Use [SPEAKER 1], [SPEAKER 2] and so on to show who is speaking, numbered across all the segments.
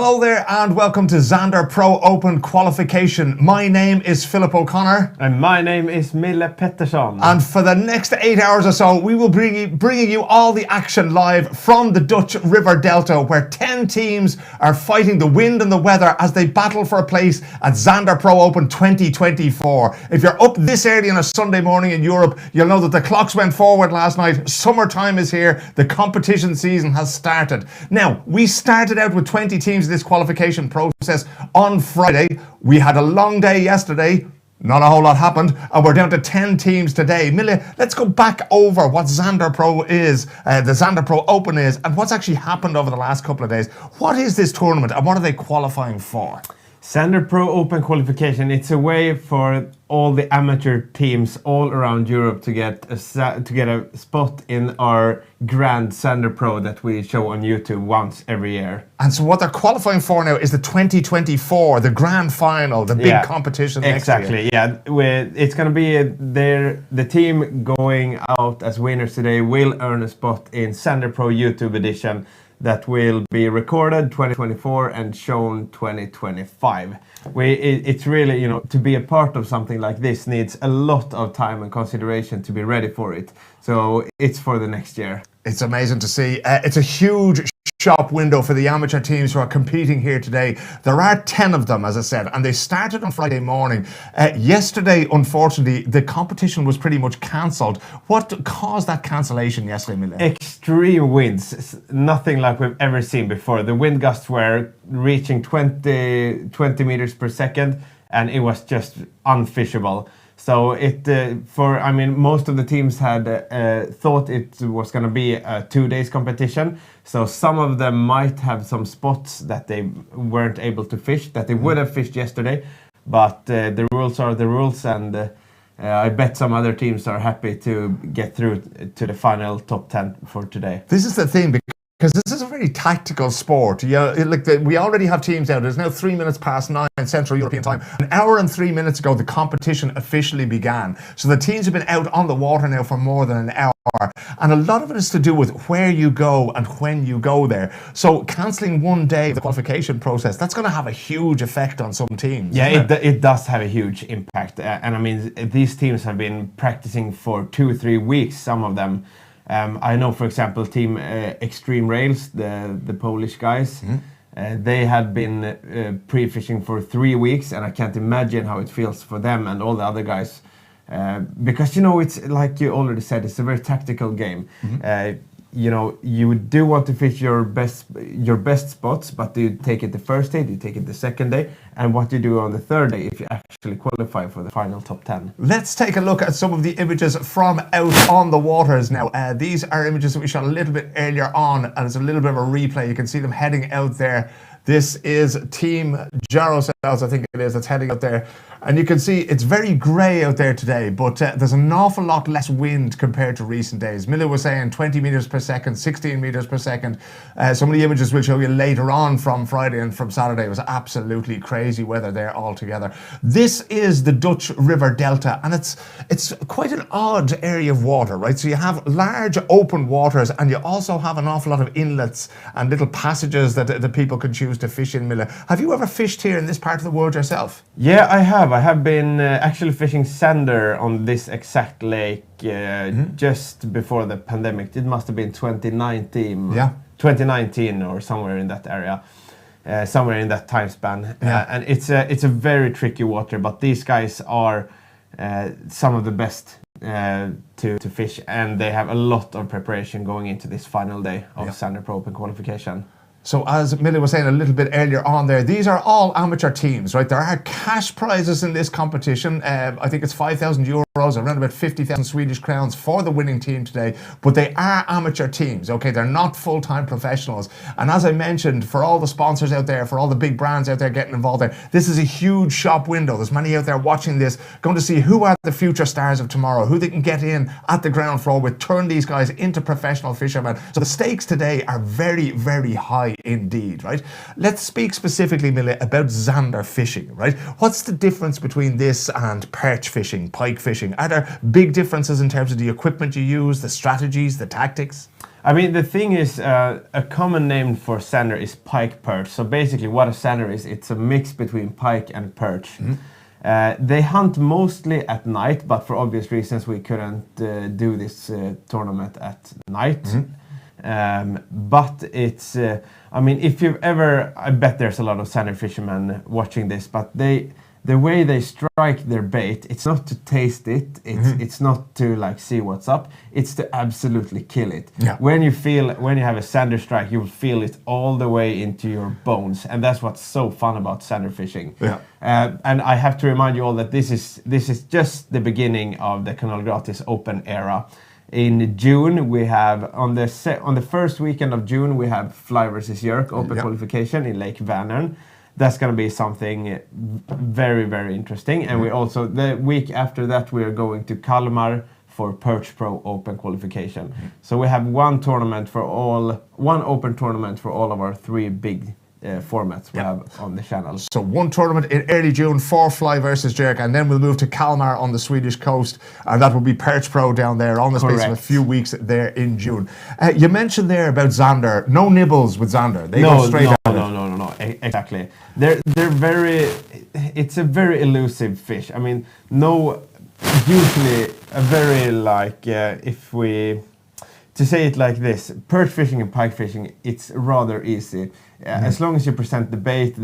[SPEAKER 1] Hello there and welcome to Zander Pro Open qualification. My name is Philip O'Connor.
[SPEAKER 2] And my name is Mille Pettersson.
[SPEAKER 1] And for the next 8 hours or so, we will be bringing you all the action live from the Dutch River Delta, where 10 teams are fighting the wind and the weather as they battle for a place at Zander Pro Open 2024. If you're up this early on a Sunday morning in Europe, you'll know that the clocks went forward last night. Summertime is here. The competition season has started. Now, we started out with 20 teams in this qualification process on Friday. We had a long day yesterday. Not a whole lot happened, and we're down to 10 teams today. Mille, let's go back over what Zander Pro is, the Zander Pro Open is, and what's actually happened over the last couple of days. What is this tournament, and what are they qualifying for?
[SPEAKER 2] Zander Pro Open qualification, it's a way for all the amateur teams all around Europe to get a spot in our grand Zander Pro that we show on YouTube once every year.
[SPEAKER 1] And so what they're qualifying for now is the 2024, the grand final, the big competition next year.
[SPEAKER 2] Exactly, yeah. It's going to be the team going out as winners today will earn a spot in Zander Pro YouTube edition that will be recorded 2024 and shown 2025. It's really, to be a part of something like this needs a lot of time and consideration to be ready for it. So it's for the next year.
[SPEAKER 1] It's amazing to see. It's a huge shop window for the amateur teams who are competing here today. There are 10 of them, as I said, and they started on Friday morning. Yesterday, unfortunately, the competition was pretty much cancelled. What caused that cancellation yesterday, Mille?
[SPEAKER 2] Extreme winds, nothing like we've ever seen before. The wind gusts were reaching 20 meters per second, and it was just unfishable. So most of the teams had thought it was going to be a 2 days competition. So some of them might have some spots that they weren't able to fish, that they would have fished yesterday. But the rules are the rules, and I bet some other teams are happy to get through to the final top 10 for today.
[SPEAKER 1] This is the thing, because this is a very tactical sport. We already have teams out. It's now 3 minutes past 9 Central European time. An hour and 3 minutes ago, the competition officially began. So the teams have been out on the water now for more than an hour. And a lot of it is to do with where you go and when you go there. So cancelling 1 day of the qualification process, that's going to have a huge effect on some teams.
[SPEAKER 2] Yeah, it does have a huge impact. These teams have been practicing for 2-3 weeks, some of them. I know, for example, Team Extreme Rails, the Polish guys, they had been pre-fishing for 3 weeks, and I can't imagine how it feels for them and all the other guys. Because, it's like you already said, it's a very tactical game. You do want to fish your best spots, but do you take it the first day, do you take it the second day, and what you do on the third day if you actually qualify for the final top 10.
[SPEAKER 1] Let's take a look at some of the images from out on the waters now. These are images that we shot a little bit earlier on, and it's a little bit of a replay. You can see them heading out there. This is Team Gyrocells, I think it is, that's heading out there. And you can see it's very grey out there today, but there's an awful lot less wind compared to recent days. Mille was saying 20 meters per second, 16 meters per second. Some of the images we'll show you later on from Friday and from Saturday. It was absolutely crazy weather there altogether. This is the Dutch River Delta, and it's quite an odd area of water, right? So you have large open waters, and you also have an awful lot of inlets and little passages that the people can choose to fish in, Mille. Have you ever fished here in this part of the world yourself?
[SPEAKER 2] Yeah, I have. I have been actually fishing Zander on this exact lake just before the pandemic. It must have been 2019. Yeah. 2019 or somewhere in that area. Somewhere in that time span. And it's a very tricky water, but these guys are some of the best to fish, and they have a lot of preparation going into this final day of Zander Pro Open qualification.
[SPEAKER 1] So as Mille was saying a little bit earlier on there, these are all amateur teams, right? There are cash prizes in this competition. I think it's 5,000 euros, around about 50,000 Swedish crowns for the winning team today. But they are amateur teams, okay? They're not full-time professionals. And as I mentioned, for all the sponsors out there, for all the big brands out there getting involved there, this is a huge shop window. There's many out there watching this, going to see who are the future stars of tomorrow, who they can get in at the ground floor with, turn these guys into professional fishermen. So the stakes today are very, very high indeed, right? Let's speak specifically, Mille, about Zander fishing, right? What's the difference between this and perch fishing, pike fishing? Are there big differences in terms of the equipment you use, the strategies, the tactics?
[SPEAKER 2] I mean, the thing is, a common name for zander is pike perch. So basically what a zander is, it's a mix between pike and perch. They hunt mostly at night, but for obvious reasons we couldn't do this tournament at night. But it's, I mean, if you've ever, I bet there's a lot of zander fishermen watching this, but the way they strike their bait, it's not to taste it, it's not to like see what's up, it's to absolutely kill it. When you have a zander strike, you will feel it all the way into your bones, and that's what's so fun about zander fishing. And I have to remind you all that this is just the beginning of the Kanal Gratis Open era. In June, we have on the first weekend of June, we have Fly vs Jerk Open qualification in Lake Vänern. That's going to be something very, very interesting. And we also, the week after that, we are going to Kalmar for Perch Pro Open qualification. So we have one open tournament for all of our 3 big formats we have on the channel.
[SPEAKER 1] So one tournament in early June for Fly versus Jerk, and then we'll move to Kalmar on the Swedish coast, and that will be Perch Pro down there on the space of a few weeks there in June. You mentioned there about zander. No nibbles with zander. They go straight out.
[SPEAKER 2] No, exactly. They're very. It's a very elusive fish. I mean, usually a very to say it like this, perch fishing and pike fishing, it's rather easy. As long as you present the bait,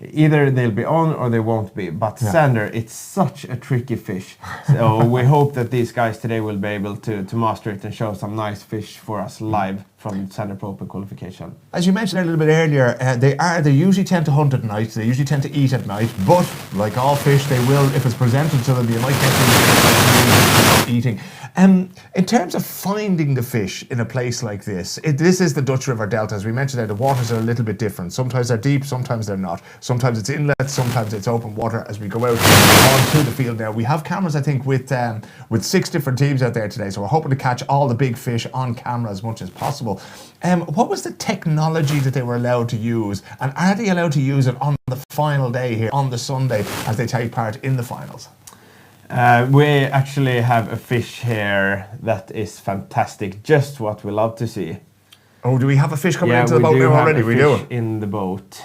[SPEAKER 2] either they'll be on or they won't be. But zander, it's such a tricky fish. So we hope that these guys today will be able to master it and show some nice fish for us live from Zander Pro Open qualification.
[SPEAKER 1] As you mentioned a little bit earlier, they usually tend to hunt at night. They usually tend to eat at night. But like all fish, they will, if it's presented to them, you might get eating. In terms of finding the fish in a place like this, this is the Dutch River Delta. As we mentioned there, the waters are a little bit different. Sometimes they're deep, sometimes they're not. Sometimes it's inlet, sometimes it's open water. As we go out onto the field now, we have cameras, I think, with 6 different teams out there today. So we're hoping to catch all the big fish on camera as much as possible. What was the technology that they were allowed to use? And are they allowed to use it on the final day here, on the Sunday, as they take part in the finals?
[SPEAKER 2] We actually have a fish here that is fantastic, just what we love to see.
[SPEAKER 1] Oh, do we have a fish coming into the boat now already?
[SPEAKER 2] We do. In the boat.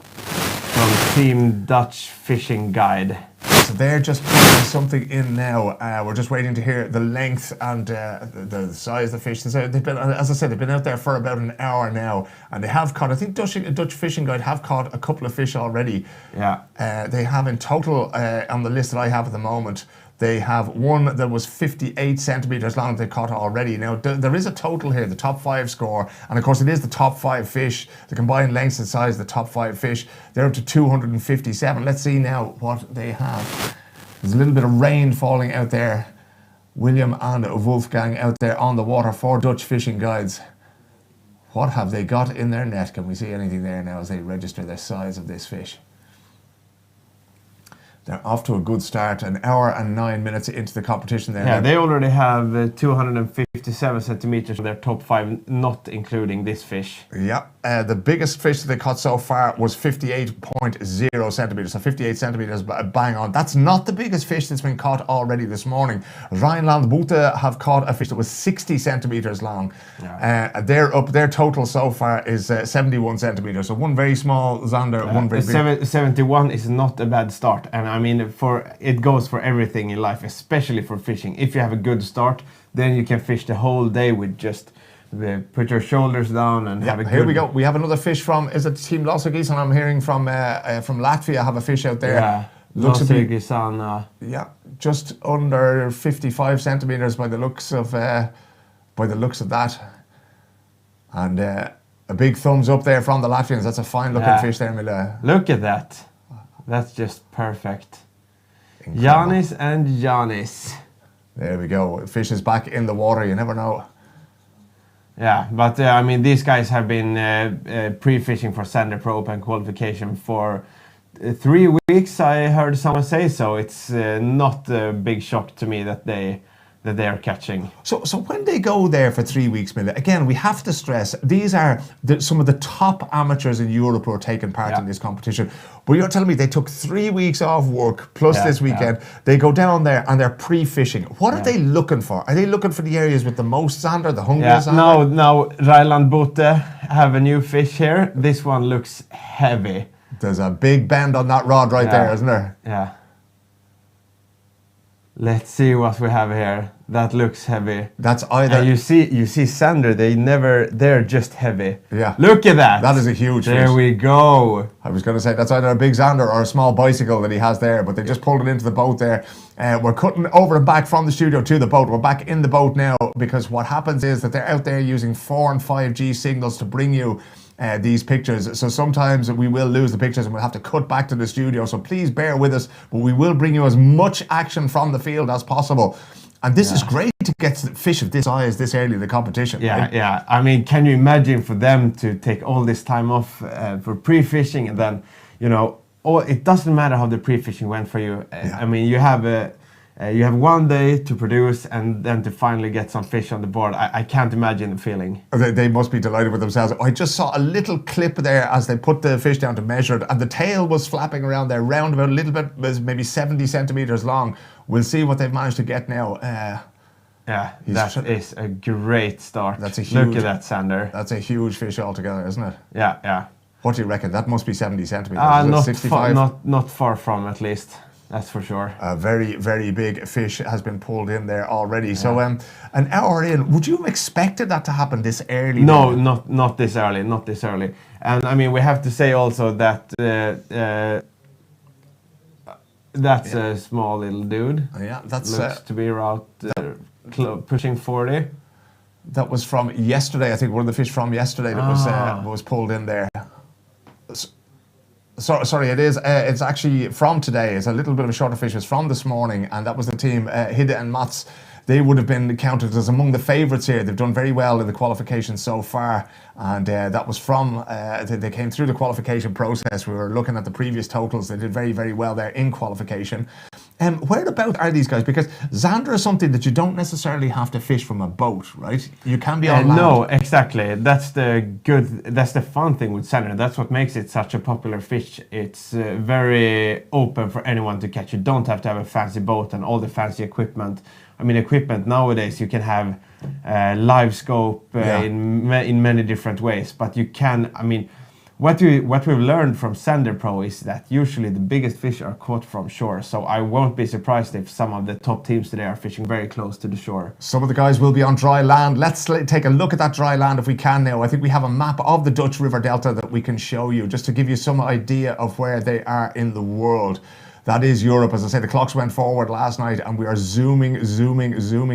[SPEAKER 2] From Team Dutch Fishing Guide.
[SPEAKER 1] So they're just putting something in now. We're just waiting to hear the length and the size of the fish. So they've been, as I said, they've been out there for about an hour now, and they have caught, I think Dutch Fishing Guide have caught a couple of fish already. They have in total, on the list that I have at the moment, they have one that was 58 centimeters long they caught already. Now, there is a total here, the top 5 score, and of course it is the top 5 fish, the combined lengths and size of the top 5 fish. They're up to 257. Let's see now what they have. There's a little bit of rain falling out there. William and Wolfgang out there on the water for Dutch Fishing Guides. What have they got in their net? Can we see anything there now as they register the size of this fish? They're off to a good start, an hour and 9 minutes into the competition there.
[SPEAKER 2] Yeah, they already have 257 centimeters for their top 5, not including this fish.
[SPEAKER 1] Yeah, the biggest fish that they caught so far was 58.0 centimeters, so 58 centimeters bang on. That's not the biggest fish that's been caught already this morning. Rhineland Boete have caught a fish that was 60 centimeters long. Their total so far is 71 centimeters, so one very small zander, one very big.
[SPEAKER 2] 71 is not a bad start, and I mean, it goes for everything in life, especially for fishing. If you have a good start, then you can fish the whole day with just put your shoulders down and have a good...
[SPEAKER 1] Here we go. We have another fish from, is it Team Lossagis? And I'm hearing from Latvia, have a fish out there.
[SPEAKER 2] Yeah, Lossagis.
[SPEAKER 1] Yeah, just under 55 centimeters by the looks of that. And a big thumbs up there from the Latvians. That's a fine looking fish there, Mille.
[SPEAKER 2] Look at that. That's just perfect. Janis and Janis.
[SPEAKER 1] There we go. Fish is back in the water. You never know.
[SPEAKER 2] Yeah, but I mean, these guys have been pre-fishing for Zander Pro Open qualification for 3 weeks. I heard someone say so. It's not a big shock to me that that they are catching.
[SPEAKER 1] So when they go there for 3 weeks, Mille, again, we have to stress, these are some of the top amateurs in Europe who are taking part in this competition. But you're telling me they took 3 weeks off work, plus this weekend, they go down there and they're pre-fishing. What are they looking for? Are they looking for the areas with the most zander, the hungriest zander?
[SPEAKER 2] Now Ryland Bote have a new fish here. This one looks heavy.
[SPEAKER 1] There's a big bend on that rod right there, isn't there?
[SPEAKER 2] Yeah. Let's see what we have here. That looks heavy.
[SPEAKER 1] That's either...
[SPEAKER 2] And you see Zander, they're just heavy.
[SPEAKER 1] Yeah.
[SPEAKER 2] Look at that.
[SPEAKER 1] That is a huge
[SPEAKER 2] There
[SPEAKER 1] fish.
[SPEAKER 2] we go.
[SPEAKER 1] I was going to say, that's either a big zander or a small bicycle that he has there, but they just pulled it into the boat there. We're cutting over and back from the studio to the boat. We're back in the boat now, because what happens is that they're out there using 4 and 5G signals to bring you these pictures. So sometimes we will lose the pictures and we'll have to cut back to the studio. So please bear with us, but we will bring you as much action from the field as possible. And this is great to get fish of this size this early in the competition.
[SPEAKER 2] Yeah,
[SPEAKER 1] right?
[SPEAKER 2] yeah. I mean, can you imagine for them to take all this time off for pre-fishing, and then, it doesn't matter how the pre-fishing went for you. I mean, you have 1 day to produce and then to finally get some fish on the board. I can't imagine the feeling.
[SPEAKER 1] They must be delighted with themselves. I just saw a little clip there as they put the fish down to measure it, and the tail was flapping around there, round about a little bit, was maybe 70 centimeters long. We'll see what they've managed to get now.
[SPEAKER 2] That is a great start.
[SPEAKER 1] That's a huge...
[SPEAKER 2] Look at that, Zander.
[SPEAKER 1] That's a huge fish altogether, isn't it?
[SPEAKER 2] Yeah, yeah.
[SPEAKER 1] What do you reckon? That must be 70 centimeters. 65?
[SPEAKER 2] Not far from, at least. That's for sure.
[SPEAKER 1] A very, very big fish has been pulled in there already. So an hour in, would you have expected that to happen this early?
[SPEAKER 2] No, not this early, not this early. And I mean, we have to say also that that's a small little dude.
[SPEAKER 1] Yeah, that's...
[SPEAKER 2] Looks to be around pushing 40.
[SPEAKER 1] That was from yesterday, I think, one of the fish from yesterday that was pulled in there. Sorry, it is. It's actually from today. It's a little bit of a shorter fish. It's from this morning, and that was the team, Hidde and Mats. They would have been counted as among the favourites here. They've done very well in the qualification so far, and that was from, they came through the qualification process. We were looking at the previous totals. They did very, very well there in qualification. Whereabouts are these guys? Because Zander is something that you don't necessarily have to fish from a boat, right? You can be on land.
[SPEAKER 2] No, exactly. That's the fun thing with Zander. That's what makes it such a popular fish. It's very open for anyone to catch. You don't have to have a fancy boat and all the fancy equipment. I mean, equipment nowadays, you can have live scope in many different ways, but you can, I mean, what we've learned from Zander Pro is that usually the biggest fish are caught from shore, so I won't be surprised if some of the top teams today are fishing very close to the shore.
[SPEAKER 1] Some of the guys will be on dry land. Let's take a look at that dry land if we can now. I think we have a map of the Dutch River Delta that we can show you, just to give you some idea of where they are in the world. That is Europe. As I say, the clocks went forward last night, and we are zooming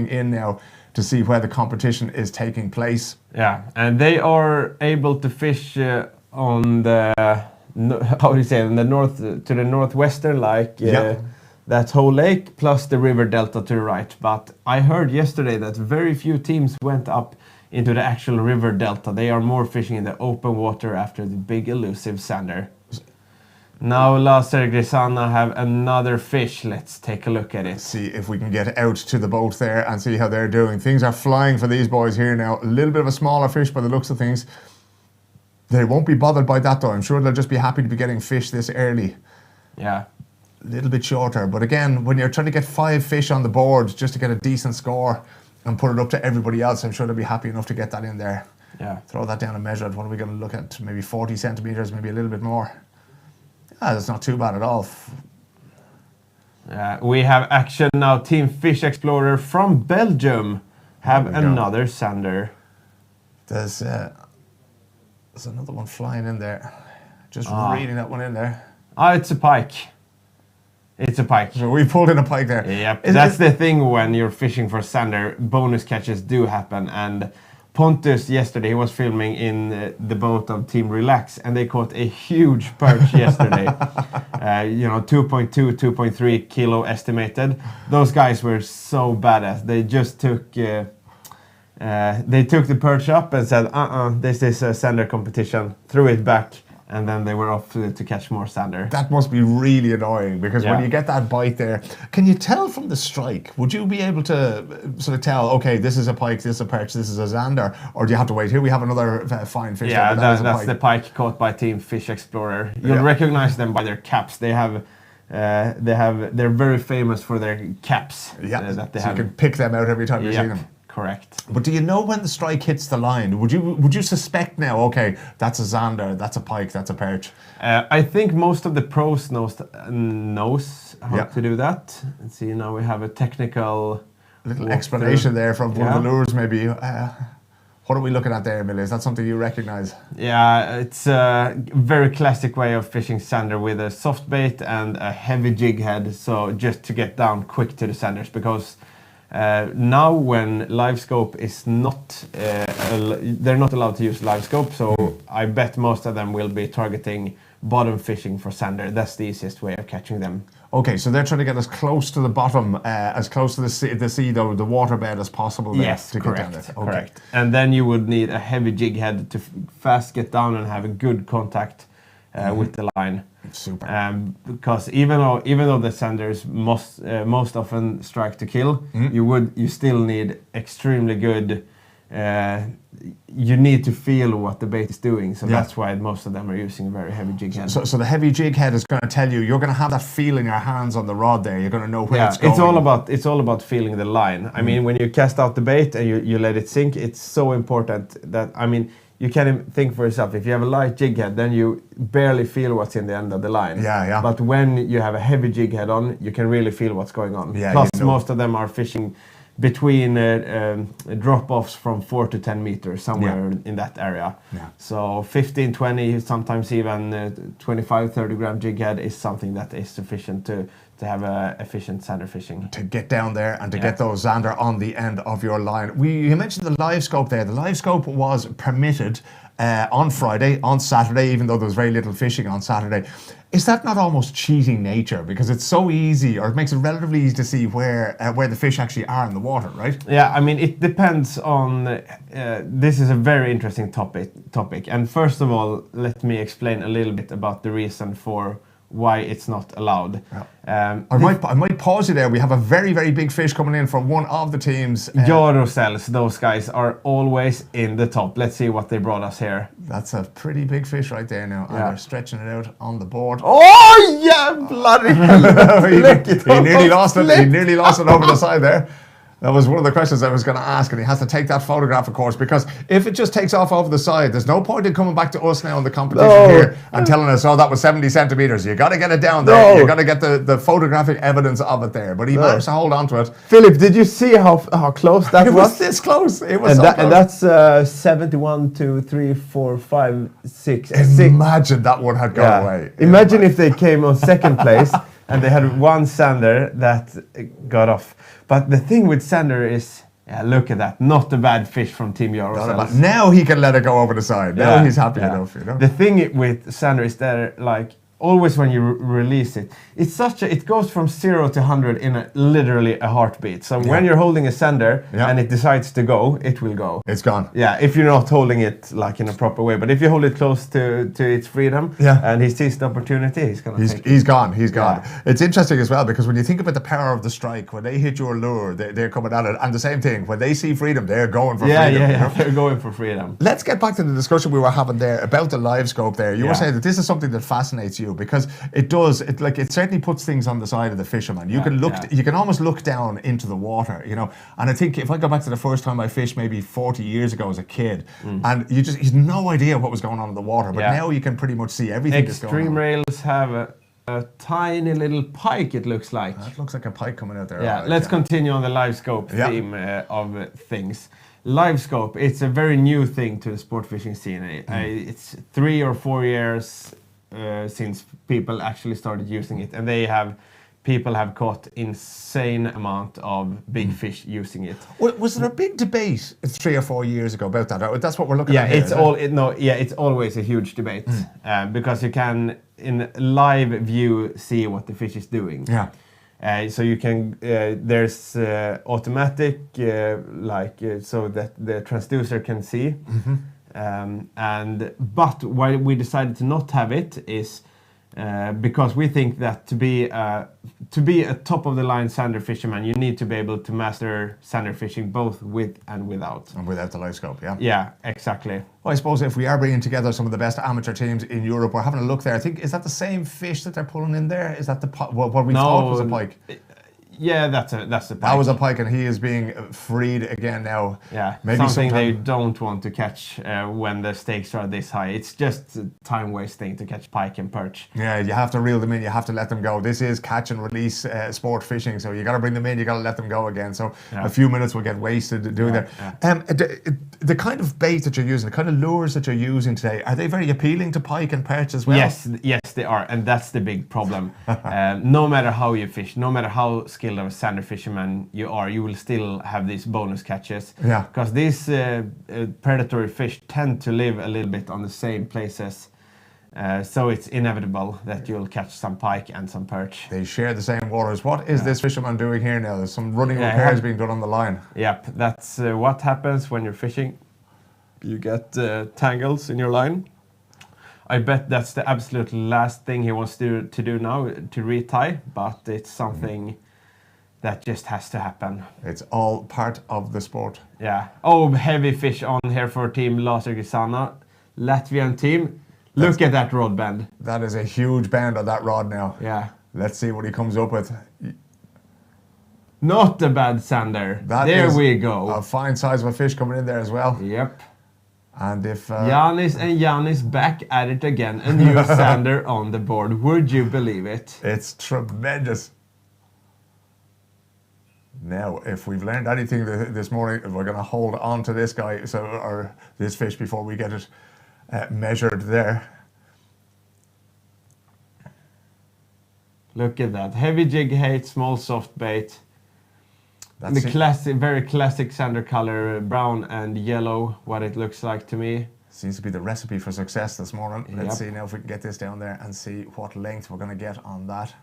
[SPEAKER 1] in now to see where the competition is taking place.
[SPEAKER 2] Yeah, and they are able to fish on the how do you say, on the north to the northwestern, like that whole lake plus the river delta to the right. But I heard yesterday that very few teams went up into the actual river delta. They are more fishing in the open water after the big elusive Zander. Now Laser Grisana have another fish. Let's take a look at it.
[SPEAKER 1] See if we can get out to the boat there and see how they're doing. Things are flying for these boys here now. A little bit of a smaller fish by the looks of things. They won't be bothered by that though. I'm sure they'll just be happy to be getting fish this early.
[SPEAKER 2] Yeah.
[SPEAKER 1] A little bit shorter. But again, when you're trying to get 5 fish on the board just to get a decent score and put it up to everybody else, I'm sure they'll be happy enough to get that in there.
[SPEAKER 2] Yeah.
[SPEAKER 1] Throw that down and measure it. What are we going to look at? Maybe 40 centimeters, maybe a little bit more. That's not too bad at all.
[SPEAKER 2] We have action now. Team Fish Explorer from Belgium have another Zander.
[SPEAKER 1] There's another one flying in there. Just reading that one in there.
[SPEAKER 2] It's a pike. It's a pike.
[SPEAKER 1] So we pulled in a pike there.
[SPEAKER 2] Yep. That's the thing when you're fishing for Zander. Bonus catches do happen, and Pontus yesterday, he was filming in the boat of Team Relax, and they caught a huge perch yesterday. 2.2, 2.3 kilo estimated. Those guys were so badass. They just took the perch up and said, this is a Zander competition. Threw it back, and then they were off to catch more sander.
[SPEAKER 1] That must be really annoying, because when you get that bite there, can you tell from the strike? Would you be able to sort of tell, okay, this is a pike, this is a perch, this is a zander, or do you have to wait? Here we have another fine fish.
[SPEAKER 2] Yeah, that's the pike caught by Team Fish Explorer. You'll recognize them by their caps. They're very famous for their caps.
[SPEAKER 1] Yeah,
[SPEAKER 2] that they
[SPEAKER 1] so
[SPEAKER 2] have.
[SPEAKER 1] you can pick them out every time you see them.
[SPEAKER 2] Correct.
[SPEAKER 1] But do you know when the strike hits the line? Would you suspect now, okay, that's a zander, that's a pike, that's a perch?
[SPEAKER 2] I think most of the pros knows how to do that. Let's see, now we have a technical
[SPEAKER 1] little explanation there from one of the lures maybe. What are we looking at there, Mille? Is that something you recognize?
[SPEAKER 2] Yeah, it's a very classic way of fishing sander with a soft bait and a heavy jig head, so just to get down quick to the sanders, because now when live scope is not, they're not allowed to use live scope, so I bet most of them will be targeting bottom fishing for sander. That's the easiest way of catching them.
[SPEAKER 1] Okay, so they're trying to get as close to the bottom, as close to the sea, though, the waterbed as possible. There,
[SPEAKER 2] yes,
[SPEAKER 1] to
[SPEAKER 2] correct,
[SPEAKER 1] get down there. Okay.
[SPEAKER 2] Correct. And then you would need a heavy jig head to fast get down and have a good contact with the line.
[SPEAKER 1] Super.
[SPEAKER 2] Because even though the sanders most often strike to kill, you still need extremely good. You need to feel what the bait is doing, so that's why most of them are using a very heavy jig head.
[SPEAKER 1] So the heavy jig head is going to tell you, you're going to have that feel in your hands on the rod there. You're going to know where it's going.
[SPEAKER 2] It's all about feeling the line. I mean, when you cast out the bait and you let it sink, it's so important that, I mean, you can think for yourself, if you have a light jig head, then you barely feel what's in the end of the line. But when you have a heavy jig head on, you can really feel what's going on. Plus, most of them are fishing between drop-offs from 4 to 10 meters, somewhere in that area. So 15, 20, sometimes even 25, 30 gram jig head is something that is sufficient to have efficient sander fishing. To
[SPEAKER 1] get down there and to get those zander on the end of your line. You mentioned the live scope there. The live scope was permitted on Friday, on Saturday, even though there was very little fishing on Saturday. Is that not almost cheating nature? Because it's so easy, or it makes it relatively easy to see where the fish actually are in the water, right?
[SPEAKER 2] Yeah, I mean, it depends on... this is a very interesting topic. And first of all, let me explain a little bit about the reason for why it's not allowed.
[SPEAKER 1] I might pause you there. We have a very, very big fish coming in from one of the teams.
[SPEAKER 2] Eurocels, those guys are always in the top. Let's see what they brought us here.
[SPEAKER 1] That's a pretty big fish right there now. And they're stretching it out on the board.
[SPEAKER 2] Oh, yeah, bloody hell.
[SPEAKER 1] He nearly lost it. He nearly lost it over the side there. That was one of the questions I was going to ask, and he has to take that photograph, of course, because if it just takes off over the side, there's no point in coming back to us now in the competition here and telling us, oh, that was 70 centimeters. You got to get it down there. You got to get the photographic evidence of it there. But he managed to hold on to it.
[SPEAKER 2] Philip, did you see how close that was?
[SPEAKER 1] It was this close. It was
[SPEAKER 2] close. And that's 71, 2, 3, 4, 5, 6.
[SPEAKER 1] Imagine that one had gone away.
[SPEAKER 2] Imagine if they came on second place and they had one sander that got off. But the thing with sander is, look at that, not a bad fish from Team Eurocels.
[SPEAKER 1] Now he can let it go over the side. Now he's happy enough, you know.
[SPEAKER 2] The thing with sander is that, like, always when you release it, it goes from 0 to 100 in literally a heartbeat. So when you're holding a sander and it decides to go, it will go.
[SPEAKER 1] It's gone.
[SPEAKER 2] Yeah, if you're not holding it like in a proper way. But if you hold it close to its freedom and he sees the opportunity, he's gonna take it.
[SPEAKER 1] He's gone. It's interesting as well, because when you think about the power of the strike, when they hit your lure, they're coming at it. And the same thing, when they see freedom, they're going for freedom.
[SPEAKER 2] Yeah, they're going for freedom.
[SPEAKER 1] Let's get back to the discussion we were having there about the live scope there. You were saying that this is something that fascinates you, because it certainly puts things on the side of the fisherman. You can almost look down into the water, you know. And I think if I go back to the first time I fished, maybe 40 years ago as a kid, and you had no idea what was going on in the water, but now you can pretty much see everything that's going on.
[SPEAKER 2] Extreme rails have a tiny little pike, it looks like.
[SPEAKER 1] That looks like a pike coming out there.
[SPEAKER 2] Yeah, let's continue on the live scope theme of things. Live scope, it's a very new thing to the sport fishing scene. It's 3 or 4 years since people actually started using it, and people have caught insane amount of big fish using it.
[SPEAKER 1] Was there a big debate 3 or 4 years ago about that? That's what we're looking at here.
[SPEAKER 2] It's always a huge debate because you can in live view see what the fish is doing. So you can there's automatic so that the transducer can see. But why we decided to not have it is because we think that to be a top of the line Zander fisherman, you need to be able to master Zander fishing both with and without.
[SPEAKER 1] And without the live scope, yeah.
[SPEAKER 2] Yeah, exactly.
[SPEAKER 1] Well, I suppose if we are bringing together some of the best amateur teams in Europe, we're having a look there. I think, is that the same fish that they're pulling in there? Is that what we thought was a pike?
[SPEAKER 2] Yeah, that's the pike.
[SPEAKER 1] That was a pike, and he is being freed again now.
[SPEAKER 2] Yeah,
[SPEAKER 1] maybe
[SPEAKER 2] something they don't want to catch when the stakes are this high. It's just time wasting to catch pike and perch.
[SPEAKER 1] Yeah, you have to reel them in. You have to let them go. This is catch and release sport fishing, so you got to bring them in. You got to let them go again. So a few minutes will get wasted doing that. Yeah. The kind of bait that you're using, the kind of lures that you're using today, are they very appealing to pike and perch as well?
[SPEAKER 2] Yes, they are, and that's the big problem. No matter how you fish, no matter how skilled of a Zander fisherman you are, you will still have these bonus catches.
[SPEAKER 1] Yeah.
[SPEAKER 2] Because these predatory fish tend to live a little bit on the same places. So it's inevitable that you'll catch some pike and some perch.
[SPEAKER 1] They share the same waters. What is this fisherman doing here now? There's some running repairs being done on the line.
[SPEAKER 2] Yep, that's what happens when you're fishing. You get tangles in your line. I bet that's the absolute last thing he wants to do now, to retie, but it's something that just has to happen.
[SPEAKER 1] It's all part of the sport.
[SPEAKER 2] Yeah. Oh, heavy fish on here for Team Lasergisana, Latvian team. Look at that rod bend.
[SPEAKER 1] That is a huge bend on that rod now.
[SPEAKER 2] Yeah.
[SPEAKER 1] Let's see what he comes up with.
[SPEAKER 2] Not a bad Zander. There we go.
[SPEAKER 1] A fine size of a fish coming in there as well.
[SPEAKER 2] Yep.
[SPEAKER 1] And if
[SPEAKER 2] Yannis back at it again, a new Zander on the board. Would you believe it?
[SPEAKER 1] It's tremendous. Now, if we've learned anything this morning, we're going to hold on to this guy, or this fish, before we get it measured there.
[SPEAKER 2] Look at that. Heavy jig height, small soft bait. That's the very classic Zander color, brown and yellow, what it looks like to me.
[SPEAKER 1] Seems to be the recipe for success this morning.
[SPEAKER 2] Yep.
[SPEAKER 1] Let's see now if we can get this down there and see what length we're going to get on that.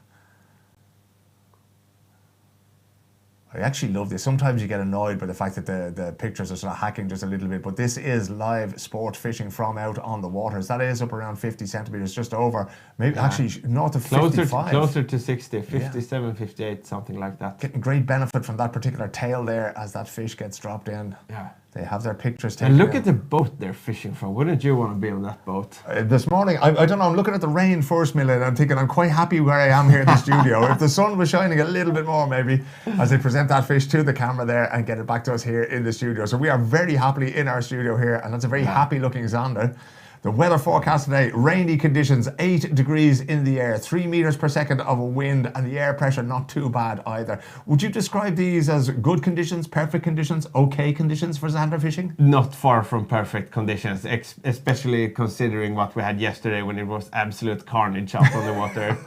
[SPEAKER 1] I actually love this. Sometimes you get annoyed by the fact that the pictures are sort of hacking just a little bit, but this is live sport fishing from out on the waters. That is up around 50 centimeters, just over, maybe actually north of 55.
[SPEAKER 2] Closer to 60, 57, 58, something like that.
[SPEAKER 1] Getting great benefit from that particular tail there as that fish gets dropped in.
[SPEAKER 2] Yeah.
[SPEAKER 1] They have their pictures taken.
[SPEAKER 2] And look at the boat they're fishing from. Wouldn't you want to be on that boat?
[SPEAKER 1] This morning, I don't know, I'm looking at the rain first, Mille, and I'm thinking I'm quite happy where I am here in the studio. If the sun was shining a little bit more, maybe, as they present that fish to the camera there and get it back to us here in the studio. So we are very happily in our studio here, and that's a very happy looking Zander. The weather forecast today, rainy conditions, 8 degrees in the air, 3 meters per second of wind, and the air pressure not too bad either. Would you describe these as good conditions, perfect conditions, okay conditions for Zander fishing?
[SPEAKER 2] Not far from perfect conditions, especially considering what we had yesterday when it was absolute carnage out on the water.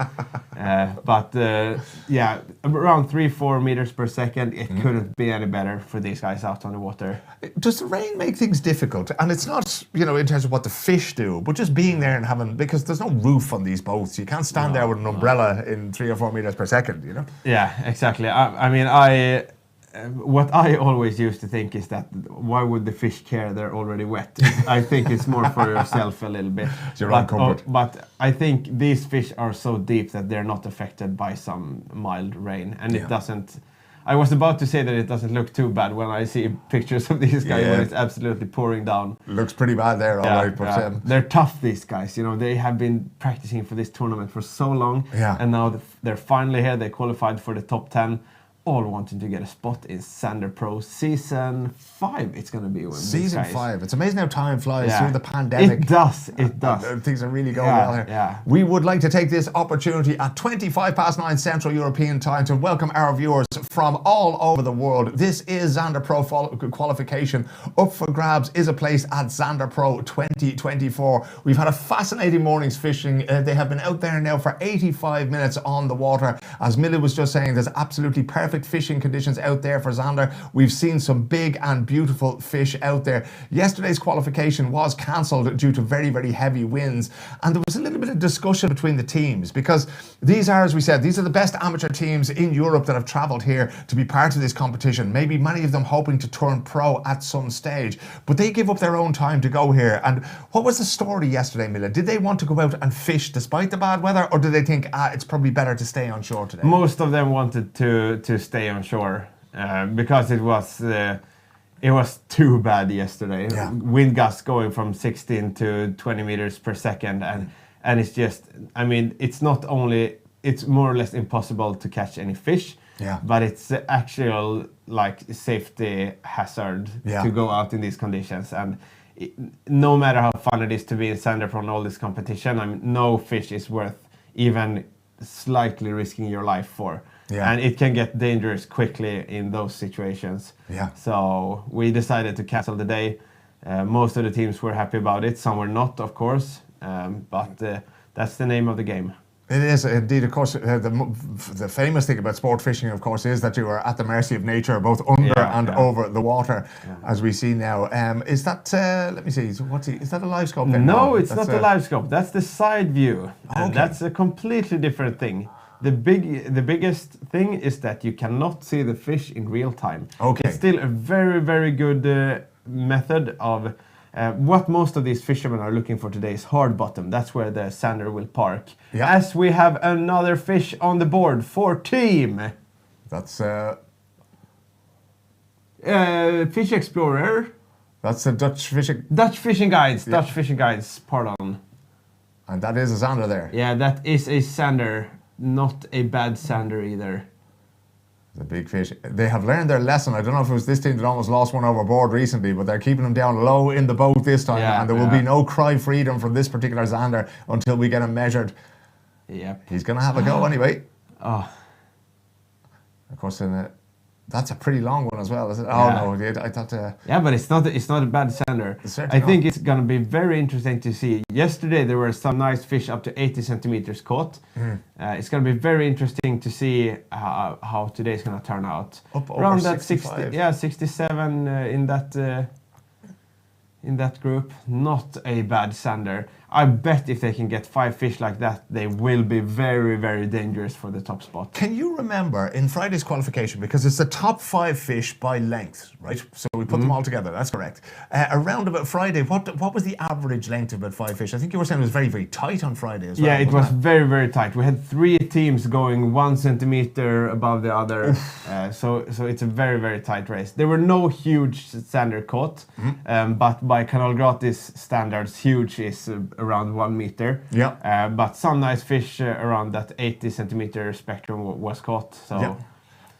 [SPEAKER 2] Yeah, around 3-4 meters per second, it couldn't be any better for these guys out on the water.
[SPEAKER 1] Does the rain make things difficult? And it's not, in terms of what the fish do, but just being there and having, because there's no roof on these boats. You can't stand there with an umbrella in 3 or 4 meters per second,
[SPEAKER 2] Yeah, exactly. What I always used to think is that why would the fish care? They're already wet. I think it's more for yourself a little bit.
[SPEAKER 1] It's your own comfort.
[SPEAKER 2] But I think these fish are so deep that they're not affected by some mild rain, and it doesn't. I was about to say that it doesn't look too bad when I see pictures of these guys when it's absolutely pouring down.
[SPEAKER 1] Looks pretty bad there, all right. But
[SPEAKER 2] they're tough, these guys. They have been practicing for this tournament for so long, and now they're finally here. They qualified for the top 10. All wanting to get a spot in Zander Pro Season 5. It's going to be
[SPEAKER 1] Season 5. It's amazing how time flies through the pandemic.
[SPEAKER 2] It does.
[SPEAKER 1] Things are really going well here.
[SPEAKER 2] Yeah.
[SPEAKER 1] We would like to take this opportunity at 9:25 Central European Time to welcome our viewers from all over the world. This is Zander Pro qualification. Up for grabs is a place at Zander Pro 2024. We've had a fascinating morning's fishing. They have been out there now for 85 minutes on the water. As Mille was just saying, there's absolutely perfect perfect fishing conditions out there for Zander. We've seen some big and beautiful fish out there. Yesterday's qualification was cancelled due to very, very heavy winds, and there was a little bit of discussion between the teams because these are, as we said, these are the best amateur teams in Europe that have travelled here to be part of this competition. Maybe many of them hoping to turn pro at some stage, but they give up their own time to go here. And what was the story yesterday, Mille? Did they want to go out and fish despite the bad weather, or did they think it's probably better to stay on shore today?
[SPEAKER 2] Most of them wanted to stay on shore because it was too bad yesterday.
[SPEAKER 1] Yeah.
[SPEAKER 2] Wind gusts going from 16 to 20 meters per second, and it's just, I mean, it's not only, it's more or less impossible to catch any fish, but it's the actual like safety hazard to go out in these conditions. And no matter how fun it is to be in Zander Pro and all this competition, I mean, no fish is worth even slightly risking your life for. And it can get dangerous quickly in those situations. So we decided to cancel the day. Most of the teams were happy about it. Some were not, of course, but that's the name of the game.
[SPEAKER 1] It is indeed, of course. The famous thing about sport fishing, of course, is that you are at the mercy of nature, both under and over the water, as we see now. Is that? Let me see. Is that a live scope?
[SPEAKER 2] No, it's not a live scope. That's the side view, and that's a completely different thing. The biggest thing is that you cannot see the fish in real time. It's still a very, very good method of. What most of these fishermen are looking for today is hard bottom. That's where the Zander will park. As we have another fish on the board for team.
[SPEAKER 1] That's
[SPEAKER 2] Fish Explorer.
[SPEAKER 1] That's a Dutch fishing
[SPEAKER 2] guides. Dutch fishing guides. Pardon.
[SPEAKER 1] And that is a Zander there.
[SPEAKER 2] Yeah, that is a Zander, not a bad Zander either.
[SPEAKER 1] The big fish. They have learned their lesson. I don't know if it was this team that almost lost one overboard recently, but they're keeping them down low in the boat this time, and there will be no cry freedom from this particular Zander until we get him measured. He's going to have a go anyway. Of course, that's a pretty long one as well, is it? No, I thought.
[SPEAKER 2] But it's not a bad Zander. I think it's going to be very interesting to see. Yesterday there were some nice fish up to 80 centimeters caught. It's going to be very interesting to see how today's going to turn out.
[SPEAKER 1] Up
[SPEAKER 2] around
[SPEAKER 1] over
[SPEAKER 2] that
[SPEAKER 1] 65.
[SPEAKER 2] 67 in that group. Not a bad Zander. I bet if they can get 5 fish like that, they will be very, very dangerous for the top spot.
[SPEAKER 1] Can you remember in Friday's qualification, because it's the top 5 fish by length, right? So we put them all together, that's correct. Around about Friday, what was the average length of about 5 fish? I think you were saying it was very, very tight on Friday as well.
[SPEAKER 2] Yeah, it was very, very tight. We had 3 teams going 1 centimeter above the other. So it's a very, very tight race. There were no huge Zander caught, but by Kanal Gratis standards, huge is around 1 meter. But some nice fish around that 80 centimeter spectrum was caught. So.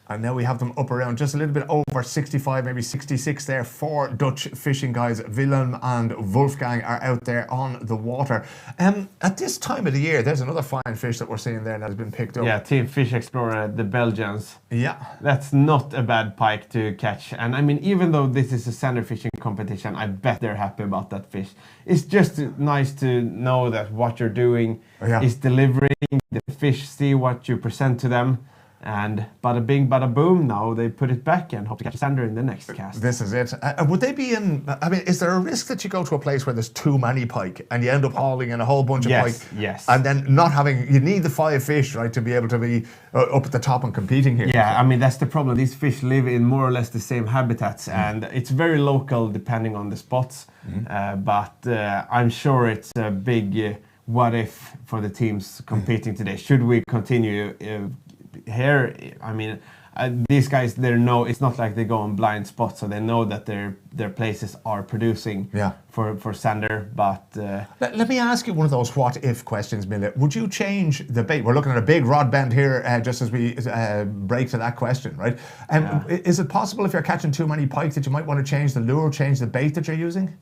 [SPEAKER 1] And now we have them up around just a little bit over 65, maybe 66 there. 4 Dutch fishing guys, Willem and Wolfgang, are out there on the water. At this time of the year, there's another fine fish that we're seeing there that has been picked up.
[SPEAKER 2] Yeah, Team Fish Explorer, the Belgians.
[SPEAKER 1] Yeah.
[SPEAKER 2] That's not a bad pike to catch. And I mean, even though this is a Zander fishing competition, I bet they're happy about that fish. It's just nice to know that what you're doing is delivering. The fish see what you present to them. And bada bing, bada boom, now they put it back and hope to catch a Zander in the next cast.
[SPEAKER 1] This is it. Would they be in, I mean, is there a risk that you go to a place where there's too many pike and you end up hauling in a whole bunch of pike?
[SPEAKER 2] Yes.
[SPEAKER 1] And then not having, you need the 5 fish, right, to be able to be up at the top and competing here.
[SPEAKER 2] Yeah, I mean, that's the problem. These fish live in more or less the same habitats, and it's very local depending on the spots. But I'm sure it's a big what if for the teams competing today. Should we continue here? I mean, these guys, they know it's not like they go on blind spots, so they know that their places are producing for Zander. But
[SPEAKER 1] let me ask you one of those what if questions, Mille. Would you change the bait? We're looking at a big rod bend here, just as we break to that question, right? Is it possible if you're catching too many pike that you might want to change the lure, change the bait that you're using?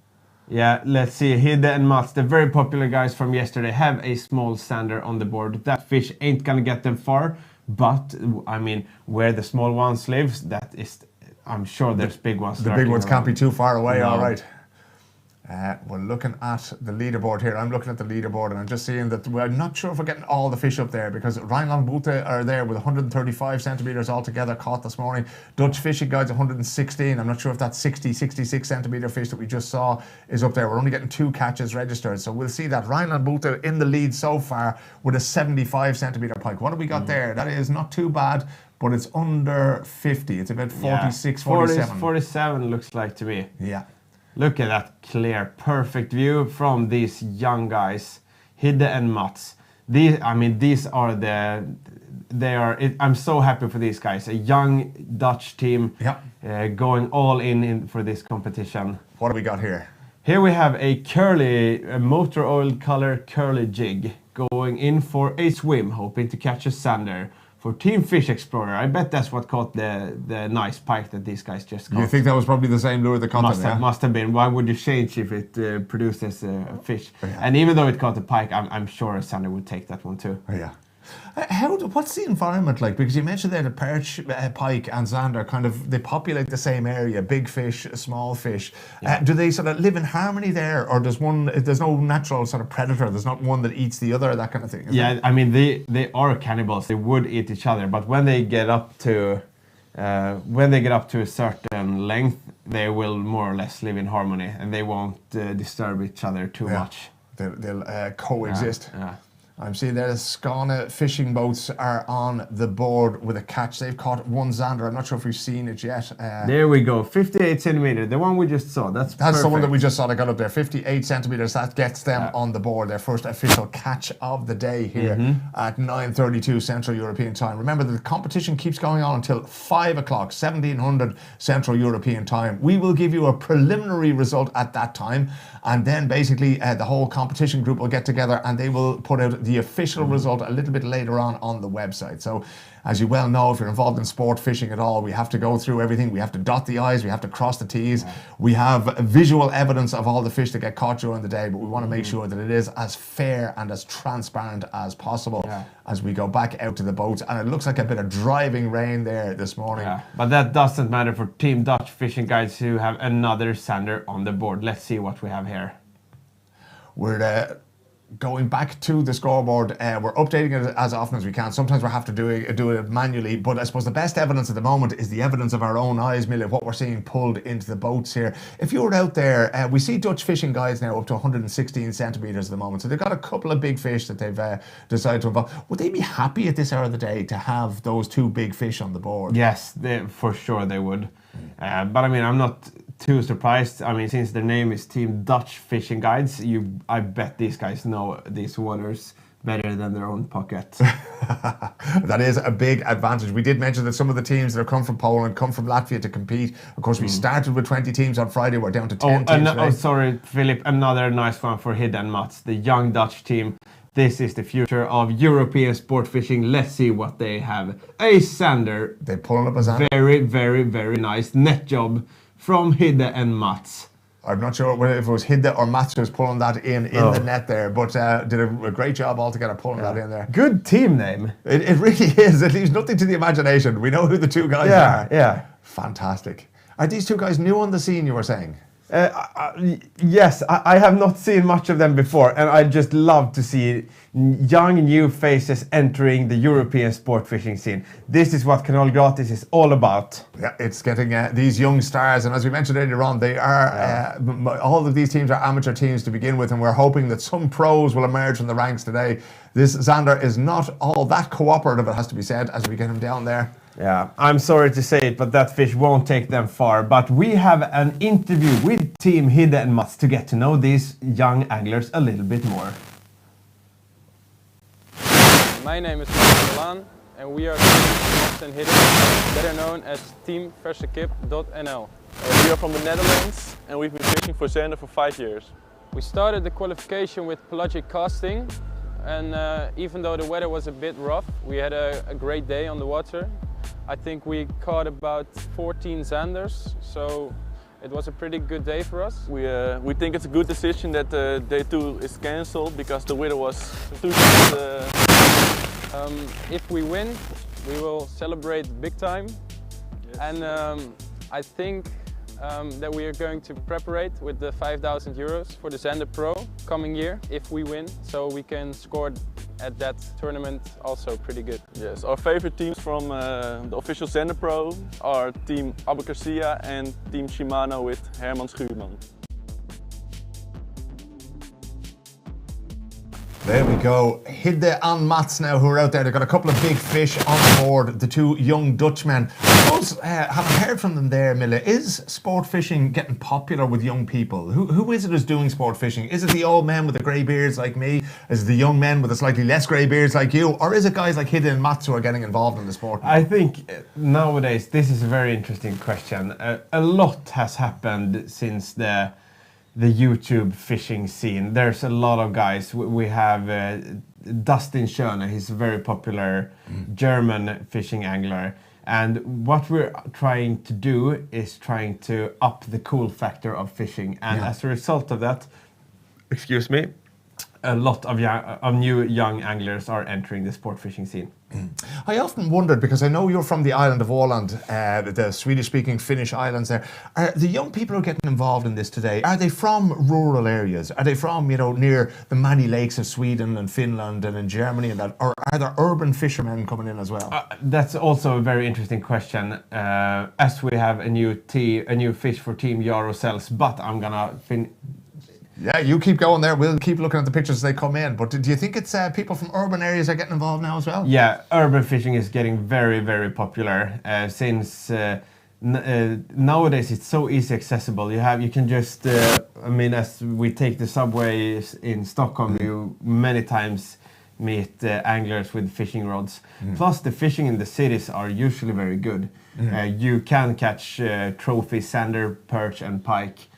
[SPEAKER 2] Yeah, let's see. Hidde and Mats, the very popular guys from yesterday, have a small Zander on the board. That fish ain't gonna get them far. But, I mean, where the small ones lives, that is, I'm sure there's big ones.
[SPEAKER 1] The big ones can't be too far away, all right. We're looking at the leaderboard here. I'm looking at the leaderboard and I'm just seeing that we're not sure if we're getting all the fish up there because Rheinland-Butte are there with 135 centimetres altogether caught this morning. Dutch Fishing Guides 116. I'm not sure if that 60, 66 centimetre fish that we just saw is up there. We're only getting 2 catches registered. So we'll see that Rheinland-Butte in the lead so far with a 75 centimetre pike. What have we got there? That is not too bad, but it's under 50. It's about 46, 47.
[SPEAKER 2] 47 looks like to me.
[SPEAKER 1] Yeah.
[SPEAKER 2] Look at that clear, perfect view from these young guys, Hidde and Mats. These are I'm so happy for these guys. A young Dutch team going all in for this competition.
[SPEAKER 1] What do we got here?
[SPEAKER 2] Here we have a motor oil color curly jig going in for a swim, hoping to catch a Zander. For Team Fish Explorer, I bet that's what caught the nice pike that these guys just caught.
[SPEAKER 1] You think that was probably the same lure that caught them?
[SPEAKER 2] Must have been. Why would you change if it produces a fish?
[SPEAKER 1] Yeah.
[SPEAKER 2] And even though it caught a pike, I'm sure a Zander would take that one too.
[SPEAKER 1] Yeah. What's the environment like? Because you mentioned there the perch, pike and Zander kind of, they populate the same area, big fish, small fish.
[SPEAKER 2] Yeah.
[SPEAKER 1] Do they sort of live in harmony there, or there's no natural sort of predator, there's not one that eats the other, that kind of thing?
[SPEAKER 2] They are cannibals, they would eat each other, but when they get up to a certain length, they will more or less live in harmony and they won't disturb each other too much.
[SPEAKER 1] They'll coexist.
[SPEAKER 2] Yeah.
[SPEAKER 1] I'm seeing there the Skåne fishing boats are on the board with a catch. They've caught 1 Zander. I'm not sure if we've seen it yet.
[SPEAKER 2] There we go, 58 centimeter, the one we just saw. That's perfect.
[SPEAKER 1] The one that we just saw that got up there, 58 centimeters. That gets them on the board. Their first official catch of the day here at 9:32 Central European Time. Remember that the competition keeps going on until 5 o'clock, 1700 Central European Time. We will give you a preliminary result at that time, and then basically the whole competition group will get together and they will put out the official result a little bit later on the website. So as you well know, if you're involved in sport fishing at all, we have to go through everything. We have to dot the I's, we have to cross the T's. We have visual evidence of all the fish that get caught during the day, but we want to make sure that it is as fair and as transparent as possible as we go back out to the boats. And it looks like a bit of driving rain there this morning.
[SPEAKER 2] Yeah, but that doesn't matter for Team Dutch Fishing Guides, who have another Zander on the board. Let's see what we have here.
[SPEAKER 1] We're going back to the scoreboard. We're updating it as often as we can. Sometimes we have to do it manually, but I suppose the best evidence at the moment is the evidence of our own eyes, Mille, what we're seeing pulled into the boats here. If you were out there, we see Dutch Fishing Guides now up to 116 centimetres at the moment, so they've got a couple of big fish that they've decided to involve. Would they be happy at this hour of the day to have those 2 big fish on the board?
[SPEAKER 2] Yes, for sure they would. But I mean, I'm not too surprised. I mean, since their name is Team Dutch Fishing Guides, I bet these guys know these waters better than their own pocket.
[SPEAKER 1] That is a big advantage. We did mention that some of the teams that have come from Poland come from Latvia to compete. Of course, we started with 20 teams on Friday. We're down to 10 teams today.
[SPEAKER 2] Sorry, Philip. Another nice one for Hidde and Mats, the young Dutch team. This is the future of European sport fishing. Let's see what they have. A Zander.
[SPEAKER 1] They're pulling up a Zander.
[SPEAKER 2] Very, very, very nice net job from Hidde and Mats.
[SPEAKER 1] I'm not sure if it was Hidde or Mats who was pulling that in the net there, but did a great job altogether pulling that in there.
[SPEAKER 2] Good team name.
[SPEAKER 1] It really is. It leaves nothing to the imagination. We know who the 2 guys are.
[SPEAKER 2] Yeah.
[SPEAKER 1] Fantastic. Are these 2 guys new on the scene, you were saying?
[SPEAKER 2] Yes, I have not seen much of them before, and I just love to see young new faces entering the European sport fishing scene. This is what Kanal Gratis is all about.
[SPEAKER 1] Yeah, it's getting these young stars, and as we mentioned earlier on, they are all of these teams are amateur teams to begin with, and we're hoping that some pros will emerge from the ranks today. This Zander is not all that cooperative, it has to be said, as we get him down there.
[SPEAKER 2] Yeah, I'm sorry to say it, but that fish won't take them far. But we have an interview with Team Hidde and Mats to get to know these young anglers a little bit more.
[SPEAKER 3] My name is Pettersson, and we are Team Mats and Hidde, better known as Team shakeup.nl.
[SPEAKER 4] We are from the Netherlands, and we've been fishing for Zander for 5 years.
[SPEAKER 3] We started the qualification with pelagic casting, and even though the weather was a bit rough, we had a great day on the water. I think we caught about 14 Zanders, so it was a pretty good day for us.
[SPEAKER 4] We think it's a good decision that day 2 is cancelled because the weather was too good.
[SPEAKER 3] If we win, we will celebrate big time.
[SPEAKER 4] Yes.
[SPEAKER 3] And I think that we are going to preparate with the 5,000 euros for the Zander Pro coming year if we win, so we can score at that tournament also pretty good.
[SPEAKER 4] Yes, our favorite teams from the official Zander Pro are Team Abu Garcia and Team Shimano with Herman Schuurman.
[SPEAKER 1] There we go. Hidde and Mats now who are out there. They've got a couple of big fish on board, the two young Dutchmen. I suppose, having heard from them there, Mille, is sport fishing getting popular with young people? Who is it who's doing sport fishing? Is it the old men with the grey beards like me? Is it the young men with the slightly less grey beards like you? Or is it guys like Hidde and Mats who are getting involved in the sport?
[SPEAKER 2] I think nowadays this is a very interesting question. A lot has happened since the YouTube fishing scene. There's a lot of guys. We have Dustin Schöne, he's a very popular German fishing angler. And what we're trying to do is trying to up the cool factor of fishing. And as a result of that, excuse me, a lot of new young anglers are entering the sport fishing scene.
[SPEAKER 1] I often wondered, because I know you're from the island of Åland, the Swedish-speaking Finnish islands there. Are the young people who are getting involved in this today, are they from rural areas? Are they from, you know, near the many lakes of Sweden and Finland and in Germany and that? Or are there urban fishermen coming in as well?
[SPEAKER 2] That's also a very interesting question. As we have a new fish for Team Jarosels, but I'm gonna
[SPEAKER 1] Yeah, you keep going there. We'll keep looking at the pictures as they come in. But do you think it's people from urban areas are getting involved now as well?
[SPEAKER 2] Yeah, urban fishing is getting very, very popular since nowadays it's so easy accessible. You can just, I mean, as we take the subways in Stockholm, you many times meet anglers with fishing rods. Plus, the fishing in the cities are usually very good. You can catch trophies, sander, perch, and pike.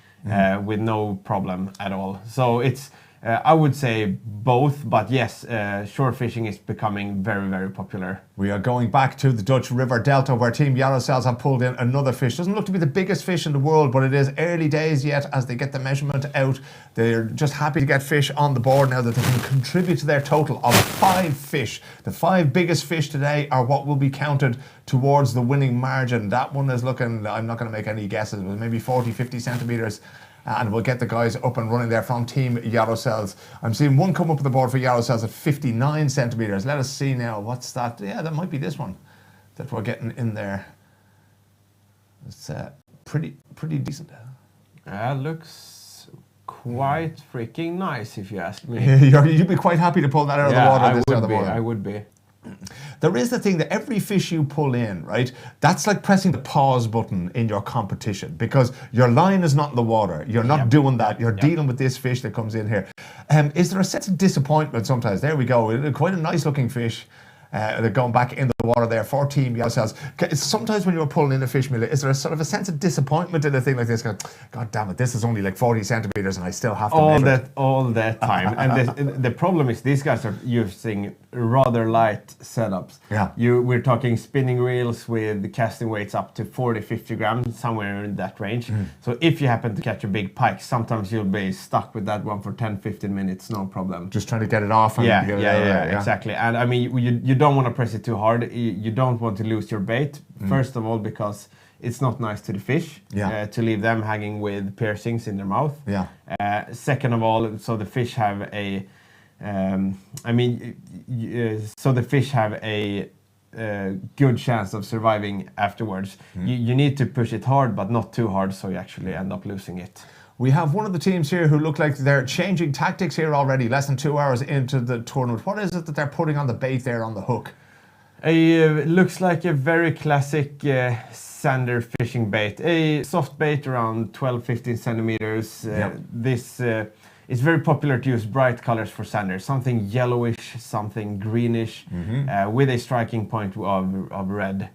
[SPEAKER 2] With no problem at all. So it's, I would say both, but yes, shore fishing is becoming very, very popular.
[SPEAKER 1] We are going back to the Dutch River Delta where Team Jarosels have pulled in another fish. Doesn't look to be the biggest fish in the world, but it is early days yet as they get the measurement out. They're just happy to get fish on the board now that they can contribute to their total of 5 fish. The 5 biggest fish today are what will be counted towards the winning margin. That one is looking, I'm not going to make any guesses, but maybe 40, 50 centimetres. And we'll get the guys up and running there from Team Jarosels. I'm seeing one come up with the board for Jarosels at 59 centimetres. Let us see now. What's that? Yeah, that might be this one that we're getting in there. It's pretty decent.
[SPEAKER 2] Looks quite freaking nice, if you ask me.
[SPEAKER 1] You'd be quite happy to pull that out of the water.
[SPEAKER 2] I would be.
[SPEAKER 1] There is the thing that every fish you pull in, right, that's like pressing the pause button in your competition because your line is not in the water. You're not doing that. You're dealing with this fish that comes in here. Is there a sense of disappointment sometimes? There we go. Quite a nice looking fish. They're going back in the water there for Team Jarosels. Sometimes when you're pulling in a fish, Mille, is there a sort of a sense of disappointment in a thing like this? God damn it, this is only like 40 centimeters and I still have to measure it.
[SPEAKER 2] All that time. And the problem is these guys are using rather light setups.
[SPEAKER 1] Yeah.
[SPEAKER 2] We're talking spinning reels with casting weights up to 40, 50 grams, somewhere in that range. So if you happen to catch a big pike, sometimes you'll be stuck with that one for 10, 15 minutes, no problem.
[SPEAKER 1] Just trying to get it off. And
[SPEAKER 2] Exactly. And I mean, you don't want to press it too hard. You don't want to lose your bait. First of all, because it's not nice to the fish to leave them hanging with piercings in their mouth.
[SPEAKER 1] Yeah.
[SPEAKER 2] Second of all, so the fish have a, so the fish have a good chance of surviving afterwards. You need to push it hard, but not too hard, so you actually end up losing it.
[SPEAKER 1] We have one of the teams here who look like they're changing tactics here already, less than 2 hours into the tournament. What is it that they're putting on the bait there on the hook?
[SPEAKER 2] Looks like a very classic sander fishing bait. A soft bait around 12-15 centimeters. This is very popular to use bright colors for sander. Something yellowish, something greenish, with a striking point of red.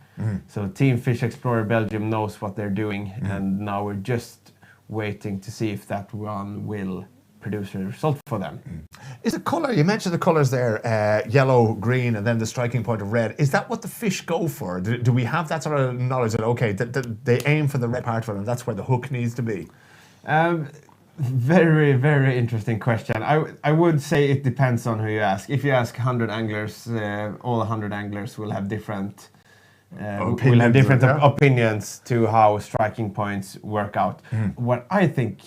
[SPEAKER 2] So Team Fish Explorer Belgium knows what they're doing, and now we're just waiting to see if that one will produce a result for them.
[SPEAKER 1] Is the colour, you mentioned the colours there, yellow, green, and then the striking point of red. Is that what the fish go for? Do we have that sort of knowledge that, okay, they aim for the red part of it and that's where the hook needs to be?
[SPEAKER 2] Very, very interesting question. I would say it depends on who you ask. If you ask 100 anglers, all 100 anglers will have different will have different
[SPEAKER 1] yeah.
[SPEAKER 2] opinions to how striking points work out. What I think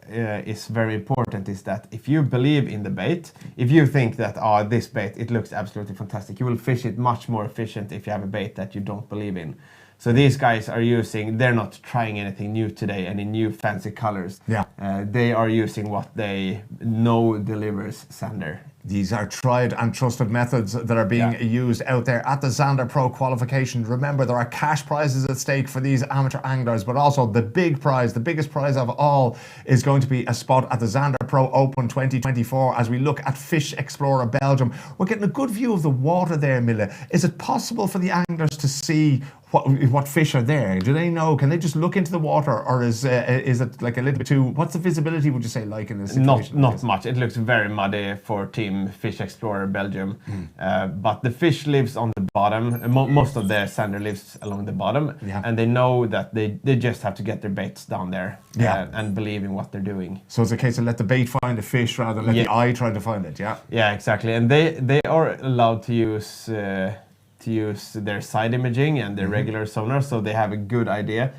[SPEAKER 2] is very important is that if you believe in the bait, if you think that this bait, it looks absolutely fantastic, you will fish it much more efficient if you have a bait that you don't believe in. So these guys are they're not trying anything new today, any new fancy colors.
[SPEAKER 1] Yeah.
[SPEAKER 2] They are using what they know delivers Zander.
[SPEAKER 1] These are tried and trusted methods that are being used out there at the Zander Pro qualification. Remember, there are cash prizes at stake for these amateur anglers, but also the big prize, the biggest prize of all, is going to be a spot at the Zander Pro Open 2024 as we look at Fish Explorer Belgium. We're getting a good view of the water there, Mille. Is it possible for the anglers to see what fish are there? Do they know? Can they just look into the water, or is it like a little bit too? What's the visibility, would you say, like in this situation?
[SPEAKER 2] Not much. It looks very muddy for Team Fish Explorer Belgium, but the fish lives on the bottom. Most of their Zander lives along the bottom, and they know that they just have to get their baits down there and believe in what they're doing.
[SPEAKER 1] So it's a case of let the bait find the fish rather than let the eye try to find it.
[SPEAKER 2] Yeah, exactly. And they are allowed to use their side imaging and their regular sonar, so they have a good idea.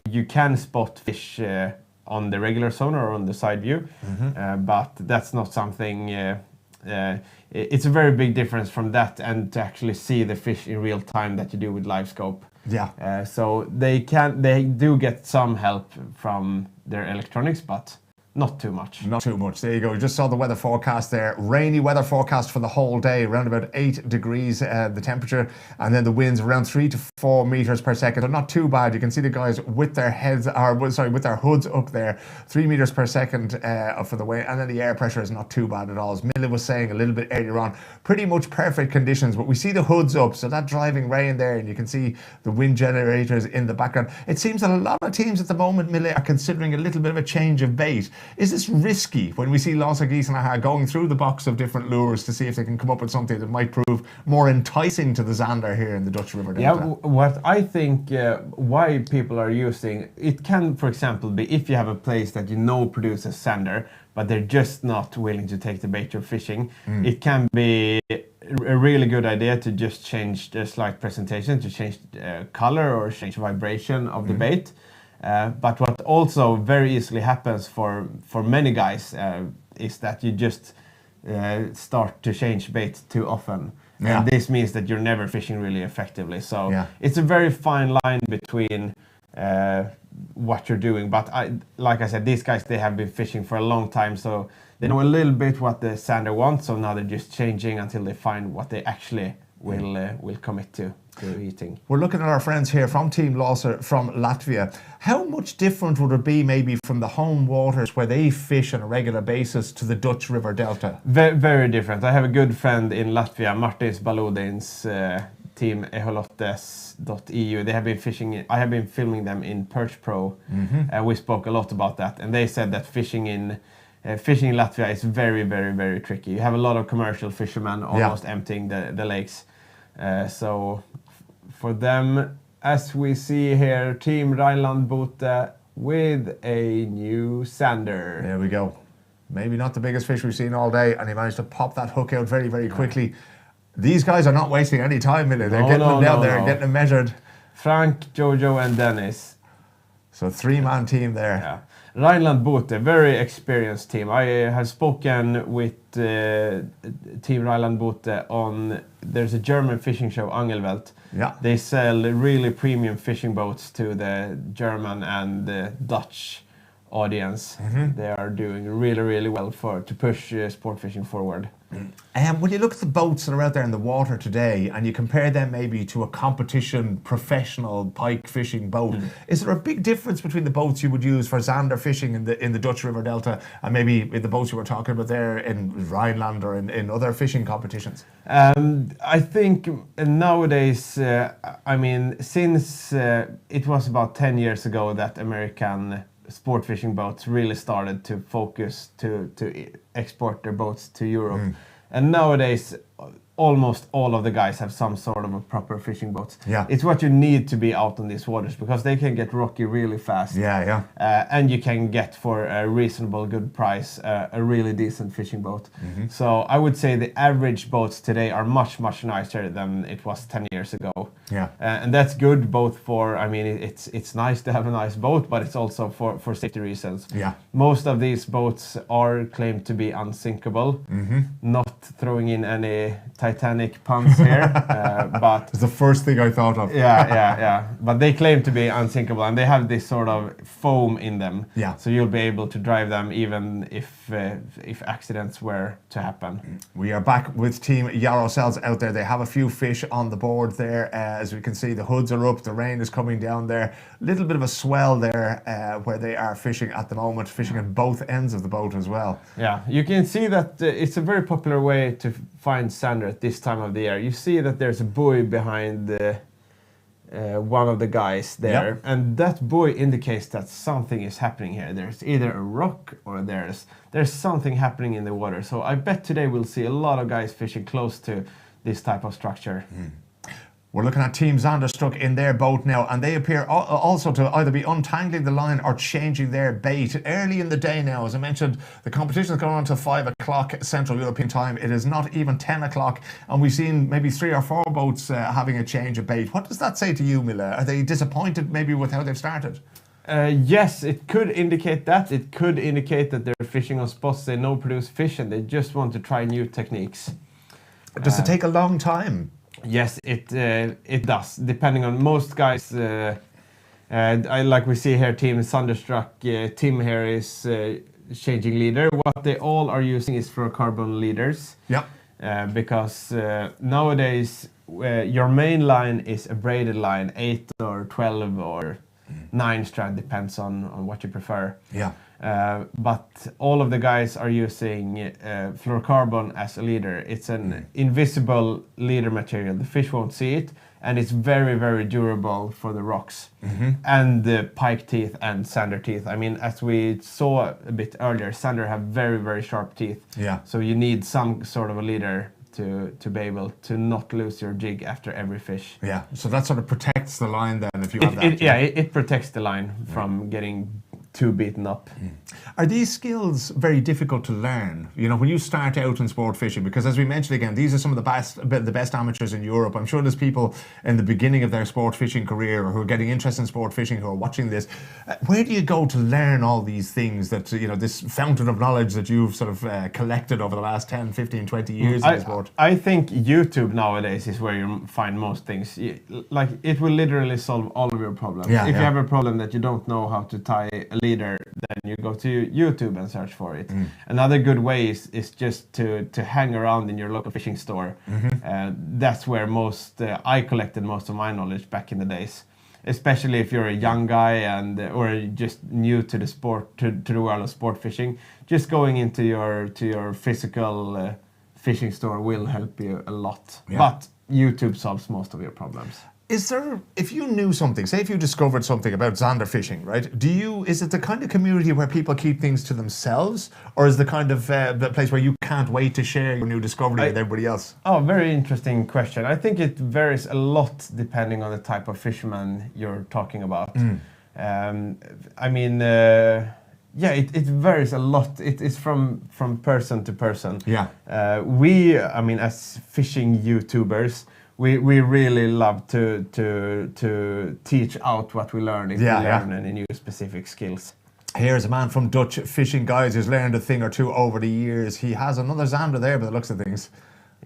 [SPEAKER 2] You can spot fish on the regular sonar or on the side view, but that's not something. It's a very big difference from that and to actually see the fish in real time that you do with live scope. So they do get some help from their electronics, but not too much.
[SPEAKER 1] Not too much. There you go. You just saw the weather forecast there. Rainy weather forecast for the whole day, around about 8 degrees the temperature, and then the winds around 3 to 4 meters per second. They're not too bad. You can see the guys with their heads, with their hoods up there, 3 meters per second for the wind, and then the air pressure is not too bad at all. As Mille was saying a little bit earlier on, pretty much perfect conditions, but we see the hoods up, so that driving rain there, and you can see the wind generators in the background. It seems that a lot of teams at the moment, Mille, are considering a little bit of a change of bait. Is this risky when we see lots of geese and aha going through the box of different lures to see if they can come up with something that might prove more enticing to the Zander here in the Dutch River Delta?
[SPEAKER 2] What I think why people are using it can, for example, be if you have a place that you know produces Zander, but they're just not willing to take the bait you're fishing. It can be a really good idea to just change the slight presentation, to change color or change vibration of the bait. But what also very easily happens for many guys is that you just start to change bait too often. And this means that you're never fishing really effectively. So it's a very fine line between what you're doing. But like I said, these guys, they have been fishing for a long time, so they know a little bit what the Zander wants. So now they're just changing until they find what they actually will commit to eating.
[SPEAKER 1] We're looking at our friends here from Team Losser from Latvia. How much different would it be maybe from the home waters where they fish on a regular basis to the Dutch River Delta?
[SPEAKER 2] Very, very different. I have a good friend in Latvia, Martins Baludin's team eholotes.eu. They have been fishing. I have been filming them in Perch Pro. We spoke a lot about that, and they said that fishing in Latvia is very, very, very tricky. You have a lot of commercial fishermen almost emptying the lakes. So for them, as we see here, Team Rheinland-Bote with a new Zander.
[SPEAKER 1] There we go. Maybe not the biggest fish we've seen all day, and he managed to pop that hook out very, very quickly. These guys are not wasting any time, Mille. They're getting them down there and getting them measured.
[SPEAKER 2] Frank, Jojo, and Dennis.
[SPEAKER 1] So 3-man team there.
[SPEAKER 2] Rheinland-Bote, very experienced team. I have spoken with Team Rheinland-Bote on, there's a German fishing show, Angelwelt. They sell really premium fishing boats to the German and the Dutch audience. They are doing really, really well to push sport fishing forward.
[SPEAKER 1] When you look at the boats that are out there in the water today and you compare them maybe to a competition professional pike fishing boat, is there a big difference between the boats you would use for Zander fishing in the Dutch River Delta and maybe in the boats you were talking about there in Rhineland or in other fishing competitions?
[SPEAKER 2] I think nowadays, since it was about 10 years ago that American sport fishing boats really started to focus to export their boats to Europe. And nowadays almost all of the guys have some sort of a proper fishing boat.
[SPEAKER 1] Yeah.
[SPEAKER 2] It's what you need to be out on these waters, because they can get rocky really fast.
[SPEAKER 1] Yeah.
[SPEAKER 2] And you can get for a reasonable good price a really decent fishing boat. So I would say the average boats today are much nicer than it was 10 years ago.
[SPEAKER 1] Yeah.
[SPEAKER 2] And that's good both for, I mean, it's nice to have a nice boat, but it's also for safety reasons.
[SPEAKER 1] Yeah.
[SPEAKER 2] Most of these boats are claimed to be unsinkable. Not throwing in any Titanic puns here, but
[SPEAKER 1] It's the first thing I thought of.
[SPEAKER 2] yeah. But they claim to be unsinkable, and they have this sort of foam in them.
[SPEAKER 1] Yeah.
[SPEAKER 2] So you'll be able to drive them even if accidents were to happen.
[SPEAKER 1] We are back with Team Yarosels out there. They have a few fish on the board there. As we can see, the hoods are up, the rain is coming down there. A little bit of a swell there where they are fishing at the moment, fishing at both ends of the boat as well.
[SPEAKER 2] Yeah, you can see that it's a very popular way to find zander at this time of the year. You see that there's a buoy behind one of the guys there,
[SPEAKER 1] Yep.
[SPEAKER 2] and that buoy indicates that something is happening here. There's either a rock or there's something happening in the water. So I bet today we'll see a lot of guys fishing close to this type of structure.
[SPEAKER 1] We're looking at Team Zander stuck in their boat now, and they appear also to either be untangling the line or changing their bait. Early in the day now, as I mentioned, the competition is going on until 5 o'clock Central European time. It is not even 10 o'clock, and we've seen maybe 3 or 4 boats having a change of bait. What does that say to you, Mille? Are they disappointed maybe with how they've started?
[SPEAKER 2] Yes, it could indicate that. It could indicate that they're fishing on spots they know produce fish, and they just want to try new techniques.
[SPEAKER 1] Does it take a long time?
[SPEAKER 2] Yes, it does. Depending on most guys, like we see here, Team Thunderstruck. Tim here is changing leader. What they all are using is fluorocarbon leaders.
[SPEAKER 1] Yeah.
[SPEAKER 2] Because nowadays your main line is a braided line, 8 or 12 or 9 strand, depends on what you prefer.
[SPEAKER 1] Yeah.
[SPEAKER 2] But all of the guys are using fluorocarbon as a leader. It's an invisible leader material. The fish won't see it, and it's very durable for the rocks and the pike teeth and zander teeth. I mean, as we saw a bit earlier, zander have very sharp teeth.
[SPEAKER 1] Yeah.
[SPEAKER 2] So you need some sort of a leader to be able to not lose your jig after every fish.
[SPEAKER 1] Yeah. So that sort of protects the line then, if you have that.
[SPEAKER 2] It protects the line from getting too beaten up.
[SPEAKER 1] Are these skills very difficult to learn? You know, when you start out in sport fishing, because as we mentioned again, these are some of the best amateurs in Europe. I'm sure there's people in the beginning of their sport fishing career who are getting interested in sport fishing who are watching this. Where do you go to learn all these things that, you know, this fountain of knowledge that you've sort of collected over the last 10, 15, 20 years in the sport?
[SPEAKER 2] I think YouTube nowadays is where you find most things. Like, it will literally solve all of your problems. If you have a problem that you don't know how to tie a leader, then you go to YouTube and search for it. Another good way is just to hang around in your local fishing store. That's where I collected most of my knowledge back in the days. Especially if you're a young guy or just new to the sport, to the world of sport fishing. Just going into your physical fishing store will help you a lot.
[SPEAKER 1] Yeah.
[SPEAKER 2] But YouTube solves most of your problems.
[SPEAKER 1] Is there, if you knew something, say if you discovered something about zander fishing, right? Is it the kind of community where people keep things to themselves, or is the kind of the place where you can't wait to share your new discovery with everybody else?
[SPEAKER 2] Oh, very interesting question. I think it varies a lot depending on the type of fisherman you're talking about. I mean, it varies a lot. It's from person to person.
[SPEAKER 1] Yeah.
[SPEAKER 2] As fishing YouTubers, we really love to teach out what we learn if we learn any new specific skills.
[SPEAKER 1] Here's a man from Dutch Fishing Guides who's learned a thing or two over the years. He has another zander there by the looks of things.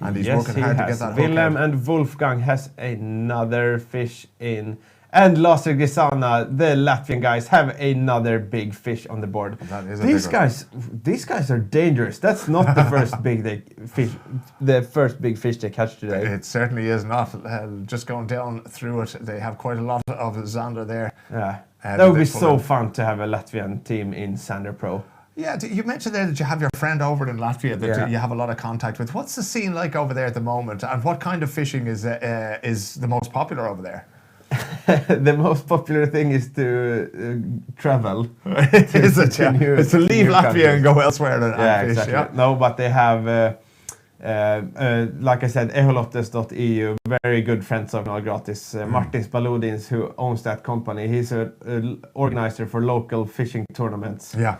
[SPEAKER 1] And he's working hard to get that hook
[SPEAKER 2] Willem
[SPEAKER 1] out.
[SPEAKER 2] and Wolfgang has another fish in. And Lasse Gisana, the Latvian guys, have another big fish on the board.
[SPEAKER 1] That is
[SPEAKER 2] These guys are dangerous. That's not the first big fish they catch today.
[SPEAKER 1] It certainly is not. Just going down through it, they have quite a lot of zander there.
[SPEAKER 2] Yeah, that would be so fun to have a Latvian team in Zander Pro.
[SPEAKER 1] Yeah, you mentioned there that you have your friend over in Latvia that you have a lot of contact with. What's the scene like over there at the moment, and what kind of fishing is the most popular over there?
[SPEAKER 2] The most popular thing is to travel.
[SPEAKER 1] Is it? It's to leave Latvia and go elsewhere and fish.
[SPEAKER 2] Exactly.
[SPEAKER 1] Yeah.
[SPEAKER 2] No, but they have Like I said, eholotes.eu, very good friends of kanalgratis. Martin Spaludins, who owns that company, he's an organizer for local fishing tournaments.
[SPEAKER 1] Yeah.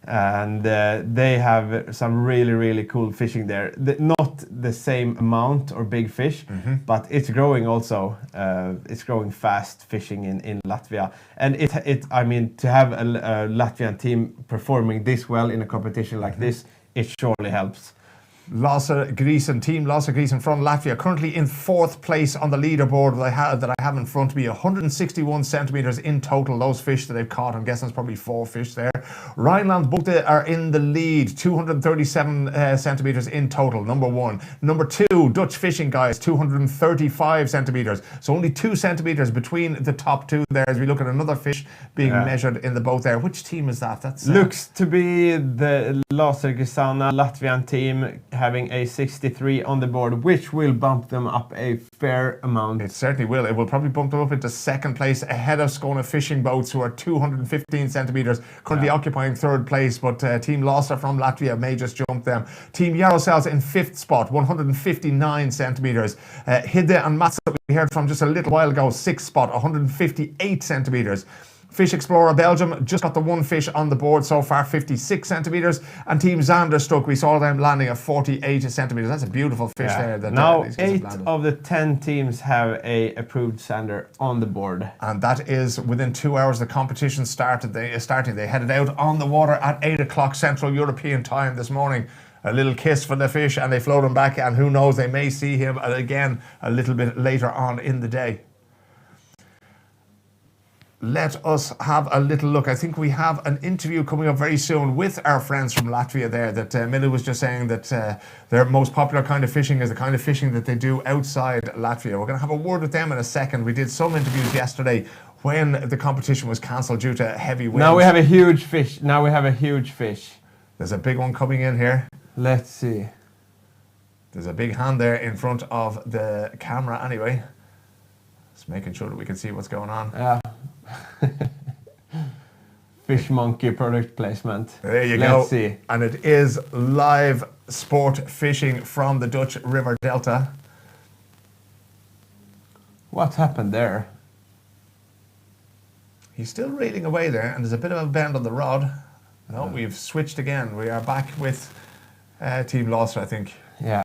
[SPEAKER 2] And they have some really, really cool fishing there. Not the same amount or big fish, but it's growing also. It's growing fast fishing in Latvia. And I mean, to have a Latvian team performing this well in a competition like this, it surely helps.
[SPEAKER 1] Team Lasse Griesen from Latvia, currently in 4th place on the leaderboard that I have in front of me. 161 centimeters in total, those fish that they've caught. I'm guessing it's probably 4 fish there. Rhineland Bukte are in the lead, 237 centimeters in total, number 1. Number 2, Dutch Fishing Guys, 235 centimeters. So only 2 centimeters between the top 2 there as we look at another fish being measured in the boat there. Which team is that? That's
[SPEAKER 2] looks to be the Lasse Griesen Latvian team, having a 63 on the board, which will bump them up a fair amount.
[SPEAKER 1] It certainly will. It will probably bump them up into 2nd place ahead of Skåne Fishing Boats, who are 215 centimeters, currently occupying 3rd place, but Team Lasse from Latvia may just jump them. Team Jarosels in 5th spot, 159 centimeters. Hidde and Mats, that we heard from just a little while ago, 6th spot, 158 centimeters. Fish Explorer Belgium just got the 1 fish on the board so far, 56 centimeters. And Team Zander, we saw them landing at 48 centimeters. That's a beautiful fish there.
[SPEAKER 2] Now 8 of the 10 teams have a approved Zander on the board.
[SPEAKER 1] And that is within 2 hours the competition started. They headed out on the water at 8 o'clock Central European time this morning. A little kiss for the fish and they float him back, and who knows, they may see him again a little bit later on in the day. Let us have a little look. I think we have an interview coming up very soon with our friends from Latvia there, that Mille was just saying that their most popular kind of fishing is the kind of fishing that they do outside Latvia. We're going to have a word with them in a second. We did some interviews yesterday when the competition was cancelled due to heavy winds.
[SPEAKER 2] Now we have a huge fish.
[SPEAKER 1] There's a big one coming in here.
[SPEAKER 2] Let's see.
[SPEAKER 1] There's a big hand there in front of the camera anyway. Just making sure that we can see what's going on.
[SPEAKER 2] Yeah. Fish monkey product placement.
[SPEAKER 1] There you go.
[SPEAKER 2] Let's see.
[SPEAKER 1] And it is live sport fishing from the Dutch River Delta.
[SPEAKER 2] What happened there?
[SPEAKER 1] He's still reeling away there, and there's a bit of a bend on the rod. No, we've switched again. We are back with Team Lasse, I think.
[SPEAKER 2] Yeah.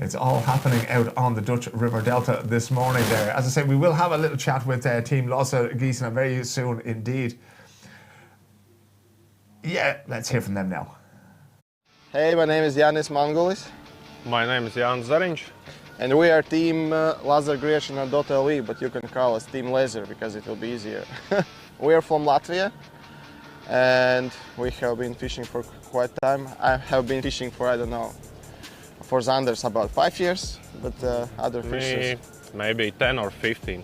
[SPEAKER 1] It's all happening out on the Dutch River Delta this morning there. As I said, we will have a little chat with Team Lasse Griesen very soon indeed. Yeah, let's hear from them now.
[SPEAKER 5] Hey, my name is Jānis Mangulis.
[SPEAKER 6] My name is Jānis Zariņš.
[SPEAKER 5] And we are Team Lasergriešana.lv, but you can call us Team Laser because it will be easier. We are from Latvia and we have been fishing for quite time. I have been fishing for, I don't know, for Zanders about 5 years, but other fishes...
[SPEAKER 6] Maybe 10 or 15.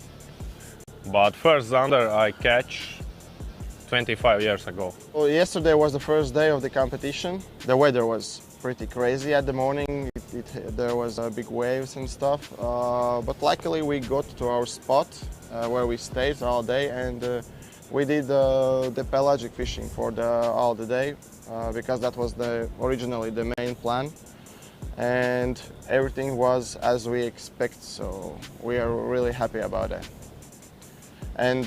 [SPEAKER 6] But first Zander I catch 25 years ago.
[SPEAKER 5] Well, yesterday was the first day of the competition. The weather was pretty crazy at the morning. There was big waves and stuff, but luckily we got to our spot where we stayed all day, and we did the pelagic fishing for all the day because that was originally the main plan. And everything was as we expect, so we are really happy about that. And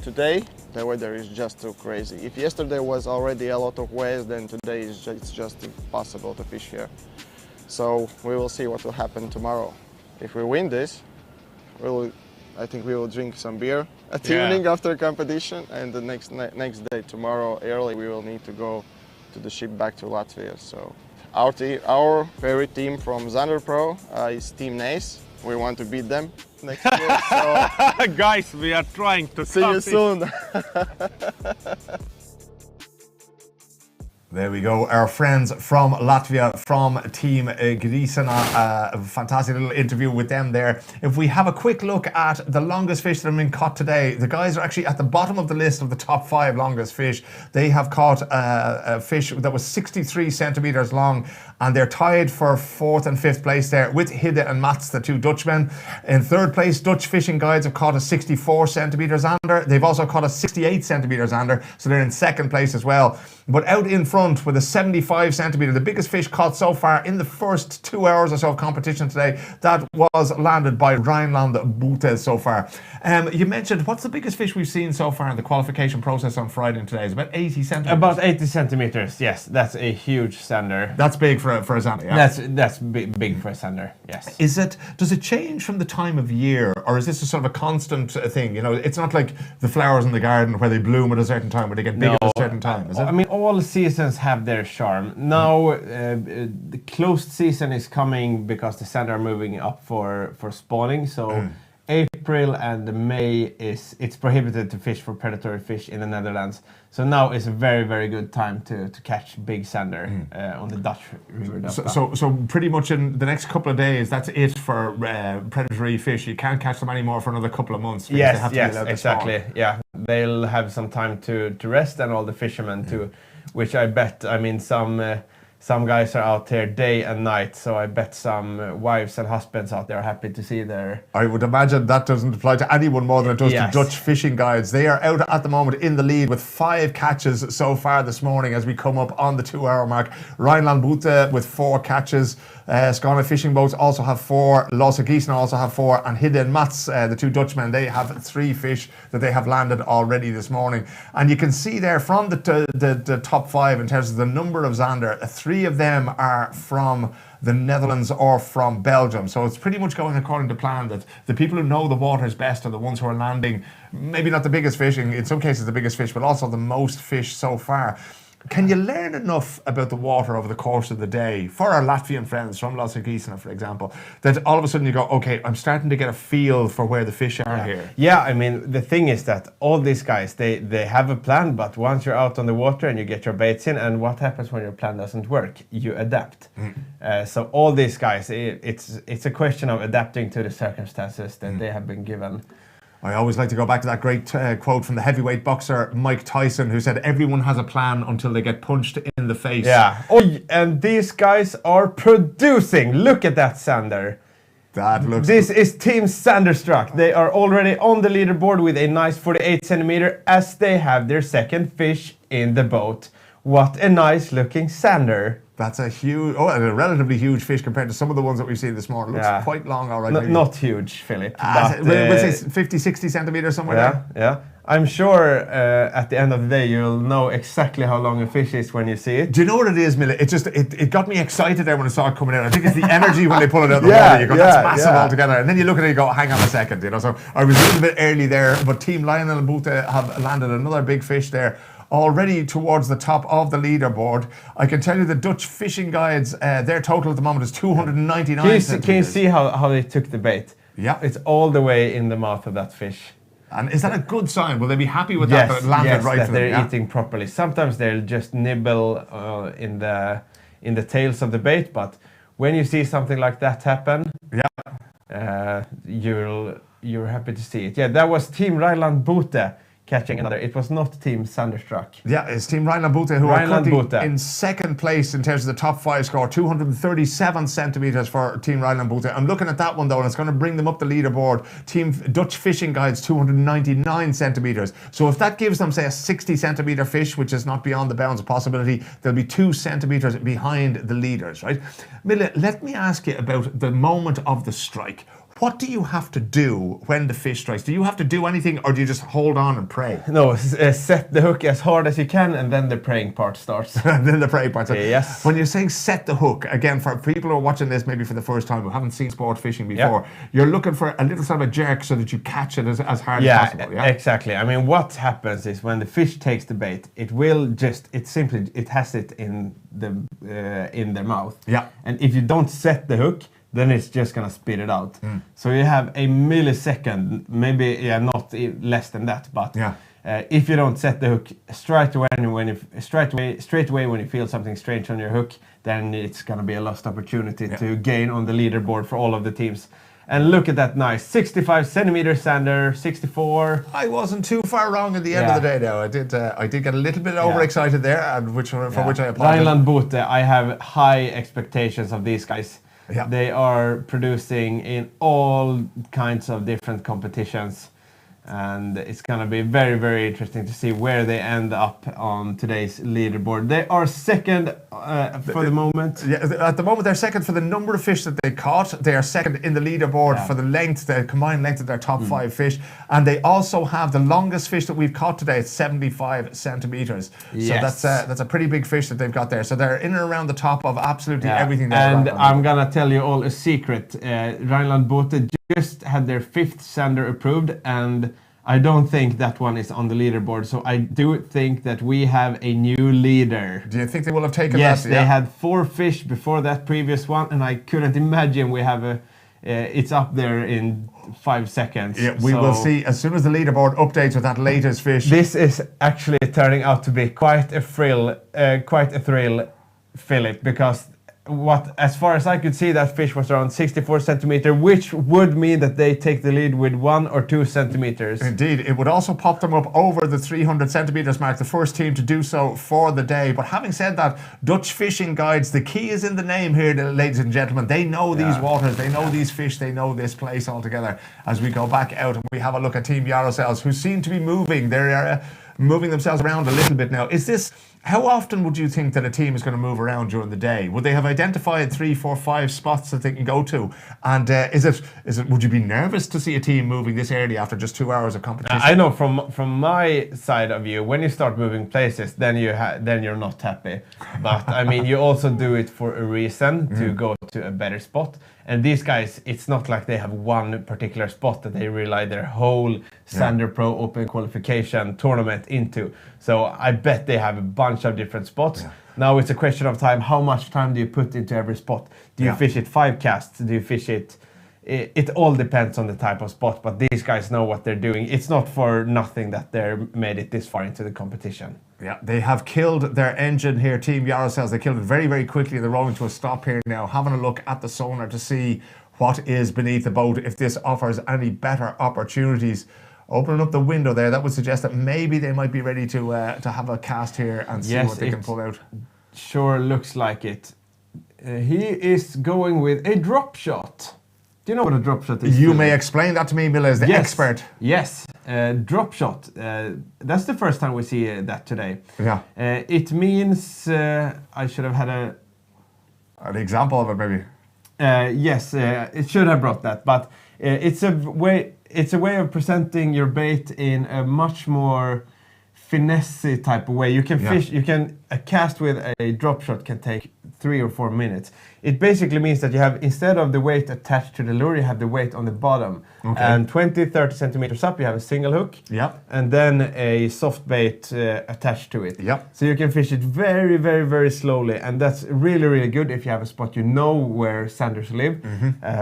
[SPEAKER 5] today the weather is just too crazy. If yesterday was already a lot of waves, then today it's just impossible to fish here. So we will see what will happen tomorrow. If we win this, I think we will drink some beer at evening after competition, and the next day, tomorrow early, we will need to go to the ship back to Latvia. So. Our favorite team from Zander Pro is Team Nace. We want to beat them next year. So
[SPEAKER 6] Guys, we are trying to
[SPEAKER 5] see you soon.
[SPEAKER 1] There we go, our friends from Latvia, from Team Griesen. A fantastic little interview with them there. If we have a quick look at the longest fish that have been caught today, the guys are actually at the bottom of the list of the top 5 longest fish. They have caught a fish that was 63 centimeters long, and they're tied for 4th and 5th place there with Hidde and Mats, the 2 Dutchmen. In 3rd place, Dutch Fishing Guides have caught a 64 centimeter Zander. They've also caught a 68 centimeter Zander, so they're in 2nd place as well. But out in front, front with a 75 centimetre, the biggest fish caught so far in the first 2 hours or so of competition today. That was landed by Rheinland Bute so far. You mentioned, what's the biggest fish we've seen so far in the qualification process on Friday and today? It's about 80 centimetres.
[SPEAKER 2] About 80 centimeters, yes. That's a huge Zander.
[SPEAKER 1] That's big for a Zander, yeah?
[SPEAKER 2] That's big for a Zander, yes.
[SPEAKER 1] Does it change from the time of year, or is this a sort of a constant thing? You know, it's not like the flowers in the garden where they bloom at a certain time, where they get big at a certain time, is it?
[SPEAKER 2] I mean, all seasons have their charm. Now, the closed season is coming because the Zander are moving up for spawning, so April and May it's prohibited to fish for predatory fish in the Netherlands. So now is a very, very good time to catch big Zander on the Dutch River Delta.
[SPEAKER 1] So pretty much in the next couple of days, that's it for predatory fish. You can't catch them anymore for another couple of months.
[SPEAKER 2] Yes, exactly. Yeah, they'll have some time to rest, and all the fishermen too, which I bet. I mean, some guys are out there day and night, so I bet some wives and husbands out there are happy to see their...
[SPEAKER 1] I would imagine that doesn't apply to anyone more than it does to Dutch fishing guides. They are out at the moment in the lead with 5 catches so far this morning as we come up on the 2 hour mark. Rheinland Bute with 4 catches. Skåne fishing boats also have 4. Losse Giesner also have 4. And Hidde and Mats, the 2 Dutchmen, they have 3 fish that they have landed already this morning. And you can see there from the top 5 in terms of the number of Zander, 3 of them are from the Netherlands or from Belgium. So it's pretty much going according to plan, that the people who know the waters best are the ones who are landing, maybe not the biggest fish, in some cases the biggest fish, but also the most fish so far. Can you learn enough about the water over the course of the day, for our Latvian friends from Losse Giesner, for example, that all of a sudden you go, okay, I'm starting to get a feel for where the fish are here?
[SPEAKER 2] Yeah, I mean, the thing is that all these guys, they have a plan, but once you're out on the water and you get your baits in, and what happens when your plan doesn't work? You adapt. So all these guys, it's a question of adapting to the circumstances that they have been given.
[SPEAKER 1] I always like to go back to that great quote from the heavyweight boxer Mike Tyson, who said, everyone has a plan until they get punched in the face.
[SPEAKER 2] Yeah. Oh, and these guys are producing. Look at that Zander.
[SPEAKER 1] That looks...
[SPEAKER 2] This is Team Zanderstruck. They are already on the leaderboard with a nice 48 centimeter as they have their second fish in the boat. What a nice looking Zander.
[SPEAKER 1] That's a relatively huge fish compared to some of the ones that we've seen this morning. Looks quite long, all right.
[SPEAKER 2] Not huge, Philip.
[SPEAKER 1] We'll say 50, 60 centimeters somewhere there.
[SPEAKER 2] Yeah. I'm sure at the end of the day you'll know exactly how long a fish is when you see it.
[SPEAKER 1] Do you know what it is, Mille? It got me excited there when I saw it coming out. I think it's the energy when they pull it out of the water. You go, that's massive altogether. And then you look at it and you go, hang on a second. So I was a little bit early there, but Team Lionel Bute have landed another big fish there, already towards the top of the leaderboard. I can tell you the Dutch fishing guides, their total at the moment is 299 centimeters.
[SPEAKER 2] Can you see how they took the bait?
[SPEAKER 1] Yeah.
[SPEAKER 2] It's all the way in the mouth of that fish.
[SPEAKER 1] And is that a good sign? Will they be happy with that it landed right
[SPEAKER 2] that
[SPEAKER 1] for them?
[SPEAKER 2] They're eating properly. Sometimes they'll just nibble in the tails of the bait, but when you see something like that happen, you're happy to see it. Yeah, that was Team Rheinland Bute catching another. It was not Team Zanderstruck.
[SPEAKER 1] Yeah, it's Team Rheinland Bute who are currently in second place in terms of the top 5 score. 237 centimetres for Team Rheinland Bute. I'm looking at that one though, and it's going to bring them up the leaderboard. Team Dutch Fishing Guides, 299 centimetres. So if that gives them, say, a 60 centimetre fish, which is not beyond the bounds of possibility, they'll be 2 centimetres behind the leaders, right? Mille, let me ask you about the moment of the strike. What do you have to do when the fish strikes? Do you have to do anything, or do you just hold on and pray?
[SPEAKER 2] No, set the hook as hard as you can, and then the praying part starts.
[SPEAKER 1] And then the praying part starts.
[SPEAKER 2] Yes.
[SPEAKER 1] When you're saying set the hook, again, for people who are watching this maybe for the first time, who haven't seen sport fishing before, you're looking for a little sort of a jerk so that you catch it as hard as possible. Yeah,
[SPEAKER 2] exactly. I mean, what happens is when the fish takes the bait, it has it in their mouth.
[SPEAKER 1] Yeah.
[SPEAKER 2] And if you don't set the hook, then it's just gonna spit it out. So you have a millisecond, maybe not less than that, but if you don't set the hook straight away when you feel something strange on your hook, then it's gonna be a lost opportunity to gain on the leaderboard for all of the teams. And look at that nice 65 centimeter Zander, 64.
[SPEAKER 1] I wasn't too far wrong at the end of the day, though. I did get a little bit overexcited there, and for which I apologize.
[SPEAKER 2] Rheinland Bute, I have high expectations of these guys.
[SPEAKER 1] Yeah.
[SPEAKER 2] They are producing in all kinds of different competitions. And it's going to be very, very interesting to see where they end up on today's leaderboard. They are second for the moment.
[SPEAKER 1] Yeah, at the moment they're second for the number of fish that they caught. They are second in the leaderboard for the length, the combined length of their top 5 fish. And they also have the longest fish that we've caught today. It's 75 centimeters.
[SPEAKER 2] Yes.
[SPEAKER 1] So that's a pretty big fish that they've got there. So they're in and around the top of absolutely everything.
[SPEAKER 2] And I'm going to tell you all a secret. Rhineland Bote just had their 5th Zander approved, and I don't think that one is on the leaderboard. So I do think that we have a new leader.
[SPEAKER 1] Do you think they will have taken
[SPEAKER 2] Yes,
[SPEAKER 1] that?
[SPEAKER 2] they had 4 fish before that previous one, and I couldn't imagine we have it's up there in 5 seconds.
[SPEAKER 1] Yeah, we will see as soon as the leaderboard updates with that latest fish.
[SPEAKER 2] This is actually turning out to be quite a thrill, Philip, because as far as I could see, that fish was around 64 centimeters, which would mean that they take the lead with 1 or 2 centimeters.
[SPEAKER 1] Indeed, it would also pop them up over the 300 centimeters mark, the first team to do so for the day. But having said that, Dutch fishing guides, the key is in the name here, ladies and gentlemen. They know these waters, they know these fish, they know this place altogether. As we go back out and we have a look at Team Jarosells, who seem to be moving. They're moving themselves around a little bit now. How often would you think that a team is going to move around during the day? Would they have identified 3, 4, 5 spots that they can go to? And would you be nervous to see a team moving this early after just 2 hours of competition?
[SPEAKER 2] I know from my side of view, when you start moving places, then you're not happy. But I mean, you also do it for a reason, to go to a better spot. And these guys, it's not like they have one particular spot that they rely their whole Zander Pro Open qualification tournament into. So I bet they have a bunch of different spots. Yeah. Now it's a question of time. How much time do you put into every spot? Do you fish it 5 casts? Do you fish it? It all depends on the type of spot, but these guys know what they're doing. It's not for nothing that they're made it this far into the competition.
[SPEAKER 1] Yeah, they have killed their engine here, Team Jarosells. They killed it very, very quickly. They're rolling to a stop here now, having a look at the sonar to see what is beneath the boat, if this offers any better opportunities. Opening up the window there, that would suggest that maybe they might be ready to have a cast here and see what they can pull out.
[SPEAKER 2] Sure looks like it. He is going with a drop shot. Do you know what a drop shot is?
[SPEAKER 1] You may explain that to me, Mille, as the expert.
[SPEAKER 2] Yes, drop shot. That's the first time we see that today.
[SPEAKER 1] Yeah.
[SPEAKER 2] It means I should have had
[SPEAKER 1] an example of it, maybe.
[SPEAKER 2] Yes, it should have brought that, but it's a way. It's a way of presenting your bait in a much more finesse type of way. You can fish. A cast with a drop shot can take 3 or 4 minutes. It basically means that you have, instead of the weight attached to the lure, you have the weight on the bottom. Okay. And 20-30 centimeters up, you have a single hook.
[SPEAKER 1] Yep.
[SPEAKER 2] And then a soft bait attached to it.
[SPEAKER 1] Yep.
[SPEAKER 2] So you can fish it very, very, very slowly. And that's really, really good if you have a spot you know where Zanders live,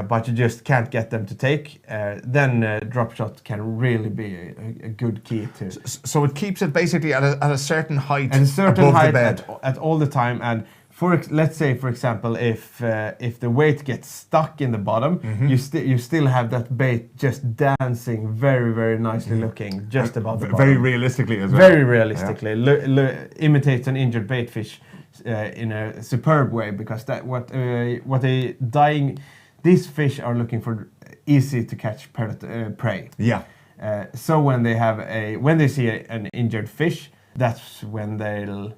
[SPEAKER 2] but you just can't get them to take. Then drop shot can really be a good key to.
[SPEAKER 1] So it keeps it basically at a certain height,
[SPEAKER 2] above
[SPEAKER 1] the bed.
[SPEAKER 2] At all the time. And let's say, for example, if the weight gets stuck in the bottom, you still have that bait just dancing very, very nicely looking just above the bottom.
[SPEAKER 1] Very realistically as well.
[SPEAKER 2] Very realistically. Imitates an injured bait fish in a superb way, because these fish are looking for easy to catch prey.
[SPEAKER 1] Yeah.
[SPEAKER 2] So when they see an injured fish, that's when they'll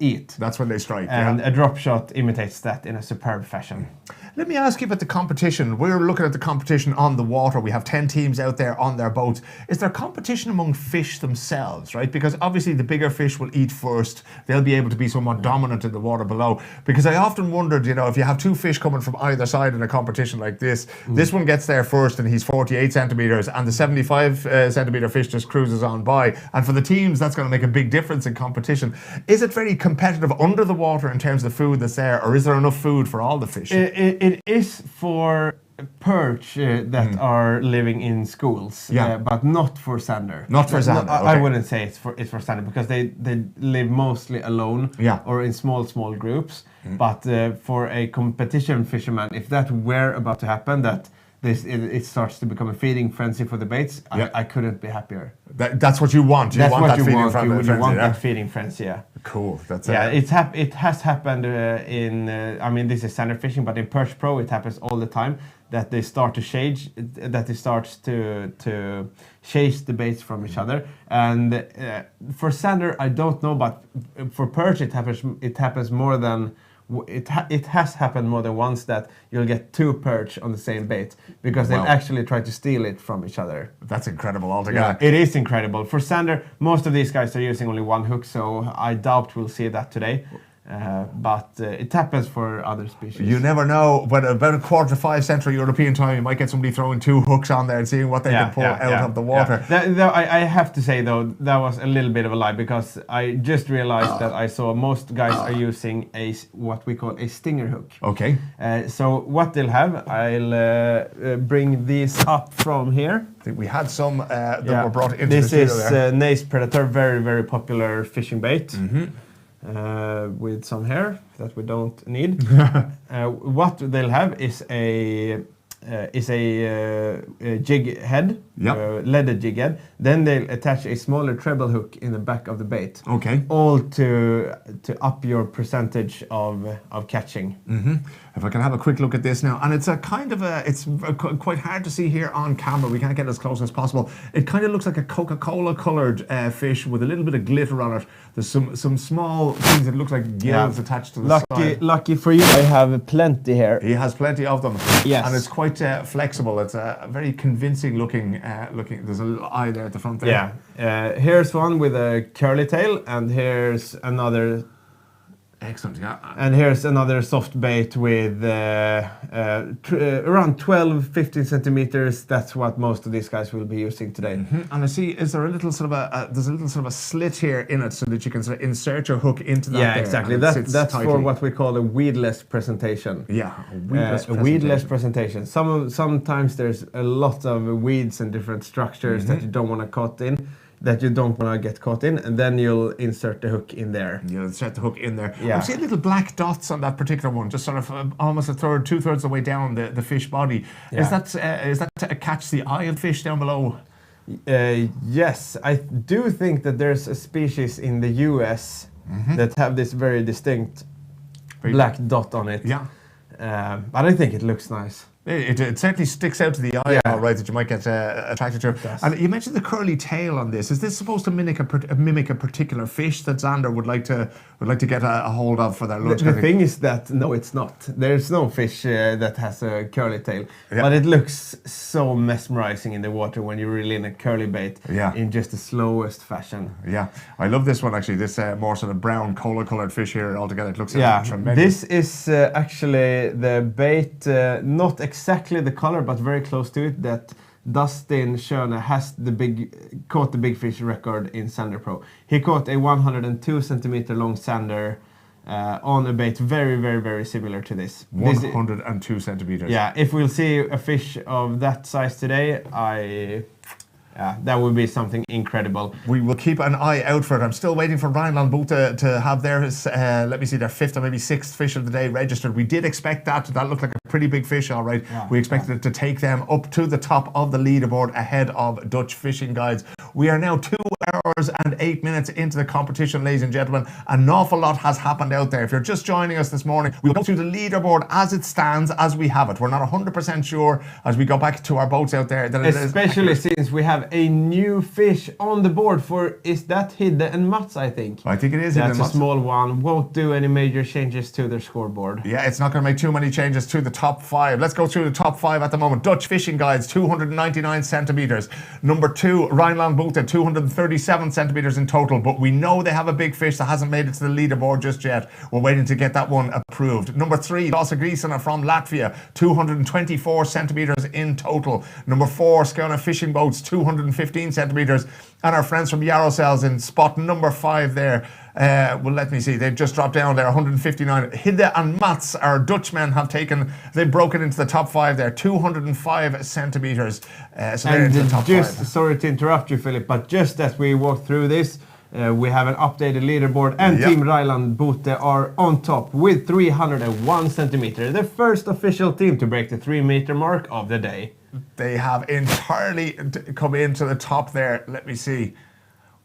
[SPEAKER 2] eat.
[SPEAKER 1] That's when they strike.
[SPEAKER 2] And a drop shot imitates that in a superb fashion.
[SPEAKER 1] Let me ask you about the competition. We're looking at the competition on the water. We have 10 teams out there on their boats. Is there competition among fish themselves, right? Because obviously the bigger fish will eat first. They'll be able to be somewhat dominant in the water below. Because I often wondered, if you have 2 fish coming from either side in a competition like this, this one gets there first and he's 48 centimeters, and the 75 centimeter fish just cruises on by. And for the teams, that's going to make a big difference in competition. Is it very competitive under the water in terms of the food that's there, or is there enough food for all the fish?
[SPEAKER 2] It is for perch that are living in schools, but not for Zander.
[SPEAKER 1] Not for Zander. Okay.
[SPEAKER 2] I wouldn't say it's for Zander, because they live mostly alone or in small groups. But for a competition fisherman, if that were about to happen, that it starts to become a feeding frenzy for the baits, I couldn't be happier.
[SPEAKER 1] That's what you want. You want that
[SPEAKER 2] feeding frenzy. Yeah.
[SPEAKER 1] Cool.
[SPEAKER 2] It has happened in. This is Zander fishing, but in Perch Pro it happens all the time. that they start to chase the baits from each other. And for Zander, I don't know, but for perch it happens more than it has happened more than once that you'll get 2 perch on the same bait because they'll actually try to steal it from each other.
[SPEAKER 1] That's incredible altogether.
[SPEAKER 2] Yeah, it is incredible. For Zander, most of these guys are using only 1 hook, so I doubt we'll see that today. But it happens for other species.
[SPEAKER 1] You never know, but about 4:45 Central European time, you might get somebody throwing 2 hooks on there and seeing what they can pull out of the water.
[SPEAKER 2] I have to say though, that was a little bit of a lie because I just realized that I saw most guys are using what we call a stinger hook.
[SPEAKER 1] Okay.
[SPEAKER 2] So what they'll have, I'll bring these up from here.
[SPEAKER 1] I think we had some that were brought into the
[SPEAKER 2] This
[SPEAKER 1] studio
[SPEAKER 2] is
[SPEAKER 1] there.
[SPEAKER 2] Nace Predator, very, very popular fishing bait. With some hair that we don't need. What they'll have is a jig head, leaded jig head. Then they'll attach a smaller treble hook in the back of the bait.
[SPEAKER 1] Okay.
[SPEAKER 2] All to up your percentage of catching.
[SPEAKER 1] If I can have a quick look at this now, and it's a kind of it's quite hard to see here on camera. We can't get as close as possible. It kind of looks like a Coca-Cola colored fish with a little bit of glitter on it. There's some small things that look like gills attached to the side.
[SPEAKER 2] Lucky for you, I have plenty here.
[SPEAKER 1] He has plenty of them.
[SPEAKER 2] Yes.
[SPEAKER 1] And it's quite flexible. It's a very convincing looking. There's a little eye there at the front there.
[SPEAKER 2] Yeah. Here's one with a curly tail, and here's another.
[SPEAKER 1] Excellent, yeah.
[SPEAKER 2] And here's another soft bait with around 12-15 centimeters. That's what most of these guys will be using today.
[SPEAKER 1] And I see, is there a little sort of there's a little sort of a slit here in it so that you can sort of insert your hook into that.
[SPEAKER 2] Yeah,
[SPEAKER 1] there,
[SPEAKER 2] exactly.
[SPEAKER 1] That's
[SPEAKER 2] For what we call a weedless presentation.
[SPEAKER 1] Yeah,
[SPEAKER 2] a weedless presentation. Sometimes there's a lot of weeds and different structures that you don't want to get caught in, and then you'll insert the hook in there.
[SPEAKER 1] You'll insert the hook in there.
[SPEAKER 2] Yeah.
[SPEAKER 1] I'm seeing little black dots on that particular one, just sort of almost 2/3 of the way down the fish body.
[SPEAKER 2] Yeah.
[SPEAKER 1] Is that to catch the eye of the fish down below?
[SPEAKER 2] Yes, I do think that there's a species in the US that have this very distinct black dot on it.
[SPEAKER 1] Yeah.
[SPEAKER 2] But I think it looks nice.
[SPEAKER 1] It certainly sticks out to the eye, all right, that you might get attracted to.
[SPEAKER 2] Yes.
[SPEAKER 1] And you mentioned the curly tail on this. Is this supposed to mimic a particular fish that Zander would like to get a hold of for their lunch?
[SPEAKER 2] The thing is that no, it's not. There's no fish that has a curly tail,
[SPEAKER 1] Yeah.
[SPEAKER 2] but it looks so mesmerizing in the water when you reel in a curly bait in just the slowest fashion.
[SPEAKER 1] Yeah, I love this one actually. This more sort of brown cola-colored fish here altogether. It looks tremendous.
[SPEAKER 2] This is actually the bait, not exactly the color, but very close to it. That Dustin Schöne has caught the big fish record in Zander Pro. He caught a 102 centimeter long Zander on a bait very, very, very similar to this.
[SPEAKER 1] 102 centimeters.
[SPEAKER 2] Yeah, if we'll see a fish of that size today, that would be something incredible.
[SPEAKER 1] We will keep an eye out for it. I'm still waiting for Rhineland Boot to have their, let me see, their 5th or maybe 6th fish of the day registered. We did expect that. That looked like a pretty big fish, all right.
[SPEAKER 2] Yeah,
[SPEAKER 1] we expected it to take them up to the top of the leaderboard ahead of Dutch Fishing Guides. We are now 2 hours and 8 minutes into the competition, ladies and gentlemen. An awful lot has happened out there. If you're just joining us this morning, we'll go through the leaderboard as it stands, as we have it. We're not 100% sure as we go back to our boats out there. That
[SPEAKER 2] especially since we have a new fish on the board is that Hidde and Mats, I think.
[SPEAKER 1] I think it is.
[SPEAKER 2] That's a small one. Won't do any major changes to their scoreboard.
[SPEAKER 1] Yeah, it's not going to make too many changes to the top 5. Let's go through the top 5 at the moment. Dutch Fishing Guides, 299 centimeters. Number 2, Rhineland Boot, 237 centimeters in total. But we know they have a big fish that hasn't made it to the leaderboard just yet. We're waiting to get that one approved. Number 3, Lassa Grisana from Latvia, 224 centimeters in total. Number 4, Skåne Fishing Boats, 215 centimeters. And our friends from Yarosels in spot number 5 there. Well, let me see. They've just dropped down there, 159. Hidde and Mats, our Dutchmen, they've broken into the top 5 there, 205 centimeters. So they're into the top 5.
[SPEAKER 2] Sorry to interrupt you, Philip, but just as we walk through this, we have an updated leaderboard, and Team Rhineland Boot are on top with 301 centimeters. The first official team to break the 3-meter mark of the day.
[SPEAKER 1] They have entirely come into the top there. Let me see.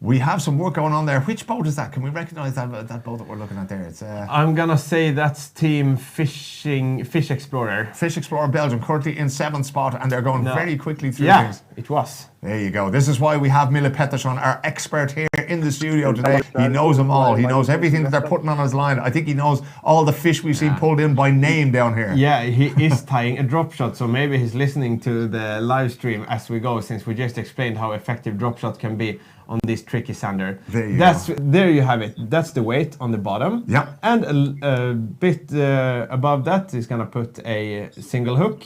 [SPEAKER 1] We have some work going on there. Which boat is that? Can we recognize that boat that we're looking at there? It's
[SPEAKER 2] I'm gonna say that's Team Fish Explorer.
[SPEAKER 1] Fish Explorer Belgium, currently in 7th spot, and they're going very quickly through things.
[SPEAKER 2] It was.
[SPEAKER 1] There you go. This is why we have Mille Pettersson, our expert here in the studio today. He knows them all. He knows everything that they're putting on his line. I think he knows all the fish we've seen pulled in by name down here.
[SPEAKER 2] Yeah, he is tying a drop shot, so maybe he's listening to the live stream as we go, since we just explained how effective drop shot can be on this tricky sander. There you have it. That's the weight on the bottom.
[SPEAKER 1] Yeah.
[SPEAKER 2] And a bit above that is gonna put a single hook.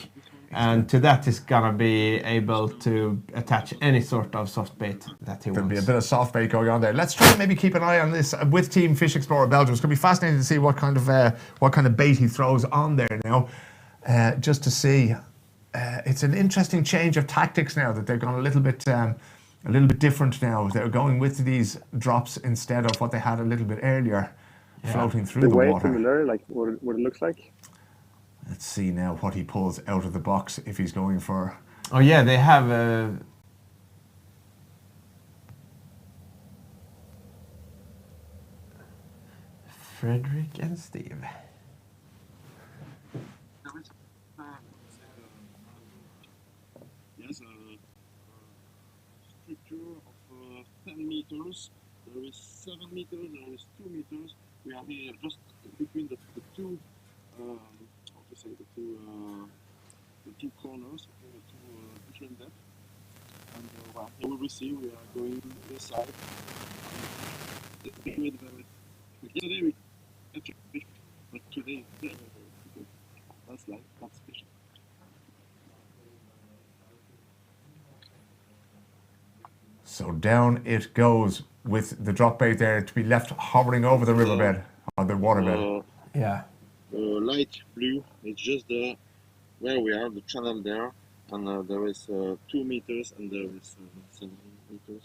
[SPEAKER 2] And to that is gonna be able to attach any sort of soft bait that he wants.
[SPEAKER 1] There'll be a bit of soft bait going on there. Let's try and maybe keep an eye on this with Team Fish Explorer Belgium. It's going to be fascinating to see what kind of bait he throws on there now, just to see. It's an interesting change of tactics now that they've gone a little bit different now. They're going with these drops instead of what they had a little bit earlier, floating through the water.
[SPEAKER 7] Similar, like what it looks like.
[SPEAKER 1] Let's see now what he pulls out of the box if he's going for.
[SPEAKER 2] Oh yeah, they have Frederick and Steve.
[SPEAKER 7] Yes, a structure of 10 meters. There is 7 meters, there is 2 meters. We are here just between the two. The two corners, the two different depths, and here we see we are going this side. Yesterday we catch fish, but today that's fish.
[SPEAKER 1] So down it goes with the drop bait there to be left hovering over the riverbed, or the waterbed.
[SPEAKER 2] Yeah.
[SPEAKER 7] Light blue, it's just where we are, the channel there, and there is 2 meters and there is 7 meters.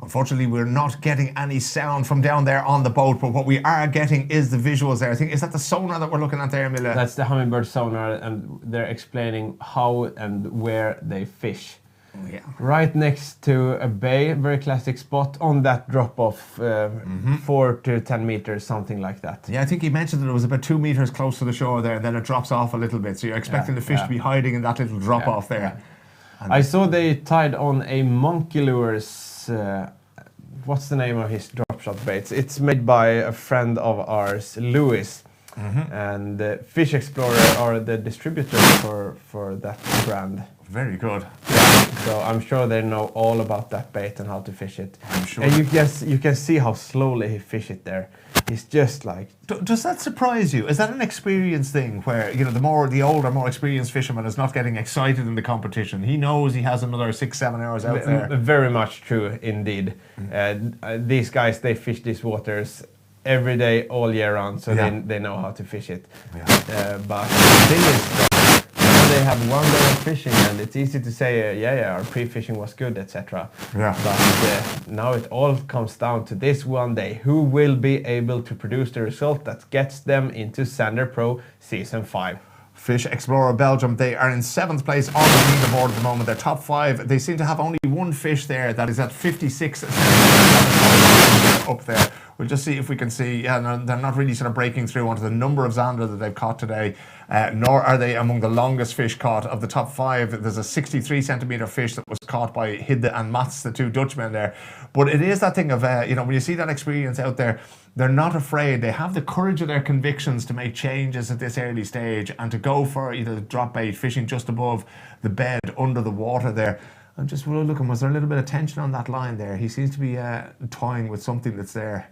[SPEAKER 1] Unfortunately, we're not getting any sound from down there on the boat, but what we are getting is the visuals there. I think, is that the sonar that we're looking at there, Mille?
[SPEAKER 2] That's the hummingbird sonar, and they're explaining how and where they fish.
[SPEAKER 1] Oh, yeah.
[SPEAKER 2] Right next to a bay, very classic spot on that drop-off, 4 to 10 meters, something like that.
[SPEAKER 1] Yeah, I think he mentioned that it was about 2 meters close to the shore there, and then it drops off a little bit. So you're expecting the fish to be hiding in that little drop-off there.
[SPEAKER 2] I saw they tied on a monkey lures. What's the name of his drop shot baits? It's made by a friend of ours, Louis, and Fish Explorer are the distributor for that brand.
[SPEAKER 1] Very good.
[SPEAKER 2] So I'm sure they know all about that bait and how to fish it.
[SPEAKER 1] I'm sure.
[SPEAKER 2] And you can see how slowly he fish it there. He's just like.
[SPEAKER 1] Does that surprise you? Is that an experience thing where, you know, the older, more experienced fisherman is not getting excited in the competition? He knows he has another 6-7 hours out there.
[SPEAKER 2] Very much true indeed. These guys, they fish these waters every day, all year round, so they know how to fish it. But the thing is, they have 1 day of fishing, and it's easy to say, our pre-fishing was good, etc. But now it all comes down to this 1 day. Who will be able to produce the result that gets them into Zander Pro Season 5?
[SPEAKER 1] Fish Explorer Belgium, they are in 7th place on the leaderboard at the moment. They're top 5. They seem to have only one fish there that is at 56 up there. We'll just see if we can see. Yeah, no, they're not really sort of breaking through onto the number of zander that they've caught today, nor are they among the longest fish caught. Of the top 5, there's a 63 centimeter fish that was caught by Hidde and Mats, the 2 Dutchmen there. But it is that thing of, you know, when you see that experience out there, they're not afraid. They have the courage of their convictions to make changes at this early stage and to go for either drop bait, fishing just above the bed, under the water there. I'm just looking, was there a little bit of tension on that line there? He seems to be toying with something that's there.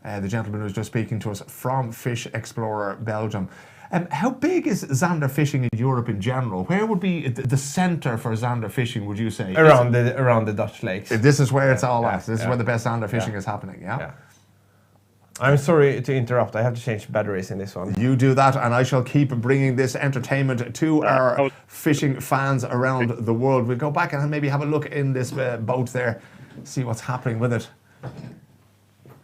[SPEAKER 1] The gentleman who was just speaking to us from Fish Explorer Belgium. How big is Zander fishing in Europe in general? Where would be the centre for Zander fishing, would you say?
[SPEAKER 2] Around the Dutch lakes.
[SPEAKER 1] This is where it's all at. This is where the best Zander fishing is happening, yeah?
[SPEAKER 2] I'm sorry to interrupt. I have to change batteries in this one.
[SPEAKER 1] You do that, and I shall keep bringing this entertainment to our fishing fans around the world. We'll go back and maybe have a look in this boat there, see what's happening with it.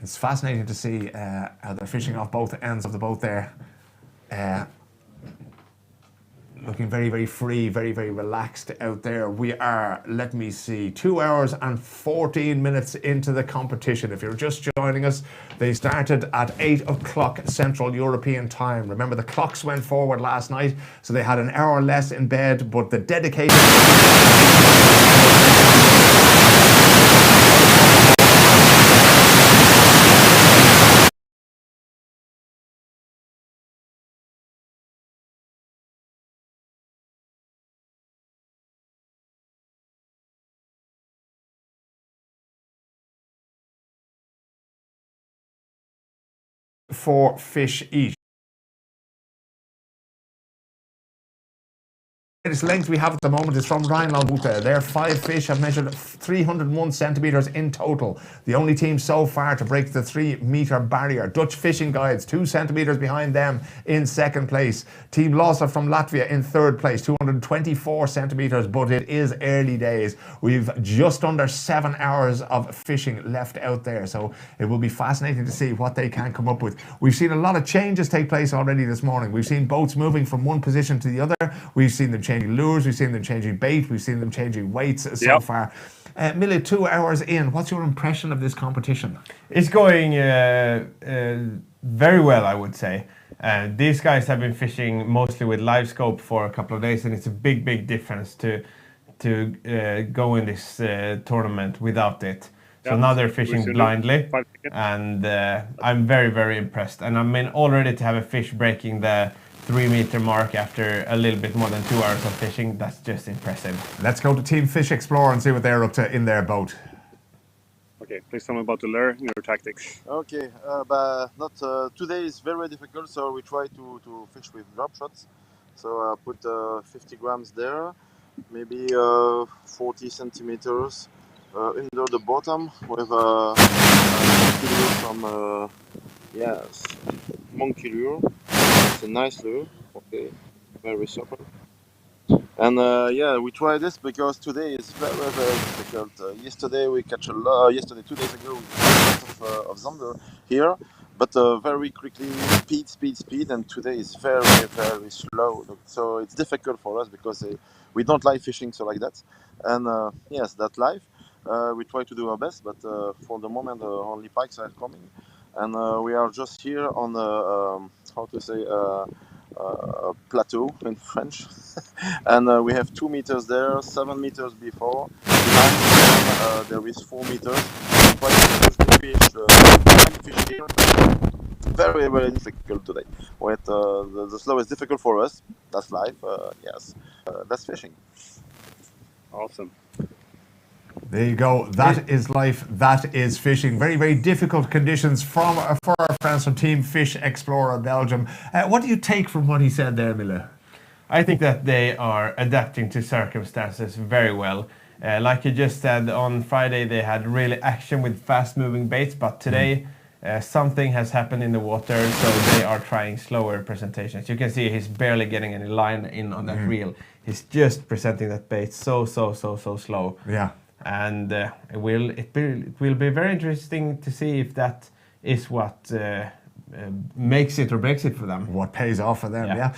[SPEAKER 1] It's fascinating to see how they're fishing off both ends of the boat there. Looking very, very free, very, very relaxed out there. We are, let me see, 2 hours and 14 minutes into the competition. If you're just joining us, they started at 8 o'clock Central European time. Remember, the clocks went forward last night, so they had an hour less in bed, but the dedicated... for fish each. The greatest length we have at the moment is from Rheinland. Their 5 fish have measured 301 centimetres in total. The only team so far to break the 3-metre barrier. Dutch Fishing Guides, 2 centimetres behind them in second place. Team Losa from Latvia in third place, 224 centimetres, but it is early days. We've just under 7 hours of fishing left out there, so it will be fascinating to see what they can come up with. We've seen a lot of changes take place already this morning. We've seen boats moving from one position to the other. We've seen them changing lures, we've seen them changing bait, we've seen them changing weights so far. Mille, 2 hours in, what's your impression of this competition?
[SPEAKER 2] It's going very well, I would say. These guys have been fishing mostly with live scope for a couple of days, and it's a big, big difference to go in this tournament without it. So now they're fishing blindly, and I'm very, very impressed. And I mean, already to have a fish breaking the 3-metre mark after a little bit more than 2 hours of fishing, that's just impressive.
[SPEAKER 1] Let's go to Team Fish Explorer and see what they're up to in their boat.
[SPEAKER 8] Okay, please tell me about the lure and your tactics.
[SPEAKER 5] Okay, but not today is very difficult, so we try to fish with drop shots. So I put 50 grams there, maybe 40 centimeters under the bottom with a lure from monkey lure. It's a nice lure, okay, very supple. And we try this because today is very, very difficult. Yesterday we catch a lot. 2 days ago, we caught a lot of Zander here, but very quickly, speed, and today is very, very slow. So it's difficult for us because we don't like fishing so like that. And yes, that's life. We try to do our best, but for the moment, only pikes are coming. And we are just here on a plateau in French. And we have 2 meters there, 7 meters before. Behind there is 4 meters. Fish here. Very, very difficult today. With the slow is difficult for us. That's life. Yes, that's fishing.
[SPEAKER 8] Awesome.
[SPEAKER 1] There you go. That is life. That is fishing. Very, very difficult conditions for our friends from Team Fish Explorer Belgium. What do you take from what he said there, Mille?
[SPEAKER 2] I think that they are adapting to circumstances very well. Like you just said, on Friday they had really action with fast-moving baits, but today something has happened in the water, so they are trying slower presentations. You can see he's barely getting any line in on that reel. He's just presenting that bait so slow.
[SPEAKER 1] Yeah.
[SPEAKER 2] And it will be very interesting to see if that is what makes it or breaks it for them.
[SPEAKER 1] What pays off for them, yeah.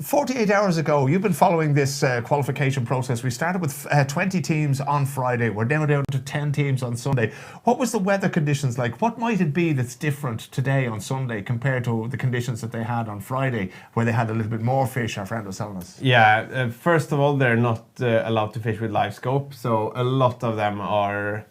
[SPEAKER 1] 48 hours ago, you've been following this qualification process. We started with 20 teams on Friday. We're now down to 10 teams on Sunday. What was the weather conditions like? What might it be that's different today on Sunday compared to the conditions that they had on Friday, where they had a little bit more fish, our friend was telling us?
[SPEAKER 2] Yeah, first of all, they're not allowed to fish with live scope, so a lot of them are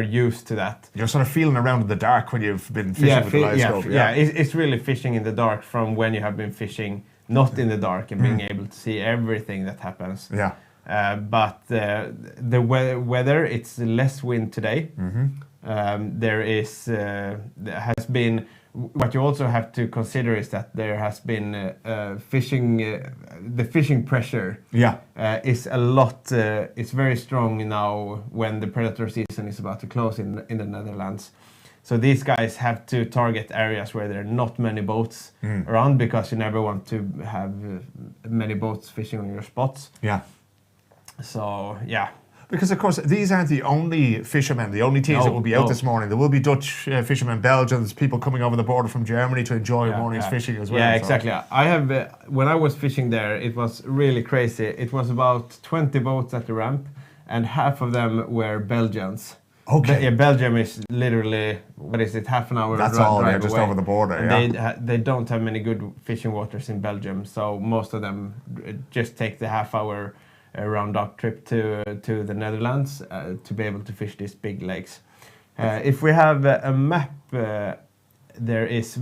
[SPEAKER 2] used to that.
[SPEAKER 1] You're sort of feeling around in the dark when you've been fishing with the live scope.
[SPEAKER 2] Yeah, it's really fishing in the dark from when you have been fishing not in the dark and being able to see everything that happens.
[SPEAKER 1] Yeah.
[SPEAKER 2] But the weather, it's less wind today. There has been. What you also have to consider is that there has been fishing. The fishing pressure is a lot. It's very strong now when the predator season is about to close in the Netherlands. So these guys have to target areas where there are not many boats around, because you never want to have many boats fishing on your spots.
[SPEAKER 1] Yeah.
[SPEAKER 2] So, yeah.
[SPEAKER 1] Because, of course, these aren't the only fishermen, the only teams that will be out this morning. There will be Dutch fishermen, Belgians, people coming over the border from Germany to enjoy a morning's fishing as well.
[SPEAKER 2] Yeah, exactly. I have, when I was fishing there, it was really crazy. It was about 20 boats at the ramp, and half of them were Belgians.
[SPEAKER 1] Okay.
[SPEAKER 2] Belgium is literally, what is it, half an hour
[SPEAKER 1] That's
[SPEAKER 2] drive
[SPEAKER 1] all,
[SPEAKER 2] away.
[SPEAKER 1] just over the border,
[SPEAKER 2] And they don't have many good fishing waters in Belgium, so most of them just take the half-hour round-up trip to the Netherlands to be able to fish these big lakes. If we have a map, there is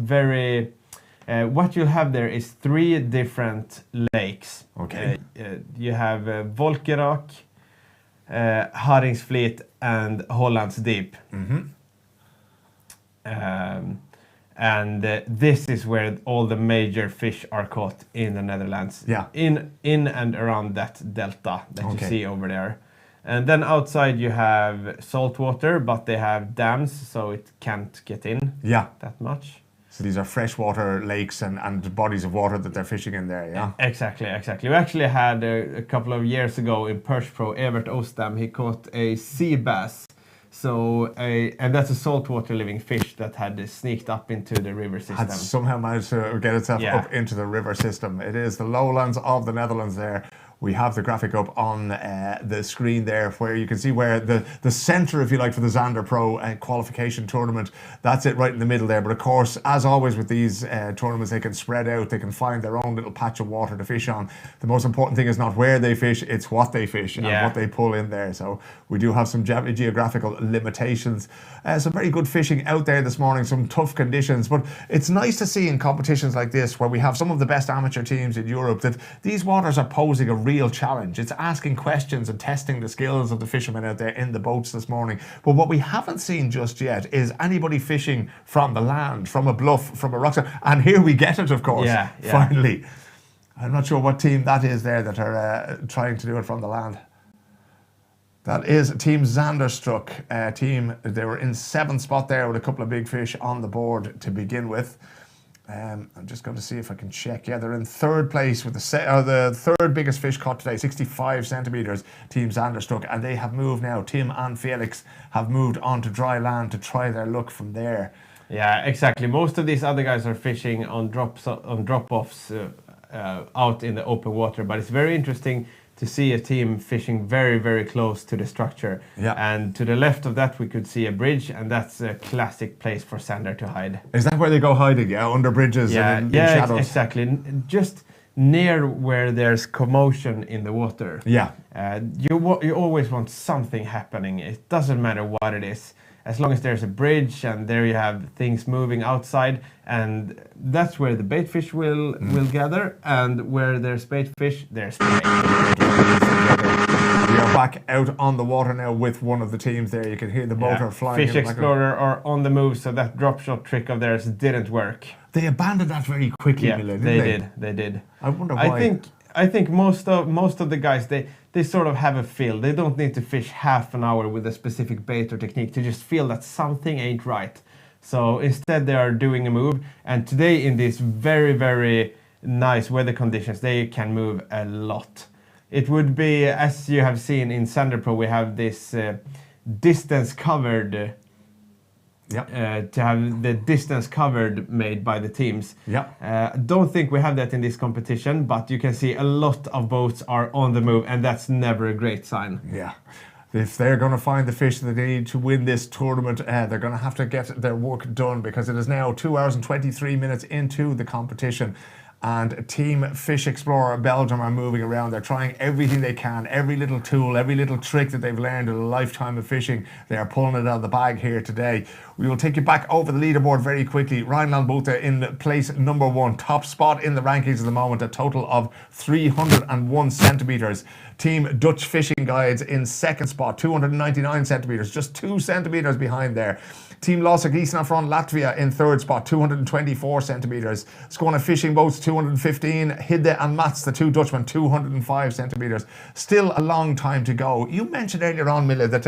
[SPEAKER 2] what you'll have there is 3 different lakes.
[SPEAKER 1] Okay.
[SPEAKER 2] You have Volkerak, Haringsvliet and Hollands Deep. And this is where all the major fish are caught in the Netherlands.
[SPEAKER 1] Yeah.
[SPEAKER 2] In and around that delta that you see over there. And then outside you have saltwater, but they have dams, so it can't get in that much.
[SPEAKER 1] So these are freshwater lakes and bodies of water that they're fishing in there, yeah?
[SPEAKER 2] Exactly. We actually had a couple of years ago in Perch Pro, Evert Ostam, he caught a sea bass. And that's a saltwater living fish that had sneaked up into the river system.
[SPEAKER 1] Had somehow managed to get itself up into the river system. It is the lowlands of the Netherlands there. We have the graphic up on the screen there, where you can see where the center, if you like, for the Zander Pro qualification tournament. That's it right in the middle there. But of course, as always with these tournaments, they can spread out. They can find their own little patch of water to fish on. The most important thing is not where they fish, it's what they fish and what they pull in there. So we do have some geographical limitations. Some very good fishing out there this morning, some tough conditions. But it's nice to see in competitions like this, where we have some of the best amateur teams in Europe, that these waters are posing a real challenge. It's asking questions and testing the skills of the fishermen out there in the boats this morning. But what we haven't seen just yet is anybody fishing from the land, from a bluff, from a rock. And here we get it, of course, finally. I'm not sure what team that is there that are trying to do it from the land. That is Team Zanderstruck team. They were in 7th spot there with a couple of big fish on the board to begin with. I'm just going to see if I can check. Yeah, they're in 3rd place with the 3rd biggest fish caught today, 65 centimeters, Team Zanderstruck. And they have moved now. Tim and Felix have moved on to dry land to try their luck from there.
[SPEAKER 2] Yeah, exactly. Most of these other guys are fishing on drop-offs out in the open water. But it's very interesting to see a team fishing very, very close to the structure.
[SPEAKER 1] Yeah.
[SPEAKER 2] And to the left of that, we could see a bridge, and that's a classic place for Zander to hide.
[SPEAKER 1] Is that where they go hiding? Yeah, under bridges and in shadows?
[SPEAKER 2] Exactly. Just near where there's commotion in the water.
[SPEAKER 1] Yeah.
[SPEAKER 2] You always want something happening. It doesn't matter what it is. As long as there's a bridge and there you have things moving outside, and that's where the bait fish will gather, and where there's bait fish, there's bait.
[SPEAKER 1] We are back out on the water now with one of the teams there. You can hear the motor flying.
[SPEAKER 2] Fish Explorer are on the move, so that drop shot trick of theirs didn't work.
[SPEAKER 1] They abandoned that very quickly, Mille, didn't they?
[SPEAKER 2] They did.
[SPEAKER 1] I wonder why.
[SPEAKER 2] I think most of the guys, they sort of have a feel. They don't need to fish half an hour with a specific bait or technique to just feel that something ain't right. So instead they are doing a move. And today in these very, very nice weather conditions, they can move a lot. It would be, as you have seen in Zander Pro, we have this distance covered to have the distance covered made by the teams. Don't think we have that in this competition, but you can see a lot of boats are on the move, and that's never a great sign.
[SPEAKER 1] Yeah. If they're going to find the fish that they need to win this tournament, they're going to have to get their work done, because it is now 2 hours and 23 minutes into the competition. And Team Fish Explorer Belgium are moving around. They're trying everything they can, every little tool, every little trick that they've learned in a lifetime of fishing. They are pulling it out of the bag here today. We will take you back over the leaderboard very quickly. Rhineland Botha in place number 1, top spot in the rankings at the moment, a total of 301 centimeters. Team Dutch Fishing Guides in 2nd spot, 299 centimeters, just 2 centimeters behind there. Team Lossa Giesna from Latvia in 3rd spot, 224 centimeters. Skåne Fishing Boats, 215. Hidde and Mats, the 2 Dutchmen, 205 centimeters. Still a long time to go. You mentioned earlier on, Mille, that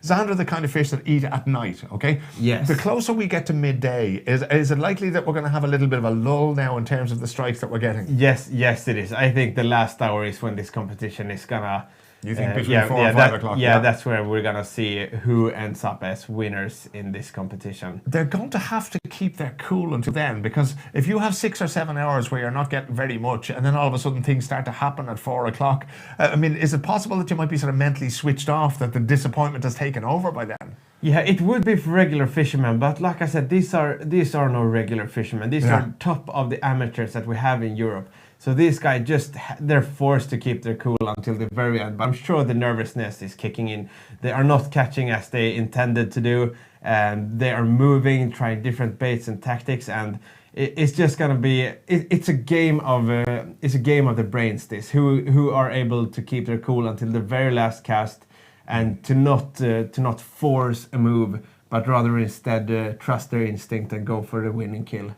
[SPEAKER 1] Zander are the kind of fish that eat at night, okay?
[SPEAKER 2] Yes.
[SPEAKER 1] The closer we get to midday, is it likely that we're going to have a little bit of a lull now in terms of the strikes that we're getting?
[SPEAKER 2] Yes, it is. I think the last hour is when this competition is gonna.
[SPEAKER 1] You think between 4 and 5 o'clock?
[SPEAKER 2] Yeah, that's where we're gonna see who ends up as winners in this competition.
[SPEAKER 1] They're going to have to keep their cool until then, because if you have 6 or 7 hours where you're not getting very much, and then all of a sudden things start to happen at 4 o'clock, I mean, is it possible that you might be sort of mentally switched off, that the disappointment has taken over by then?
[SPEAKER 2] Yeah, it would be for regular fishermen, but like I said, these are no regular fishermen. These are top of the amateurs that we have in Europe. So these guys they're forced to keep their cool until the very end. But I'm sure the nervousness is kicking in. They are not catching as they intended to do, and they are moving, trying different baits and tactics, and it's just gonna be it's a game of the brains. This who are able to keep their cool until the very last cast, and to not force a move, but rather instead trust their instinct and go for the winning kill.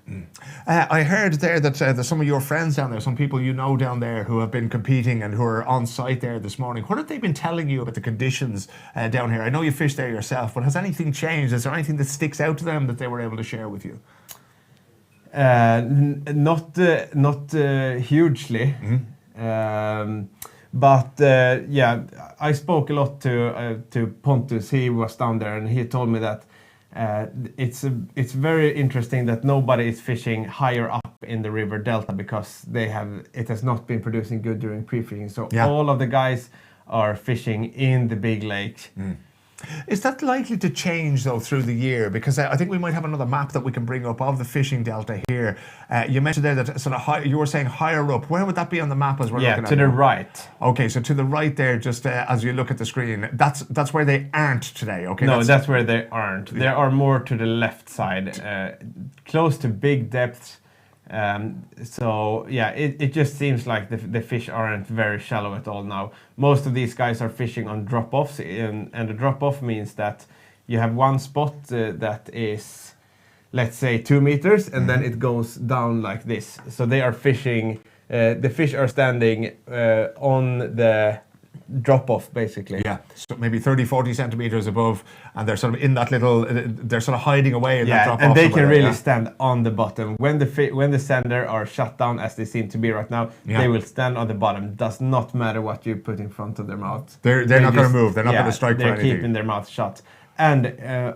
[SPEAKER 1] I heard there that there's some of your friends down there, some people you know down there who have been competing and who are on site there this morning. What have they been telling you about the conditions down here? I know you fished there yourself, but has anything changed? Is there anything that sticks out to them that they were able to share with you?
[SPEAKER 2] Not hugely. But yeah, I spoke a lot to Pontus. He was down there, and he told me that it's very interesting that nobody is fishing higher up in the river delta, because it has not been producing good during pre-fishing. So all of the guys are fishing in the big lake.
[SPEAKER 1] Is that likely to change though through the year? Because I think we might have another map that we can bring up of the fishing delta here. You mentioned there that sort of you were saying higher up. Where would that be on the map as we're looking at?
[SPEAKER 2] Yeah, to the right.
[SPEAKER 1] Okay, so to the right there, just as you look at the screen, that's where they aren't today. Okay.
[SPEAKER 2] No, that's where they aren't. They are more to the left side, close to big depths. So yeah, it just seems like the fish aren't very shallow at all now. Most of these guys are fishing on drop-offs, and the drop-off means that you have one spot that is, let's say, 2 meters, and then it goes down like this. So they are fishing, the fish are standing on the drop-off, basically.
[SPEAKER 1] Yeah, so maybe 30, 40 centimeters above, and they're sort of in that little, they're sort of hiding away in that drop-off.
[SPEAKER 2] And they can really stand on the bottom. When the sender are shut down, as they seem to be right now, they will stand on the bottom. Does not matter what you put in front of their mouth.
[SPEAKER 1] They're not going to move. They're not going to strike for anything.
[SPEAKER 2] They're keeping their mouth shut. And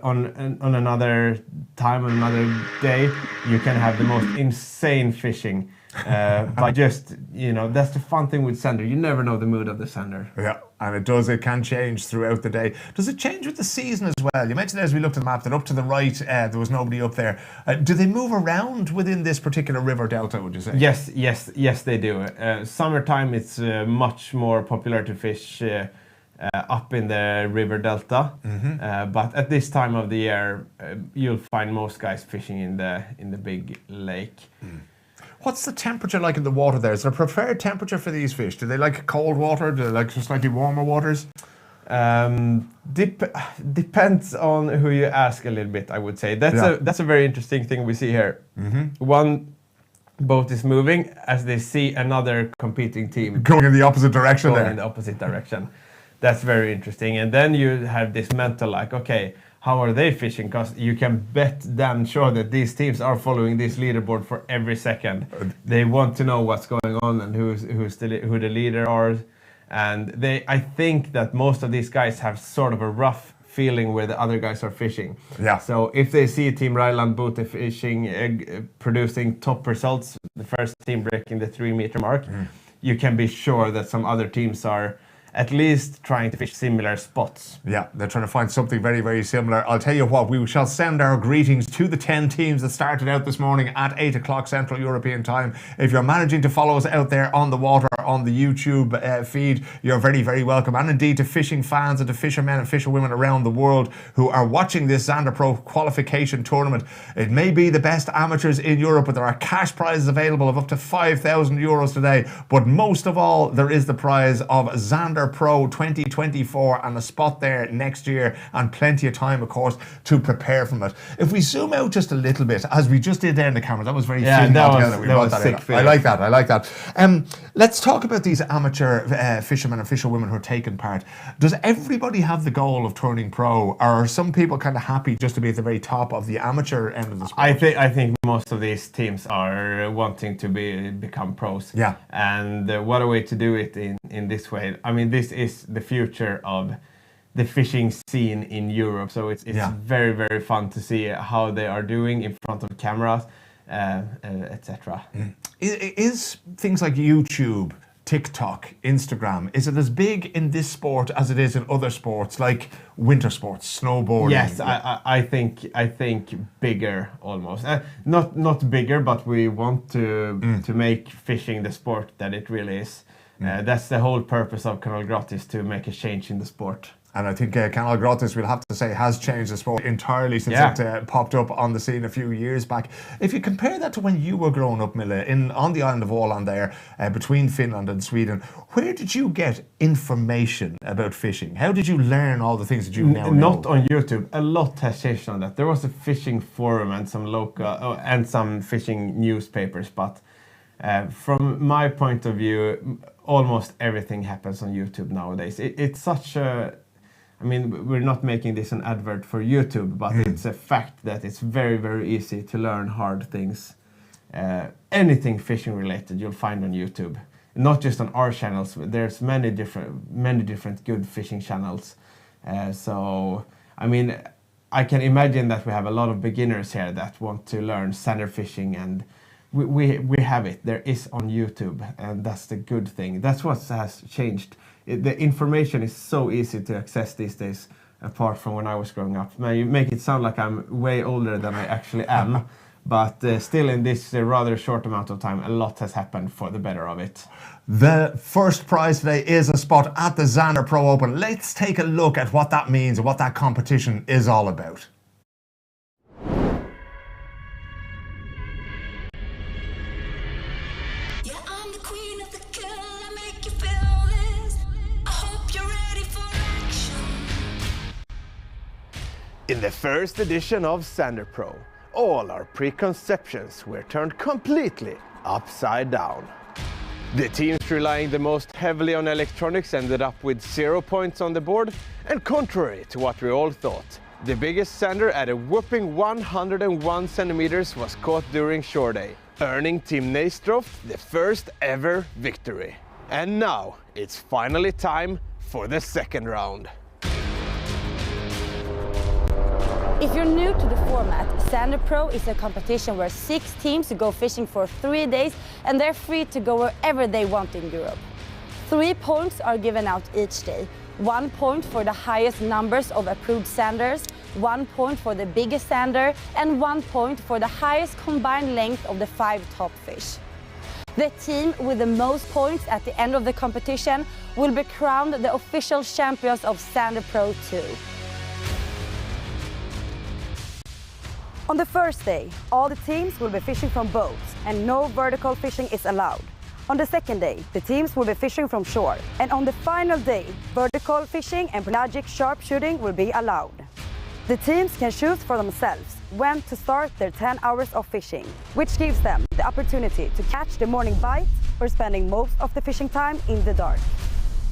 [SPEAKER 2] on another time, on another day, you can have the most insane fishing. But just, that's the fun thing with sender. You never know the mood of the sender.
[SPEAKER 1] Yeah, and it can change throughout the day. Does it change with the season as well? You mentioned as we looked at the map that up to the right, there was nobody up there. Do they move around within this particular river delta, would you say?
[SPEAKER 2] Yes, they do. Summertime, it's much more popular to fish up in the river delta, but at this time of the year, you'll find most guys fishing in the big lake.
[SPEAKER 1] What's the temperature like in the water there? Is there a preferred temperature for these fish? Do they like cold water? Do they like slightly warmer waters?
[SPEAKER 2] Depends on who you ask a little bit, I would say. That's a very interesting thing we see here. One boat is moving as they see another competing team
[SPEAKER 1] going in the opposite direction.
[SPEAKER 2] In the opposite direction. That's very interesting. And then you have this mental like, okay, how are they fishing? Because you can bet damn sure that these teams are following this leaderboard for every second. They want to know what's going on and who the leader are. And I think that most of these guys have sort of a rough feeling where the other guys are fishing.
[SPEAKER 1] Yeah.
[SPEAKER 2] So if they see Team Ryland Bote fishing, producing top results, the first team breaking the 3 meter mark, you can be sure that some other teams are at least trying to fish similar spots.
[SPEAKER 1] Yeah, they're trying to find something very, very similar. I'll tell you what, we shall send our greetings to the 10 teams that started out this morning at 8 o'clock Central European Time. If you're managing to follow us out there on the water, on the YouTube feed, you're very, very welcome. And indeed to fishing fans and to fishermen and fisherwomen around the world who are watching this Zander Pro qualification tournament. It may be the best amateurs in Europe, but there are cash prizes available of up to €5,000 today. But most of all, there is the prize of Zander Zander Pro 2024 and a spot there next year, and plenty of time, of course, to prepare from it. If we zoom out just a little bit, as we just did there in the camera, that was very fitting altogether.
[SPEAKER 2] That was sick.
[SPEAKER 1] I like that. Let's talk about these amateur fishermen and fisherwomen who are taking part. Does everybody have the goal of turning pro, or are some people kind of happy just to be at the very top of the amateur end of the sport?
[SPEAKER 2] I think most of these teams are wanting to become pros.
[SPEAKER 1] Yeah.
[SPEAKER 2] And what a way to do it in this way. I mean, this is the future of the fishing scene in Europe. So it's very, very fun to see how they are doing in front of cameras, etc.
[SPEAKER 1] Is things like YouTube, TikTok, Instagram, is it as big in this sport as it is in other sports like winter sports, snowboarding?
[SPEAKER 2] Yes, I think bigger almost. Not bigger, but we want to make fishing the sport that it really is. That's the whole purpose of Kanal Gratis, to make a change in the sport.
[SPEAKER 1] And I think Kanal Gratis, we'll have to say, has changed the sport entirely since it popped up on the scene a few years back. If you compare that to when you were growing up, Mille, on the island of Åland there, between Finland and Sweden, where did you get information about fishing? How did you learn all the things that you now know?
[SPEAKER 2] Not on YouTube. A lot has changed on that. There was a fishing forum and some local and some fishing newspapers, but from my point of view, almost everything happens on YouTube nowadays. It's such a... I mean, we're not making this an advert for YouTube, but it's a fact that it's very, very easy to learn hard things. Anything fishing related, you'll find on YouTube. Not just on our channels. There's many different good fishing channels. So, I mean, I can imagine that we have a lot of beginners here that want to learn sander fishing, and we have it. There is on YouTube, and that's the good thing. That's what has changed. The information is so easy to access these days, apart from when I was growing up. Man, you make it sound like I'm way older than I actually am, but still in this rather short amount of time, a lot has happened for the better of it.
[SPEAKER 1] The first prize today is a spot at the Zander Pro Open. Let's take a look at what that means and what that competition is all about.
[SPEAKER 2] In the first edition of Zander Pro, all our preconceptions were turned completely upside down. The teams relying the most heavily on electronics ended up with 0 points on the board, and contrary to what we all thought, the biggest sander at a whopping 101 centimeters was caught during shore day, earning Team Nästroft the first ever victory. And now it's finally time for the second round.
[SPEAKER 9] If you're new to the format, Zander Pro is a competition where 6 teams go fishing for 3 days, and they're free to go wherever they want in Europe. 3 points are given out each day. 1 point for the highest numbers of approved sanders, 1 point for the biggest sander, and 1 point for the highest combined length of the 5 top fish. The team with the most points at the end of the competition will be crowned the official champions of Zander Pro 2. On the first day, all the teams will be fishing from boats and no vertical fishing is allowed. On the second day, the teams will be fishing from shore. And on the final day, vertical fishing and pelagic sharpshooting will be allowed. The teams can choose for themselves when to start their 10 hours of fishing, which gives them the opportunity to catch the morning bite or spending most of the fishing time in the dark.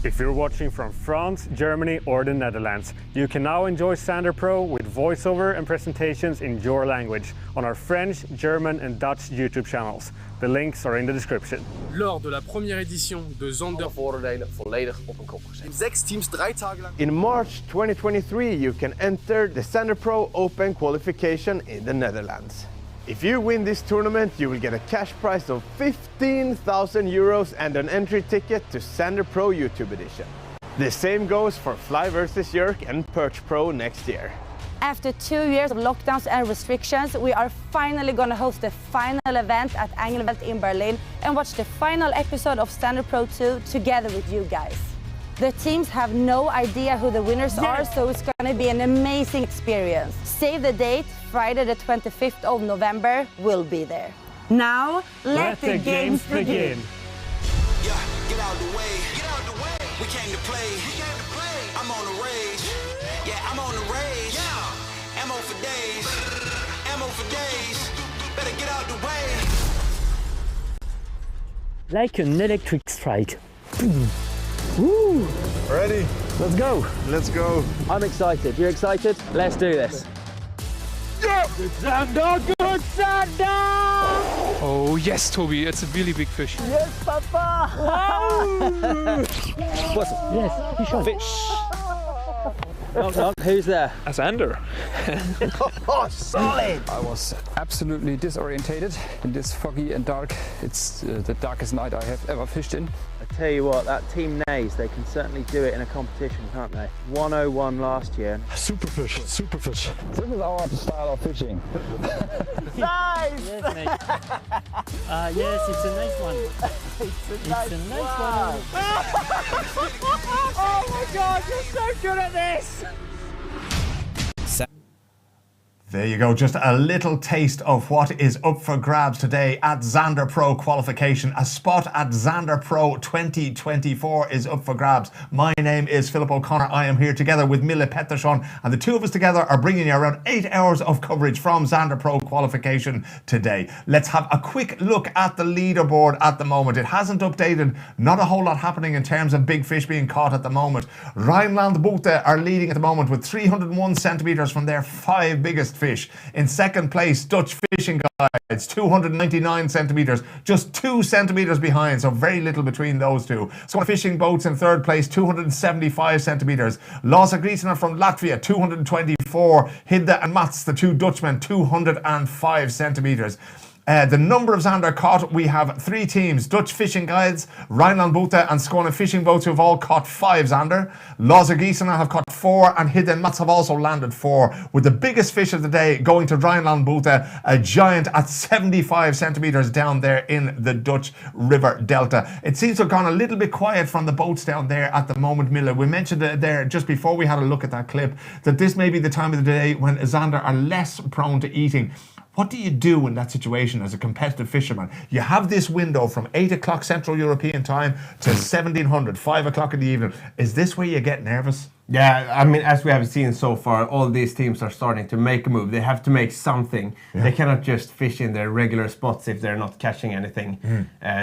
[SPEAKER 8] If you're watching from France, Germany or the Netherlands, you can now enjoy Zander Pro with voiceover and presentations in your language on our French, German and Dutch YouTube channels. The links are in the description.
[SPEAKER 10] Lors de la première édition de Zander voordelen volledig op een kop gezet. 6 teams 3 dagen lang.
[SPEAKER 2] In March 2023 you can enter the Zander Pro Open qualification in the Netherlands. If you win this tournament, you will get a cash prize of 15,000 euros and an entry ticket to Zander Pro YouTube edition. The same goes for Fly vs Jerk and Perch Pro next year.
[SPEAKER 9] After 2 years of lockdowns and restrictions, we are finally going to host the final event at Angelwelt in Berlin and watch the final episode of Zander Pro 2 together with you guys. The teams have no idea who the winners are, so it's going to be an amazing experience. Save the date, Friday the 25th of November, we'll be there. Now, let the games begin.
[SPEAKER 11] Yeah, get out the way. Get out the way. We came to play. I'm on the rage. Yeah, I'm on the rage. Ammo for days. Ammo for days. Better get out the way.
[SPEAKER 12] Like an electric strike. Woo!
[SPEAKER 5] Ready?
[SPEAKER 12] Let's go.
[SPEAKER 5] Let's go.
[SPEAKER 12] I'm excited. You're excited? Let's do this.
[SPEAKER 5] Yeah!
[SPEAKER 12] Good Zander! Good Zander!
[SPEAKER 13] Oh yes, Toby, it's a really big fish.
[SPEAKER 12] Yes, Papa! What's it? Yes, fish on. Fish. Knock, knock. Who's there?
[SPEAKER 13] A Zander.
[SPEAKER 12] Oh, solid!
[SPEAKER 14] I was absolutely disorientated in this foggy and dark. It's the darkest night I have ever fished in.
[SPEAKER 15] I tell you what, that team Nays, they can certainly do it in a competition, can't they? 101 last year.
[SPEAKER 14] Super fish, super fish. This is our style of fishing.
[SPEAKER 12] Nice!
[SPEAKER 16] Yes, mate. Yes, it's a nice one.
[SPEAKER 12] It's a nice one.
[SPEAKER 16] one.
[SPEAKER 12] Oh my God, you're so good at this!
[SPEAKER 1] There you go, just a little taste of what is up for grabs today at Zander Pro qualification. A spot at Zander Pro 2024 is up for grabs. My name is Philip O'Connor. I am here together with Mille Pettersson, and the two of us together are bringing you around 8 hours of coverage from Zander Pro qualification today. Let's have a quick look at the leaderboard at the moment. It hasn't updated, not a whole lot happening in terms of big fish being caught at the moment. Rheinland-Buchte are leading at the moment with 301 centimetres from their 5 biggest fish. In second place, Dutch Fishing Guides, 299 centimetres, just 2 centimetres behind, so very little between those two. Scone Fishing Boats in third place, 275 centimetres. Lasse Griesner from Latvia, 224. Hidde and Mats, the two Dutchmen, 205 centimetres. The number of Zander caught, we have 3 teams: Dutch Fishing Guides, Rheinland-Buchte and Skåne Fishing Boats, who have all caught 5 Zander. Lasse Griesner have caught 4, and Hidde and Mats have also landed 4, with the biggest fish of the day going to Rheinland-Buchte, a giant at 75 centimetres down there in the Dutch River Delta. It seems to have gone a little bit quiet from the boats down there at the moment, Mille. We mentioned it there just before we had a look at that clip, that this may be the time of the day when Zander are less prone to eating. What do you do in that situation as a competitive fisherman? You have this window from 8 o'clock Central European time to 1700, 5 o'clock in the evening. Is this where you get nervous?
[SPEAKER 2] Yeah, I mean, as we have seen so far, all these teams are starting to make a move. They have to make something. Yeah. They cannot just fish in their regular spots if they're not catching anything.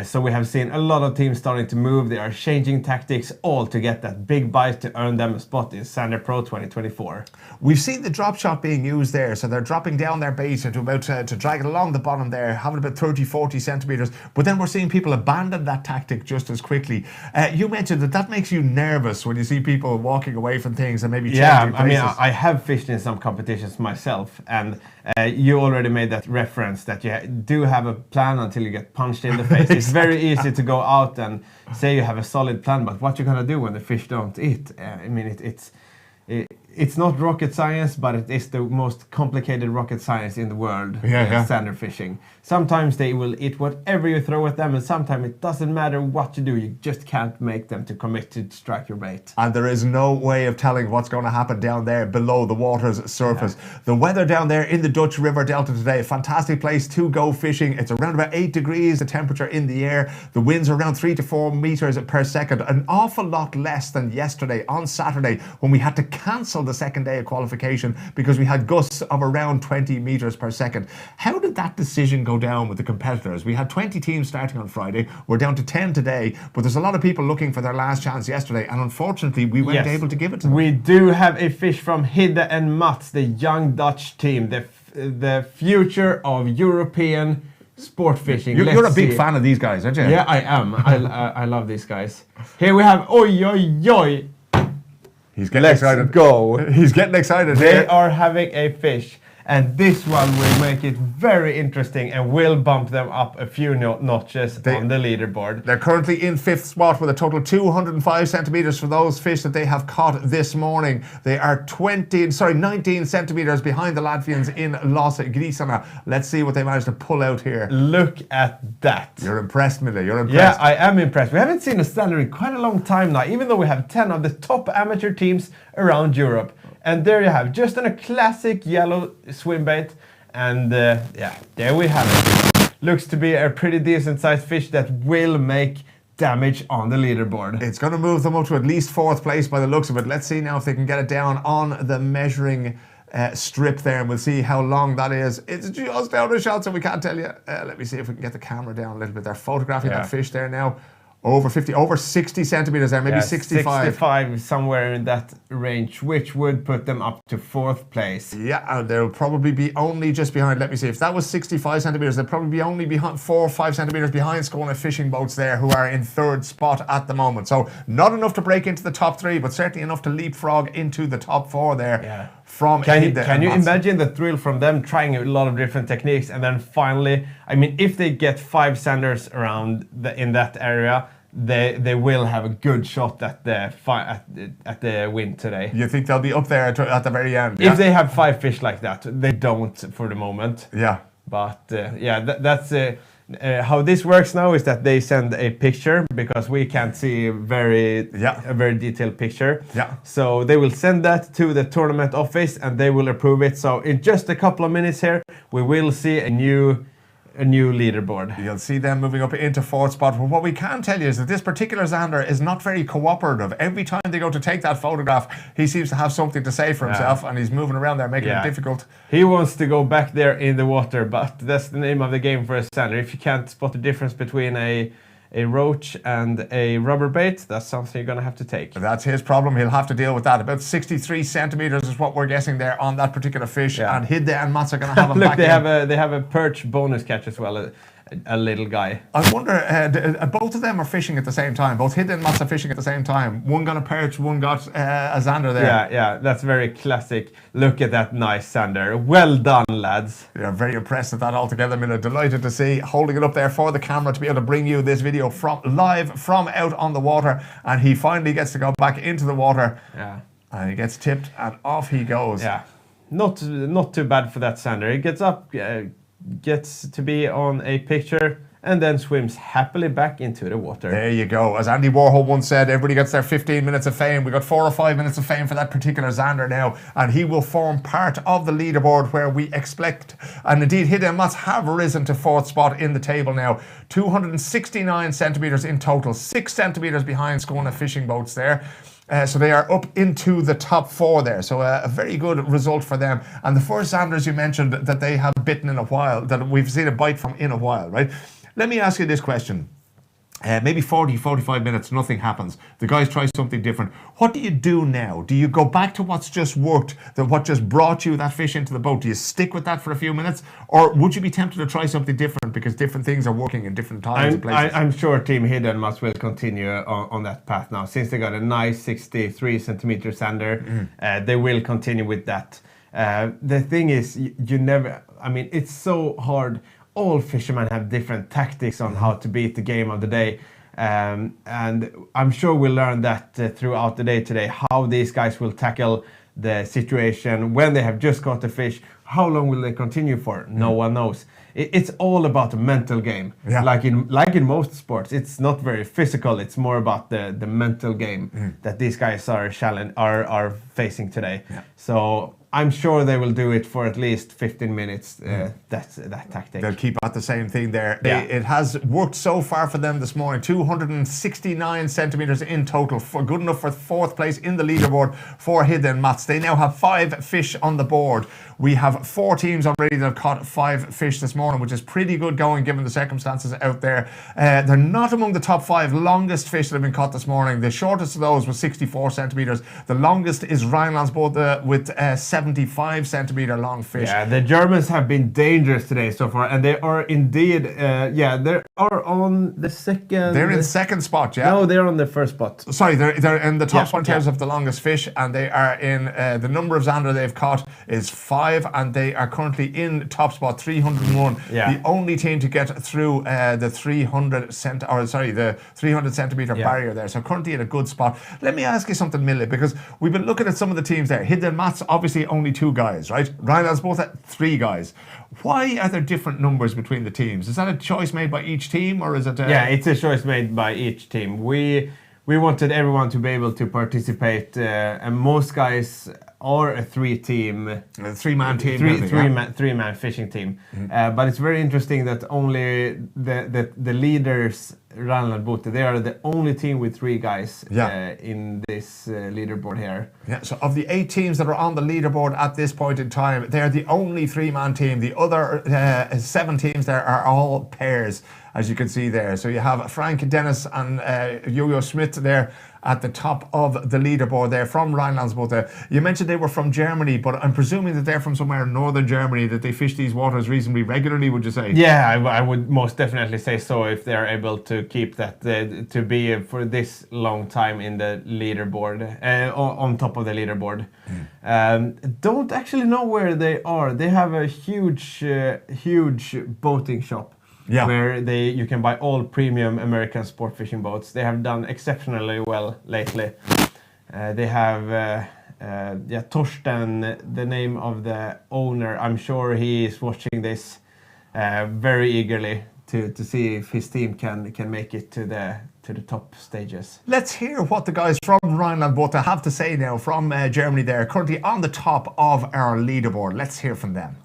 [SPEAKER 2] So we have seen a lot of teams starting to move. They are changing tactics all to get that big bite to earn them a spot in Zander Pro 2024.
[SPEAKER 1] We've seen the drop shot being used there. So they're dropping down their bait to about to drag it along the bottom there, having about 30, 40 centimetres. But then we're seeing people abandon that tactic just as quickly. You mentioned that makes you nervous when you see people walking away from things and maybe changing places.
[SPEAKER 2] I mean, I have fished in some competitions myself, and you already made that reference that you do have a plan until you get punched in the face. Exactly. It's very easy to go out and say you have a solid plan, but what you're gonna do when the fish don't eat? I mean, it's not rocket science, but it is the most complicated rocket science in the world. Zander fishing. Sometimes they will eat whatever you throw at them, and sometimes it doesn't matter what you do, you just can't make them to commit to strike your bait.
[SPEAKER 1] And there is no way of telling what's going to happen down there below the water's surface. The weather down there in the Dutch River Delta today, a fantastic place to go fishing. It's around about 8 degrees, the temperature in the air. The winds are around 3 to 4 meters per second, an awful lot less than yesterday on Saturday, when we had to cancel the second day of qualification because we had gusts of around 20 meters per second. How did that decision go down with the competitors? We had 20 teams starting on Friday. We're down to 10 today, but there's a lot of people looking for their last chance yesterday, and unfortunately we weren't able to give it to them.
[SPEAKER 2] We do have a fish from Hidde and Mats, the young Dutch team, the future of European sport fishing.
[SPEAKER 1] You're a big fan of these guys, aren't you?
[SPEAKER 2] Yeah, I am. I love these guys. Here we have oi.
[SPEAKER 1] He's getting excited.
[SPEAKER 2] Go.
[SPEAKER 1] He's getting excited.
[SPEAKER 2] They are having a fish. And this one will make it very interesting and will bump them up a few notches on the leaderboard.
[SPEAKER 1] They're currently in 5th spot with a total of 205 centimetres for those fish that they have caught this morning. They are 19 centimetres behind the Latvians in Lasse Griesner. Let's see what they managed to pull out here.
[SPEAKER 2] Look at that.
[SPEAKER 1] You're impressed, Mille. You're impressed.
[SPEAKER 2] Yeah, I am impressed. We haven't seen a Zander in quite a long time now, even though we have 10 of the top amateur teams around Europe. And there you have, just on a classic yellow swim bait. And there we have it. Looks to be a pretty decent sized fish that will make damage on the leaderboard.
[SPEAKER 1] It's going to move them up to at least 4th place by the looks of it. Let's see now if they can get it down on the measuring strip there, and we'll see how long that is. It's just out of shot, so we can't tell you. Let me see if we can get the camera down a little bit. They're photographing that fish there now. Over 60 centimeters there, maybe 65.
[SPEAKER 2] 65, somewhere in that range, which would put them up to 4th place.
[SPEAKER 1] Yeah, and they'll probably be only just behind. Let me see. If that was 65 centimeters, they'll probably be only behind 4 or 5 centimeters behind Skåne fishing boats there, who are in 3rd spot at the moment. So not enough to break into the top 3, but certainly enough to leapfrog into the top 4 there.
[SPEAKER 2] Yeah.
[SPEAKER 1] From
[SPEAKER 2] can you imagine the thrill from them trying a lot of different techniques, and then finally, I mean, if they get 5 sanders around in that area, they will have a good shot at the win today.
[SPEAKER 1] You think they'll be up there at the very end?
[SPEAKER 2] If they have 5 fish like that, they don't for the moment.
[SPEAKER 1] Yeah.
[SPEAKER 2] But that's how this works now is that they send a picture, because we can't see a very detailed picture.
[SPEAKER 1] Yeah.
[SPEAKER 2] So they will send that to the tournament office and they will approve it. So in just a couple of minutes here, we will see a new leaderboard.
[SPEAKER 1] You'll see them moving up into 4th spot. But what we can tell you is that this particular Zander is not very cooperative. Every time they go to take that photograph, he seems to have something to say for himself, and he's moving around there, making it difficult.
[SPEAKER 2] He wants to go back there in the water, but that's the name of the game for a Zander. If you can't spot the difference between a roach and a rubber bait, that's something you're going to have to take.
[SPEAKER 1] That's his problem. He'll have to deal with that. About 63 centimeters is what we're guessing there on that particular fish. Yeah. And Hidde and Mats are going to have him
[SPEAKER 2] Look,
[SPEAKER 1] back
[SPEAKER 2] they have a perch bonus catch as well, a little guy.
[SPEAKER 1] I wonder, both of them are fishing at the same time. Both Hidde and Mats are fishing at the same time. One got a perch, one got a Zander there.
[SPEAKER 2] Yeah, that's very classic. Look at that nice Zander. Well done, lads.
[SPEAKER 1] Yeah, very impressed with that altogether, Mille. Delighted to see, holding it up there for the camera to be able to bring you this video live from out on the water. And he finally gets to go back into the water.
[SPEAKER 2] Yeah.
[SPEAKER 1] And he gets tipped and off he goes.
[SPEAKER 2] Yeah, not too bad for that Zander. He gets up, gets to be on a picture, and then swims happily back into the water.
[SPEAKER 1] There you go. As Andy Warhol once said, everybody gets their 15 minutes of fame. We got 4 or 5 minutes of fame for that particular Zander now, and he will form part of the leaderboard where we expect, and indeed Hidde and Mats have risen to 4th spot in the table now. 269 centimeters in total, 6 centimeters behind Skåne fishing boats there. So they are up into the top 4 there. So a very good result for them. And the first Zanders you mentioned that they have bitten in a while, that we've seen a bite from in a while, right? Let me ask you this question. Maybe 40, 45 minutes, nothing happens. The guys try something different. What do you do now? Do you go back to what's just worked, what just brought you that fish into the boat? Do you stick with that for a few minutes? Or would you be tempted to try something different because different things are working in different times and places?
[SPEAKER 2] I'm sure Team Hidde and Mats will continue on that path now. Since they got a nice 63 centimeter Zander, they will continue with that. The thing is, you never, I mean, it's so hard. All fishermen have different tactics on how to beat the game of the day. And I'm sure we'll learn that throughout the day today, how these guys will tackle the situation when they have just caught the fish. How long will they continue for? No one knows. It's all about the mental game. Yeah. Like in most sports, it's not very physical. It's more about the mental game that these guys are facing today. Yeah. So I'm sure they will do it for at least 15 minutes. That's that tactic.
[SPEAKER 1] They'll keep at the same thing there. Yeah. It has worked so far for them this morning. 269 centimeters in total, good enough for 4th place in the leaderboard for Hidde and Mats. They now have 5 fish on the board. We have 4 teams already that have caught 5 fish this morning, which is pretty good going given the circumstances out there. They're not among the top 5 longest fish that have been caught this morning. The shortest of those was 64 centimeters. The longest is Rhinelandsbåt with 75 centimeter long fish.
[SPEAKER 2] Yeah, the Germans have been dangerous today so far, and they are indeed, they are on the second.
[SPEAKER 1] They're in 2nd spot, yeah.
[SPEAKER 2] No, they're on the 1st spot.
[SPEAKER 1] Sorry, they're in the top spot in terms of the longest fish, and they are in the number of Zander they've caught is 5, and they are currently in top spot 301. Yeah. The only team to get through the 300 centimeter barrier there. So currently in a good spot. Let me ask you something, Mille, because we've been looking at some of the teams there. Hidde and Mats, obviously only 2 guys, right? Rhinelandsbåt 3 guys. Why are there different numbers between the teams? Is that a choice made by each team, or is it?
[SPEAKER 2] Yeah, it's a choice made by each team. We wanted everyone to be able to participate, and most guys are a 3-man team, three-man fishing team. But it's very interesting that only the leaders Rhineland-Bote, they are the only team with 3 guys in this leaderboard here.
[SPEAKER 1] Yeah, so of the 8 teams that are on the leaderboard at this point in time, they're the only 3-man team. The other 7 teams there are all pairs, as you can see there. So you have Frank Dennis and Jojo Schmidt there at the top of the leaderboard there from Rhineland-Bote. You mentioned they were from Germany, but I'm presuming that they're from somewhere in northern Germany, that they fish these waters reasonably regularly, would you say?
[SPEAKER 2] Yeah, I would most definitely say so, if they're able to keep that, to be for this long time in the leaderboard, on top of the leaderboard. Don't actually know where they are. They have a huge boating shop.
[SPEAKER 1] Yeah.
[SPEAKER 2] Where you can buy all premium American sport fishing boats. They have done exceptionally well lately. They have Torsten, the name of the owner. I'm sure he is watching this very eagerly to see if his team can make it to the top stages.
[SPEAKER 1] Let's hear what the guys from Rhineland-Bote have to say now from Germany there, currently on the top of our leaderboard. Let's hear from them.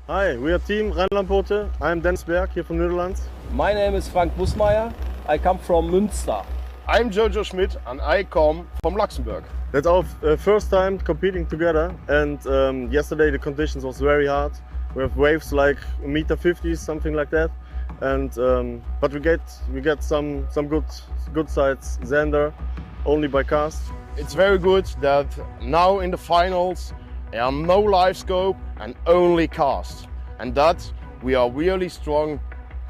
[SPEAKER 17] Hi, we are team Rhineland-Bote. I'm Dennis Berg here from Netherlands.
[SPEAKER 18] My name is Frank Busmeier. I come from Münster.
[SPEAKER 19] I'm Jojo Schmidt and I come from Luxembourg.
[SPEAKER 17] That's our first time competing together, and yesterday the conditions was very hard. We have waves like 1.50 m, something like that, and but we get some good sides Zander only by cast.
[SPEAKER 19] It's very good that now in the finals there are no live scope and only cast, and that we are really strong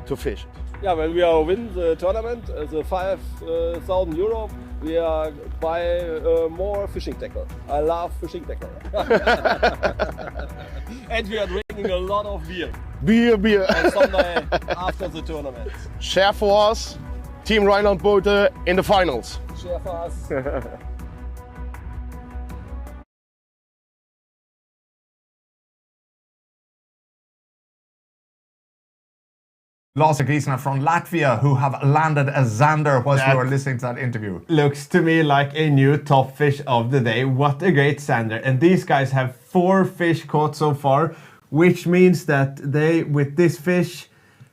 [SPEAKER 19] to fish it.
[SPEAKER 18] Yeah, when we win the tournament, the 5,000 euro, we buy more fishing tackle. I love fishing tackle. And we are drinking a lot of beer.
[SPEAKER 19] Beer.
[SPEAKER 18] On Sunday after the tournament.
[SPEAKER 19] Share for us, Team Rhineland-Bote in the finals.
[SPEAKER 18] Share for us.
[SPEAKER 1] Lasse Giesner from Latvia, who have landed a Zander whilst we were listening to that interview.
[SPEAKER 2] Looks to me like a new top fish of the day. What a great Zander. And these guys have 4 fish caught so far, which means that they, with this fish,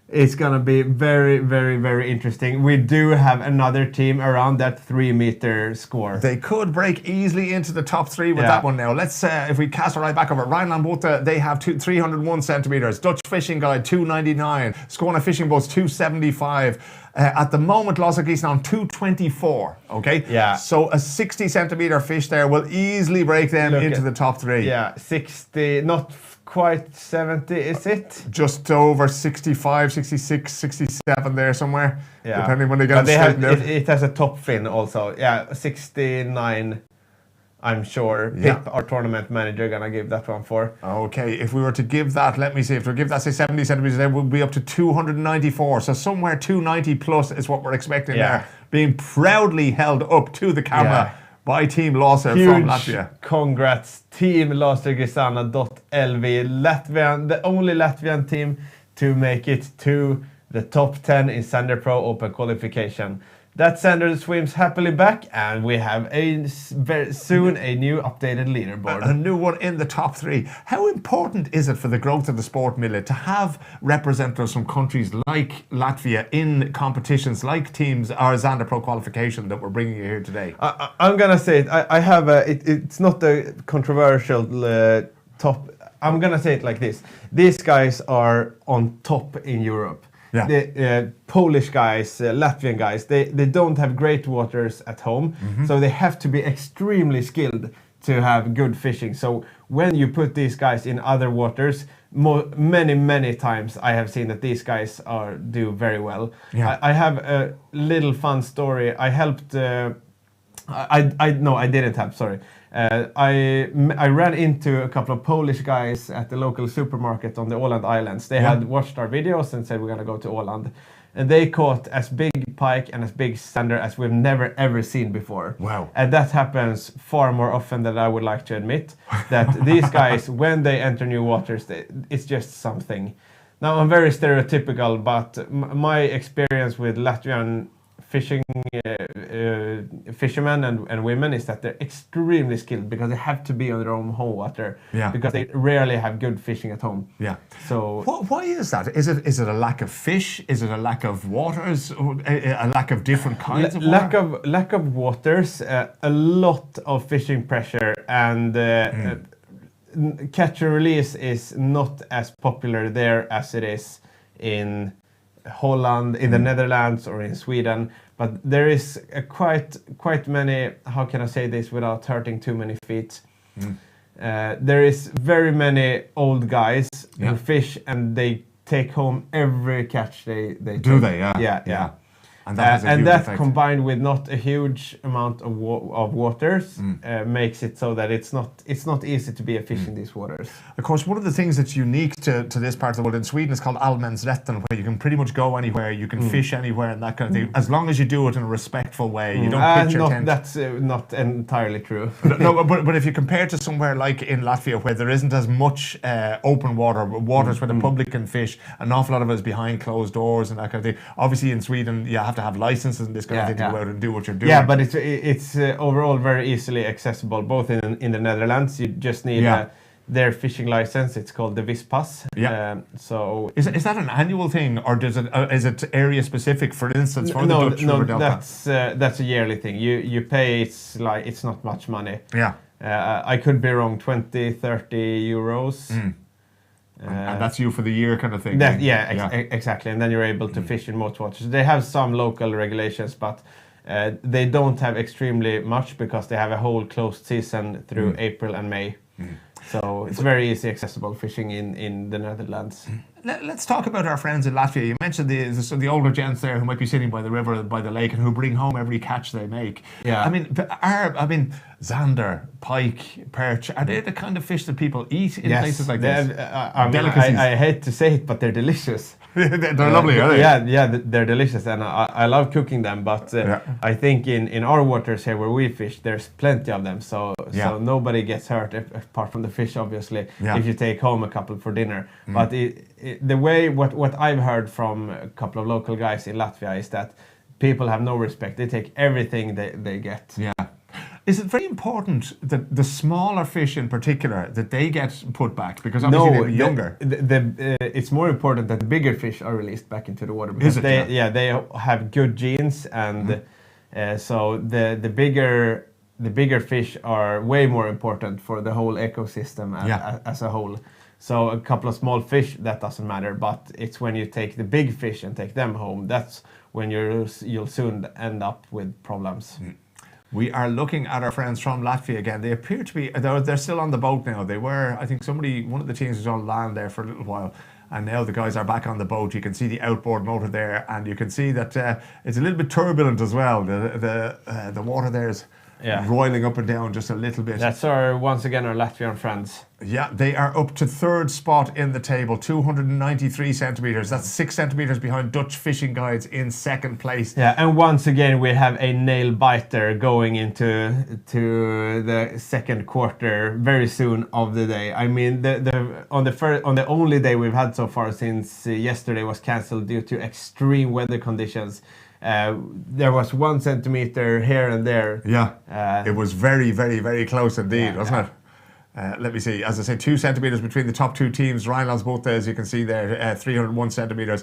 [SPEAKER 2] it's gonna be very, very, very interesting. We do have another team around that 3-meter score.
[SPEAKER 1] They could break easily into the top 3 with that one now. Let's, if we cast it right back over, Rhineland-Bote, they have 301 centimeters. Dutch Fishing Guide, 299. Skåne Fishing Boats, 275. At the moment, Lasse Giesner on 224, okay?
[SPEAKER 2] Yeah.
[SPEAKER 1] So a 60 centimeter fish there will easily break them into the top 3.
[SPEAKER 2] Yeah, 60, not quite 70, is it?
[SPEAKER 1] Just over 65, 66, 67 there somewhere, depending when they get
[SPEAKER 2] it has a top fin also. Yeah, 69, I'm sure. Pip, our tournament manager, gonna give that one for.
[SPEAKER 1] Okay, if we were to give that, let me see, if we give that, say 70 centimeters, then we'll be up to 294. So somewhere 290 plus is what we're expecting there. Being proudly held up to the camera by Team Lasse from Latvia.
[SPEAKER 2] Congrats, Team LaserGisana.lv, Latvian, the only Latvian team to make it to the top 10 in Zander Pro Open qualification. That Zander swims happily back, and we have very soon a new updated leaderboard.
[SPEAKER 1] A new one in the top 3. How important is it for the growth of the sport, Mille, to have representatives from countries like Latvia in competitions like teams or Zander Pro qualification that we're bringing you here today?
[SPEAKER 2] I'm gonna say it. I have it's not a controversial top. I'm gonna say it like this. These guys are on top in Europe.
[SPEAKER 1] Yeah.
[SPEAKER 2] The Polish guys, Latvian guys, they don't have great waters at home, so they have to be extremely skilled to have good fishing. So when you put these guys in other waters, many times I have seen that these guys do very well.
[SPEAKER 1] Yeah.
[SPEAKER 2] I have a little fun story. I helped. I didn't have. Sorry. I ran into a couple of Polish guys at the local supermarket on the Åland Islands. They had watched our videos and said we're gonna go to Åland. And they caught as big pike and as big Zander as we've never ever seen before.
[SPEAKER 1] Wow.
[SPEAKER 2] And that happens far more often than I would like to admit. That these guys, when they enter new waters, it's just something. Now I'm very stereotypical, but my experience with Latvian fishing fishermen and women is that they're extremely skilled because they have to be on their own home water.
[SPEAKER 1] Yeah.
[SPEAKER 2] Because they rarely have good fishing at home.
[SPEAKER 1] Yeah.
[SPEAKER 2] So
[SPEAKER 1] why is that? Is it a lack of fish? Is it a lack of waters? A lack of different kinds of water?
[SPEAKER 2] Lack of waters, a lot of fishing pressure, and catch and release is not as popular there as it is in Holland, in the Netherlands, or in Sweden. But there is quite many. How can I say this without hurting too many feet? There is very many old guys who fish, and they take home every catch they
[SPEAKER 1] do.
[SPEAKER 2] Take.
[SPEAKER 1] They? Yeah.
[SPEAKER 2] Yeah.
[SPEAKER 1] And that has a huge effect.
[SPEAKER 2] Combined with not a huge amount of waters makes it so that it's not easy to be a fish in these waters.
[SPEAKER 1] Of course, one of the things that's unique to this part of the world in Sweden is called allemansrätten, where you can pretty much go anywhere, you can fish anywhere, and that kind of thing, as long as you do it in a respectful way. You don't pitch your tent.
[SPEAKER 2] That's not entirely true.
[SPEAKER 1] No, but if you compare to somewhere like in Latvia, where there isn't as much open waters where the public can fish, an awful lot of it is behind closed doors and that kind of thing. Obviously, in Sweden, you have to have licenses and this kind of thing to go out and do what you're doing.
[SPEAKER 2] Yeah, but it's overall very easily accessible. Both in the Netherlands, you just need their fishing license. It's called the Vispas.
[SPEAKER 1] Yeah.
[SPEAKER 2] So
[SPEAKER 1] is that an annual thing, or is it area specific? For instance, for the Dutch River Delta?
[SPEAKER 2] That's a yearly thing. You pay. It's not much money.
[SPEAKER 1] Yeah.
[SPEAKER 2] I could be wrong. 20, 30 euros.
[SPEAKER 1] And that's you for the year kind of thing.
[SPEAKER 2] Exactly. And then you're able to fish in most waters. They have some local regulations, but they don't have extremely much because they have a whole closed season through April and May. So it's very easy accessible fishing in the Netherlands.
[SPEAKER 1] Let's talk about our friends in Latvia. You mentioned the older gents there who might be sitting by the river, by the lake, and who bring home every catch they make.
[SPEAKER 2] Yeah.
[SPEAKER 1] I mean, Zander, pike, perch, are they the kind of fish that people eat in places like this?
[SPEAKER 2] I hate to say it, but they're delicious.
[SPEAKER 1] They're lovely, are they?
[SPEAKER 2] Yeah, they're delicious, and I love cooking them. But I think in our waters here where we fish, there's plenty of them, so nobody gets hurt apart from the fish, obviously. If you take home a couple for dinner, but the way what I've heard from a couple of local guys in Latvia is that people have no respect. They take everything they get.
[SPEAKER 1] Yeah. Is it very important that the smaller fish in particular, that they get put back? Because obviously they're younger.
[SPEAKER 2] It's more important that the bigger fish are released back into the water. Because they have good genes, and so the bigger fish are way more important for the whole ecosystem as a whole. So a couple of small fish, that doesn't matter, but it's when you take the big fish and take them home, that's when you'll soon end up with problems.
[SPEAKER 1] We are looking at our friends from Latvia again. They appear to be, they're still on the boat now. They were, I think one of the teams was on land there for a little while, and now the guys are back on the boat. You can see the outboard motor there, and you can see that it's a little bit turbulent as well. The water there is roiling up and down just a little bit.
[SPEAKER 2] That's once again our Latvian friends.
[SPEAKER 1] Yeah, they are up to third spot in the table, 293 centimetres. That's 6 centimetres behind Dutch Fishing Guides in second place.
[SPEAKER 2] Yeah, and once again we have a nail biter going into the second quarter very soon of the day. I mean, on the only day we've had so far since yesterday was cancelled due to extreme weather conditions. There was 1 centimetre here and there.
[SPEAKER 1] Yeah, it was very, very, very close indeed, wasn't it? Let me see. As I say, 2 centimetres between the top two teams. Rijnlandsbotte, as you can see there, 301 centimetres.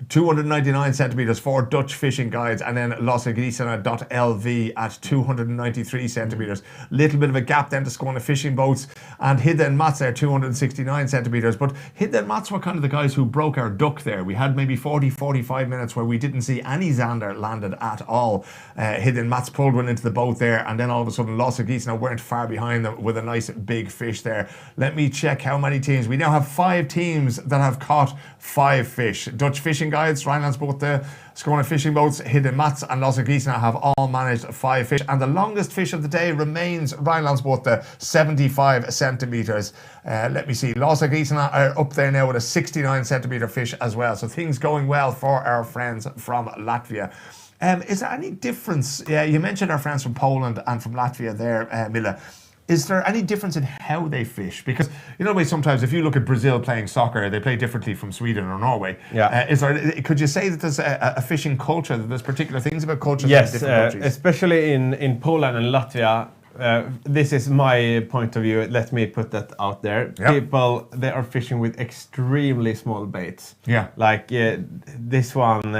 [SPEAKER 1] 299 centimetres for Dutch Fishing Guides. And then lossegrisene.lv at 293 centimetres. Little bit of a gap then to Skåne Fishing Boats. And Hidde and Mats there, 269 centimetres. But Hidde and Mats were kind of the guys who broke our duck there. We had maybe 40-45 minutes where we didn't see any Zander landed at all. Hidde and Mats pulled one into the boat there. And then all of a sudden, Lossegrisene weren't far behind them with a nice big fish there. Let me check how many teams. We now have 5 teams that have caught 5 fish. Dutch Fishing Guides, Rijnlandsbotte, Skåne Fishing Boats, Hidde Mats and Lossegrisene have all managed 5 fish. And the longest fish of the day remains Rijnlandsbotte, 75 centimetres. Let me see. Lossegrisene are up there now with a 69 centimetre fish as well. So things going well for our friends from Latvia. Is there any difference? Yeah, you mentioned our friends from Poland and from Latvia there, Mille. Is there any difference in how they fish? Because you know, sometimes if you look at Brazil playing soccer, they play differently from Sweden or Norway.
[SPEAKER 2] Yeah.
[SPEAKER 1] Could you say that there's a fishing culture, that there's particular things about cultures in
[SPEAKER 2] yes,
[SPEAKER 1] different countries?
[SPEAKER 2] especially in Poland and Latvia. This is my point of view. Let me put that out there.
[SPEAKER 1] Yep.
[SPEAKER 2] People, they are fishing with extremely small baits.
[SPEAKER 1] Yeah.
[SPEAKER 2] Like this one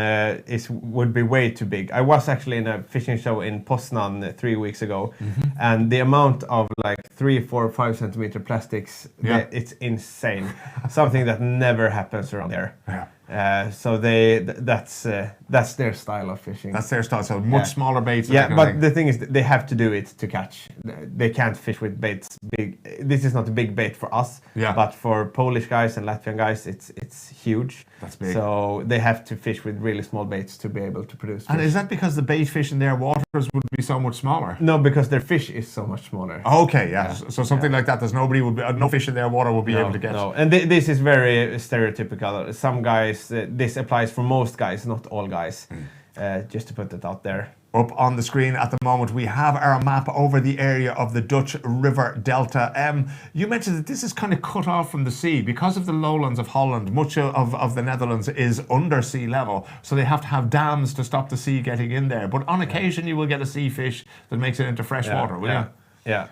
[SPEAKER 2] would be way too big. I was actually in a fishing show in Poznan 3 weeks ago, and the amount of like 3, 4, 5 centimeter plastics, it's insane. Something that never happens around there.
[SPEAKER 1] Yeah.
[SPEAKER 2] So that's their style of fishing.
[SPEAKER 1] That's their style. So much smaller baits.
[SPEAKER 2] Yeah, but the thing is, they have to do it to catch. They can't fish with baits big. This is not a big bait for us.
[SPEAKER 1] Yeah.
[SPEAKER 2] But for Polish guys and Latvian guys, it's huge.
[SPEAKER 1] That's big.
[SPEAKER 2] So they have to fish with really small baits to be able to produce fish.
[SPEAKER 1] And is that because the bait fish in their waters would be so much smaller?
[SPEAKER 2] No, because their fish is so much smaller.
[SPEAKER 1] Okay, yeah. So something like that, there's nobody would be, no fish in their water will be able to get.
[SPEAKER 2] No, and this is very stereotypical. Some guys, this applies for most guys, not all guys. Just to put that out there.
[SPEAKER 1] Up on the screen at the moment, we have our map over the area of the Dutch River Delta. You mentioned that this is kind of cut off from the sea because of the lowlands of Holland. Much of the Netherlands is under sea level, so they have to have dams to stop the sea getting in there. But on occasion, you will get a sea fish that makes it into fresh water, will you?
[SPEAKER 2] Yeah.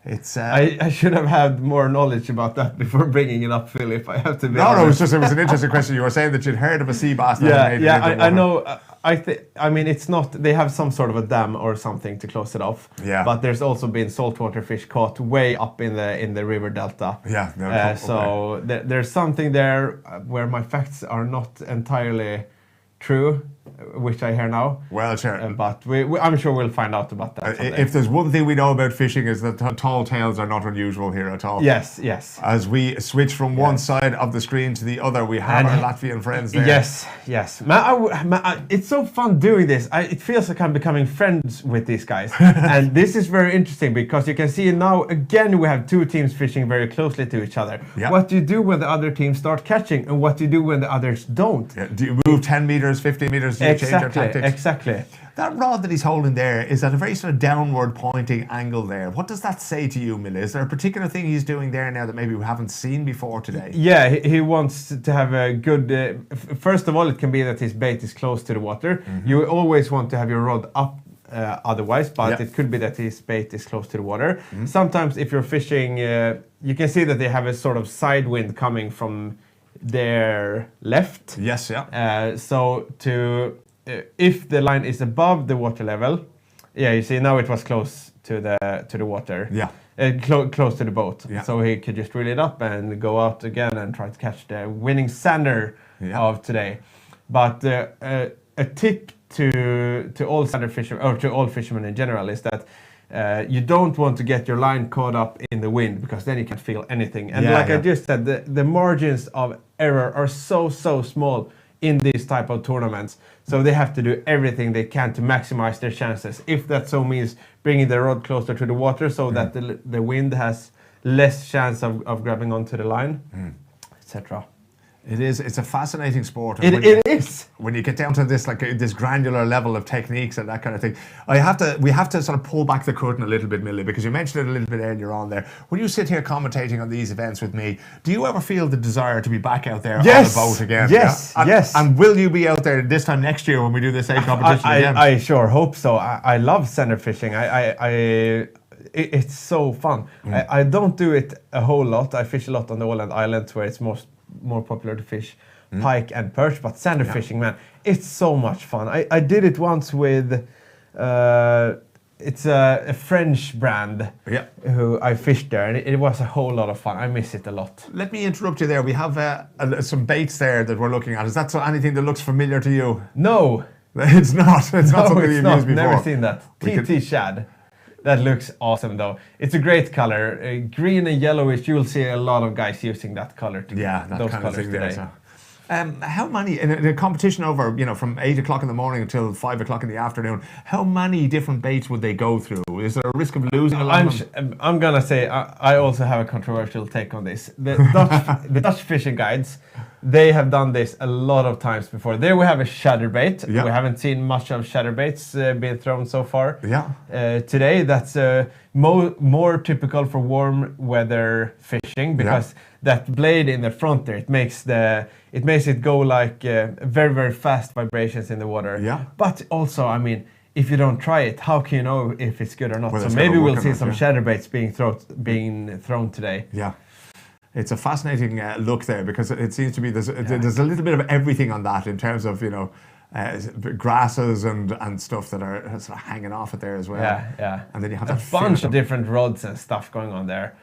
[SPEAKER 1] It's.
[SPEAKER 2] I should have had more knowledge about that before bringing it up, Phil. If I have to be
[SPEAKER 1] No,
[SPEAKER 2] honest.
[SPEAKER 1] it was an interesting question. You were saying that you'd heard of a sea bass. That
[SPEAKER 2] I know. I mean, it's not. They have some sort of a dam or something to close it off.
[SPEAKER 1] Yeah.
[SPEAKER 2] But there's also been saltwater fish caught way up in the river delta.
[SPEAKER 1] Yeah.
[SPEAKER 2] So there's something there where my facts are not entirely true, which I hear now.
[SPEAKER 1] Well, sure.
[SPEAKER 2] But I'm sure we'll find out about that someday.
[SPEAKER 1] If there's one thing we know about fishing is that tall tales are not unusual here at all.
[SPEAKER 2] Yes.
[SPEAKER 1] As we switch from one side of the screen to the other, we have our Latvian friends there.
[SPEAKER 2] Yes. It's so fun doing this. It feels like I'm becoming friends with these guys. And this is very interesting because you can see now, again, we have two teams fishing very closely to each other.
[SPEAKER 1] Yep.
[SPEAKER 2] What do you do when the other teams start catching and what do you do when the others don't?
[SPEAKER 1] Yeah. Do you move 10 meters, 15 meters? Do you change your tactics?
[SPEAKER 2] Exactly.
[SPEAKER 1] That rod that he's holding there is at a very sort of downward pointing angle there. What does that say to you, Mille? Is there a particular thing he's doing there now that maybe we haven't seen before today?
[SPEAKER 2] Yeah, he wants to have a good... first of all, it can be that his bait is close to the water. You always want to have your rod up otherwise, but it could be that his bait is close to the water. Sometimes if you're fishing, you can see that they have a sort of side wind coming from their left.
[SPEAKER 1] Yes, yeah.
[SPEAKER 2] So if the line is above the water level, you see now it was close to the water.
[SPEAKER 1] Yeah.
[SPEAKER 2] Close to the boat. Yeah. So he could just reel it up and go out again and try to catch the winning Zander of today. But a tip to all Zander fishermen, or to all fishermen in general, is that you don't want to get your line caught up in the wind because then you can't feel anything. And I just said, the margins of error are so small in these type of tournaments. So they have to do everything they can to maximize their chances. If that so means bringing the rod closer to the water so that the wind has less chance of grabbing onto the line, etc.
[SPEAKER 1] It's a fascinating sport.
[SPEAKER 2] It is.
[SPEAKER 1] When you get down to this this granular level of techniques and that kind of thing, we have to sort of pull back the curtain a little bit, Mille, because you mentioned it a little bit earlier on there. When you sit here commentating on these events with me, do you ever feel the desire to be back out there on the boat again?
[SPEAKER 2] Yes,
[SPEAKER 1] yes. And will you be out there this time next year when we do the same competition again?
[SPEAKER 2] I sure hope so. I love Zander fishing. It's so fun. I don't do it a whole lot. I fish a lot on the Åland Islands where it's more popular to fish pike and perch, but Zander fishing, man, it's so much fun. I did it once with it's a French brand who I fished there, and it was a whole lot of fun. I miss it a lot.
[SPEAKER 1] Let me interrupt you there. We have some baits there that we're looking at. Is that anything that looks familiar to you?
[SPEAKER 2] No.
[SPEAKER 1] It's not. It's not something you've used before.
[SPEAKER 2] Never seen that. TT shad. That looks awesome, though. It's a great color, green and yellowish. You'll see a lot of guys using that color.
[SPEAKER 1] That kind of thing today. So. How many in a competition over from 8 o'clock in the morning until 5 o'clock in the afternoon? How many different baits would they go through? Is there a risk of losing a lot of them?
[SPEAKER 2] I'm gonna say I also have a controversial take on this. The Dutch fishing guides, they have done this a lot of times before. There we have a chatterbait.
[SPEAKER 1] Yeah.
[SPEAKER 2] We haven't seen much of chatterbaits being thrown so far.
[SPEAKER 1] Yeah.
[SPEAKER 2] Today, that's more typical for warm weather fishing because that blade in the front there, it makes it go like very, very fast vibrations in the water.
[SPEAKER 1] Yeah.
[SPEAKER 2] But also, I mean, if you don't try it, how can you know if it's good or not?
[SPEAKER 1] Whether
[SPEAKER 2] So
[SPEAKER 1] it's gonna
[SPEAKER 2] maybe we'll
[SPEAKER 1] work or
[SPEAKER 2] see
[SPEAKER 1] not,
[SPEAKER 2] some
[SPEAKER 1] yeah.
[SPEAKER 2] chatterbaits being thrown today.
[SPEAKER 1] Yeah. It's a fascinating look there because it seems to be there's a little bit of everything on that in terms of, you know, grasses and stuff that are sort of hanging off it there as well.
[SPEAKER 2] Yeah.
[SPEAKER 1] And then you have
[SPEAKER 2] a
[SPEAKER 1] that
[SPEAKER 2] bunch of different rods and stuff going on there.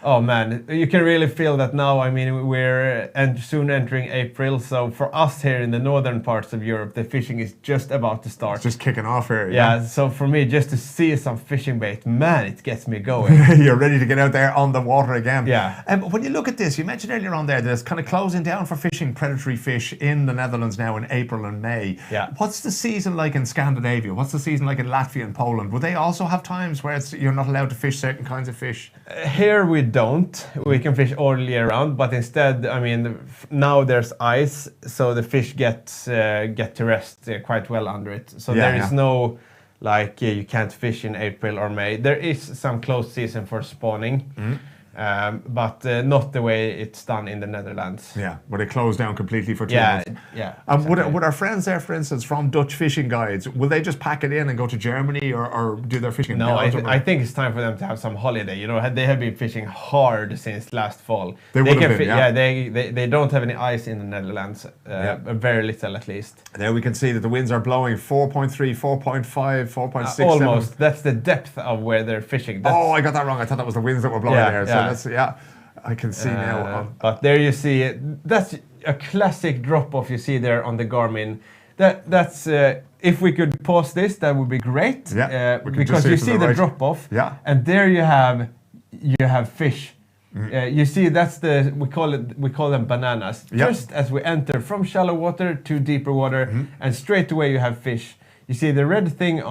[SPEAKER 2] Oh man, you can really feel that now. I mean, we're soon entering April, so for us here in the northern parts of Europe, the fishing is just about to start.
[SPEAKER 1] It's just kicking off here.
[SPEAKER 2] Yeah, so for me, just to see some fishing bait, man, it gets me going.
[SPEAKER 1] You're ready to get out there on the water again.
[SPEAKER 2] Yeah.
[SPEAKER 1] When you look at this, you mentioned earlier on there that it's kind of closing down for fishing predatory fish in the Netherlands now in April and May.
[SPEAKER 2] Yeah.
[SPEAKER 1] What's the season like in Scandinavia? What's the season like in Latvia and Poland? Would they also have times where you're not allowed to fish certain kinds of fish?
[SPEAKER 2] Here we don't. We can fish all year round, but instead, I mean, now there's ice, so the fish get to rest quite well under it. So there is no, like, you can't fish in April or May. There is some closed season for spawning, but not the way it's done in the Netherlands.
[SPEAKER 1] Yeah, where they close down completely for 2
[SPEAKER 2] Yeah,
[SPEAKER 1] months.
[SPEAKER 2] yeah.
[SPEAKER 1] Would our friends there, for instance, from Dutch Fishing Guides, will they just pack it in and go to Germany or do their fishing in
[SPEAKER 2] No,
[SPEAKER 1] Belgium?
[SPEAKER 2] I think it's time for them to have some holiday. You know, they have been fishing hard since last fall.
[SPEAKER 1] They would have been, yeah.
[SPEAKER 2] They don't have any ice in the Netherlands, very little at least.
[SPEAKER 1] There we can see that the winds are blowing 4.3, 4.5, 4.6.
[SPEAKER 2] Almost. That's the depth of where they're fishing.
[SPEAKER 1] I got that wrong. I thought that was the winds that were blowing there. So that's, I can see now.
[SPEAKER 2] But there you see it. That's a classic drop-off you see there on the Garmin. That's if we could pause this, that would be great.
[SPEAKER 1] Yeah,
[SPEAKER 2] because you see the drop-off.
[SPEAKER 1] Yeah.
[SPEAKER 2] And there you have fish. You see, that's we call them bananas.
[SPEAKER 1] Yeah.
[SPEAKER 2] Just as we enter from shallow water to deeper water, and straight away you have fish. You see the red thing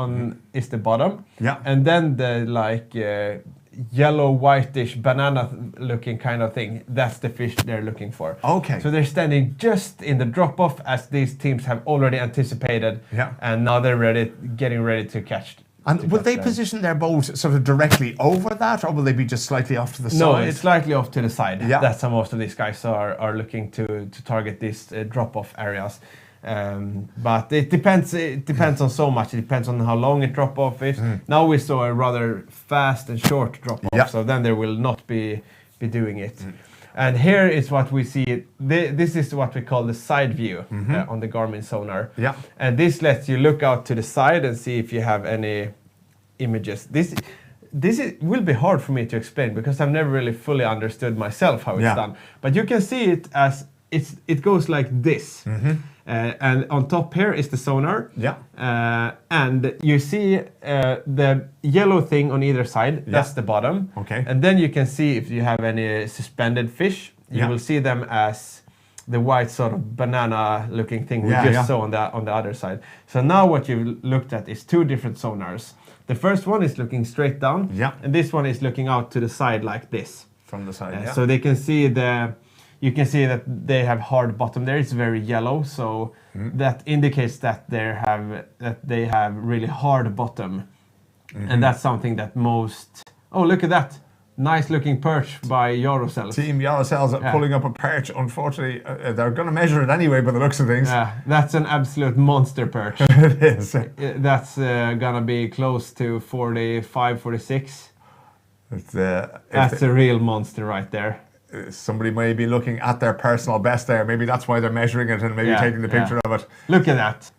[SPEAKER 2] is the bottom, and then the yellow whitish banana looking kind of thing, that's the fish they're looking for.
[SPEAKER 1] Okay.
[SPEAKER 2] So they're standing just in the drop off as these teams have already anticipated, and now they're getting ready to catch.
[SPEAKER 1] And will they position their boat sort of directly over that, or will they be just slightly off to the side?
[SPEAKER 2] No, it's slightly off to the side.
[SPEAKER 1] Yeah.
[SPEAKER 2] That's how most of these guys are looking to target these drop-off areas. But it depends on so much. It depends on how long a drop-off is. Now we saw a rather fast and short drop-off, so then they will not be doing it. And here is what we see. This is what we call the side view on the Garmin sonar.
[SPEAKER 1] Yeah.
[SPEAKER 2] And this lets you look out to the side and see if you have any images. This will be hard for me to explain because I've never really fully understood myself how it's done. But you can see it as it goes like this. And on top here is the sonar.
[SPEAKER 1] Yeah.
[SPEAKER 2] And you see the yellow thing on either side. That's the bottom.
[SPEAKER 1] Okay.
[SPEAKER 2] And then you can see if you have any suspended fish. You will see them as the white sort of banana looking thing we just saw on the other side. So now what you've looked at is two different sonars. The first one is looking straight down.
[SPEAKER 1] Yeah.
[SPEAKER 2] And this one is looking out to the side like this.
[SPEAKER 1] From the side,
[SPEAKER 2] So they can see you can see that they have hard bottom there. It's very yellow, so that indicates that they have really hard bottom, and that's something that most. Oh, look at that! Nice looking perch by Yarosels.
[SPEAKER 1] Team Yarosels pulling up a perch. Unfortunately, they're going to measure it anyway by the looks of things.
[SPEAKER 2] Yeah, that's an absolute monster perch.
[SPEAKER 1] It is.
[SPEAKER 2] That's gonna be close to 45, 46. That's a real monster right there.
[SPEAKER 1] Somebody may be looking at their personal best there. Maybe that's why they're measuring it and maybe taking the picture of it.
[SPEAKER 2] Look at that.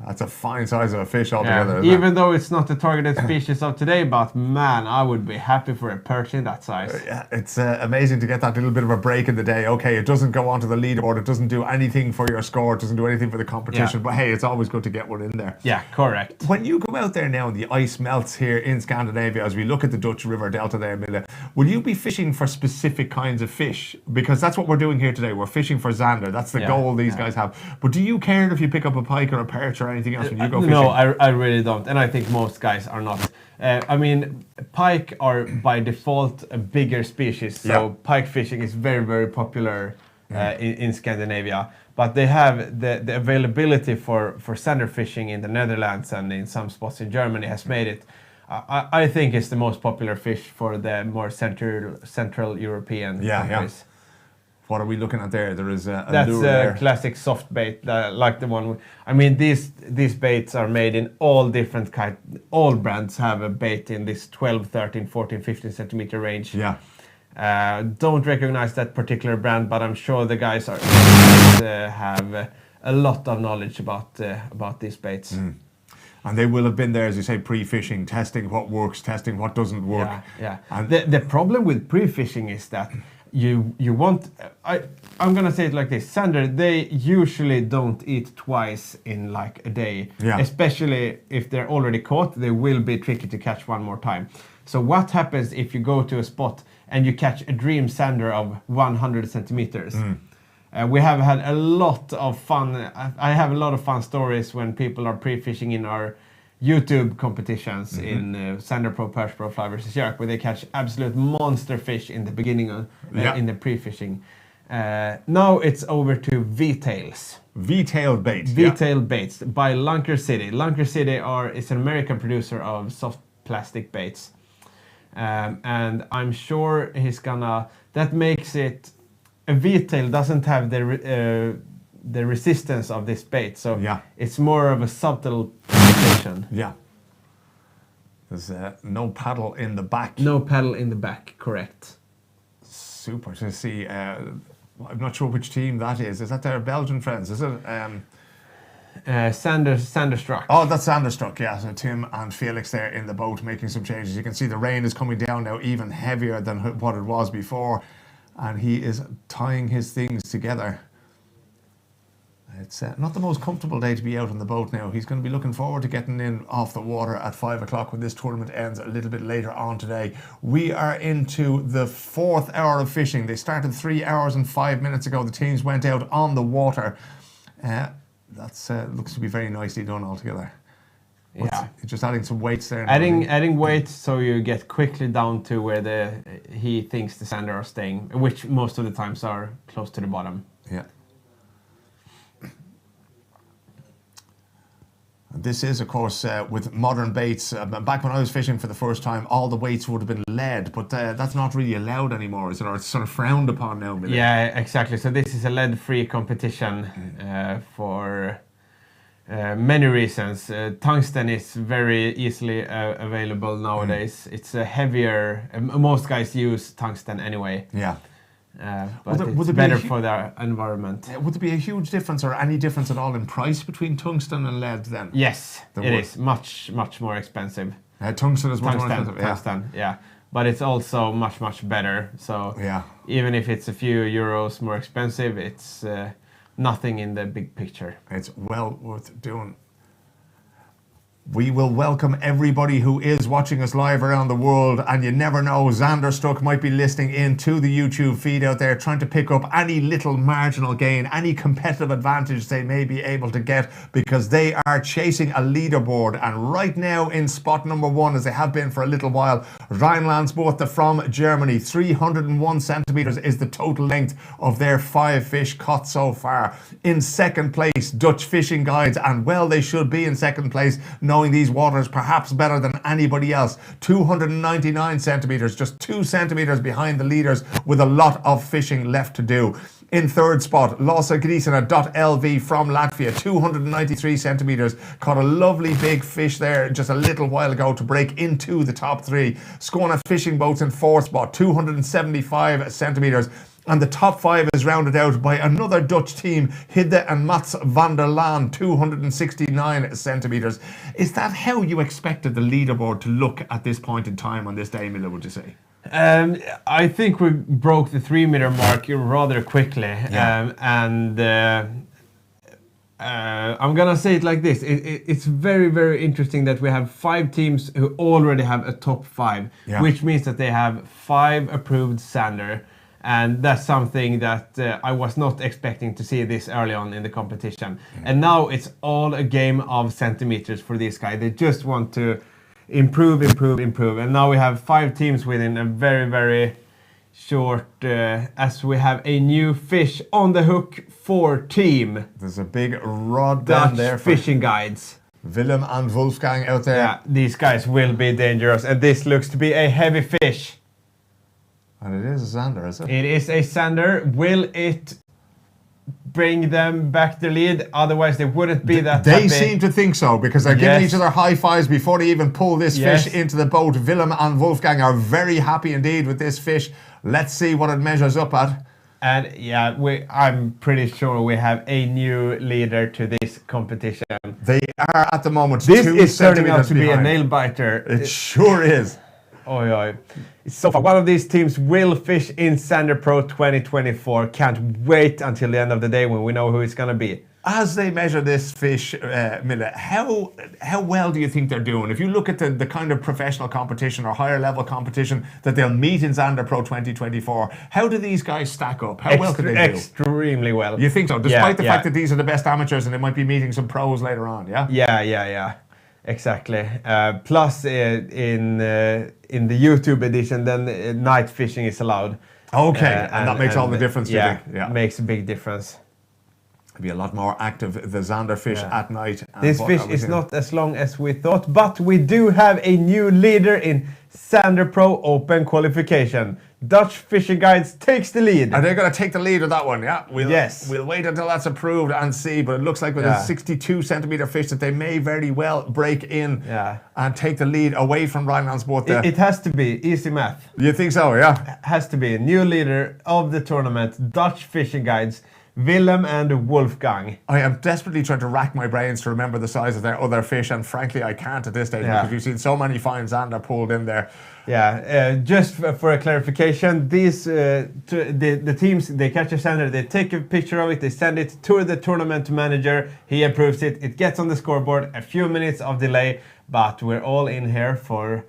[SPEAKER 1] That's a fine size of a fish altogether.
[SPEAKER 2] Even though it's not the targeted species of today, but man, I would be happy for a perch in that size.
[SPEAKER 1] Yeah, it's amazing to get that little bit of a break in the day. Okay, it doesn't go onto the leaderboard, it doesn't do anything for your score, it doesn't do anything for the competition, but hey, it's always good to get one in there.
[SPEAKER 2] Yeah, correct.
[SPEAKER 1] When you go out there now and the ice melts here in Scandinavia, as we look at the Dutch River Delta there, Mille, will you be fishing for specific kinds of fish? Because that's what we're doing here today. We're fishing for Zander. That's the goal these guys have. But do you care if you pick up a pike or a perch or anything else when you go fishing?
[SPEAKER 2] No, I really don't. And I think most guys are not. I mean, pike are by default a bigger species. So pike fishing is very, very popular in Scandinavia. But they have the availability for sander fishing in the Netherlands and in some spots in Germany has made it, I think it's the most popular fish for the more Central European countries.
[SPEAKER 1] What are we looking at there? There is a
[SPEAKER 2] That's
[SPEAKER 1] lure
[SPEAKER 2] a
[SPEAKER 1] there.
[SPEAKER 2] classic soft bait, like the one. I mean, these baits are made in all different kinds. All brands have a bait in this 12, 13, 14, 15 centimeter range.
[SPEAKER 1] Yeah.
[SPEAKER 2] Don't recognize that particular brand, but I'm sure the guys have a lot of knowledge about these baits.
[SPEAKER 1] And they will have been there, as you say, pre-fishing, testing what works, testing what doesn't work.
[SPEAKER 2] Yeah.
[SPEAKER 1] And
[SPEAKER 2] The problem with pre-fishing is that you want. I'm gonna say it like this: sander, they usually don't eat twice in like a day.
[SPEAKER 1] Yeah.
[SPEAKER 2] Especially if they're already caught, they will be tricky to catch one more time. So what happens if you go to a spot and you catch a dream sander of 100 centimeters? We have had a lot of fun. I have a lot of fun stories when people are pre-fishing in our YouTube competitions in Zander Pro Perch Pro Fly versus Jerk, where they catch absolute monster fish in the beginning of in the pre-fishing. Now it's over to V-tails.
[SPEAKER 1] V-tailed baits.
[SPEAKER 2] V-tailed baits by Lunker City. Lunker City is an American producer of soft plastic baits, and I'm sure he's gonna. That makes it. A V-tail doesn't have the resistance of this bait, so it's more of a subtle application.
[SPEAKER 1] Yeah. There's no paddle in the back.
[SPEAKER 2] No paddle in the back, correct.
[SPEAKER 1] Super to see. I'm not sure which team that is. Is that their Belgian friends? Is it?
[SPEAKER 2] Sanderstruck.
[SPEAKER 1] Oh, that's Sanderstruck, yeah. So Tim and Felix there in the boat making some changes. You can see the rain is coming down now, even heavier than what it was before. And he is tying his things together. It's not the most comfortable day to be out on the boat now. He's going to be looking forward to getting in off the water at 5 o'clock when this tournament ends a little bit later on today. We are into the 4th hour of fishing. They started 3 hours and 5 minutes ago. The teams went out on the water. That's looks to be very nicely done altogether.
[SPEAKER 2] Yeah,
[SPEAKER 1] just adding some weights there.
[SPEAKER 2] Adding weights so you get quickly down to where he thinks the sander are staying, which most of the times are close to the bottom.
[SPEAKER 1] Yeah. This is, of course, with modern baits. Back when I was fishing for the first time, all the weights would have been lead, but that's not really allowed anymore, is it? Or it's sort of frowned upon now. Mille.
[SPEAKER 2] Yeah, exactly. So this is a lead-free competition for many reasons. Tungsten is very easily available nowadays. It's a heavier. Most guys use tungsten anyway.
[SPEAKER 1] Yeah.
[SPEAKER 2] But it's better for the environment.
[SPEAKER 1] Would there be a huge difference or any difference at all in price between tungsten and lead then?
[SPEAKER 2] Yes, it is much more expensive.
[SPEAKER 1] Tungsten is much more expensive.
[SPEAKER 2] Tungsten, yeah. But it's also much better. So even if it's a few euros more expensive, it's nothing in the big picture.
[SPEAKER 1] It's well worth doing. We will welcome everybody who is watching us live around the world, and you never know, Zanderstruck might be listening in to the YouTube feed out there, trying to pick up any little marginal gain, any competitive advantage they may be able to get, because they are chasing a leaderboard. And right now in spot number 1, as they have been for a little while, Rheinlandsboote from Germany. 301 centimeters is the total length of their 5 fish caught so far. In second place, Dutch Fishing Guides, and well, they should be in second place, knowing these waters perhaps better than anybody else. 299 centimeters, just 2 centimeters behind the leaders, with a lot of fishing left to do. In third spot, Lossagrisina.lv from Latvia, 293 centimeters. Caught a lovely big fish there just a little while ago to break into the top 3. Skåne Fishing Boats in fourth spot, 275 centimeters. And the top 5 is rounded out by another Dutch team, Hidde and Mats van der Laan, 269 centimeters. Is that how you expected the leaderboard to look at this point in time on this day, Mille, would you say?
[SPEAKER 2] I think we broke the 3 meter mark rather quickly.
[SPEAKER 1] Yeah.
[SPEAKER 2] I'm gonna say it like this. It's very interesting that we have 5 teams who already have a top 5, which means that they have 5 approved sander. And that's something that I was not expecting to see this early on in the competition. And now it's all a game of centimeters for these guys. They just want to improve. And now we have 5 teams within a very short as we have a new fish on the hook for team.
[SPEAKER 1] There's a big rod down
[SPEAKER 2] Dutch
[SPEAKER 1] there.
[SPEAKER 2] fishing guides.
[SPEAKER 1] Willem and Wolfgang out there.
[SPEAKER 2] Yeah, these guys will be dangerous, and this looks to be a heavy fish.
[SPEAKER 1] And it is a Zander, is it?
[SPEAKER 2] It is a Zander. Will it bring them back the lead? Otherwise, they wouldn't be that
[SPEAKER 1] They
[SPEAKER 2] happy.
[SPEAKER 1] seem to think so, because they're giving each other high fives before they even pull this fish into the boat. Willem and Wolfgang are very happy indeed with this fish. Let's see what it measures up at.
[SPEAKER 2] And yeah, I'm pretty sure we have a new leader to this competition.
[SPEAKER 1] They are at the moment.
[SPEAKER 2] This
[SPEAKER 1] 2
[SPEAKER 2] is turning out
[SPEAKER 1] centimeters
[SPEAKER 2] to be a
[SPEAKER 1] behind.
[SPEAKER 2] nail biter.
[SPEAKER 1] It sure is.
[SPEAKER 2] Oi, oi. So far, one of these teams will fish in Zander Pro 2024. Can't wait until the end of the day when we know who it's going to be.
[SPEAKER 1] As they measure this fish, Mille, how well do you think they're doing? If you look at the kind of professional competition or higher level competition that they'll meet in Zander Pro 2024, how do these guys stack up? How well could they do?
[SPEAKER 2] Extremely well.
[SPEAKER 1] You think so? Despite the fact that these are the best amateurs and they might be meeting some pros later on, yeah?
[SPEAKER 2] Yeah. Exactly. Plus, in the YouTube edition, then night fishing is allowed.
[SPEAKER 1] Okay, and that makes all the difference, you think?
[SPEAKER 2] Yeah, makes a big difference.
[SPEAKER 1] Be a lot more active, the Zander fish at night.
[SPEAKER 2] This fish is not as long as we thought, but we do have a new leader in Zander Pro Open qualification. Dutch Fishing Guides takes the lead.
[SPEAKER 1] Are they going to take the lead of that one? Yeah.
[SPEAKER 2] Yes.
[SPEAKER 1] We'll wait until that's approved and see, but it looks like with a 62 centimeter fish that they may very well break in and take the lead away from Rhineland Sport.
[SPEAKER 2] It has to be easy math.
[SPEAKER 1] You think so? Yeah.
[SPEAKER 2] Has to be a new leader of the tournament, Dutch Fishing Guides. Willem and Wolfgang.
[SPEAKER 1] I am desperately trying to rack my brains to remember the size of their other fish, and frankly, I can't at this stage because we've seen so many fine Zander pulled in there.
[SPEAKER 2] Yeah, just for a clarification, these the teams, they catch a Zander, they take a picture of it, they send it to the tournament manager, he approves it, it gets on the scoreboard, a few minutes of delay, but we're all in here for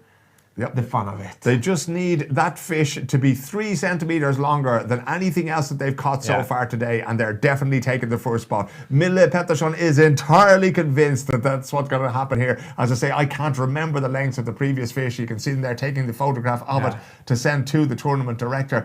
[SPEAKER 2] the fun of it.
[SPEAKER 1] They just need that fish to be 3 centimeters longer than anything else that they've caught so far today, and they're definitely taking the first spot. Mille Pettersson is entirely convinced that that's what's going to happen here. As I say, I can't remember the lengths of the previous fish. You can see them there taking the photograph of it to send to the tournament director.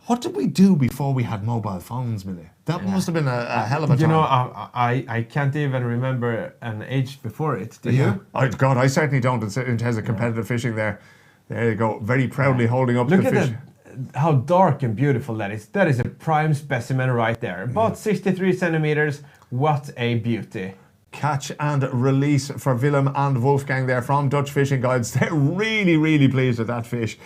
[SPEAKER 1] What did we do before we had mobile phones, Mille? That must have been a hell of a time.
[SPEAKER 2] You know, I can't even remember an age before it. Do you?
[SPEAKER 1] Oh, God, I certainly don't in terms of competitive fishing there. There you go, very proudly holding up the fish.
[SPEAKER 2] Look at how dark and beautiful that is. That is a prime specimen right there. About 63 centimeters. What a beauty.
[SPEAKER 1] Catch and release for Willem and Wolfgang there from Dutch Fishing Guides. They're really, really pleased with that fish.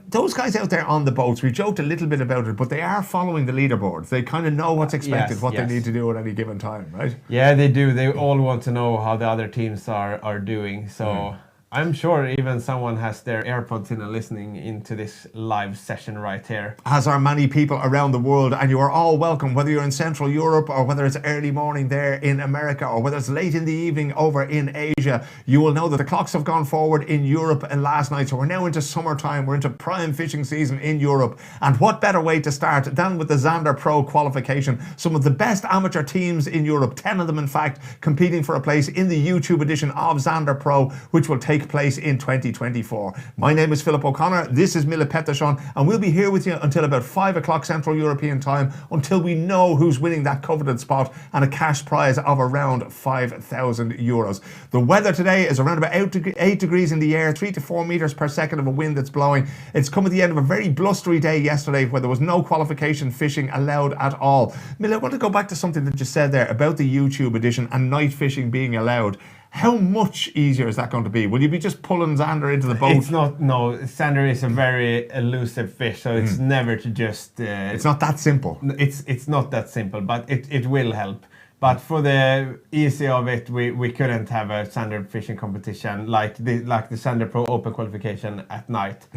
[SPEAKER 1] Those guys out there on the boats, we joked a little bit about it, but they are following the leaderboard. They kind of know what's expected, what they need to do at any given time, right?
[SPEAKER 2] Yeah, they do. They all want to know how the other teams are doing. So I'm sure even someone has their AirPods in and listening into this live session right here.
[SPEAKER 1] As are many people around the world, and you are all welcome, whether you're in Central Europe or whether it's early morning there in America or whether it's late in the evening over in Asia. You will know that the clocks have gone forward in Europe and last night, so we're now into summertime. We're into prime fishing season in Europe. And what better way to start than with the Zander Pro qualification? Some of the best amateur teams in Europe, 10 of them in fact, competing for a place in the YouTube edition of Zander Pro, which will take place in 2024. My name is Philip O'Connor, this is Mille Pettersson, and we'll be here with you until about 5 o'clock Central European time, until we know who's winning that coveted spot and a cash prize of around 5,000 euros. The weather today is around about 8 degrees in the air, 3 to 4 meters per second of a wind that's blowing. It's come at the end of a very blustery day yesterday where there was no qualification fishing allowed at all. Mille, I want to go back to something that you said there about the YouTube edition and night fishing being allowed. How much easier is that going to be? Will you be just pulling Zander into the boat?
[SPEAKER 2] It's not, no. Zander is a very elusive fish, so it's never to just...
[SPEAKER 1] it's not that simple.
[SPEAKER 2] It's not that simple, but it will help. But for the easy of it, we couldn't have a Zander fishing competition like the Zander Pro Open qualification at night.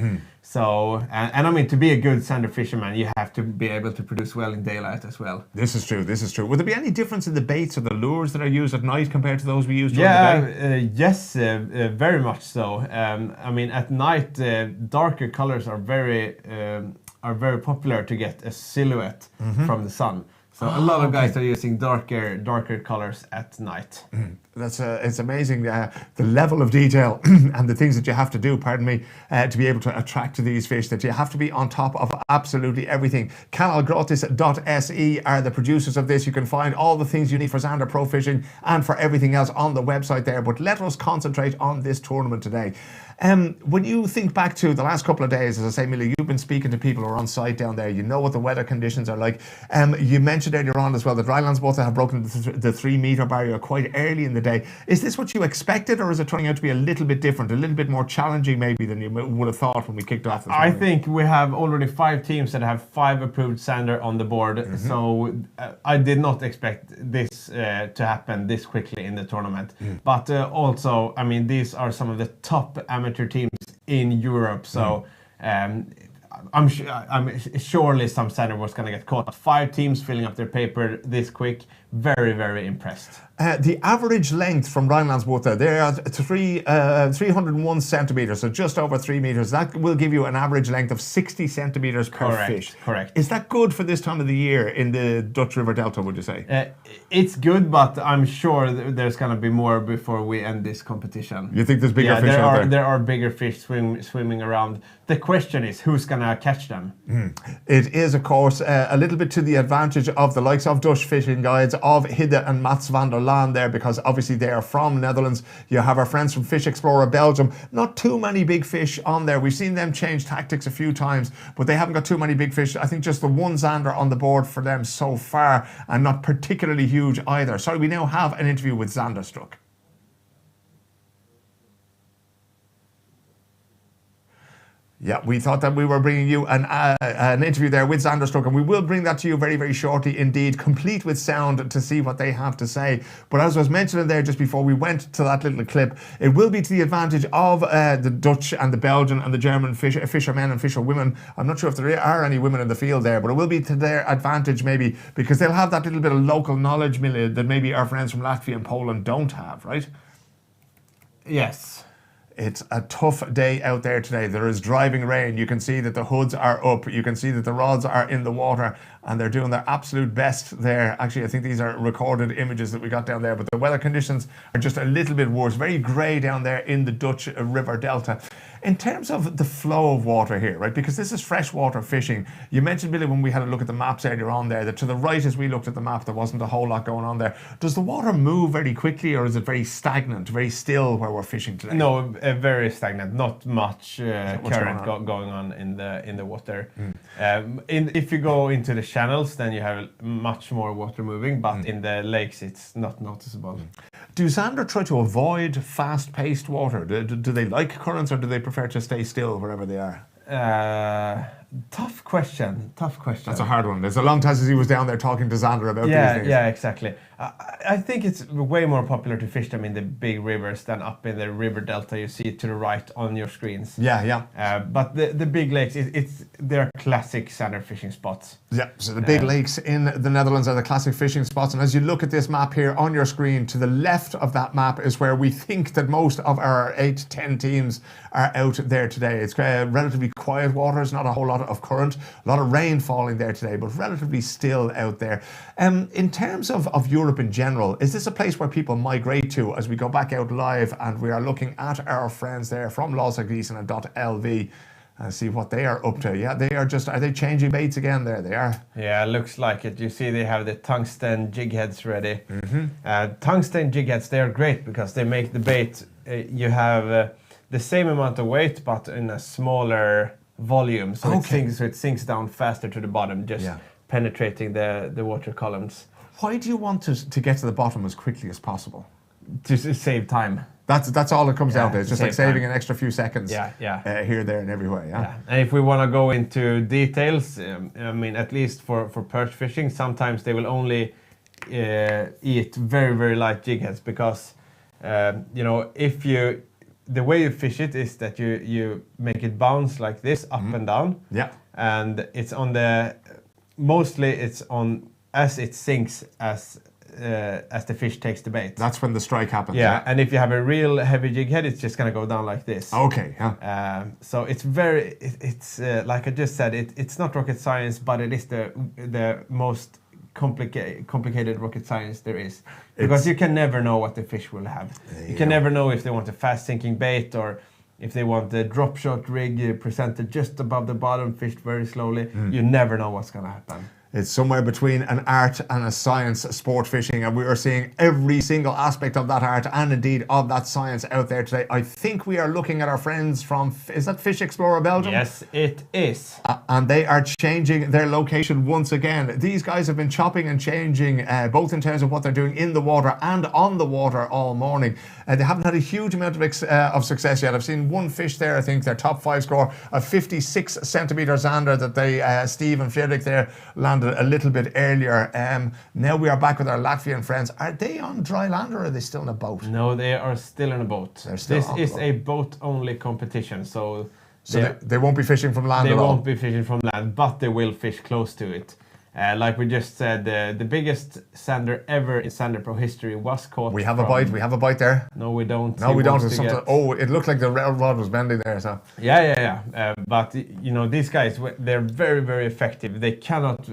[SPEAKER 2] So, and I mean, to be a good Zander fisherman, you have to be able to produce well in daylight as well.
[SPEAKER 1] This is true, this is true. Would there be any difference in the baits or the lures that are used at night compared to those we use during the day?
[SPEAKER 2] Yes, very much so. I mean, at night, darker colors are very popular to get a silhouette from the sun. So a lot of guys are using darker colors at night.
[SPEAKER 1] It's amazing the level of detail and the things that you have to do, pardon me, to be able to attract these fish, that you have to be on top of absolutely everything. Kanalgratis.se are the producers of this. You can find all the things you need for Zander Pro Fishing and for everything else on the website there. But let us concentrate on this tournament today. When you think back to the last couple of days, as I say, Mille, you've been speaking to people who are on site down there. You know what the weather conditions are like. You mentioned earlier on as well that Rhinelandsbåtar have broken the 3 meter barrier quite early in the day. Is this what you expected, or is it turning out to be a little bit different, a little bit more challenging maybe than you would have thought when we kicked off this morning?
[SPEAKER 2] I think we have already 5 teams that have 5 approved Zander on the board. So I did not expect this to happen this quickly in the tournament. But also, I mean, these are some of the top amateur teams in Europe, so I'm surely some Zander was going to get caught. 5 teams filling up their paper this quick. Very, very impressed.
[SPEAKER 1] The average length from Rhinelandsbåtar, they are 301 centimeters, so just over 3 meters. That will give you an average length of 60 centimeters per fish.
[SPEAKER 2] Correct.
[SPEAKER 1] Is that good for this time of the year in the Dutch River Delta, would you say?
[SPEAKER 2] It's good, but I'm sure there's going to be more before we end this competition.
[SPEAKER 1] You think there's bigger fish out there?
[SPEAKER 2] There are bigger fish swimming around. The question is, who's going to catch them?
[SPEAKER 1] It is, of course, a little bit to the advantage of the likes of Dutch fishing guides, of Hidde and Mats van der Laan there, because obviously they are from Netherlands. You have our friends from Fish Explorer Belgium. Not too many big fish on there. We've seen them change tactics a few times, but they haven't got too many big fish. I think just the one Zander on the board for them so far, and not particularly huge either. Sorry, we now have an interview with Zanderstruck. Yeah, we thought that we were bringing you an interview there with Zanderstruck, and we will bring that to you very, very shortly indeed, complete with sound, to see what they have to say. But as I was mentioning there just before we went to that little clip, it will be to the advantage of the Dutch and the Belgian and the German fishermen and fisherwomen. I'm not sure if there are any women in the field there, but it will be to their advantage maybe, because they'll have that little bit of local knowledge, Mille, that maybe our friends from Latvia and Poland don't have, right?
[SPEAKER 2] Yes.
[SPEAKER 1] It's a tough day out there today. There is driving rain. You can see that the hoods are up. You can see that the rods are in the water, and they're doing their absolute best there. Actually, I think these are recorded images that we got down there, but the weather conditions are just a little bit worse. Very grey down there in the Dutch River Delta. In terms of the flow of water here, right, because this is freshwater fishing, you mentioned, Mille, when we had a look at the maps earlier on there, that to the right as we looked at the map, there wasn't a whole lot going on there. Does the water move very quickly, or is it very stagnant, very still where we're fishing today?
[SPEAKER 2] No, very stagnant. Not much current going on in the water. If you go into the channels, then you have much more water moving, but in the lakes, it's not noticeable.
[SPEAKER 1] Do Zander try to avoid fast-paced water? Do they like currents, or do they prefer to stay still wherever they are?
[SPEAKER 2] Tough question.
[SPEAKER 1] That's a hard one. It's a long time since he was down there talking to Zander about these things.
[SPEAKER 2] Yeah, exactly. I think it's way more popular to fish them in the big rivers than up in the river delta you see to the right on your screens. But the big lakes, they're classic Zander fishing spots.
[SPEAKER 1] Yeah, so the big lakes in the Netherlands are the classic fishing spots. And as you look at this map here on your screen, to the left of that map is where we think that most of our 8-10 teams are out there today. It's relatively quiet waters, not a whole lot of current, a lot of rain falling there today, but relatively still out there. In terms of Europe in general, is this a place where people migrate to as we go back out live and we are looking at our friends there from Losagiesen and .lv and see what they are up to? Yeah, are they changing baits again there? They are.
[SPEAKER 2] Yeah, looks like it. You see they have the tungsten jig heads ready. Tungsten jig heads, they are great because they make the bait, you have the same amount of weight but in a smaller volume, so it sinks down faster to the bottom, just penetrating the water columns.
[SPEAKER 1] Why do you want to get to the bottom as quickly as possible?
[SPEAKER 2] To save time.
[SPEAKER 1] That's all it comes down to. It's just like saving an extra few seconds here, there, and everywhere. Yeah.
[SPEAKER 2] And if we want to go into details, I mean, at least for perch fishing, sometimes they will only eat very, very light jig heads because, the way you fish it is that you make it bounce like this, up and down.
[SPEAKER 1] Yeah.
[SPEAKER 2] And it's on mostly it's on as it sinks as the fish takes the bait.
[SPEAKER 1] That's when the strike happens.
[SPEAKER 2] Yeah, and if you have a real heavy jig head, it's just gonna go down like this.
[SPEAKER 1] Okay. Yeah.
[SPEAKER 2] So it's like I just said, it's not rocket science, but it is the most complicated rocket science there is. Because you can never know what the fish will have. You can never know if they want a fast sinking bait or if they want the drop shot rig presented just above the bottom, fished very slowly. You never know what's going to happen.
[SPEAKER 1] It's somewhere between an art and a science, sport fishing, and we are seeing every single aspect of that art and indeed of that science out there today. I think we are looking at our friends from, is that Fish Explorer Belgium?
[SPEAKER 2] Yes, it is.
[SPEAKER 1] And they are changing their location once again. These guys have been chopping and changing, both in terms of what they're doing in the water and on the water all morning. They haven't had a huge amount of success yet. I've seen one fish there, I think their top 5 score, a 56 centimeter Zander that they, Steve and Frederick there, landed a little bit earlier. Now we are back with our Latvian friends. Are they on dry land or are they still in a boat?
[SPEAKER 2] No, they are still in a boat.
[SPEAKER 1] They're still on
[SPEAKER 2] This is
[SPEAKER 1] the boat.
[SPEAKER 2] a boat-only competition, so
[SPEAKER 1] they won't be fishing from land at all?
[SPEAKER 2] They won't be fishing from land, but they will fish close to it. Like we just said, the biggest Zander ever in Zander Pro history was caught.
[SPEAKER 1] We have a bite. We have a bite there.
[SPEAKER 2] No, we don't.
[SPEAKER 1] No, we don't. Oh, it looked like the rod was bending there. So
[SPEAKER 2] yeah. But you know, these guys, they're very, very effective. They cannot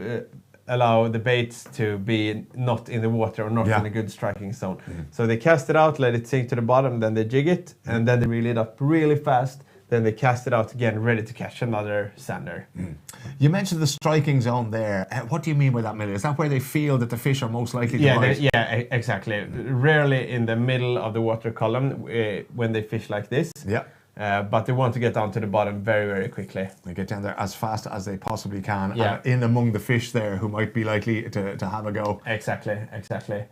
[SPEAKER 2] allow the baits to be not in the water or not in a good striking zone. So they cast it out, let it sink to the bottom, then they jig it, and then they reel it up really fast. Then they cast it out again, ready to catch another Zander.
[SPEAKER 1] You mentioned the striking zone there. What do you mean by that, Mille? Is that where they feel that the fish are most likely to bite?
[SPEAKER 2] Yeah, exactly. Rarely in the middle of the water column when they fish like this.
[SPEAKER 1] Yeah.
[SPEAKER 2] But they want to get down to the bottom very, very quickly.
[SPEAKER 1] They get down there as fast as they possibly can,
[SPEAKER 2] Yeah.
[SPEAKER 1] in among the fish there who might be likely to have a go.
[SPEAKER 2] Exactly.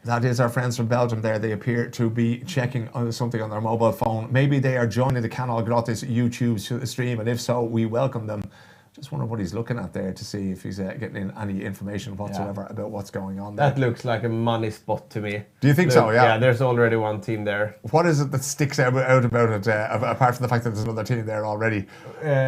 [SPEAKER 1] That is our friends from Belgium there. They appear to be checking something on their mobile phone. Maybe they are joining the Kanal Gratis YouTube stream, and if so, we welcome them. Just wonder what he's looking at there to see if he's getting in any information whatsoever about what's going on there.
[SPEAKER 2] That looks like a money spot to me.
[SPEAKER 1] Do you think so? Yeah.
[SPEAKER 2] Yeah, there's already one team there.
[SPEAKER 1] What is it that sticks out about it, apart from the fact that there's another team there already?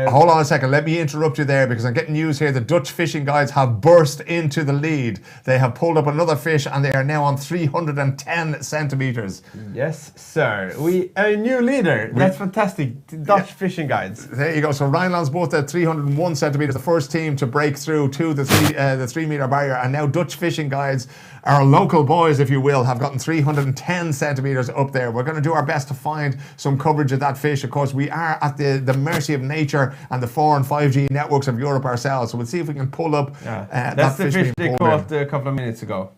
[SPEAKER 1] Hold on a second, let me interrupt you there because I'm getting news here. The Dutch fishing guides have burst into the lead. They have pulled up another fish and they are now on 310 centimeters.
[SPEAKER 2] Yes, sir. A new leader. That's fantastic. Dutch fishing guides.
[SPEAKER 1] There you go. So Rhineland's both at 301 centimeters, the first team to break through to the 3 meter barrier, and now Dutch fishing guides, our local boys if you will, have gotten 310 centimeters up there. We're going to do our best to find some coverage of that fish. Of course, we are at the mercy of nature and the 4 and 5G networks of Europe ourselves, so we'll see if we can pull up
[SPEAKER 2] that's the fish they caught a couple of minutes ago.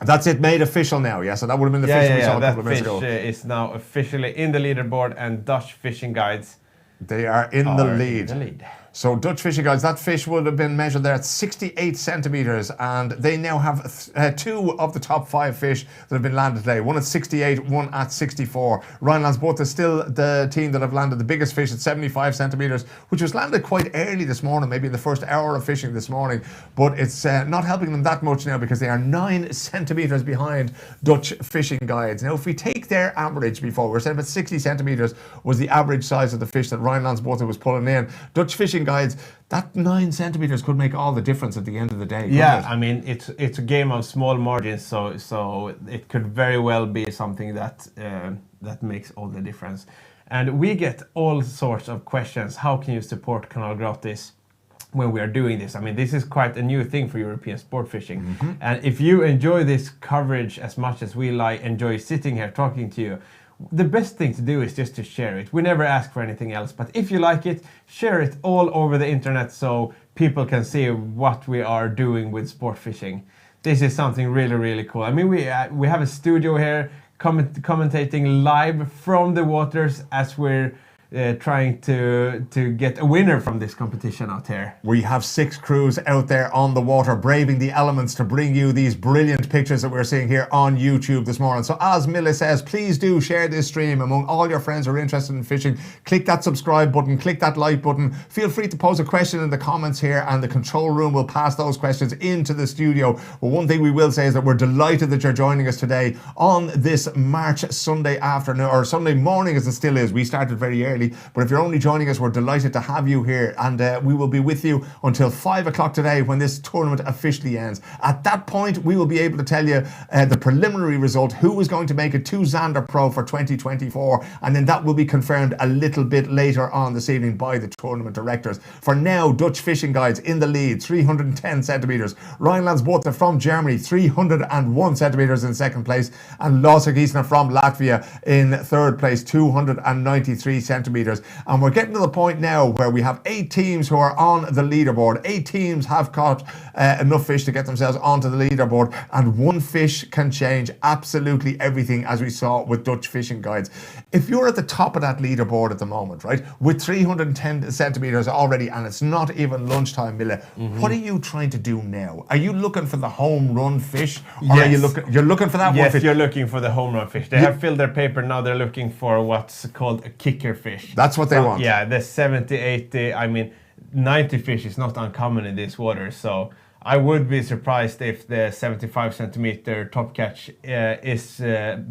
[SPEAKER 1] That's it, made official now, yeah? So that would have been the fish we saw a couple of minutes ago.
[SPEAKER 2] That fish is now officially in the leaderboard, and Dutch fishing guides,
[SPEAKER 1] they are in the lead. So Dutch fishing guides, that fish would have been measured there at 68 centimeters, and they now have 2 of the top 5 fish that have been landed today. One at 68, one at 64. Rhineland's both is still the team that have landed the biggest fish at 75 centimeters, which was landed quite early this morning, maybe in the first hour of fishing this morning. But it's not helping them that much now because they are 9 centimeters behind Dutch fishing guides. Now, if we take their average before, we were saying about 60 centimeters was the average size of the fish that Rhineland's both was pulling in. Dutch fishing guides, that 9 centimeters could make all the difference at the end of the day.
[SPEAKER 2] Yeah, I mean it's a game of small margins, so it could very well be something that that makes all the difference. And we get all sorts of questions. How can you support Kanal Gratis when we are doing this? I mean, this is quite a new thing for European sport fishing. And if you enjoy this coverage as much as we enjoy sitting here talking to you, the best thing to do is just to share it. We never ask for anything else, but if you like it, share it all over the internet so people can see what we are doing with sport fishing. This is something really, really cool. I mean, we have a studio here commentating live from the waters as we're trying to get a winner from this competition out here.
[SPEAKER 1] We have 6 crews out there on the water braving the elements to bring you these brilliant pictures that we're seeing here on YouTube this morning. So as Mille says, please do share this stream among all your friends who are interested in fishing. Click that subscribe button, click that like button. Feel free to pose a question in the comments here and the control room will pass those questions into the studio. But one thing we will say is that we're delighted that you're joining us today on this March Sunday afternoon, or Sunday morning as it still is. We started very early daily. But if you're only joining us, we're delighted to have you here, and we will be with you until 5 o'clock today when this tournament officially ends. At that point, we will be able to tell you the preliminary result, who is going to make it to Zander Pro for 2024, and then that will be confirmed a little bit later on this evening by the tournament directors. For now, Dutch Fishing Guides in the lead, 310 centimetres. Rhinelandsbote from Germany, 301 centimetres in second place, and Lasse from Latvia in third place, 293 centimetres. And we're getting to the point now where we have 8 teams who are on the leaderboard. 8 teams have caught enough fish to get themselves onto the leaderboard, and one fish can change absolutely everything, as we saw with Dutch Fishing Guides. If you're at the top of that leaderboard at the moment, right, with 310 centimetres already, and it's not even lunchtime, Mille, what are you trying to do now? Are you looking for the home run fish, or are you you're looking for that one
[SPEAKER 2] Yes,
[SPEAKER 1] fish?
[SPEAKER 2] you're looking for the home run fish. They have filled their paper, now they're looking for what's called a kicker fish.
[SPEAKER 1] That's what they want.
[SPEAKER 2] Yeah, the 70, 80, I mean, 90 fish is not uncommon in this water, so I would be surprised if the 75 centimeter top catch is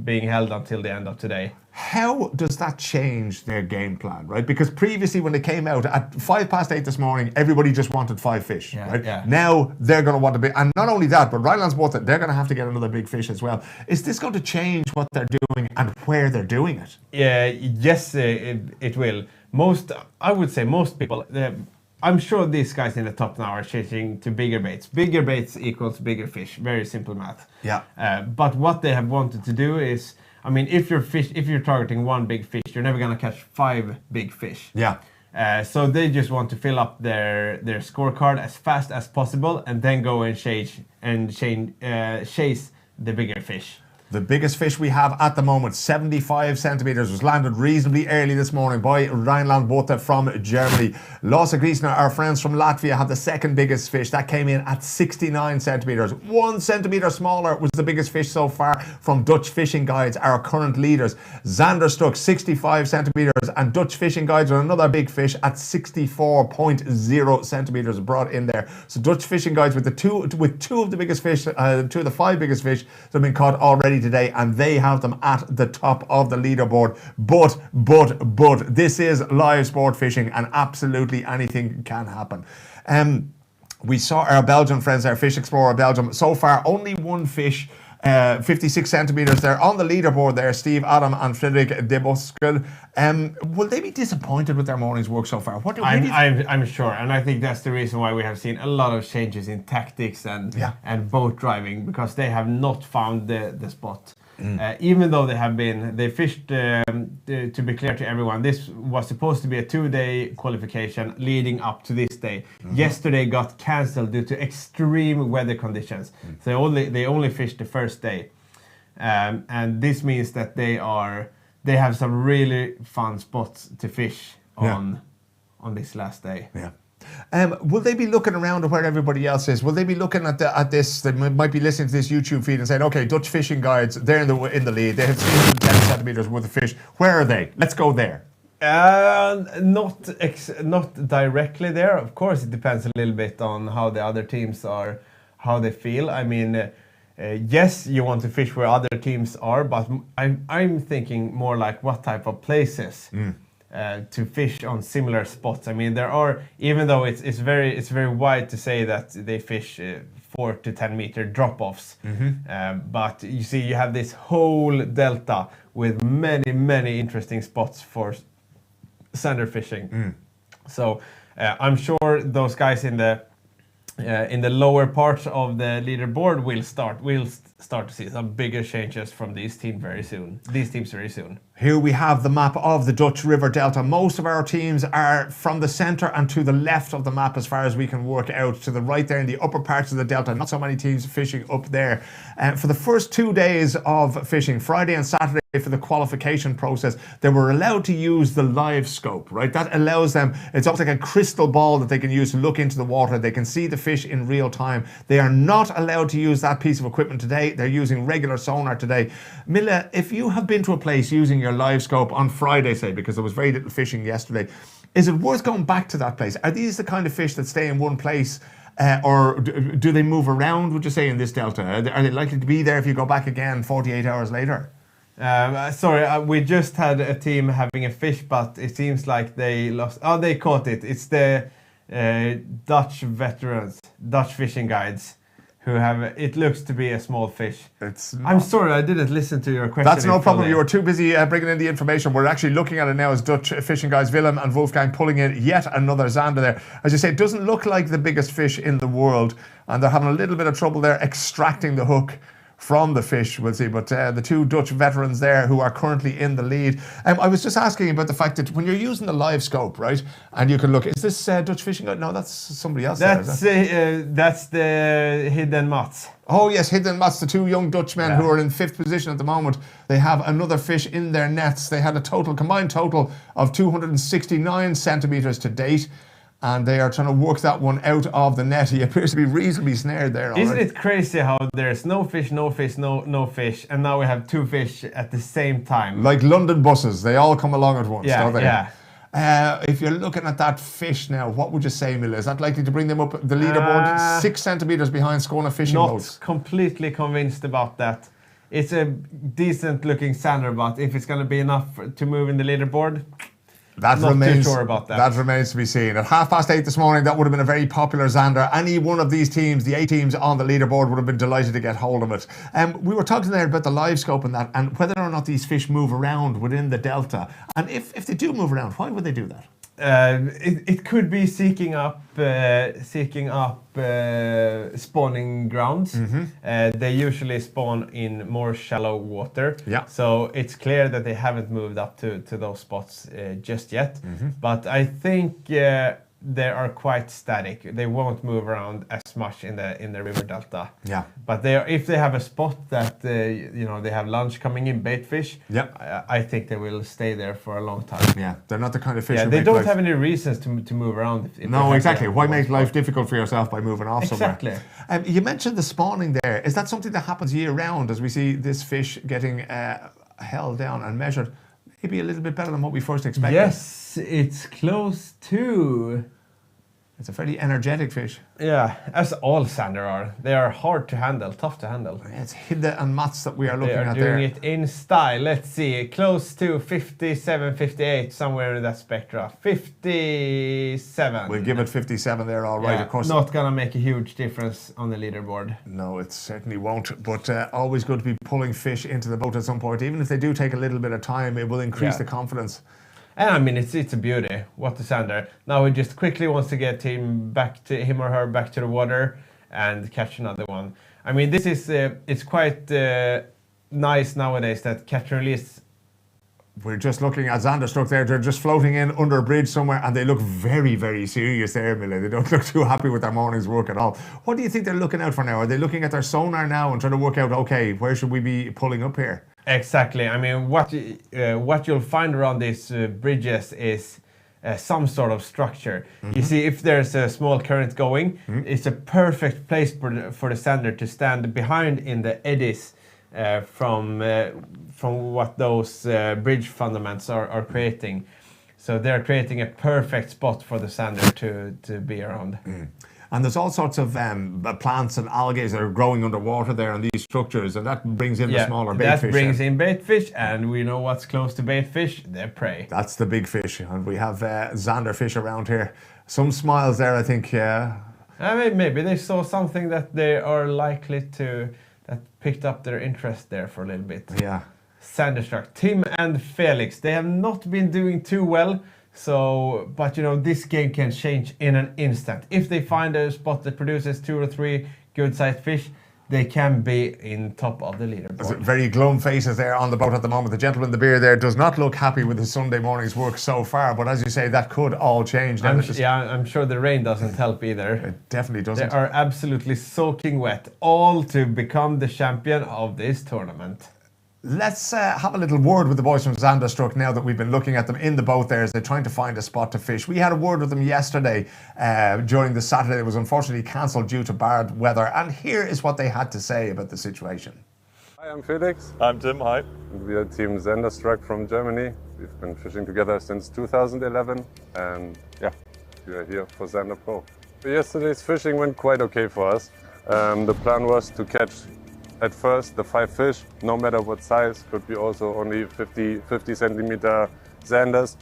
[SPEAKER 2] being held until the end of today.
[SPEAKER 1] How does that change their game plan, right? Because previously when they came out at 8:05 this morning, everybody just wanted 5 fish, right?
[SPEAKER 2] Yeah.
[SPEAKER 1] Now they're going to want to be, and not only that, but Rhinelandsbote, they're going to have to get another big fish as well. Is this going to change what they're doing and where they're doing it?
[SPEAKER 2] Yes, it will. I would say most people, I'm sure these guys in the top now are changing to bigger baits. Bigger baits equals bigger fish. Very simple math.
[SPEAKER 1] Yeah.
[SPEAKER 2] But what they have wanted to do is, I mean, if you're targeting one big fish, you're never going to catch 5 big fish.
[SPEAKER 1] Yeah.
[SPEAKER 2] So they just want to fill up their scorecard as fast as possible, and then go and chase the bigger fish.
[SPEAKER 1] The biggest fish we have at the moment, 75 centimetres, was landed reasonably early this morning by Rhinelandbote from Germany. Lasse Griesner, our friends from Latvia, had the second biggest fish. That came in at 69 centimetres. 1 centimetre smaller was the biggest fish so far from Dutch Fishing Guides, our current leaders. Zander stuck 65 centimetres, and Dutch Fishing Guides are another big fish at 64.0 centimetres brought in there. So Dutch Fishing Guides with two of the biggest fish, 2 of the 5 biggest fish that have been caught already today, and they have them at the top of the leaderboard. But this is live sport fishing, and absolutely anything can happen. We saw our Belgian friends, our Fish Explorer Belgium, so far only 1 fish, 56 centimetres. They're on the leaderboard there, Steve Adam and Frederik de Boskel. Will they be disappointed with their morning's work so far?
[SPEAKER 2] I'm sure, and I think that's the reason why we have seen a lot of changes in tactics and boat driving, because they have not found the spot. Even though they fished, to be clear to everyone, this was supposed to be a 2-day qualification leading up to this day. Yesterday got cancelled due to extreme weather conditions. So they only fished the first day. And this means that they have some really fun spots to fish on this last day.
[SPEAKER 1] Yeah. Will they be looking around at where everybody else is? Will they be looking at this? They might be listening to this YouTube feed and saying, "Okay, Dutch Fishing Guides, they're in the lead. They have 310 centimeters worth of fish. Where are they? Let's go there."
[SPEAKER 2] Not directly there. Of course, it depends a little bit on how the other teams are, how they feel. I mean, yes, you want to fish where other teams are, but I'm thinking more like what type of places. To fish on similar spots. I mean, there are, even though it's very wide to say that they fish 4 to 10 meter drop-offs, but you see, you have this whole delta with many interesting spots for sander fishing. So I'm sure those guys in the lower parts of the leaderboard will start to see some bigger changes from these teams very soon.
[SPEAKER 1] Here we have the map of the Dutch River Delta. Most of our teams are from the centre and to the left of the map as far as we can work out. To the right there in the upper parts of the Delta, not so many teams fishing up there. For the first 2 days of fishing, Friday and Saturday for the qualification process, they were allowed to use the live scope, right? That allows them, it's almost like a crystal ball that they can use to look into the water. They can see the fish in real time. They are not allowed to use that piece of equipment today. They're using regular sonar today. Mille, if you have been to a place using your live scope on Friday, say, because there was very little fishing yesterday, is it worth going back to that place? Are these the kind of fish that stay in one place, or do they move around, would you say, in this delta? Are they likely to be there if you go back again 48 hours later?
[SPEAKER 2] Sorry, we just had a team having a fish, but it seems like they lost. Oh, they caught it. It's the Dutch veterans, Dutch fishing guides, who have. It looks to be a small fish. I'm sorry, I didn't listen to your question.
[SPEAKER 1] That's no problem. You were too busy bringing in the information. We're actually looking at it now as Dutch fishing guides Willem and Wolfgang pulling in yet another zander there. As you say, it doesn't look like the biggest fish in the world, and they're having a little bit of trouble there extracting the hook from the fish, we'll see. But the two Dutch veterans there who are currently in the lead. I was just asking about the fact that when you're using the live scope, right, and you can look, is this Dutch fishing guide? No, that's somebody else.
[SPEAKER 2] That's the Hidden Mats.
[SPEAKER 1] Oh yes, Hidden Mats, the two young Dutchmen who are in 5th position at the moment. They have another fish in their nets. They had a combined total of 269 centimetres to date. And they are trying to work that one out of the net. He appears to be reasonably snared there already.
[SPEAKER 2] Isn't it crazy how there's no fish, no fish, no fish, and now we have 2 fish at the same time?
[SPEAKER 1] Like London buses, they all come along at once, don't they?
[SPEAKER 2] Yeah.
[SPEAKER 1] If you're looking at that fish now, what would you say, Mille? Is that likely to bring them up the leaderboard 6 centimetres behind Skåne fishing boats?
[SPEAKER 2] Not completely convinced about that. It's a decent looking zander, but if it's going to be enough to move in the leaderboard, not too sure about that.
[SPEAKER 1] That remains to be seen. At 8:30 this morning, that would have been a very popular zander. Any one of these teams, the 8 teams on the leaderboard, would have been delighted to get hold of it. We were talking there about the live scope and that, and whether or not these fish move around within the delta. And if they do move around, why would they do that?
[SPEAKER 2] It could be seeking up spawning grounds. They usually spawn in more shallow water.
[SPEAKER 1] Yeah.
[SPEAKER 2] So it's clear that they haven't moved up to those spots just yet. But I think they are quite static. They won't move around as much in the river delta.
[SPEAKER 1] Yeah.
[SPEAKER 2] But if they have a spot that they have lunch coming in, bait fish.
[SPEAKER 1] Yeah.
[SPEAKER 2] I think they will stay there for a long time.
[SPEAKER 1] Yeah, they're not the kind of fish.
[SPEAKER 2] Yeah, they don't have any reasons to move around.
[SPEAKER 1] No, exactly. Why make life difficult for yourself by moving off somewhere?
[SPEAKER 2] Exactly.
[SPEAKER 1] You mentioned the spawning there. Is that something that happens year round as we see this fish getting held down and measured? Maybe a little bit better than what we first expected.
[SPEAKER 2] Yes, it's close to.
[SPEAKER 1] It's a fairly energetic fish.
[SPEAKER 2] Yeah, as all zander are. They are hard to handle, tough to handle.
[SPEAKER 1] It's Hidde and Mats that we are looking at there.
[SPEAKER 2] They are doing it in style. Let's see, close to 57, 58, somewhere in that spectra. 57.
[SPEAKER 1] We'll give it 57 there, all right.
[SPEAKER 2] Yeah,
[SPEAKER 1] of course.
[SPEAKER 2] Not going to make a huge difference on the leaderboard.
[SPEAKER 1] No, it certainly won't. But always good to be pulling fish into the boat at some point. Even if they do take a little bit of time, it will increase the confidence.
[SPEAKER 2] And I mean, it's a beauty. What a zander. Now he just quickly wants to get him or her back to the water and catch another one. I mean, this is it's quite nice nowadays that catch and release.
[SPEAKER 1] We're just looking at zander struck there. They're just floating in under a bridge somewhere, and they look very, very serious there, Mille. They don't look too happy with their morning's work at all. What do you think they're looking out for now? Are they looking at their sonar now and trying to work out, okay, where should we be pulling up here?
[SPEAKER 2] Exactly. I mean, what you'll find around these bridges is some sort of structure. You see, if there's a small current going, it's a perfect place for the zander to stand behind in the eddies from what those bridge fundaments are creating. So they're creating a perfect spot for the zander to be around.
[SPEAKER 1] And there's all sorts of plants and algae that are growing underwater there on these structures, and that brings in the smaller bait fish.
[SPEAKER 2] That brings in bait fish, and we know what's close to bait fish, they're prey.
[SPEAKER 1] That's the big fish, and we have zander fish around here. Some smiles there, I think, yeah.
[SPEAKER 2] I mean, maybe they saw something that they are likely that picked up their interest there for a little bit.
[SPEAKER 1] Yeah.
[SPEAKER 2] Sanderstruck, Tim and Felix, they have not been doing too well. So, but this game can change in an instant. If they find a spot that produces 2 or 3 good-sized fish, they can be in top of the leaderboard.
[SPEAKER 1] Very glum faces there on the boat at the moment. The gentleman in the beer there does not look happy with his Sunday morning's work so far, but as you say, that could all change.
[SPEAKER 2] I'm sure the rain doesn't help either.
[SPEAKER 1] It definitely doesn't.
[SPEAKER 2] They are absolutely soaking wet, all to become the champion of this tournament.
[SPEAKER 1] Let's have a little word with the boys from Zanderstruck now that we've been looking at them in the boat there as they're trying to find a spot to fish. We had a word with them yesterday during the Saturday. It was unfortunately cancelled due to bad weather. And here is what they had to say about the situation.
[SPEAKER 20] Hi, I'm Felix.
[SPEAKER 21] I'm Tim, hi.
[SPEAKER 20] We are Team Zanderstruck from Germany. We've been fishing together since 2011. And yeah, we are here for Zander Pro. Yesterday's fishing went quite okay for us. The plan was to catch at first the 5 fish, no matter what size, could be also only 50 centimeter Zanders.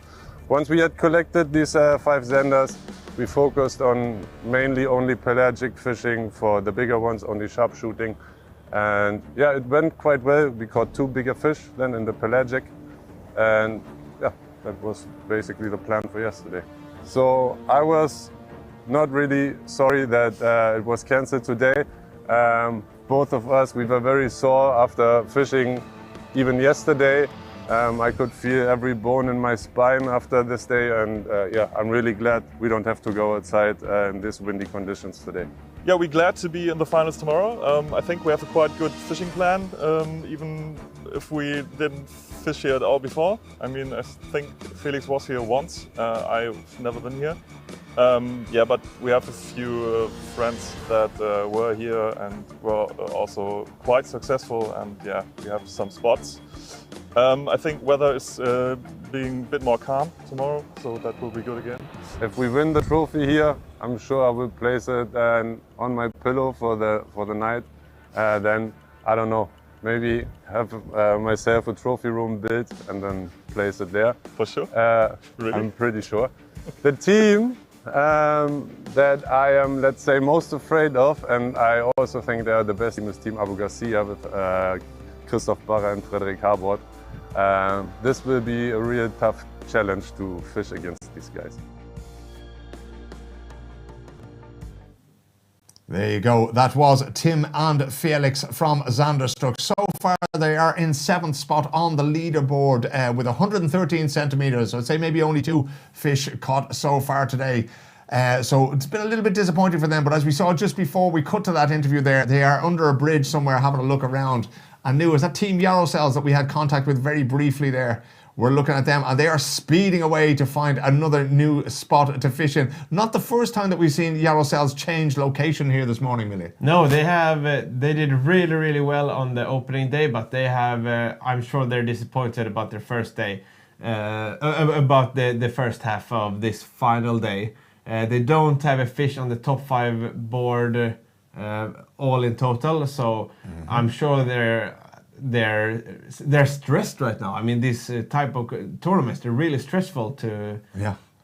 [SPEAKER 20] Once we had collected these 5 Zanders, we focused on mainly only pelagic fishing. For the bigger ones, only sharpshooting. And yeah, it went quite well. We caught 2 bigger fish than in the pelagic. And yeah, that was basically the plan for yesterday. So I was not really sorry that it was cancelled today. Both of us, we were very sore after fishing even yesterday. I could feel every bone in my spine after this day, and yeah, I'm really glad we don't have to go outside in these windy conditions today.
[SPEAKER 21] Yeah, we're glad to be in the finals tomorrow. I think we have a quite good fishing plan, even if we didn't fish here at all before. I mean, I think Felix was here once. I've never been here. Yeah, but we have a few friends that were here and were also quite successful, and yeah, we have some spots. I think weather is being a bit more calm tomorrow, so that will be good again.
[SPEAKER 20] If we win the trophy here, I'm sure I will place it on my pillow for the night. Then, I don't know, maybe have myself a trophy room built and then place it there.
[SPEAKER 21] For sure? Really?
[SPEAKER 20] I'm pretty sure. The team that I am, let's say, most afraid of, and I also think they are the best team, is Team Abu Garcia with Christoph Barra and Frederik Harbord. This will be a real tough challenge to fish against these guys.
[SPEAKER 1] There you go. That was Tim and Felix from Zanderstruck. So far, they are in 7th spot on the leaderboard with 113 centimeters. So I'd say maybe only 2 fish caught so far today. So it's been a little bit disappointing for them. But as we saw just before we cut to that interview there, they are under a bridge somewhere having a look around. And knew it was that Team Yarosels that we had contact with very briefly there. We're looking at them, and they are speeding away to find another new spot to fish in. Not the first time that we've seen Yarosels change location here this morning, Mille.
[SPEAKER 2] No, they have. They did really, really well on the opening day, but they have. I'm sure they're disappointed about their first day, about the first half of this final day. They don't have a fish on the top 5 board, all in total. So I'm sure they're stressed right now. I mean, this type of tournaments, they're really stressful to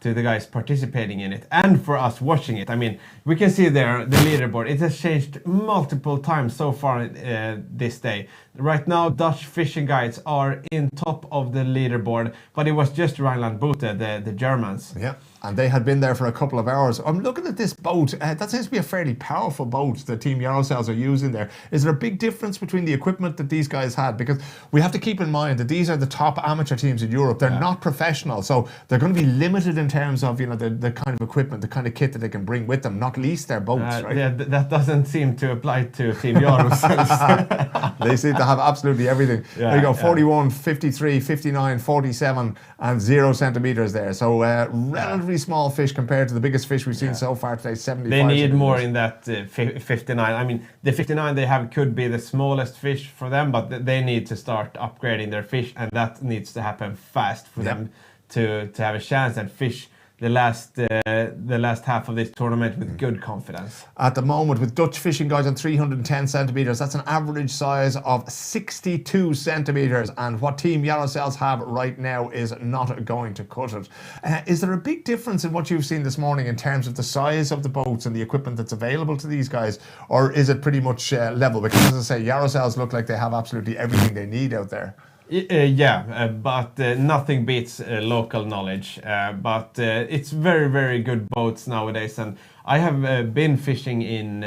[SPEAKER 2] the guys participating in it, and for us watching it. I mean, we can see there the leaderboard. It has changed multiple times so far this day. Right now, Dutch fishing guides are in top of the leaderboard, but it was just Rheinland Boote, the Germans.
[SPEAKER 1] Yeah, and they had been there for a couple of hours. I'm looking at this boat. That seems to be a fairly powerful boat that Team Yarosels are using there. Is there a big difference between the equipment that these guys had? Because we have to keep in mind that these are the top amateur teams in Europe. They're not professional, so they're going to be limited in terms of, you know, the kind of equipment, the kind of kit that they can bring with them, not least their boats, right?
[SPEAKER 2] Yeah, that doesn't seem to apply to Team Yarosels.
[SPEAKER 1] They seem to have absolutely everything.
[SPEAKER 2] Yeah,
[SPEAKER 1] there you go, 41, 53, 59, 47 and 0 centimeters there. So relatively small fish compared to the biggest fish we've seen so far today, 75
[SPEAKER 2] They need
[SPEAKER 1] centimeters.
[SPEAKER 2] more in that 59. I mean, the 59 they have could be the smallest fish for them, but they need to start upgrading their fish, and that needs to happen fast for them to have a chance and fish the last half of this tournament with good confidence.
[SPEAKER 1] At the moment, with Dutch fishing guides on 310 centimeters, that's an average size of 62 centimeters, and what Team Yarosels have right now is not going to cut it. Is there a big difference in what you've seen this morning in terms of the size of the boats and the equipment that's available to these guys, or is it pretty much level? Because, as I say, Yarosels look like they have absolutely everything they need out there.
[SPEAKER 2] But nothing beats local knowledge. But it's very, very good boats nowadays, and I have been fishing in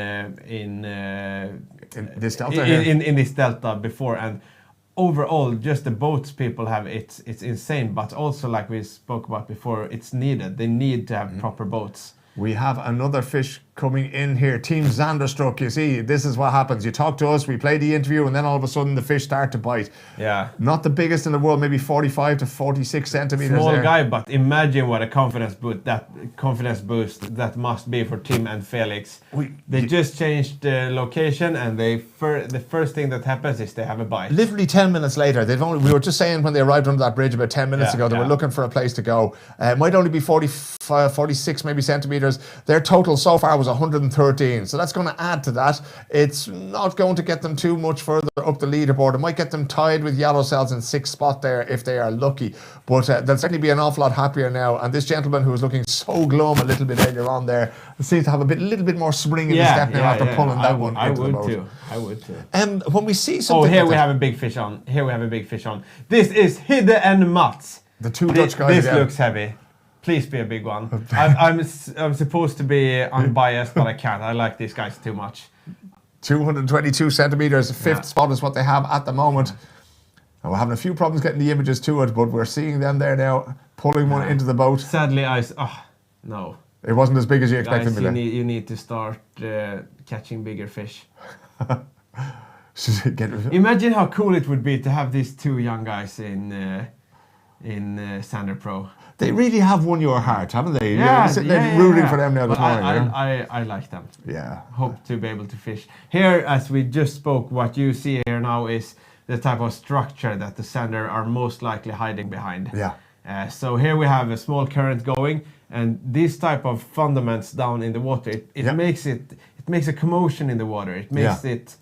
[SPEAKER 1] this delta
[SPEAKER 2] in this delta before, and overall, just the boats people have, it's insane. But also, like we spoke about before, it's needed. They need to have proper boats.
[SPEAKER 1] We have another fish coming in here. Team Zanderstruck, you see, this is what happens. You talk to us, we play the interview, and then all of a sudden the fish start to bite.
[SPEAKER 2] Yeah.
[SPEAKER 1] Not the biggest in the world, maybe 45 to 46 centimeters.
[SPEAKER 2] Small
[SPEAKER 1] there.
[SPEAKER 2] guy, but imagine what a confidence boost that must be for Tim and Felix. They just changed the location, and the first thing that happens is they have a bite.
[SPEAKER 1] Literally 10 minutes later, we were just saying when they arrived under that bridge about 10 minutes ago, they were looking for a place to go. It might only be 45, 46 maybe centimeters. Their total so far was 113. So that's going to add to that. It's not going to get them too much further up the leaderboard. It might get them tied with Yellow Cells in 6th spot there if they are lucky. But they'll certainly be an awful lot happier now. And this gentleman who was looking so glum a little bit earlier on there seems to have a little bit more spring in his step now after pulling that one into the boat.
[SPEAKER 2] I would too.
[SPEAKER 1] When we see something
[SPEAKER 2] here we have a big fish on. This is Hidde and Mats.
[SPEAKER 1] The two Dutch guys.
[SPEAKER 2] This looks heavy. Please be a big one. I'm supposed to be unbiased, but I can't. I like these guys too much.
[SPEAKER 1] 222 centimeters, 5th spot is what they have at the moment. And we're having a few problems getting the images to it, but we're seeing them there now, pulling one into the boat.
[SPEAKER 2] Sadly, no.
[SPEAKER 1] It wasn't as big as you expected,
[SPEAKER 2] Guys, you need to start catching bigger fish. Imagine how cool it would be to have these two young guys in Zander Pro.
[SPEAKER 1] They really have won your heart, haven't they?
[SPEAKER 2] Yeah,
[SPEAKER 1] You're sitting there rooting for them now this morning.
[SPEAKER 2] I like them.
[SPEAKER 1] Yeah.
[SPEAKER 2] Hope to be able to fish. Here, as we just spoke, what you see here now is the type of structure that the Zander are most likely hiding behind.
[SPEAKER 1] Yeah.
[SPEAKER 2] So here we have a small current going, and these type of fundaments down in the water, it makes a commotion in the water. It makes it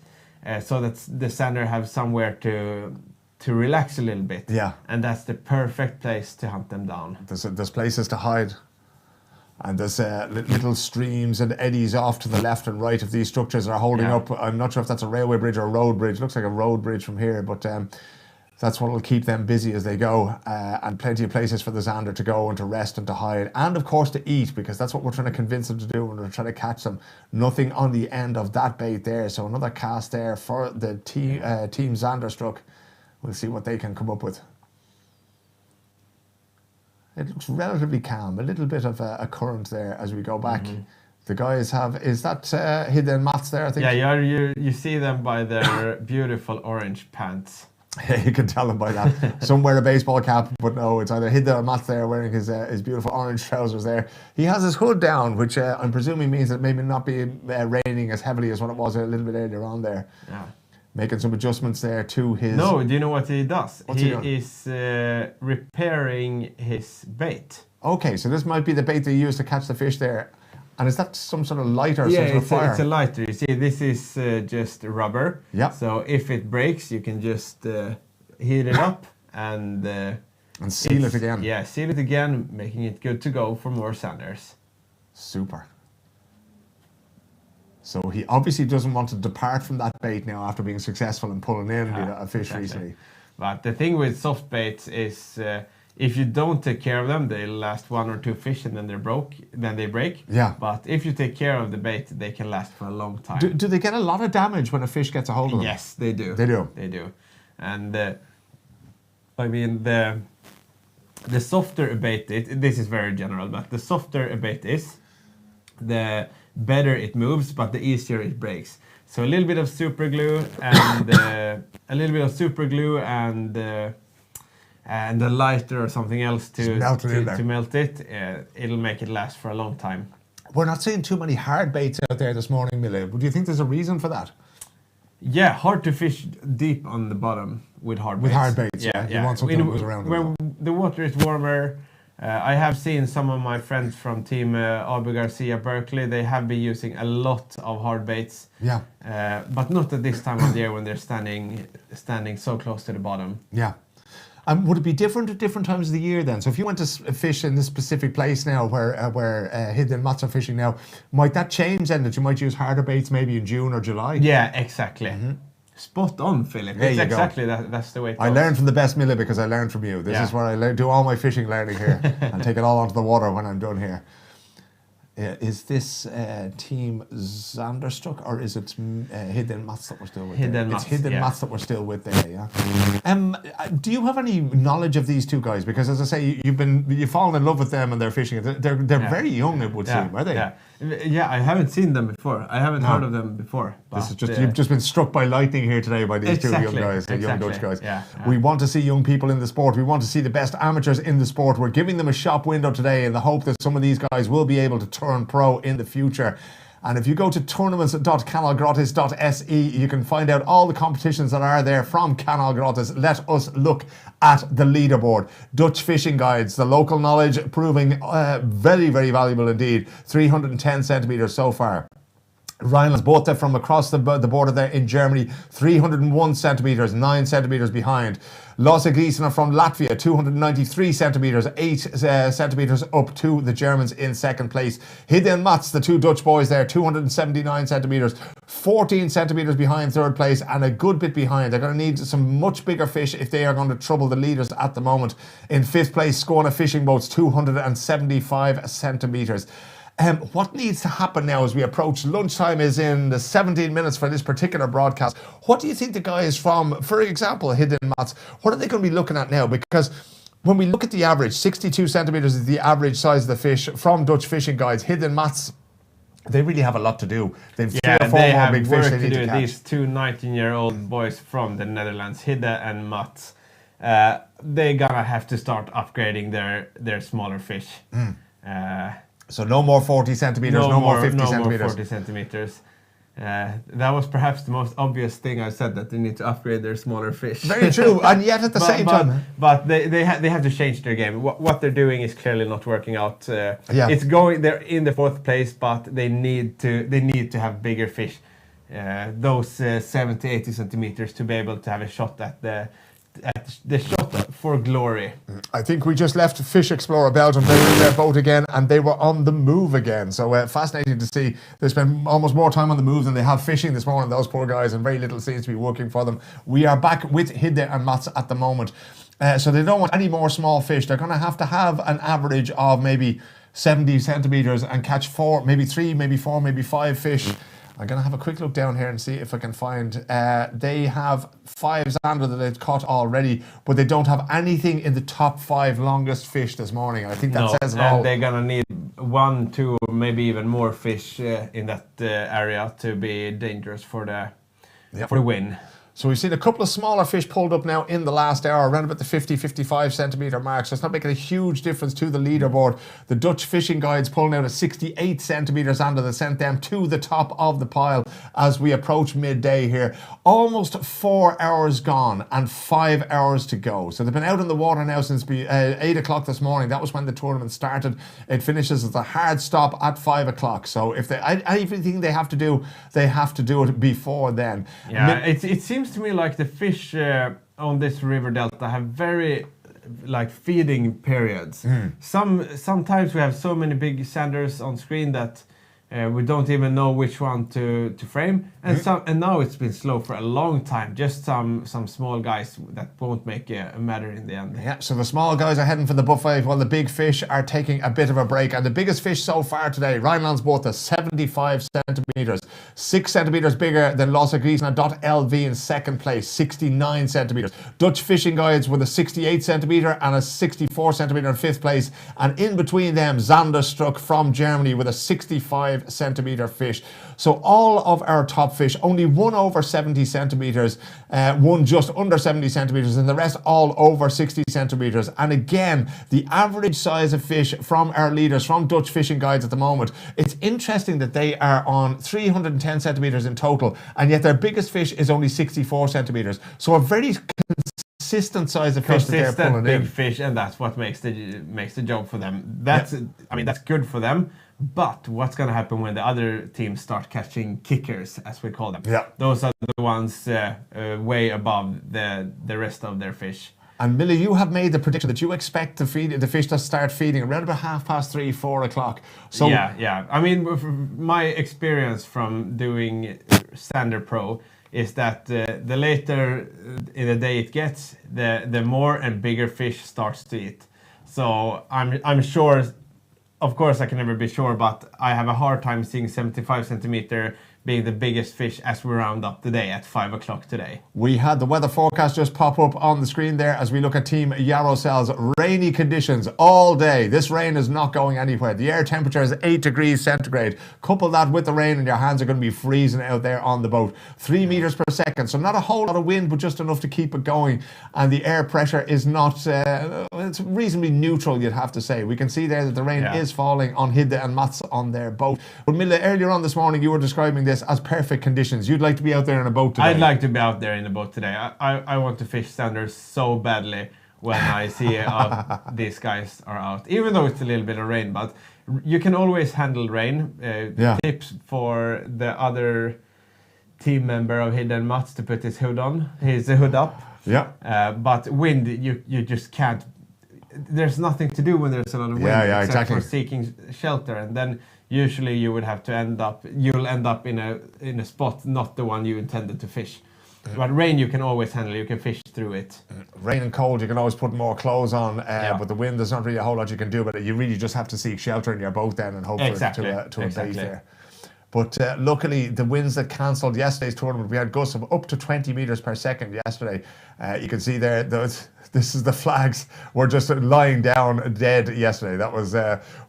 [SPEAKER 2] so that the Zander have somewhere to relax a little bit.
[SPEAKER 1] Yeah.
[SPEAKER 2] And that's the perfect place to hunt them down.
[SPEAKER 1] There's places to hide. And there's little streams and eddies off to the left and right of these structures that are holding up. I'm not sure if that's a railway bridge or a road bridge. Looks like a road bridge from here, but that's what will keep them busy as they go. And plenty of places for the Zander to go and to rest and to hide. And of course to eat, because that's what we're trying to convince them to do when we're trying to catch them. Nothing on the end of that bait there. So another cast there for the team Zander struck. We'll see what they can come up with. It looks relatively calm, a little bit of a current there as we go back. The guys have, is that Hidde Mats there, I think?
[SPEAKER 2] Yeah, you see them by their beautiful orange pants.
[SPEAKER 1] Yeah, you can tell them by that. Some wear a baseball cap, but no, it's either Hidde or Mats there wearing his beautiful orange trousers there. He has his hood down, which I'm presuming means that it may not be raining as heavily as what it was a little bit earlier on there.
[SPEAKER 2] Yeah.
[SPEAKER 1] Making some adjustments there to his...
[SPEAKER 2] No, do you know what he does?
[SPEAKER 1] He
[SPEAKER 2] is repairing his bait.
[SPEAKER 1] Okay, so this might be the bait they use to catch the fish there. And is that some sort of lighter, some sort of fire?
[SPEAKER 2] It's a lighter. You see, this is just rubber.
[SPEAKER 1] Yeah.
[SPEAKER 2] So if it breaks, you can just heat it up and
[SPEAKER 1] seal it again.
[SPEAKER 2] Yeah, seal it again, making it good to go for more Zanders.
[SPEAKER 1] Super. So he obviously doesn't want to depart from that bait now after being successful and pulling in a fish recently.
[SPEAKER 2] But the thing with soft baits is if you don't take care of them, they'll last 1 or 2 fish and then they break.
[SPEAKER 1] Yeah.
[SPEAKER 2] But if you take care of the bait, they can last for a long time.
[SPEAKER 1] Do they get a lot of damage when a fish gets a hold of them?
[SPEAKER 2] Yes, they do.
[SPEAKER 1] They do.
[SPEAKER 2] They do. And I mean the softer a bait this is very general, but the softer a bait is, the better it moves, but the easier it breaks. So a little bit of super glue and and a lighter or something else to melt it. It'll make it last for a long time.
[SPEAKER 1] We're not seeing too many hard baits out there this morning, Mille. Do you think there's a reason for that?
[SPEAKER 2] Yeah, hard to fish deep on the bottom with hard baits.
[SPEAKER 1] With hard baits, yeah. You want something that goes around.
[SPEAKER 2] When the water is warmer, I have seen some of my friends from Team Abu Garcia Berkeley. They have been using a lot of hard baits.
[SPEAKER 1] Yeah.
[SPEAKER 2] But not at this time of the year when they're standing so close to the bottom.
[SPEAKER 1] Yeah. Would it be different at different times of the year then? So if you went to fish in this specific place now where Hidde and Mats are fishing now, might that change then, that you might use harder baits maybe in June or July?
[SPEAKER 2] Yeah, exactly. Spot on, Philip.
[SPEAKER 1] There
[SPEAKER 2] it's
[SPEAKER 1] you
[SPEAKER 2] exactly
[SPEAKER 1] go.
[SPEAKER 2] That's the way it goes.
[SPEAKER 1] I learned from the best, Mille, because I learned from you. This is where I do all my fishing learning here and take it all onto the water when I'm done here. Is this Team Zander struck, or is it Hidde and Mats that we're still with? It's Hidde and Mats that we're still with there, yeah. Do you have any knowledge of these two guys? Because as I say, you've fallen in love with them and they're fishing. They're very young, it would seem, are they?
[SPEAKER 2] Yeah, I haven't seen them before. I haven't heard of them before.
[SPEAKER 1] This is just you've just been struck by lightning here today by these two young guys, young Dutch guys.
[SPEAKER 2] Yeah.
[SPEAKER 1] We want to see young people in the sport. We want to see the best amateurs in the sport. We're giving them a shop window today in the hope that some of these guys will be able to turn pro in the future. And if you go to tournaments.kanalgratis.se, you can find out all the competitions that are there from Canal Gratis. Let us look at the leaderboard. Dutch fishing guides, the local knowledge proving very, very valuable indeed. 310 centimeters so far. Rhineland's both from across the border there in Germany, 301 centimeters, 9 centimeters behind. Lasse Giesener from Latvia, 293 centimeters, 8 centimeters up to the Germans in second place. Hidde and Mats, the two Dutch boys there, 279 centimeters, 14 centimeters behind third place and a good bit behind. They're going to need some much bigger fish if they are going to trouble the leaders at the moment. In fifth place, Skåne Fishing Boats, 275 centimeters. What needs to happen now as we approach lunchtime is in the 17 minutes for this particular broadcast. What do you think the guys from, for example, Hidde and Mats, what are they going to be looking at now? Because when we look at the average, 62 centimeters is the average size of the fish from Dutch fishing guides. Hidde and Mats, they really have a lot to do. They've 3 or 4 more big fish they need to catch.
[SPEAKER 2] These two 19-year-old boys from the Netherlands, Hidde and Mats, they're gonna have to start upgrading their smaller fish.
[SPEAKER 1] So no more 40 centimeters, no more 50 centimeters.
[SPEAKER 2] No more 40 centimeters. That was perhaps the most obvious thing I said, that they need to upgrade their smaller fish.
[SPEAKER 1] Very true, and yet at the same time...
[SPEAKER 2] But they have to change their game. What they're doing is clearly not working out. They're in the 4th place, but they need to have bigger fish. Those 70, 80 centimeters to be able to have a shot at the shot for glory.
[SPEAKER 1] I think we just left Fish Explorer Belgium. They were in their boat again and they were on the move again. So fascinating to see. They spend almost more time on the move than they have fishing this morning, those poor guys, and very little seems to be working for them. We are back with Hidde and Mats at the moment. So they don't want any more small fish. They're going to have an average of maybe 70 centimeters and catch 4, maybe 3, maybe 4, maybe 5 fish. I'm going to have a quick look down here and see if I can find... they have 5 Zander that they've caught already, but they don't have anything in the top 5 longest fish this morning. I think that says it all.
[SPEAKER 2] And they're going to need 1, 2, or maybe even more fish in that area to be dangerous for the win.
[SPEAKER 1] So we've seen a couple of smaller fish pulled up now in the last hour, around about the 50, 55 centimetre mark. So it's not making a huge difference to the leaderboard. The Dutch fishing guides pulling out at 68 centimetres under that sent them to the top of the pile as we approach midday here. Almost 4 hours gone and 5 hours to go. So they've been out in the water now since 8 o'clock this morning. That was when the tournament started. It finishes as a hard stop at 5 o'clock. So if everything they have to do it before then.
[SPEAKER 2] Yeah, it seems to me like the fish on this river delta have very feeding periods. Sometimes we have so many big Zanders on screen that we don't even know which one to frame, and now it's been slow for a long time. Just some small guys that won't make a matter in the end.
[SPEAKER 1] Yeah, so the small guys are heading for the buffet while the big fish are taking a bit of a break. And the biggest fish so far today, Rhineland's both at 75 centimeters, 6 centimeters bigger than Lasse Giesener.lv in second place, 69 centimeters. Dutch fishing guides with a 68 centimeter and a 64 centimeter in fifth place, and in between them Zander struck from Germany with a 65 centimeter fish. So all of our top fish, only one over 70 centimeters, one just under 70 centimeters, and the rest all over 60 centimeters. And again, the average size of fish from our leaders, from Dutch fishing guides at the moment, it's interesting that they are on 310 centimeters in total, and yet their biggest fish is only 64 centimeters. So a very consistent size of fish that they're pulling
[SPEAKER 2] big
[SPEAKER 1] in.
[SPEAKER 2] Fish, and that's what makes the job for them. That's good for them. But what's going to happen when the other teams start catching kickers, as we call them?
[SPEAKER 1] Yeah.
[SPEAKER 2] Those are the ones way above the rest of their fish.
[SPEAKER 1] And Mille, you have made the prediction that you expect the fish to start feeding around about 3:30, 4 o'clock. So
[SPEAKER 2] yeah. I mean, my experience from doing Zander Pro is that the later in the day it gets, the more and bigger fish starts to eat. So I'm sure. Of course, I can never be sure, but I have a hard time seeing 75 centimeter being the biggest fish as we round up the day at 5 o'clock today.
[SPEAKER 1] We had the weather forecast just pop up on the screen there as we look at Team Yarosel's rainy conditions all day. This rain is not going anywhere. The air temperature is 8 degrees centigrade. Couple that with the rain and your hands are going to be freezing out there on the boat. 3 meters per second, so not a whole lot of wind, but just enough to keep it going. And the air pressure is not, it's reasonably neutral, you'd have to say. We can see there that the rain is falling on Hidde and Mats on their boat. But Mille, earlier on this morning, you were describing this as perfect conditions. You'd like to be out there in a boat today.
[SPEAKER 2] I'd like to be out there in a boat today. I want to fish Zander so badly when I see these guys are out. Even though it's a little bit of rain, but you can always handle rain. Tips for the other team member of Hidde and Mats to put his hood up.
[SPEAKER 1] Yeah.
[SPEAKER 2] But wind, you just can't. There's nothing to do when there's a lot of wind except for seeking shelter, and then usually you would have to you'll end up in a spot not the one you intended to fish. But rain you can always handle, you can fish through it.
[SPEAKER 1] Rain and cold, you can always put more clothes on, but the wind, there's not really a whole lot you can do, but you really just have to seek shelter in your boat then and hope for it to abate there. But luckily, the winds that cancelled yesterday's tournament, we had gusts of up to 20 meters per second yesterday. You can see there, this is the flags were just lying down dead yesterday. That was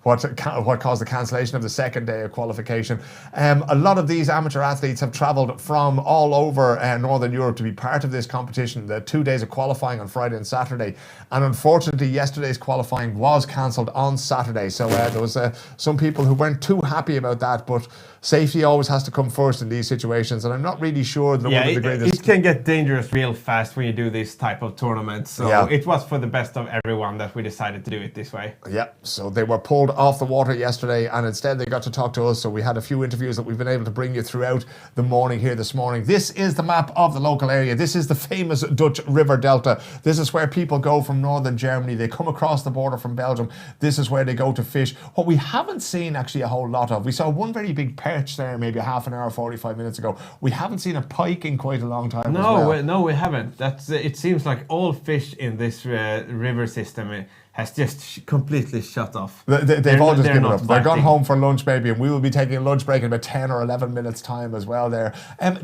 [SPEAKER 1] what caused the cancellation of the second day of qualification. A lot of these amateur athletes have travelled from all over Northern Europe to be part of this competition. The 2 days of qualifying on Friday and Saturday. And unfortunately, yesterday's qualifying was cancelled on Saturday. So there was some people who weren't too happy about that, but safety always has to come first in these situations, and I'm not really sure that one of the greatest...
[SPEAKER 2] it can get dangerous real fast when you do this type of tournament, so it was for the best of everyone that we decided to do it this way.
[SPEAKER 1] Yeah, so they were pulled off the water yesterday, and instead they got to talk to us, so we had a few interviews that we've been able to bring you throughout the morning here this morning. This is the map of the local area. This is the famous Dutch River Delta. This is where people go from northern Germany. They come across the border from Belgium. This is where they go to fish. What we haven't seen actually a whole lot of, we saw one very big perch there maybe half an hour, 45 minutes ago. We haven't seen a pike in quite a long time as well.
[SPEAKER 2] No, we haven't. It seems like all fish in this river system has just completely shut off.
[SPEAKER 1] They've all just given up. They're gone home for lunch maybe, and we will be taking a lunch break in about 10 or 11 minutes time as well there.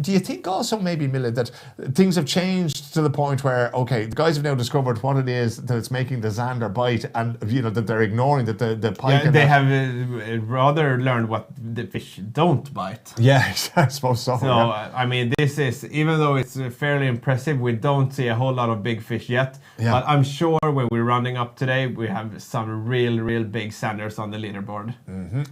[SPEAKER 1] Do you think also maybe, Mille, that things have changed to the point where, okay, the guys have now discovered what it is that's making the Zander bite, and that they're ignoring that the pike...
[SPEAKER 2] Yeah, they have rather learned what the fish don't bite.
[SPEAKER 1] Yeah, I suppose so.
[SPEAKER 2] So, I mean, this is, even though it's fairly impressive, we don't see a whole lot of big fish yet, but I'm sure when we're rounding up today, we have some real big Zanders on the leaderboard.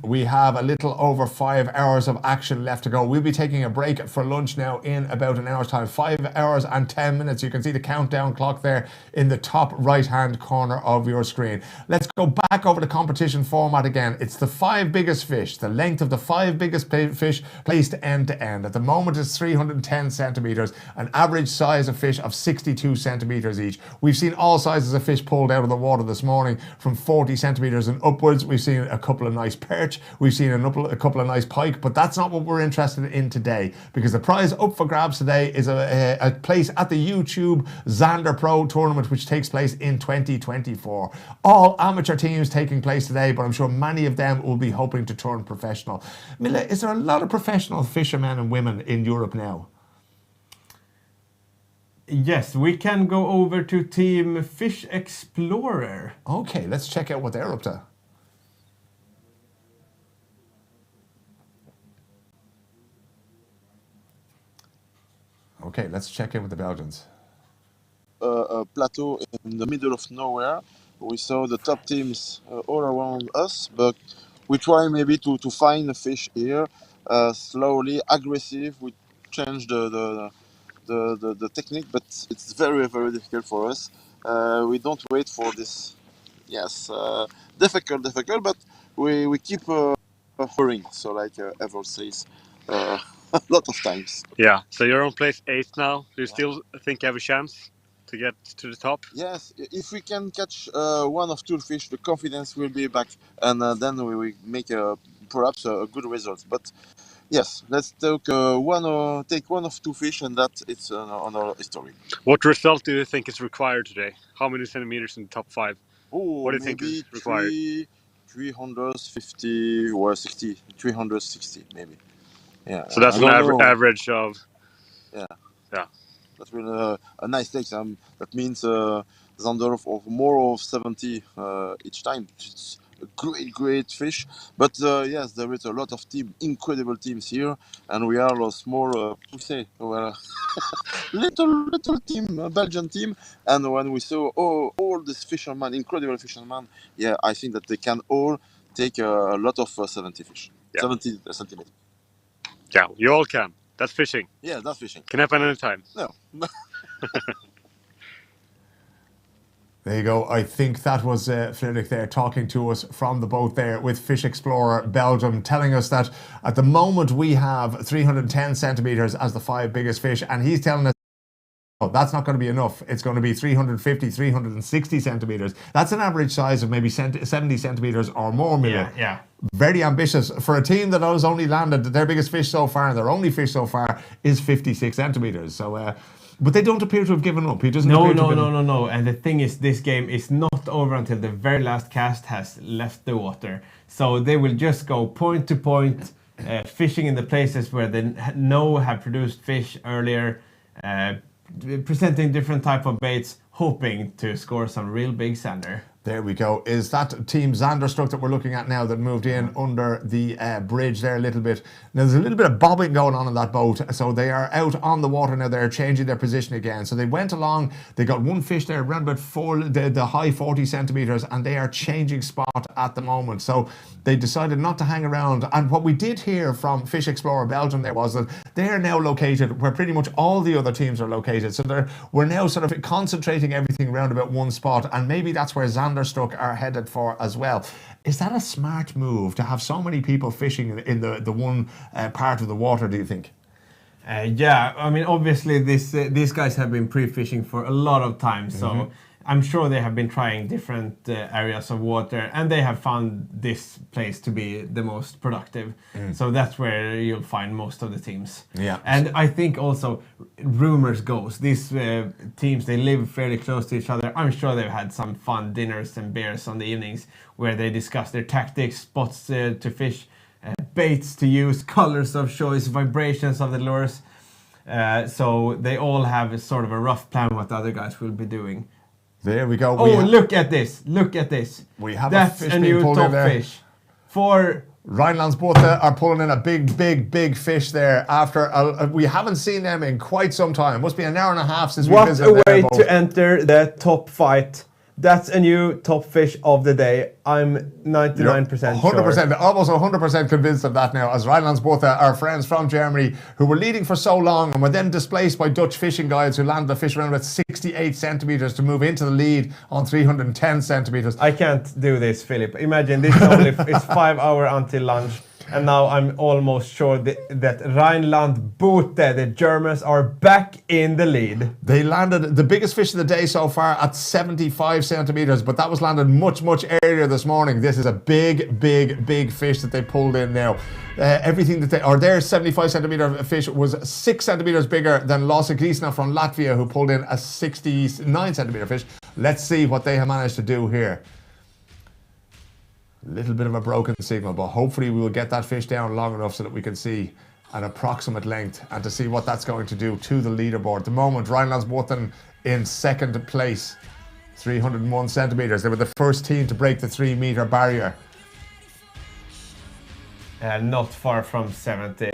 [SPEAKER 1] We have a little over 5 hours of action left to go. We'll be taking a break for lunch now in about an hour's time. 5 hours and 10 minutes. You can see the countdown clock there in the top right hand corner of your screen. Let's go back over the competition format again. It's the 5 biggest fish, the length of the 5 biggest fish placed end to end. At the moment it's 310 centimeters, an average size of fish of 62 centimeters each. We've seen all sizes of fish pulled out of the water this morning, from 40 centimeters and upwards. We've seen a couple of nice perch, we've seen a couple of nice pike, but that's not what we're interested in today, because the prize up for grabs today is a place at the YouTube Zander Pro tournament, which takes place in 2024. All amateur teams taking place today, but I'm sure many of them will be hoping to turn professional. Mille, is there a lot of professional fishermen and women in Europe now?
[SPEAKER 2] Yes, we can go over to Team Fish Explorer.
[SPEAKER 1] Okay, let's check out what they're up to. Okay, let's check in with the Belgians.
[SPEAKER 7] A plateau in the middle of nowhere. We saw the top teams all around us, but we try maybe to find a fish here, slowly, aggressive. We change the technique, but it's very difficult for us. We don't wait for this. Yes, difficult, but we keep hurrying. So like Ever says, a lot of times.
[SPEAKER 8] Yeah. So you're on place 8 now. Do you still think you have a chance to get to the top?
[SPEAKER 7] Yes. If we can catch 1 or 2 fish, the confidence will be back, and then we make perhaps a good result. But yes, let's take one or 2 fish, and that it's on our history.
[SPEAKER 8] What result do you think is required today? How many centimeters in the top 5?
[SPEAKER 7] Oh,
[SPEAKER 8] what do you think is required?
[SPEAKER 7] 350 or 60, 360 maybe. Yeah.
[SPEAKER 8] So that's
[SPEAKER 7] I
[SPEAKER 8] an
[SPEAKER 7] don't know.
[SPEAKER 8] average of.
[SPEAKER 7] Yeah.
[SPEAKER 8] Yeah.
[SPEAKER 7] That's been a nice take. That means Zander of more of 70 each time. It's a great fish. But yes, there is a lot of incredible teams here, and we are a small, little team, a Belgian team. And when we saw all these fishermen, incredible fishermen, yeah, I think that they can all take a lot of 70 fish, 70 centimeters.
[SPEAKER 8] Yeah, you all can. That's fishing.
[SPEAKER 7] Yeah, that's fishing.
[SPEAKER 8] Can happen anytime.
[SPEAKER 7] No.
[SPEAKER 1] There you go. I think that was Frederick there talking to us from the boat there with Fish Explorer Belgium, telling us that at the moment we have 310 centimeters as the 5 biggest fish, and he's telling us that's not going to be enough. It's going to be 350, 360 centimeters. That's an average size of maybe 70 centimeters or more, Mille.
[SPEAKER 2] Yeah.
[SPEAKER 1] Very ambitious for a team that has only landed their biggest fish so far. Their only fish so far is 56 centimeters. So, but they don't appear to have given up. He doesn't.
[SPEAKER 2] No. And the thing is, this game is not over until the very last cast has left the water. So they will just go point to point, fishing in the places where they have produced fish earlier. Presenting different type of baits, hoping to score some real big sander.
[SPEAKER 1] There we go. Is that Team Zanderstruck that we're looking at now that moved in under the bridge there a little bit? Now there's a little bit of bobbing going on in that boat, so they are out on the water now. They're changing their position again. So they went along, they got one fish there around about the high 40 centimeters, and they are changing spot at the moment. So they decided not to hang around. And what we did hear from Fish Explorer Belgium there was that they are now located where pretty much all the other teams are located. So we're now sort of concentrating everything around about one spot, and maybe that's where Zanderstruck are headed for as well. Is that a smart move to have so many people fishing in the one part of the water, do you think?
[SPEAKER 2] Yeah, I mean, obviously these guys have been pre-fishing for a lot of time, so I'm sure they have been trying different areas of water, and they have found this place to be the most productive. So that's where you'll find most of the teams.
[SPEAKER 1] Yeah.
[SPEAKER 2] And I think also, rumors goes, these teams, they live fairly close to each other. I'm sure they've had some fun dinners and beers on the evenings where they discuss their tactics, spots to fish, baits to use, colors of choice, vibrations of the lures. So they all have sort of a rough plan what the other guys will be doing.
[SPEAKER 1] There we go.
[SPEAKER 2] Look at this. Look at this.
[SPEAKER 1] We have
[SPEAKER 2] That's
[SPEAKER 1] a fish
[SPEAKER 2] a
[SPEAKER 1] being
[SPEAKER 2] new
[SPEAKER 1] pulled
[SPEAKER 2] top
[SPEAKER 1] in there.
[SPEAKER 2] fish. For
[SPEAKER 1] Rhinelandsboote are pulling in a big fish there after we haven't seen them in quite some time. Must be an hour and a half since we visited
[SPEAKER 2] what a way
[SPEAKER 1] their boat.
[SPEAKER 2] to enter the top fight. That's a new top fish of the day. I'm 99% sure.
[SPEAKER 1] 100%, almost 100% convinced of that now, as Rhinelandsboote, our friends from Germany, who were leading for so long and were then displaced by Dutch fishing guides who landed the fish around about 68 centimeters to move into the lead on 310 centimeters.
[SPEAKER 2] I can't do this, Philip. Imagine this it's 5 hours until lunch. And now I'm almost sure that Rhinelandsboote, the Germans, are back in the lead.
[SPEAKER 1] They landed the biggest fish of the day so far at 75 centimeters, but that was landed much earlier this morning. This is a big fish that they pulled in now. Everything that their 75 centimeter fish was 6 centimeters bigger than Lasse Griesner from Latvia, who pulled in a 69 centimeter fish. Let's see what they have managed to do here. Little bit of a broken signal, but hopefully we will get that fish down long enough so that we can see an approximate length and to see what that's going to do to the leaderboard. At the moment, Rhinelandsboote in second place, 301 centimeters. They were the first team to break the 3 meter barrier.
[SPEAKER 2] Not far from 70.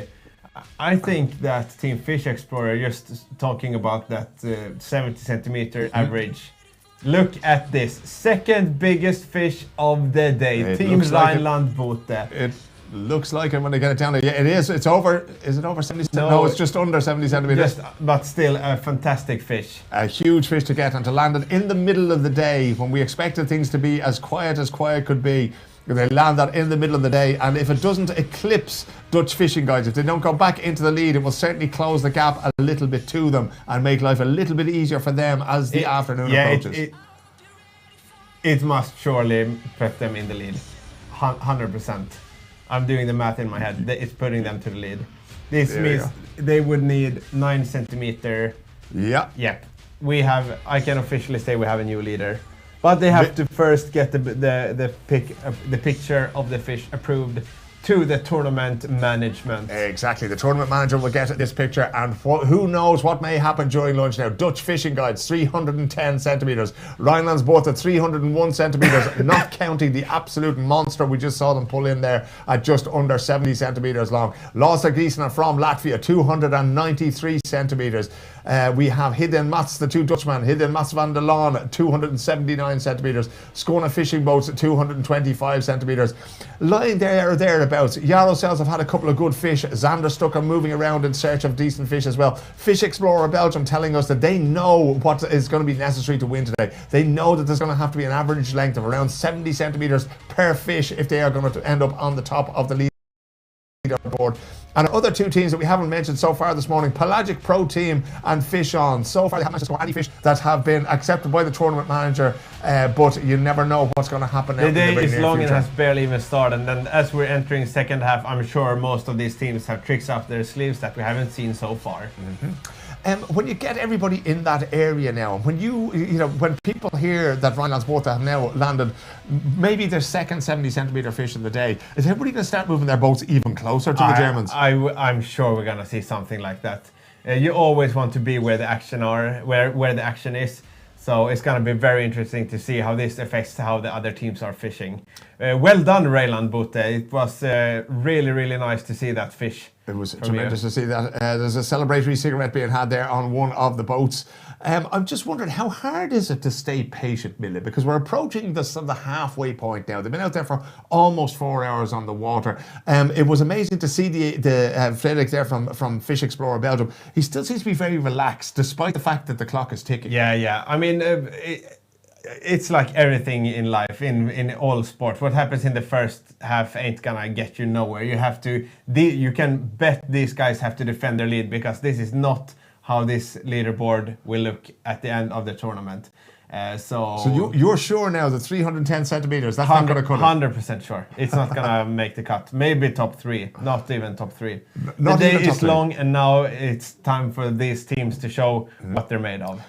[SPEAKER 2] I think that Team Fish Explorer, just talking about that 70 centimeter average. Look at this, second biggest fish of the day, Team Rhinelandsboote.
[SPEAKER 1] It looks like it when they get it down there. Yeah, it is. It's over. Is it over 70 centimeters? No, it's just under 70 centimeters.
[SPEAKER 2] But still a fantastic fish.
[SPEAKER 1] A huge fish to get, and to land it in the middle of the day when we expected things to be as quiet could be. They land that in the middle of the day, and if it doesn't eclipse Dutch fishing guides, if they don't go back into the lead, it will certainly close the gap a little bit to them and make life a little bit easier for them as the afternoon approaches.
[SPEAKER 2] It must surely put them in the lead, 100%. I'm doing the math in my head. It's putting them to the lead. This means they would need 9 centimeter.
[SPEAKER 1] Yeah.
[SPEAKER 2] Yep. I can officially say we have a new leader. But they have to first get the picture of the fish approved to the tournament management.
[SPEAKER 1] Exactly. The tournament manager will get this picture, and who knows what may happen during lunch now. Dutch fishing guides, 310 centimetres. Rhinelandsbotha, 301 centimetres, not counting the absolute monster we just saw them pull in there at just under 70 centimetres long. Lasse Giesner from Latvia, 293 centimetres. We have Hidden Mats, the two Dutchmen, Hidden Mats van der Laan, 279 centimetres. Skåne Fishing Boats, 225 centimetres. Lying there or thereabouts. Jarosels have had a couple of good fish. Zander Stuck are moving around in search of decent fish as well. Fish Explorer Belgium telling us that they know what is going to be necessary to win today. They know that there's going to have to be an average length of around 70 centimetres per fish if they are going to end up on the top of the leaderboard. And other two teams that we haven't mentioned so far this morning, Pelagic Pro Team and Fish On. So far they haven't managed to score any fish that have been accepted by the tournament manager, but you never know what's going to happen now.
[SPEAKER 2] The day is long and has barely even started, and then as we're entering second half, I'm sure most of these teams have tricks up their sleeves that we haven't seen so far.
[SPEAKER 1] When you get everybody in that area now, when when people hear that Rhinelandsbotha have now landed maybe their second 70 centimetre fish of the day, is everybody going to start moving their boats even closer to the Germans?
[SPEAKER 2] I'm sure we're going to see something like that. You always want to be where the action where the action is. So it's going to be very interesting to see how this affects how the other teams are fishing. Well done, Rhinelandsbotha. It was really, really nice to see that fish.
[SPEAKER 1] It was tremendous to see that. There's a celebratory cigarette being had there on one of the boats. I'm just wondering, how hard is it to stay patient, Mille? Because we're approaching the halfway point now. They've been out there for almost 4 hours on the water. It was amazing to see the Frederik there from Fish Explorer Belgium. He still seems to be very relaxed, despite the fact that the clock is ticking.
[SPEAKER 2] Yeah. I mean, it's like everything in life, in all sport. What happens in the first half ain't gonna get you nowhere. You can bet these guys have to defend their lead, because this is not how this leaderboard will look at the end of the tournament.
[SPEAKER 1] So you're sure now that 310 centimetres, that's not going to cut it?
[SPEAKER 2] 100% sure. It's not going to make the cut. Maybe top 3, not even top 3. The day is long, and now it's time for these teams to show what they're made of.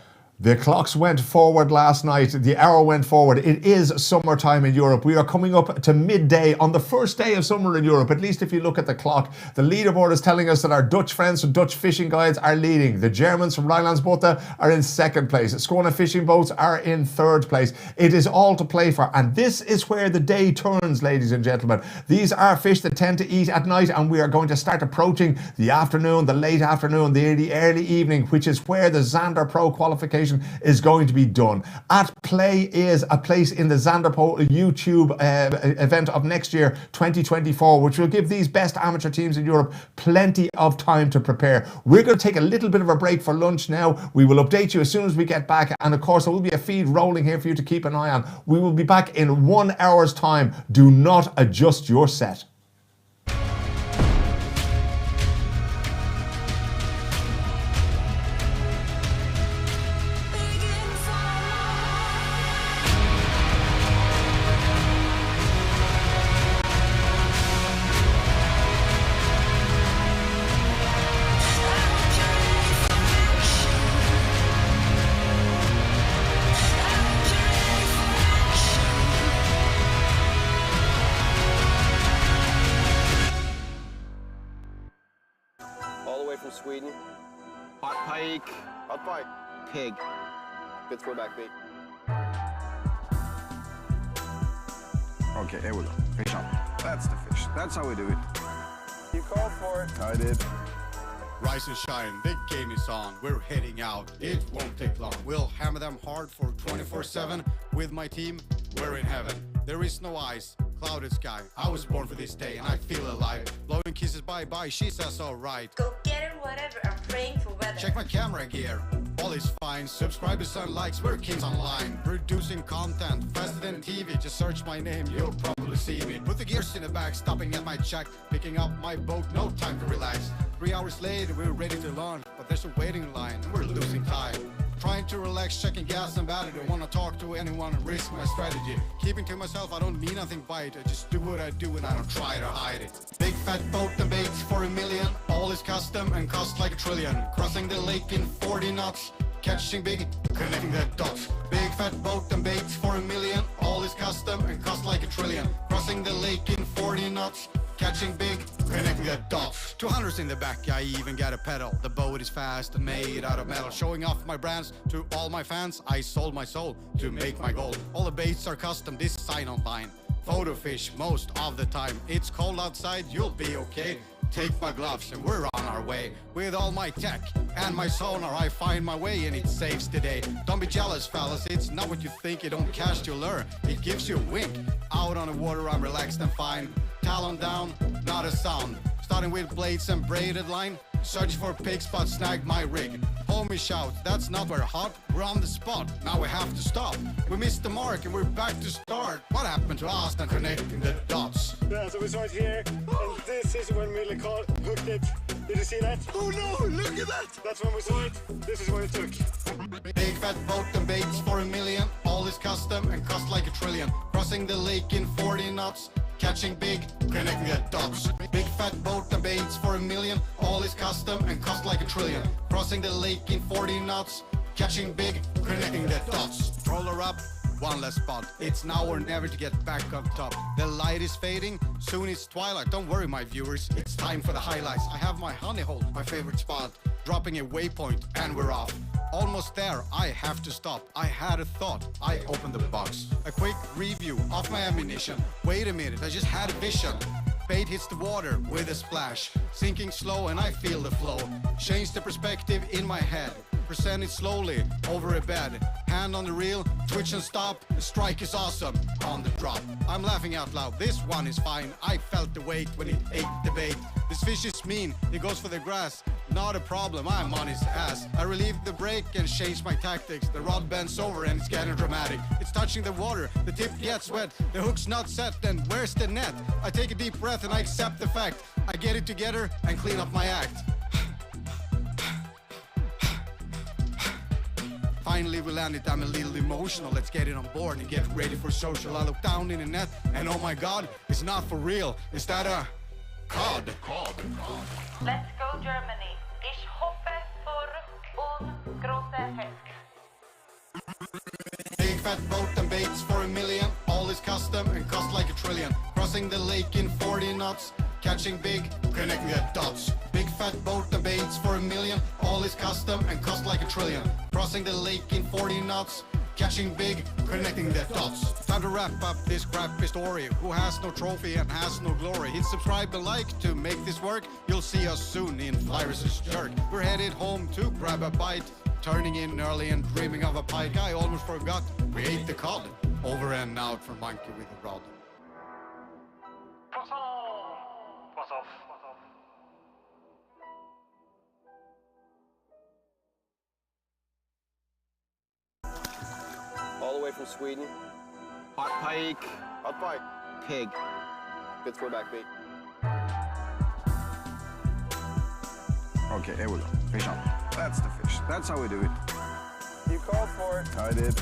[SPEAKER 1] The clocks went forward last night. The hour went forward. It is summertime in Europe. We are coming up to midday on the first day of summer in Europe, at least if you look at the clock. The leaderboard is telling us that our Dutch friends from Dutch Fishing Guides are leading. The Germans from Rhinelandsbotha are in second place. Skåne Fishing Boats are in third place. It is all to play for, and this is where the day turns, ladies and gentlemen. These are fish that tend to eat at night, and we are going to start approaching the afternoon, the late afternoon, the early evening, which is where the Zander Pro qualification is going to be done. At play is a place in the Zander Pro YouTube event of next year, 2024, which will give these best amateur teams in Europe plenty of time to prepare. We're going to take a little bit of a break for lunch now. We will update you as soon as we get back, and of course there will be a feed rolling here for you to keep an eye on. We will be back in 1 hour's time. Do not adjust your set.
[SPEAKER 18] Sweden. Hot pike. Hot pike. Pig. Good throw back bait.
[SPEAKER 3] Okay, here we go. Fish on. That's the fish. That's how we do it.
[SPEAKER 18] You called for it.
[SPEAKER 3] I did.
[SPEAKER 22] Rise and shine, the game is on. We're heading out. It won't take long. We'll hammer them hard for 24/7. With my team, we're in heaven. There is no ice, clouded sky. I was born for this day and I feel alive. Blowing kisses bye-bye, she says alright.
[SPEAKER 23] Go get it, whatever, I'm praying for weather.
[SPEAKER 22] Check my camera gear, all is fine. Subscribers and likes, we're kings online. Producing content, faster than TV. Just search my name, you'll probably see me. Put the gears in the bag, stopping at my check. Picking up my boat, no time to relax. 3 hours later, we're ready to launch. But there's a waiting line and we're losing time. Trying to relax, checking gas and battery. Don't wanna talk to anyone and risk my strategy. Keeping to myself, I don't need nothing by it. I just do what I do and I don't try to hide it. Big fat boat and baits for $1 million. All is custom and cost like $1 trillion. Crossing the lake in 40 knots. Catching big, connecting the dots. Big fat boat and baits for $1 million. All is custom and cost like $1 trillion. Crossing the lake in 40 knots. catching big, connecting the dots. 200s in the back, I even got a pedal. The boat is fast and made out of metal. Showing off my brands to all my fans. I sold my soul to make my goal. All the baits are custom, this sign online. Photo fish most of the time. It's cold outside, you'll be okay. Take my gloves and we're on our way. With all my tech and my sonar, I find my way and it saves the day. Don't be jealous, fellas, it's not what you think. You don't cast your lure, it gives you a wink. Out on the water, I'm relaxed and fine. Talon down, not a sound. Starting with blades and braided line. Search for pigs, but snag my rig. Homie shout, that's not very hot. We're on the spot, now we have to stop. We missed the mark and we're back to start. What happened to us and connecting the dots?
[SPEAKER 8] Yeah, so we saw it here, and this is when Mille hooked it. Did you see that?
[SPEAKER 22] Oh no, look at that!
[SPEAKER 8] That's when we saw it. This is what it took.
[SPEAKER 22] Big fat boat and baits for $1 million. All is custom and cost like $1 trillion. Crossing the lake in 40 knots. Catching big, connecting the dots. Big fat boat and baits for $1 million. All is custom and cost like $1 trillion. Crossing the lake in 40 knots. Catching big, connecting the dots. Roller up, one less spot. It's now or never to get back on top. The light is fading, soon it's twilight. Don't worry, my viewers, it's time for the highlights. I have my honey hole, my favorite spot. Dropping a waypoint and we're off. Almost there, I have to stop. I had a thought, I opened the box. A quick review of my ammunition. Wait a minute, I just had a vision. Bait hits the water with a splash. Sinking slow and I feel the flow. Change the perspective in my head. Present it slowly over a bed. Hand on the reel, twitch and stop. The strike is awesome on the drop. I'm laughing out loud, this one is fine. I felt the weight when it ate the bait. This fish is mean, it goes for the grass. Not a problem, I'm on his ass. I relieve the brake and change my tactics. The rod bends over and it's getting dramatic. It's touching the water, the tip gets wet. The hook's not set, then where's the net? I take a deep breath and I accept the fact. I get it together and clean up my act. Finally we landed, I'm a little emotional. Let's get it on board and get ready for social. I look down in the net and oh my god, it's not for real. Is that a cod?
[SPEAKER 23] Let's go Germany. Ich hoffe für un große Fisk.
[SPEAKER 22] Big fat boat and baits for $1 million. All is custom and cost like $1 trillion. Crossing the lake in 40 knots. Catching big, connecting the dots. Big fat boat and baits for $1 million. All is custom and cost like $1 trillion. Crossing the lake in 40 knots. Catching big, connecting the dots. Time to wrap up this crappy story. Who has no trophy and has no glory? Hit subscribe and like to make this work. You'll see us soon in Fly vs. Jerk. We're headed home to grab a bite. Turning in early and dreaming of a pike. I almost forgot we ate the cod. Over and out from Monkey with a rod.
[SPEAKER 18] All the way from Sweden. Hot pike. Hot pike. Pig. Good throwback bait.
[SPEAKER 3] Okay, here we go. Fish on. That's the fish. That's how we do it.
[SPEAKER 18] You called for it.
[SPEAKER 3] I did.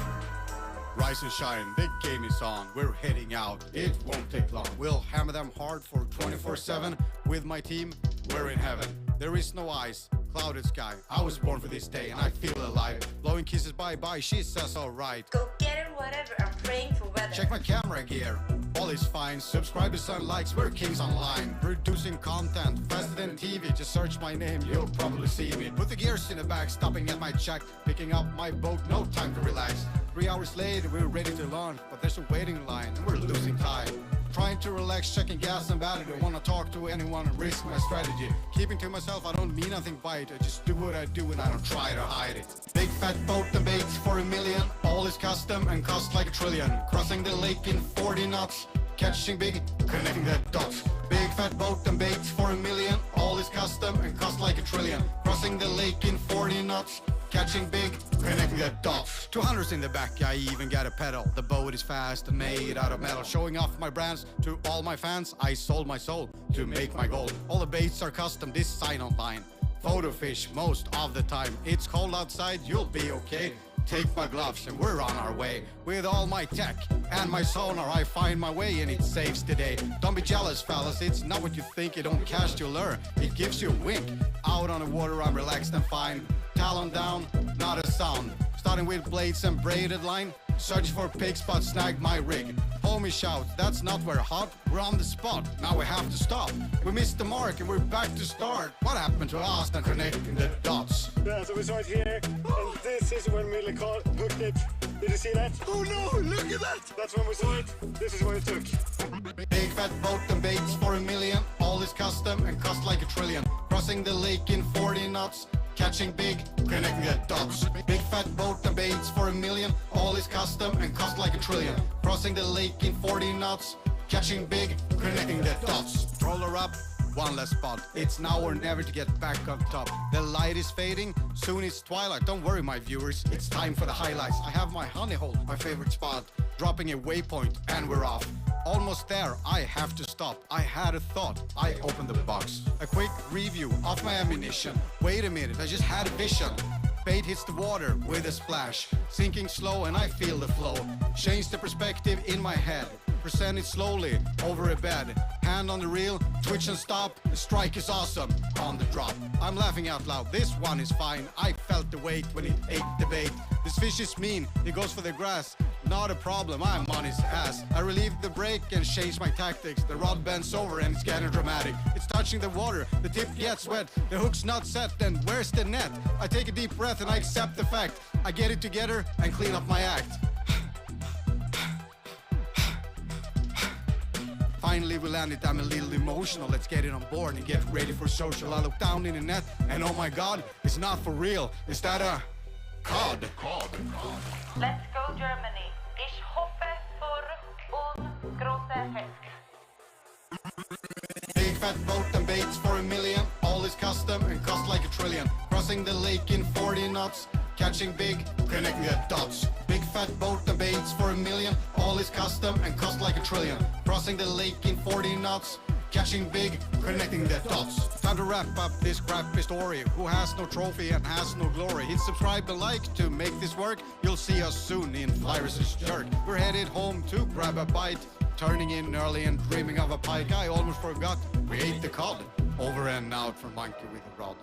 [SPEAKER 22] Rise and shine, the game is on. We're heading out, it won't take long. We'll hammer them hard for 24/7. With my team, we're in heaven. There is no ice, clouded sky. I was born for this day and I feel alive. Blowing kisses bye-bye, she says alright.
[SPEAKER 23] Go get it, whatever. I'm praying for weather.
[SPEAKER 22] Check my camera gear, all is fine. Subscribers and likes, we're kings online. Producing content, faster than TV. Just search my name, you'll probably see me. Put the gears in the back, stopping at my check. Picking up my boat, no time to relax. 3 hours later, we're ready to launch. But there's a waiting line, and we're losing time. Trying to relax, checking gas and battery. Don't wanna talk to anyone and risk my strategy. Keeping to myself, I don't mean nothing by it. I just do what I do and I don't try to hide it. Big fat boat and baits for $1 million. All is custom and cost like $1 trillion. Crossing the lake in 40 knots. Catching big, connecting the dots. Big fat boat and baits for $1 million. All is custom and cost like $1 trillion. Crossing the lake in 40 knots. Catching big, connecting the dots. 200s in the back, I even got a pedal. The boat is fast and made out of metal. Showing off my brands to all my fans. I sold my soul to make my goal. All the baits are custom, this sign online. Photo fish most of the time. It's cold outside, you'll be okay. Take my gloves and we're on our way. With all my tech and my sonar, I find my way and it saves the day. Don't be jealous, fellas, it's not what you think. You don't cast your lure, it gives you a wink. Out on the water, I'm relaxed and fine. Talon down, not a sound. Starting with blades and braided line. Search for pigs but snag my rig. Homie shout, that's not very hot. We're on the spot, now we have to stop. We missed the mark and we're back to start. What happened to us and connecting the dots?
[SPEAKER 8] Yeah, so we start here, and this is when Mille hooked it. Did you see that?
[SPEAKER 22] Oh no, look at that!
[SPEAKER 8] That's when we saw it. This is when it took.
[SPEAKER 22] Big fat boat and baits for $1 million. All is custom and cost like $1 trillion. Crossing the lake in 40 knots. Catching big, connecting the dots. Big fat boat and baits for $1 million. All is custom and cost like $1 trillion. Crossing the lake in 40 knots. Catching big, connecting the dots. Roller up, one less spot. It's now or never to get back up top. The light is fading, soon it's twilight. Don't worry my viewers, it's time for the highlights. I have my honey hole, my favorite spot. Dropping a waypoint and we're off. Almost there, I have to stop. I had a thought, I opened the box. A quick review of my ammunition. Wait a minute, I just had a vision. Bait hits the water with a splash. Sinking slow and I feel the flow. Change the perspective in my head. Present it slowly over a bed. Hand on the reel, twitch and stop. The strike is awesome on the drop. I'm laughing out loud, this one is fine. I felt the weight when it ate the bait. This fish is mean, he goes for the grass. Not a problem, I'm on his ass. I relieve the brake and change my tactics. The rod bends over and it's getting dramatic. It's touching the water, the tip gets wet. The hook's not set, then where's the net? I take a deep breath and I accept the fact. I get it together and clean up my act. Finally we landed, I'm a little emotional. Let's get it on board and get ready for social. I look down in the net and oh my god, it's not for real. Is that a cod?
[SPEAKER 23] Let's go Germany. Ich hoffe für große Fisk.
[SPEAKER 22] Big fat boat and baits for $1 million. All is custom and cost like $1 trillion. Crossing the lake in 40 knots. Catching big, connecting the dots. Big fat boat and baits for $1 million. All is custom and cost like $1 trillion. Crossing the lake in 40 knots. Catching big, connecting the dots. Time to wrap up this crappy story. Who has no trophy and has no glory? Hit subscribe and like to make this work. You'll see us soon in Fly vs. Jerk. We're headed home to grab a bite. Turning in early and dreaming of a pike. I almost forgot we ate the cod. Over and out for monkey with a rod.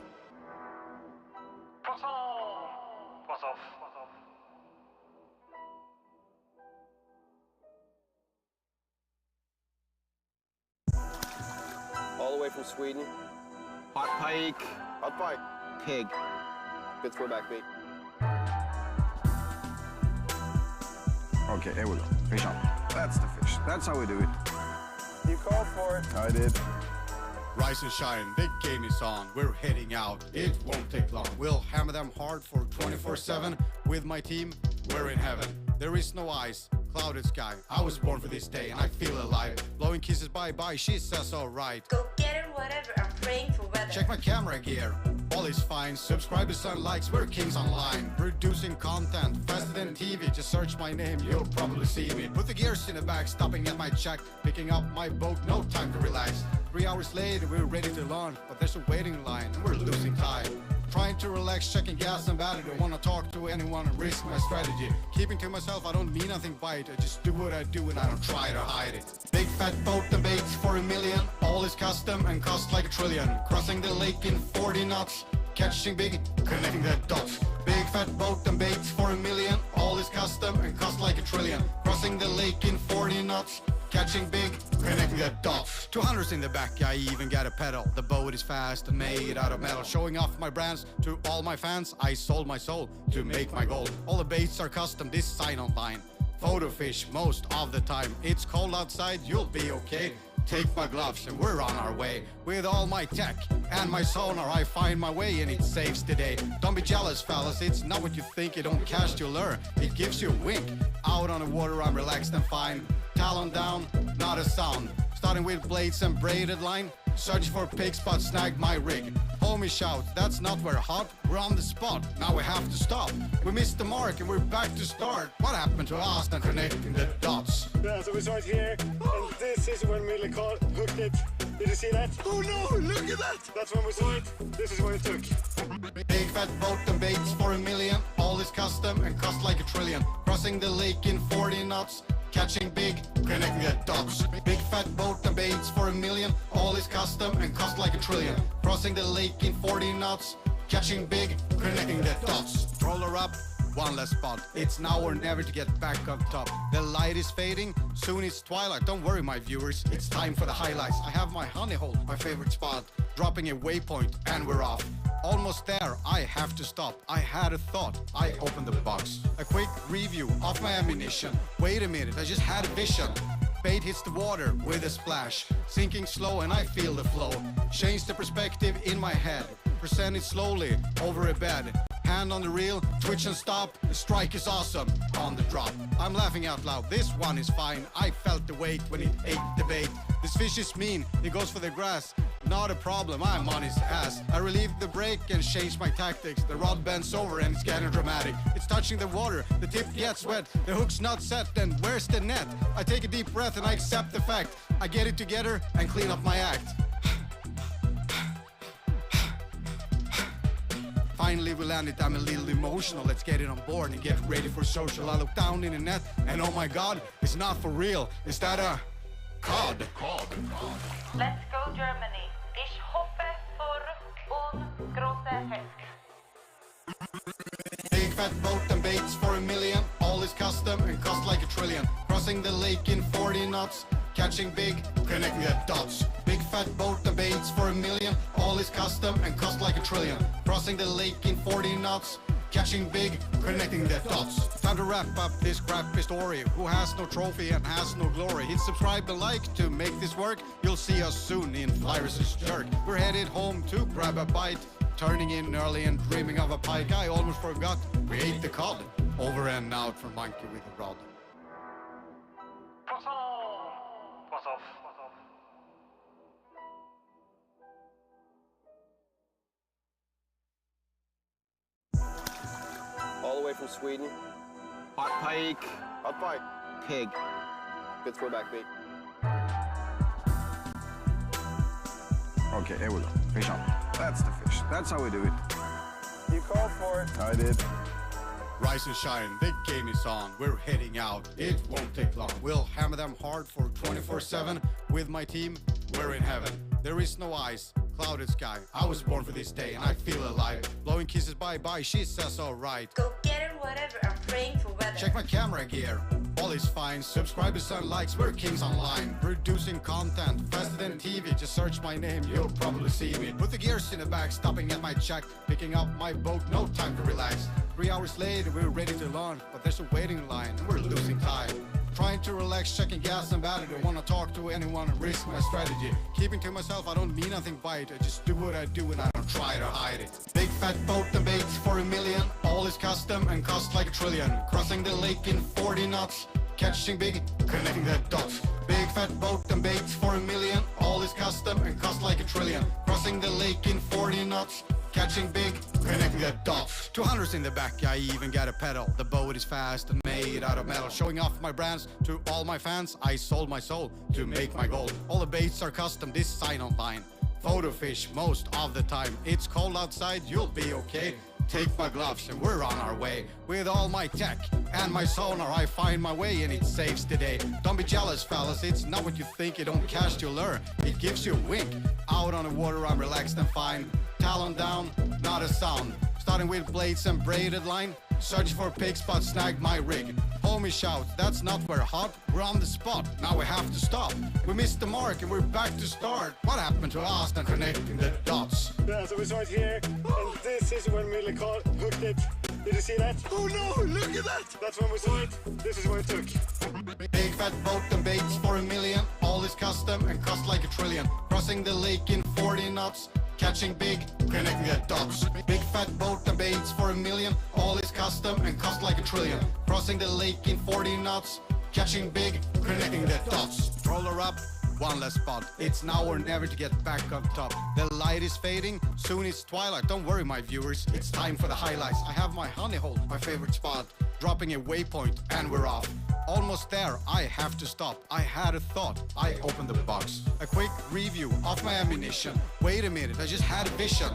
[SPEAKER 18] All the way from Sweden. Hot pike. Hot pike. Pig. Good throwback bait.
[SPEAKER 3] Okay, here we go. Fish on. That's the fish. That's how we do it.
[SPEAKER 18] You called for it.
[SPEAKER 3] I did.
[SPEAKER 22] Rise and shine, the game is on. We're heading out, it won't take long. We'll hammer them hard for 24/7. With my team, we're in heaven. There is no ice, clouded sky. I was born for this day and I feel alive. Blowing kisses bye-bye, she says alright.
[SPEAKER 23] Go get it, whatever. I'm praying for weather.
[SPEAKER 22] Check my camera gear, all is fine. Subscribers and likes, we're kings online. Producing content, faster than TV. Just search my name, you'll probably see me. Put the gears in the back, stopping at my check. Picking up my boat, no time to relax. 3 hours later, we're ready to launch. But there's a waiting line, and we're losing time. Trying to relax, checking gas and battery. Don't wanna talk to anyone and risk my strategy. Keeping to myself, I don't mean nothing by it. I just do what I do and I don't try to hide it. Big fat boat and baits for $1 million. All is custom and cost like $1 trillion. Crossing the lake in 40 knots. Catching big, connecting the dots. Big fat boat and baits for $1 million. All is custom and cost like $1 trillion. Crossing the lake in 40 knots. Catching big, connecting the dots. 200s in the back, I even got a pedal. The boat is fast and made out of metal. Showing off my brands to all my fans. I sold my soul to make my goal. All the baits are custom, this sign online. Photo fish most of the time. It's cold outside, you'll be okay. Take my gloves and we're on our way. With all my tech and my sonar, I find my way and it saves the day. Don't be jealous, fellas, it's not what you think. You don't cast, you lure, it gives you a wink. Out on the water, I'm relaxed and fine. Talon down, not a sound. Starting with blades and braided line. Search for pigs but snag my rig. Homie shout, that's not very hot. We're on the spot, now we have to stop. We missed the mark and we're back to start. What happened to us and connecting the dots?
[SPEAKER 8] Yeah, so we start here, and this is when Mille hooked it. Did you see that?
[SPEAKER 22] Oh no, look at that!
[SPEAKER 8] That's when we saw it. This is when it took.
[SPEAKER 22] Big fat boat and baits for $1 million. All is custom and cost like $1 trillion. Crossing the lake in 40 knots. Catching big, connecting the dots. Big fat boat and baits for $1 million. All is custom and cost like $1 trillion. Crossing the lake in 40 knots. Catching big, connecting the dots. Roller up, one less spot. It's now or never to get back on top. The light is fading, soon it's twilight. Don't worry, my viewers, it's time for the highlights. I have my honey hole, my favorite spot. Dropping a waypoint and we're off. Almost there, I have to stop. I had a thought, I opened the box. A quick review of my ammunition. Wait a minute, I just had a vision. Bait hits the water with a splash. Sinking slow and I feel the flow. Change the perspective in my head. Present it slowly over a bed. Hand on the reel, twitch and stop. The strike is awesome on the drop. I'm laughing out loud, this one is fine. I felt the weight when it ate the bait. This fish is mean, he goes for the grass. Not a problem, I'm on his ass. I relieved the brake and changed my tactics. The rod bends over and it's getting dramatic. It's touching the water, the tip gets wet. The hook's not set, then where's the net? I take a deep breath and I accept the fact. I get it together and clean up my act. Finally we landed, I'm a little emotional. Let's get it on board and get ready for social. I look down in the net and oh my god, it's not for real. Is that a cod?
[SPEAKER 23] Let's go Germany. Ich hoffe für große Fisk.
[SPEAKER 22] Big fat boat and baits for $1 million. All is custom and cost like $1 trillion. Crossing the lake in 40 knots. Catching big, connecting the dots. Big fat boat and baits for $1 million. All is custom and cost like $1 trillion. Crossing the lake in 40 knots. Catching big, connecting the dots. Time to wrap up this crappy story. Who has no trophy and has no glory? Hit subscribe and like to make this work. You'll see us soon in Flyers' Jerk. We're headed home to grab a bite. Turning in early and dreaming of a pike. I almost forgot we ate the cod. Over and out from Monkey with a rod.
[SPEAKER 18] All the way from Sweden.
[SPEAKER 19] Hot pike.
[SPEAKER 18] Hot pike.
[SPEAKER 19] Pig.
[SPEAKER 18] Good throwback bait.
[SPEAKER 3] Okay, here we go. Fish on. That's the fish. That's how we do it.
[SPEAKER 18] You called for it.
[SPEAKER 3] I did.
[SPEAKER 22] Rise and shine, the game is on. We're heading out, it won't take long. We'll hammer them hard for 24/7. With my team, we're in heaven. There is no ice, clouded sky. I was born for this day and I feel alive. Blowing kisses bye-bye, she says alright.
[SPEAKER 23] Go get it, whatever. I'm praying for weather.
[SPEAKER 22] Check my camera gear, all is fine. Subscribers and likes, we're kings online. Producing content, faster than TV. Just search my name, you'll probably see me. Put the gears in the back, stopping at my check. Picking up my boat, no time to relax. 3 hours later, we're ready to launch. But there's a waiting line, and we're losing time. Trying to relax, checking gas and battery. Don't wanna talk to anyone and risk my strategy. Keeping to myself, I don't mean nothing by it. I just do what I do and I don't try to hide it. Big fat boat and baits for $1 million. All is custom and cost like $1 trillion. Crossing the lake in 40 knots. Catching big, connecting the dots. Big fat boat and baits for $1 million. All is custom and cost like $1 trillion. Crossing the lake in 40 knots. Catching big, connecting the dots. 200s in the back, I even got a pedal. The boat is fast and made out of metal. Showing off my brands to all my fans. I sold my soul to make my gold. All the baits are custom, this sign online. Photo fish most of the time. It's cold outside, you'll be okay. Take my gloves and we're on our way. With all my tech and my sonar, I find my way and it saves the day. Don't be jealous, fellas, it's not what you think. You don't cast your lure, it gives you a wink. Out on the water, I'm relaxed and fine. Talon down, not a sound. Starting with blades and braided line. Search for pig spot, snag my rig. Homie shout, that's not where hot. We're on the spot, now we have to stop. We missed the mark and we're back to start. What happened to us and connecting the dots?
[SPEAKER 8] Yeah, so we saw it here, and this is when Mille hooked it. Did you see that?
[SPEAKER 22] Oh no, look at that!
[SPEAKER 8] That's when we saw it. This is what it took.
[SPEAKER 22] Big fat boat and baits for $1 million. All is custom and cost like $1 trillion. Crossing the lake in 40 knots. Catching big, connecting the dots. Big fat boat and baits for $1 million. All is custom and cost like $1 trillion. Crossing the lake in 40 knots. Catching big, connecting the dots. Roller up, one less spot. It's now or never to get back on top. The light is fading, soon it's twilight. Don't worry, my viewers, it's time for the highlights. I have my honey hole, my favorite spot. Dropping a waypoint and we're off. Almost there, I have to stop. I had a thought, I opened the box. A quick review of my ammunition. Wait a minute, I just had a vision.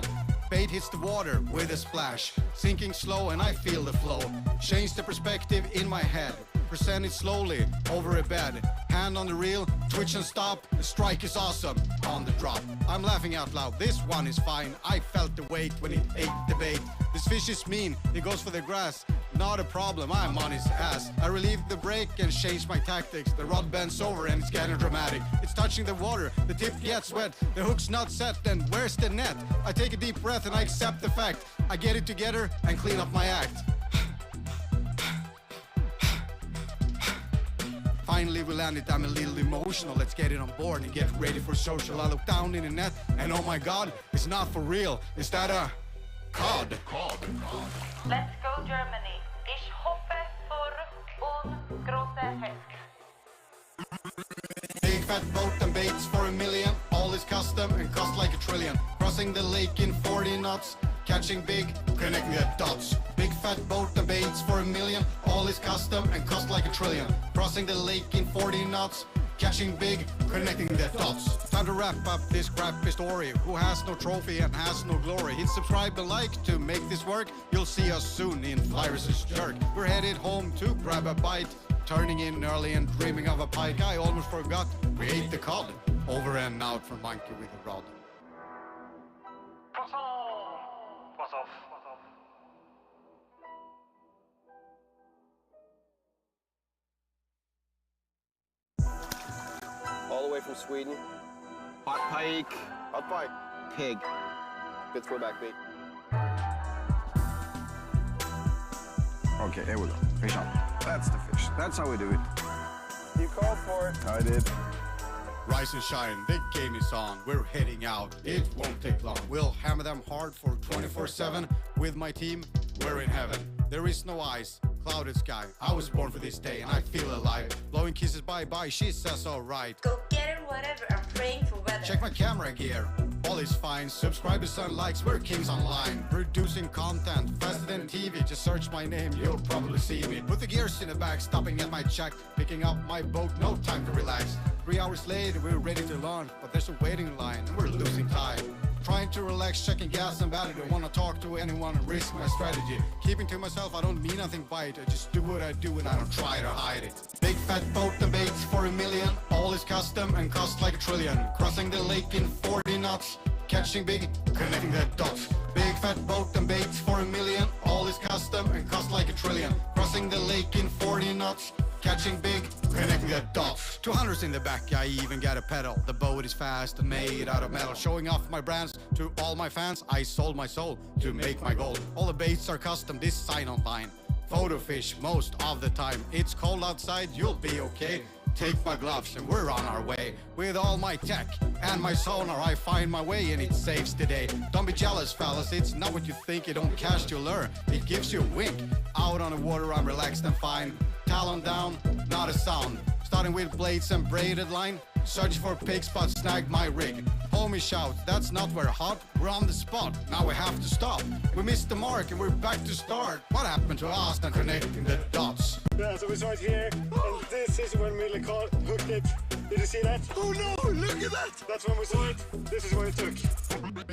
[SPEAKER 22] Bait hits the water with a splash. Sinking slow and I feel the flow. Change the perspective in my head. Present it slowly over a bed. Hand on the reel, twitch and stop. The strike is awesome on the drop. I'm laughing out loud, this one is fine. I felt the weight when it ate the bait. This fish is mean, he goes for the grass. Not a problem, I'm on his ass. I relieve the brake and change my tactics. The rod bends over and it's getting dramatic. It's touching the water, the tip gets wet. The hook's not set, then where's the net? I take a deep breath and I accept the fact. I get it together and clean up my act. Finally we landed, I'm a little emotional. Let's get it on board and get ready for social. I look down in the net and oh my god, it's not for real. Is that a cod?
[SPEAKER 23] Let's go Germany. Ich hoffe für große Fisk.
[SPEAKER 22] Big fat boat and baits for $1 million. All is custom and cost like $1 trillion. Crossing the lake in 40 knots. Catching big, connecting the dots. Big fat boat and baits for $1 million. All is custom and cost like $1 trillion. Crossing the lake in 40 knots. Catching big, connecting the dots. Time to wrap up this crappy story. Who has no trophy and has no glory? Hit subscribe and like to make this work. You'll see us soon in Fly vs. Jerk. We're headed home to grab a bite. Turning in early and dreaming of a pike. I almost forgot we ate the cod. Over and out for monkey with a rod.
[SPEAKER 18] All the way from Sweden.
[SPEAKER 3] Hot pike.
[SPEAKER 18] Hot pike.
[SPEAKER 3] Pig.
[SPEAKER 18] Good throwback bait.
[SPEAKER 3] Okay, here we go. Fish on. That's the fish. That's how we do it.
[SPEAKER 18] You called for it.
[SPEAKER 3] I did.
[SPEAKER 22] Rise and shine, the game is on. We're heading out, it won't take long. We'll hammer them hard for 24/7. With my team, we're in heaven. There is no ice, clouded sky. I was born for this day and I feel alive. Blowing kisses bye-bye, she says alright.
[SPEAKER 23] Go get it, whatever. I'm praying for weather.
[SPEAKER 22] Check my camera gear, all is fine. Subscribers and likes, we're kings online. Producing content, faster than TV. Just search my name, you'll probably see me. Put the gears in the back, stopping at my check. Picking up my boat, no time to relax. 3 hours later, we're ready to launch. But there's a waiting line, and we're losing time. Trying to relax, checking gas and battery. Don't wanna talk to anyone and risk my strategy. Keeping to myself, I don't mean nothing by it. I just do what I do and I don't try to hide it. Big fat boat and baits for $1 million. All is custom and cost like $1 trillion. Crossing the lake in 40 knots. Catching big, connecting the dots. Big fat boat and baits for $1 million. All is custom and cost like $1 trillion. Crossing the lake in 40 knots. Catching big, connecting the dots. 200s in the back, I even got a pedal. The boat is fast and made out of metal. Showing off my brands to all my fans. I sold my soul to make my goal. All the baits are custom, this sign online. Photo fish most of the time. It's cold outside, you'll be okay. Take my gloves and we're on our way. With all my tech and my sonar, I find my way and it saves the day. Don't be jealous, fellas, it's not what you think. It don't cast your lure, it gives you a wink. Out on the water, I'm relaxed and fine. Talon down, not a sound. Starting with blades and braided line. Search for pig spots, snag my rig. Homie shout, that's not very hot. We're on the spot, now we have to stop. We missed the mark and we're back to start. What happened to us and connecting the dots?
[SPEAKER 8] Yeah, so we start here, and this is when Mille hooked it. Did you see that?
[SPEAKER 22] Oh no, look at that!
[SPEAKER 8] That's when we saw it. This is when it took.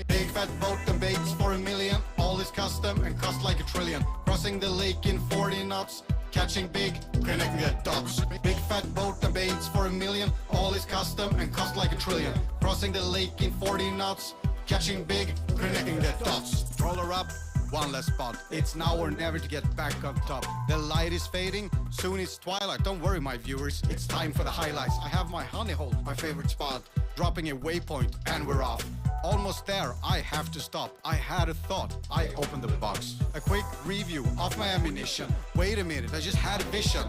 [SPEAKER 22] Big fat boat and baits for $1 million. All is custom and cost like $1 trillion. Crossing the lake in 40 knots. Catching big, connecting the dots. Big fat boat and baits for $1 million. All is custom and cost like $1 trillion. Crossing the lake in 40 knots. Catching big, connecting the dots. Roller up, one less spot. It's now or never to get back on top. The light is fading, soon it's twilight. Don't worry, my viewers, it's time for the highlights. I have my honey hole, my favorite spot. Dropping a waypoint and we're off. Almost there, I have to stop. I had a thought, I opened the box. A quick review of my ammunition. Wait a minute, I just had a vision.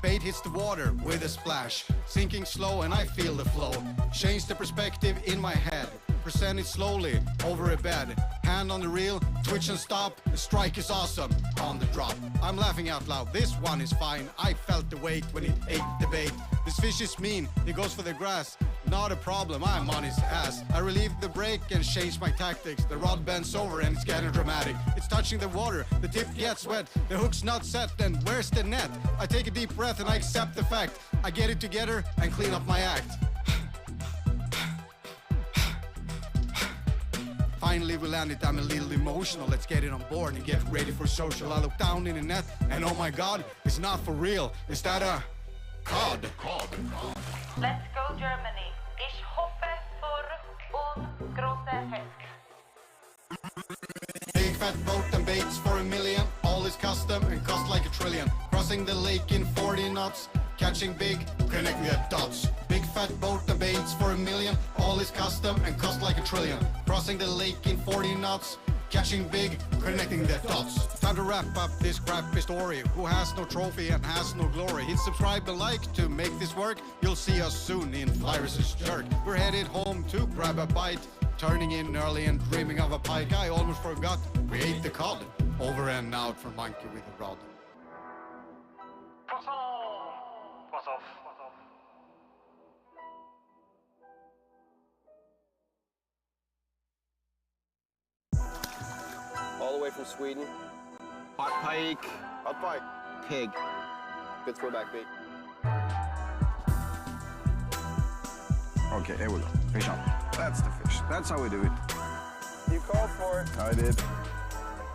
[SPEAKER 22] Bait hits the water with a splash. Sinking slow and I feel the flow. Change the perspective in my head. Present it slowly over a bed. Hand on the reel, twitch and stop. The strike is awesome on the drop. I'm laughing out loud, this one is fine. I felt the weight when it ate the bait. This fish is mean, he goes for the grass. Not a problem, I'm on his ass. I relieve the brake and change my tactics. The rod bends over and it's getting dramatic. It's touching the water, the tip gets wet. The hook's not set, then where's the net? I take a deep breath and I accept the fact. I get it together and clean up my act. Finally we landed, I'm a little emotional. Let's get it on board and get ready for social. I look down in the net and oh my god, it's not for real. Is that a cod?
[SPEAKER 23] Let's go Germany. Ich hoffe für große Fisk.
[SPEAKER 22] Big fat boat and baits for $1 million. All is custom and cost like a trillion. Crossing the lake in 40 knots, catching big, connecting the dots. Big fat boat and baits for $1 million. All is custom and cost like a trillion. Crossing the lake in 40 knots, catching big, connecting the dots. Time to wrap up this crappy story. Who has no trophy and has no glory? Hit subscribe and like to make this work. You'll see us soon in Fly vs. Jerk. We're headed home to grab a bite. Turning in early and dreaming of a pike. I almost forgot we ate the cod. Over and out for monkey with a rod.
[SPEAKER 18] All the way from Sweden. Hot pike. Hot pike. Pig. Good throwback bait.
[SPEAKER 3] Okay, here we go. Fish on. That's the fish. That's how we do it.
[SPEAKER 18] You called for it.
[SPEAKER 3] I did.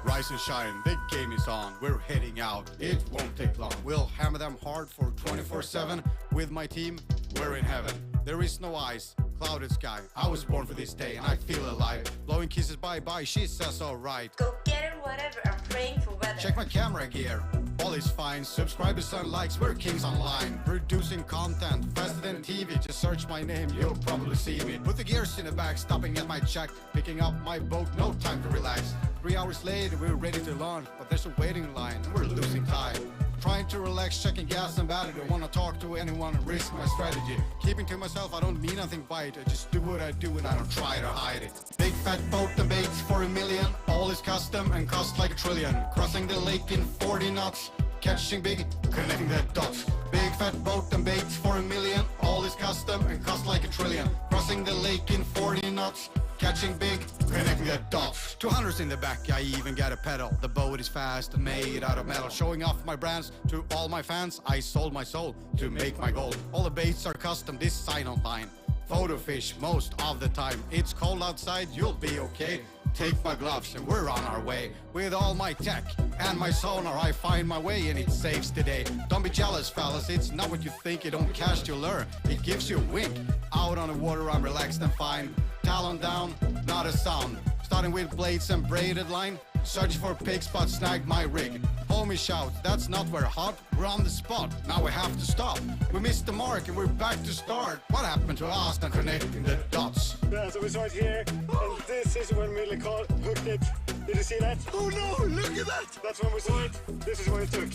[SPEAKER 22] Rise and shine, the game is on. We're heading out, it won't take long. We'll hammer them hard for 24/7. With my team, we're in heaven. There is no ice, clouded sky. I was born for this day and I feel alive. Blowing kisses bye-bye, she says alright.
[SPEAKER 23] Go get it, whatever, I'm praying for weather.
[SPEAKER 22] Check my camera gear, all is fine. Subscribers and likes, we're kings online. Producing content, faster than TV. Just search my name, you'll probably see me. Put the gears in the back, stopping at my check. Picking up my boat, no time to relax. 3 hours later, we're ready to launch. But there's a waiting line, we're losing time. Trying to relax, checking gas and battery. Don't wanna talk to anyone and risk my strategy. Keeping to myself, I don't mean nothing by it. I just do what I do and I don't try to hide it. Big fat boat and baits for $1 million. All is custom and cost like a trillion. Crossing the lake in 40 knots. Catching big, connecting the dots. Big fat boat and baits for $1 million. All is custom and cost like a trillion. Crossing the lake in 40 knots. Catching big, connecting the dots. 200s in the back, I even got a pedal. The boat is fast and made out of metal. Showing off my brands to all my fans. I sold my soul to make my goal. All the baits are custom, this sign online. Photo fish most of the time. It's cold outside, you'll be okay. Take my gloves and we're on our way. With all my tech and my sonar, I find my way and it saves the day. Don't be jealous, fellas, it's not what you think. You don't cast, you lure. It gives you a wink. Out on the water, I'm relaxed and fine. Talon down, not a sound. Starting with blades and braided line. Searching for pig spot, snagged my rig. Homie shout, that's not where hot. We're on the spot, now we have to stop. We missed the mark and we're back to start. What happened to us and connecting the dots?
[SPEAKER 8] Yeah, so we start here, and this is when Mille caught, hooked it. Did you see that?
[SPEAKER 22] Oh no, look at that!
[SPEAKER 8] That's when we saw it. This is when it took.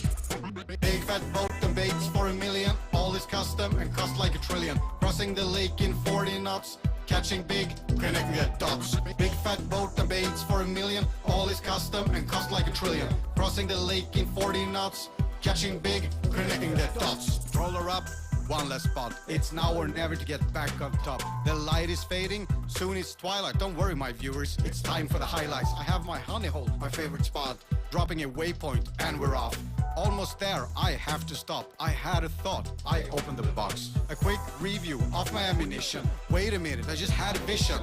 [SPEAKER 22] Big fat boat and baits for $1 million. All is custom and cost like a trillion. Crossing the lake in 40 knots. Catching big, connecting the dots. Big fat boat and baits for $1 million. All is custom and cost like a trillion. Crossing the lake in 40 knots. Catching big, connecting the dots. Roller up, one less spot. It's now or never to get back up top. The light is fading, soon it's twilight. Don't worry, my viewers, it's time for the highlights. I have my honey hole, my favorite spot. Dropping a waypoint and we're off. Almost there, I have to stop. I had a thought, I opened the box. A quick review of my ammunition. Wait a minute, I just had a vision.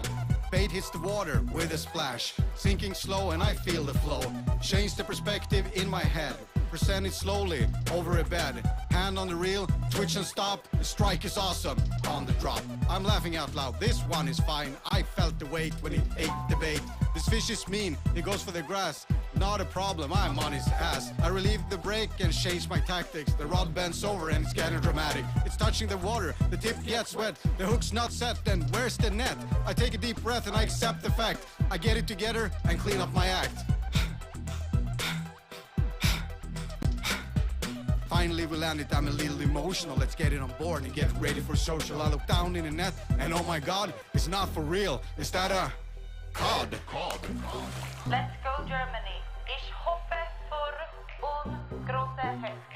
[SPEAKER 22] Bait hits the water with a splash. Sinking slow and I feel the flow. Change the perspective in my head. Present it slowly over a bed. Hand on the reel, twitch and stop. The strike is awesome on the drop. I'm laughing out loud, this one is fine. I felt the weight when it ate the bait. This fish is mean, he goes for the grass. Not a problem, I'm on his ass. I relieve the brake and change my tactics. The rod bends over and it's getting dramatic. It's touching the water, the tip gets wet. The hook's not set, then where's the net? I take a deep breath and I accept the fact. I get it together and clean up my act. Finally we landed, I'm a little emotional. Let's get it on board and get ready for social. I look down in the net and oh my god, it's not for real. Is that a cod?
[SPEAKER 23] Let's go Germany. Ich hoffe für große Fisk.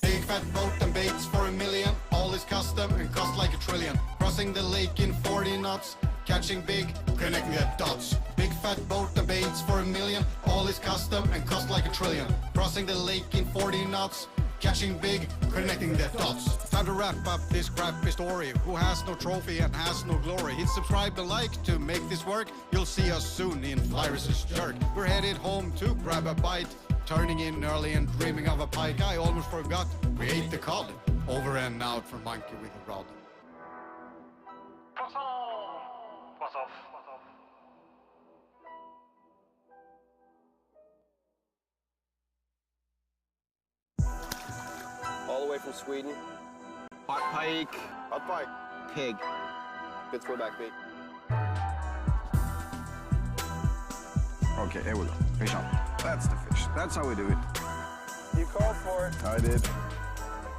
[SPEAKER 22] Big fat boat and baits for $1 million. All is custom and cost like a trillion. Crossing the lake in 40 knots. Catching big, connecting the dots. Big fat boat and baits for $1 million. All is custom and cost like a trillion. Crossing the lake in 40 knots. Catching big, connecting the dots. Time to wrap up this crappy story. Who has no trophy and has no glory? Hit subscribe and like to make this work. You'll see us soon in Fly vs. Jerk. We're headed home to grab a bite. Turning in early and dreaming of a pike. I almost forgot we ate the cod. Over and out for monkey with a rod.
[SPEAKER 8] What's off?
[SPEAKER 15] from Sweden. Hot pike.
[SPEAKER 19] Hot pike.
[SPEAKER 15] Pig. Good throwback bait.
[SPEAKER 3] Okay, here we go. Fish on. That's the fish. That's how we do it.
[SPEAKER 19] You called for it.
[SPEAKER 3] I did.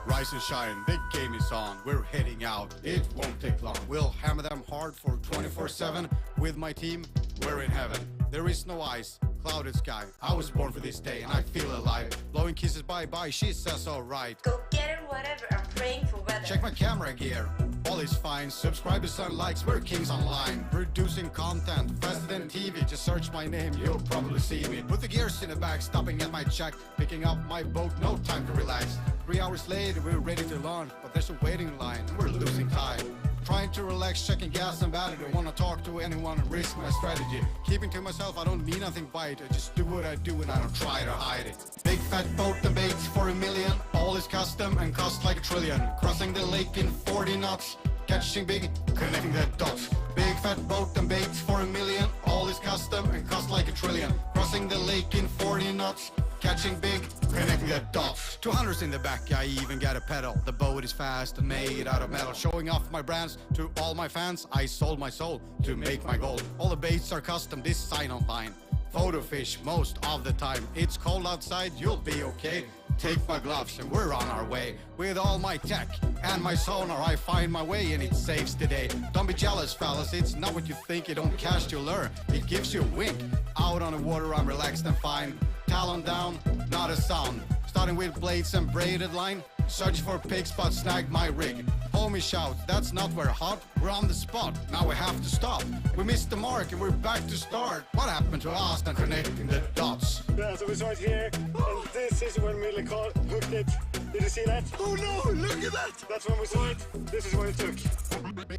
[SPEAKER 22] Rise and shine, the game is on. We're heading out, it won't take long. We'll hammer them hard for 24/7. With my team, we're in heaven. There is no ice, clouded sky. I was born for this day and I feel alive. Blowing kisses bye-bye, she says alright.
[SPEAKER 23] Go get it, whatever, I'm praying for weather.
[SPEAKER 22] Check my camera gear, all is fine. Subscribers and likes, we're kings online. Producing content, faster than TV. Just search my name, you'll probably see me. Put the gears in the bag, stopping at my check. Picking up my boat, no time to relax. 3 hours later, we're ready to launch. But there's a waiting line, we're losing time. Trying to relax, checking gas and battery. Don't wanna talk to anyone and risk my strategy. Keeping to myself, I don't need nothing by it. I just do what I do and I don't try to hide it. Big fat boat and baits for $1 million. All is custom and cost like $1 trillion. Crossing the lake in 40 knots. Catching big, connecting the dots. Big fat boat and baits for $1 million. All is custom and cost like $1 trillion. Crossing the lake in 40 knots. Catching big, connecting the dots. 200s in the back, I even got a pedal. The boat is fast and made out of metal. Showing off my brands to all my fans. I sold my soul to make my goal. All the baits are custom, this sign online. Photo fish most of the time. It's cold outside, you'll be okay. Take my gloves and we're on our way. With all my tech and my sonar, I find my way and it saves the day. Don't be jealous, fellas, it's not what you think. You don't cast, you lure. It gives you a wink. Out on the water, I'm relaxed and fine. Talon down, not a sound. Starting with blades and braided line. Search for pig spot, snag my rig. Homie shout, that's not we're hot. We're on the spot, now we have to stop. We missed the mark and we're back to start. What happened to us and connecting the dots?
[SPEAKER 8] Yeah, so we saw it here, and this is when Mille hooked it. Did you see that?
[SPEAKER 22] Oh no, look at that!
[SPEAKER 8] That's when we saw it. This is when it took.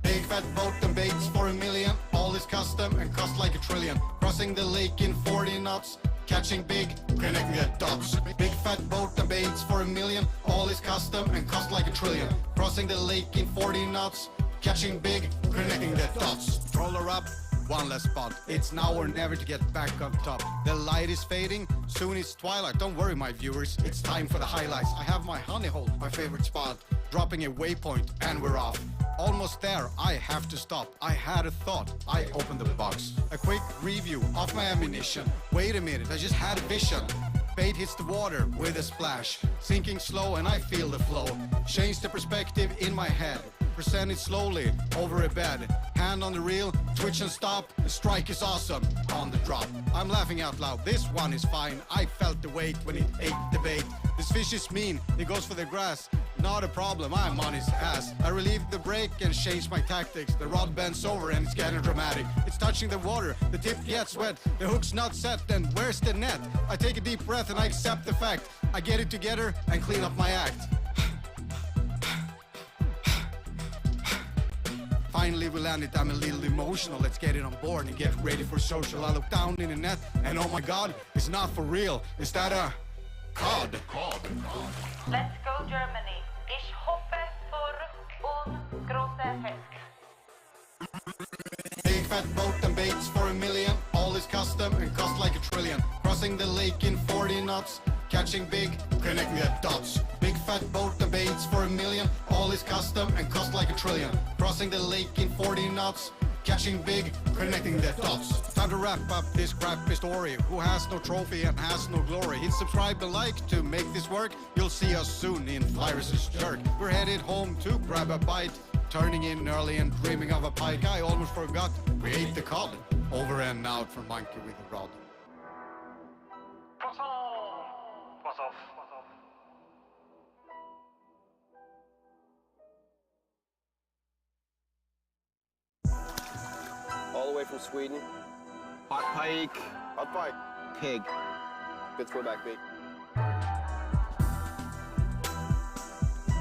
[SPEAKER 22] Big fat boat and baits for $1 million. All is custom and cost like $1 trillion. Crossing the lake in 40 knots. Catching big, connecting the dots. Big fat boat and baits for $1 million. All is custom and cost like $1 trillion. Crossing the lake in 40 knots. Catching big, connecting the dots. Troller up, one less spot. It's now or never to get back on top. The light is fading, soon it's twilight. Don't worry, my viewers, it's time for the highlights. I have my honey hole, my favorite spot. Dropping a waypoint and we're off. Almost there, I have to stop. I had a thought, I opened the box. A quick review of my ammunition. Wait a minute, I just had a vision. Bait hits the water with a splash. Sinking slow and I feel the flow. Change the perspective in my head. Present it slowly over a bed. Hand on the reel, twitch and stop. The strike is awesome on the drop. I'm laughing out loud, this one is fine. I felt the weight when it ate the bait. This fish is mean, it goes for the grass. Not a problem, I'm on his ass. I relieve the brake and change my tactics. The rod bends over and it's getting dramatic. It's touching the water, the tip gets wet. The hook's not set, then where's the net? I take a deep breath and I accept the fact. I get it together and clean up my act. Finally we landed, I'm a little emotional. Let's get it on board and get ready for social. I look down in the net and oh my god, it's not for real. Is that a cod?
[SPEAKER 23] Let's go Germany. Ich hoffe für große Fisk.
[SPEAKER 22] Big fat boat and baits for $1 million. All is custom and cost like $1 trillion. Crossing the lake in 40 knots. Catching big, connecting the dots. Big fat boat and baits for $1 million. All is custom and cost like $1 trillion. Crossing the lake in 40 knots. Catching big, connecting the dots. Time to wrap up this crappy story. Who has no trophy and has no glory? Hit subscribe and like to make this work. You'll see us soon in Flyers' Jerk. We're headed home to grab a bite. Turning in early and dreaming of a pike. I almost forgot we ate the cod. Over and out from Monkey with a rod.
[SPEAKER 8] What's off?
[SPEAKER 15] All the way from Sweden. Hot pike.
[SPEAKER 19] Hot pike.
[SPEAKER 15] Pig. Good throwback bait.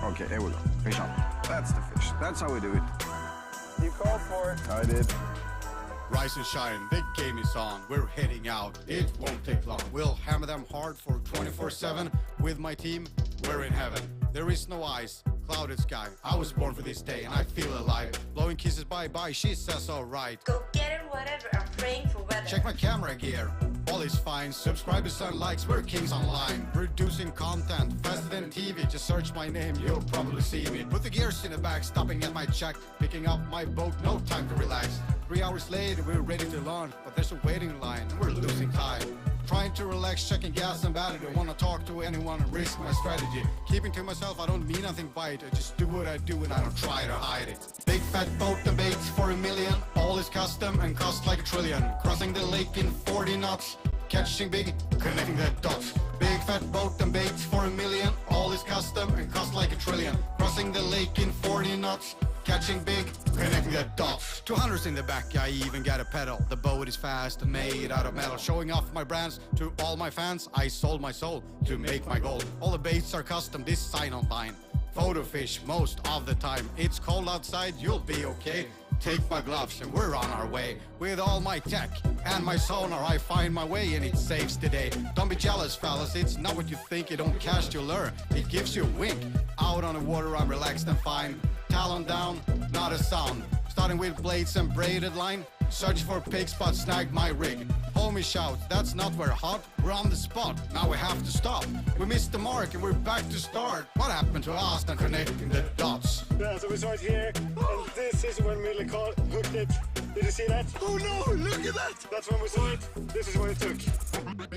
[SPEAKER 3] Okay, here we go. Fish on. That's the fish. That's how we do it.
[SPEAKER 19] You called for it.
[SPEAKER 3] I did.
[SPEAKER 22] Rise and shine, the game is on. We're heading out, it won't take long. We'll hammer them hard for 24/7. With my team, we're in heaven. There is no ice, clouded sky. I was born for this day and I feel alive. Blowing kisses bye-bye, she says alright.
[SPEAKER 23] Go get it, whatever, I'm praying for weather.
[SPEAKER 22] Check my camera gear, all is fine. Subscribers and likes, we're kings online. Producing content faster than TV. Just search my name, you'll probably see me. Put the gears in the back, stopping at my check, picking up my boat, no time to relax. 3 hours later, we're ready to launch, but there's a waiting line, and we're losing time. Trying to relax, checking gas and battery. Don't wanna talk to anyone and risk my strategy. Keeping to myself, I don't mean nothing by it. I just do what I do and I don't try to hide it. Big fat boat and baits for $1 million. All is custom and cost like $1 trillion. Crossing the lake in 40 knots. Catching big, connecting the dots. Big fat boat and baits for $1 million. All is custom and cost like $1 trillion. Crossing the lake in 40 knots. Catching big, connecting the dots. 200s in the back, I even got a pedal. The boat is fast and made out of metal. Showing off my brands to all my fans. I sold my soul to make my gold. All the baits are custom, this sign online. Photo fish most of the time. It's cold outside, you'll be okay. Take my gloves and we're on our way. With all my tech and my sonar, I find my way and it saves the day. Don't be jealous, fellas, it's not what you think. You don't cast, you lure, it gives you a wink. Out on the water, I'm relaxed and fine. Talon down, not a sound. Starting with blades and braided line. Search for pig spot, snag my rig. Homie shout, that's not very hot. We're on the spot, now we have to stop. We missed the mark and we're back to start. What happened to us and connecting the dots?
[SPEAKER 8] Yeah, so we start here, and this is when Mille hooked it. Did you see that?
[SPEAKER 22] Oh no, look at that!
[SPEAKER 8] That's when we saw it. This is when it took.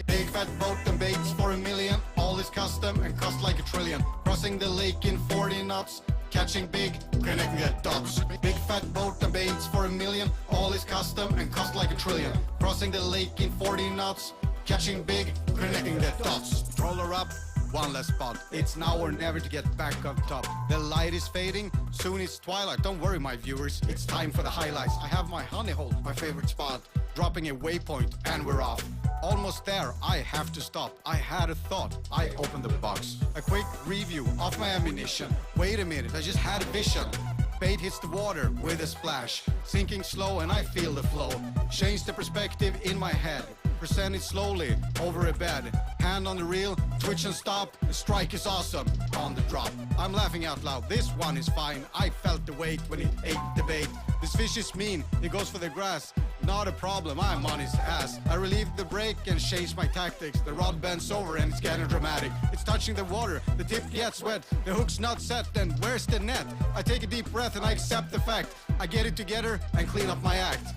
[SPEAKER 22] Big fat boat and baits for $1 million. All is custom and cost like $1 trillion. Crossing the lake in 40 knots. Catching big, connecting the dots. Big fat boat and baits for $1 million. All is custom and cost like $1 trillion. Crossing the lake in 40 knots. Catching big, connecting the dots. Roller up, one less spot. It's now or never to get back up top. The light is fading, soon it's twilight. Don't worry, my viewers, it's time for the highlights. I have my honey hole, my favorite spot. Dropping a waypoint and we're off. Almost there, I have to stop. I had a thought, I opened the box. A quick review of my ammunition. Wait a minute, I just had a vision. Bait hits the water with a splash. Sinking slow and I feel the flow. Change the perspective in my head. Present it slowly over a bed. Hand on the reel, twitch and stop. The strike is awesome on the drop. I'm laughing out loud, this one is fine. I felt the weight when it ate the bait. This fish is mean, it goes for the grass. Not a problem, I'm on his ass. I relieved the brake and changed my tactics. The rod bends over and it's getting dramatic. It's touching the water, the tip gets wet. The hook's not set, then where's the net? I take a deep breath and I accept the fact. I get it together and clean up my act.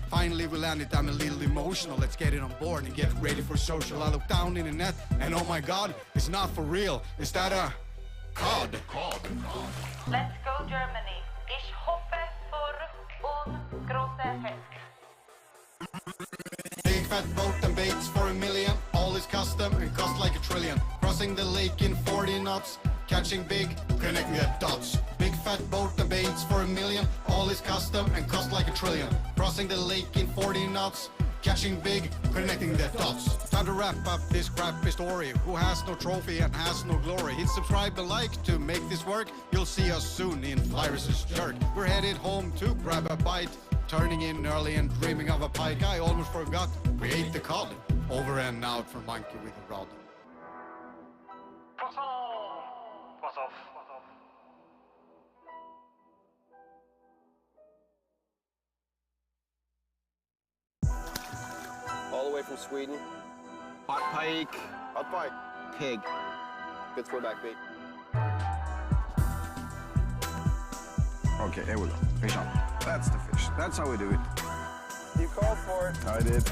[SPEAKER 22] Finally we landed, I'm a little emotional. Let's get it on board and get ready for social. I look down in the net and oh my god, it's not for real. Is that a cod?
[SPEAKER 23] Let's go Germany. Ich hoffe für große Fisk.
[SPEAKER 22] Big fat boat and baits for $1 million. All is custom and cost like $1 trillion. Crossing the lake in 40 knots. Catching big, connecting the dots. Big fat boat and baits for $1 million. All is custom and cost like $1 trillion. Crossing the lake in 40 knots. Catching big, connecting the dots. Time to wrap up this crappy story. Who has no trophy and has no glory? Hit subscribe and like to make this work. You'll see us soon in Flyers' Jerk. We're headed home to grab a bite. Turning in early and dreaming of a pike. I almost forgot we ate the cod. Over and out for monkey with a rod.
[SPEAKER 18] All the way from Sweden.
[SPEAKER 5] Hot pike.
[SPEAKER 18] Hot pike.
[SPEAKER 5] Pig.
[SPEAKER 18] Good throwback bait.
[SPEAKER 3] Okay, here we go. Fish on. That's the fish. That's how we do it.
[SPEAKER 18] You called for it.
[SPEAKER 3] I did.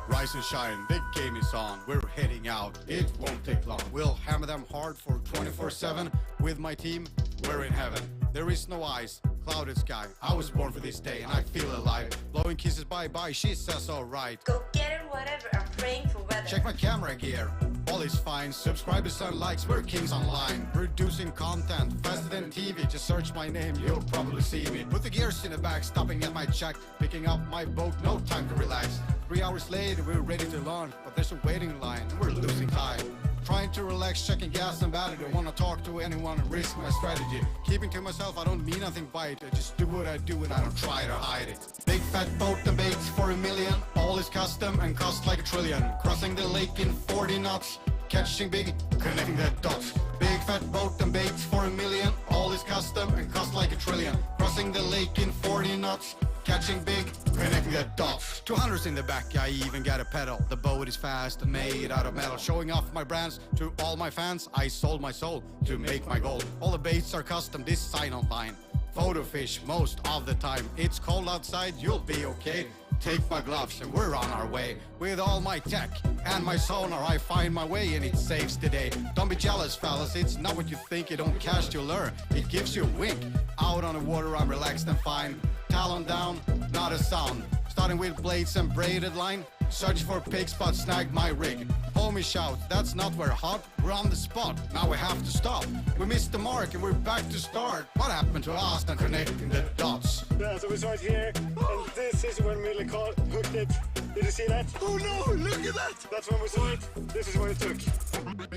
[SPEAKER 22] Rise and shine, the game is on. We're heading out, it won't take long. We'll hammer them hard for 24/7. With my team, we're in heaven. There is no ice, clouded sky. I was born for this day and I feel alive. Blowing kisses bye-bye, she says alright.
[SPEAKER 23] Go get it, whatever. I'm praying for weather.
[SPEAKER 22] Check my camera gear, all is fine. Subscribers and likes, we're kings online. Producing content faster than TV. Just search my name, you'll probably see me. Put the gears in the back, stopping at my check. Picking up my boat, no time to relax. 3 hours later, we're ready to launch, but there's a waiting line, we're losing time. Trying to relax, checking gas and battery. Don't wanna talk to anyone and risk my strategy. Keeping to myself, I don't mean nothing by it. I just do what I do and I don't try to hide it. Big fat boat and baits for $1 million. All is custom and cost like $1 trillion. Crossing the lake in 40 knots. Catching big, connecting the dots. Big fat boat and baits for $1 million. All is custom and cost like $1 trillion. Crossing the lake in 40 knots. catching big, connecting the dots. 200s in the back, I even got a pedal. The boat is fast and made out of metal. Showing off my brands to all my fans. I sold my soul to make my goal. All the baits are custom, this sign online. Photo fish most of the time. It's cold outside, you'll be okay. Take my gloves and we're on our way. With all my tech and my sonar, I find my way and it saves the day. Don't be jealous, fellas, it's not what you think. You don't cast your lure, it gives you a wink. Out on the water, I'm relaxed and fine. Talon down, not a sound. Starting with blades and braided line. Search for pig spot, snag my rig. Homie shout, that's not where hot. We're on the spot, now we have to stop. We missed the mark and we're back to start. What happened to us and connecting the dots?
[SPEAKER 8] Yeah, so we start here, and this is when Mille hooked it. Did you see that?
[SPEAKER 22] Oh no, look at that!
[SPEAKER 8] That's when we saw it. This is what it took.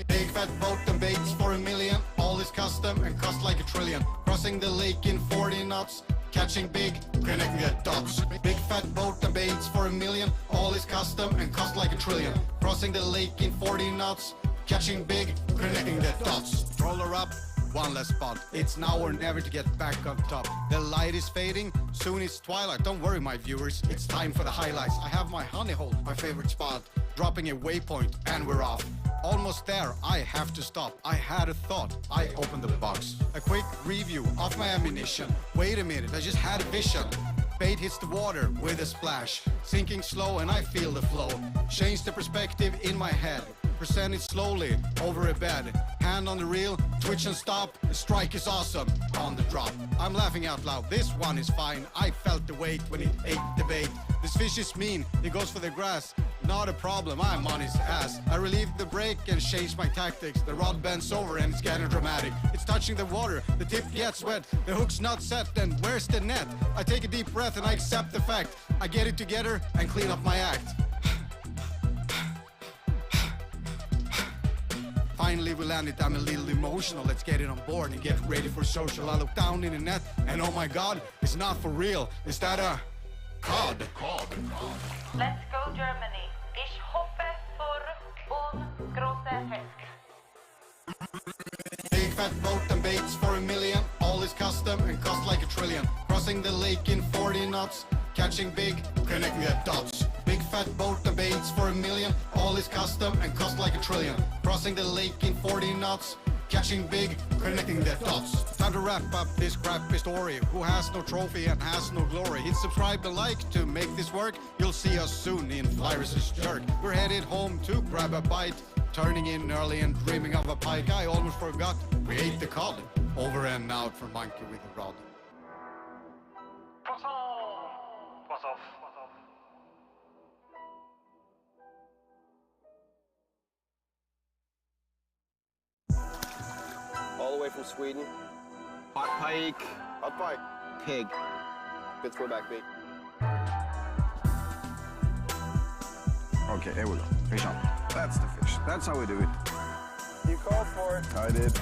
[SPEAKER 22] Big fat boat and baits for $1 million. All is custom and cost like $1 trillion. Crossing the lake in 40 knots. Catching big, connecting the dots. Big fat boat and baits for $1 million. All is custom and cost like $1 trillion. Crossing the lake in 40 knots. Catching big, connecting the dots. Roller up, one less spot. It's now or never to get back up top. The light is fading, soon it's twilight. Don't worry, my viewers, it's time for the highlights. I have my honey hole, my favorite spot. Dropping a waypoint and we're off. Almost there, I have to stop. I had a thought, I opened the box. A quick review of my ammunition. Wait a minute, I just had a vision. Bait hits the water with a splash. Sinking slow and I feel the flow. Change the perspective in my head. Present it slowly over a bed. Hand on the reel, twitch and stop. The strike is awesome on the drop. I'm laughing out loud, this one is fine. I felt the weight when it ate the bait. This fish is mean, he goes for the grass. Not a problem, I'm on his ass. I relieve the brake and change my tactics. The rod bends over and it's getting dramatic. It's touching the water, the tip gets wet. The hook's not set, then where's the net? I take a deep breath and I accept the fact. I get it together and clean up my act. Finally we landed, I'm a little emotional. Let's get it on board and get ready for social. I look down in the net and oh my god, it's not for real. Is that a cod?
[SPEAKER 23] Let's go Germany. Ich hoffe für große Fisk.
[SPEAKER 22] Big fat boat and baits for $1 million. All is custom and cost like $1 trillion. Crossing the lake in 40 knots. Catching big, connecting the dots. Big fat boat and baits for $1 million. All is custom and cost like $1 trillion. Crossing the lake in 40 knots. Catching big, connecting the dots. Time to wrap up this crappy story. Who has no trophy and has no glory? Hit subscribe and like to make this work. You'll see us soon in Flyers' Jerk. We're headed home to grab a bite. Turning in early and dreaming of a pike. I almost forgot we ate the cod. Over and out for monkey with a rod.
[SPEAKER 8] What's off?
[SPEAKER 18] All the way from Sweden.
[SPEAKER 19] Hot pike.
[SPEAKER 18] Hot pike.
[SPEAKER 19] Pig.
[SPEAKER 18] Good throwback bait.
[SPEAKER 3] Okay, here we go. Fish on. That's the fish. That's how we do it.
[SPEAKER 18] You called for it.
[SPEAKER 3] I did.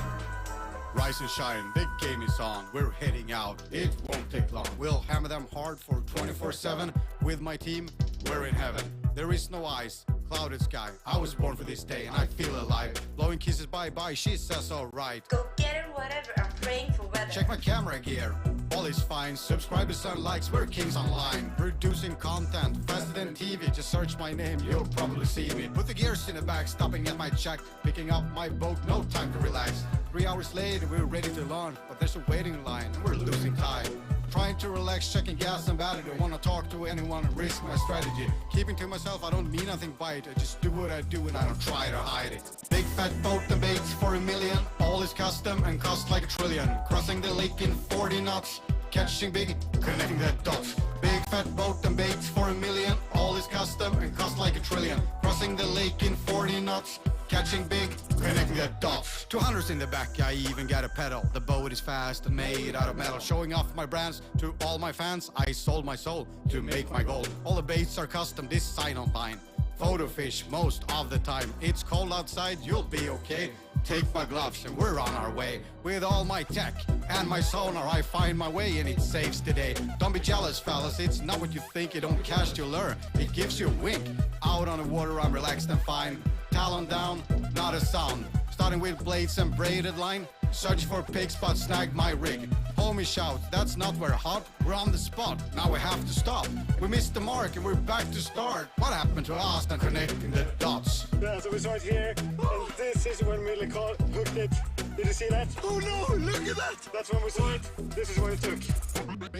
[SPEAKER 22] Rise and shine, the game is on. We're heading out, it won't take long. We'll hammer them hard for 24/7. With my team, we're in heaven. There is no ice, clouded sky. I was born for this day and I feel alive. Blowing kisses bye-bye, she says alright.
[SPEAKER 23] Go get it, whatever. I'm praying for weather.
[SPEAKER 22] Check my camera gear, all is fine. Subscribers and likes, we're kings online. Producing content, faster than TV. Just search my name, you'll probably see me. Put the gears in the back, stopping at my check. Picking up my boat, no time to relax. 3 hours later, we're ready to launch. But there's a waiting line, and we're losing time. Trying to relax, checking gas and battery. Don't wanna talk to anyone and risk my strategy. Keeping to myself, I don't mean nothing by it. I just do what I do and I don't try to hide it. Big fat boat and baits for $1 million. All is custom and cost like $1 trillion. Crossing the lake in 40 knots. Catching big, connecting the dots. Big fat boat and baits for $1 million. All is custom and cost like $1 trillion. Crossing the lake in 40 knots. Catching big, connecting the dots. 200s in the back, I even got a pedal. The boat is fast and made out of metal. Showing off my brands to all my fans. I sold my soul to make my goal. All the baits are custom, this sign online. Photo fish most of the time. It's cold outside, you'll be okay. Take my gloves and we're on our way. With all my tech and my sonar, I find my way and it saves the day. Don't be jealous, fellas, it's not what you think. You don't cast your lure, it gives you a wink. Out on the water, I'm relaxed and fine. Talon down, not a sound. Starting with blades and braided line. Search for pig spot, snag my rig. Homie shout, that's not very hot. We're on the spot, now we have to stop. We missed the mark and we're back to start. What happened to us and connecting the dots?
[SPEAKER 8] Yeah, so we start here, and this is when Mille hooked it. Did you see that?
[SPEAKER 22] Oh no, look at that!
[SPEAKER 8] That's when we saw it. This is when it took.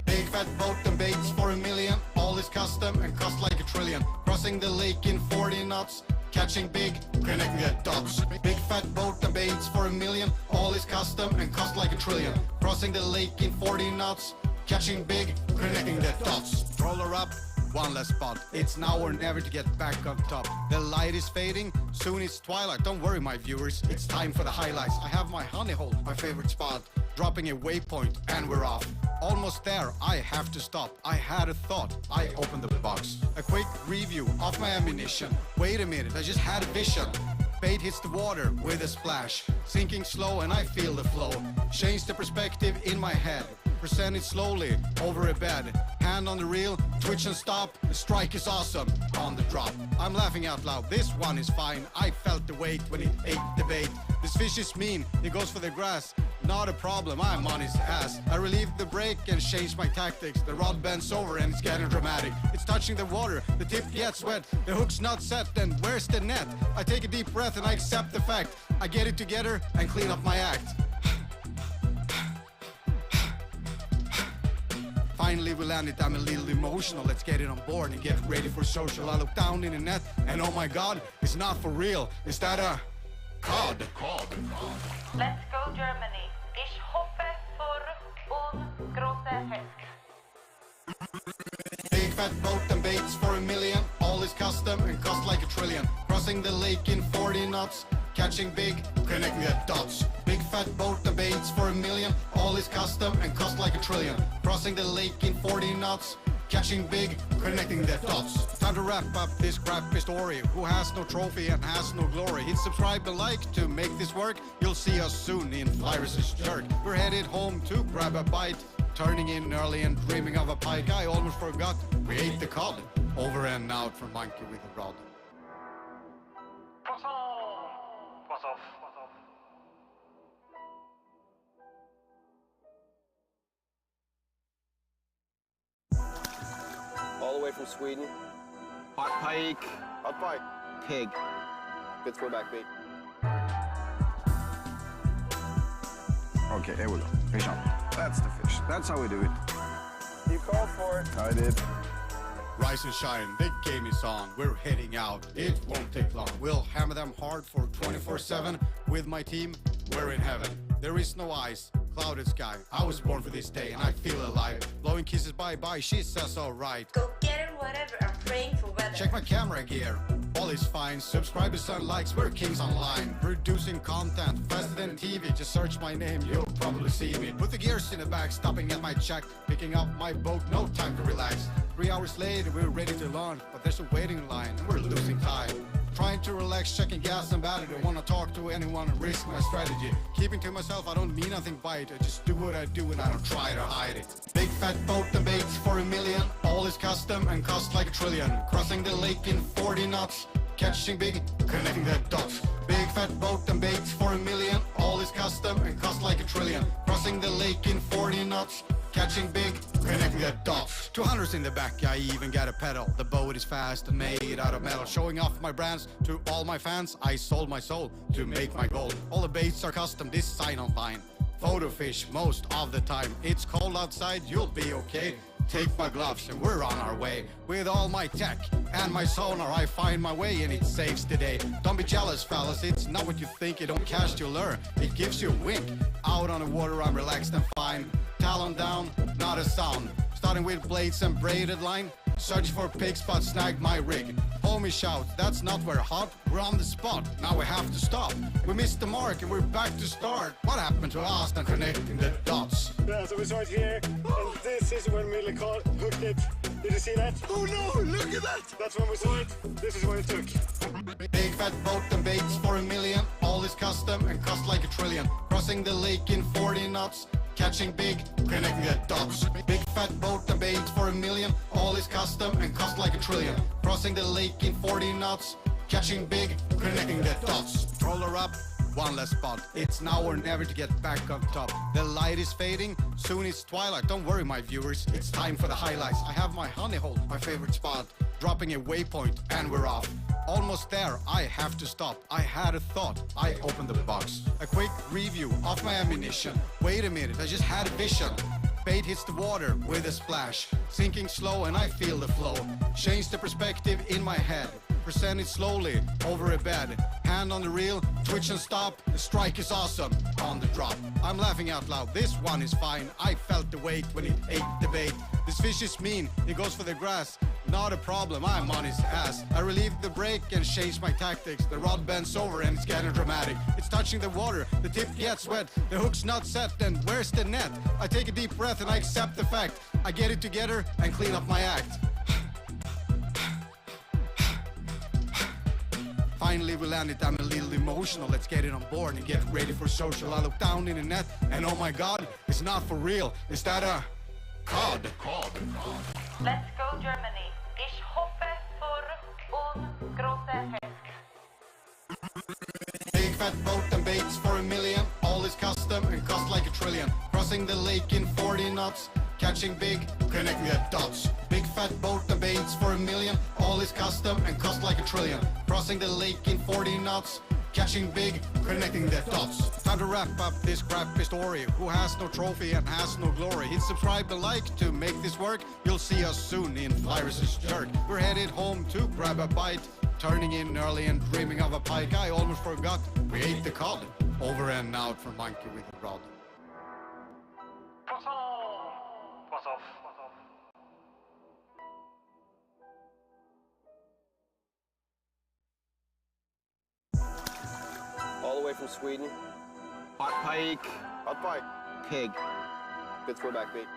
[SPEAKER 22] Big fat boat and baits for $1 million. All is custom and cost like $1 trillion. Crossing the lake in 40 knots. Catching big, connecting the dots. Big fat boat and baits for $1 million. All is custom and cost like $1 trillion. Crossing the lake in 40 knots. Catching big, connecting the dots. Roller up, one less spot. It's now or never to get back up top. The light is fading, soon it's twilight. Don't worry, my viewers, it's time for the highlights. I have my honey hole, my favorite spot. Dropping a waypoint and we're off. Almost there, I have to stop. I had a thought, I opened the box. A quick review of my ammunition. Wait a minute, I just had a vision. Bait hits the water with a splash. Sinking slow and I feel the flow. Change the perspective in my head. Present it slowly over a bed. Hand on the reel, twitch and stop. The strike is awesome on the drop. I'm laughing out loud, this one is fine. I felt the weight when it ate the bait. This fish is mean, he goes for the grass. Not a problem, I'm on his ass. I relieve the brake and change my tactics. The rod bends over and it's getting dramatic. It's touching the water, the tip gets wet. The hook's not set, then where's the net? I take a deep breath and I accept the fact. I get it together and clean up my act. Finally we landed, I'm a little emotional. Let's get it on board and get ready for social. I look down in the net and oh my god, it's not for real. Is that a cod?
[SPEAKER 23] Let's go Germany. Ich hoffe für große Fisk.
[SPEAKER 22] Big fat boat and baits for $1 million. All is custom and cost like $1 trillion. Crossing the lake in 40 knots. Catching big, connecting the dots. Big fat boat and baits for $1 million. All is custom and cost like $1 trillion. Crossing the lake in 40 knots. Catching big, connecting the dots. Time to wrap up this crappy story. Who has no trophy and has no glory? Hit subscribe and like to make this work. You'll see us soon in Fly vs. Jerk. We're headed home to grab a bite. Turning in early and dreaming of a pike. I almost forgot we ate the cod. Over and out for monkey with a rod.
[SPEAKER 18] All the way from Sweden. Hot pike. Hot pike. Pig. Good throwback bait.
[SPEAKER 3] Okay, here we go. Fish on. That's the fish. That's how we do it.
[SPEAKER 18] You called for it.
[SPEAKER 3] I did.
[SPEAKER 22] Rise and shine, the game is on. We're heading out, it won't take long. We'll hammer them hard for 24/7. With my team, we're in heaven. There is no ice, clouded sky. I was born for this day and I feel alive. Blowing kisses bye-bye, she says alright.
[SPEAKER 23] Go get it, whatever. I'm praying for weather.
[SPEAKER 22] Check my camera gear, all is fine. Subscribers and likes, we're kings online. Producing content, faster than TV. Just search my name, you'll probably see me. Put the gears in the back, stopping at my check. Picking up my boat, no time to relax. 3 hours later, we're ready to launch. But there's a waiting line, and we're losing time. Trying to relax, checking gas and battery. Don't wanna talk to anyone and risk my strategy. Keeping to myself, I don't mean nothing by it. I just do what I do and I don't try to hide it. Big fat boat and baits for $1 million. All is custom and cost like $1 trillion. Crossing the lake in 40 knots. Catching big, connecting the dots. Big fat boat and baits for $1 million. All is custom and cost like $1 trillion. Crossing the lake in 40 knots. Catching big, connecting the dots. 200s in the back, I even got a pedal. The boat is fast and made out of metal. Showing off my brands to all my fans. I sold my soul to make my goal. All the baits are custom, this sign online. Photo fish most of the time. It's cold outside, you'll be okay. Take my gloves and we're on our way. With all my tech and my sonar, I find my way and it saves the day. Don't be jealous, fellas, it's not what you think. You don't cast, you lure. It gives you a wink. Out on the water, I'm relaxed and fine. Talon down, not a sound. Starting with blades and braided line. Search for pig spot, snag my rig. Homie shout, that's not very hot. We're on the spot, now we have to stop. We missed the mark and we're back to start. What happened to us and connecting the dots?
[SPEAKER 8] Yeah, so we start here, and this is when Mille hooked it. Did you see that?
[SPEAKER 22] Oh no, look at that!
[SPEAKER 8] That's when we saw it. This is when it took.
[SPEAKER 22] Big fat boat and baits for $1 million. All is custom and cost like $1 trillion. Crossing the lake in 40 knots. Catching big, connecting the dots. Big fat boat and baits for $1 million. All is custom and cost like $1 trillion. Crossing the lake in 40 knots. Catching big, connecting the dots. Roller up, one less spot. It's now or never to get back on top. The light is fading, soon it's twilight. Don't worry, my viewers, it's time for the highlights. I have my honey hole, my favorite spot. Dropping a waypoint and we're off. Almost there, I have to stop. I had a thought, I opened the box. A quick review of my ammunition. Wait a minute, I just had a vision. Bait hits the water with a splash. Sinking slow and I feel the flow. Change the perspective in my head. Present it slowly over a bed. Hand on the reel, twitch and stop. The strike is awesome on the drop. I'm laughing out loud, this one is fine. I felt the weight when it ate the bait. This fish is mean, it goes for the grass. Not a problem, I'm on his ass. I relieved the brake and changed my tactics. The rod bends over and it's getting dramatic. It's touching the water, the tip gets wet. The hook's not set, then where's the net? I take a deep breath and I accept the fact. I get it together and clean up my act. Finally we landed, I'm a little emotional. Let's get it on board and get ready for social. I look down in the net and oh my god, it's not for real. Is that a cod?
[SPEAKER 23] Let's go Germany. Ich hoffe für große Fisk.
[SPEAKER 22] Big fat boat and baits for $1 million. All is custom and cost like $1 trillion. Crossing the lake in 40 knots. Catching big, connecting the dots. Big fat boat and baits for $1 million. All is custom and cost like $1 trillion. Crossing the lake in 40 knots. Catching big, connecting the dots. Time to wrap up this crappy story. Who has no trophy and has no glory? Hit subscribe and like to make this work. You'll see us soon in Fly vs. Jerk. We're headed home to grab a bite. Turning in early and dreaming of a pike. I almost forgot we ate the cod. Over and out for monkey with a rod.
[SPEAKER 18] All the way from Sweden. Hot pike. Hot pike. Pig. Good throwback bait.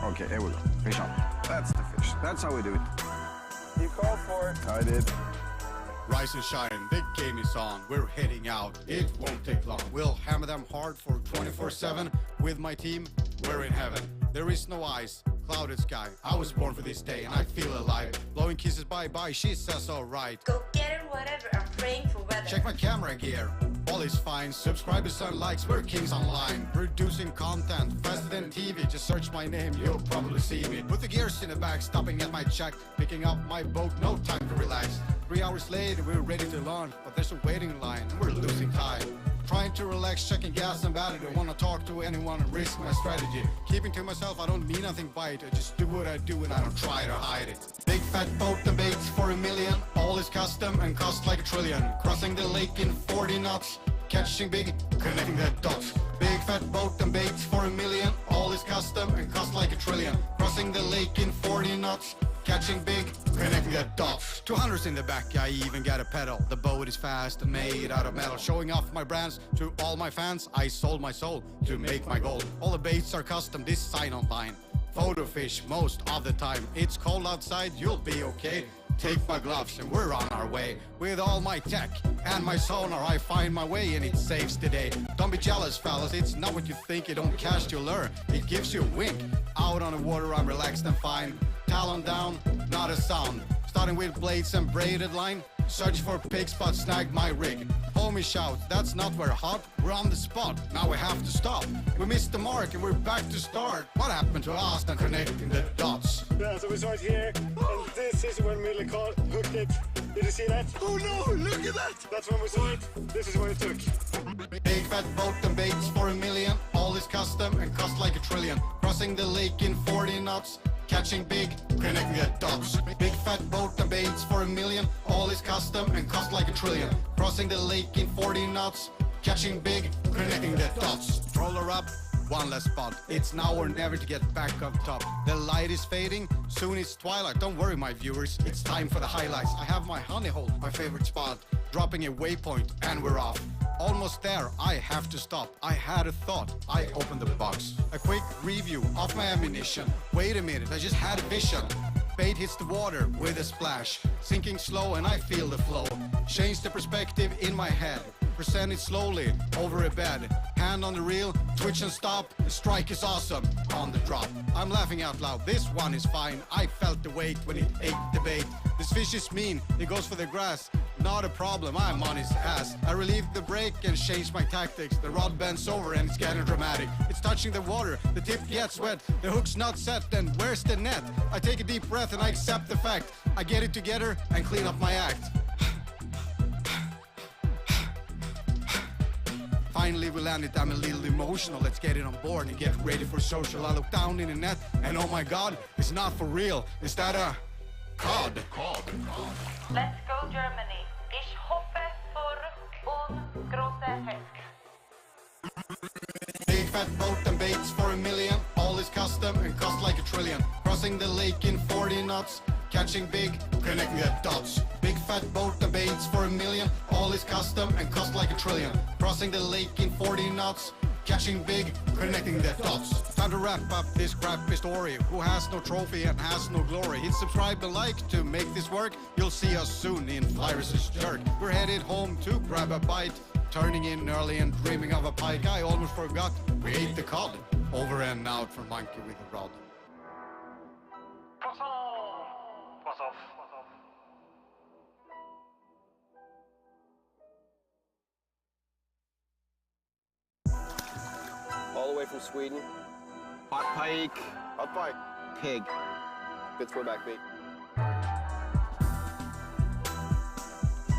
[SPEAKER 3] Okay, here we go. Fish on. That's the fish. That's how we do it.
[SPEAKER 18] You called for it.
[SPEAKER 3] I did.
[SPEAKER 22] Rise and shine, the game is on. We're heading out, it won't take long. We'll hammer them hard for 24/7. With my team, we're in heaven. There is no ice, clouded sky. I was born for this day and I feel alive. Blowing kisses bye-bye, she says alright.
[SPEAKER 23] Go get it, whatever. I'm praying for weather.
[SPEAKER 22] Check my camera gear, all is fine. Subscribers and likes, we're kings online. Producing content, faster than TV. Just search my name, you'll probably see me. Put the gears in the back, stopping at my check. Picking up my boat, no time to relax. 3 hours later, we're ready to launch. But there's a waiting line, and we're losing time. Trying to relax, checking gas and battery. Don't wanna talk to anyone and risk my strategy. Keeping to myself, I don't need nothing by it. I just do what I do and I don't try to hide it. Big fat boat and baits for $1 million. All is custom and cost like $1 trillion. Crossing the lake in 40 knots. Catching big, connecting the dots. Big fat boat and baits for $1 million. All is custom and cost like $1 trillion. Crossing the lake in 40 knots. Catching big, connecting the dots. 200s in the back, I even got a pedal. The boat is fast and made out of metal. Showing off my brands to all my fans. I sold my soul to make my gold. All the baits are custom, this sign online. Photo fish most of the time. It's cold outside, you'll be okay. Take my gloves and we're on our way. With all my tech and my sonar, I find my way and it saves the day. Don't be jealous, fellas, it's not what you think. You don't cast, you lure. It gives you a wink. Out on the water, I'm relaxed and fine. Talon down, not a sound. Starting with blades and braided line. Search for pig spot, snag my rig. Homie shout, that's not very hot. We're on the spot, now we have to stop. We missed the mark and we're back to start. What happened to us and connecting the dots?
[SPEAKER 4] Yeah, so we start here, and this is when Mille hooked it. Did you see that? Oh no, look at that! That's when we saw it. This is when it took.
[SPEAKER 22] Big fat boat and baits for $1 million. All is custom and cost like $1 trillion. Crossing the lake in 40 knots. Catching big, connecting the dots. Big fat boat and baits for $1 million. All is custom and cost like $1 trillion. Crossing the lake in 40 knots. Catching big, connecting the dots. Troller up, one less spot. It's now or never to get back up top. The light is fading, soon it's twilight. Don't worry, my viewers, it's time for the highlights. I have my honey hole, my favorite spot. Dropping a waypoint and we're off. Almost there, I have to stop. I had a thought, I opened the box. A quick review of my ammunition. Wait a minute, I just had a vision. Bait hits the water with a splash. Sinking slow and I feel the flow. Change the perspective in my head. Present it slowly over a bed. Hand on the reel, twitch and stop. The strike is awesome on the drop. I'm laughing out loud, this one is fine. I felt the weight when it ate the bait. This fish is mean, it goes for the grass. Not a problem, I'm on his ass. I relieve the brake and change my tactics. The rod bends over and it's getting dramatic. It's touching the water, the tip gets wet. The hook's not set, then where's the net? I take a deep breath and I accept the fact. I get it together and clean up my act. Finally we landed, I'm a little emotional. Let's get it on board and get ready for social. I look down in the net and oh my god, it's not for real. Is that a cod?
[SPEAKER 23] Let's go Germany. Ich hoffe für große Fisk.
[SPEAKER 22] Big fat boat and baits for $1 million. All is custom and cost like $1 trillion. Crossing the lake in 40 knots. Catching big, connecting the dots. Big fat boat and baits for $1 million. All is custom and cost like $1 trillion. Crossing the lake in 40 knots. Catching big, connecting the dots. Time to wrap up this crappy story. Who has no trophy and has no glory? Hit subscribe and like to make this work. You'll see us soon in Flyers' Jerk. We're headed home to grab a bite. Turning in early and dreaming of a pike. I almost forgot we ate the cod. Over and out for monkey with a rod.
[SPEAKER 18] All the way from Sweden.
[SPEAKER 5] Hot pike.
[SPEAKER 18] Hot pike.
[SPEAKER 5] Pig.
[SPEAKER 18] Good throw back bait.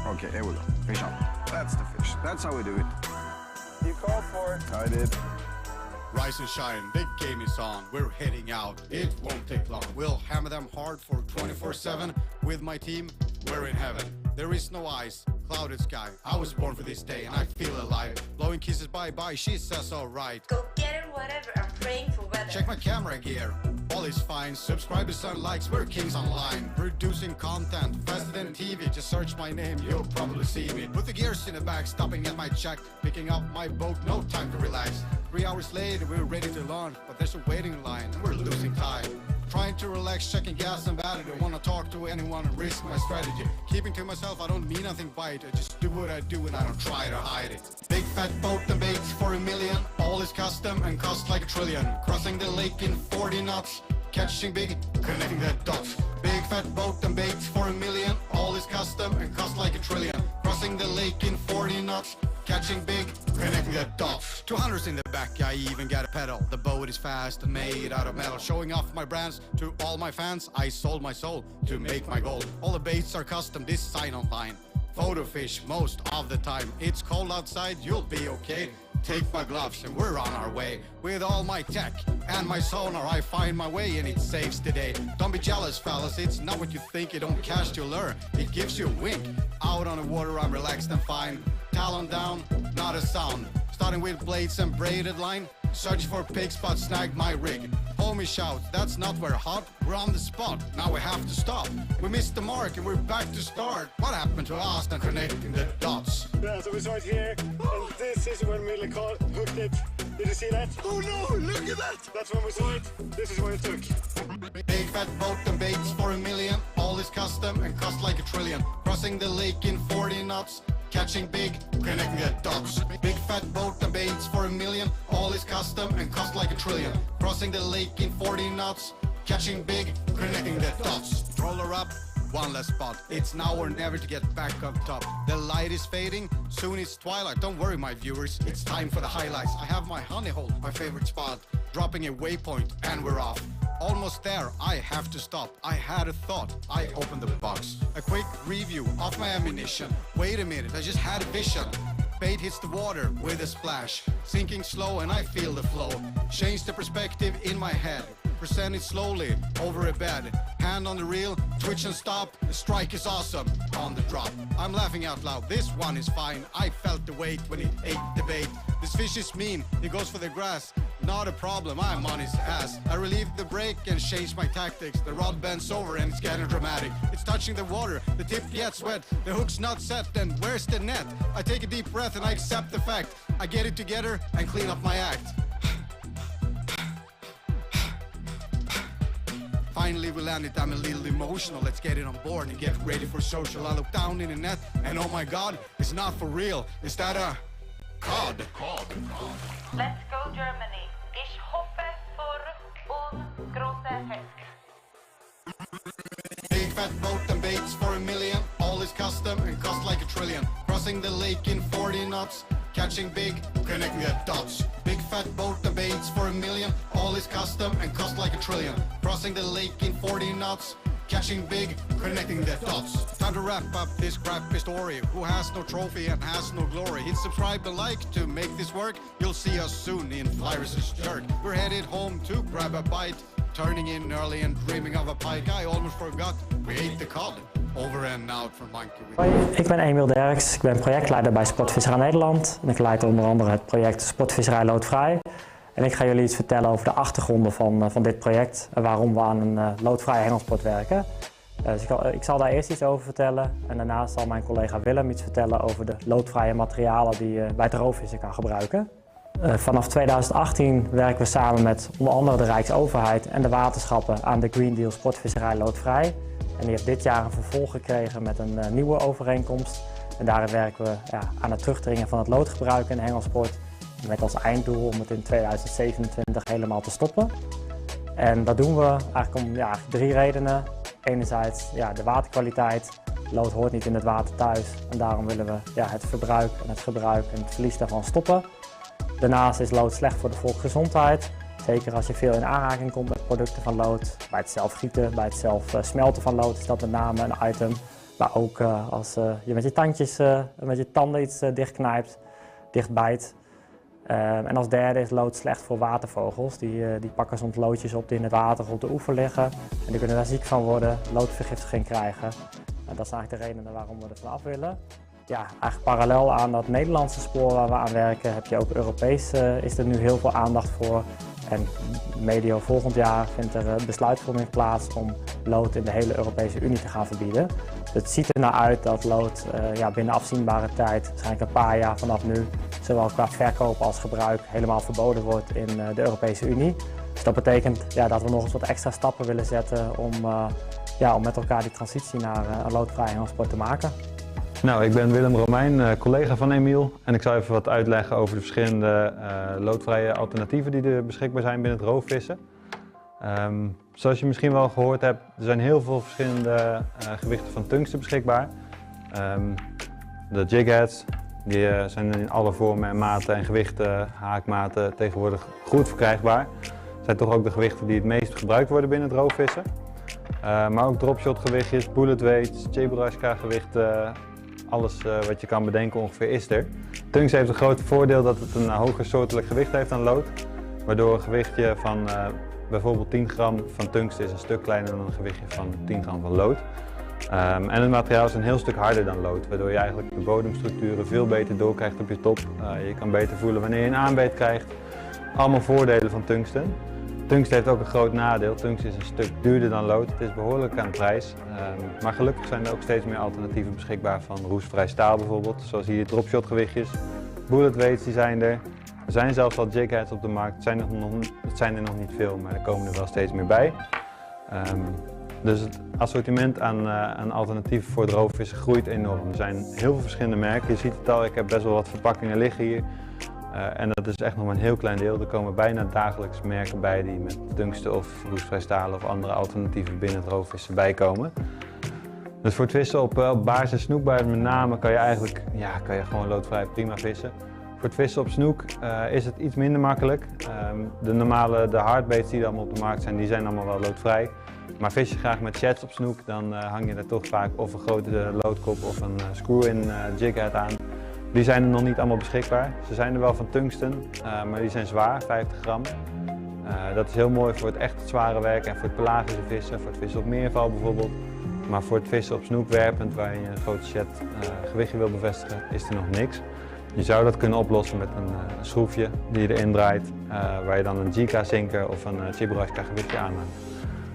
[SPEAKER 3] Okay, here we go. Fish on. That's the fish. That's how we do it.
[SPEAKER 18] You called for it.
[SPEAKER 3] I did.
[SPEAKER 22] Rise and shine, the game is on. We're heading out, it won't take long. We'll hammer them hard for 24/7. With my team, we're in heaven. There is no ice, clouded sky. I was born for this day and I feel alive. Blowing kisses bye-bye, she says alright.
[SPEAKER 23] Go get it, whatever. I'm praying for weather.
[SPEAKER 22] Check my camera gear, all is fine. Subscribers and likes, we're kings online. Producing content, faster than TV. Just search my name, you'll probably see me. Put the gears in the back, stopping at my check. Picking up my boat, no time to relax. 3 hours later, we're ready to launch. But there's a waiting line, and we're losing time. Trying to relax, checking gas and battery. Don't wanna talk to anyone and risk my strategy. Keeping to myself, I don't mean nothing by it. I just do what I do and I don't try to hide it. Big fat boat and baits for $1 million. All is custom and cost like $1 trillion. Crossing the lake in 40 knots. Catching big, connecting the dots. Big fat boat and baits for $1 million. All is custom and cost like $1 trillion. Crossing the lake in 40 knots. Catching big, connecting the dots. 200s in the back, I even got a pedal. The boat is fast and made out of metal. Showing off my brands to all my fans. I sold my soul to make my gold. All the baits are custom, this sign online. Photo fish most of the time. It's cold outside, you'll be okay. Take my gloves and we're on our way. With all my tech and my sonar, I find my way and it saves the day. Don't be jealous, fellas, it's not what you think. It don't cast your lure, it gives you a wink. Out on the water, I'm relaxed and fine. Talon down, not a sound. Starting with blades and braided line. Search for pig spot, snag my rig. Homie shout, that's not very hot. We're on the spot, now we have to stop. We missed the mark and we're back to start. What happened to us and connecting the dots?
[SPEAKER 4] Yeah, so we start here, and this is when Mille hooked it. Did you see that? Oh no, look at that! That's when we saw it. This is when it took.
[SPEAKER 22] Big fat boat and baits for $1 million. All is custom and cost like $1 trillion. Crossing the lake in 40 knots. Catching big, connecting the dots. Big fat boat and baits for $1 million. All is custom and cost like $1 trillion. Crossing the lake in 40 knots. Catching big, connecting the dots. Roller up, one less spot. It's now or never to get back up top. The light is fading, soon it's twilight. Don't worry, my viewers, it's time for the highlights. I have my honey hole, my favorite spot. Dropping a waypoint and we're off. Almost there, I have to stop. I had a thought, I opened the box. A quick review of my ammunition. Wait a minute, I just had a vision. Bait hits the water with a splash. Sinking slow and I feel the flow. Change the perspective in my head. Present it slowly over a bed. Hand on the reel, twitch and stop. The strike is awesome on the drop. I'm laughing out loud, this one is fine. I felt the weight when it ate the bait. This fish is mean, he goes for the grass. Not a problem, I'm on his ass. I relieve the brake and change my tactics. The rod bends over and it's getting dramatic. It's touching the water, the tip gets wet. The hook's not set, then where's the net? I take a deep breath and I accept the fact. I get it together and clean up my act. Finally we landed, I'm a little emotional. Let's get it on board and get ready for social. I look down in the net and oh my god, it's not for real. Is that a cod?
[SPEAKER 23] Let's go Germany. Ich hoffe für große Fisk.
[SPEAKER 22] Big fat boat and baits for $1 million. All is custom and cost like crossing the lake in 40 knots, catching big, connecting the dots. Big fat boat debates for $1 million, all is custom and cost like $1 trillion. Crossing the lake in 40 knots, catching big, connecting the dots. Time to wrap up this crappy story. Who has no trophy and has no glory? Hit subscribe and like to make this work. You'll see us soon in Flyers' Jerk. We're headed home to grab a bite, turning in early and dreaming of a pike. I almost forgot, we ate the cod. Over and out from Monkey.
[SPEAKER 16] Hoi, ik ben Emiel Derks, ik ben projectleider bij Sportvisserij Nederland. En ik leid onder andere het project Sportvisserij loodvrij. En ik ga jullie iets vertellen over de achtergronden van dit project en waarom we aan een loodvrije hengelsport werken. Dus ik zal daar eerst iets over vertellen en daarna zal mijn collega Willem iets vertellen over de loodvrije materialen die je bij het roofvissen kan gebruiken. Vanaf 2018 werken we samen met onder andere de Rijksoverheid en de waterschappen aan de Green Deal Sportvisserij loodvrij. En die heeft dit jaar een vervolg gekregen met een nieuwe overeenkomst. En daarin werken we aan het terugdringen van het loodgebruik in de hengelsport. Met als einddoel om het in 2027 helemaal te stoppen. En dat doen we eigenlijk om 3 redenen. Enerzijds de waterkwaliteit. Lood hoort niet in het water thuis. En daarom willen we het verbruik en het gebruik en het verlies daarvan stoppen. Daarnaast is lood slecht voor de volksgezondheid. Zeker als je veel in aanraking komt met producten van lood. Bij het zelf gieten, bij het zelf smelten van lood is dat met name een item. Maar ook als je met je tandjes, met je tanden iets dichtknijpt, dichtbijt. En als derde is lood slecht voor watervogels. Die pakken soms loodjes op die in het water op de oever liggen. En die kunnen daar ziek van worden, loodvergiftiging krijgen. En dat zijn eigenlijk de redenen waarom we er vanaf willen. Ja, eigenlijk parallel aan dat Nederlandse spoor waar we aan werken, heb je ook Europees is er nu heel veel aandacht voor. En medio volgend jaar vindt er besluitvorming plaats om lood in de hele Europese Unie te gaan verbieden. Dus het ziet er naar uit dat lood binnen afzienbare tijd, waarschijnlijk een paar jaar vanaf nu, zowel qua verkoop als gebruik helemaal verboden wordt in de Europese Unie. Dus dat betekent dat we nog eens wat extra stappen willen zetten om met elkaar die transitie naar een loodvrije hengelsport te maken.
[SPEAKER 6] Nou, ik ben Willem Romein, collega van Emiel en ik zal even wat uitleggen over de verschillende loodvrije alternatieven die er beschikbaar zijn binnen het roofvissen. Zoals je misschien wel gehoord hebt, er zijn heel veel verschillende gewichten van tungsten beschikbaar. De jigheads, die zijn in alle vormen en maten en gewichten, haakmaten tegenwoordig goed verkrijgbaar. Dat zijn toch ook de gewichten die het meest gebruikt worden binnen het roofvissen. Maar ook dropshot gewichtjes, bullet weights, cheburashka gewichten. Alles wat je kan bedenken ongeveer is er. Tungst heeft een groot voordeel dat het een hoger soortelijk gewicht heeft dan lood. Waardoor een gewichtje van bijvoorbeeld 10 gram van tungst is een stuk kleiner dan een gewichtje van 10 gram van lood. En het materiaal is een heel stuk harder dan lood. Waardoor je eigenlijk de bodemstructuren veel beter doorkrijgt op je top. Je kan beter voelen wanneer je een aanbeet krijgt. Allemaal voordelen van tungsten. Tungst heeft ook een groot nadeel. Tungst is een stuk duurder dan lood. Het is behoorlijk aan de prijs. Maar gelukkig zijn er ook steeds meer alternatieven beschikbaar van roestvrij staal bijvoorbeeld. Zoals hier dropshot gewichtjes. Bullet weights die zijn er. Er zijn zelfs al jigheads op de markt. Het zijn er nog niet veel, maar er komen er wel steeds meer bij. Dus het assortiment aan alternatieven voor het roofvissen groeit enorm. Er zijn heel veel verschillende merken. Je ziet het al, ik heb best wel wat verpakkingen liggen hier. En dat is echt nog maar een heel klein deel. Er komen bijna dagelijks merken bij die met tungsten of roestvrij stalen of andere alternatieven binnen het roofvissen bijkomen. Dus voor het vissen op baars en snoekbaars met name kan je gewoon loodvrij prima vissen. Voor het vissen op snoek is het iets minder makkelijk. De hardbaits die er allemaal op de markt zijn, die zijn allemaal wel loodvrij. Maar vis je graag met sheds op snoek, dan hang je er toch vaak of een grote loodkop of een screw-in jighead aan. Die zijn er nog niet allemaal beschikbaar. Ze zijn er wel van tungsten, maar die zijn zwaar, 50 gram. Dat is heel mooi voor het echt zware werk en voor het pelagische vissen, voor het vissen op meerval bijvoorbeeld. Maar voor het vissen op snoek werpend, waar je een grote shed gewichtje wil bevestigen, is er nog niks. Je zou dat kunnen oplossen met een schroefje die je erin draait, waar je dan een Jika-zinker of een cheburashka gewichtje aan hangt.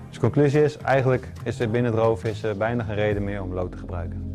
[SPEAKER 6] Dus de conclusie is, eigenlijk is er binnen het roofvissen bijna geen reden meer om lood te gebruiken.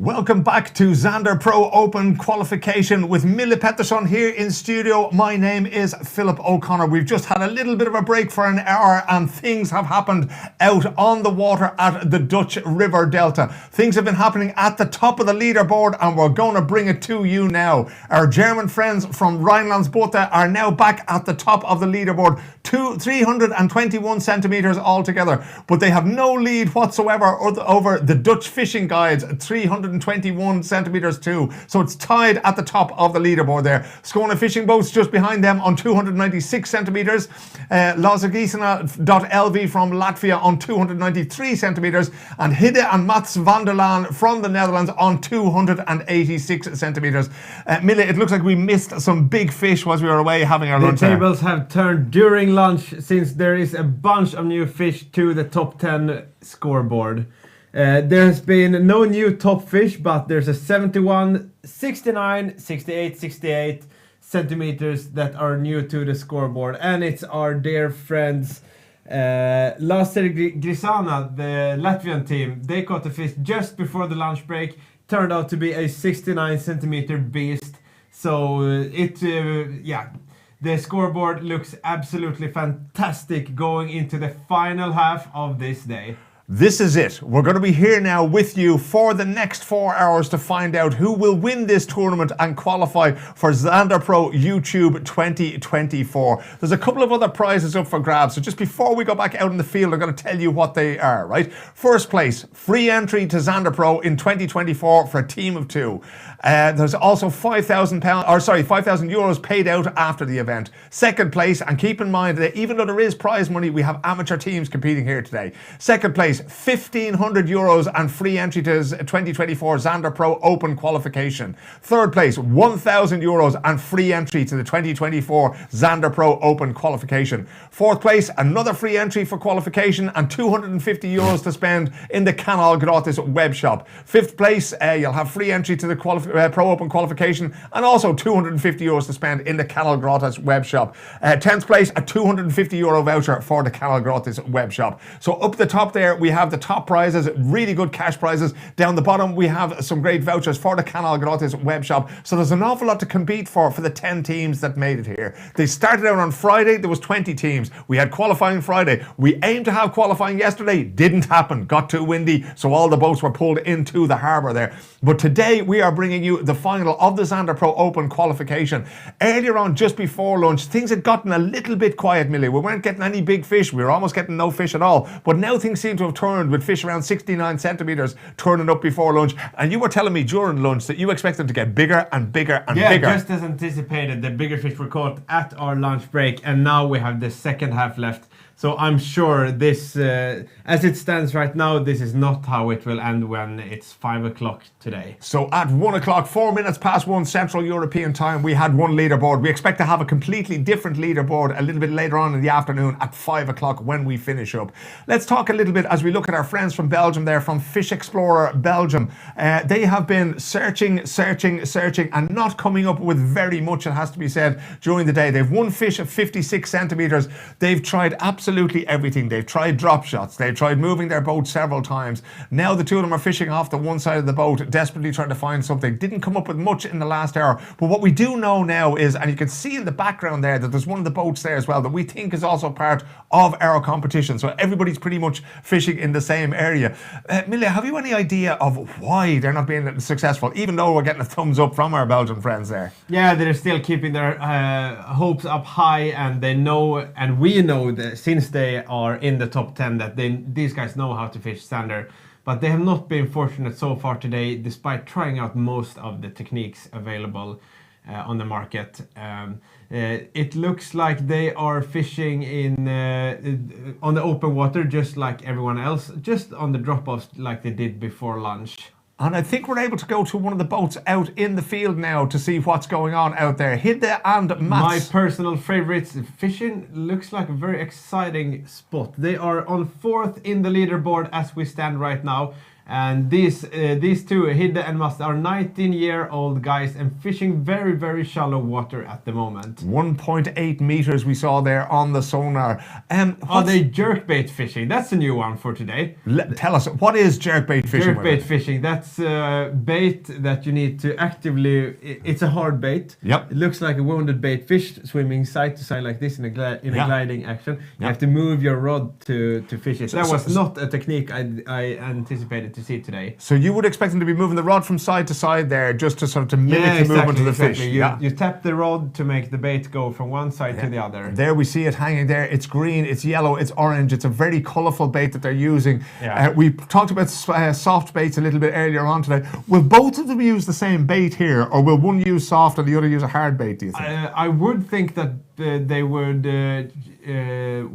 [SPEAKER 1] Welcome back to Zander Pro Open qualification with Mille Pettersson here in studio. My name is Philip O'Connor. We've just had a little bit of a break for an hour and things have happened out on the water at the Dutch River Delta. Things have been happening at the top of the leaderboard and we're going to bring it to you now. Our German friends from Rhinelandsbotha are now back at the top of the leaderboard, 321 centimeters altogether, but they have no lead whatsoever over the Dutch fishing guides, 321 centimeters too. So it's tied at the top of the leaderboard there. Skåne fishing boats just behind them on 296 centimeters. Lazagisena.lv from Latvia on 293 centimeters. And Hidde and Mats van der Laan from the Netherlands on 286 centimeters. Mille, it looks like we missed some big fish whilst we were away having our lunch.
[SPEAKER 2] The tables have turned during lunch since there is a bunch of new fish to the top 10 scoreboard. There has been no new top fish, but there's a 71, 69, 68, 68 centimeters that are new to the scoreboard. And it's our dear friends Lazagisena, the Latvian team. They caught a fish just before the lunch break. Turned out to be a 69 centimeter beast. So the scoreboard looks absolutely fantastic going into the final half of this day.
[SPEAKER 1] This is it. We're going to be here now with you for the next 4 hours to find out who will win this tournament and qualify for Zander Pro YouTube 2024. There's a couple of other prizes up for grabs, so just before we go back out in the field, I'm going to tell you what they are, right? First place, free entry to Zander Pro in 2024 for a team of 2. There's also €5,000 paid out after the event. Second place, and keep in mind that even though there is prize money, we have amateur teams competing here today. Second place, €1,500 and free entry to 2024 Zander Pro Open qualification. Third place, €1,000 and free entry to the 2024 Zander Pro Open qualification. Fourth place, another free entry for qualification and €250 to spend in the kanalgratis web shop. Fifth place, you'll have free entry to the Pro Open qualification and also €250 to spend in the kanalgratis web shop. 10th place, a €250 voucher for the kanalgratis web shop. So up the top there, we have the top prizes, really good cash prizes. Down the bottom, we have some great vouchers for the kanalgratis web shop. So there's an awful lot to compete for the 10 teams that made it here. They started out on Friday, there was 20 teams. We had qualifying Friday. We aimed to have qualifying yesterday, didn't happen. Got too windy, so all the boats were pulled into the harbour there. But today, we are bringing you the final of the Zander Pro Open qualification. Earlier on, just before lunch, things had gotten a little bit quiet, Mille. We weren't getting any big fish. We were almost getting no fish at all. But now things seem to have turned with fish around 69 centimeters turning up before lunch. And you were telling me during lunch that you expect them to get bigger and bigger and bigger.
[SPEAKER 2] Yeah, just as anticipated, the bigger fish were caught at our lunch break, and now we have the second half left. So I'm sure this, as it stands right now, this is not how it will end when it's 5 o'clock today.
[SPEAKER 1] So at 1 o'clock, 4 minutes past 1 Central European time, we had one leaderboard. We expect to have a completely different leaderboard a little bit later on in the afternoon at 5 o'clock when we finish up. Let's talk a little bit as we look at our friends from Belgium there, from Fish Explorer Belgium. They have been searching and not coming up with very much, it has to be said, during the day. They've won fish at 56 centimeters. They've tried absolutely everything. They've tried drop shots. They've tried moving their boat several times. Now the two of them are fishing off the one side of the boat, desperately trying to find something. Didn't come up with much in the last hour. But what we do know now is, and you can see in the background there, that there's one of the boats there as well that we think is also part of our competition. So everybody's pretty much fishing in the same area. Mille, have you any idea of why they're not being successful, even though we're getting a thumbs up from our Belgian friends there?
[SPEAKER 2] Yeah, they're still keeping their hopes up high, and they know, and we know that since they are in the top 10 that these guys know how to fish Zander, but they have not been fortunate so far today, despite trying out most of the techniques available on the market. It looks like they are fishing on the open water just like everyone else, just on the drop-offs like they did before lunch.
[SPEAKER 1] And I think we're able to go to one of the boats out in the field now to see what's going on out there. Hidde and Mats.
[SPEAKER 2] My personal favorites. Fishing looks like a very exciting spot. They are on 4th in the leaderboard as we stand right now. And these two, Hidde and Must, are 19-year-old guys and fishing very, very shallow water at the moment.
[SPEAKER 1] 1.8 meters we saw there on the sonar.
[SPEAKER 2] Are they jerkbait fishing? That's a new one for today.
[SPEAKER 1] Tell us, what is jerkbait fishing?
[SPEAKER 2] Jerkbait fishing, that's bait that you need to actively... It's a hard bait.
[SPEAKER 1] Yep.
[SPEAKER 2] It looks like a wounded bait fish swimming side to side like this in a gliding action. You have to move your rod to fish it. That was not a technique I anticipated to see today.
[SPEAKER 1] So you would expect them to be moving the rod from side to side there, just to sort of to mimic the movement of the fish.
[SPEAKER 2] You tap the rod to make the bait go from one side to the other.
[SPEAKER 1] There we see it hanging there. It's green, it's yellow, it's orange. It's a very colourful bait that they're using. We talked about soft baits a little bit earlier on today. Will both of them use the same bait here, or will one use soft and the other use a hard bait, do you think?
[SPEAKER 2] I would think that they would...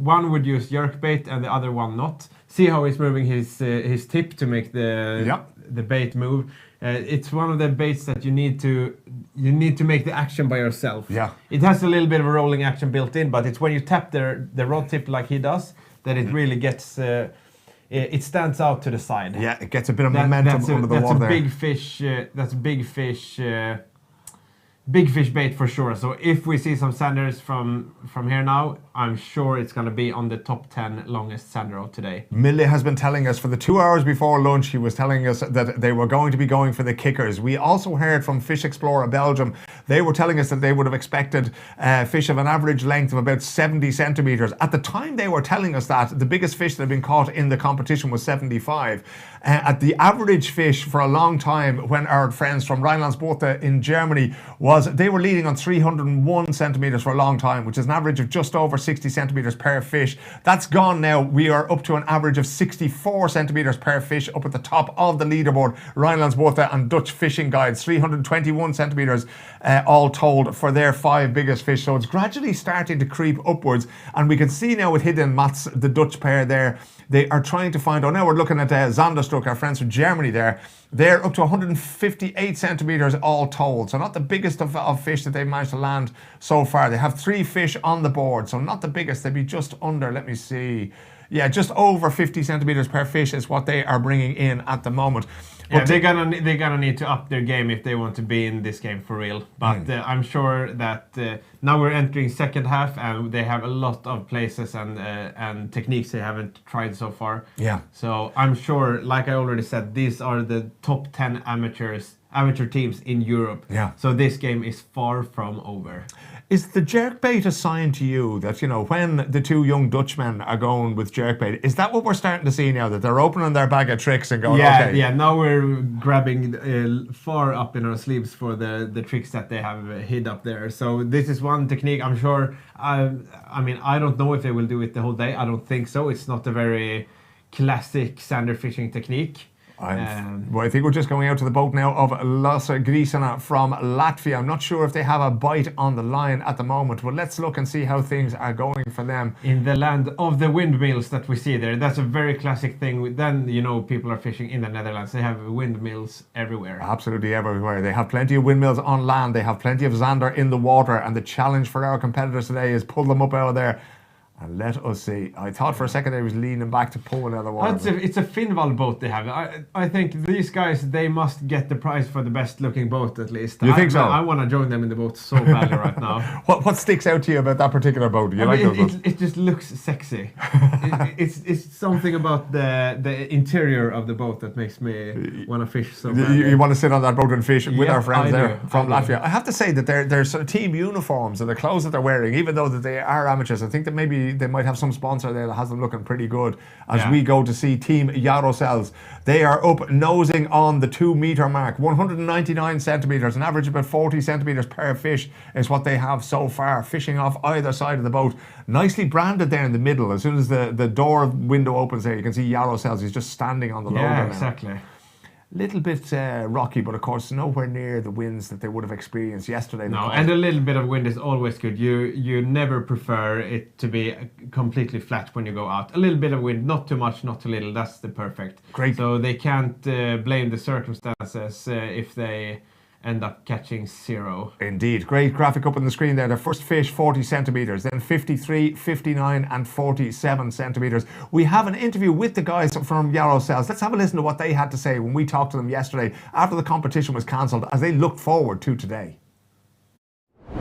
[SPEAKER 2] one would use jerk bait and the other one not. See how he's moving his tip to make the bait move. It's one of the baits that you need to make the action by yourself.
[SPEAKER 1] Yeah.
[SPEAKER 2] It has a little bit of a rolling action built in, but it's when you tap the rod tip like he does that it really gets it stands out to the side.
[SPEAKER 1] Yeah, it gets a bit of momentum under the water there.
[SPEAKER 2] That's a big fish. Big fish bait for sure. So if we see some sanders from here now, I'm sure it's going to be on the top 10 longest sander of today.
[SPEAKER 1] Mille has been telling us for the 2 hours before lunch, he was telling us that they were going to be going for the kickers. We also heard from Fish Explorer Belgium. They were telling us that they would have expected fish of an average length of about 70 centimeters. At the time they were telling us that, the biggest fish that had been caught in the competition was 75. At the average fish for a long time, when our friends from Rheinland-Pfalz in Germany they were leading on 301 centimeters for a long time, which is an average of just over 60 centimeters per fish. That's gone now. We are up to an average of 64 centimeters per fish up at the top of the leaderboard. Rheinland-Pfalz and Dutch Fishing Guides, 321 centimeters all told for their 5 biggest fish. So it's gradually starting to creep upwards. And we can see now with Hidde and Mats, the Dutch pair there, they are trying to find, now we're looking at Zander, our friends from Germany there. They're up to 158 centimeters all told. So not the biggest of fish that they've managed to land so far. They have 3 fish on the board. So not the biggest. They'd be just under, let me see. Yeah, just over 50 centimeters per fish is what they are bringing in at the moment.
[SPEAKER 2] Yeah, they're gonna need to up their game if they want to be in this game for real. But I'm sure that now we're entering second half and they have a lot of places and techniques they haven't tried so far.
[SPEAKER 1] Yeah.
[SPEAKER 2] So I'm sure, like I already said, these are the top 10 amateur teams in Europe.
[SPEAKER 1] Yeah.
[SPEAKER 2] So this game is far from over.
[SPEAKER 1] Is the jerkbait a sign to you that, when the 2 young Dutchmen are going with jerkbait, is that what we're starting to see now, that they're opening their bag of tricks and going, okay?
[SPEAKER 2] Yeah, now we're grabbing far up in our sleeves for the tricks that they have hid up there. So this is one technique, I'm sure. I don't know if they will do it the whole day. I don't think so. It's not a very classic sander fishing technique.
[SPEAKER 1] I think we're just going out to the boat now of Lasse Grisana from Latvia. I'm not sure if they have a bite on the line at the moment, but let's look and see how things are going for them.
[SPEAKER 2] In the land of the windmills that we see there, that's a very classic thing. Then, people are fishing in the Netherlands. They have windmills everywhere.
[SPEAKER 1] Absolutely everywhere. They have plenty of windmills on land. They have plenty of Zander in the water. And the challenge for our competitors today is pull them up out of there. And let us see. I thought for a second I was leaning back to pull one out of the water.
[SPEAKER 2] It's a Finval boat they have. I think these guys, they must get the prize for the best looking boat at least.
[SPEAKER 1] You think so?
[SPEAKER 2] I want to join them in the boat so badly right now.
[SPEAKER 1] What sticks out to you about that particular boat? Do you like those boats?
[SPEAKER 2] It just looks sexy. It's something about the interior of the boat that makes me want to fish so badly.
[SPEAKER 1] You want to sit on that boat and fish with our friends there from
[SPEAKER 2] I
[SPEAKER 1] Latvia. I have to say that their sort of team uniforms and the clothes that they're wearing, even though that they are amateurs, I think that maybe they might have some sponsor there that has them looking pretty good as we go to see Team Yarosels. They are up nosing on the 2 meter mark, 199 centimeters, an average of about 40 centimeters per fish is what they have so far, fishing off either side of the boat. Nicely branded there in the middle. As soon as the door window opens there, you can see Yarosels. He's just standing on the loader now.
[SPEAKER 2] Yeah, exactly.
[SPEAKER 1] Little bit rocky, but of course nowhere near the winds that they would have experienced yesterday.
[SPEAKER 2] No, and a little bit of wind is always good. You never prefer it to be completely flat when you go out. A little bit of wind, not too much, not too little. That's the perfect.
[SPEAKER 1] Great.
[SPEAKER 2] So they can't blame the circumstances if they end up catching 0.
[SPEAKER 1] Indeed. Great graphic up on the screen there. The first fish, 40 centimetres, then 53, 59 and 47 centimetres. We have an interview with the guys from Yarosels. Let's have a listen to what they had to say when we talked to them yesterday after the competition was cancelled, as they looked forward to today.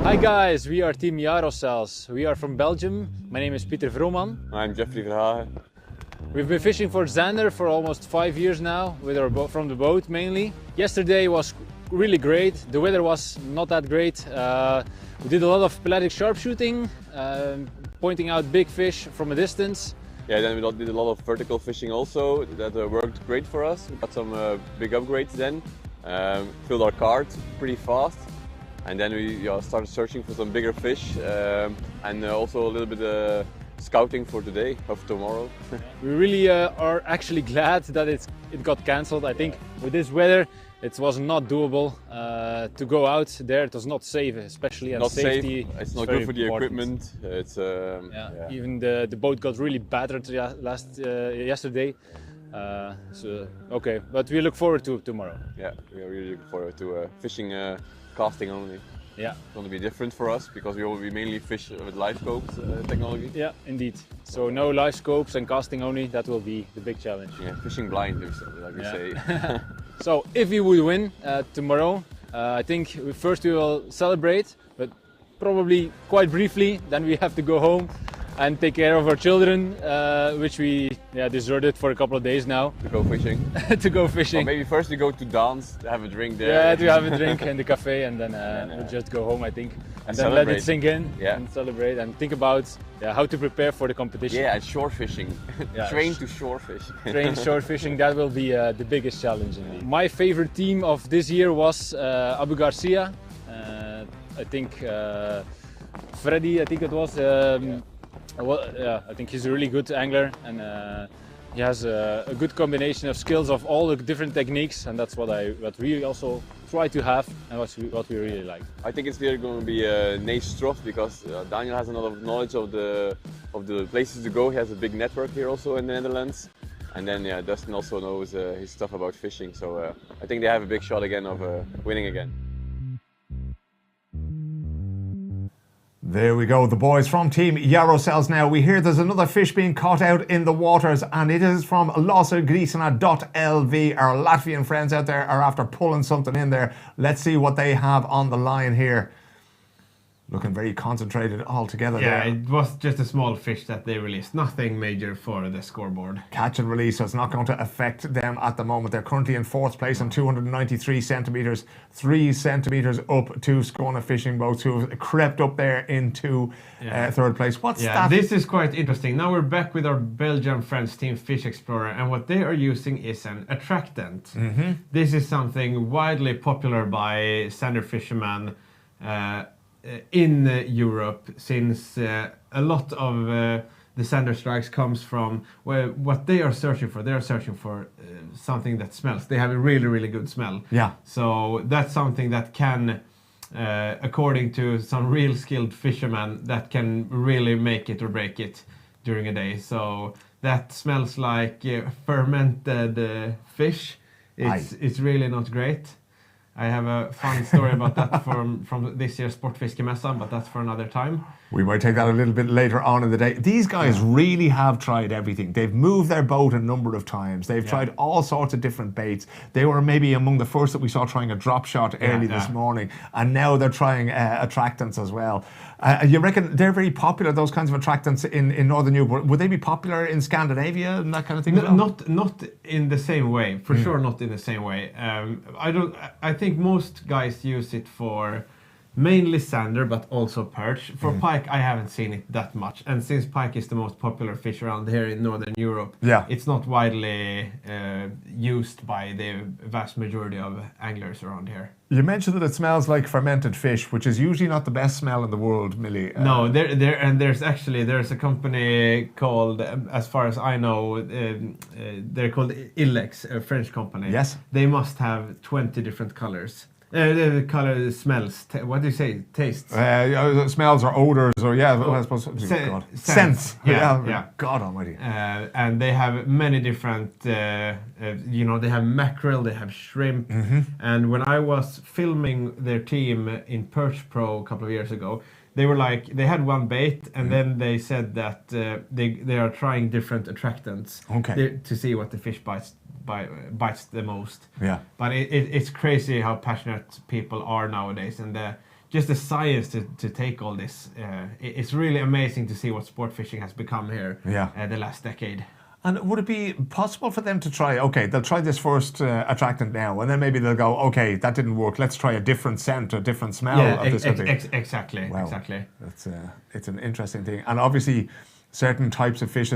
[SPEAKER 9] Hi guys, we are Team Yarosels. We are from Belgium. My name is Pieter Vrooman.
[SPEAKER 10] I'm Jeffrey Verhagen.
[SPEAKER 9] We've been fishing for Zander for almost 5 years now, with our from the boat mainly. Yesterday was really great. The weather was not that great. We did a lot of pelagic sharpshooting, pointing out big fish from a distance.
[SPEAKER 10] Yeah, then we did a lot of vertical fishing also. That worked great for us. We got some big upgrades then. Filled our cart pretty fast. And then we started searching for some bigger fish and also a little bit scouting for today, of tomorrow.
[SPEAKER 9] We really are actually glad that it got cancelled. I think with this weather it was not doable to go out there. It was not safe, especially, and
[SPEAKER 10] not
[SPEAKER 9] safety.
[SPEAKER 10] Safe. It's not good for the equipment. It's
[SPEAKER 9] even the boat got really battered yesterday. Okay, but we look forward to tomorrow.
[SPEAKER 10] Yeah, we are really looking forward to fishing casting only.
[SPEAKER 9] Yeah,
[SPEAKER 10] it's going to be different for us because we mainly fish with live scopes technology.
[SPEAKER 9] Yeah, indeed. So no live scopes and casting only. That will be the big challenge.
[SPEAKER 10] Yeah, fishing blind, like we say.
[SPEAKER 9] So if we would win tomorrow, I think first we will celebrate, but probably quite briefly. Then we have to go home and take care of our children, which we deserted for a couple of days now.
[SPEAKER 10] To go fishing.
[SPEAKER 9] To go fishing.
[SPEAKER 10] Or maybe first we go to dance, to have a drink there.
[SPEAKER 9] Yeah, to have a drink in the cafe, and then we'll just go home, I think. And then let it sink in and celebrate and think about how to prepare for the competition.
[SPEAKER 10] Yeah, and shore fishing. Train to shore fish.
[SPEAKER 9] Train shore fishing, that will be the biggest challenge indeed. My favorite team of this year was Abu Garcia. I think Freddy, I think it was. I think he's a really good angler, and he has a good combination of skills of all the different techniques, and that's what we also try to have, and what we really like.
[SPEAKER 10] I think it's really going to be Nees Stroff, because Daniel has a lot of knowledge of the places to go. He has a big network here also in the Netherlands, and then Dustin also knows his stuff about fishing. So I think they have a big shot again of winning again.
[SPEAKER 1] There we go, the boys from Team Yarosels now. We hear there's another fish being caught out in the waters, and it is from lossegrisena.lv. Our Latvian friends out there are after pulling something in there. Let's see what they have on the line here. Looking very concentrated all together there.
[SPEAKER 2] Yeah, it was just a small fish that they released. Nothing major for the scoreboard.
[SPEAKER 1] Catch and release, so it's not going to affect them at the moment. They're currently in 4th place on 293 centimetres, 3 centimetres up to Skåne fishing boats, who have crept up there into 3rd place. What's that?
[SPEAKER 2] This is quite interesting. Now we're back with our Belgian friends, Team Fish Explorer, and what they are using is an attractant. This is something widely popular by Zander fishermen in Europe, since a lot of the Zander strikes comes from what they are searching for. They are searching for something that smells. They have a really, really good smell.
[SPEAKER 1] Yeah.
[SPEAKER 2] So that's something that can, according to some real skilled fishermen, that can really make it or break it during a day. So that smells like fermented fish. It's really not great. I have a fun story about that from this year's Sportfiskemässan, but that's for another time.
[SPEAKER 1] We might take that a little bit later on in the day. These guys really have tried everything. They've moved their boat a number of times. They've tried all sorts of different baits. They were maybe among the first that we saw trying a drop shot early this morning, and now they're trying attractants as well. You reckon they're very popular, those kinds of attractants in Northern Europe? Would they be popular in Scandinavia and that kind of thing?
[SPEAKER 2] Not in the same way, for sure. Not in the same way. I think most guys use it for mainly Zander, but also perch. For pike, I haven't seen it that much. And since pike is the most popular fish around here in Northern Europe, it's not widely used by the vast majority of anglers around here.
[SPEAKER 1] You mentioned that it smells like fermented fish, which is usually not the best smell in the world, Mille.
[SPEAKER 2] No, there's a company called, as far as I know, they're called Illex, a French company.
[SPEAKER 1] Yes.
[SPEAKER 2] They must have 20 different colors. The color, smells. What do you say? Tastes.
[SPEAKER 1] Smells or odors or I suppose. God. Scents.
[SPEAKER 2] Yeah.
[SPEAKER 1] God Almighty.
[SPEAKER 2] And they have many different. They have mackerel, they have shrimp. And when I was filming their team in Perch Pro a couple of years ago, they were like, they had one bait, and then they said that they are trying different attractants to see what the fish bites the most.
[SPEAKER 1] Yeah.
[SPEAKER 2] But it's crazy how passionate people are nowadays, and just the science to take all this. It's really amazing to see what sport fishing has become here the last decade.
[SPEAKER 1] And would it be possible for them to try, they'll try this first attractant now, and then maybe they'll go, okay, that didn't work, let's try a different scent or different smell of this thing.
[SPEAKER 2] Exactly,
[SPEAKER 1] wow.
[SPEAKER 2] exactly.
[SPEAKER 1] It's an interesting thing. And obviously, certain types of fish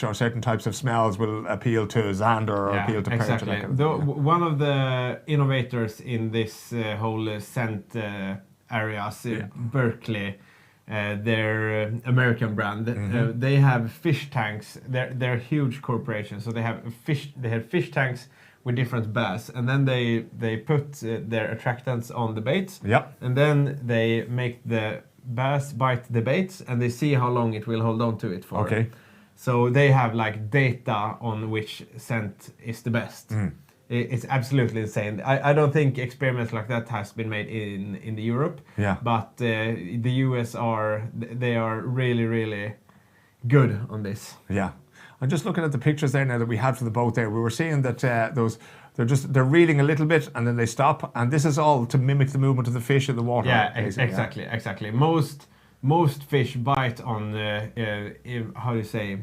[SPEAKER 1] or certain types of smells will appeal to Zander or appeal to Perch.
[SPEAKER 2] Exactly. One of the innovators in this whole scent areas, Berkeley, their American brand, they have fish tanks. They're a huge corporation, so they have fish tanks with different bass, and then they put their attractants on the baits, and then they make the bass bite the baits, and they see how long it will hold on to it for.
[SPEAKER 1] Okay.
[SPEAKER 2] So they have like data on which scent is the best. It's absolutely insane. I don't think experiments like that has been made in the Europe.
[SPEAKER 1] Yeah.
[SPEAKER 2] But the US are really, really good on this.
[SPEAKER 1] Yeah. I'm just looking at the pictures there now that we had for the boat there. We were seeing that they're reeling a little bit and then they stop, and this is all to mimic the movement of the fish in the water.
[SPEAKER 2] Yeah, exactly. Most fish bite on how do you say,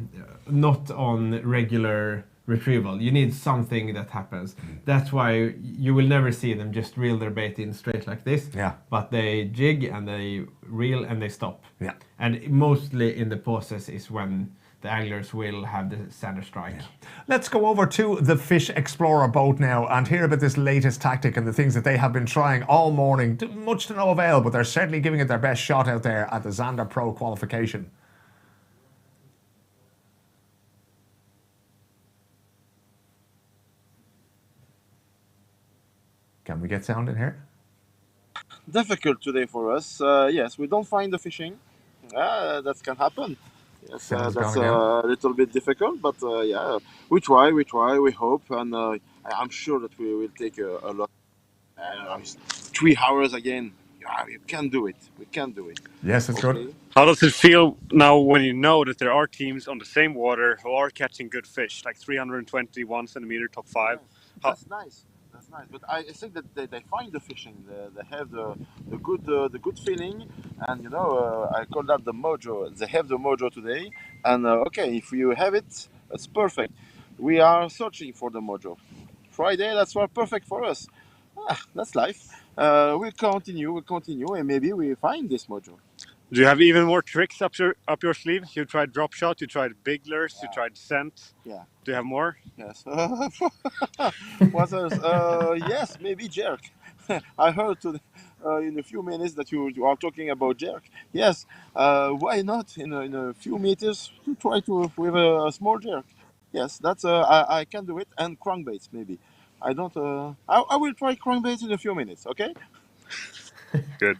[SPEAKER 2] not on regular retrieval. You need something that happens. That's why you will never see them just reel their bait in straight like this.
[SPEAKER 1] Yeah.
[SPEAKER 2] But they jig and they reel and they stop.
[SPEAKER 1] Yeah.
[SPEAKER 2] And mostly in the process is when the anglers will have the Zander strike.
[SPEAKER 1] Yeah. Let's go over to the Fish Explorer boat now and hear about this latest tactic and the things that they have been trying all morning. Much to no avail, but they're certainly giving it their best shot out there at the Zander Pro qualification. Can we get sound in here?
[SPEAKER 7] Difficult today for us. Yes, we don't find the fishing. That can happen. Yes, that's a little bit difficult, but yeah, we try, we hope, and I'm sure that we will take a lot. 3 hours again. Yeah, we can do it. We can do it.
[SPEAKER 1] Yes, it's good.
[SPEAKER 8] How does it feel now when you know that there are teams on the same water who are catching good fish, like 321 centimeter top 5?
[SPEAKER 7] That's nice. That's nice. But I think that they find the fishing. They have the good feeling, and I call that the mojo. They have the mojo today, and okay, if you have it, that's perfect. We are searching for the mojo. Friday, that's perfect for us. That's life. We'll continue, and maybe we find this mojo.
[SPEAKER 8] Do you have even more tricks up your sleeve? You tried drop shot, you tried big lures, you tried scent.
[SPEAKER 7] Yeah.
[SPEAKER 8] Do you have more?
[SPEAKER 7] Yes. What else? Yes, maybe jerk. I heard in a few minutes that you are talking about jerk. Yes. Why not in a few meters to try with a small jerk? Yes, that's I can do it, and crankbaits maybe. I don't. I will try crankbaits in a few minutes. Okay.
[SPEAKER 8] Good.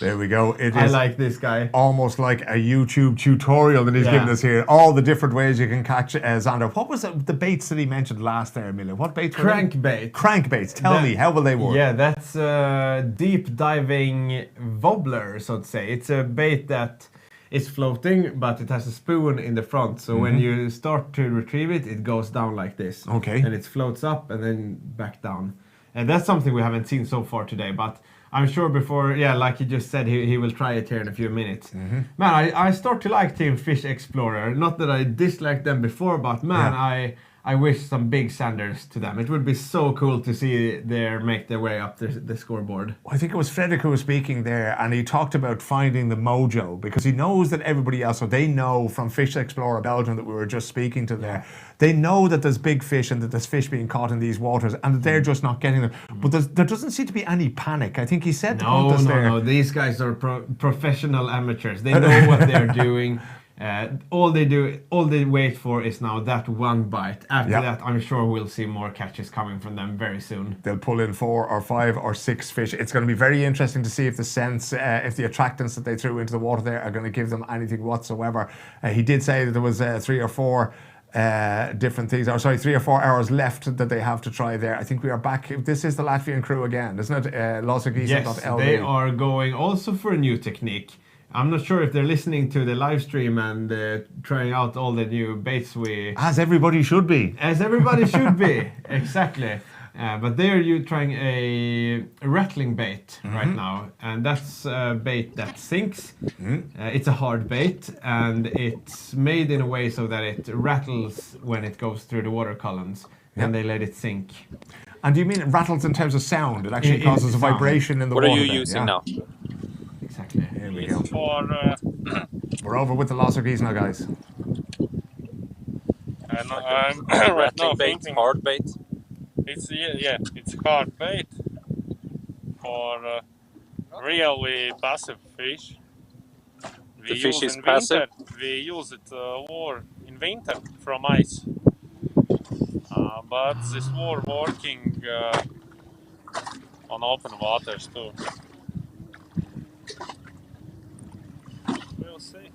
[SPEAKER 1] There we go.
[SPEAKER 2] I like this guy.
[SPEAKER 1] Almost like a YouTube tutorial that he's giving us here. All the different ways you can catch Zander. What was the baits that he mentioned last there, Mille? What baits were they?
[SPEAKER 2] Crankbait.
[SPEAKER 1] Crankbaits. Tell me, how will they work?
[SPEAKER 2] Yeah, that's a deep diving wobbler, so to say. It's a bait that is floating, but it has a spoon in the front. So when you start to retrieve it, it goes down like this.
[SPEAKER 1] Okay.
[SPEAKER 2] And it floats up and then back down. And that's something we haven't seen so far today, but I'm sure before, like you just said, he will try it here in a few minutes. Man, I start to like Team Fish Explorer. Not that I disliked them before, but man, I wish some big Zanders to them. It would be so cool to see make their way up the scoreboard.
[SPEAKER 1] I think it was Frederick who was speaking there, and he talked about finding the mojo because he knows that everybody else, or they know from Fish Explorer Belgium that we were just speaking to there, they know that there's big fish and that there's fish being caught in these waters and that they're just not getting them. But there doesn't seem to be any panic. I think he said
[SPEAKER 2] No, these guys are professional amateurs. They know what they're doing. All they wait for is now that one bite. After that, I'm sure we'll see more catches coming from them very soon.
[SPEAKER 1] They'll pull in 4 or 5 or 6 fish. It's going to be very interesting to see if the scents, if the attractants that they threw into the water there are going to give them anything whatsoever. He did say that there was 3 or 4 different things, 3 or 4 hours left that they have to try there. I think we are back. This is the Latvian crew again, isn't it?
[SPEAKER 2] Yes, they are going also for a new technique. I'm not sure if they're listening to the live stream and trying out all the new baits
[SPEAKER 1] As everybody should be.
[SPEAKER 2] As everybody should be, exactly. But they're trying a rattling bait right now, and that's a bait that sinks. It's a hard bait, and it's made in a way so that it rattles when it goes through the water columns, and they let it sink.
[SPEAKER 1] And do you mean it rattles in terms of sound? It actually causes a vibration in the water.
[SPEAKER 11] What are you using now?
[SPEAKER 2] Exactly.
[SPEAKER 1] Here we go. We're over with the Lost geese now, guys.
[SPEAKER 11] And I'm right now bait, hard bait.
[SPEAKER 13] It's it's hard bait for really passive fish.
[SPEAKER 11] The fish is passive.
[SPEAKER 13] We use it more in winter from ice, but this more working on open waters too. We'll see.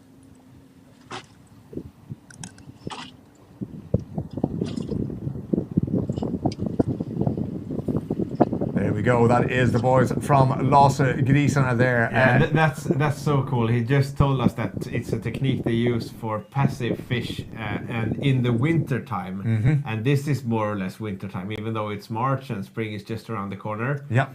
[SPEAKER 1] There we go. That is the boys from Lost Grisarna there.
[SPEAKER 2] Yeah, that's so cool. He just told us that it's a technique they use for passive fish and in the winter time. And this is more or less winter time, even though it's March and spring is just around the corner.
[SPEAKER 1] Yeah.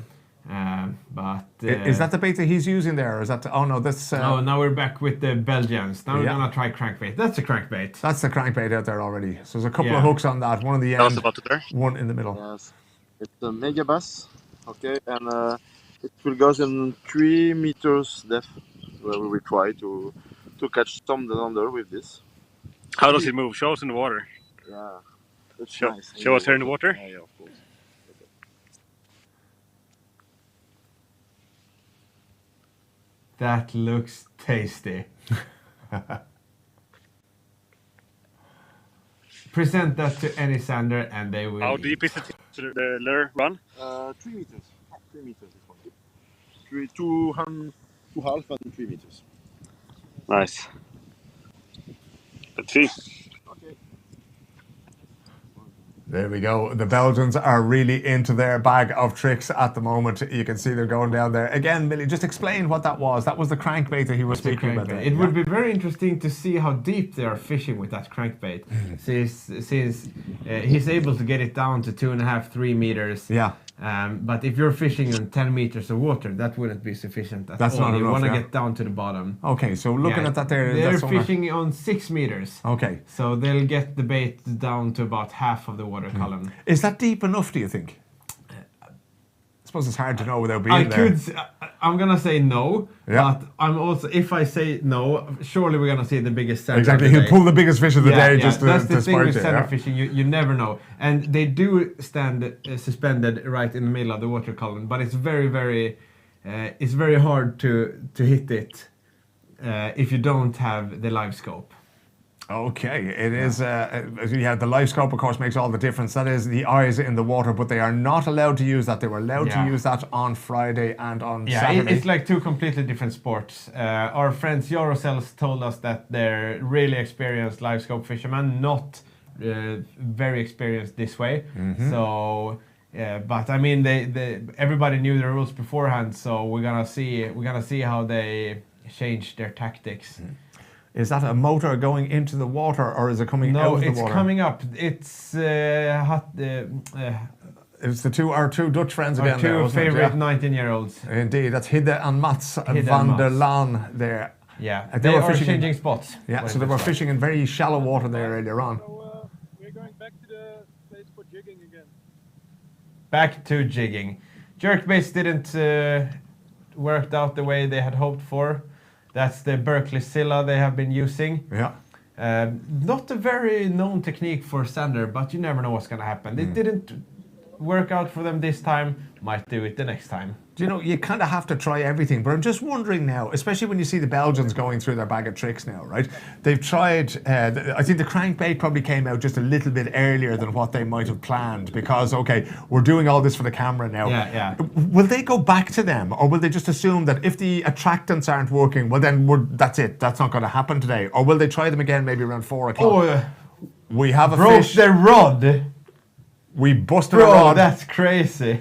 [SPEAKER 2] But
[SPEAKER 1] is that the bait that he's using there, or is that? Oh no, that's.
[SPEAKER 2] Oh, now we're back with the Belgians. Now we're gonna try crankbait. That's a crankbait.
[SPEAKER 1] That's the crankbait out there already. So there's a couple of hooks on that. One on the end. One in the middle.
[SPEAKER 7] Yes, it's a mega bass. Okay, and it will go in 3 meters depth, where we will try to catch some Zander with this.
[SPEAKER 13] How does it move? Show us in the water.
[SPEAKER 7] Yeah, it's
[SPEAKER 13] show,
[SPEAKER 7] nice.
[SPEAKER 13] Show us here in the water.
[SPEAKER 7] Yeah, of course.
[SPEAKER 2] That looks tasty. Present that to any Zander and they will.
[SPEAKER 13] How deep is it to the lure run?
[SPEAKER 7] 3 meters. 3 meters is one. 2.5 and 3 meters.
[SPEAKER 13] Nice. Let's see.
[SPEAKER 7] Okay.
[SPEAKER 1] There we go. The Belgians are really into their bag of tricks at the moment. You can see they're going down there. Again, Mille, just explain what that was. That was the crankbait that he was speaking about there.
[SPEAKER 2] It would be very interesting to see how deep they are fishing with that crankbait. Since he's able to get it down to 2.5, 3 meters.
[SPEAKER 1] Yeah.
[SPEAKER 2] But if you're fishing in 10 meters of water, that wouldn't be sufficient at
[SPEAKER 1] That's
[SPEAKER 2] all.
[SPEAKER 1] not enough.
[SPEAKER 2] You want to get down to the bottom.
[SPEAKER 1] Okay, so looking at that there...
[SPEAKER 2] They're fishing on 6 meters.
[SPEAKER 1] Okay.
[SPEAKER 2] So they'll get the bait down to about half of the water column.
[SPEAKER 1] Is that deep enough, do you think? I suppose it's hard to know without being there.
[SPEAKER 2] I'm gonna say no, but I'm also, if I say no, surely we're gonna see the biggest center.
[SPEAKER 1] Exactly, he'll pull the biggest fish of the day just to
[SPEAKER 2] That's the thing with
[SPEAKER 1] it,
[SPEAKER 2] center fishing, you never know. And they do stand suspended right in the middle of the water column, but it's very, very, it's very hard to hit it if you don't have the live scope.
[SPEAKER 1] Okay, it is, the live scope of course makes all the difference. That is the eyes in the water, but they are not allowed to use that. They were allowed to use that on Friday and on Saturday.
[SPEAKER 2] It's like 2 completely different sports. Our friends Jarosels told us that they're really experienced live scope fishermen, not very experienced this way. So, but I mean, everybody knew the rules beforehand, so we're gonna see how they change their tactics.
[SPEAKER 1] Is that a motor going into the water, or is it coming out of the water?
[SPEAKER 2] No, it's coming up. It's
[SPEAKER 1] it's our two Dutch friends again.
[SPEAKER 2] Our two favorite 19-year-olds.
[SPEAKER 1] Indeed, that's Hidde and Mats van der Laan there.
[SPEAKER 2] Yeah, they are changing spots.
[SPEAKER 1] Yeah, so they were fishing in very shallow water there earlier on.
[SPEAKER 13] So we're going back to the place for jigging again.
[SPEAKER 2] Back to jigging. Jerk baits didn't work out the way they had hoped for. That's the Berkeley Scylla they have been using.
[SPEAKER 1] Yeah.
[SPEAKER 2] Not a very known technique for Zander, but you never know what's going to happen. It didn't work out for them this time, might do it the next time.
[SPEAKER 1] You know, you kind of have to try everything, but I'm just wondering now, especially when you see the Belgians going through their bag of tricks now, right? They've tried, I think the crankbait probably came out just a little bit earlier than what they might have planned because, okay, we're doing all this for the camera now.
[SPEAKER 2] Yeah.
[SPEAKER 1] Will they go back to them, or will they just assume that if the attractants aren't working, well then that's it, that's not going to happen today? Or will they try them again maybe around 4 o'clock? We have a
[SPEAKER 2] broke
[SPEAKER 1] fish.
[SPEAKER 2] the rod.
[SPEAKER 1] We busted a rod.
[SPEAKER 2] That's crazy.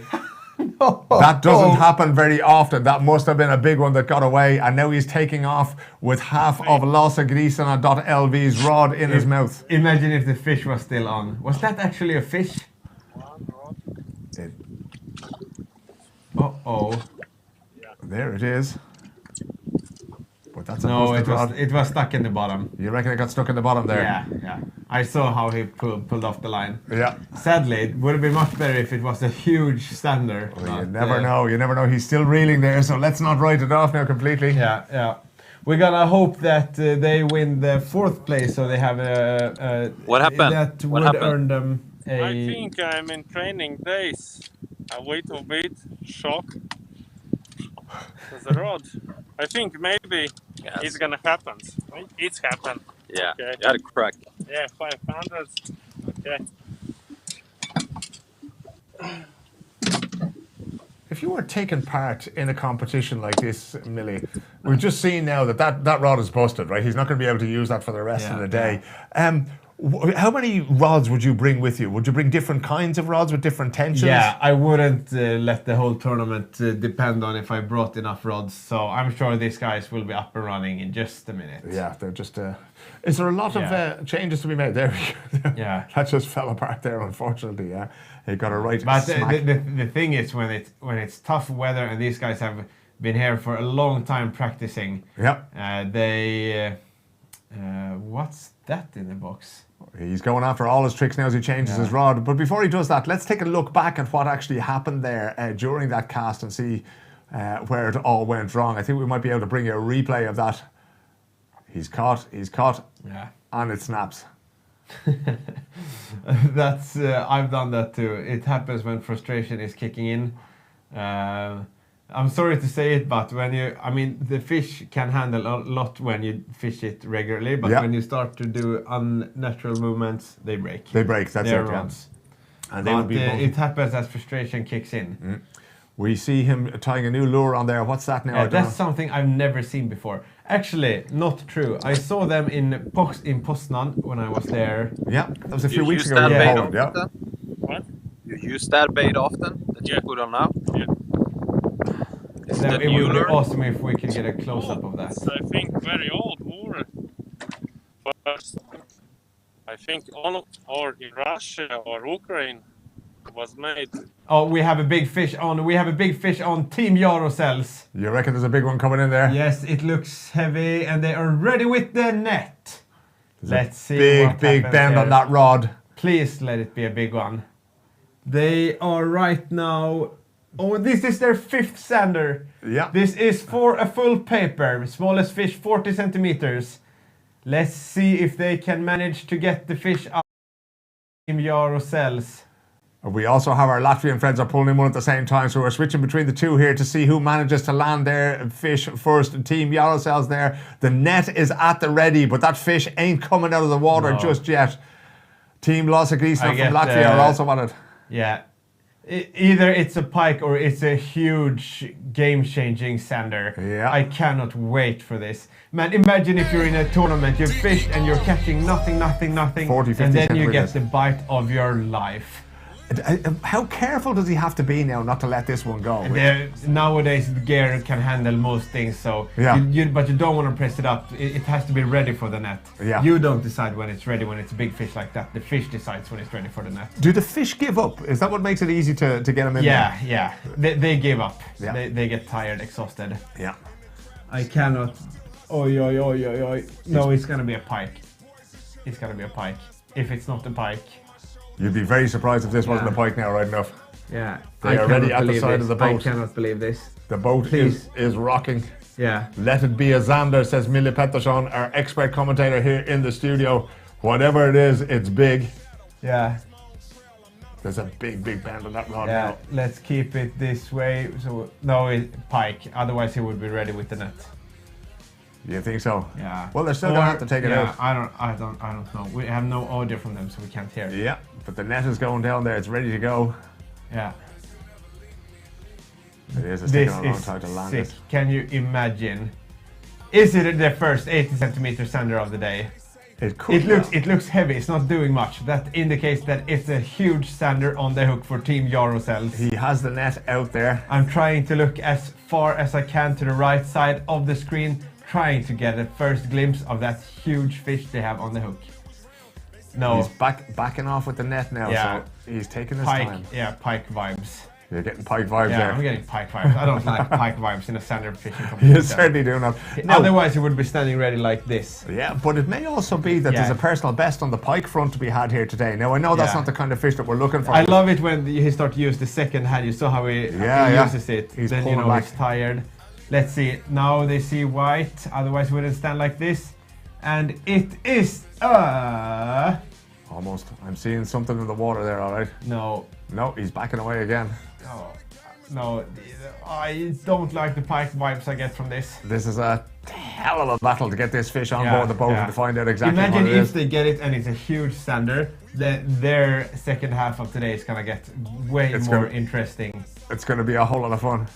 [SPEAKER 1] That doesn't happen very often. That must have been a big one that got away, and now he's taking off with half of Lossagrisana.lv's rod in his mouth.
[SPEAKER 2] Imagine if the fish was still on. Was that actually a fish? Uh-oh.
[SPEAKER 1] There it is. But that's a
[SPEAKER 2] no,
[SPEAKER 1] busted
[SPEAKER 2] it was stuck in the bottom.
[SPEAKER 1] You reckon it got stuck in the bottom there?
[SPEAKER 2] Yeah. I saw how he pulled off the line.
[SPEAKER 1] Yeah.
[SPEAKER 2] Sadly, it would have been much better if it was a huge Zander.
[SPEAKER 1] Well, you never know. You never know. He's still reeling there, so let's not write it off now completely.
[SPEAKER 2] Yeah. We're gonna hope that they win the 4th place, so they have
[SPEAKER 11] What happened?
[SPEAKER 2] That
[SPEAKER 11] What
[SPEAKER 2] would
[SPEAKER 11] happened?
[SPEAKER 2] earn them a.
[SPEAKER 13] I think I'm in training days. I wait a bit, shock. The rod. I think maybe it's gonna happen. It's happened.
[SPEAKER 11] Yeah,
[SPEAKER 13] Okay.
[SPEAKER 11] you had a crack.
[SPEAKER 13] Yeah, 500. Okay.
[SPEAKER 1] If you were taking part in a competition like this, Mille, we've just seen now that rod is busted, right? He's not going to be able to use that for the rest of the day. How many rods would you bring with you? Would you bring different kinds of rods with different tensions?
[SPEAKER 2] Yeah, I wouldn't let the whole tournament depend on if I brought enough rods. So I'm sure these guys will be up and running in just a minute.
[SPEAKER 1] Yeah, they're just. Is there a lot of changes to be made? There we go.
[SPEAKER 2] Yeah,
[SPEAKER 1] that just fell apart there, unfortunately. Yeah, he got it right.
[SPEAKER 2] But the thing is, when it's tough weather and these guys have been here for a long time practicing.
[SPEAKER 1] Yeah.
[SPEAKER 2] They. What's that in the box?
[SPEAKER 1] He's going after all his tricks now as he changes his rod. But before he does that, let's take a look back at what actually happened there during that cast and see where it all went wrong. I think we might be able to bring you a replay of that. He's caught, and it snaps.
[SPEAKER 2] That's I've done that too. It happens when frustration is kicking in. I'm sorry to say it, but the fish can handle a lot when you fish it regularly, but when you start to do unnatural movements, they break.
[SPEAKER 1] They break, that's it.
[SPEAKER 2] Rods.
[SPEAKER 1] And they would be
[SPEAKER 2] it happens as frustration kicks in.
[SPEAKER 1] We see him tying a new lure on there. What's that now?
[SPEAKER 2] Yeah, that's something I've never seen before. Actually, not true. I saw them in Poznan when I was there.
[SPEAKER 1] Yeah, that was a few weeks ago.
[SPEAKER 11] What? You use that bait often that you put on now?
[SPEAKER 13] Yeah.
[SPEAKER 2] It would be awesome if we could get a close-up of that.
[SPEAKER 13] I think very old lure. First, I think or in Russia or Ukraine was made.
[SPEAKER 2] Oh, we have a big fish on. We have a big fish on Team Jarosels.
[SPEAKER 1] You reckon there's a big one coming in there?
[SPEAKER 2] Yes, it looks heavy, and they are ready with the net. Let's see.
[SPEAKER 1] Big bend on that rod.
[SPEAKER 2] Please let it be a big one. They are right now. Oh, this is their 5th Zander.
[SPEAKER 1] Yeah.
[SPEAKER 2] This is for a full paper. Smallest fish, 40 centimeters. Let's see if they can manage to get the fish up. Team Jarosels.
[SPEAKER 1] We also have our Latvian friends are pulling in one at the same time, so we're switching between the two here to see who manages to land their fish first. Team Jarosels there. The net is at the ready, but that fish ain't coming out of the water just yet. Team Lossagrisana from Latvia are also on it.
[SPEAKER 2] Yeah. Either it's a pike or it's a huge game-changing Zander.
[SPEAKER 1] Yeah.
[SPEAKER 2] I cannot wait for this. Man, imagine if you're in a tournament, you've fished and you're catching nothing,
[SPEAKER 1] 40, 50
[SPEAKER 2] and then you get
[SPEAKER 1] centimeters.
[SPEAKER 2] the bite of your life.
[SPEAKER 1] How careful does he have to be now not to let this one go?
[SPEAKER 2] Nowadays, the gear can handle most things, so but you don't want to press it up. It has to be ready for the net.
[SPEAKER 1] Yeah.
[SPEAKER 2] You don't decide when it's ready when it's a big fish like that. The fish decides when it's ready for the net.
[SPEAKER 1] Do the fish give up? Is that what makes it easy to get them in there?
[SPEAKER 2] Yeah. They give up.
[SPEAKER 1] Yeah.
[SPEAKER 2] They get tired, exhausted.
[SPEAKER 1] Yeah.
[SPEAKER 2] I cannot. Oi. No, it's gonna be a pike. It's gonna be a pike. If it's not a pike.
[SPEAKER 1] You'd be very surprised if this wasn't a pike now, right enough.
[SPEAKER 2] Yeah.
[SPEAKER 1] They are ready at the side of the boat.
[SPEAKER 2] I cannot believe this.
[SPEAKER 1] The boat is rocking.
[SPEAKER 2] Yeah.
[SPEAKER 1] Let it be a Zander, says Mille Pettersson, our expert commentator here in the studio. Whatever it is, it's big.
[SPEAKER 2] Yeah.
[SPEAKER 1] There's a big bend on that rod
[SPEAKER 2] Yeah,
[SPEAKER 1] now.
[SPEAKER 2] let's keep it this way. So no, pike. Otherwise, he would be ready with the net.
[SPEAKER 1] You think so?
[SPEAKER 2] Yeah.
[SPEAKER 1] Well, they're still gonna have to take it out.
[SPEAKER 2] I don't know. We have no audio from them, so we can't hear it.
[SPEAKER 1] Yeah, but the net is going down there. It's ready to go.
[SPEAKER 2] Yeah.
[SPEAKER 1] It is. It's taking a long time to land
[SPEAKER 2] sick.
[SPEAKER 1] it.
[SPEAKER 2] Can you imagine? Is it the first 80 centimeter sander of the day? It looks heavy. It's not doing much. That indicates that it's a huge sander on the hook for Team Jarosells.
[SPEAKER 1] He has the net out there.
[SPEAKER 2] I'm trying to look as far as I can to the right side of the screen, trying to get a first glimpse of that huge fish they have on the hook. No.
[SPEAKER 1] He's backing off with the net now, so he's taking his time.
[SPEAKER 2] Yeah, pike vibes.
[SPEAKER 1] You're getting pike vibes there.
[SPEAKER 2] Yeah, I'm getting pike vibes. I don't like pike vibes in a sander fishing competition.
[SPEAKER 1] You're certainly doing that.
[SPEAKER 2] Otherwise, he would be standing ready like this.
[SPEAKER 1] Yeah, but it may also be that there's a personal best on the pike front to be had here today. Now, I know that's not the kind of fish that we're looking for.
[SPEAKER 2] I love it when he starts to use the second hand. You saw how he uses it.
[SPEAKER 1] He's
[SPEAKER 2] then
[SPEAKER 1] pulling back.
[SPEAKER 2] He's tired. Let's see. Now they see white. Otherwise, he wouldn't stand like this. And it is
[SPEAKER 1] almost. I'm seeing something in the water there, all right?
[SPEAKER 2] No.
[SPEAKER 1] No, he's backing away again.
[SPEAKER 2] Oh, no, I don't like the pike vibes I get from this.
[SPEAKER 1] This is a hell of a battle to get this fish on board the boat and to find out exactly
[SPEAKER 2] Imagine
[SPEAKER 1] what it
[SPEAKER 2] if
[SPEAKER 1] is.
[SPEAKER 2] they get it and it's a huge sander, then their second half of today is gonna get way more interesting.
[SPEAKER 1] It's gonna be a whole lot of fun.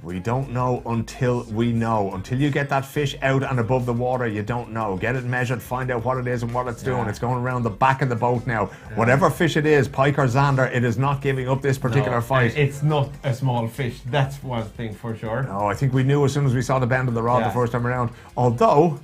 [SPEAKER 1] We don't know until we know. Until you get that fish out and above the water, you don't know. Get it measured, find out what it is and what it's doing. It's going around the back of the boat now. Whatever fish it is, pike or zander, it is not giving up this particular fight.
[SPEAKER 2] It's not a small fish, that's one thing for sure.
[SPEAKER 1] No, I think we knew as soon as we saw the bend of the rod the first time around. Although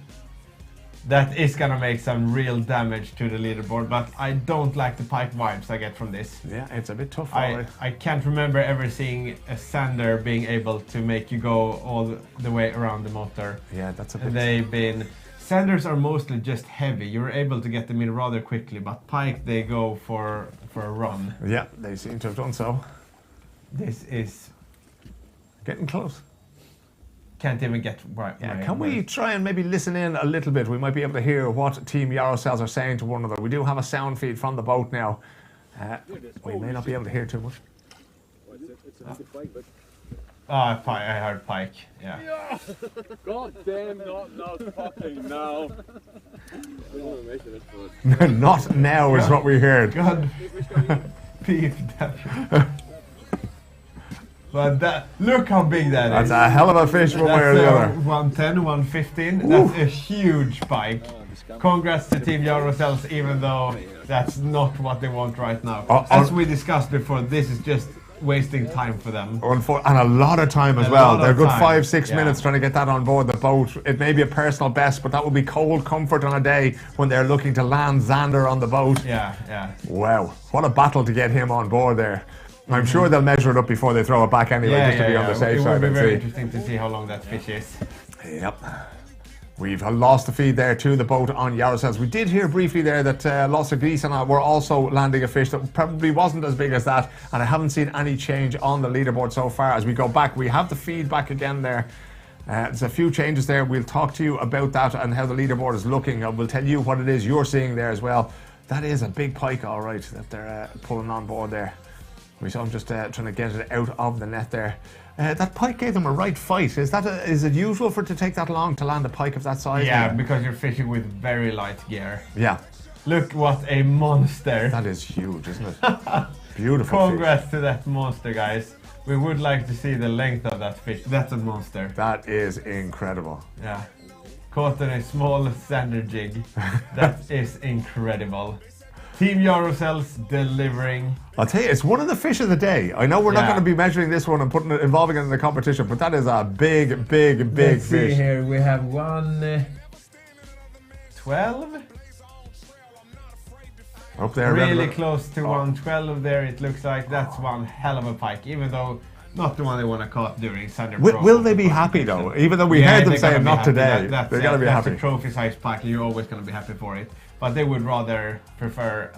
[SPEAKER 2] that is gonna make some real damage to the leaderboard, but I don't like the pike vibes I get from this.
[SPEAKER 1] Yeah, it's a bit tough.
[SPEAKER 2] I can't remember ever seeing a sander being able to make you go all the way around the motor.
[SPEAKER 1] Yeah, that's a bit.
[SPEAKER 2] They've been. Sanders are mostly just heavy. You're able to get them in rather quickly, but pike they go for a run.
[SPEAKER 1] Yeah, they seem to have done so.
[SPEAKER 2] This is
[SPEAKER 1] getting close.
[SPEAKER 2] Can't even get right.
[SPEAKER 1] Yeah, can we try and maybe listen in a little bit? We might be able to hear what Team Jarosells are saying to one another. We do have a sound feed from the boat now. We may not be able to hear too much.
[SPEAKER 2] I heard pike. Yeah.
[SPEAKER 11] God damn, not fucking now.
[SPEAKER 1] Not now is what we heard.
[SPEAKER 2] God. Beef that. But look how big that
[SPEAKER 1] That's
[SPEAKER 2] is.
[SPEAKER 1] a hell of a fish one way or the other.
[SPEAKER 2] 110, 115. That's a huge pike. Congrats to Team Jarosells, even though that's not what they want right now. As we discussed before, this is just wasting time for them.
[SPEAKER 1] And a lot of time as well. They're a good 5-6 minutes trying to get that on board the boat. It may be a personal best, but that would be cold comfort on a day when they're looking to land Zander on the boat.
[SPEAKER 2] Yeah.
[SPEAKER 1] Wow, what a battle to get him on board there. I'm sure they'll measure it up before they throw it back anyway, just to be on the safe side.
[SPEAKER 2] It would be very interesting to see how long that fish is.
[SPEAKER 1] Yep. We've lost the feed there to the boat on Jarosells. We did hear briefly there that Lost of Geese and I were also landing a fish that probably wasn't as big as that, and I haven't seen any change on the leaderboard so far. As we go back, we have the feed back again there. There's a few changes there. We'll talk to you about that and how the leaderboard is looking. We'll tell you what it is you're seeing there as well. That is a big pike, all right, that they're pulling on board there. We saw him just trying to get it out of the net there. That pike gave them a right fight. Is it usual for it to take that long to land a pike of that size?
[SPEAKER 2] Yeah, because you're fishing with very light gear.
[SPEAKER 1] Yeah.
[SPEAKER 2] Look what a monster.
[SPEAKER 1] That is huge, isn't it? Beautiful.
[SPEAKER 2] Congrats to that monster, guys. We would like to see the length of that fish. That's a monster.
[SPEAKER 1] That is incredible.
[SPEAKER 2] Yeah. Caught on a small sander jig. That is incredible. Team Jarosells delivering.
[SPEAKER 1] I'll tell you, it's one of the fish of the day. I know we're not going to be measuring this one and involving it in the competition, but that is a big
[SPEAKER 2] Let's
[SPEAKER 1] fish.
[SPEAKER 2] See here, we have 112.
[SPEAKER 1] Up there,
[SPEAKER 2] really close to 112 there. It looks like that's one hell of a pike, even though not the one they want to caught during Zander Pro.
[SPEAKER 1] Will they be happy though? Even though we heard them saying not today, they're going to be happy.
[SPEAKER 2] That's a trophy-sized pike, and you're always going to be happy for it. But they would rather prefer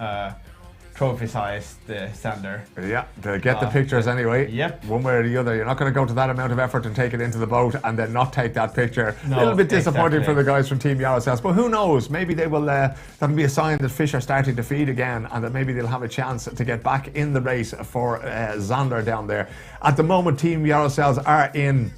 [SPEAKER 2] trophy-sized Zander.
[SPEAKER 1] Yeah, to get the pictures anyway.
[SPEAKER 2] Yep.
[SPEAKER 1] One way or the other. You're not going to go to that amount of effort and take it into the boat and then not take that picture.
[SPEAKER 2] No,
[SPEAKER 1] a little bit disappointing
[SPEAKER 2] exactly.
[SPEAKER 1] for the guys from Team Yarosels, but who knows? Maybe they will. That'll be a sign that fish are starting to feed again, and that maybe they'll have a chance to get back in the race for Zander down there. At the moment, Team Yarosels are in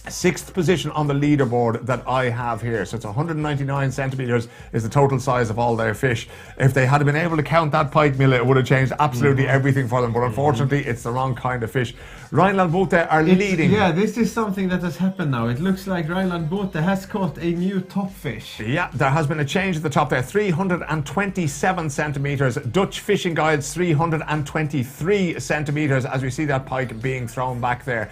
[SPEAKER 1] 6th position on the leaderboard that I have here. So it's 199 centimeters is the total size of all their fish. If they had been able to count that pike, Mille, it would have changed absolutely everything for them. But unfortunately, it's the wrong kind of fish. Rhineland Bote are leading.
[SPEAKER 2] Yeah, this is something that has happened now. It looks like Rhineland Bote has caught a new top fish.
[SPEAKER 1] Yeah, there has been a change at the top there. 327 centimeters. Dutch Fishing Guides 323 centimeters as we see that pike being thrown back there.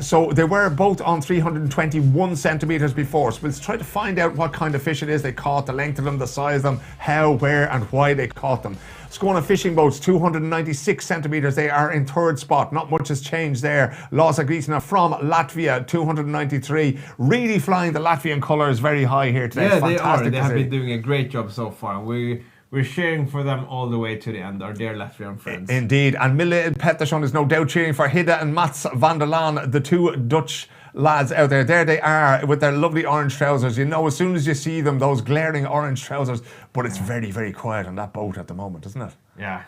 [SPEAKER 1] So they were both on 321 centimeters before. So let's try to find out what kind of fish it is they caught, the length of them, the size of them, how, where and why they caught them. Skåne Fishing Boats, 296 centimeters. They are in 3rd spot. Not much has changed there. Lasa Grisina from Latvia, 293. Really flying the Latvian colours very high here today.
[SPEAKER 2] Yeah,
[SPEAKER 1] Fantastic
[SPEAKER 2] they
[SPEAKER 1] to
[SPEAKER 2] have
[SPEAKER 1] see.
[SPEAKER 2] been doing a great job so far. We're cheering for them all the way to the end, our dear Latvian friends.
[SPEAKER 1] Indeed, and Mille and Pettersson is no doubt cheering for Hidde and Mats van der Laan, the 2 Dutch lads out there. There they are with their lovely orange trousers. You know, as soon as you see them, those glaring orange trousers. But it's very, very quiet on that boat at the moment, isn't it?
[SPEAKER 2] Yeah.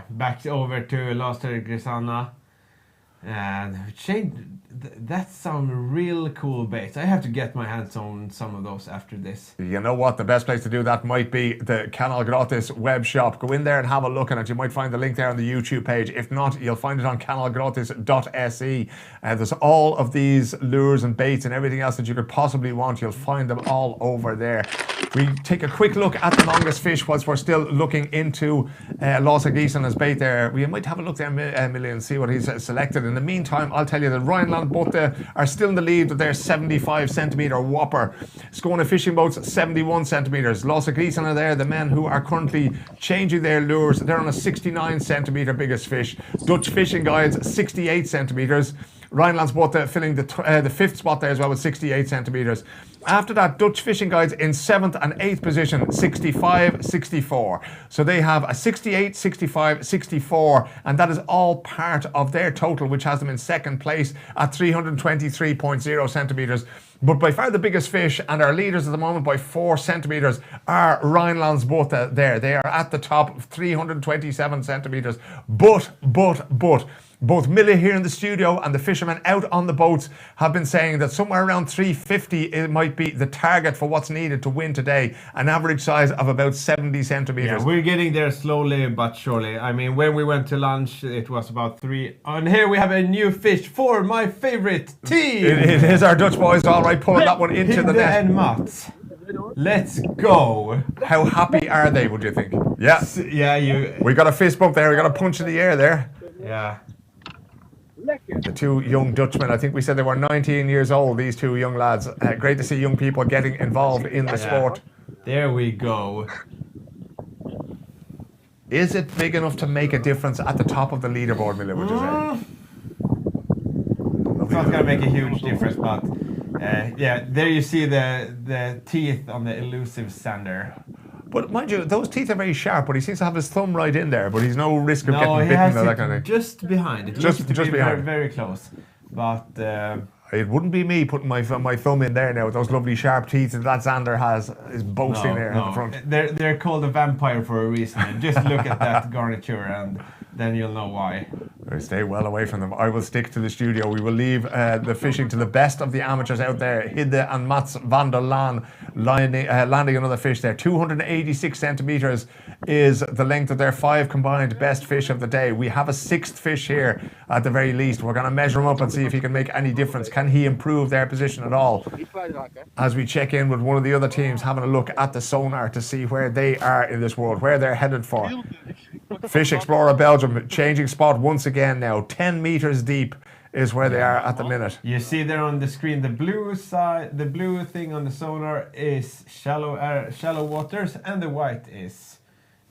[SPEAKER 2] Back over to Laster Grisana. That's some real cool baits. I have to get my hands on some of those after this.
[SPEAKER 1] You know what? The best place to do that might be the Canal Gratis web shop. Go in there and have a look at it. You might find the link there on the YouTube page. If not, you'll find it on kanalgratis.se. There's all of these lures and baits and everything else that you could possibly want. You'll find them all over there. We take a quick look at the longest fish whilst we're still looking into Lasa Grisina's bait there. We might have a look there, Mille, and see what he's selected. In the meantime, I'll tell you that Rhineland Bote are still in the lead with their 75 centimetre whopper. Skåne Fishing Boats, 71 centimetres. Lasa Grisina there, the men who are currently changing their lures. They're on a 69 centimetre biggest fish. Dutch Fishing Guides, 68 centimetres. Rhineland's Bote filling the 5th spot there as well with 68 centimetres. After that, Dutch Fishing Guides in 7th and 8th position, 65, 64. So they have a 68, 65, 64, and that is all part of their total, which has them in 2nd place at 323.0 centimetres. But by far the biggest fish and our leaders at the moment by 4 centimetres are Rhineland's Bote there. They are at the top, 327 centimetres. But both Mille here in the studio and the fishermen out on the boats have been saying that somewhere around 350 it might be the target for what's needed to win today. An average size of about 70 centimetres.
[SPEAKER 2] Yeah, we're getting there slowly but surely. I mean, when we went to lunch, it was about 3. And here we have a new fish for my favourite team.
[SPEAKER 1] It is our Dutch boys, all right, pulling that one into the net.
[SPEAKER 2] And Mats. Let's go.
[SPEAKER 1] How happy are they, would you think? Yeah.
[SPEAKER 2] Yeah,
[SPEAKER 1] we got a fist bump there. We got a punch in the air there.
[SPEAKER 2] Yeah.
[SPEAKER 1] The 2 young Dutchmen, I think we said they were 19 years old, these 2 young lads. Great to see young people getting involved in the sport.
[SPEAKER 2] There we go.
[SPEAKER 1] Is it big enough to make a difference at the top of the leaderboard, Mille, would you say?
[SPEAKER 2] It's not going to make a huge difference, but yeah, there you see the teeth on the elusive Zander.
[SPEAKER 1] But mind you, those teeth are very sharp, but he seems to have his thumb right in there, but he's no risk of
[SPEAKER 2] No,
[SPEAKER 1] getting
[SPEAKER 2] he
[SPEAKER 1] bitten
[SPEAKER 2] has
[SPEAKER 1] or
[SPEAKER 2] it
[SPEAKER 1] that kind of thing.
[SPEAKER 2] just behind. It
[SPEAKER 1] Just
[SPEAKER 2] looks to be
[SPEAKER 1] behind.
[SPEAKER 2] very close. But
[SPEAKER 1] it wouldn't be me putting my thumb in there now with those lovely sharp teeth that Zander has is boasting there at the front.
[SPEAKER 2] They're called a vampire for a reason. Just look at that garniture and then you'll know why.
[SPEAKER 1] Stay well away from them. I will stick to the studio. We will leave the fishing to the best of the amateurs out there. Hidde and Mats van der Laan landing another fish there. 286 centimetres is the length of their 5 combined best fish of the day. We have a 6th fish here at the very least. We're going to measure him up and see if he can make any difference. Can he improve their position at all? As we check in with one of the other teams, having a look at the sonar to see where they are in this world, where they're headed for. Fish Explorer Belgium changing spot once again now. 10 metres deep is where they are at the minute.
[SPEAKER 2] You see there on the screen, the blue side, the blue thing on the sonar is shallow waters, and the white is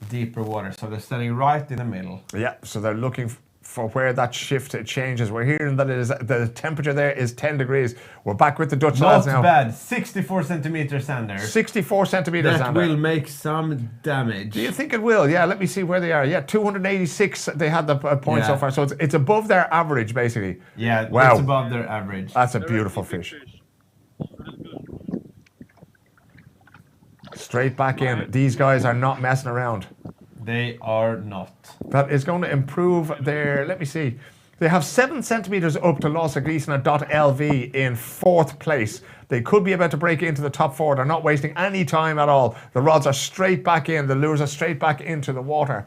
[SPEAKER 2] deeper water. So they're standing right in the middle.
[SPEAKER 1] Yeah, so they're looking for where that shift changes. We're hearing that the temperature there is 10 degrees. We're back with the Dutch lads now.
[SPEAKER 2] Not bad. 64 centimeter Zander.
[SPEAKER 1] 64 centimeters,
[SPEAKER 2] That
[SPEAKER 1] Zander.
[SPEAKER 2] will make some damage.
[SPEAKER 1] Do you think it will? Yeah, let me see where they are. Yeah, 286 they had the points so far. So it's above their average, basically.
[SPEAKER 2] Yeah,
[SPEAKER 1] wow.
[SPEAKER 2] It's above their average.
[SPEAKER 1] That's a beautiful fish. Straight back in. These guys are not messing around.
[SPEAKER 2] They are not.
[SPEAKER 1] That is going to improve their, let me see. They have 7 centimeters up to LV in 4th place. They could be about to break into the top 4. They're not wasting any time at all. The rods are straight back in. The lures are straight back into the water.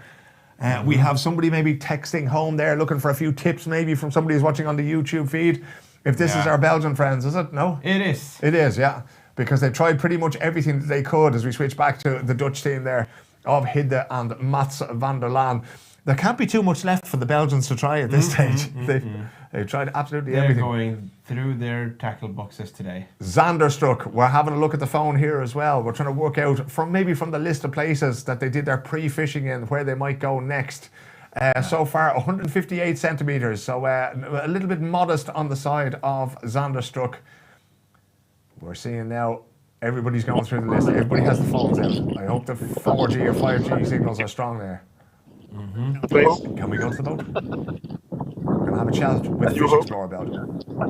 [SPEAKER 1] We have somebody maybe texting home there, looking for a few tips maybe from somebody who's watching on the YouTube feed. If this is our Belgian friends, is it? No?
[SPEAKER 2] It is.
[SPEAKER 1] It is, yeah. Because they've tried pretty much everything that they could as we switch back to the Dutch team there of Hidde and Mats van der Laan. There can't be too much left for the Belgians to try at this stage. They've tried absolutely everything.
[SPEAKER 2] They're going through their tackle boxes today.
[SPEAKER 1] Zander struck. We're having a look at the phone here as well. We're trying to work out from the list of places that they did their pre-fishing in, where they might go next. So far, 158 centimeters. So a little bit modest on the side of Zander struck. We're seeing now everybody's going through the list. Everybody has the phones out. I hope the 4G or 5G signals are strong there. Can we go to the boat? We're going to have a chat with Fish Explorer about it.
[SPEAKER 2] I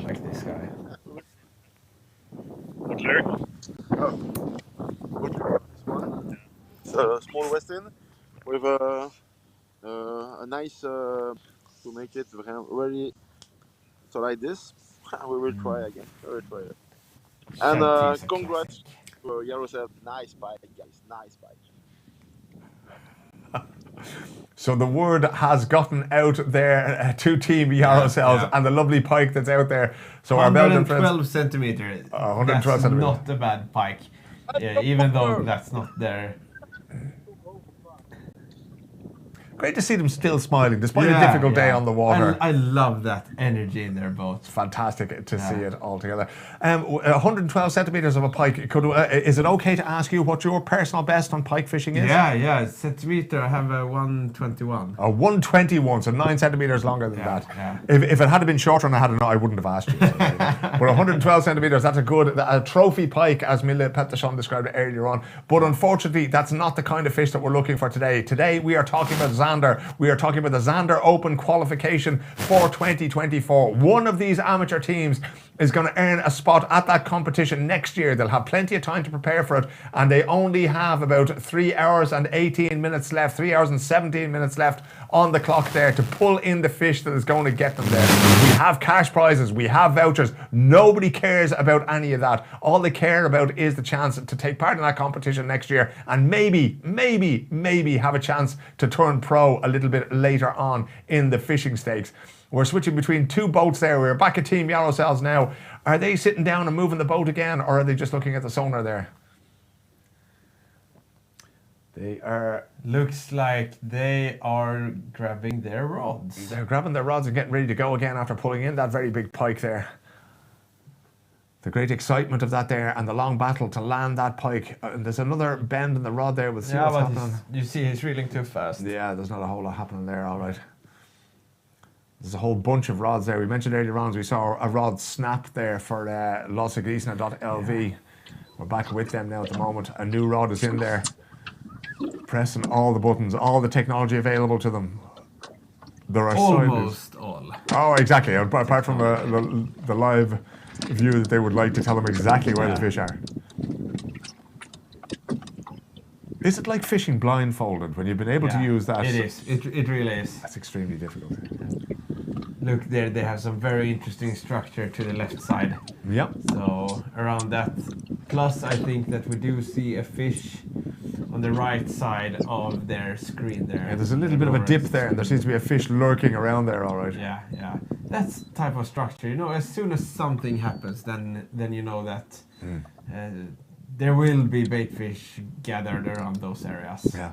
[SPEAKER 2] like this guy.
[SPEAKER 7] It's a small Westin with a nice to make it ready. So like this, we will try again. We will try it. And congrats to Yaroslav. Nice bite, guys. Nice bite.
[SPEAKER 1] So the word has gotten out there to Team Yaroslav and the lovely pike that's out there. So our Belgian friends,
[SPEAKER 2] 112 centimeters.
[SPEAKER 1] 112
[SPEAKER 2] That's
[SPEAKER 1] centimeters.
[SPEAKER 2] not a bad pike. Yeah, even though that's not their...
[SPEAKER 1] Great to see them still smiling despite a difficult day on the water.
[SPEAKER 2] I love that energy in their boat.
[SPEAKER 1] It's fantastic to see it all together. 112 centimeters of a pike. Is it okay to ask you what your personal best on pike fishing is?
[SPEAKER 2] Yeah, centimeter. I have a 121.
[SPEAKER 1] A 121, so 9 centimeters longer than that.
[SPEAKER 2] Yeah.
[SPEAKER 1] If it had been shorter and I had it, I wouldn't have asked you. But 112 centimeters, that's a trophy pike, as Mille Pettersson described it earlier on. But unfortunately, that's not the kind of fish that we're looking for today. Today, we are talking about Zander. We are talking about the Zander Open qualification for 2024. One of these amateur teams is going to earn a spot at that competition next year. They'll have plenty of time to prepare for it, and they only have about 3 hours and 18 minutes left, 3 hours and 17 minutes left on the clock there to pull in the fish that is going to get them there. We have cash prizes, we have vouchers. Nobody cares about any of that. All they care about is the chance to take part in that competition next year and maybe have a chance to turn pro a little bit later on in the fishing stakes. We're switching between 2 boats there. We're back at Team Yaroslavs now. Are they sitting down and moving the boat again, or are they just looking at the sonar there? They are...
[SPEAKER 2] Looks like they are grabbing their rods.
[SPEAKER 1] They're grabbing their rods and getting ready to go again after pulling in that very big pike there. The great excitement of that there and the long battle to land that pike. And there's another bend in the rod there. We'll see what's happening.
[SPEAKER 2] You see he's reeling too fast.
[SPEAKER 1] Yeah, there's not a whole lot happening there, all right. There's a whole bunch of rods there. We mentioned earlier on, we saw a rod snap there for signup.lv. We're back with them now at the moment. A new rod is in there, pressing all the buttons, all the technology available to them. There are
[SPEAKER 2] almost all.
[SPEAKER 1] Oh, exactly. Apart from the live view that they would like to tell them exactly where the fish are. Is it like fishing blindfolded when you've been able to use that?
[SPEAKER 2] It is. It really is.
[SPEAKER 1] That's extremely difficult.
[SPEAKER 2] Look there, they have some very interesting structure to the left side.
[SPEAKER 1] Yep.
[SPEAKER 2] So around that. Plus, I think that we do see a fish on the right side of their screen there.
[SPEAKER 1] Yeah, there's a little bit of a dip there, and there seems to be a fish lurking around there, all right.
[SPEAKER 2] Yeah. That's type of structure. You know, as soon as something happens, then you know that there will be bait fish gathered around those areas.
[SPEAKER 1] Yeah.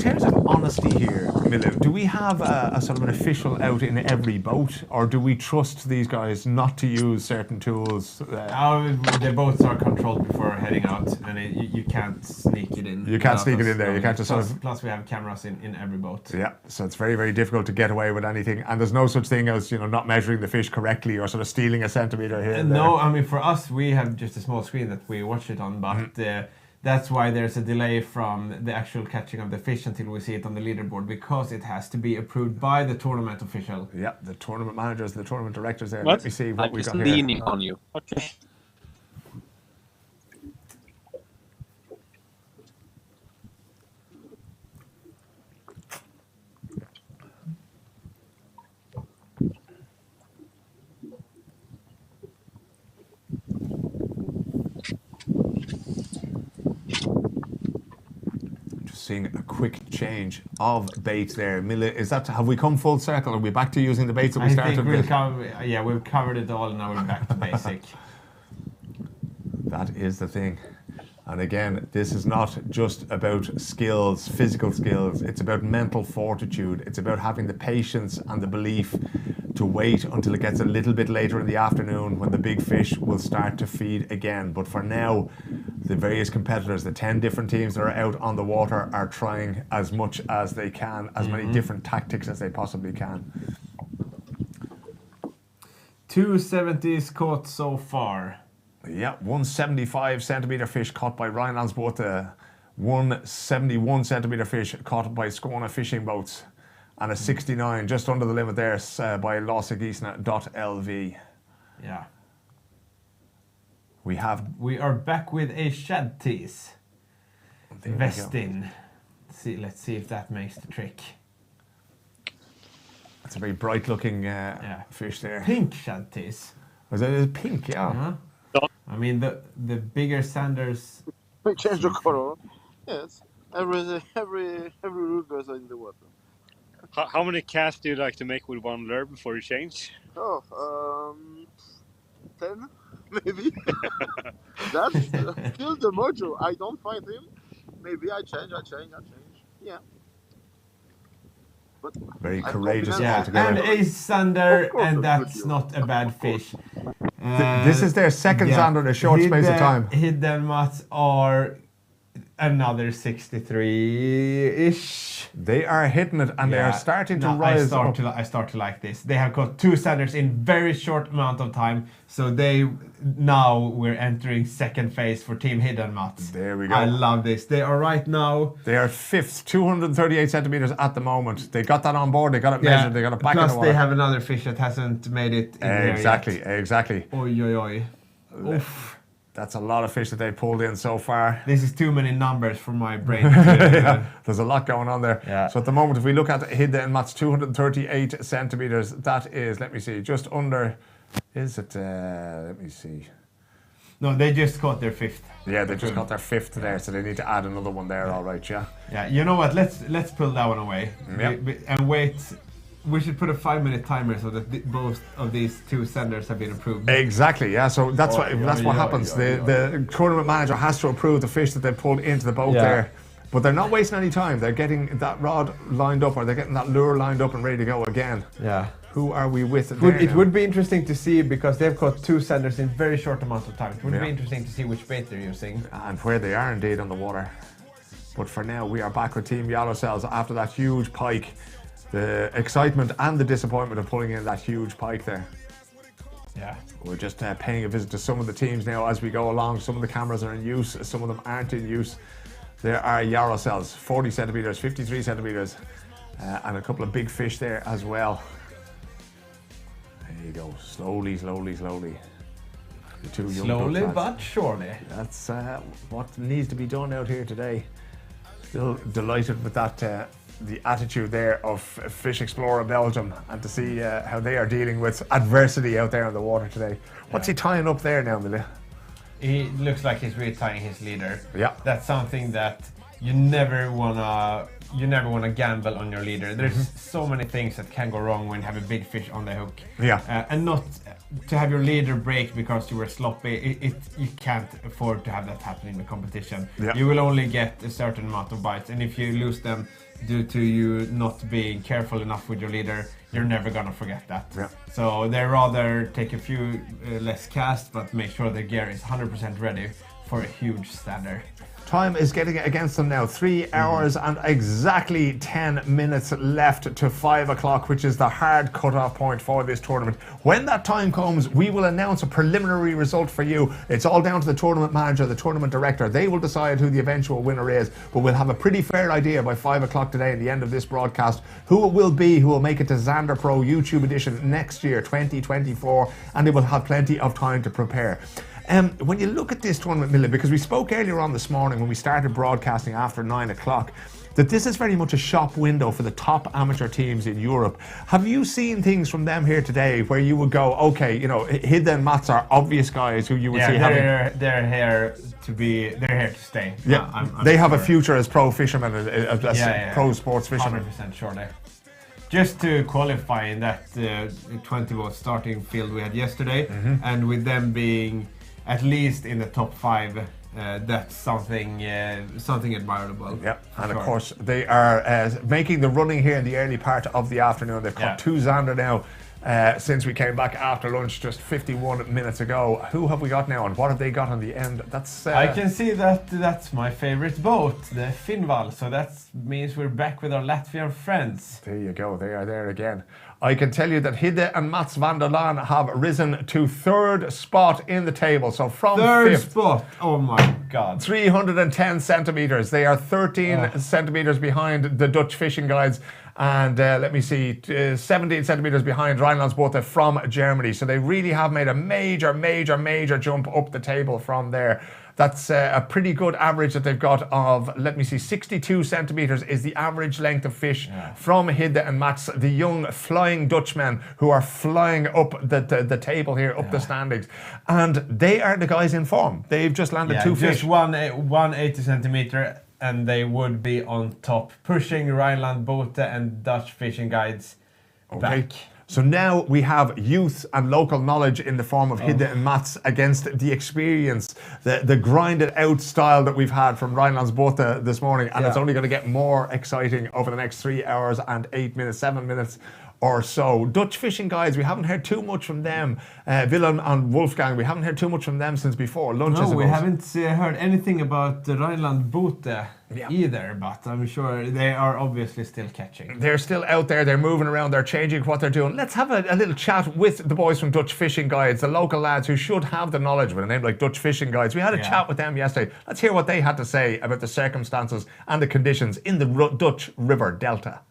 [SPEAKER 1] terms of honesty here, Mille, do we have a sort of an official out in every boat, or do we trust these guys not to use certain tools?
[SPEAKER 2] The boats are controlled before heading out, and you can't sneak it in.
[SPEAKER 1] You can't sneak it in there. You can't just
[SPEAKER 2] Plus, we have cameras in every boat.
[SPEAKER 1] Yeah, so it's very, very difficult to get away with anything, and there's no such thing as not measuring the fish correctly or sort of stealing a centimeter here.
[SPEAKER 2] No, I mean for us, we have just a small screen that we watch it on, but. That's why there's a delay from the actual catching of the fish until we see it on the leaderboard, because it has to be approved by the tournament official.
[SPEAKER 1] Yeah, the tournament managers, the tournament directors there.
[SPEAKER 11] What?
[SPEAKER 1] Let me see what we got here.
[SPEAKER 11] I'm just leaning on you. Okay.
[SPEAKER 1] Seeing a quick change of bait there. Mille, have we come full circle? Are we back to using the baits that we started with?
[SPEAKER 2] We've covered it all, and now we're back to basic.
[SPEAKER 1] That is the thing. And again, this is not just about skills, physical skills. It's about mental fortitude. It's about having the patience and the belief to wait until it gets a little bit later in the afternoon when the big fish will start to feed again. But for now, the various competitors, the 10 different teams that are out on the water, are trying as much as they can, as many different tactics as they possibly can.
[SPEAKER 2] 270s caught so far.
[SPEAKER 1] Yeah, 175 centimetre fish caught by Rhineland's boat, 171 centimetre fish caught by Skåne fishing boats, and a 69 just under the limit there by låsegisna.lv.
[SPEAKER 2] Yeah.
[SPEAKER 1] We
[SPEAKER 2] are back with a shad tease. Vestin. Let's see if that makes the trick.
[SPEAKER 1] It's a very bright looking fish there.
[SPEAKER 2] Pink shad tease.
[SPEAKER 1] Was it pink? Yeah.
[SPEAKER 2] I mean the bigger sanders.
[SPEAKER 7] We change the color. Yes. Every rule goes in the water.
[SPEAKER 8] How many casts do you like to make with one lure before you change?
[SPEAKER 7] 10 maybe. That's still the mojo. I don't find him. Maybe I change. Yeah. But
[SPEAKER 1] very courageous.
[SPEAKER 2] Yeah, and a sander, and that's not a bad fish.
[SPEAKER 1] This is their second sander in a short space of time.
[SPEAKER 2] Hidden mats are another 63-ish.
[SPEAKER 1] They are hitting it, and they are starting to rise up.
[SPEAKER 2] I start to like this. They have caught 2 sanders in very short amount of time, so now we're entering second phase for Team Hidden Mats.
[SPEAKER 1] There we go.
[SPEAKER 2] I love this. They are right now.
[SPEAKER 1] They are 5th, 238 centimeters at the moment. They got that on board. They got it measured. They got it back in the water.
[SPEAKER 2] Plus, they have another fish that hasn't made it in there yet.
[SPEAKER 1] Exactly.
[SPEAKER 2] Oi, oi, oi. Oof.
[SPEAKER 1] That's a lot of fish that they pulled in so far.
[SPEAKER 2] This is too many numbers for my brain.
[SPEAKER 1] Yeah, there's a lot going on there.
[SPEAKER 2] Yeah.
[SPEAKER 1] So at the moment, if we look at Hidden Mats, 238 centimeters, that is, let me see, just under, is it, let me see.
[SPEAKER 2] No, they just caught their 5th.
[SPEAKER 1] Yeah, they just got their 5th there, so they need to add another one there, all right, yeah.
[SPEAKER 2] Yeah, you know what, let's pull that one away.
[SPEAKER 1] Yep.
[SPEAKER 2] And wait. We should put a 5-minute timer so that both of these 2 senders have been approved.
[SPEAKER 1] Exactly, yeah. So that's what happens. The tournament manager has to approve the fish that they pulled into the boat there. But they're not wasting any time. They're getting that rod lined up, or they're getting that lure lined up and ready to go again.
[SPEAKER 2] Yeah.
[SPEAKER 1] Who are we with?
[SPEAKER 2] It would be interesting to see, because they've caught 2 senders in very short amount of time. It would be interesting to see which bait they're using.
[SPEAKER 1] And where they are indeed on the water. But for now, we are back with Team Yellowcells after that huge pike. The excitement and the disappointment of pulling in that huge pike there.
[SPEAKER 2] Yeah.
[SPEAKER 1] We're just paying a visit to some of the teams now as we go along. Some of the cameras are in use, some of them aren't in use. There are Yellowcells, 40 centimeters, 53 centimeters, and a couple of big fish there as well. There you go, slowly. The 2 young
[SPEAKER 2] slowly
[SPEAKER 1] duck lads.
[SPEAKER 2] but surely.
[SPEAKER 1] That's what needs to be done out here today. Still delighted with that. The attitude there of Fish Explorer Belgium, and to see how they are dealing with adversity out there on the water today. What's he tying up there now, Mille?
[SPEAKER 2] He looks like he's retying his leader.
[SPEAKER 1] Yeah.
[SPEAKER 2] That's something that you never wanna gamble on your leader. There's so many things that can go wrong when you have a big fish on the hook.
[SPEAKER 1] Yeah.
[SPEAKER 2] And not to have your leader break because you were sloppy. You can't afford to have that happen in the competition.
[SPEAKER 1] Yeah.
[SPEAKER 2] You will only get a certain amount of bites, and if you lose them, due to you not being careful enough with your leader, you're never gonna forget that.
[SPEAKER 1] Yeah.
[SPEAKER 2] So they rather take a few less casts, but make sure the gear is 100% ready for a huge stander.
[SPEAKER 1] Time is getting against them now. 3 hours and exactly 10 minutes left to 5 o'clock, which is the hard cutoff point for this tournament. When that time comes, we will announce a preliminary result for you. It's all down to the tournament manager, the tournament director. They will decide who the eventual winner is, but we'll have a pretty fair idea by 5 o'clock today at the end of this broadcast who it will be who will make it to Zander Pro YouTube edition next year, 2024, and they will have plenty of time to prepare. When you look at this tournament, Mille, because we spoke earlier on this morning when we started broadcasting after 9 o'clock, that this is very much a shop window for the top amateur teams in Europe. Have you seen things from them here today where you would go, okay, you know, Hidde and Mats are obvious guys who you would see having...
[SPEAKER 2] they're here to stay.
[SPEAKER 1] Yeah,
[SPEAKER 2] I'm
[SPEAKER 1] they have
[SPEAKER 2] sure.
[SPEAKER 1] a future as pro fishermen, as pro sports fishermen.
[SPEAKER 2] 100% sure they. Just to qualify in that 20-vote starting field we had yesterday, and with them being at least in the top 5, that's something admirable.
[SPEAKER 1] Yeah, and of course they are making the running here in the early part of the afternoon. They've caught 2 Zander now since we came back after lunch just 51 minutes ago. Who have we got now, and what have they got on the end? That's
[SPEAKER 2] I can see that's my favorite boat, the Finnval. So that means we're back with our Latvian friends.
[SPEAKER 1] There you go, they are there again. I can tell you that Hidde and Mats van der Laan have risen to 3rd spot in the table. So from
[SPEAKER 2] 3rd
[SPEAKER 1] 5th
[SPEAKER 2] spot, oh my God.
[SPEAKER 1] 310 centimetres. They are 13 centimetres behind the Dutch fishing guides. And let me see, 17 centimetres behind Rheinlandsboote from Germany. So they really have made a major jump up the table from there. That's a pretty good average that they've got of, let me see, 62 centimetres is the average length of fish from Hidde and Mats, the young flying Dutchmen who are flying up the table here, up the standings. And they are the guys in form. They've just landed 2 fish.
[SPEAKER 2] Just one 80 centimetre and they would be on top, pushing Rheinlandboote and Dutch fishing guides back.
[SPEAKER 1] So now we have youth and local knowledge in the form of Hidde and Mats against the experience, the grinded out style that we've had from Rheinlandsboote this morning. And it's only going to get more exciting over the next 3 hours and 8 minutes, 7 minutes or so. Dutch fishing guides, we haven't heard too much from them. Willem and Wolfgang, we haven't heard too much from them since before lunch.
[SPEAKER 2] No, we haven't heard anything about the Rheinlandboote either, but I'm sure they are obviously still catching.
[SPEAKER 1] They're still out there, they're moving around, they're changing what they're doing. Let's have a little chat with the boys from Dutch Fishing Guides, the local lads who should have the knowledge with a name like Dutch Fishing Guides. We had a chat with them yesterday. Let's hear what they had to say about the circumstances and the conditions in the Dutch River Delta.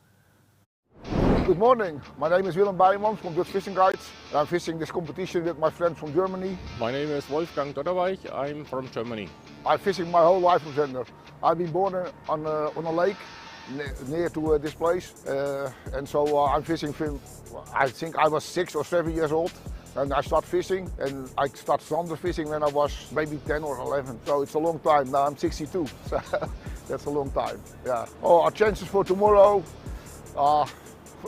[SPEAKER 12] Good morning, my name is Willem Bijmans from Dutch Fishing Guides. I'm fishing this competition with my friends from Germany.
[SPEAKER 14] My name is Wolfgang Dodderweich, I'm from Germany.
[SPEAKER 12] I'm fishing my whole life from Zander. I've been born on a lake near to this place, and so I'm fishing from, I think I was 6 or 7 years old. And I started fishing, and I started Zander fishing when I was maybe 10 or 11. So it's a long time, now I'm 62, so that's a long time, yeah. Oh, our chances for tomorrow,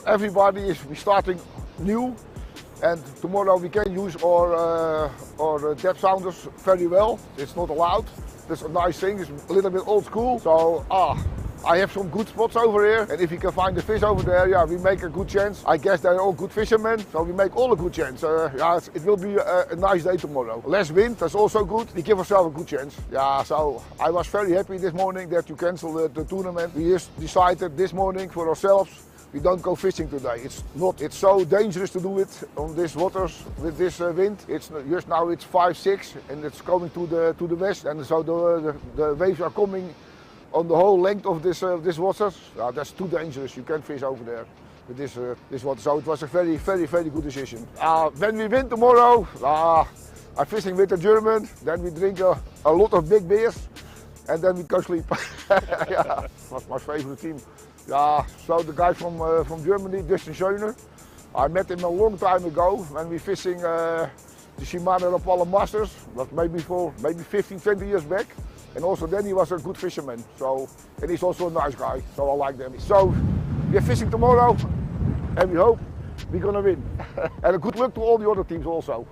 [SPEAKER 12] everybody is starting new, and tomorrow we can use our depth sounders very well. It's not allowed. That's a nice thing. It's a little bit old school. So I have some good spots over here, and if you can find the fish over there, yeah, we make a good chance. I guess they're all good fishermen, so we make all a good chance. Yeah, it will be a nice day tomorrow. Less wind, that's also good. We give ourselves a good chance. Yeah, so I was very happy this morning that you canceled the tournament. We just decided this morning for ourselves, we don't go fishing today. It's so dangerous to do it on these waters with this wind. It's just now it's 5, 6, and it's coming to the west, and so the waves are coming on the whole length of this water. That's too dangerous. You can't fish over there with this water. So it was a very good decision. When we win tomorrow, I'm fishing with the German. Then we drink a lot of big beers, and then we go sleep. Yeah, that's my favorite team. Yeah, so the guy from Germany, Dustin Schöner, I met him a long time ago when we fishing the Shimano Rapala Masters, but maybe 15, 20 years back. And also then he was a good fisherman, so, and he's also a nice guy, so I like them. So we're fishing tomorrow, and we hope we're gonna win. And good luck to all the other teams also.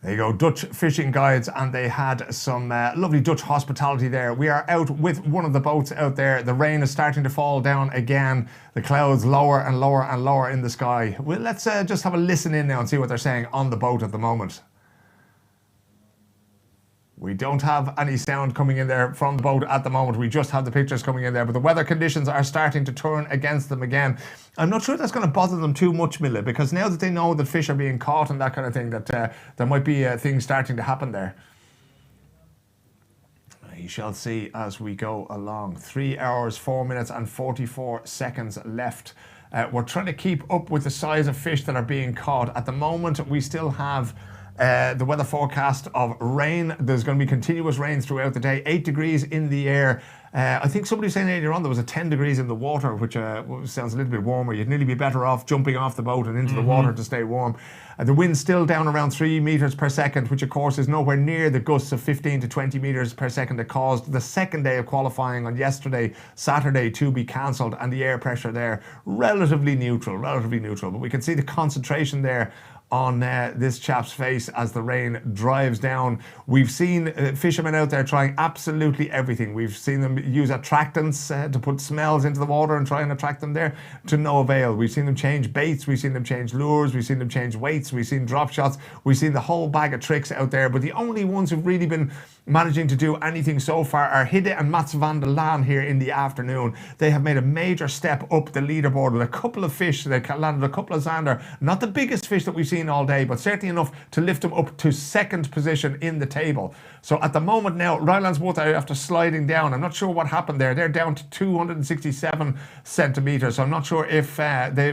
[SPEAKER 1] There you go, Dutch fishing guides, and they had some lovely Dutch hospitality there. We are out with one of the boats out there. The rain is starting to fall down again. The clouds lower and lower and lower in the sky. Well, let's just have a listen in now and see what they're saying on the boat at the moment. We don't have any sound coming in there from the boat at the moment. We just have the pictures coming in there, but the weather conditions are starting to turn against them again. I'm not sure that's going to bother them too much, Mille, because now that they know that fish are being caught and that kind of thing, that there might be things starting to happen there. You shall see as we go along. 3 hours, 4 minutes and 44 seconds left. We're trying to keep up with the size of fish that are being caught. At the moment, we still have the weather forecast of rain. There's going to be continuous rain throughout the day. 8 degrees in the air. I think somebody was saying earlier on there was a 10 degrees in the water, which sounds a little bit warmer. You'd nearly be better off jumping off the boat and into the water to stay warm. The wind's still down around 3 meters per second, which of course is nowhere near the gusts of 15 to 20 meters per second that caused the second day of qualifying on yesterday, Saturday, to be cancelled, and the air pressure there relatively neutral. But we can see the concentration there on this chap's face as the rain drives down. We've seen fishermen out there trying absolutely everything. We've seen them use attractants to put smells into the water and try and attract them there, to no avail. We've seen them change baits, we've seen them change lures, we've seen them change weights, we've seen drop shots, we've seen the whole bag of tricks out there, but the only ones who've really been managing to do anything so far are Hidde and Mats van der Laan here in the afternoon. They have made a major step up the leaderboard with a couple of fish. They landed a couple of Zander, not the biggest fish that we've seen all day, but certainly enough to lift them up to second position in the table. So at the moment now, Rylandsboot are after sliding down. I'm not sure what happened there. They're down to 267 centimeters. So I'm not sure if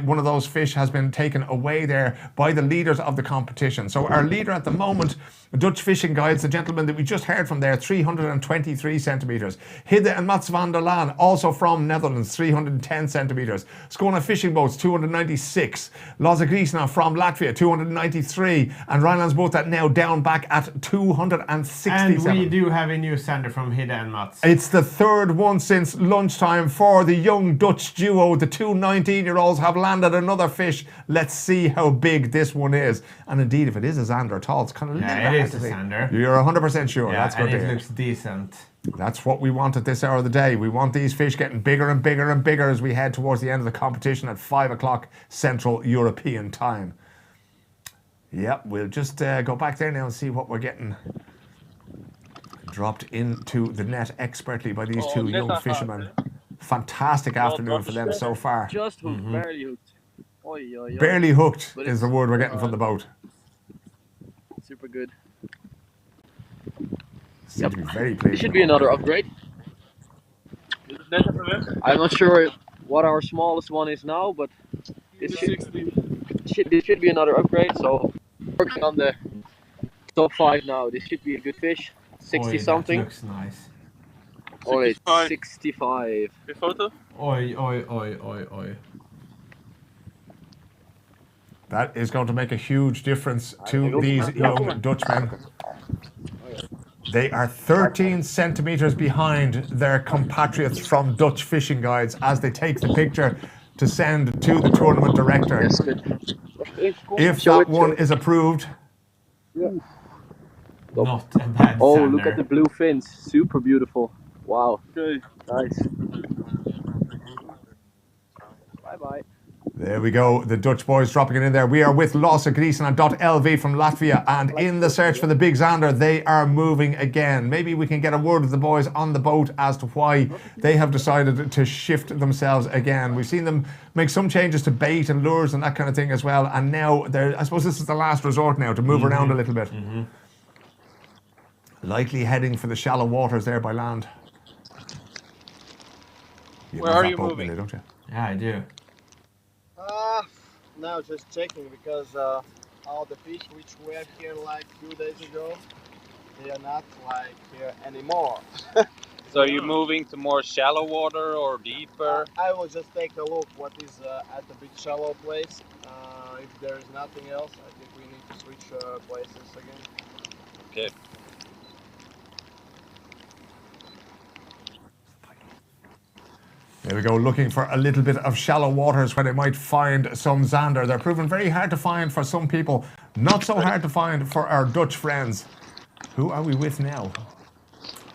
[SPEAKER 1] one of those fish has been taken away there by the leaders of the competition. So our leader at the moment, Dutch Fishing Guides, the gentleman that we just heard from there, 323 centimeters. Hidde and Mats van der Laan, also from Netherlands, 310 centimeters. Skåne Fishing Boats, 296. Losse Griesna from Latvia, 293. And Rylandsboot now down back at 267.
[SPEAKER 2] And we do have a new Zander from Hidde and Mats.
[SPEAKER 1] It's the third one since lunchtime for the young Dutch duo. The two 19-year-olds have landed another fish. Let's see how big this one is. And indeed, if it is a Zander at all, it's kind of
[SPEAKER 2] it is a Zander.
[SPEAKER 1] You're 100% sure.
[SPEAKER 2] Yeah,
[SPEAKER 1] that's good.
[SPEAKER 2] and it looks decent.
[SPEAKER 1] That's what we want at this hour of the day. We want these fish getting bigger and bigger and bigger as we head towards the end of the competition at 5 o'clock Central European time. Yep, we'll just go back there now and see what we're getting dropped into the net expertly by these two young fishermen. Fantastic afternoon for them so far.
[SPEAKER 15] Just hooked, barely hooked. Oy, oy, oy.
[SPEAKER 1] Barely hooked is the word we're getting from the boat.
[SPEAKER 15] Super good.
[SPEAKER 1] Seem to be very pleased.
[SPEAKER 15] It should be another upgrade. I'm not sure what our smallest one is now, but this should be another upgrade. So working on the top 5 now. This should be a good fish. 60 something.
[SPEAKER 2] That looks nice.
[SPEAKER 15] Oh, 65.
[SPEAKER 13] Your photo?
[SPEAKER 2] Oi, oi, oi, oi, oi.
[SPEAKER 1] That is going to make a huge difference to these young Dutchmen. They are 13 centimeters behind their compatriots from Dutch Fishing Guides as they take the picture to send to the tournament director. If that one is approved.
[SPEAKER 2] Not a bad
[SPEAKER 15] Oh,
[SPEAKER 2] Zander.
[SPEAKER 15] look at the blue fins. Super beautiful. Wow.
[SPEAKER 13] Okay.
[SPEAKER 15] Nice. Bye-bye.
[SPEAKER 1] There we go, the Dutch boys dropping it in there. We are with Losse Griesna.lv from Latvia, and in the search for the big Zander, they are moving again. Maybe we can get a word with the boys on the boat as to why they have decided to shift themselves again. We've seen them make some changes to bait and lures and that kind of thing as well, and now I suppose this is the last resort now to move around a little bit. Likely heading for the shallow waters there by land.
[SPEAKER 13] Where are you moving?
[SPEAKER 1] Mille, don't you?
[SPEAKER 2] Yeah, I do.
[SPEAKER 5] Now just checking because all the fish which were here like 2 days ago, they are not like here anymore.
[SPEAKER 13] So are you moving to more shallow water or deeper?
[SPEAKER 5] I will just take a look what is at the big shallow place. If there is nothing else, I think we need to switch places again.
[SPEAKER 13] Okay.
[SPEAKER 1] There we go, looking for a little bit of shallow waters where they might find some Zander. They're proven very hard to find for some people, not so hard to find for our Dutch friends. Who are we with now?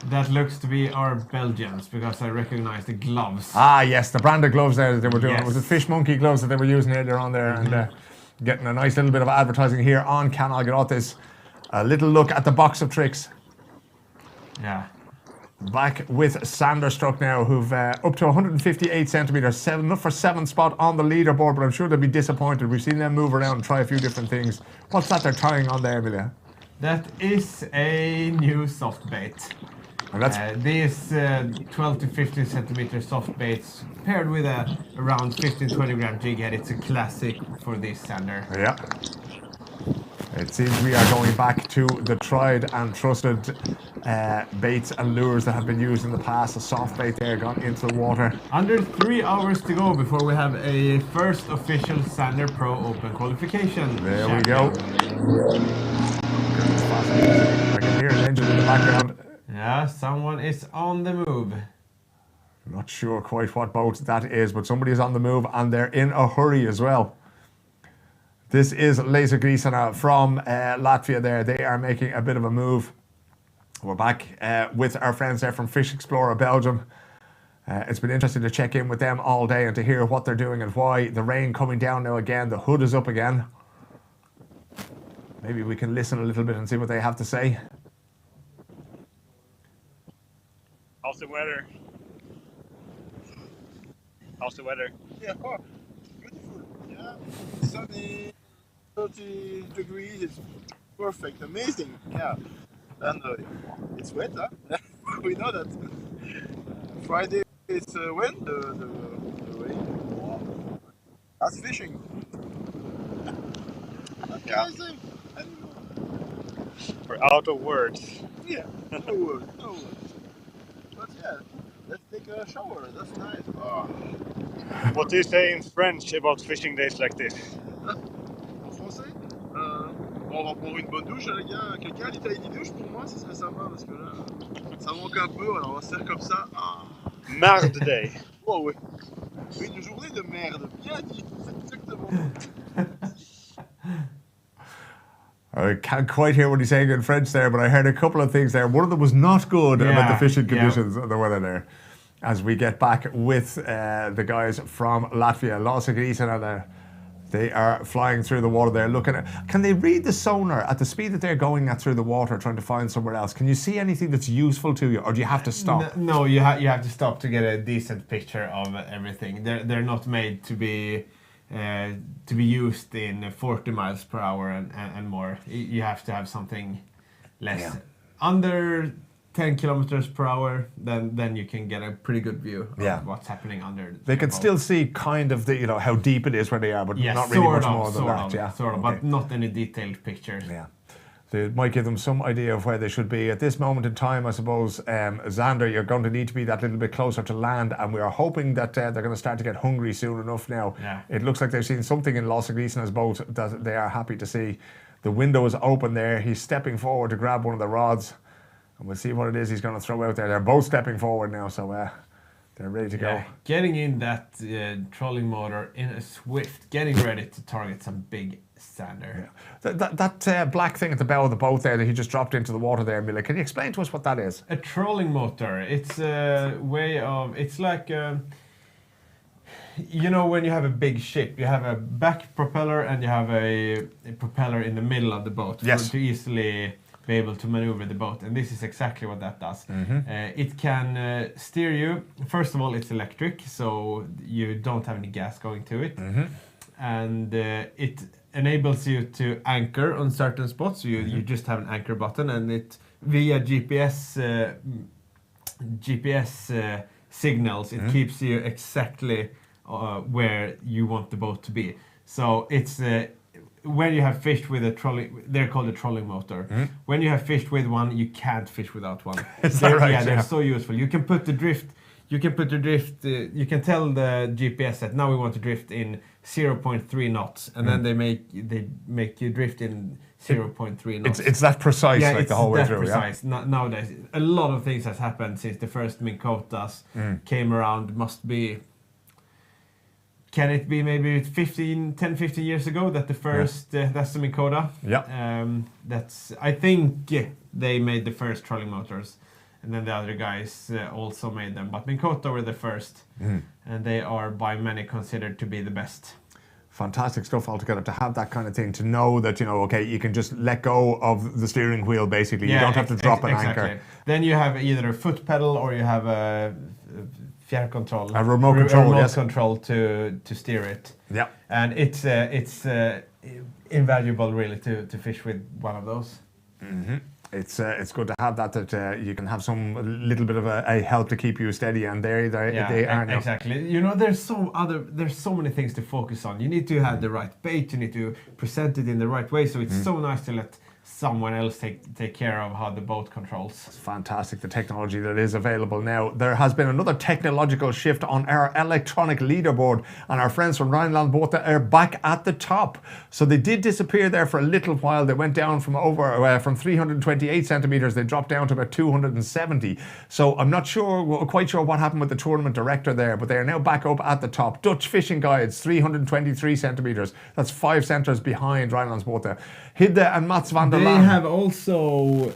[SPEAKER 2] That looks to be our Belgians, because I recognize the gloves.
[SPEAKER 1] Ah, yes, the branded gloves there that they were doing.
[SPEAKER 2] Yes.
[SPEAKER 1] It was the fish monkey gloves that they were using earlier on there, and getting a nice little bit of advertising here on kanalgratis. A little look at the box of tricks.
[SPEAKER 2] Yeah.
[SPEAKER 1] Back with Sanderstruck now, who've up to 158 centimeters, enough for 7th spot on the leaderboard, but I'm sure they'll be disappointed. We've seen them move around and try a few different things. What's that they're trying on there, Mille?
[SPEAKER 2] That is a new soft bait.
[SPEAKER 1] And that's
[SPEAKER 2] These 12 to 15 centimeter soft baits paired with a around 15-20 gram jig head. It's a classic for this Zander.
[SPEAKER 1] Yeah. It seems we are going back to the tried and trusted baits and lures that have been used in the past. A soft bait there got into the water.
[SPEAKER 2] Under 3 hours to go before we have a first official Zander Pro Open qualification.
[SPEAKER 1] There we go. I can hear an engine in the background.
[SPEAKER 2] Yeah, someone is on the move.
[SPEAKER 1] Not sure quite what boat that is, but somebody is on the move and they're in a hurry as well. This is Lasergrisana from Latvia there. They are making a bit of a move. We're back with our friends there from Fish Explorer Belgium. It's been interesting to check in with them all day and to hear what they're doing and why. The rain coming down now again. The hood is up again. Maybe we can listen a little bit and see what they have to say.
[SPEAKER 17] How's the weather? How's the weather?
[SPEAKER 7] Yeah, beautiful. Yeah, sunny, 30 degrees. It's perfect, amazing. Yeah, and it's wet, huh? We know that. Friday it's when the rain. That's fishing. Amazing.
[SPEAKER 17] We're out of words.
[SPEAKER 7] Yeah, no words, no words. But yeah, let's take a shower. That's nice. Oh.
[SPEAKER 17] What do you say in French about fishing days like this?
[SPEAKER 7] En français, on va prendre une bonne douche, les gars. Quelqu'un a l'Italie d'une douche pour moi, ça serait sympa parce que là, ça manque un peu. Alors on va se faire comme ça. Ah.
[SPEAKER 17] Merde day.
[SPEAKER 7] Oh ouais. Une journée de merde. Bien dit. C'est exactement.
[SPEAKER 1] I can't quite hear what he's saying in French there, but I heard a couple of things there. One of them was not good about the fishing conditions and the weather there. As we get back with the guys from Latvia, Lasergrisana there. They are flying through the water there, looking at... Can they read the sonar at the speed that they're going at through the water, trying to find somewhere else? Can you see anything that's useful to you, or do you have to stop?
[SPEAKER 2] No, you have to stop to get a decent picture of everything. They're not made to be used in 40 miles per hour and more. You have to have something less.
[SPEAKER 1] Yeah.
[SPEAKER 2] Under 10 kilometers per hour, then you can get a pretty good view of what's happening under.
[SPEAKER 1] They can still see kind of the, how deep it is where they are, but not really much more than that. Yeah,
[SPEAKER 2] sort of, but not any detailed pictures.
[SPEAKER 1] Yeah. They might give them some idea of where they should be. At this moment in time, I suppose, Zander, you're going to need to be that little bit closer to land, and we are hoping that they're going to start to get hungry soon enough now.
[SPEAKER 2] Yeah.
[SPEAKER 1] It looks like they've seen something in Lasergrisana's boat that they are happy to see. The window is open there. He's stepping forward to grab one of the rods, and we'll see what it is he's going to throw out there. They're both stepping forward now, so they're ready to go.
[SPEAKER 2] Getting in that trolling motor in a swift, getting ready to target some big Zander.
[SPEAKER 1] Yeah. That black thing at the bow of the boat there that he just dropped into the water there, Mille, can you explain to us what that is?
[SPEAKER 2] A trolling motor. It's a way of... It's like... when you have a big ship, you have a back propeller and you have a propeller in the middle of the boat to easily be able to maneuver the boat. And this is exactly what that does. It can steer you. First of all, it's electric, so you don't have any gas going to it. And it enables you to anchor on certain spots. You just have an anchor button, and it via GPS signals, it keeps you exactly where you want the boat to be. So it's when you have fished with a trolling, they're called a trolling motor. When you have fished with one, you can't fish without one.
[SPEAKER 1] Is that right?
[SPEAKER 2] Yeah, they're so useful. You can put the drift. you can put the drift. You can tell the GPS that now we want to drift in 0.3 knots, and then they make you drift in 0.3 knots.
[SPEAKER 1] It's that precise, like the whole way through.
[SPEAKER 2] Precise. Nowadays, a lot of things has happened since the first Minn Kotas came around. Must be. Can it be maybe 10, 15 years ago that the first, that's the Minn Kota?
[SPEAKER 1] Yeah.
[SPEAKER 2] I think they made the first trolling motors, and then the other guys also made them. But Minn Kota were the first, and they are by many considered to be the best.
[SPEAKER 1] Fantastic stuff altogether, to have that kind of thing, to know that, okay, you can just let go of the steering wheel, basically. You don't have to drop an anchor.
[SPEAKER 2] Then you have either a foot pedal or you have a fjärrkontroll.
[SPEAKER 1] A remote control,
[SPEAKER 2] control to steer it.
[SPEAKER 1] Yeah.
[SPEAKER 2] And it's invaluable, really, to fish with one of those.
[SPEAKER 1] Mm-hmm. It's good to have that you can have some little bit of a help to keep you steady, and they are now.
[SPEAKER 2] Exactly. There's so many things to focus on. You need to have the right bait. You need to present it in the right way. So it's so nice to let someone else take care of how the boat controls.
[SPEAKER 1] It's fantastic, the technology that is available now. There has been another technological shift on our electronic leaderboard, and our friends from Rhineland-Botha are back at the top. So they did disappear there for a little while. They went down from from 328 centimeters. They dropped down to about 270. So I'm not quite sure what happened with the tournament director there, but they are now back up at the top. Dutch Fishing Guides, 323 centimeters. That's 5 centers behind Rhineland-Botha. Hidde and Mats van der Laan.
[SPEAKER 2] They have also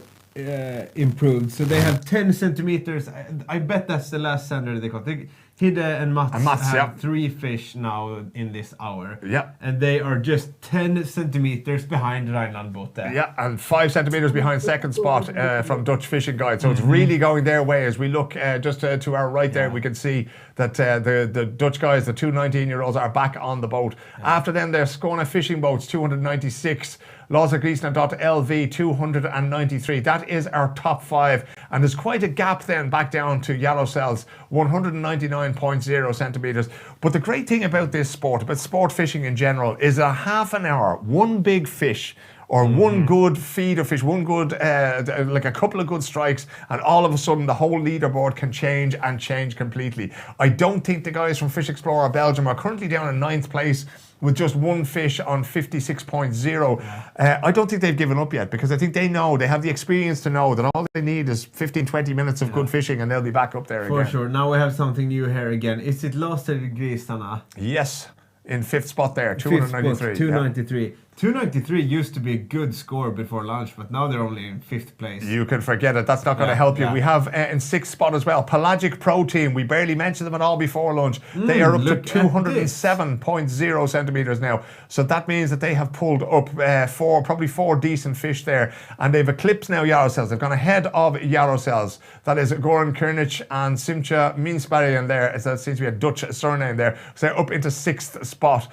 [SPEAKER 2] improved. So they have 10 centimeters. I bet that's the last sender they caught. Hidde and Mats have 3 fish now in this hour.
[SPEAKER 1] Yeah.
[SPEAKER 2] And they are just 10 centimeters behind Rhineland-Botha.
[SPEAKER 1] Yeah, and 5 centimeters behind second spot from Dutch Fishing Guide. So it's really going their way. As we look just to our right there, we can see that the Dutch guys, the 2 19-year-olds, are back on the boat. After them, there's Skåne Fishing Boats, 296. LV 293. That is our top 5, and there's quite a gap then back down to Jarosels, 199.0 centimeters. But the great thing about this sport, about sport fishing in general, is a half an hour, one big fish or one good feed of fish, one good, like a couple of good strikes, and all of a sudden the whole leaderboard can change and change completely. I don't think the guys from Fish Explorer Belgium are currently down in 9th place with just one fish on 56.0. I don't think they've given up yet, because I think they know, they have the experience to know that all they need is 15-20 minutes of good fishing and they'll be back up there again.
[SPEAKER 2] For sure. Now we have something new here again. Is it Lasergrisarna?
[SPEAKER 1] Yes, in 5th spot there, 293.
[SPEAKER 2] 293. Yeah. 293 used to be a good score before lunch, but now they're only in 5th place.
[SPEAKER 1] You can forget it. That's not going to help you. We have in 6th spot as well, Pelagic Pro Team. We barely mentioned them at all before lunch. They are up to 207.0 centimeters now. So that means that they have pulled up probably 4 decent fish there, and they've eclipsed now Jarosels. They've gone ahead of Jarosels. That is Goran Kurnic and Simcha Minsbergen there. That seems to be a Dutch surname there. So they're up into 6th spot.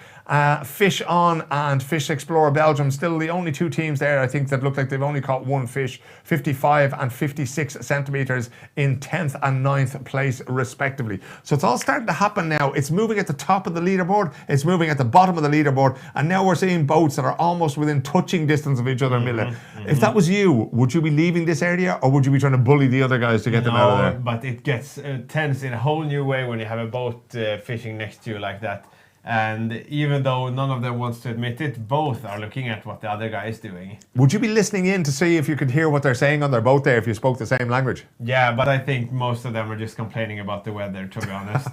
[SPEAKER 1] Fish On and Fish Explorer Belgium, still the only 2 teams there, I think, that look like they've only caught 1 fish, 55 and 56 centimeters in 10th and 9th place respectively. So it's all starting to happen now. It's moving at the top of the leaderboard, it's moving at the bottom of the leaderboard, and now we're seeing boats that are almost within touching distance of each other, Mille. If that was you, would you be leaving this area, or would you be trying to bully the other guys to get them out of there?
[SPEAKER 2] But it gets tense in a whole new way when you have a boat fishing next to you like that. And even though none of them wants to admit it, both are looking at what the other guy is doing.
[SPEAKER 1] Would you be listening in to see if you could hear what they're saying on their boat there if you spoke the same language?
[SPEAKER 2] Yeah, but I think most of them are just complaining about the weather, to be honest.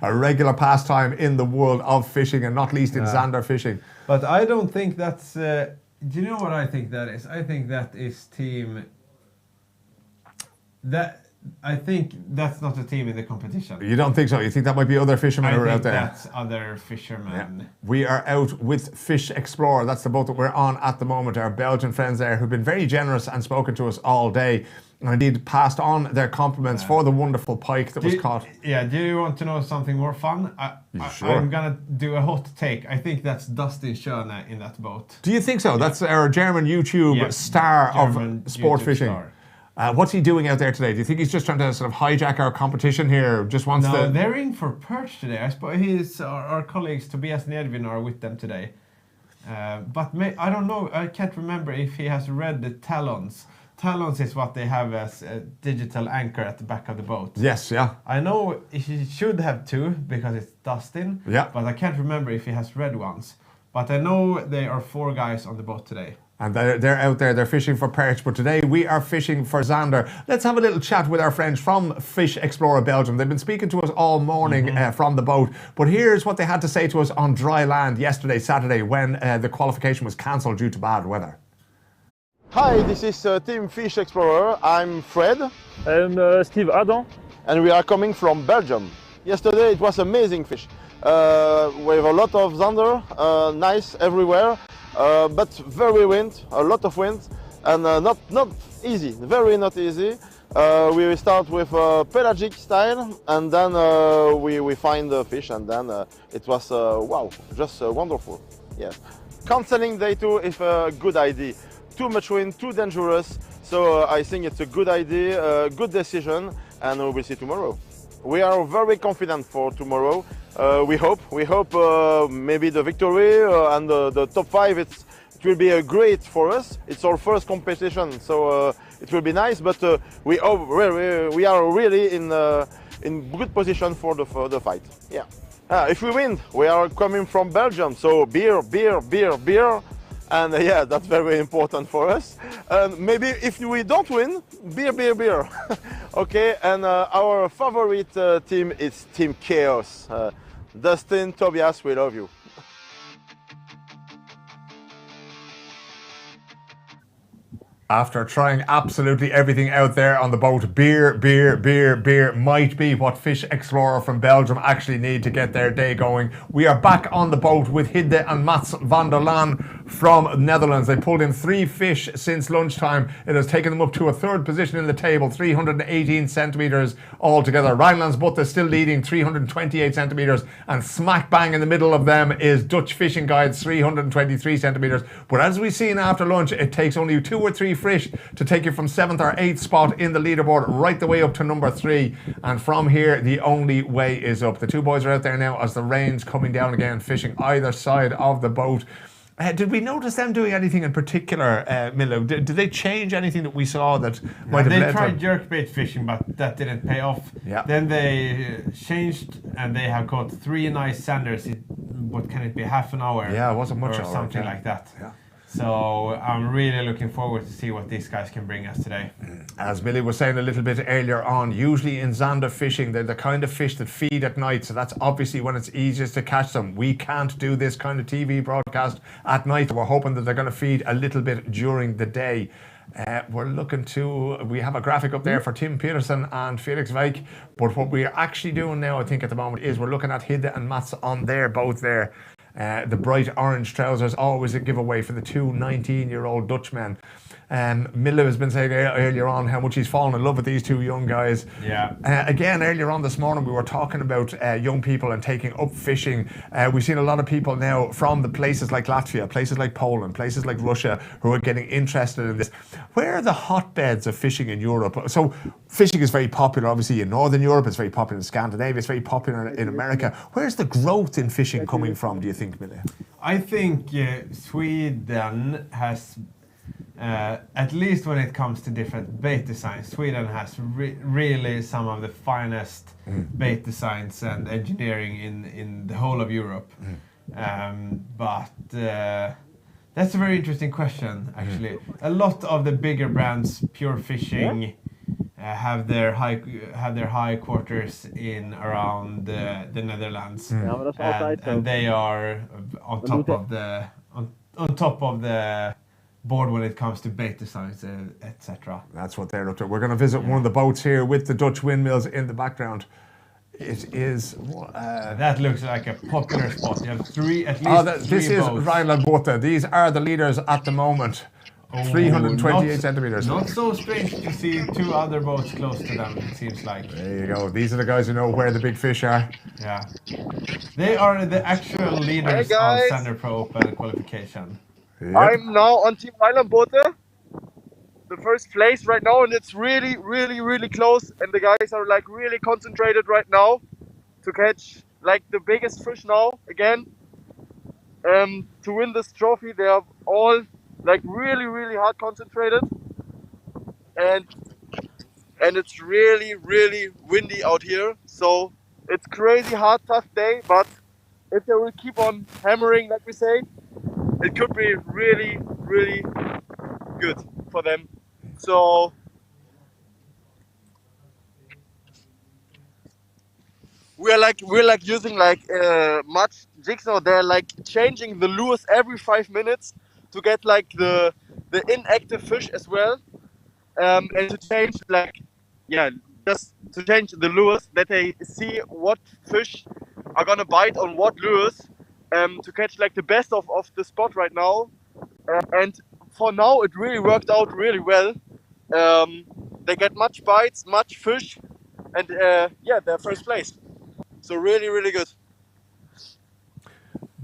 [SPEAKER 1] A regular pastime in the world of fishing, and not least in Zander fishing.
[SPEAKER 2] But I don't think that's... do you know what I think that is? I think that is team... I think that's not a team in the competition.
[SPEAKER 1] You don't think so? You think that might be other fishermen who are out there?
[SPEAKER 2] I think that's other fishermen.
[SPEAKER 1] Yeah. We are out with Fish Explorer. That's the boat that we're on at the moment. Our Belgian friends there who've been very generous and spoken to us all day. And indeed passed on their compliments for the wonderful pike that was caught.
[SPEAKER 2] Yeah, do you want to know something more fun?
[SPEAKER 1] Sure.
[SPEAKER 2] I'm going to do a hot take. I think that's Dustin Schöne in that boat.
[SPEAKER 1] Do you think so? Yeah. That's our German YouTube star German of sport YouTube fishing. Star. What's he doing out there today? Do you think he's just trying to sort of hijack our competition here? Just wants to...
[SPEAKER 2] No, they're in for perch today. I suppose our colleagues Tobias and Edwin are with them today. But I don't know. I can't remember if he has read the talons. talons is what they have as a digital anchor at the back of the boat.
[SPEAKER 1] Yes, yeah.
[SPEAKER 2] I know he should have 2 because it's Dustin.
[SPEAKER 1] Yeah.
[SPEAKER 2] But I can't remember if he has red ones. But I know there are 4 guys on the boat today.
[SPEAKER 1] And they're out there, they're fishing for perch, but today we are fishing for Zander. Let's have a little chat with our friends from Fish Explorer Belgium. They've been speaking to us all morning from the boat, but here's what they had to say to us on dry land yesterday, Saturday, when the qualification was cancelled due to bad weather.
[SPEAKER 5] Hi, this is Team Fish Explorer. I'm Fred.
[SPEAKER 19] I'm Steve Adam.
[SPEAKER 5] And we are coming from Belgium. Yesterday it was amazing fish. We have a lot of Zander, nice everywhere. But very wind, a lot of wind, and not easy, very not easy. We start with pelagic style, and then we find the fish, and then it was wow, just wonderful. Yes, cancelling day 2 is a good idea. Too much wind, too dangerous. So I think it's a good idea, a good decision, and we will see tomorrow. We are very confident for tomorrow. We hope maybe the victory and the top 5. It will be great for us. It's our first competition, so it will be nice. But we are really in good position for the fight. Yeah. If we win, we are coming from Belgium, so beer, and yeah, that's very important for us. And maybe if we don't win, beer. Okay, and our favorite team is Team Chaos. Dustin, Tobias, we love you.
[SPEAKER 1] After trying absolutely everything out there on the boat, beer might be what Fish Explorer from Belgium actually need to get their day going. We are back on the boat with Hidde and Mats van der Laan from Netherlands. They pulled in 3 fish since lunchtime. It has taken them up to a 3rd position in the table, 318 centimetres altogether. Rijnlandsbotte is still leading, 328 centimetres, and smack bang in the middle of them is Dutch Fishing Guides, 323 centimetres. But as we've seen after lunch, it takes only 2 or 3 fish to take you from 7th or 8th spot in the leaderboard right the way up to number 3, and from here the only way is up. The 2 boys are out there now as the rain's coming down again, fishing either side of the boat. Did we notice them doing anything in particular, Mille? Did they change anything that we saw that might have led to...
[SPEAKER 2] They tried jerkbait fishing, but that didn't pay off.
[SPEAKER 1] Yeah.
[SPEAKER 2] Then they changed, and they have caught 3 nice sanders in, what can it be, half an hour?
[SPEAKER 1] Yeah, it wasn't much.
[SPEAKER 2] Or something
[SPEAKER 1] right,
[SPEAKER 2] like that.
[SPEAKER 1] Yeah.
[SPEAKER 2] So I'm really looking forward to see what these guys can bring us today.
[SPEAKER 1] As Mille was saying a little bit earlier on, usually in Zander fishing, they're the kind of fish that feed at night, so that's obviously when it's easiest to catch them. We can't do this kind of TV broadcast at night. We're hoping that they're going to feed a little bit during the day. We have a graphic up there for Tim Pettersson and Felix Wijk, but what we're actually doing now, I think at the moment, is we're looking at Hidde and Mats on their boat there. The bright orange trousers, always a giveaway for the 2 19-year-old Dutchmen. Mille has been saying earlier on how much he's fallen in love with these 2 young guys.
[SPEAKER 2] Yeah.
[SPEAKER 1] Again, earlier on this morning, we were talking about young people and taking up fishing. We've seen a lot of people now from the places like Latvia, places like Poland, places like Russia, who are getting interested in this. Where are the hotbeds of fishing in Europe? So fishing is very popular, obviously, in Northern Europe. It's very popular in Scandinavia. It's very popular in America. Where's the growth in fishing coming from, do you think, Mille?
[SPEAKER 2] I think Sweden has... at least when it comes to different bait designs, Sweden has really some of the finest bait designs and engineering in the whole of Europe. But that's a very interesting question, actually. A lot of the bigger brands, Pure Fishing, have their high quarters in around the Netherlands, and they are on top of the board when it comes to bait designs, etc.
[SPEAKER 1] That's what they're up to. We're going to visit one of the boats here with the Dutch windmills in the background. It is...
[SPEAKER 2] that looks like a popular spot. You have at least
[SPEAKER 1] this
[SPEAKER 2] three
[SPEAKER 1] is
[SPEAKER 2] boats.
[SPEAKER 1] Rijnlandsbotte. These are the leaders at the moment. 328 centimetres.
[SPEAKER 2] Not so strange to see 2 other boats close to them, it seems like.
[SPEAKER 1] There you go. These are the guys who know where the big fish are.
[SPEAKER 2] Yeah. They are the actual leaders of Zander Pro Open qualification.
[SPEAKER 5] Yep. I'm now on Team Rijnlandsbotte, the first place right now, and it's really close, and the guys are like really concentrated right now to catch like the biggest fish now again. To win this trophy, they are all like really hard concentrated.
[SPEAKER 7] and it's really, really windy out here. So it's crazy hard, tough day, but if they will keep on hammering, like we say, it could be really, really good for them. So we're like using like much jigsaw. They're like changing the lures every 5 minutes to get like the inactive fish as well, and to change just to change the lures that they see what fish are gonna bite on what lures, to catch like the best of the spot right now. And for now it really worked out really well. They get much bites, much fish, and they're first place. So really, really good.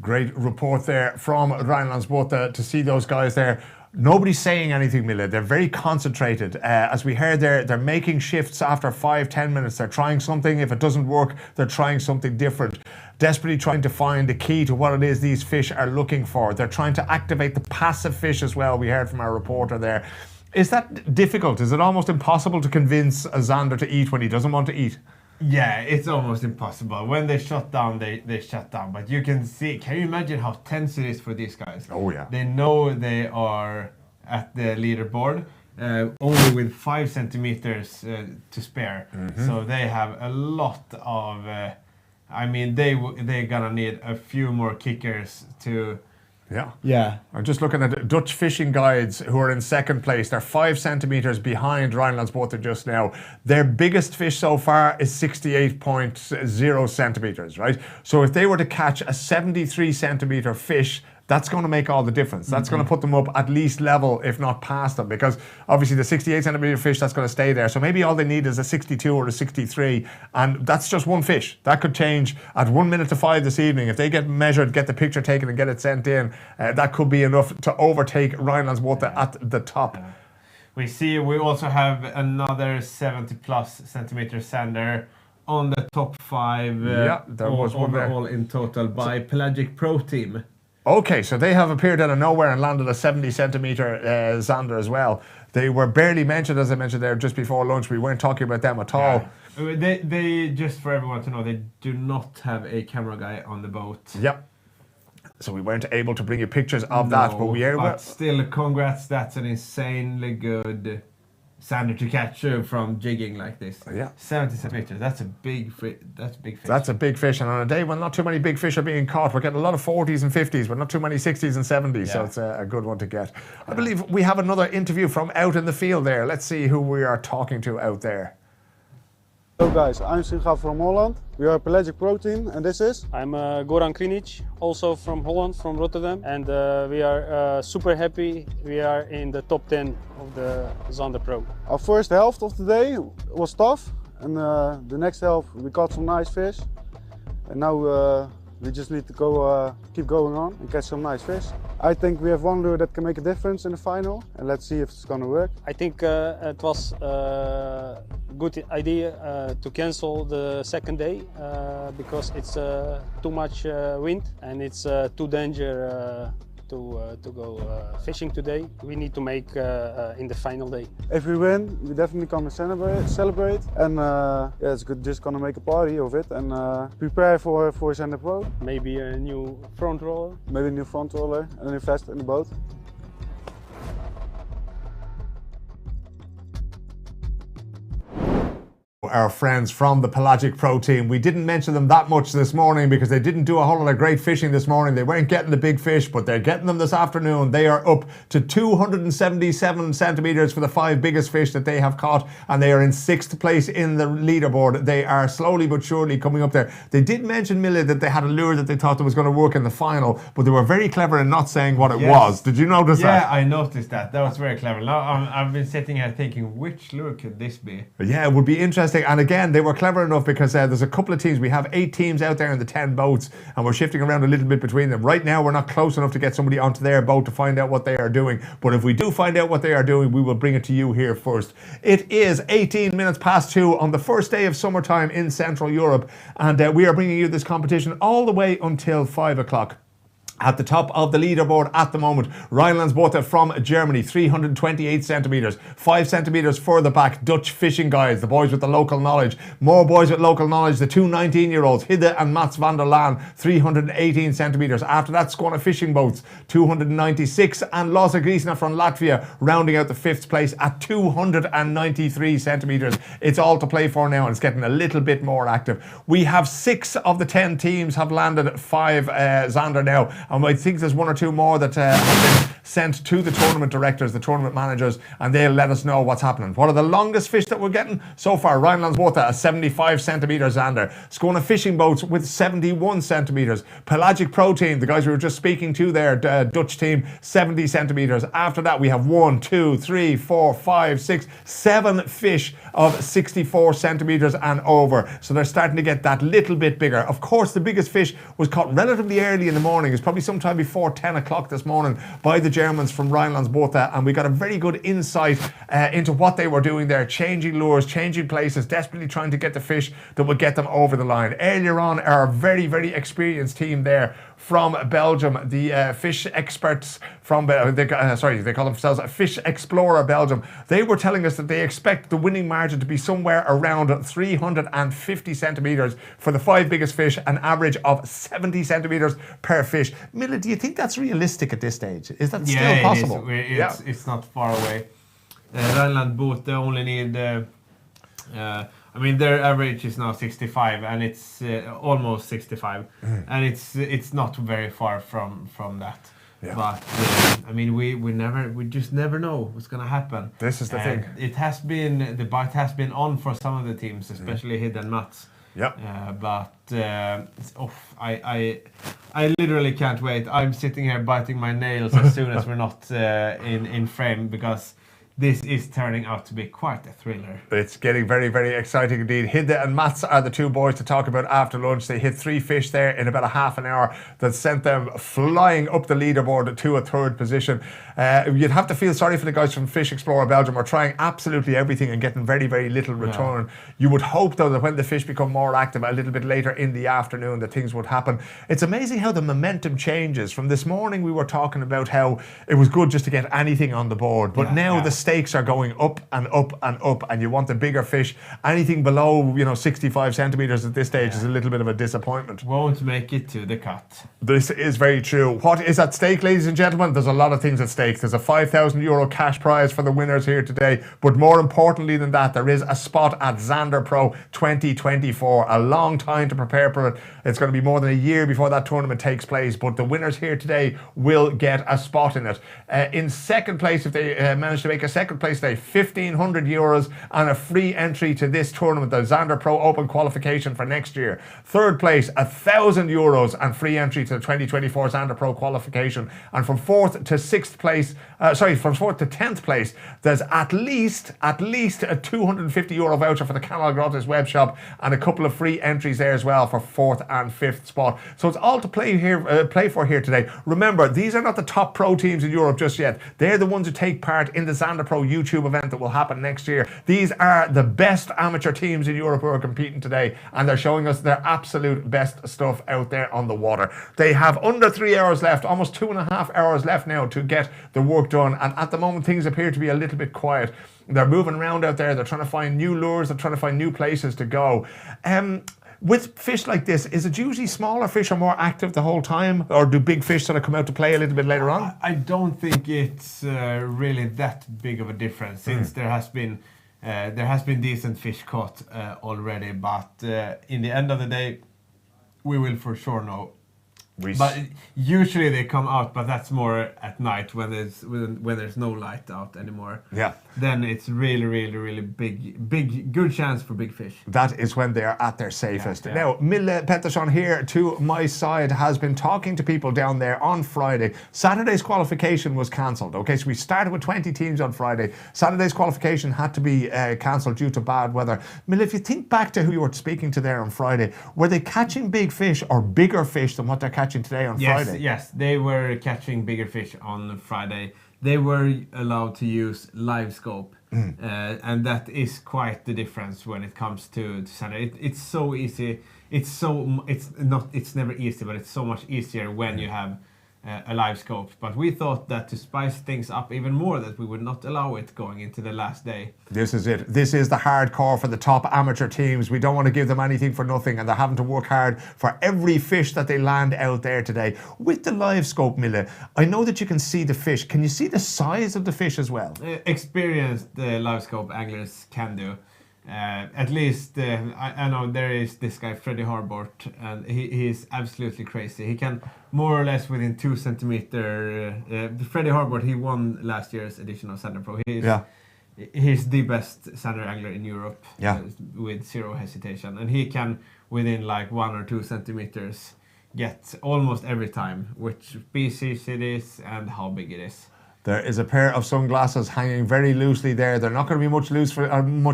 [SPEAKER 1] Great report there from Rhinelandsbåt to see those guys there. Nobody's saying anything, Mille. They're very concentrated. As we heard there, they're making shifts after 5-10 minutes. They're trying something. If it doesn't work, they're trying something different. Desperately trying to find the key to what it is these fish are looking for. They're trying to activate the passive fish as well. We heard from our reporter there. Is that difficult? Is it almost impossible to convince a Zander to eat when he doesn't want to eat?
[SPEAKER 2] Yeah, it's almost impossible. When they shut down, they shut down. But you can see, can you imagine how tense it is for these guys?
[SPEAKER 1] Oh yeah.
[SPEAKER 2] They know they are at the leaderboard, only with 5 centimeters to spare.
[SPEAKER 1] Mm-hmm.
[SPEAKER 2] So they have a lot of, they're gonna need a few more kickers to...
[SPEAKER 1] Yeah. I'm just looking at Dutch fishing guides who are in second place. They're 5 centimeters behind Rhinelandsbåt just now. Their biggest fish so far is 68.0 centimeters, right? So if they were to catch a 73 centimeter fish, that's going to make all the difference. That's going to put them up at least level, if not past them, because obviously the 68 centimeter fish, that's going to stay there. So maybe all they need is a 62 or a 63, and that's just one fish. That could change at 1 minute to 5 this evening. If they get measured, get the picture taken and get it sent in, that could be enough to overtake Rhinelandsbåt at the top.
[SPEAKER 2] We also have another 70 plus centimeter Zander on the top 5
[SPEAKER 1] there was one there.
[SPEAKER 2] overall in total by Pelagic Pro team.
[SPEAKER 1] Okay, so they have appeared out of nowhere and landed a 70 centimeter Zander as well. They were barely mentioned, as I mentioned there just before lunch. We weren't talking about them at all.
[SPEAKER 2] They just for everyone to know, they do not have a camera guy on the boat.
[SPEAKER 1] Yep. So we weren't able to bring you pictures of that, but we are.
[SPEAKER 2] But still, congrats! That's an insanely good Zander to catch from jigging like this.
[SPEAKER 1] Yeah,
[SPEAKER 2] 70 centimeters. That's a big fish.
[SPEAKER 1] That's a big fish, and on a day when not too many big fish are being caught, we're getting a lot of 40s and 50s, but not too many 60s and 70s. So it's a good one to get. I believe we have another interview from out in the field there. Let's see who we are talking to out there.
[SPEAKER 18] Hello guys, I'm Signup from Holland. We are a Pelagic Pro team, and this is?
[SPEAKER 19] I'm Goran Krinic, also from Holland, from Rotterdam, and we are super happy we are in the top 10 of the Zander Pro.
[SPEAKER 18] Our first half of the day was tough, and the next half we caught some nice fish, and now we just need to keep going on and catch some nice fish. I think we have one lure that can make a difference in the final, and let's see if it's gonna work.
[SPEAKER 19] I think it was a good idea to cancel the second day because it's too much wind and it's too dangerous to go fishing today. We need to make in the final day.
[SPEAKER 18] If we win, we definitely come and celebrate, and it's just gonna make a party of it and prepare for Zander Pro.
[SPEAKER 19] Maybe a new front roller.
[SPEAKER 18] Maybe a new front roller and a new vest in the boat.
[SPEAKER 1] Our friends from the Pelagic Pro team. We didn't mention them that much this morning because they didn't do a whole lot of great fishing this morning. They weren't getting the big fish, but they're getting them this afternoon. They are up to 277 centimeters for the 5 biggest fish that they have caught, and they are in 6th place in the leaderboard. They are slowly but surely coming up there. They did mention, Mille, that they had a lure that they thought that was going to work in the final, but they were very clever in not saying what it was. Did you notice that?
[SPEAKER 2] Yeah, I noticed that. That was very clever. Now I've been sitting here thinking, which lure could this be?
[SPEAKER 1] Yeah, it would be interesting. And again, they were clever enough because there's a couple of teams. We have 8 teams out there in the 10 boats, and we're shifting around a little bit between them. Right now, we're not close enough to get somebody onto their boat to find out what they are doing. But if we do find out what they are doing, we will bring it to you here first. It is 18 minutes past 2 on the first day of summertime in Central Europe, and we are bringing you this competition all the way until 5 o'clock. At the top of the leaderboard at the moment, Rheinlandsboote from Germany, 328 centimetres. 5 centimetres further back, Dutch fishing guys, the boys with the local knowledge. More boys with local knowledge, the two 19-year-olds, Hidde and Mats van der Laan, 318 centimetres. After that, Skåne Fishing Boats, 296. And Lasse Grisner from Latvia, rounding out the 5th place at 293 centimetres. It's all to play for now, and it's getting a little bit more active. We have 6 of the 10 teams have landed 5 Zander now. And I think there's 1 or 2 more that have been sent to the tournament directors, the tournament managers, and they'll let us know what's happening. What are the longest fish that we're getting? So far, Rheinlandsboote, a 75 centimetre Zander. Skåne Fishing Boats with 71 centimetres. Pelagic Pro Team, the guys we were just speaking to there, Dutch team, 70 centimetres. After that, we have 1, 2, 3, 4, 5, 6, 7 fish of 64 centimetres and over. So they're starting to get that little bit bigger. Of course, the biggest fish was caught relatively early in the morning. It's probably sometime before 10 o'clock this morning by the Germans from Rheinlandsboote, and we got a very good insight into what they were doing there, changing lures, changing places, desperately trying to get the fish that would get them over the line. Earlier on, our very, very experienced team there from Belgium, the fish experts from, they call themselves Fish Explorer Belgium. They were telling us that they expect the winning margin to be somewhere around 350 centimetres for the 5 biggest fish, an average of 70 centimetres per fish. Mille, do you think that's realistic at this stage? Is that still possible?
[SPEAKER 2] It's not far away. Rheinlandsboote, they only need... I mean, their average is now 65, and it's almost 65, and it's not very far from that. Yeah. But I mean, we just never know what's gonna happen.
[SPEAKER 1] This is the thing.
[SPEAKER 2] It has been, the bite has been on for some of the teams, especially Hidde and Mats.
[SPEAKER 1] Yep.
[SPEAKER 2] I literally can't wait. I'm sitting here biting my nails as soon as we're not in frame, because this is turning out to be quite a thriller.
[SPEAKER 1] It's getting very, very exciting indeed. Hidde and Mats are the 2 boys to talk about after lunch. They hit 3 fish there in about a half an hour that sent them flying up the leaderboard to a 3rd position. You'd have to feel sorry for the guys from Fish Explorer Belgium. Are trying absolutely everything and getting very, very little return. Yeah. You would hope, though, that when the fish become more active a little bit later in the afternoon, that things would happen. It's amazing how the momentum changes. From this morning, we were talking about how it was good just to get anything on the board, but now the stakes are going up and up and up, and you want the bigger fish. Anything below 65 centimetres at this stage is a little bit of a disappointment.
[SPEAKER 2] Won't make it to the cut.
[SPEAKER 1] This is very true. What is at stake, ladies and gentlemen? There's a lot of things at stake. There's a €5,000 cash prize for the winners here today, but more importantly than that, there is a spot at Zander Pro 2024. A long time to prepare for it. It's going to be more than a year before that tournament takes place, but the winners here today will get a spot in it. In 2nd place, if they manage to make a 2nd place today, €1,500 and a free entry to this tournament, the Zander Pro Open qualification for next year. 3rd place, €1,000 and free entry to the 2024 Zander Pro qualification. And from 4th to 6th place, from 4th to 10th place, there's at least a €250 voucher for the Canal Gratis web shop, and a couple of free entries there as well for 4th and 5th spot. So it's all to play for here today. Remember, these are not the top pro teams in Europe just yet. They're the ones who take part in the Zander Pro YouTube event that will happen next year. These are the best amateur teams in Europe who are competing today, and they're showing us their absolute best stuff out there on the water. They have under 3 hours left, almost 2.5 hours left now to get the work done, and at the moment things appear to be a little bit quiet. They're moving around out there, they're trying to find new lures, they're trying to find new places to go. With fish like this, is it usually smaller fish are more active the whole time, or do big fish sort of come out to play a little bit later on?
[SPEAKER 2] I don't think it's really that big of a difference, since there has been decent fish caught already. But in the end of the day, we will for sure know. But usually they come out, but that's more at night when there's no light out anymore.
[SPEAKER 1] Yeah.
[SPEAKER 2] Then it's really big, good chance for big fish.
[SPEAKER 1] That is when they are at their safest. Yeah. Now, Mille Pettersson here to my side has been talking to people down there on Friday. Saturday's qualification was cancelled. Okay, so we started with 20 teams on Friday. Saturday's qualification had to be cancelled due to bad weather. Mille, if you think back to who you were speaking to there on Friday, were they catching big fish or bigger fish than what they're catching today on Friday?
[SPEAKER 2] Yes, they were catching bigger fish on Friday. They were allowed to use live scope, and that is quite the difference when it comes to Zander. It's so easy. It's never easy, but it's so much easier when you have a live scope, but we thought that to spice things up even more, that we would not allow it going into the last day.
[SPEAKER 1] This is it. This is the hardcore for the top amateur teams. We don't want to give them anything for nothing, and they're having to work hard for every fish that they land out there today. With the live scope, Mille, I know that you can see the fish. Can you see the size of the fish as well?
[SPEAKER 2] Experienced live scope anglers can do. At least I know there is this guy Freddie Harbort, and he is absolutely crazy. He can more or less within 2 centimeter. Freddie Harbort, he won last year's edition of Zander Pro. He's the best Zander angler in Europe, with zero hesitation, and he can within like 1 or 2 centimeters get almost every time which species it is and how big it is.
[SPEAKER 1] There is a pair of sunglasses hanging very loosely there. They're not going to be much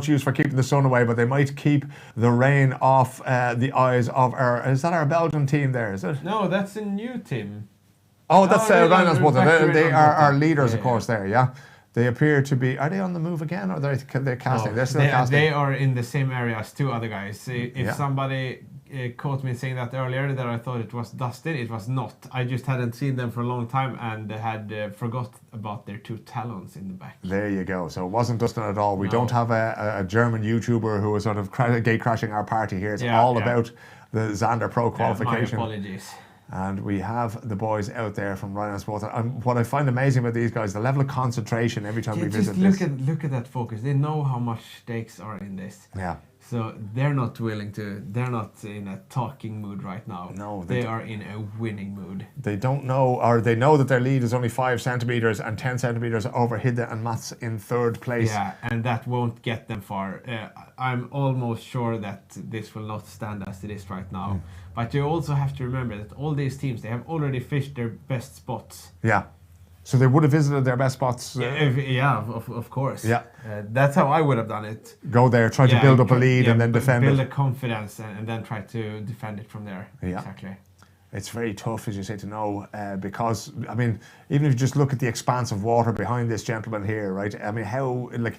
[SPEAKER 1] use for keeping the sun away, but they might keep the rain off the eyes of is that our Belgian team there, is it?
[SPEAKER 2] No, that's a new team.
[SPEAKER 1] Oh, that's
[SPEAKER 2] Reinlandsbåten.
[SPEAKER 1] They are our leaders, of course, there, yeah. They appear to be, are they on the move again, or they're casting?
[SPEAKER 2] No,
[SPEAKER 1] They're still casting.
[SPEAKER 2] They are in the same area as 2 other guys. If somebody caught me saying that earlier, that I thought it was Dustin, it was not. I just hadn't seen them for a long time and had forgot about their 2 talons in the back.
[SPEAKER 1] There you go. So it wasn't Dustin at all. We don't have a German YouTuber who is sort of gate crashing our party here. It's all about the Zander Pro qualification.
[SPEAKER 2] My apologies.
[SPEAKER 1] And we have the boys out there from Reinlandsbåten. And what I find amazing about these guys, the level of concentration every time we visit this.
[SPEAKER 2] Look at that focus. They know how much stakes are in this.
[SPEAKER 1] Yeah.
[SPEAKER 2] So they're not in a talking mood right now.
[SPEAKER 1] No,
[SPEAKER 2] they are in a winning mood.
[SPEAKER 1] They don't know, or they know that their lead is only 5 centimeters and 10 centimeters over Hidde and Mats in 3rd place.
[SPEAKER 2] Yeah, and that won't get them far. I'm almost sure that this will not stand as it is right now. But you also have to remember that all these teams, they have already fished their best spots.
[SPEAKER 1] Yeah. So they would have visited their best spots.
[SPEAKER 2] Of course.
[SPEAKER 1] Yeah.
[SPEAKER 2] That's how I would have done it.
[SPEAKER 1] Go there, try to build up a lead and then defend
[SPEAKER 2] build
[SPEAKER 1] it.
[SPEAKER 2] Build a confidence and then try to defend it from there.
[SPEAKER 1] Yeah.
[SPEAKER 2] Exactly.
[SPEAKER 1] It's very tough, as you say, to know because, I mean, even if you just look at the expanse of water behind this gentleman here, right? I mean, how, like,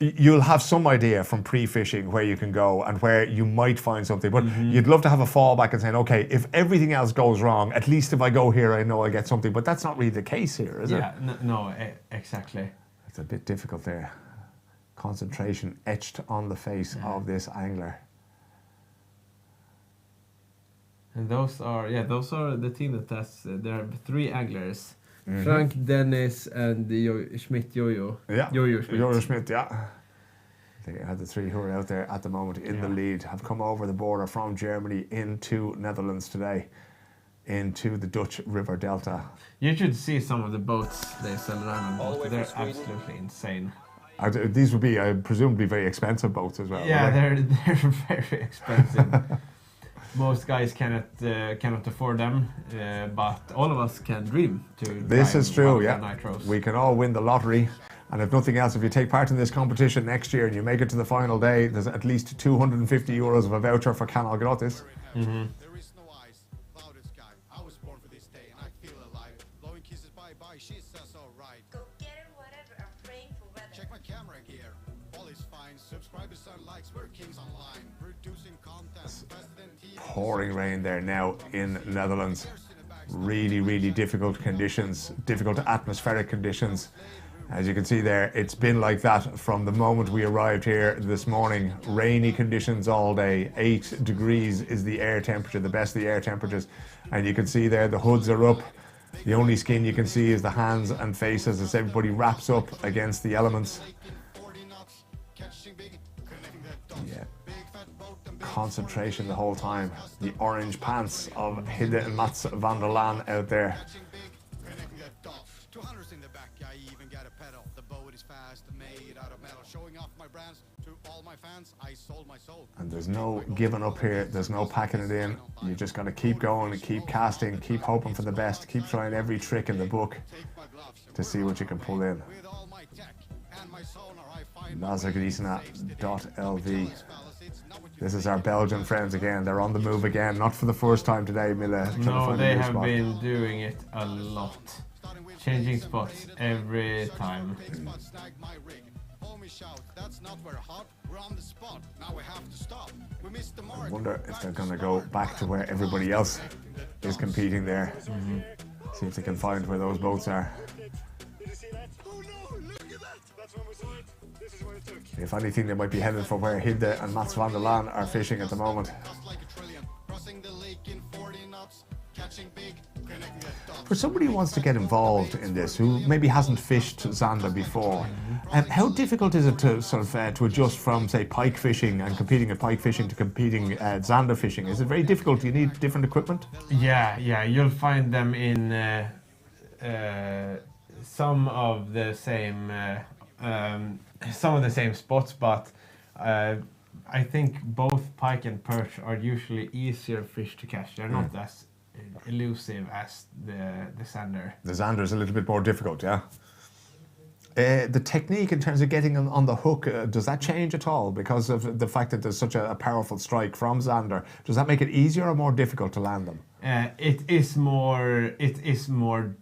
[SPEAKER 1] you'll have some idea from pre-fishing where you can go and where you might find something, but you'd love to have a fallback and saying, okay, if everything else goes wrong, at least if I go here, I know I get something. But that's not really the case here, is it?
[SPEAKER 2] Yeah, no, exactly.
[SPEAKER 1] It's a bit difficult there. Concentration etched on the face of this angler.
[SPEAKER 2] And those are the team that has, there are 3 anglers. Frank, Dennis, and Schmidt Jojo.
[SPEAKER 1] Yeah,
[SPEAKER 2] Jojo Schmidt.
[SPEAKER 1] Jojo Schmidt, yeah. They are the 3 who are out there at the moment in the lead, have come over the border from Germany into Netherlands today, into the Dutch River Delta.
[SPEAKER 2] You should see some of the boats they sell around on boats. They're absolutely insane.
[SPEAKER 1] These would be, I presume, very expensive boats as well.
[SPEAKER 2] Yeah, they're very expensive. Most guys cannot afford them, but all of us can dream to.
[SPEAKER 1] This is true, yeah.
[SPEAKER 2] Nitros.
[SPEAKER 1] We can all win the lottery, and if nothing else, if you take part in this competition next year and you make it to the final day, there's at least €250 of a voucher for Canal Gratis.
[SPEAKER 22] There is no ice, clouded sky. I was born for this day and I feel alive. Blowing kisses bye-bye, she says alright.
[SPEAKER 23] Go get her whatever, I'm praying for weather.
[SPEAKER 22] Check my camera gear, all is fine. Subscribers and likes, we're kings online. Producing content, President TV.
[SPEAKER 1] Pouring rain there now in Netherlands. Really, really difficult conditions, difficult atmospheric conditions. As you can see there, it's been like that from the moment we arrived here this morning. Rainy conditions all day. 8 degrees is the air temperature, the best of the air temperatures. And you can see there the hoods are up. The only skin you can see is the hands and faces as everybody wraps up against the elements. Yeah. Concentration the whole time. The orange pants of Hidde and Mats van der Laan out there.
[SPEAKER 22] 200s in the back, I even got a pedal. The boat is fast, made out of metal. Showing off my brands to all my fans, I sold my soul.
[SPEAKER 1] And there's no giving up here, there's no packing it in. You just got to keep going, keep casting, keep hoping for the best, keep trying every trick in the book to see what you can pull in. Lazargrisena.lv. This is our Belgian friends again. They're on the move again, not for the first time today, Mille.
[SPEAKER 2] No, they have been doing it a lot. Changing spots every time.
[SPEAKER 1] I wonder if they're going to go back to where everybody else is competing there. See if they can find where those boats are. If anything, they might be headed for where Hilde and Mats van der Laan are fishing at the moment. For somebody who wants to get involved in this, who maybe hasn't fished Zander before, how difficult is it to sort of to adjust from, say, pike fishing and competing at pike fishing to competing at Zander fishing? Is it very difficult? Do you need different equipment?
[SPEAKER 2] Yeah, you'll find them in some of the same spots, but I think both pike and perch are usually easier fish to catch. They're not as elusive as the Zander.
[SPEAKER 1] The Zander is a little bit more difficult, yeah. The technique in terms of getting them on the hook, does that change at all because of the fact that there's such a powerful strike from Zander? Does that make it easier or more difficult to land them?
[SPEAKER 2] It is more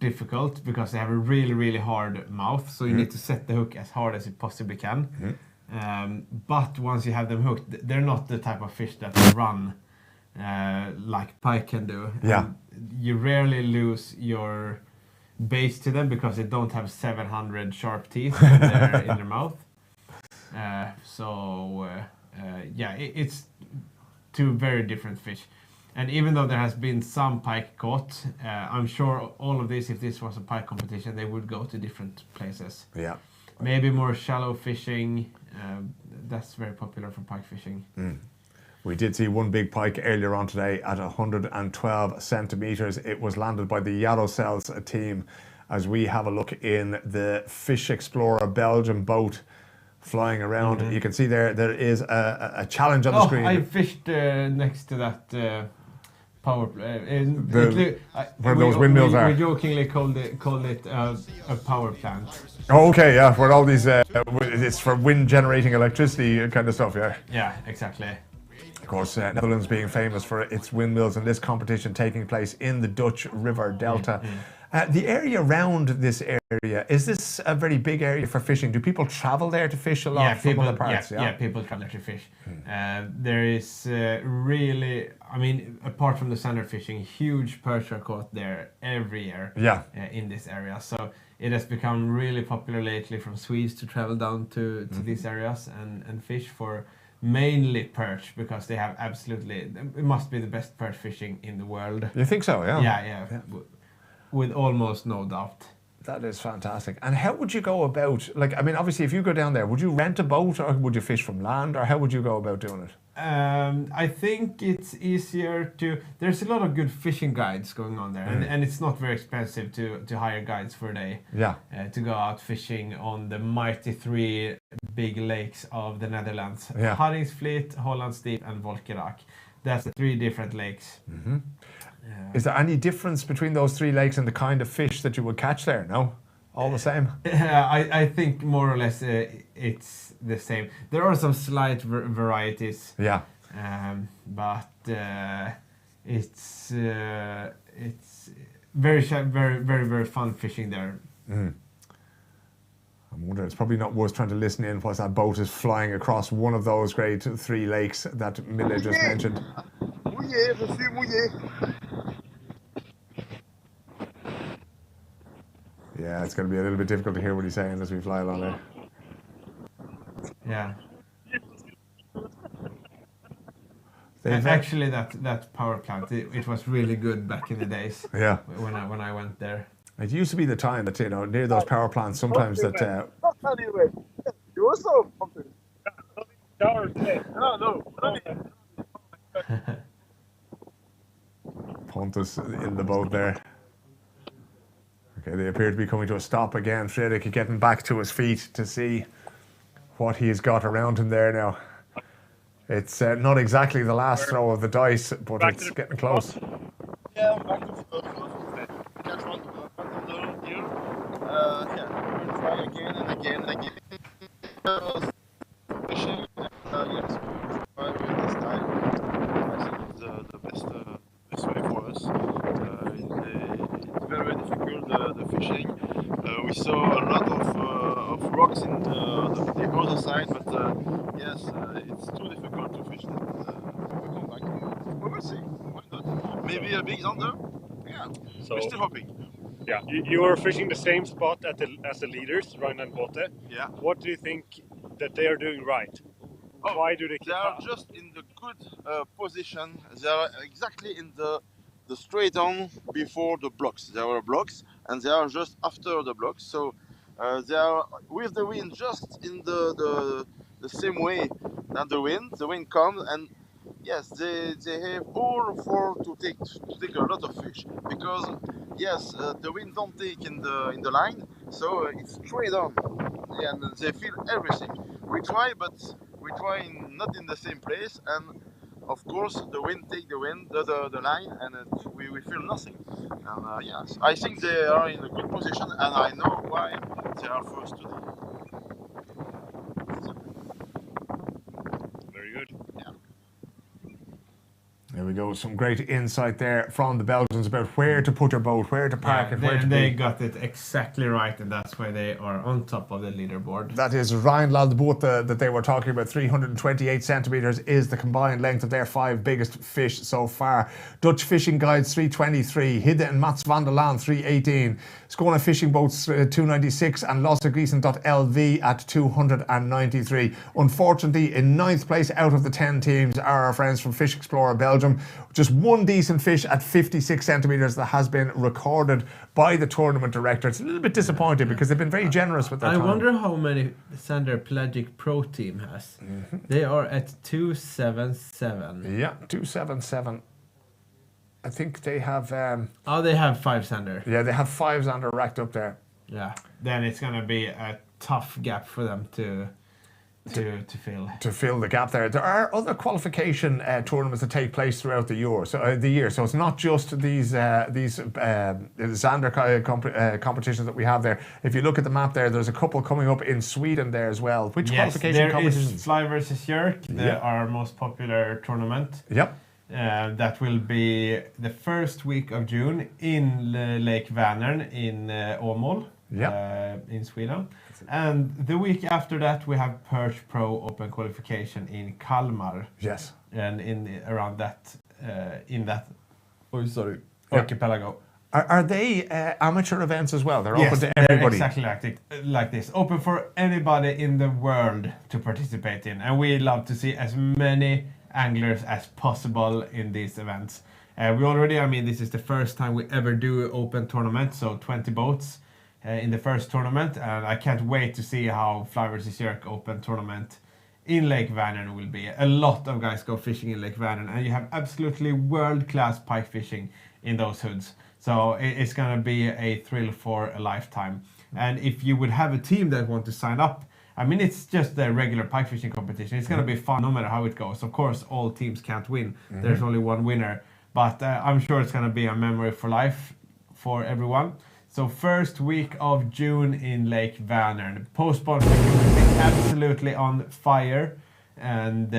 [SPEAKER 2] difficult because they have a really hard mouth, so you need to set the hook as hard as you possibly can. But once you have them hooked, they're not the type of fish that run like pike can do.
[SPEAKER 1] Yeah.
[SPEAKER 2] You rarely lose your base to them because they don't have 700 sharp teeth in their mouth. It's two very different fish. And even though there has been some pike caught, I'm sure all of this, if this was a pike competition, they would go to different places.
[SPEAKER 1] Yeah.
[SPEAKER 2] Maybe more shallow fishing. That's very popular for pike fishing.
[SPEAKER 1] We did see one big pike earlier on today at 112 centimeters. It was landed by the Yarosels team as we have a look in the Fish Explorer Belgium boat flying around. You can see there is a challenge on the screen.
[SPEAKER 2] I fished next to that power plant.
[SPEAKER 1] Where those windmills are.
[SPEAKER 2] We jokingly called it a power plant.
[SPEAKER 1] Oh, okay, yeah, where all these, it's for wind generating electricity kind of stuff, yeah.
[SPEAKER 2] Yeah, exactly.
[SPEAKER 1] Of course, Netherlands being famous for its windmills, and this competition taking place in the Dutch River Delta. The area around this area, is this a very big area for fishing? Do people travel there to fish a lot from other parts?
[SPEAKER 2] Yeah, people travel there to fish. There is really, apart from the Zander fishing, huge perch are caught there every year in this area. So it has become really popular lately from Swedes to travel down to these areas and fish for mainly perch, because they have it must be the best perch fishing in the world.
[SPEAKER 1] You think so? Yeah.
[SPEAKER 2] Yeah. With almost no doubt.
[SPEAKER 1] That is fantastic. And how would you go about, obviously if you go down there, would you rent a boat or would you fish from land, or how would you go about doing it?
[SPEAKER 2] I think it's easier there's a lot of good fishing guides going on there, and it's not very expensive to hire guides for a day.
[SPEAKER 1] Yeah.
[SPEAKER 2] To go out fishing on the mighty three big lakes of the Netherlands.
[SPEAKER 1] Yeah.
[SPEAKER 2] Harringsvliet, Hollandsdiep and Volkerak. That's the three different lakes.
[SPEAKER 1] Is there any difference between those three lakes and the kind of fish that you would catch there? No? All the same?
[SPEAKER 2] I think more or less it's the same. There are some slight varieties.
[SPEAKER 1] Yeah.
[SPEAKER 2] But it's very fun fishing there.
[SPEAKER 1] I'm wondering, it's probably not worth trying to listen in whilst that boat is flying across one of those great three lakes that Mille just mentioned.
[SPEAKER 7] Mouillé, je suis mouillé.
[SPEAKER 1] Yeah, it's going to be a little bit difficult to hear what he's saying as we fly along there.
[SPEAKER 2] Yeah. Actually, that power plant, it was really good back in the days.
[SPEAKER 1] Yeah.
[SPEAKER 2] When I went there.
[SPEAKER 1] It used to be the time that, near those power plants, sometimes that...
[SPEAKER 7] You also something. No.
[SPEAKER 1] Pontus in the boat there. Okay, they appear to be coming to a stop again. Fredrik getting back to his feet to see what he's got around him there now. It's not exactly the last throw of the dice, but it's getting close.
[SPEAKER 7] Yeah, I'm back to the boat. Catch one here. We'll try again and again and again. Fishing, yes, we'll try with this time. I think it's the best way for us. It's very difficult, the fishing. We saw a lot of rocks in the other side, but yes, it's too difficult to fish that. We'll come back. We will see. Why not? Maybe a big Zander? Yeah, we're still hoping.
[SPEAKER 17] Yeah, you are fishing the same spot as the leaders, Ryan and Botte.
[SPEAKER 7] Yeah.
[SPEAKER 17] What do you think that they are doing right? Why do they keep
[SPEAKER 7] They are
[SPEAKER 17] up?
[SPEAKER 7] just in the good position. They are exactly in the straight on before the blocks. There are blocks, and they are just after the blocks. So they are with the wind just in the same way than the wind. The wind comes, and yes, they have all for to take a lot of fish because yes, the wind don't take in the line, so it's straight on, and they feel everything. We try, but we try not in the same place, and of course the wind take the line, and we feel nothing. And yes, I think they are in a good position, and I know why they are first today.
[SPEAKER 17] Very good.
[SPEAKER 7] Yeah.
[SPEAKER 1] There we go. Some great insight there from the Belgians about where to put your boat, where to park it, where to
[SPEAKER 2] they
[SPEAKER 1] be.
[SPEAKER 2] got it exactly right, and that's why they are on top of the leaderboard.
[SPEAKER 1] That is Ryan Ladbote that they were talking about. 328 centimetres is the combined length of their 5 biggest fish so far. Dutch Fishing Guides 323, Hidde and Mats van der Laan 318, Skåne Fishing Boats 296, and Lossegriesen.lv at 293. Unfortunately, in 9th place out of the 10 teams are our friends from Fish Explorer Belgium. Just one decent fish at 56 centimetres that has been recorded by the tournament director. It's a little bit disappointing because they've been very generous with their time.
[SPEAKER 2] I wonder how many Zander Pelagic Pro team has. They are at 277.
[SPEAKER 1] Yeah, 277. I think they have...
[SPEAKER 2] they have 5 Zander.
[SPEAKER 1] Yeah, they have 5 Zander racked up there.
[SPEAKER 2] Yeah, then it's going to be a tough gap for them to fill.
[SPEAKER 1] To fill the gap there. There are other qualification tournaments that take place throughout the year. So it's not just these Zander competitions that we have there. If you look at the map there, there's a couple coming up in Sweden there as well. Which qualification competitions?
[SPEAKER 2] There is Fly vs Jerk, our most popular tournament.
[SPEAKER 1] Yep.
[SPEAKER 2] That will be the first week of June in Lake Vänern in Åmål, in Sweden. And the week after that, we have Perch Pro Open Qualification in Kalmar.
[SPEAKER 1] Yes.
[SPEAKER 2] And around that, archipelago.
[SPEAKER 1] Are they amateur events as well? They're open to everybody.
[SPEAKER 2] Exactly like this. Open for anybody in the world to participate in. And we love to see as many anglers as possible in these events. This is the first time we ever do open tournament, so 20 boats in the first tournament, and I can't wait to see how Fly vs Jerk Open tournament in Lake Vänern will be. A lot of guys go fishing in Lake Vänern, and you have absolutely world-class pike fishing in those hoods. So it's going to be a thrill for a lifetime. And if you would have a team that want to sign up, it's just a regular pike fishing competition. It's going to be fun no matter how it goes. Of course, all teams can't win. There's only one winner. But I'm sure it's going to be a memory for life for everyone. So first week of June in Lake Vänern. Post-sponsoring will be absolutely on fire. And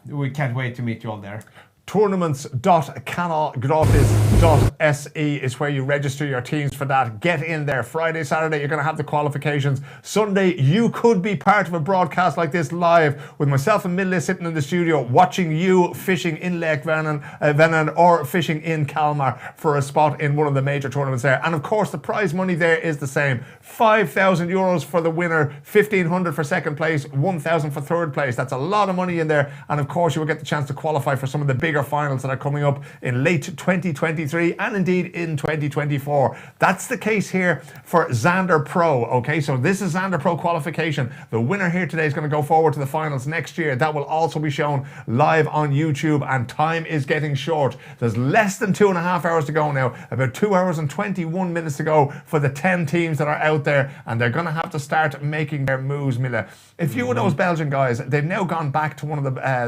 [SPEAKER 2] we can't wait to meet you all there. Tournaments.kanalgratis.se is where you register your teams for that. Get in there. Friday, Saturday, you're going to have the qualifications. Sunday, you could be part of a broadcast like this live with myself and Mille sitting in the studio watching you fishing in Lake Vänern or fishing in Kalmar for a spot in one of the major tournaments there. And of course, the prize money there is the same. 5,000 euros for the winner, 1,500 for second place, 1,000 for third place. That's a lot of money in there. And of course, you will get the chance to qualify for some of the bigger finals that are coming up in late 2023 and indeed in 2024. That's the case here for Zander Pro. Okay, so this is Zander Pro qualification. The winner here today is going to go forward to the finals next year. That will also be shown live on YouTube, and time is getting short. There's less than 2.5 hours to go now, about 2 hours and 21 minutes to go for the 10 teams that are out there, and they're going to have to start making their moves, Mille. A few of those Belgian guys, they've now gone back to one of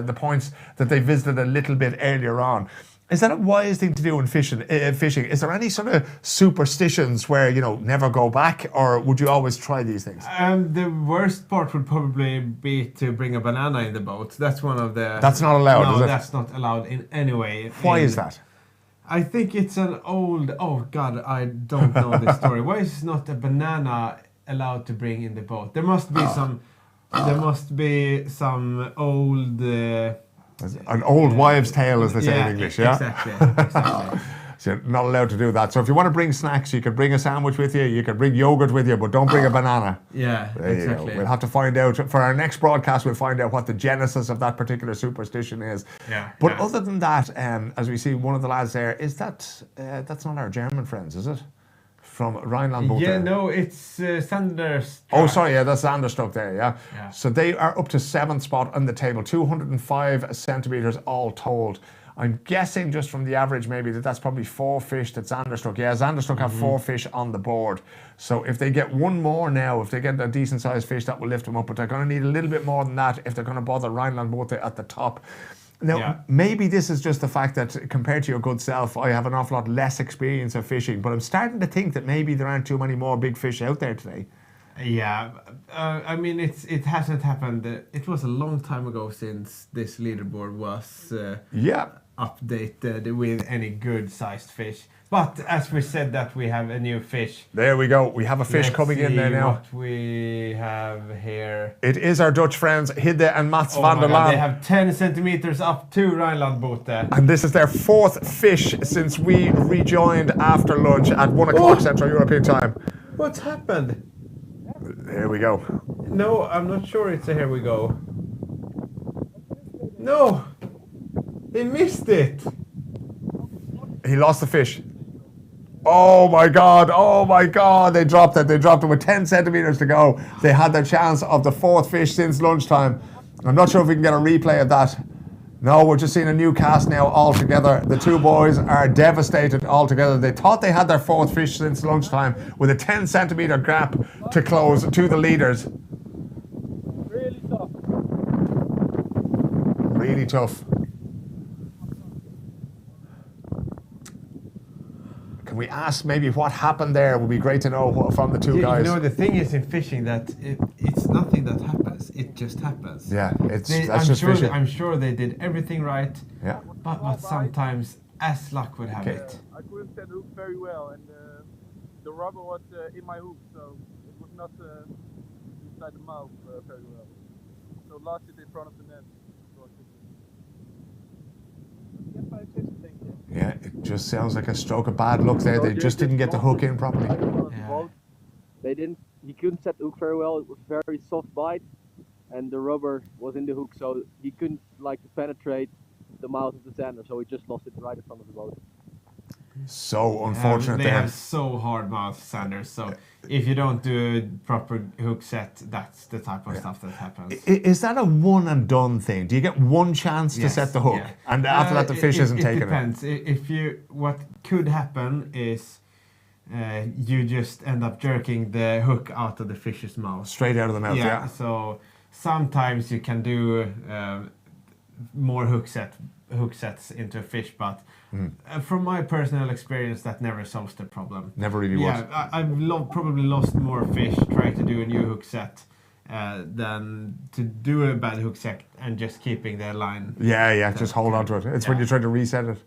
[SPEAKER 2] the points that they visited a little bit earlier on. Is that a wise thing to do in fishing? Is there any sort of superstitions where, never go back, or would you always try these things? The worst part would probably be to bring a banana in the boat. That's one of the...
[SPEAKER 1] That's not allowed, is it?
[SPEAKER 2] No, that's not allowed in any way.
[SPEAKER 1] Why is that?
[SPEAKER 2] I think it's an old... Oh, God, I don't know this story. Why is not a banana allowed to bring in the boat? There must be some... There must be some old...
[SPEAKER 1] An old wives' tale, as they say in English, yeah?
[SPEAKER 2] Exactly.
[SPEAKER 1] So you're not allowed to do that. So if you want to bring snacks, you could bring a sandwich with you, you could bring yogurt with you, but don't bring a banana.
[SPEAKER 2] Yeah,
[SPEAKER 1] There you
[SPEAKER 2] exactly.
[SPEAKER 1] go. We'll have to find out. For our next broadcast, we'll find out what the genesis of that particular superstition is.
[SPEAKER 2] Yeah,
[SPEAKER 1] But
[SPEAKER 2] yeah.
[SPEAKER 1] other than that, as we see one of the lads there, is that, that's not our German friends, is it? From Rhineland boat
[SPEAKER 2] Yeah,
[SPEAKER 1] there.
[SPEAKER 2] no, it's Zander's.
[SPEAKER 1] Oh, sorry, yeah, that's Zander stuck there, yeah.
[SPEAKER 2] Yeah.
[SPEAKER 1] So they are up to 7th spot on the table, 205 centimetres all told. I'm guessing just from the average maybe that's probably 4 fish that Zander struck. Yeah, Zander struck have 4 fish on the board. So if they get one more now, if they get a decent sized fish, that will lift them up. But they're going to need a little bit more than that if they're going to bother Rhineland boat at the top. Now, maybe this is just the fact that compared to your good self, I have an awful lot less experience of fishing, but I'm starting to think that maybe there aren't too many more big fish out there today.
[SPEAKER 2] Yeah, I mean, it hasn't happened. It was a long time ago since this leaderboard was updated with any good-sized fish. But as we said that we have a new fish.
[SPEAKER 1] There we go. We have a fish
[SPEAKER 2] Let's
[SPEAKER 1] coming in there
[SPEAKER 2] see
[SPEAKER 1] now.
[SPEAKER 2] What we have here.
[SPEAKER 1] It is our Dutch friends, Hidde and Mats
[SPEAKER 2] Oh
[SPEAKER 1] van
[SPEAKER 2] my
[SPEAKER 1] der
[SPEAKER 2] God,
[SPEAKER 1] Laan.
[SPEAKER 2] they have 10 centimeters up to Rhineland boat there.
[SPEAKER 1] And this is their 4th fish since we rejoined after lunch at 1 o'clock Central European time.
[SPEAKER 2] What's happened?
[SPEAKER 1] Here we go.
[SPEAKER 2] No, I'm not sure it's a here we go. No! They missed it!
[SPEAKER 1] He lost the fish. Oh my God, they dropped it. They dropped it with 10 centimeters to go. They had their chance of the 4th fish since lunchtime. I'm not sure if we can get a replay of that. No, we're just seeing a new cast now altogether. The two boys are devastated altogether. They thought they had their 4th fish since lunchtime with a 10 centimeter gap to close to the leaders.
[SPEAKER 15] Really tough.
[SPEAKER 1] Really tough. Can we ask maybe what happened there? It would be great to know from the two guys.
[SPEAKER 2] You know, the thing is in fishing that it's nothing that happens. It just happens.
[SPEAKER 1] Yeah, that's
[SPEAKER 2] I'm
[SPEAKER 1] just
[SPEAKER 2] sure
[SPEAKER 1] fishing.
[SPEAKER 2] I'm sure they did everything right.
[SPEAKER 1] Yeah.
[SPEAKER 2] But sometimes, as luck would have it.
[SPEAKER 14] I couldn't set the hook very well, and the rubber was in my hook, so it was not inside the mouth very well. So lost it in front of the net.
[SPEAKER 1] Yeah, it just sounds like a stroke of bad luck there. They just didn't get the hook in properly.
[SPEAKER 15] He couldn't set the hook very well. It was very soft bite, and the rubber was in the hook, so he couldn't penetrate the mouth of the Zander, so he just lost it right in front of the boat.
[SPEAKER 1] So unfortunate
[SPEAKER 2] They
[SPEAKER 1] there.
[SPEAKER 2] have so hard mouth Sanders, so if you don't do a proper hook set, that's the type of stuff that happens.
[SPEAKER 1] Is that a one and done thing? Do you get one chance to
[SPEAKER 2] Yes,
[SPEAKER 1] set the hook,
[SPEAKER 2] yeah.
[SPEAKER 1] and after that the fish isn't taken?
[SPEAKER 2] It depends. What could happen is you just end up jerking the hook out of the fish's mouth.
[SPEAKER 1] Straight out of the mouth, yeah.
[SPEAKER 2] So sometimes you can do more hook sets into a fish, but from my personal experience, that never solves the problem.
[SPEAKER 1] Never really was.
[SPEAKER 2] Yeah, I've probably lost more fish trying to do a new hook set than to do a bad hook set and just keeping the line.
[SPEAKER 1] Yeah, just hold on to it. It's when you try to reset it.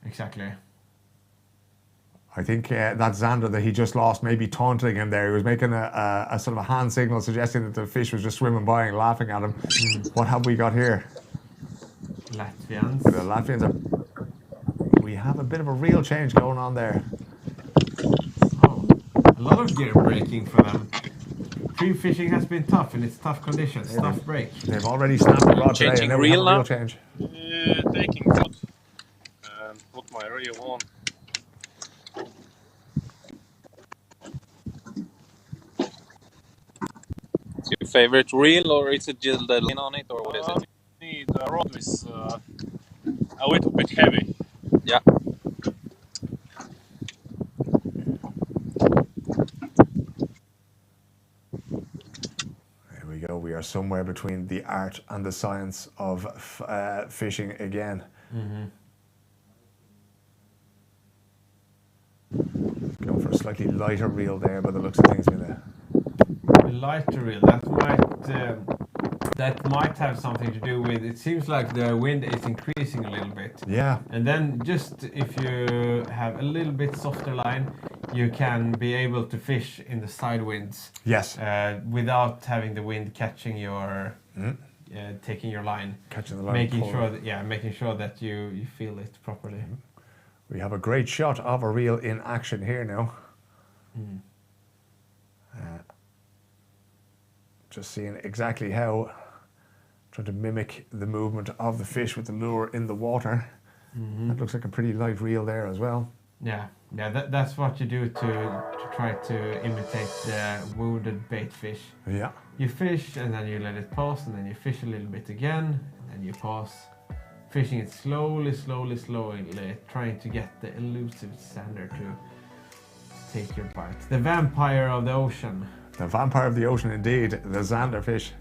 [SPEAKER 2] Exactly.
[SPEAKER 1] I think that Zander that he just lost, maybe taunting him there. He was making a sort of a hand signal suggesting that the fish was just swimming by and laughing at him. What have we got here?
[SPEAKER 2] Latvians.
[SPEAKER 1] The Latvians are... We have a bit of a real change going on there.
[SPEAKER 2] Oh, a lot of gear breaking for them. Free fishing has been tough and it's tough conditions, tough break.
[SPEAKER 1] They've already snapped the rod today and now we have a real change.
[SPEAKER 13] Taking wood and put my reel on.
[SPEAKER 11] Is your favorite reel, or is it just the line on it, or what is it?
[SPEAKER 13] Need a rod with a little bit heavy.
[SPEAKER 11] Yeah.
[SPEAKER 1] There we go. We are somewhere between the art and the science of fishing again. Going for a slightly lighter reel there by the looks of things, Mille.
[SPEAKER 2] A lighter reel, that might have something to do with, it seems like the wind is increasing a little bit.
[SPEAKER 1] Yeah.
[SPEAKER 2] And then just if you have a little bit softer line, you can be able to fish in the side winds.
[SPEAKER 1] Yes.
[SPEAKER 2] Without having the wind catching your, taking your line.
[SPEAKER 1] Catching the line.
[SPEAKER 2] Making sure that you feel it properly.
[SPEAKER 1] We have a great shot of a reel in action here now. Just seeing exactly how, trying to mimic the movement of the fish with the lure in the water. That looks like a pretty light reel there as well.
[SPEAKER 2] Yeah, that's what you do to try to imitate the wounded bait fish.
[SPEAKER 1] Yeah.
[SPEAKER 2] You fish and then you let it pause, and then you fish a little bit again, and then you pause. Fishing it slowly, trying to get the elusive zander to take your bite. The vampire of the ocean.
[SPEAKER 1] The vampire of the ocean indeed, the zander fish.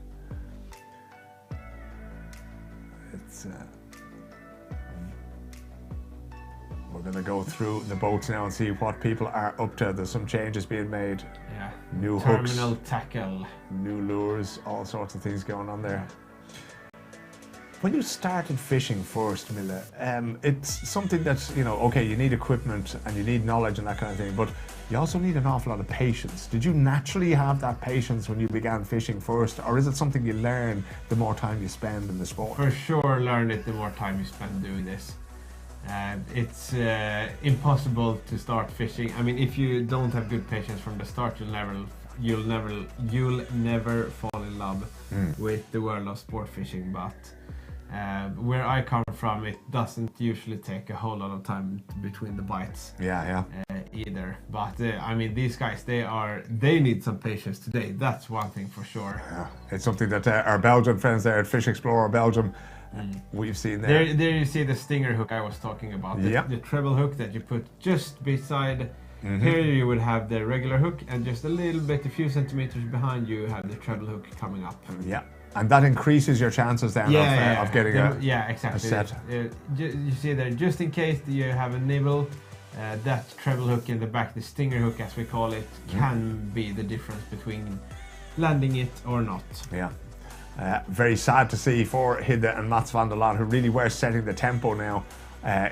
[SPEAKER 1] It's we're going to go through the boats now and see what people are up to. There's some changes being made.
[SPEAKER 2] Yeah.
[SPEAKER 1] New hooks.
[SPEAKER 2] Terminal tackle.
[SPEAKER 1] New lures, all sorts of things going on there. When you started fishing first, Mille, it's something that's, you know, okay, you need equipment and you need knowledge and that kind of thing, but you also need an awful lot of patience. Did you naturally have that patience when you began fishing first, or is it something you learn the more time you spend in the sport?
[SPEAKER 2] For sure, learn it the more time you spend doing this. It's impossible to start fishing. I mean, if you don't have good patience from the start, you'll never fall in love with the world of sport fishing. But where I come from, it doesn't usually take a whole lot of time between the bites. Either. But I mean, these guys, they need some patience today. That's one thing for sure.
[SPEAKER 1] Yeah, it's something that our Belgian friends there at Fish Explorer Belgium, we've seen there.
[SPEAKER 2] There you see the stinger hook I was talking about. The treble hook that you put just beside. Here you would have the regular hook, and just a few centimeters behind you have the treble hook coming up.
[SPEAKER 1] Yeah. And that increases your chances then of getting
[SPEAKER 2] exactly.
[SPEAKER 1] a set.
[SPEAKER 2] You see there, just in case you have a nibble, that treble hook in the back, the stinger hook as we call it, can be the difference between landing it or not.
[SPEAKER 1] Yeah. Very sad to see for Hidde and Mats van der Laan, who really were setting the tempo now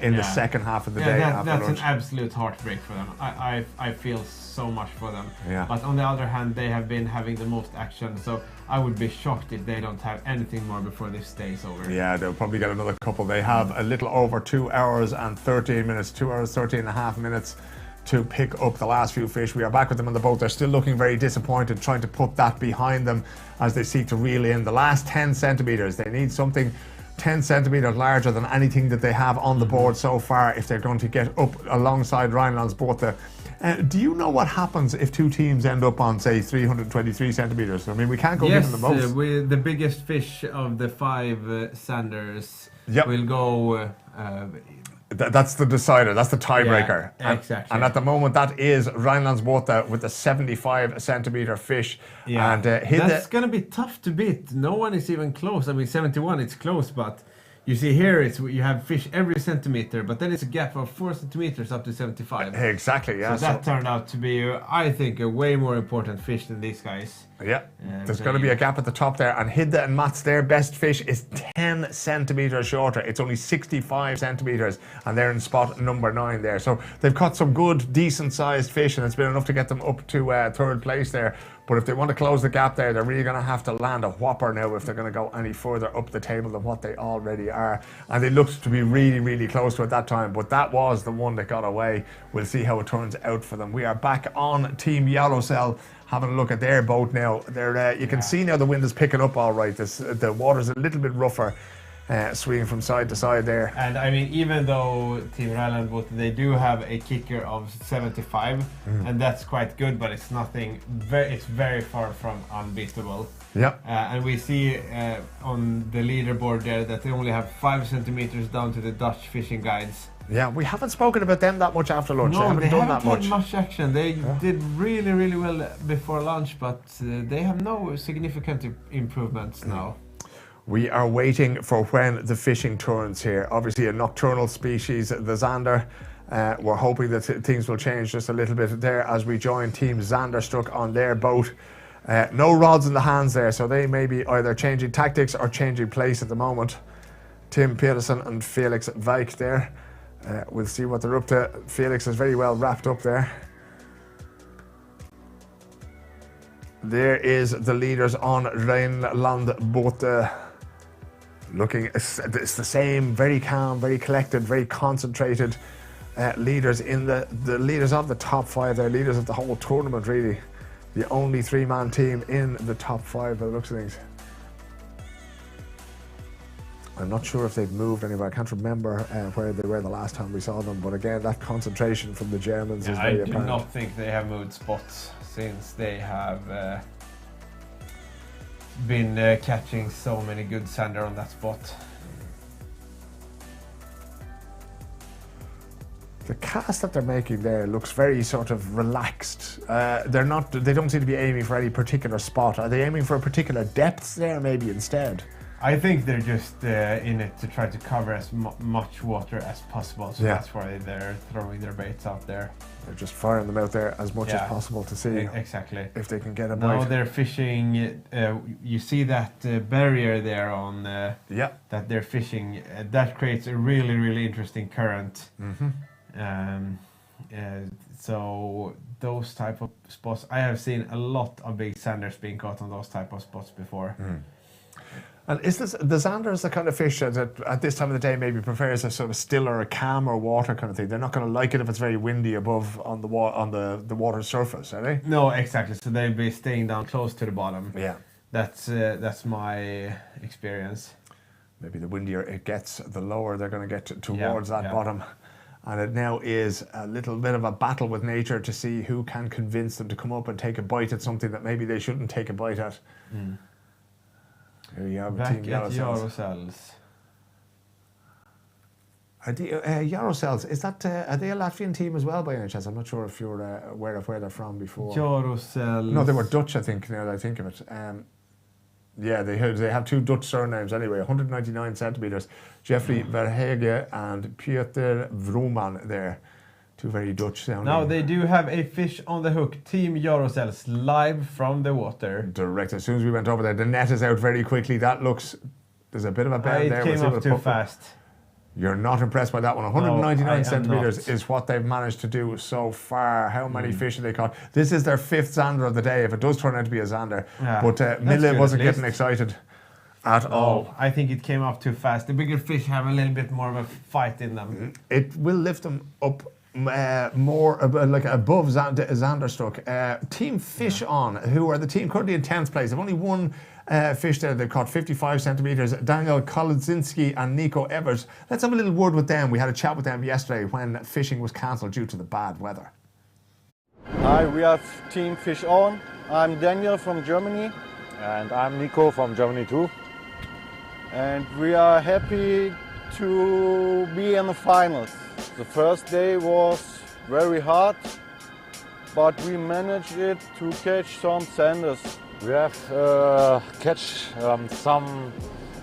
[SPEAKER 1] in the second half of the day.
[SPEAKER 2] That's an absolute heartbreak for them. I feel so much for them.
[SPEAKER 1] Yeah.
[SPEAKER 2] But on the other hand, they have been having the most action, so I would be shocked if they don't have anything more before this day is over.
[SPEAKER 1] Yeah, they'll probably get another couple. They have a little over 2 hours and 13 minutes, 2 hours, 13 and a half minutes to pick up the last few fish. We are back with them on the boat. They're still looking very disappointed, trying to put that behind them as they seek to reel in the last 10 centimeters. They need something 10 centimeters larger than anything that they have on the board so far if they're going to get up alongside Rhineland's boat. Do you know what happens if two teams end up on, say, 323 centimeters? I mean, we can't go give them the most.
[SPEAKER 2] Yes, the biggest fish of the 5 zanders will go...
[SPEAKER 1] That's the decider, that's the tiebreaker.
[SPEAKER 2] Yeah, exactly.
[SPEAKER 1] And at the moment, that is Rhineland's boat with the 75 centimeter fish.
[SPEAKER 2] Yeah,
[SPEAKER 1] and
[SPEAKER 2] that's going to be tough to beat. No one is even close. I mean, 71, it's close, but you see here, you have fish every centimeter, but then it's a gap of 4 centimeters up to 75.
[SPEAKER 1] Exactly, yeah.
[SPEAKER 2] So that turned out to be, I think, a way more important fish than these guys.
[SPEAKER 1] Yeah, there's going to be a gap at the top there, and Hidde and Mats, their best fish is 10 centimeters shorter. It's only 65 centimeters, and they're in spot number 9 there. So they've caught some good, decent-sized fish, and it's been enough to get them up to 3rd place there. But if they want to close the gap there, they're really going to have to land a whopper now if they're going to go any further up the table than what they already are. And they looked to be really, really close to it that time, but that was the one that got away. We'll see how it turns out for them. We are back on Team Yellowcell, having a look at their boat now. They're, you can see now the wind is picking up all right. The water's a little bit rougher, swinging from side to side there.
[SPEAKER 2] And I mean, even though Team Rhineland boat, they do have a kicker of 75, and that's quite good, but it's nothing. It's very far from unbeatable.
[SPEAKER 1] Yeah.
[SPEAKER 2] And we see on the leaderboard there that they only have 5 centimeters down to the Dutch fishing guides.
[SPEAKER 1] Yeah, we haven't spoken about them that much after lunch.
[SPEAKER 2] No,
[SPEAKER 1] they haven't done that
[SPEAKER 2] much action. They did really, really well before lunch, but they have no significant improvements now.
[SPEAKER 1] We are waiting for when the fishing turns here. Obviously a nocturnal species, the zander. We're hoping that things will change just a little bit there as we join Team Zanderstruck on their boat. No rods in the hands there, so they may be either changing tactics or changing place at the moment. Tim Pettersson and Felix Wijk there. We'll see what they're up to. Felix is very well wrapped up there. There is the leaders on Rhineland boat. Looking, it's the same, very calm, very collected, very concentrated. leaders in the leaders of the top 5. They're leaders of the whole tournament, really. The only 3-man team in the top 5 by the looks of things. I'm not sure if they've moved anywhere. I can't remember where they were the last time we saw them, but again, that concentration from the Germans is very apparent.
[SPEAKER 2] I do not think they have moved spots since they have been catching so many good Zander on that spot.
[SPEAKER 1] The cast that they're making there looks very sort of relaxed. They don't seem to be aiming for any particular spot. Are they aiming for a particular depth there maybe instead?
[SPEAKER 2] I think they're just in it to try to cover as much water as possible. So that's why they're throwing their baits out there.
[SPEAKER 1] They're just firing them out there as much as possible to see
[SPEAKER 2] exactly
[SPEAKER 1] if they can get a bite.
[SPEAKER 2] Now they're fishing, you see that barrier there on that they're fishing. That creates a really, really interesting current. So those type of spots, I have seen a lot of big Zanders being caught on those type of spots before.
[SPEAKER 1] And is this the Zander is the kind of fish that at this time of the day maybe prefers a sort of stiller, a calmer water kind of thing? They're not going to like it if it's very windy above on the water surface, are they?
[SPEAKER 2] No, exactly. So they'll be staying down close to the bottom.
[SPEAKER 1] Yeah,
[SPEAKER 2] that's my experience.
[SPEAKER 1] Maybe the windier it gets, the lower they're going to get towards that bottom. And it now is a little bit of a battle with nature to see who can convince them to come up and take a bite at something that maybe they shouldn't take a bite at. Here you have
[SPEAKER 2] Back
[SPEAKER 1] Team
[SPEAKER 2] at
[SPEAKER 1] Yarosels. Yarosels, is that are they a Latvian team as well by any chance? I'm not sure if you're aware of where they're from before.
[SPEAKER 2] Yarosels.
[SPEAKER 1] No, they were Dutch, I think. Now that I think of it. Yeah, they have 2 Dutch surnames anyway. 199 centimeters. Jeffrey Verhege and Pieter Vrooman there. 2 very Dutch sounding.
[SPEAKER 2] Now they do have a fish on the hook. Team Yarosels live from the water.
[SPEAKER 1] Direct. As soon as we went over there, the net is out very quickly. That looks. There's a bit of a bend there.
[SPEAKER 2] It came up too fast.
[SPEAKER 1] You're not impressed by that one. 199 centimeters is what they've managed to do so far. How many fish have they caught? This is their 5th Zander of the day, if it does turn out to be a Zander. But Mille wasn't getting excited at all.
[SPEAKER 2] I think it came up too fast. The bigger fish have a little bit more of a fight in them.
[SPEAKER 1] It will lift them up more like above Zander struck. Team Fish On, who are the team currently in 10th place. They've only one fish there. They've caught 55 centimeters. Daniel Kolodzinski and Nico Evers. Let's have a little word with them. We had a chat with them yesterday when fishing was cancelled due to the bad weather.
[SPEAKER 3] Hi, we are Team Fish On. I'm Daniel from Germany.
[SPEAKER 20] And I'm Nico from Germany too.
[SPEAKER 3] And we are happy to be in the finals. The first day was very hard, but we managed it to catch some Zanders.
[SPEAKER 20] We have catch some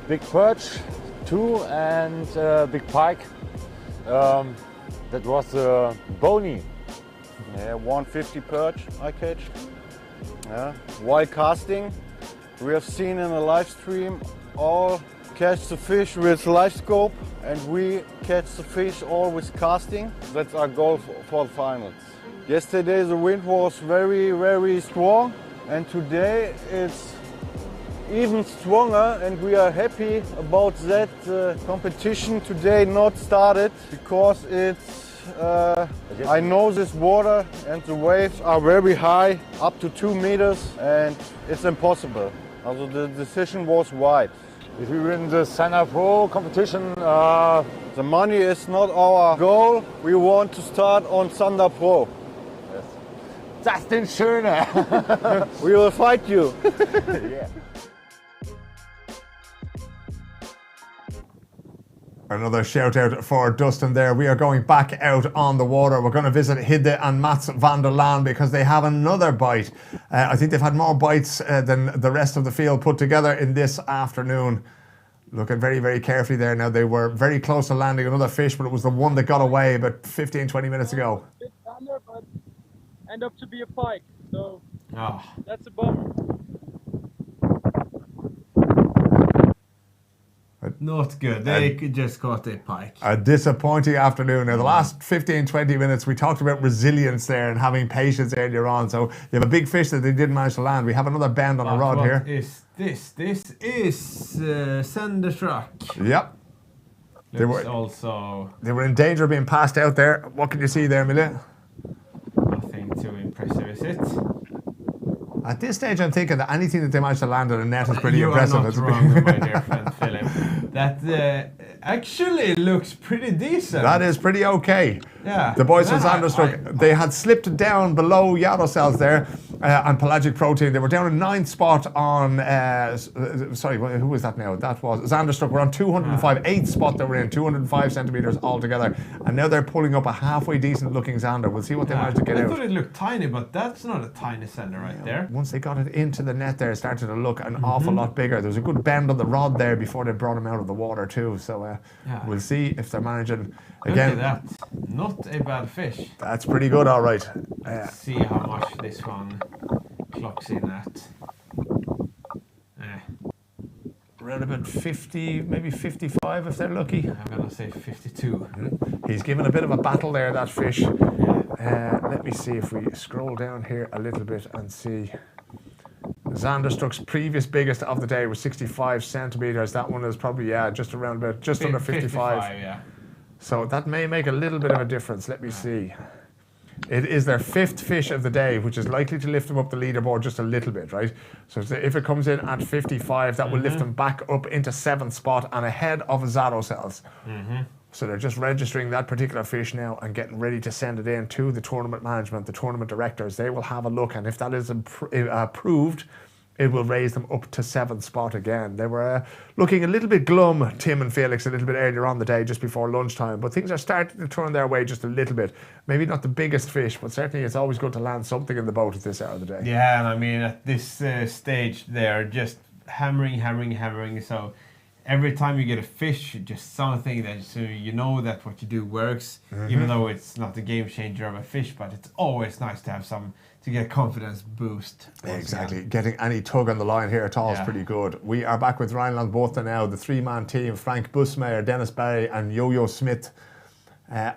[SPEAKER 20] big perch too and big pike. That was bony.
[SPEAKER 3] Yeah, 150 perch I catch. Yeah. While casting, we have seen in the live stream all catch the fish with live scope, and we catch the fish all with casting. That's our goal for the finals. Yesterday the wind was very, very strong, and today it's even stronger, and we are happy about that. Competition today not started because it's I know this water and the waves are very high, up to 2 meters, and it's impossible. Also the decision was right.
[SPEAKER 20] If we win the Zander Pro competition,
[SPEAKER 3] the money is not our goal. We want to start on Zander Pro.
[SPEAKER 20] Yes. Das ist denn schöner.
[SPEAKER 3] We will fight you.
[SPEAKER 20] Yeah.
[SPEAKER 1] Another shout out for Dustin there. We are going back out on the water. We're going to visit Hidde and Mats van der Laan because they have another bite. I think they've had more bites than the rest of the field put together in this afternoon. Looking very, very carefully there now. They were very close to landing another fish, but it was the one that got away about 15, 20 minutes ago.
[SPEAKER 14] Big Zander, but end up to be a pike. So that's a bummer.
[SPEAKER 2] Not good. They just caught a pike.
[SPEAKER 1] A disappointing afternoon. Now, the last 15, 20 minutes, we talked about resilience there and having patience earlier on. So you have a big fish that they didn't manage to land. We have another bend on a rod here.
[SPEAKER 2] What is this? This is Zander Truck.
[SPEAKER 1] Yep. They
[SPEAKER 2] Looks
[SPEAKER 1] were
[SPEAKER 2] also
[SPEAKER 1] they were in danger of being passed out there. What can you see there, Mille?
[SPEAKER 2] nothing too impressive, is it?
[SPEAKER 1] At this stage, I'm thinking that anything that they managed to land on the net is pretty
[SPEAKER 2] You
[SPEAKER 1] impressive.
[SPEAKER 2] are not wrong, my dear friend Philip. That actually looks pretty decent.
[SPEAKER 1] That is pretty okay.
[SPEAKER 2] Yeah.
[SPEAKER 1] The boys from
[SPEAKER 2] Yeah,
[SPEAKER 1] Zander they had slipped down below Yarosel's there on Pelagic Protein. They were down in 9th spot on, sorry, who was that now? That was Zanderstruck. We're on 205, 8th spot they were in, 205 centimetres altogether. And now they're pulling up a halfway decent looking Zander. We'll see what they managed to get
[SPEAKER 2] I
[SPEAKER 1] out.
[SPEAKER 2] thought it looked tiny, but that's not a tiny Zander right there.
[SPEAKER 1] Once they got it into the net there, it started to look an awful lot bigger. There was a good bend on the rod there before they brought him out of the water too. So we'll see if they're managing. Again,
[SPEAKER 2] Look at that. Not a bad fish.
[SPEAKER 1] That's pretty good, all right.
[SPEAKER 2] Let's see how much this one clocks in at.
[SPEAKER 1] Around about 50, maybe 55 if they're lucky.
[SPEAKER 2] I'm gonna say 52.
[SPEAKER 1] He's given a bit of a battle there, that fish. Let me see if we scroll down here a little bit and see. Zanderstruck's previous biggest of the day was 65 centimeters. That one is probably, just around about, just under 55.
[SPEAKER 2] Yeah.
[SPEAKER 1] So that may make a little bit of a difference. Let me see. It is their 5th fish of the day, which is likely to lift them up the leaderboard just a little bit, right? So if it comes in at 55, that will lift them back up into 7th spot and ahead of Zarosel's. So they're just registering that particular fish now and getting ready to send it in to the tournament management, the tournament directors. They will have a look, and if that is approved, it will raise them up to 7th spot again. They were looking a little bit glum, Tim and Felix, a little bit earlier on the day, just before lunchtime, but things are starting to turn their way just a little bit. Maybe not the biggest fish, but certainly it's always good to land something in the boat at this hour of the day.
[SPEAKER 2] Yeah, and I mean, at this stage, they're just hammering. So every time you get a fish, just something that so you know that what you do works, even though it's not a game changer of a fish, but it's always nice to have some to get a confidence boost.
[SPEAKER 1] Exactly. Getting any tug on the line here at all is pretty good. We are back with Rhineland Botha now, the 3-man team, Frank Busmeyer, Dennis Barry and Yo-Yo Smith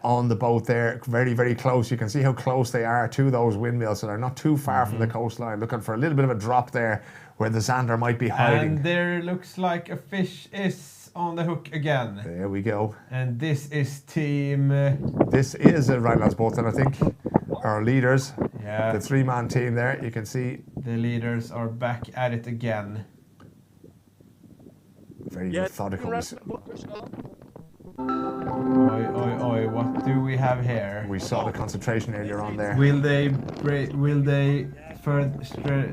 [SPEAKER 1] on the boat there. Very, very close. You can see how close they are to those windmills, so they're not too far from the coastline, looking for a little bit of a drop there where the Zander might be hiding.
[SPEAKER 2] And there looks like a fish is on the hook again.
[SPEAKER 1] There we go.
[SPEAKER 2] And this is team...
[SPEAKER 1] This is Rhineland Botha, I think. Our leaders.
[SPEAKER 2] Yeah.
[SPEAKER 1] The 3-man team there, you can see.
[SPEAKER 2] The leaders are back at it again.
[SPEAKER 1] Very methodical.
[SPEAKER 2] Oi, what do we have here?
[SPEAKER 1] We saw the concentration earlier on there.
[SPEAKER 2] Will they further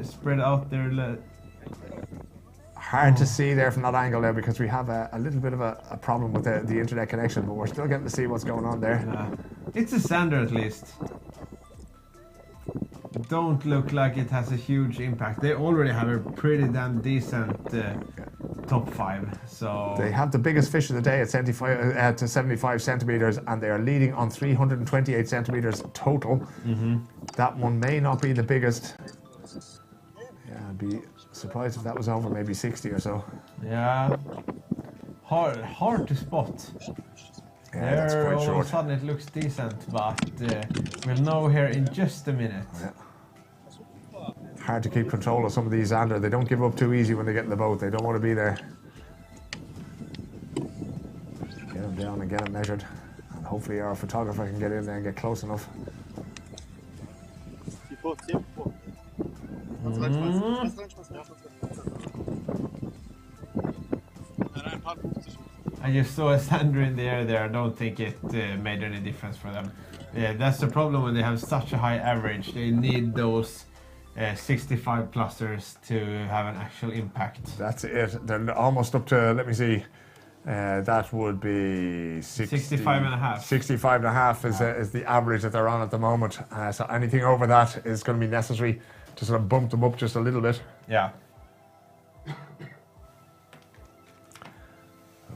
[SPEAKER 2] spread out their...
[SPEAKER 1] Hard to see there from that angle now because we have a little bit of a problem with the internet connection, but we're still getting to see what's going on there.
[SPEAKER 2] It's a Zander at least. Don't look like it has a huge impact. They already have a pretty damn decent top 5. So
[SPEAKER 1] they have the biggest fish of the day at 75 to 75 centimeters, and they are leading on 328 centimeters total. That one may not be the biggest. Yeah, I'd be surprised if that was over maybe 60 or so.
[SPEAKER 2] Yeah, hard to spot.
[SPEAKER 1] Yeah, that's quite
[SPEAKER 2] all
[SPEAKER 1] short.
[SPEAKER 2] of a sudden it looks decent, but we'll know here in just a minute.
[SPEAKER 1] Yeah. Hard to keep control of some of these Zander. They don't give up too easy when they get in the boat. They don't want to be there. Get them down and get them measured. And hopefully our photographer can get in there and get close enough.
[SPEAKER 2] I just saw a Zander in the air there. I don't think it made any difference for them. Yeah, that's the problem when they have such a high average. They need those 65 plusers to have an actual impact.
[SPEAKER 1] That's it. They're almost up to, let me see, that would be
[SPEAKER 2] 65 and a half.
[SPEAKER 1] 65 and a half is the average that they're on at the moment. So anything over that is going to be necessary to sort of bump them up just a little bit.
[SPEAKER 2] Yeah.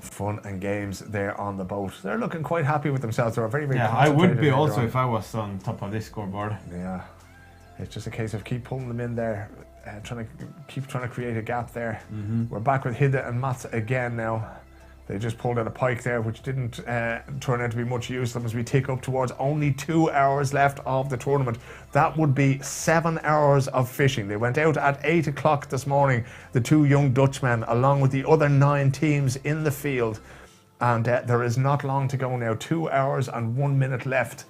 [SPEAKER 1] Fun and games there on the boat. They're looking quite happy with themselves. They're very, very
[SPEAKER 2] I would be
[SPEAKER 1] concentrated
[SPEAKER 2] also
[SPEAKER 1] on.
[SPEAKER 2] if I was on top of this scoreboard.
[SPEAKER 1] Yeah. It's just a case of keep pulling them in there, trying to create a gap there. We're back with Hidde and Mats again now. They just pulled out a pike there, which didn't turn out to be much use to them as we tick up towards only 2 hours left of the tournament. That would be 7 hours of fishing. They went out at 8 o'clock this morning, the 2 young Dutchmen, along with the other 9 teams in the field. And there is not long to go now. 2 hours and 1 minute left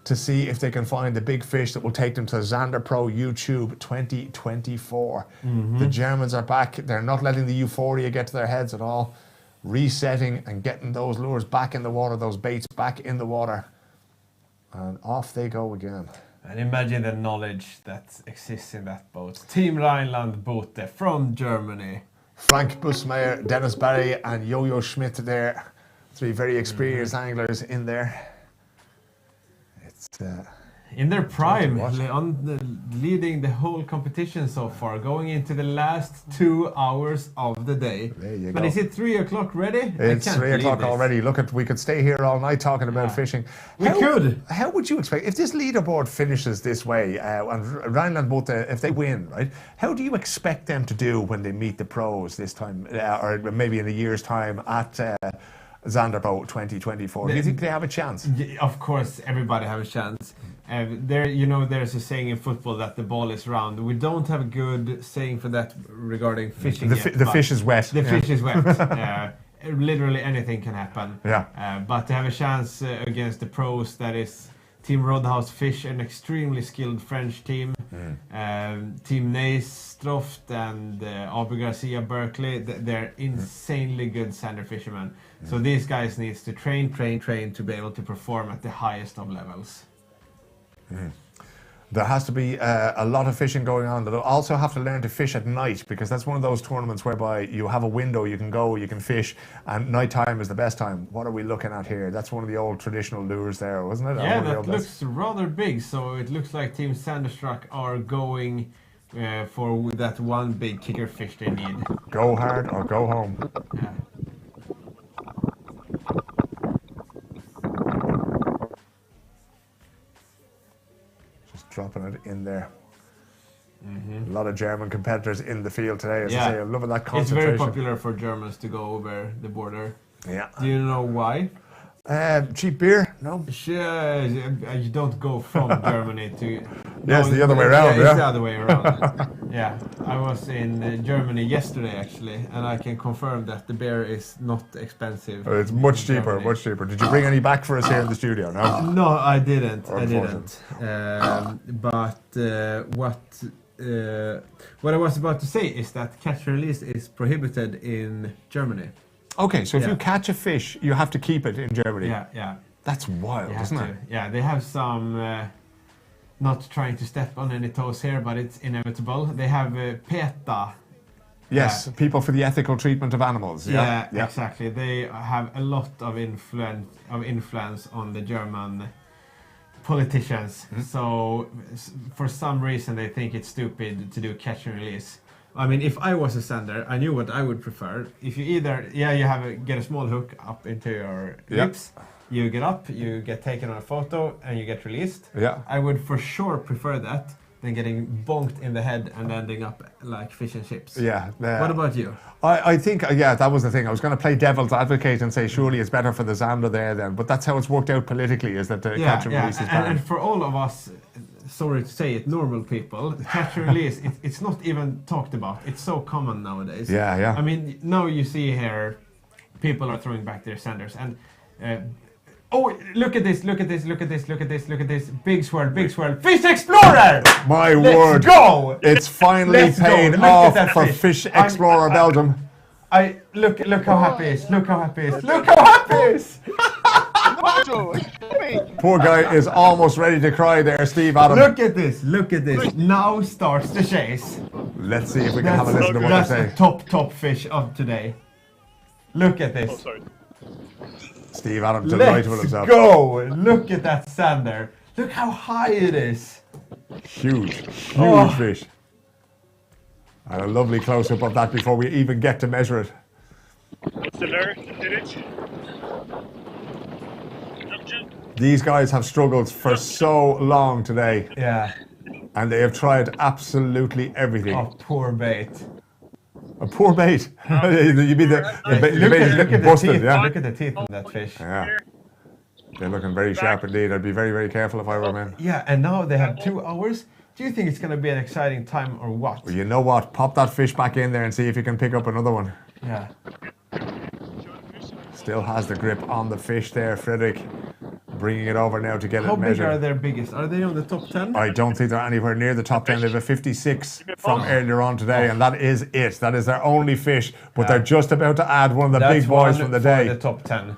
[SPEAKER 1] to see if they can find the big fish that will take them to Zander Pro YouTube 2024. The Germans are back. They're not letting the euphoria get to their heads at all. Resetting and getting those lures back in the water, those baits back in the water. And off they go again.
[SPEAKER 2] And imagine the knowledge that exists in that boat. Team Rheinland Boote from Germany.
[SPEAKER 1] Frank Busmeyer, Dennis Barry and Yo-Yo Schmidt there. 3 very experienced anglers in there. It's
[SPEAKER 2] in their prime, leading the whole competition so far, going into the last 2 hours of the day.
[SPEAKER 1] There you
[SPEAKER 2] but
[SPEAKER 1] go.
[SPEAKER 2] Is it 3 o'clock ready?
[SPEAKER 1] It's 3 o'clock already. Look at, we could stay here all night talking about fishing.
[SPEAKER 2] We could.
[SPEAKER 1] How would you expect, if this leaderboard finishes this way, and Rheinland Boote, if they win, right? How do you expect them to do when they meet the pros this time, or maybe in a year's time at Zander Pro 2024? Do you think they have a chance?
[SPEAKER 2] Of course, everybody have a chance. There's a saying in football that the ball is round. We don't have a good saying for that regarding fishing.
[SPEAKER 1] The fish is wet.
[SPEAKER 2] The fish is wet. Literally anything can happen.
[SPEAKER 1] Yeah.
[SPEAKER 2] But to have a chance against the pros, that is Team Roadhouse Fish, an extremely skilled French team. Team Naystroft and Abu Garcia Berkeley, they're insanely good Zander fishermen. So these guys needs to train to be able to perform at the highest of levels.
[SPEAKER 1] There has to be a lot of fishing going on. They'll also have to learn to fish at night, because that's one of those tournaments whereby you have a window, you can go, you can fish, and night time is the best time. What are we looking at here? That's one of the old traditional lures there, wasn't it?
[SPEAKER 2] Yeah, that looks rather big, so it looks like Team Sanderstruck are going for that one big kicker fish they need.
[SPEAKER 1] Go hard or go home.
[SPEAKER 2] Yeah.
[SPEAKER 1] Dropping it in there. A lot of German competitors in the field today, as I say. I'm loving that
[SPEAKER 2] It's
[SPEAKER 1] concentration.
[SPEAKER 2] very popular for Germans to go over the border.
[SPEAKER 1] Yeah.
[SPEAKER 2] Do you know why?
[SPEAKER 1] Cheap beer? No.
[SPEAKER 2] You don't go from Germany to...
[SPEAKER 1] Yes, the other way around,
[SPEAKER 2] It's the other way around. Yeah, I was in Germany yesterday, actually, and I can confirm that the beer is not expensive.
[SPEAKER 1] It's much cheaper, much cheaper. Did you bring any back for us here in the studio? No?
[SPEAKER 2] No, I didn't. What I was about to say is that catch and release is prohibited in Germany.
[SPEAKER 1] Okay, so if you catch a fish, you have to keep it in Germany.
[SPEAKER 2] Yeah.
[SPEAKER 1] That's wild, isn't it?
[SPEAKER 2] Yeah, they have some, not trying to step on any toes here, but it's inevitable. They have PETA.
[SPEAKER 1] Yes, people for the ethical treatment of animals.
[SPEAKER 2] Yeah, exactly. They have a lot of influence on the German politicians. So for some reason they think it's stupid to do catch and release. I mean, if I was a sender, I knew what I would prefer. If you either, get a small hook up into your lips, you get up, you get taken on a photo, and you get released.
[SPEAKER 1] Yeah.
[SPEAKER 2] I would for sure prefer that than getting bonked in the head and ending up like fish and chips.
[SPEAKER 1] Yeah.
[SPEAKER 2] What about you?
[SPEAKER 1] I think, that was the thing. I was going to play devil's advocate and say, surely it's better for the Zander there then. But that's how it's worked out politically, is that the catch and release is banned.
[SPEAKER 2] And for all of us, sorry to say it, normal people, catch and release, it's not even talked about. It's so common nowadays.
[SPEAKER 1] Yeah.
[SPEAKER 2] I mean, now you see here, people are throwing back their senders. And, look at this. Big swirl. Fish Explorer!
[SPEAKER 1] My
[SPEAKER 2] Let's
[SPEAKER 1] word.
[SPEAKER 2] Go!
[SPEAKER 1] It's finally paid off for Fish Explorer Belgium.
[SPEAKER 2] Look how happy he is. Look how happy he is.
[SPEAKER 1] Poor guy is almost ready to cry there, Steve Adam.
[SPEAKER 2] Look at this. Now starts the chase.
[SPEAKER 1] Let's see if we can have a listen to what they say.
[SPEAKER 2] That's the top fish of today. Look at this.
[SPEAKER 1] Steve Adam delighted with himself.
[SPEAKER 2] Let's go! Look at that Zander. Look how high it is.
[SPEAKER 1] Huge fish. And a lovely close-up of that before we even get to measure it.
[SPEAKER 13] What's the lure that did it?
[SPEAKER 1] These guys have struggled for so long today.
[SPEAKER 2] Yeah.
[SPEAKER 1] And they have tried absolutely everything.
[SPEAKER 2] Oh, poor bait.
[SPEAKER 1] A poor bait? You mean the bait is getting busted, yeah?
[SPEAKER 2] Look at the teeth on that fish.
[SPEAKER 1] Yeah. They're looking very sharp indeed. I'd be very, very careful if I were a man.
[SPEAKER 2] Yeah, and now they have 2 hours. Do you think it's going to be an exciting time or what?
[SPEAKER 1] Well, you know what? Pop that fish back in there and see if you can pick up another one.
[SPEAKER 2] Yeah.
[SPEAKER 1] Still has the grip on the fish there, Fredrik. Bringing it over now to get
[SPEAKER 2] How
[SPEAKER 1] it
[SPEAKER 2] big
[SPEAKER 1] measured.
[SPEAKER 2] are their biggest? Are they on the top 10?
[SPEAKER 1] I don't think they're anywhere near the top 10. They have a 56 from earlier on today, and that is it. That is their only fish, but they're just about to add one of the big boys from the day.
[SPEAKER 2] The top 10.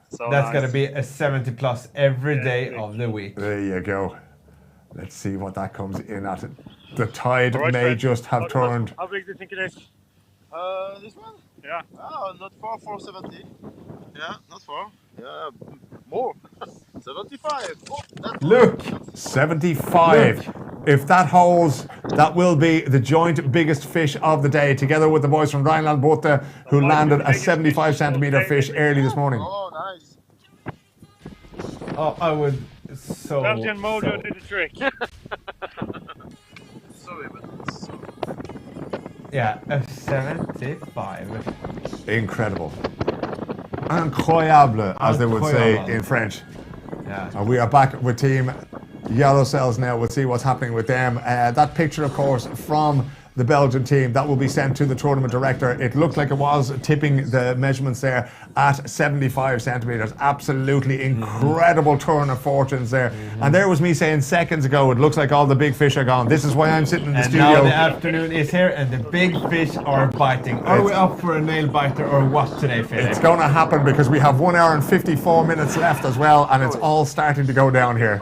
[SPEAKER 13] So
[SPEAKER 2] That's going to be a 70 plus every day of the week.
[SPEAKER 1] There you go. Let's see what that comes in at. The tide
[SPEAKER 13] All right,
[SPEAKER 1] may
[SPEAKER 13] Fred.
[SPEAKER 1] just have turned.
[SPEAKER 13] How big do you think it is?
[SPEAKER 7] This one?
[SPEAKER 13] Yeah.
[SPEAKER 7] Oh, not far, 470. Yeah, not far. Yeah, more. 75. Oh, that's
[SPEAKER 1] Look, 75. If that holds, that will be the joint biggest fish of the day, together with the boys from Rhineland Bote, who landed a 75 centimeter fish early this morning.
[SPEAKER 7] Oh, nice.
[SPEAKER 2] Oh, I would so.
[SPEAKER 13] Belgian mojo did the trick.
[SPEAKER 7] Sorry, but so.
[SPEAKER 2] Yeah, a 75.
[SPEAKER 1] Incredible. Incroyable, as they would say
[SPEAKER 2] Incroyable.
[SPEAKER 1] in French.
[SPEAKER 2] Yeah.
[SPEAKER 1] And we are back with Team Yellow Cells now. We'll see what's happening with them. That picture, of course, from the Belgian team, that will be sent to the tournament director. It looked like it was tipping the measurements there at 75 centimeters. Absolutely incredible turn of fortunes there. And there was me saying seconds ago, it looks like all the big fish are gone. This is why I'm sitting in the
[SPEAKER 2] And
[SPEAKER 1] studio.
[SPEAKER 2] now the afternoon is here and the big fish are biting. Are we up for a nail biter or what today, Philip?
[SPEAKER 1] It's going to happen because we have 1 hour and 54 minutes left as well, and it's all starting to go down here.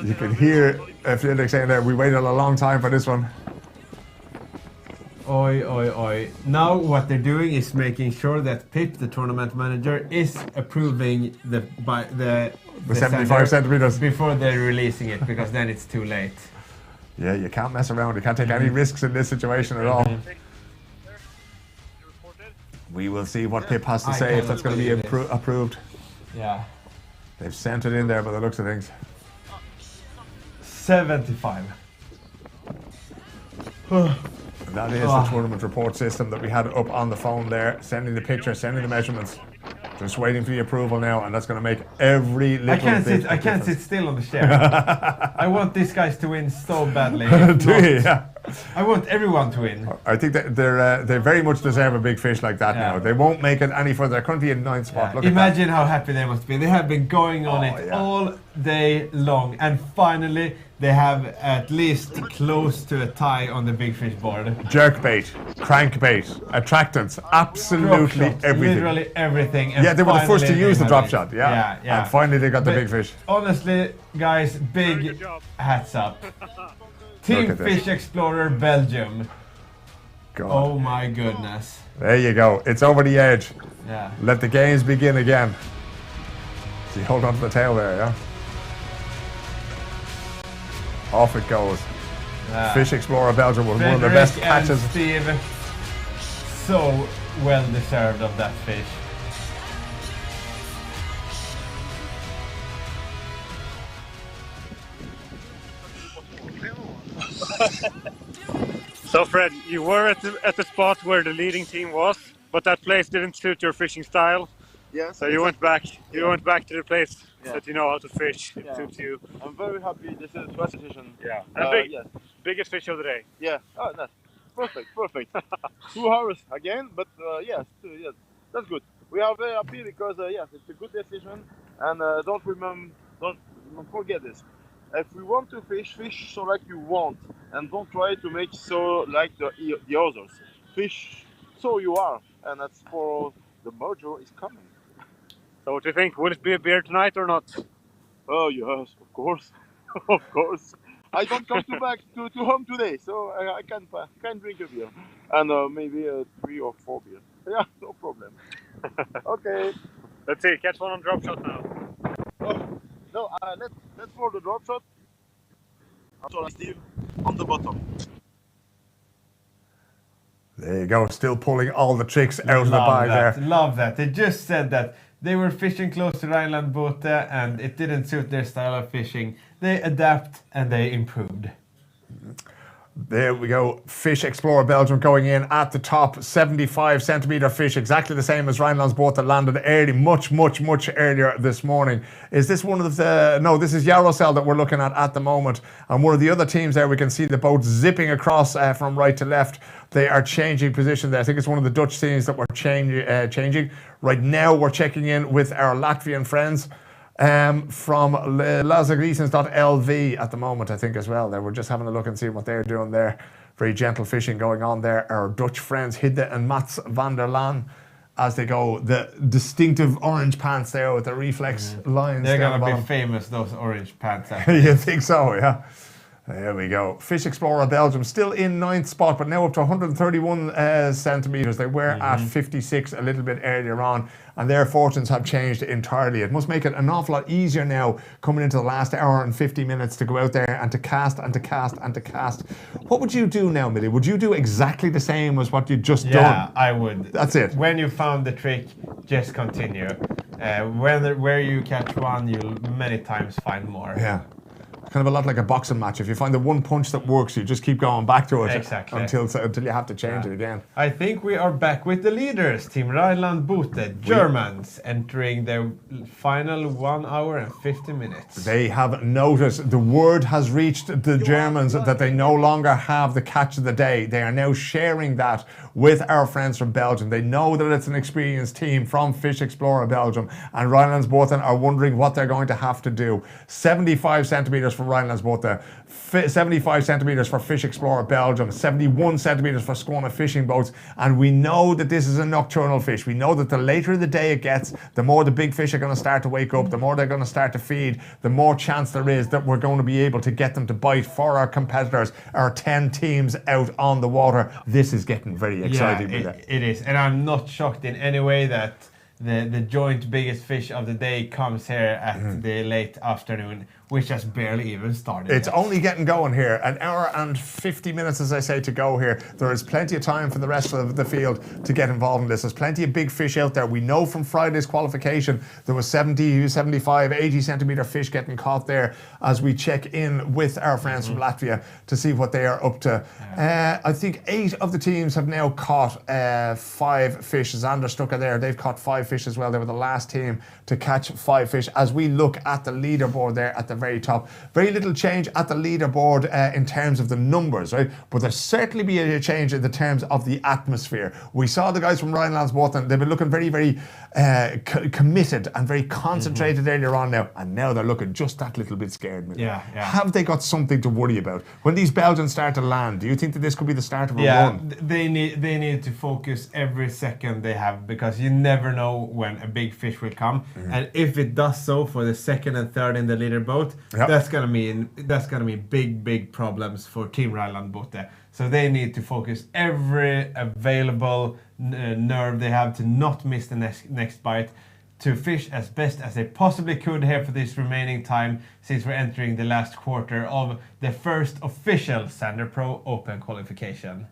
[SPEAKER 1] You can hear Fredrik saying there, we waited a long time for this one.
[SPEAKER 2] Oi, oi, oi. Now what they're doing is making sure that Pip, the tournament manager, is approving the
[SPEAKER 1] 75
[SPEAKER 2] sender
[SPEAKER 1] centimeters.
[SPEAKER 2] before they're releasing it, because then it's too late.
[SPEAKER 1] Yeah, you can't mess around. You can't take any risks in this situation at all. We will see what Pip has to
[SPEAKER 2] I
[SPEAKER 1] say, if
[SPEAKER 2] cannot
[SPEAKER 1] that's going to be
[SPEAKER 2] believe it.
[SPEAKER 1] approved.
[SPEAKER 2] Yeah.
[SPEAKER 1] They've sent it in there by the looks of things.
[SPEAKER 2] 75.
[SPEAKER 1] And that is the tournament report system that we had up on the phone there, sending the picture, sending the measurements. Just waiting for the approval now, and that's going to make every little bit
[SPEAKER 2] I can't sit still on the chair. I want these guys to win so badly.
[SPEAKER 1] Do you? Yeah.
[SPEAKER 2] I want everyone to win.
[SPEAKER 1] I think that they very much deserve a big fish like that now. They won't make it any further. They're currently in 9th spot. Look
[SPEAKER 2] Imagine how happy they must be. They have been going on it
[SPEAKER 1] yeah.
[SPEAKER 2] all day long, and finally they have at least close to a tie on the big fish board.
[SPEAKER 1] Jerk bait, crank bait, attractants, absolutely
[SPEAKER 2] Drop shot,
[SPEAKER 1] everything.
[SPEAKER 2] Literally everything.
[SPEAKER 1] Yeah, they were the first to
[SPEAKER 2] finally
[SPEAKER 1] use the
[SPEAKER 2] they
[SPEAKER 1] drop
[SPEAKER 2] have
[SPEAKER 1] shot.
[SPEAKER 2] it.
[SPEAKER 1] Yeah.
[SPEAKER 2] Yeah.
[SPEAKER 1] And finally they got the
[SPEAKER 2] But
[SPEAKER 1] big fish.
[SPEAKER 2] Honestly, guys, big hats up. Team
[SPEAKER 1] Look at this.
[SPEAKER 2] Fish Explorer Belgium.
[SPEAKER 1] God.
[SPEAKER 2] Oh my goodness.
[SPEAKER 1] There you go. It's over the edge.
[SPEAKER 2] Yeah.
[SPEAKER 1] Let the games begin again. See, hold on to the tail there, yeah? Off it goes.
[SPEAKER 2] Yeah.
[SPEAKER 1] Fish Explorer Belgium was one of the
[SPEAKER 2] Fredrik
[SPEAKER 1] best
[SPEAKER 2] and
[SPEAKER 1] catches.
[SPEAKER 2] Steve, so well deserved of that fish.
[SPEAKER 13] So Fred, you were at the spot where the leading team was, but that place didn't suit your fishing style.
[SPEAKER 7] Yes.
[SPEAKER 13] So you went back. You went back to the place
[SPEAKER 7] Yeah.
[SPEAKER 13] that you know how to fish. It
[SPEAKER 7] Yeah.
[SPEAKER 13] suits you.
[SPEAKER 7] I'm very happy. This is the first session.
[SPEAKER 13] Yeah. And
[SPEAKER 7] Yes.
[SPEAKER 13] biggest fish of the day.
[SPEAKER 7] Yeah. Oh, nice. Perfect. 2 hours again, but yes, that's good. We are very happy because yes, it's a good decision, and don't forget this. If we want to fish so like you want, and don't try to make so like the others. Fish so you are, and that's for the mojo is coming.
[SPEAKER 13] So what do you think? Will it be a beer tonight or not?
[SPEAKER 7] Oh yes, of course, of course. I don't come to home today, so I can drink a beer, and maybe 3 or 4 beers. Yeah, no problem. Okay.
[SPEAKER 13] Let's see. Catch one on drop shot now.
[SPEAKER 7] No, let's for the drop shot. So Steve on the bottom.
[SPEAKER 1] There you go, still pulling all the tricks out of the bag there.
[SPEAKER 2] Love that. They just said that they were fishing close to Rhineland Bote and it didn't suit their style of fishing. They adapt and they improved.
[SPEAKER 1] There we go. Fish Explorer Belgium going in at the top. 75 centimetre fish, exactly the same as Rhineland's boat that landed early, much earlier this morning. Is this one of the... No, this is Yarosel that we're looking at the moment. And one of the other teams there, we can see the boat zipping across from right to left. They are changing position there. I think it's one of the Dutch teams that we're changing. Right now, we're checking in with our Latvian friends. From lazagreasons.lv at the moment, I think, as well. We're just having a look and seeing what they're doing there. Very gentle fishing going on there. Our Dutch friends, Hidde and Mats van der Laan, as they go. The distinctive orange pants there with the reflex lines.
[SPEAKER 2] They're going to be famous, those orange pants.
[SPEAKER 1] You think so, yeah? There we go. Fish Explorer Belgium still in 9th spot, but now up to 131 centimetres. They were at 56 a little bit earlier on, and their fortunes have changed entirely. It must make it an awful lot easier now coming into the last hour and 50 minutes to go out there and to cast and to cast and to cast. What would you do now, Mille? Would you do exactly the same as what you'd just done?
[SPEAKER 2] Yeah, I would.
[SPEAKER 1] That's it.
[SPEAKER 2] When you found the trick, just continue. Where you catch one, you'll many times find more.
[SPEAKER 1] Yeah. Kind of a lot like a boxing match. If you find the one punch that works, you just keep going back to it until you have to change it again.
[SPEAKER 2] I think we are back with the leaders. Team Rheinland Boote, Germans, entering their final 1 hour and 50 minutes.
[SPEAKER 1] They have noticed, the word has reached the Germans that they no longer have the catch of the day. They are now sharing that with our friends from Belgium. They know that it's an experienced team from Fish Explorer Belgium, and Rhineland's Boote are wondering what they're going to have to do. 75 centimetres for Rhineland's Boote, 75 centimetres for Fish Explorer Belgium, 71 centimetres for Skåne fishing boats, and we know that this is a nocturnal fish. We know that the later the day it gets, the more the big fish are going to start to wake up, the more they're going to start to feed, the more chance there is that we're going to be able to get them to bite for our competitors, our 10 teams out on the water. This is getting very exciting.
[SPEAKER 2] Yeah, it is, and I'm not shocked in any way that the joint biggest fish of the day comes here at the late afternoon, which has barely even started.
[SPEAKER 1] It's only getting going here. An hour and 50 minutes, as I say, to go here. There is plenty of time for the rest of the field to get involved in this. There's plenty of big fish out there. We know from Friday's qualification there was 70, 75, 80 centimetre fish getting caught there as we check in with our friends from Latvia to see what they are up to. I think 8 of the teams have now caught 5 fish. Zander Stucker there, they've caught 5 fish as well. They were the last team to catch 5 fish. As we look at the leaderboard there at the very top, very little change at the leaderboard in terms of the numbers, right? But there'll certainly be a change in the terms of the atmosphere. We saw the guys from Rhineland's Boote, and they've been looking very, very committed and very concentrated earlier on now, and now they're looking just that little bit scared.
[SPEAKER 2] Yeah.
[SPEAKER 1] Have they got something to worry about? When these Belgians start to land, do you think that this could be the start of a run?
[SPEAKER 2] They need to focus every second they have, because you never know when a big fish will come, and if it does so for the second and third in the leaderboat, that's gonna mean big problems for Team Rhineland Boote. So they need to focus every available nerve they have to not miss the next bite, to fish as best as they possibly could here for this remaining time, since we're entering the last quarter of the first official Zander Pro Open qualification.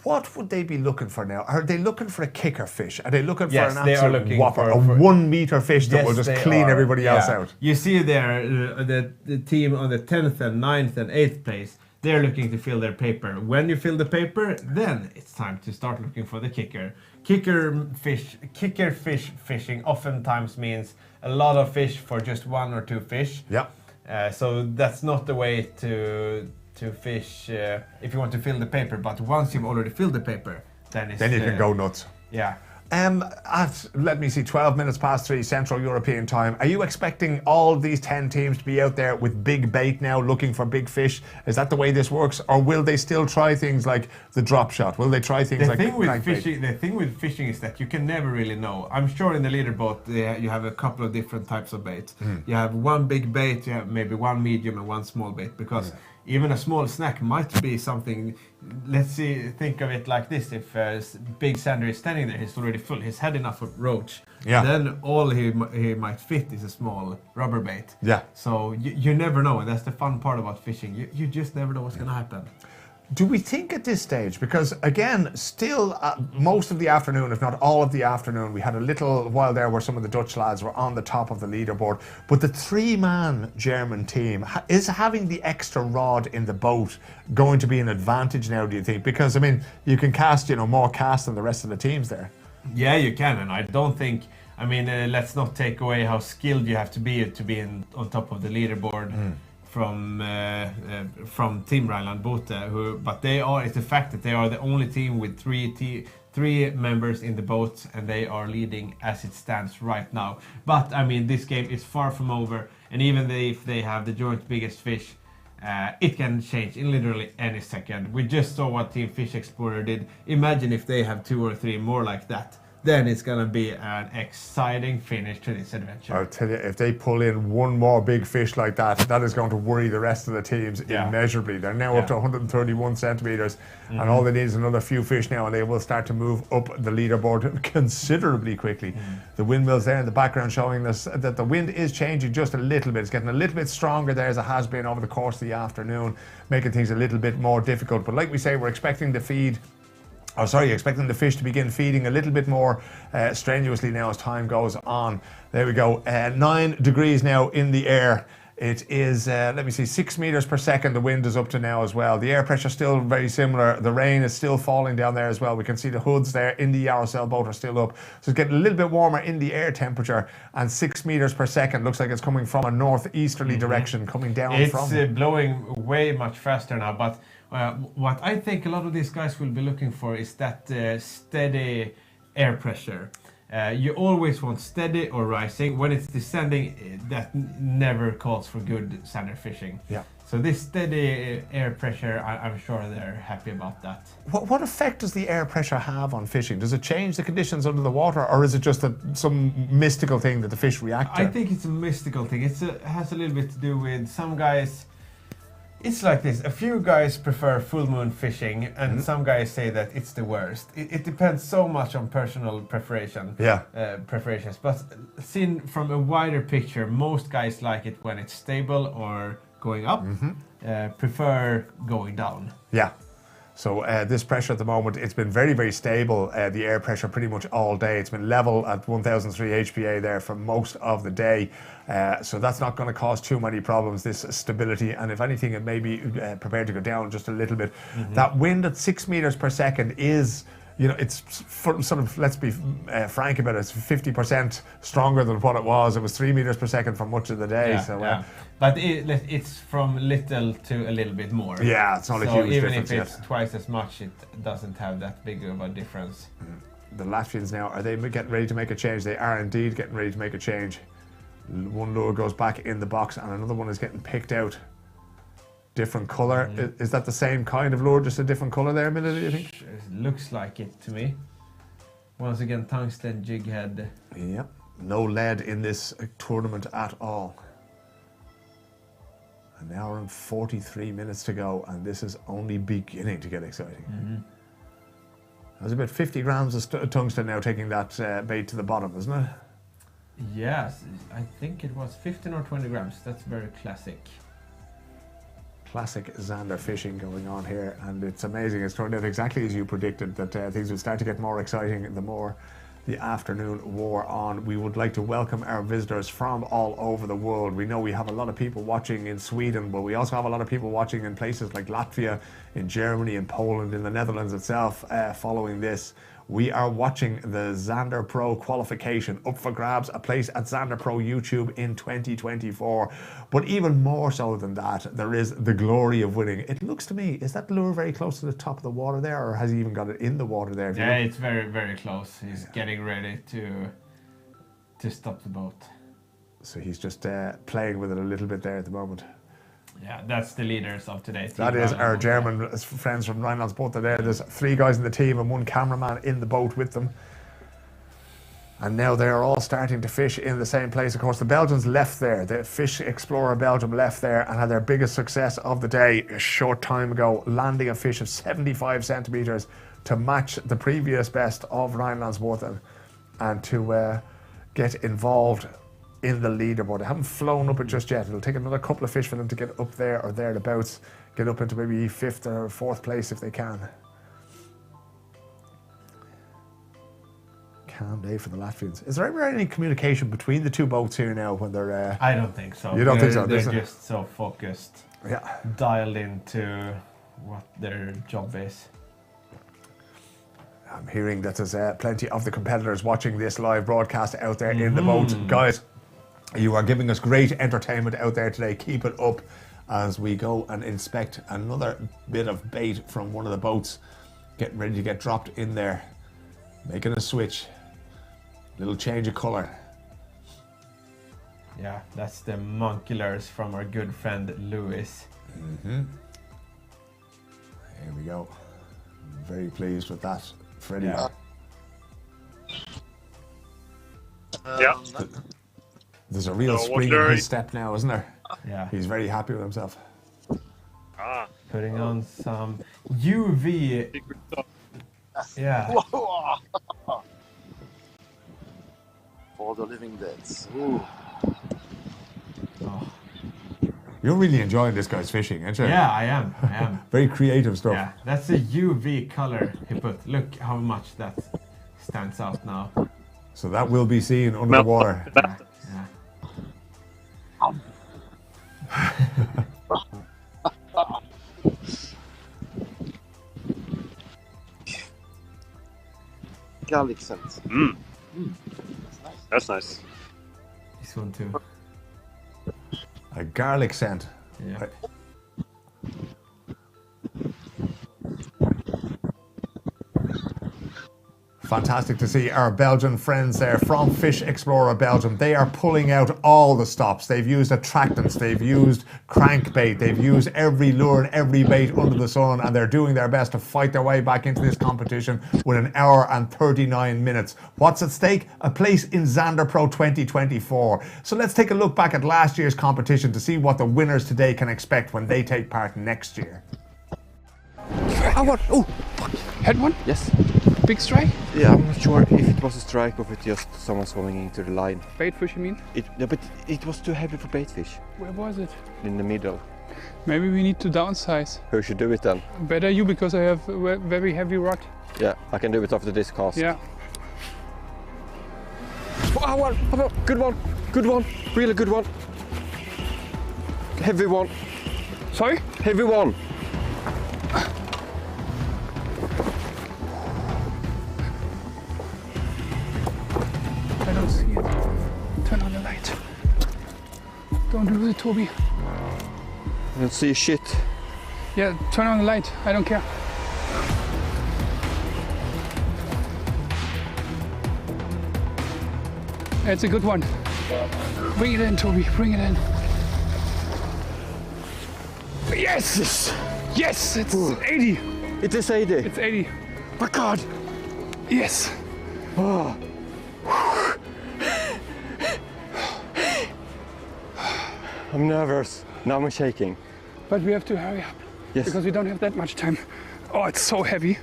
[SPEAKER 1] What would they be looking for now? Are they looking for a kicker fish? Are they looking for an
[SPEAKER 2] they are
[SPEAKER 1] absolute
[SPEAKER 2] looking
[SPEAKER 1] whopper,
[SPEAKER 2] for
[SPEAKER 1] a 1 meter fish that will just clean everybody else out?
[SPEAKER 2] You see there, the team on the 10th and 9th and 8th place, they're looking to fill their paper. When you fill the paper, then it's time to start looking for the kicker. Kicker fish fishing oftentimes means a lot of fish for just 1 or 2 fish. So that's not the way to fish if you want to fill the paper, but once you've already filled the paper, then
[SPEAKER 1] you can go nuts.
[SPEAKER 2] Yeah.
[SPEAKER 1] At, let me see, 12 minutes past 3 Central European time, are you expecting all these 10 teams to be out there with big bait now looking for big fish? Is that the way this works? Or will they still try things like the drop shot? Will they try things like crankbait?
[SPEAKER 2] The thing with fishing is that you can never really know. I'm sure in the leaderboat you have a couple of different types of bait. You have one big bait, you have maybe one medium and one small bait, because even a small snack might be something. Think of it like this: if Big Zander is standing there, he's already full, he's had enough of roach. Then all he might fit is a small rubber bait. So you never know, and that's the fun part about fishing. You just never know what's going to happen.
[SPEAKER 1] Do we think at this stage, because again, still most of the afternoon, if not all of the afternoon, we had a little while there where some of the Dutch lads were on the top of the leaderboard, but the 3-man German team, is having the extra rod in the boat going to be an advantage now, do you think? Because, I mean, you can cast, you know, more cast than the rest of the teams there.
[SPEAKER 2] Yeah, you can, and I don't think, I mean, let's not take away how skilled you have to be on top of the leaderboard. From Team Rhineland Bote, but they are, it's the fact that they are the only team with three members in the boat, and they are leading as it stands right now. But I mean, this game is far from over, and even if they have the joint biggest fish, it can change in literally any second. We just saw what Team Fish Explorer did. Imagine if they have 2 or 3 more like that. Then it's going to be an exciting finish to this adventure.
[SPEAKER 1] I'll tell you, if they pull in one more big fish like that, that is going to worry the rest of the teams immeasurably. They're now up to 131 centimetres, and all they need is another few fish now, and they will start to move up the leaderboard considerably quickly. The windmills there in the background showing us that the wind is changing just a little bit. It's getting a little bit stronger there, as it has been over the course of the afternoon, making things a little bit more difficult. But like we say, we're expecting the expecting the fish to begin feeding a little bit more strenuously now as time goes on. There we go, 9 degrees now in the air. It is, let me see, 6 meters per second the wind is up to now as well. The air pressure still very similar. The rain is still falling down there as well. We can see the hoods there in the Yarosel boat are still up. So it's getting a little bit warmer in the air temperature, and 6 meters per second looks like it's coming from a northeasterly direction, coming down from.
[SPEAKER 2] It's blowing way much faster now, but what I think a lot of these guys will be looking for is that steady air pressure. You always want steady or rising. When it's descending, that never calls for good Zander fishing.
[SPEAKER 1] Yeah.
[SPEAKER 2] So this steady air pressure, I'm sure they're happy about that.
[SPEAKER 1] What effect does the air pressure have on fishing? Does it change the conditions under the water, or is it just some mystical thing that the fish react to?
[SPEAKER 2] I think it's a mystical thing. It has a little bit to do with some guys. It's like this. A few guys prefer full moon fishing, and some guys say that it's the worst. It depends so much on personal preparations. But seen from a wider picture, most guys like it when it's stable or going up. Prefer going down.
[SPEAKER 1] Yeah. So this pressure at the moment, it's been very, very stable, the air pressure pretty much all day. It's been level at 1003 HPA there for most of the day. So that's not going to cause too many problems, this stability. And if anything, it may be prepared to go down just a little bit. That wind at 6 meters per second is, you know, it's sort of, let's be frank about it, it's 50% stronger than what it was. It was 3 meters per second for much of the day.
[SPEAKER 2] But it's from little to a little bit more.
[SPEAKER 1] Yeah, it's not a huge difference.
[SPEAKER 2] Even if it's twice as much, it doesn't have that big of a difference.
[SPEAKER 1] The Latvians now, are they getting ready to make a change? They are indeed getting ready to make a change. One lure goes back in the box and another one is getting picked out. Different colour. Is that the same kind of lure, just a different colour there, Mille, do you think?
[SPEAKER 2] It looks like it to me. Once again, tungsten jig head.
[SPEAKER 1] Yep. No lead in this tournament at all. An hour and 43 minutes to go, and this is only beginning to get exciting. There's about 50 grams of tungsten now taking that bait to the bottom, isn't it?
[SPEAKER 2] Yes, I think it was 15 or 20 grams. That's very classic.
[SPEAKER 1] Classic Zander fishing going on here, and it's amazing. It's turned out exactly as you predicted, that things would start to get more exciting the more the afternoon wore on. We would like to welcome our visitors from all over the world. We know we have a lot of people watching in Sweden, but we also have a lot of people watching in places like Latvia, in Germany, in Poland, in the Netherlands itself, following this. We are watching the Zander Pro qualification, up for grabs, a place at Zander Pro YouTube in 2024. But even more so than that, there is the glory of winning. It looks to me, is that lure very close to the top of the water there, or has he even got it in the water there?
[SPEAKER 2] Yeah, it's very, very close. He's getting ready to stop the boat.
[SPEAKER 1] So he's just playing with it a little bit there at the moment.
[SPEAKER 2] Yeah, that's the leaders of today.
[SPEAKER 1] That is our German friends from Rhineland Bote there. There's 3 guys in the team and 1 cameraman in the boat with them. And now they are all starting to fish in the same place. Of course, the Belgians left there. The Fish Explorer Belgium left there and had their biggest success of the day a short time ago, landing a fish of 75 centimetres to match the previous best of Rhineland Bote and to get involved in the leaderboard. They haven't flown up it just yet. It'll take another couple of fish for them to get up there or thereabouts, get up into maybe 5th or 4th place if they can. Calm day for the Latvians. Is there ever any communication between the two boats here now when they're...
[SPEAKER 2] I don't think so.
[SPEAKER 1] You don't think so?
[SPEAKER 2] They're just so focused,
[SPEAKER 1] yeah,
[SPEAKER 2] dialed into what their job is.
[SPEAKER 1] I'm hearing that there's plenty of the competitors watching this live broadcast out there in the boat. Guys, you are giving us great entertainment out there today. Keep it up as we go and inspect another bit of bait from one of the boats. Getting ready to get dropped in there. Making a switch. Little change of colour.
[SPEAKER 2] Yeah, that's the monculars from our good friend Lewis.
[SPEAKER 1] Here we go. Very pleased with that, Freddie.
[SPEAKER 2] Yeah.
[SPEAKER 13] Yeah.
[SPEAKER 1] There's a real spring in his step now, isn't there?
[SPEAKER 2] Yeah.
[SPEAKER 1] He's very happy with himself.
[SPEAKER 2] Putting on some UV. Yeah.
[SPEAKER 7] For the living deads. Ooh.
[SPEAKER 2] Oh.
[SPEAKER 1] You're really enjoying this guy's fishing, aren't you?
[SPEAKER 2] Yeah, I am.
[SPEAKER 1] Very creative stuff.
[SPEAKER 2] Yeah, that's a UV color he put. Look how much that stands out now.
[SPEAKER 1] So that will be seen under the water.
[SPEAKER 7] Garlic scent.
[SPEAKER 13] That's nice.
[SPEAKER 2] This one too.
[SPEAKER 1] A garlic scent.
[SPEAKER 2] Yeah.
[SPEAKER 1] Fantastic to see our Belgian friends there from Fish Explorer Belgium. They are pulling out all the stops. They've used attractants, they've used crankbait, they've used every lure and every bait under the sun, and they're doing their best to fight their way back into this competition with 1 hour and 39 minutes. What's at stake? A place in Zander Pro 2024. So let's take a look back at last year's competition to see what the winners today can expect when they take part next year.
[SPEAKER 4] Oh, fuck. Had one?
[SPEAKER 16] Yes.
[SPEAKER 4] Big strike?
[SPEAKER 16] Yeah, I'm not sure if it was a strike or if it just someone swimming into the line.
[SPEAKER 4] Bait fish, you mean?
[SPEAKER 16] But it was too heavy for bait fish.
[SPEAKER 4] Where was it?
[SPEAKER 16] In the middle.
[SPEAKER 4] Maybe we need to downsize.
[SPEAKER 16] Who should do it then?
[SPEAKER 4] Better you, because I have a very heavy rod.
[SPEAKER 16] Yeah, I can do it after this cast.
[SPEAKER 4] Yeah.
[SPEAKER 16] Oh, good one, good one, really good one. Heavy one.
[SPEAKER 4] Sorry?
[SPEAKER 16] Heavy one.
[SPEAKER 4] I don't see it. Turn on the light. Don't lose it, Toby.
[SPEAKER 16] I don't see shit.
[SPEAKER 4] Yeah, turn on the light. I don't care. It's a good one. Bring it in, Toby. Bring it in. Yes! Yes! It's 80.
[SPEAKER 16] It is 80.
[SPEAKER 4] It's 80.
[SPEAKER 16] My God!
[SPEAKER 4] Yes.
[SPEAKER 16] Oh. I'm nervous. Now I'm shaking.
[SPEAKER 4] But we have to hurry up.
[SPEAKER 16] Yes.
[SPEAKER 4] Because we don't have that much time. Oh, it's so heavy.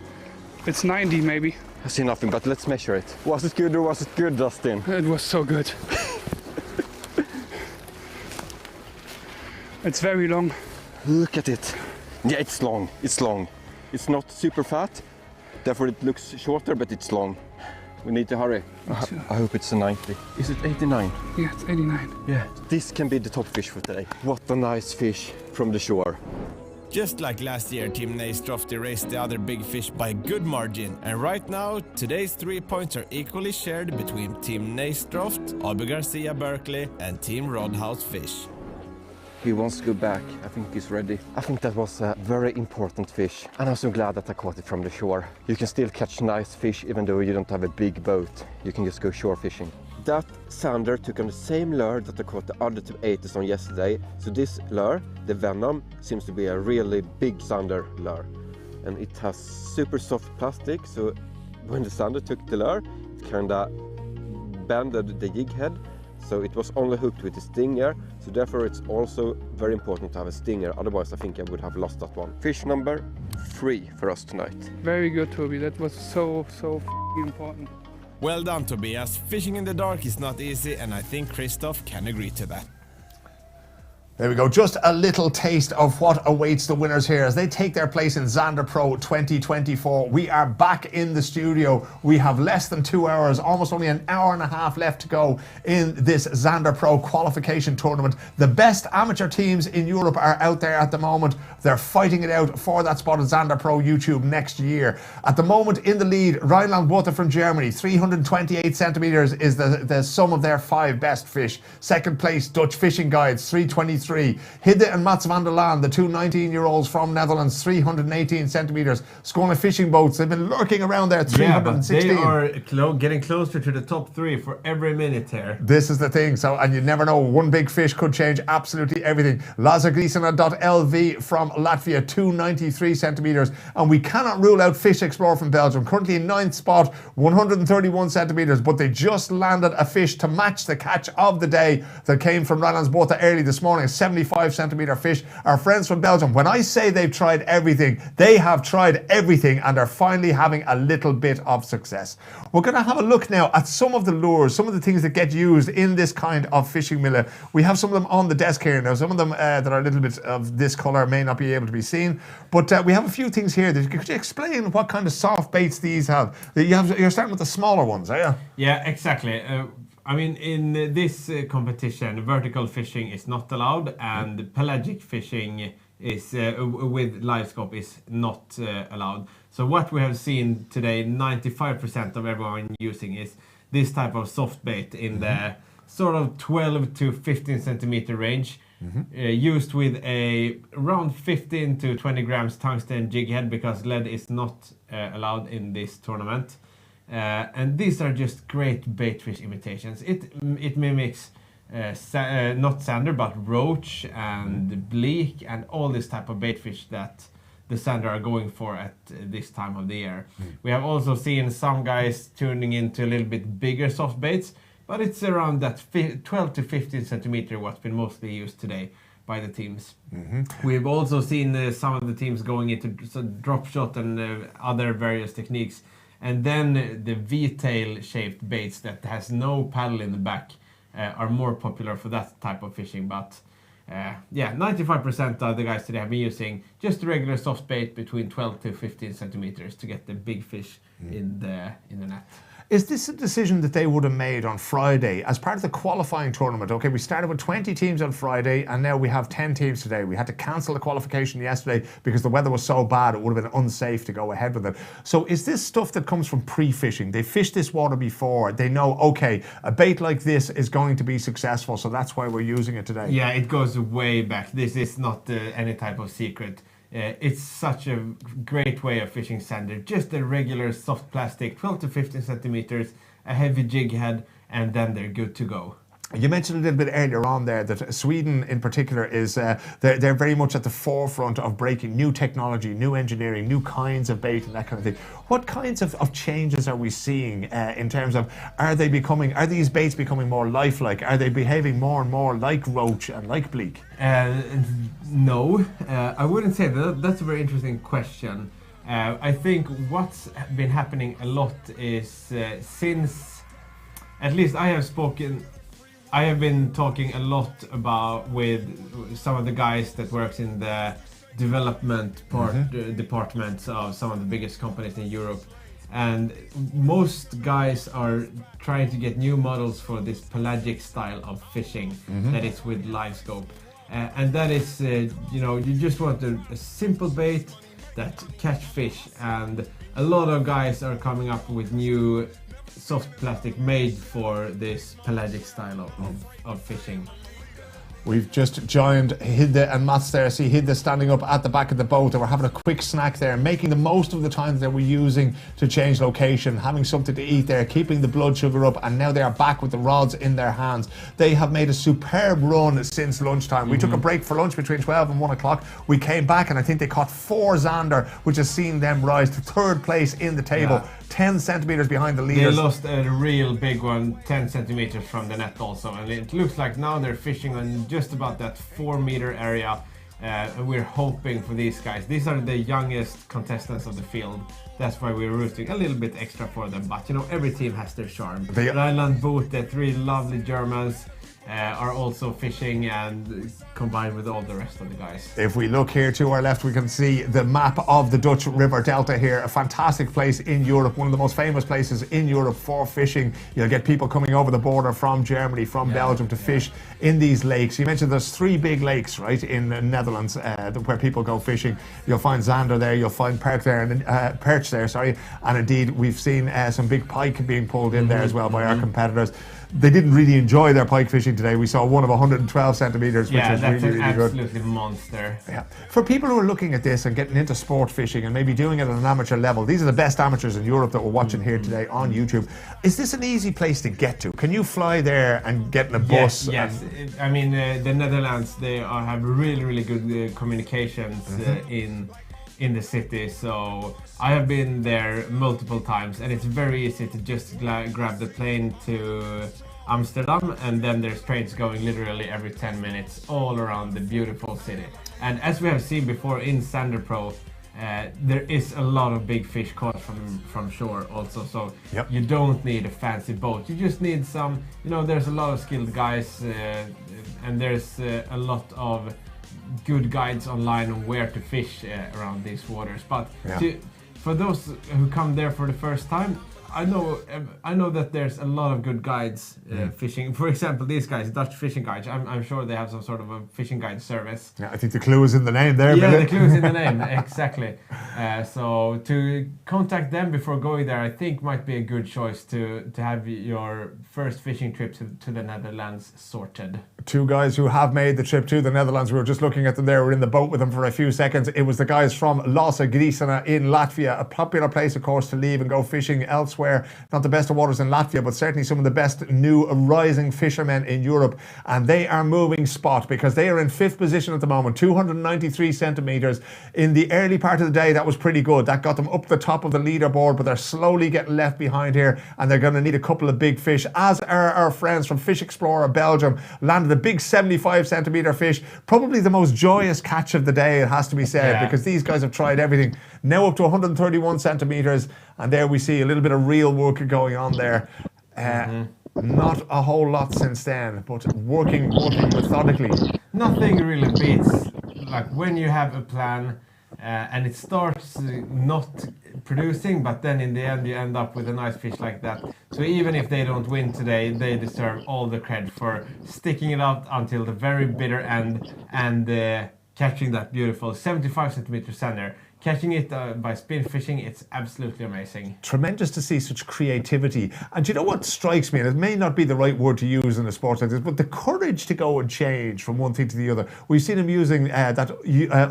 [SPEAKER 4] It's 90 maybe.
[SPEAKER 16] I see nothing, but let's measure it. Was it good or was it good, Dustin?
[SPEAKER 4] It was so good. It's very long.
[SPEAKER 16] Look at it. Yeah, it's long. It's long. It's not super fat, therefore it looks shorter, but it's long. We need to hurry. I hope it's a 90. Is it 89?
[SPEAKER 4] Yeah, it's 89.
[SPEAKER 16] Yeah. This can be the top fish for today. What a nice fish from the shore.
[SPEAKER 21] Just like last year, Team Naistroft erased the other big fish by a good margin, and right now, today's 3 points are equally shared between Team Naistroft, Abu Garcia Berkeley, and Team Rodhouse Fish.
[SPEAKER 16] He wants to go back. I think he's ready. I think that was a very important fish, and I'm so glad that I caught it from the shore. You can still catch nice fish even though you don't have a big boat. You can just go shore fishing. That Zander took on the same lure that I caught the other two 80s on yesterday. So this lure, the Venom, seems to be a really big Zander lure. And it has super soft plastic, so when the Zander took the lure, it kinda bended the jig head. So it was only hooked with a stinger, so therefore it's also very important to have a stinger, otherwise I think I would have lost that one. Fish number 3 for us tonight.
[SPEAKER 4] Very good, Toby. That was so important.
[SPEAKER 21] Well done, Tobias. Fishing in the dark is not easy, and I think Christoph can agree to that.
[SPEAKER 1] There we go, just a little taste of what awaits the winners here as they take their place in Zander Pro 2024. We are back in the studio. We have less than 2 hours, almost only an hour and a half left to go in this Zander Pro qualification tournament. The best amateur teams in Europe are out there at the moment. They're fighting it out for that spot at Zander Pro YouTube next year. At the moment in the lead, Rheinland Water from Germany, 328 centimeters is the sum of their 5 best fish. Second place, Dutch Fishing Guides, 323. Hidde and Mats van der Laan, the two 19-year-olds from Netherlands, 318 centimeters. Skåne fishing boats, they've been lurking around there at 316.
[SPEAKER 2] Yeah, but they are getting closer to the top 3 for every minute here.
[SPEAKER 1] This is the thing, so, and you never know, one big fish could change absolutely everything. Lazagrisena.lv from Latvia, 293 centimeters. And we cannot rule out Fish Explorer from Belgium, currently in 9th spot, 131 centimeters, but they just landed a fish to match the catch of the day that came from Rheinland Water early this morning. 75 centimeter fish. Our friends from Belgium, when I say they've tried everything, they have tried everything and are finally having a little bit of success. We're going to have a look now at some of the lures, some of the things that get used in this kind of fishing Mille. We have some of them on the desk here now. Some of them that are a little bit of this colour may not be able to be seen, but we have a few things here. Could you explain what kind of soft baits these have? You're starting with the smaller ones, are you?
[SPEAKER 2] Yeah, exactly. I mean, in this competition, vertical fishing is not allowed, and pelagic fishing is with live scope is not allowed. So what we have seen today, 95% of everyone using is this type of soft bait in the sort of 12 to 15 centimeter range, used with a around 15 to 20 grams tungsten jig head, because lead is not allowed in this tournament. And these are just great baitfish imitations. It mimics not sander but roach and bleak and all this type of baitfish that the sander are going for at this time of the year. We have also seen some guys tuning into a little bit bigger soft baits, but it's around that 12 to 15 centimeter what's been mostly used today by the teams. We've also seen some of the teams going into drop shot and other various techniques. And then the V-tail shaped baits that has no paddle in the back are more popular for that type of fishing. But yeah, 95% of the guys today have been using just a regular soft bait between 12 to 15 centimeters to get the big fish in the net.
[SPEAKER 1] Is this a decision that they would have made on Friday as part of the qualifying tournament? Okay, we started with 20 teams on Friday and now we have 10 teams today. We had to cancel the qualification yesterday because the weather was so bad it would have been unsafe to go ahead with it. So is this stuff that comes from pre-fishing? They fished this water before. They know, okay, a bait like this is going to be successful, so that's why we're using it today.
[SPEAKER 2] Yeah, it goes way back. This is not any type of secret. It's such a great way of fishing sander. Just a regular soft plastic, 12 to 15 centimeters, a heavy jig head, and then they're good to go.
[SPEAKER 1] You mentioned a little bit earlier on there that Sweden in particular is, they're very much at the forefront of breaking new technology, new engineering, new kinds of bait and that kind of thing. What kinds of changes are we seeing in terms of, are these baits becoming more lifelike? Are they behaving more and more like roach and like bleak?
[SPEAKER 2] No, I wouldn't say that. That's a very interesting question. I think what's been happening a lot is since, at least I have been talking a lot about with some of the guys that works in the development departments of some of the biggest companies in Europe, and most guys are trying to get new models for this pelagic style of fishing that is with live scope, and that is you just want a simple bait that catch fish, and a lot of guys are coming up with new soft plastic made for this pelagic style of fishing.
[SPEAKER 1] We've just joined Hidde and Mats there. See Hidde standing up at the back of the boat. They were having a quick snack there, making the most of the time that they were using to change location, having something to eat there, keeping the blood sugar up, and now they are back with the rods in their hands. They have made a superb run since lunchtime. We took a break for lunch between 12 and 1 o'clock. We came back and I think they caught 4 Zander, which has seen them rise to 3rd place in the table. Yeah. 10 centimeters behind the leaders.
[SPEAKER 2] They lost a real big one, 10 centimeters from the net also, and it looks like now they're fishing on just about that 4 meter area, We're hoping for these guys. These are the youngest contestants of the field. That's why we're rooting a little bit extra for them. But you know, every team has their charm. Rheinland Boot, the 3 lovely Germans, are also fishing, and combined with all the rest of the guys.
[SPEAKER 1] If we look here to our left, we can see the map of the Dutch River Delta here. A fantastic place in Europe, one of the most famous places in Europe for fishing. You'll get people coming over the border from Germany, from Belgium to fish in these lakes. You mentioned there's 3 big lakes, right, in the Netherlands where people go fishing. You'll find Zander there, you'll find Perch there, and indeed we've seen some big pike being pulled in there as well by our competitors. They didn't really enjoy their pike fishing today. We saw one of 112 centimeters, which was really, really good.
[SPEAKER 2] Absolutely monster.
[SPEAKER 1] Yeah. For people who are looking at this and getting into sport fishing and maybe doing it at an amateur level, these are the best amateurs in Europe that we're watching here today on YouTube. Is this an easy place to get to? Can you fly there and get in a bus?
[SPEAKER 2] Yes. I mean, the Netherlands, they have really, really good communications in the city, so I have been there multiple times, and it's very easy to just grab the plane to Amsterdam, and then there's trains going literally every 10 minutes all around the beautiful city. And as we have seen before in Zander Pro, there is a lot of big fish caught from shore also, so you don't need a fancy boat. You just need some, you know, there's a lot of skilled guys, and there's a lot of good guides online on where to fish around these waters. But for those who come there for the first time, I know that there's a lot of good guides fishing. For example, these guys, Dutch fishing guides. I'm sure they have some sort of a fishing guide service.
[SPEAKER 1] Yeah, I think the clue is in the name there.
[SPEAKER 2] Yeah, the clue is in the name, exactly. So to contact them before going there, I think might be a good choice to have your first fishing trip to the Netherlands sorted.
[SPEAKER 1] 2 guys who have made the trip to the Netherlands. We were just looking at them there. We're in the boat with them for a few seconds. It was the guys from Lassa Grisana in Latvia, a popular place, of course, to leave and go fishing elsewhere. Not the best of waters in Latvia, but certainly some of the best new rising fishermen in Europe. And they are moving spot because they are in 5th position at the moment, 293 centimeters. In the early part of the day, that was pretty good. That got them up the top of the leaderboard, but they're slowly getting left behind here, and they're going to need a couple of big fish, as are our friends from Fish Explorer Belgium. Landed a big 75 centimeter fish, probably the most joyous catch of the day, it has to be said, because these guys have tried everything. Now up to 131 centimeters, and there we see a little bit of real work going on there. Not a whole lot since then, but working methodically.
[SPEAKER 2] Nothing really beats like when you have a plan and it starts not producing, but then in the end you end up with a nice fish like that. So even if they don't win today, they deserve all the credit for sticking it out until the very bitter end and catching that beautiful 75 centimeter Zander. Catching it by spin fishing, it's absolutely amazing.
[SPEAKER 1] Tremendous to see such creativity. And you know what strikes me, and it may not be the right word to use in a sport like this, but the courage to go and change from one thing to the other. We've seen him using that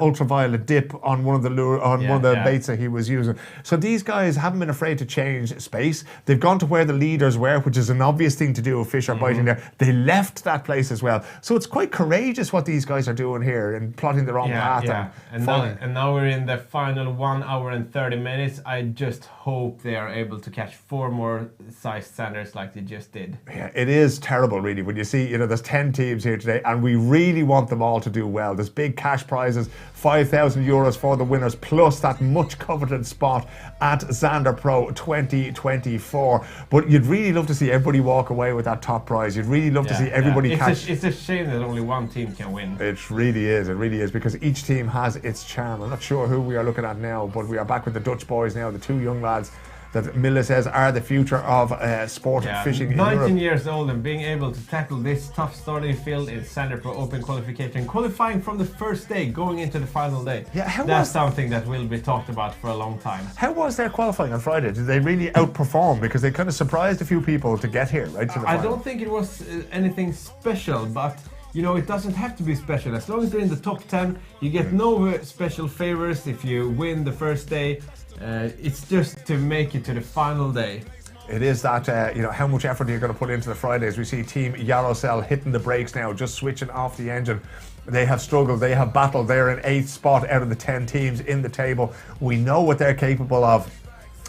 [SPEAKER 1] ultraviolet dip on one of the baits that he was using. So these guys haven't been afraid to change space. They've gone to where the leaders were, which is an obvious thing to do if fish are biting there. They left that place as well. So it's quite courageous what these guys are doing here and plotting their own path.
[SPEAKER 2] And now we're in the final 1 hour and 30 minutes. I just hope they are able to catch 4 more sized Zanders like they just did.
[SPEAKER 1] Yeah, it is terrible really when you see, you know, there's 10 teams here today and we really want them all to do well. There's big cash prizes, 5,000 euros for the winners, plus that much coveted spot at Zander Pro 2024. But you'd really love to see everybody walk away with that top prize. You'd really love to see everybody catch.
[SPEAKER 2] It's a shame that only one team can win.
[SPEAKER 1] It really is, because each team has its charm. I'm not sure who we are looking at now, but we are back with the Dutch boys now, the 2 young lads that Mille says are the future of sport fishing in Europe.
[SPEAKER 2] 19 years old and being able to tackle this tough starting field in Zander Pro Open qualification, qualifying from the first day, going into the final day.
[SPEAKER 1] Yeah,
[SPEAKER 2] that's something that will be talked about for a long time.
[SPEAKER 1] How was their qualifying on Friday? Did they really outperform? Because they kind of surprised a few people to get here, right? To the final.
[SPEAKER 2] I don't think it was anything special, but you know, it doesn't have to be special. As long as you're in the top 10, you get no special favors if you win the first day. It's just to make it to the final day.
[SPEAKER 1] It is that, you know, how much effort are you going to put into the Fridays? We see Team Yarosel hitting the brakes now, just switching off the engine. They have struggled, they have battled. They're in 8th spot out of the 10 teams in the table. We know what they're capable of.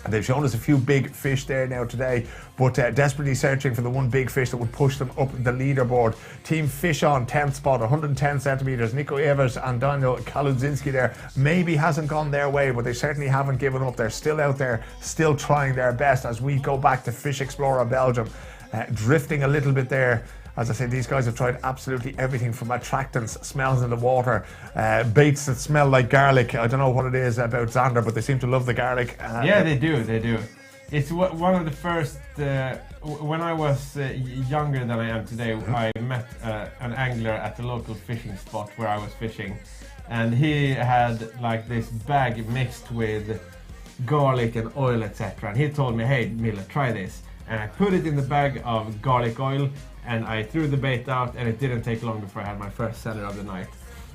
[SPEAKER 1] They've shown us a few big fish there now today, but desperately searching for the one big fish that would push them up the leaderboard. Team Fish on 10th spot, 110 centimetres. Nico Evers and Daniel Kaludzinski there. Maybe hasn't gone their way, but they certainly haven't given up. They're still out there, still trying their best as we go back to Fish Explorer Belgium. Drifting a little bit there. As I say, these guys have tried absolutely everything from attractants, smells in the water, baits that smell like garlic. I don't know what it is about Zander, but they seem to love the garlic.
[SPEAKER 2] Yeah, they do. It's one of the first, when I was younger than I am today, I met an angler at the local fishing spot where I was fishing. And he had like this bag mixed with garlic and oil, etc. And he told me, hey, Mille, try this. And I put it in the bag of garlic oil, and I threw the bait out, and it didn't take long before I had my first sander of the night.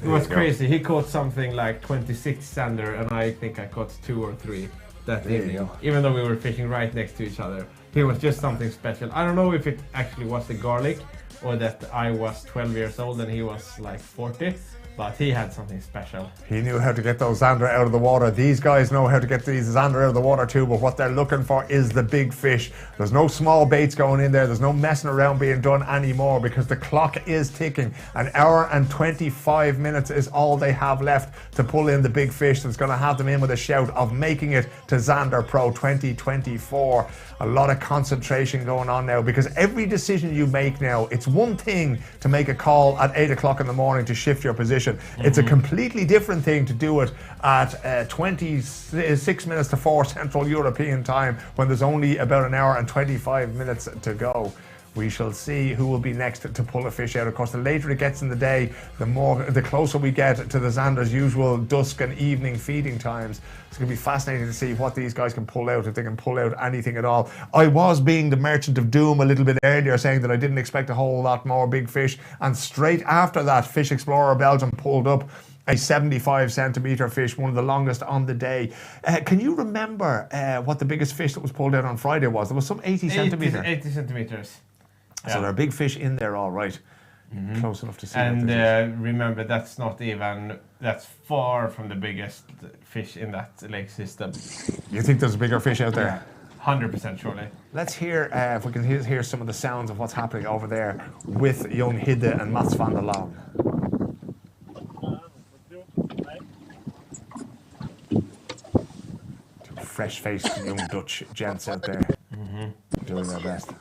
[SPEAKER 2] It was crazy. He caught something like 26 sander, and I think I caught 2 or 3 that evening. Even though we were fishing right next to each other. It was just something special. I don't know if it actually was the garlic, or that I was 12 years old and he was like 40. But he had something special.
[SPEAKER 1] He knew how to get those Zander out of the water. These guys know how to get these Zander out of the water too, but what they're looking for is the big fish. There's no small baits going in there. There's no messing around being done anymore because the clock is ticking. An hour and 25 minutes is all they have left to pull in the big fish that's going to have them in with a shout of making it to Zander Pro 2024. A lot of concentration going on now because every decision you make now, it's one thing to make a call at 8 o'clock in the morning to shift your position. It's a completely different thing to do it at 26 minutes to 4 Central European time when there's only about an hour and 25 minutes to go. We shall see who will be next to pull a fish out. Of course, the later it gets in the day, the closer we get to the Zander's usual dusk and evening feeding times. It's going to be fascinating to see what these guys can pull out, if they can pull out anything at all. I was being the merchant of doom a little bit earlier, saying that I didn't expect a whole lot more big fish. And straight after that, Fish Explorer Belgium pulled up a 75 centimetre fish, one of the longest on the day. Can you remember what the biggest fish that was pulled out on Friday was? There was some 80 centimetre.
[SPEAKER 2] 80 centimetres.
[SPEAKER 1] So there are big fish in there, all right. Close enough to see.
[SPEAKER 2] And remember, that's far from the biggest fish in that lake system.
[SPEAKER 1] You think there's a bigger fish out there?
[SPEAKER 2] 100% surely.
[SPEAKER 1] Let's hear, if we can hear some of the sounds of what's happening over there with young Hidde and Mats van der Laan. Two fresh-faced young Dutch gents out there doing their best.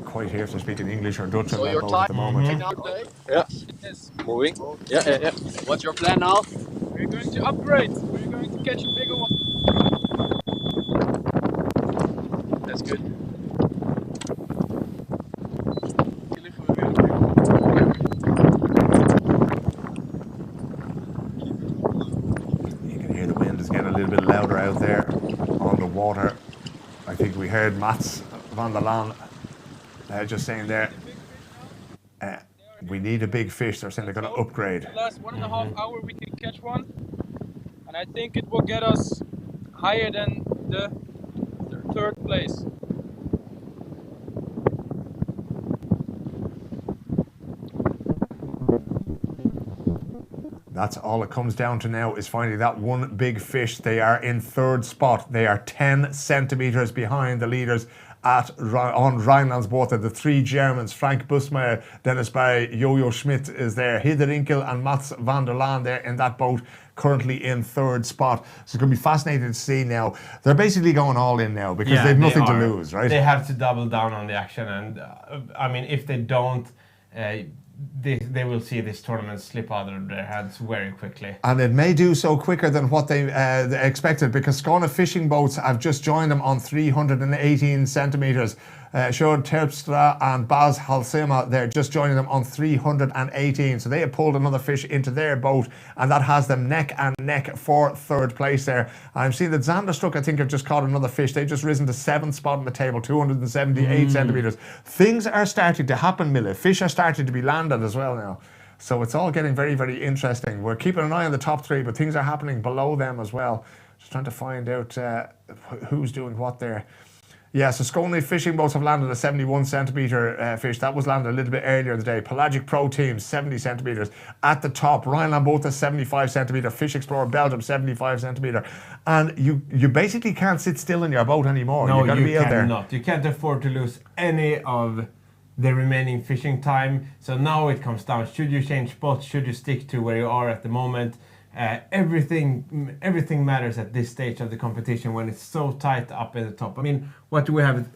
[SPEAKER 1] Quite here if they're speaking English or Dutch on that boat at the moment.
[SPEAKER 15] Yeah. Yes. Moving. Yeah. What's your plan now?
[SPEAKER 14] We're going to upgrade. We're going to catch a bigger one.
[SPEAKER 15] That's good.
[SPEAKER 1] You can hear the wind is getting a little bit louder out there on the water. I think we heard Mats van der Laan just saying there, we need a big fish. They're saying they're going to upgrade.
[SPEAKER 14] The last 1.5 hours we can catch one, and I think it will get us higher than the third place.
[SPEAKER 1] That's all it comes down to now is finding that one big fish. They are in third spot. They are 10 centimetres behind the leaders on Rheinlandswater. The 3 Germans, Frank Busmeyer, Dennis Barry, Jojo Schmidt is there. Hidde Rinkel and Mats van der Laan there in that boat, currently in third spot. So it's going to be fascinating to see now. They're basically going all in now because they've nothing to lose, right?
[SPEAKER 2] They have to double down on the action, and I mean, if they don't, they will see this tournament slip out of their hands very quickly.
[SPEAKER 1] And it may do so quicker than what they expected, because Skåne fishing boats have just joined them on 318 centimetres. Sjord Terpstra and Bas Halsema, they're just joining them on 318. So they have pulled another fish into their boat, and that has them neck and neck for third place there. I'm seeing that Zanderstruck, I think, have just caught another fish. They've just risen to 7th spot on the table, 278 centimetres. Things are starting to happen, Mille. Fish are starting to be landed as well now. So it's all getting very, very interesting. We're keeping an eye on the top 3, but things are happening below them as well. Just trying to find out who's doing what there. Yeah, so Sconey fishing boats have landed a 71 centimetre fish. That was landed a little bit earlier in the day. Pelagic Pro team, 70 centimetres. At the top, Rhineland both a 75 centimetre. Fish Explorer Belgium, 75 centimetre. And you basically can't sit still in your boat anymore.
[SPEAKER 2] No,
[SPEAKER 1] You've got to
[SPEAKER 2] you
[SPEAKER 1] be out there.
[SPEAKER 2] cannot. You can't afford to lose any of the remaining fishing time. So now it comes down. Should you change spots? Should you stick to where you are at the moment? Everything matters at this stage of the competition when it's so tight up in the top. I mean, what do we have?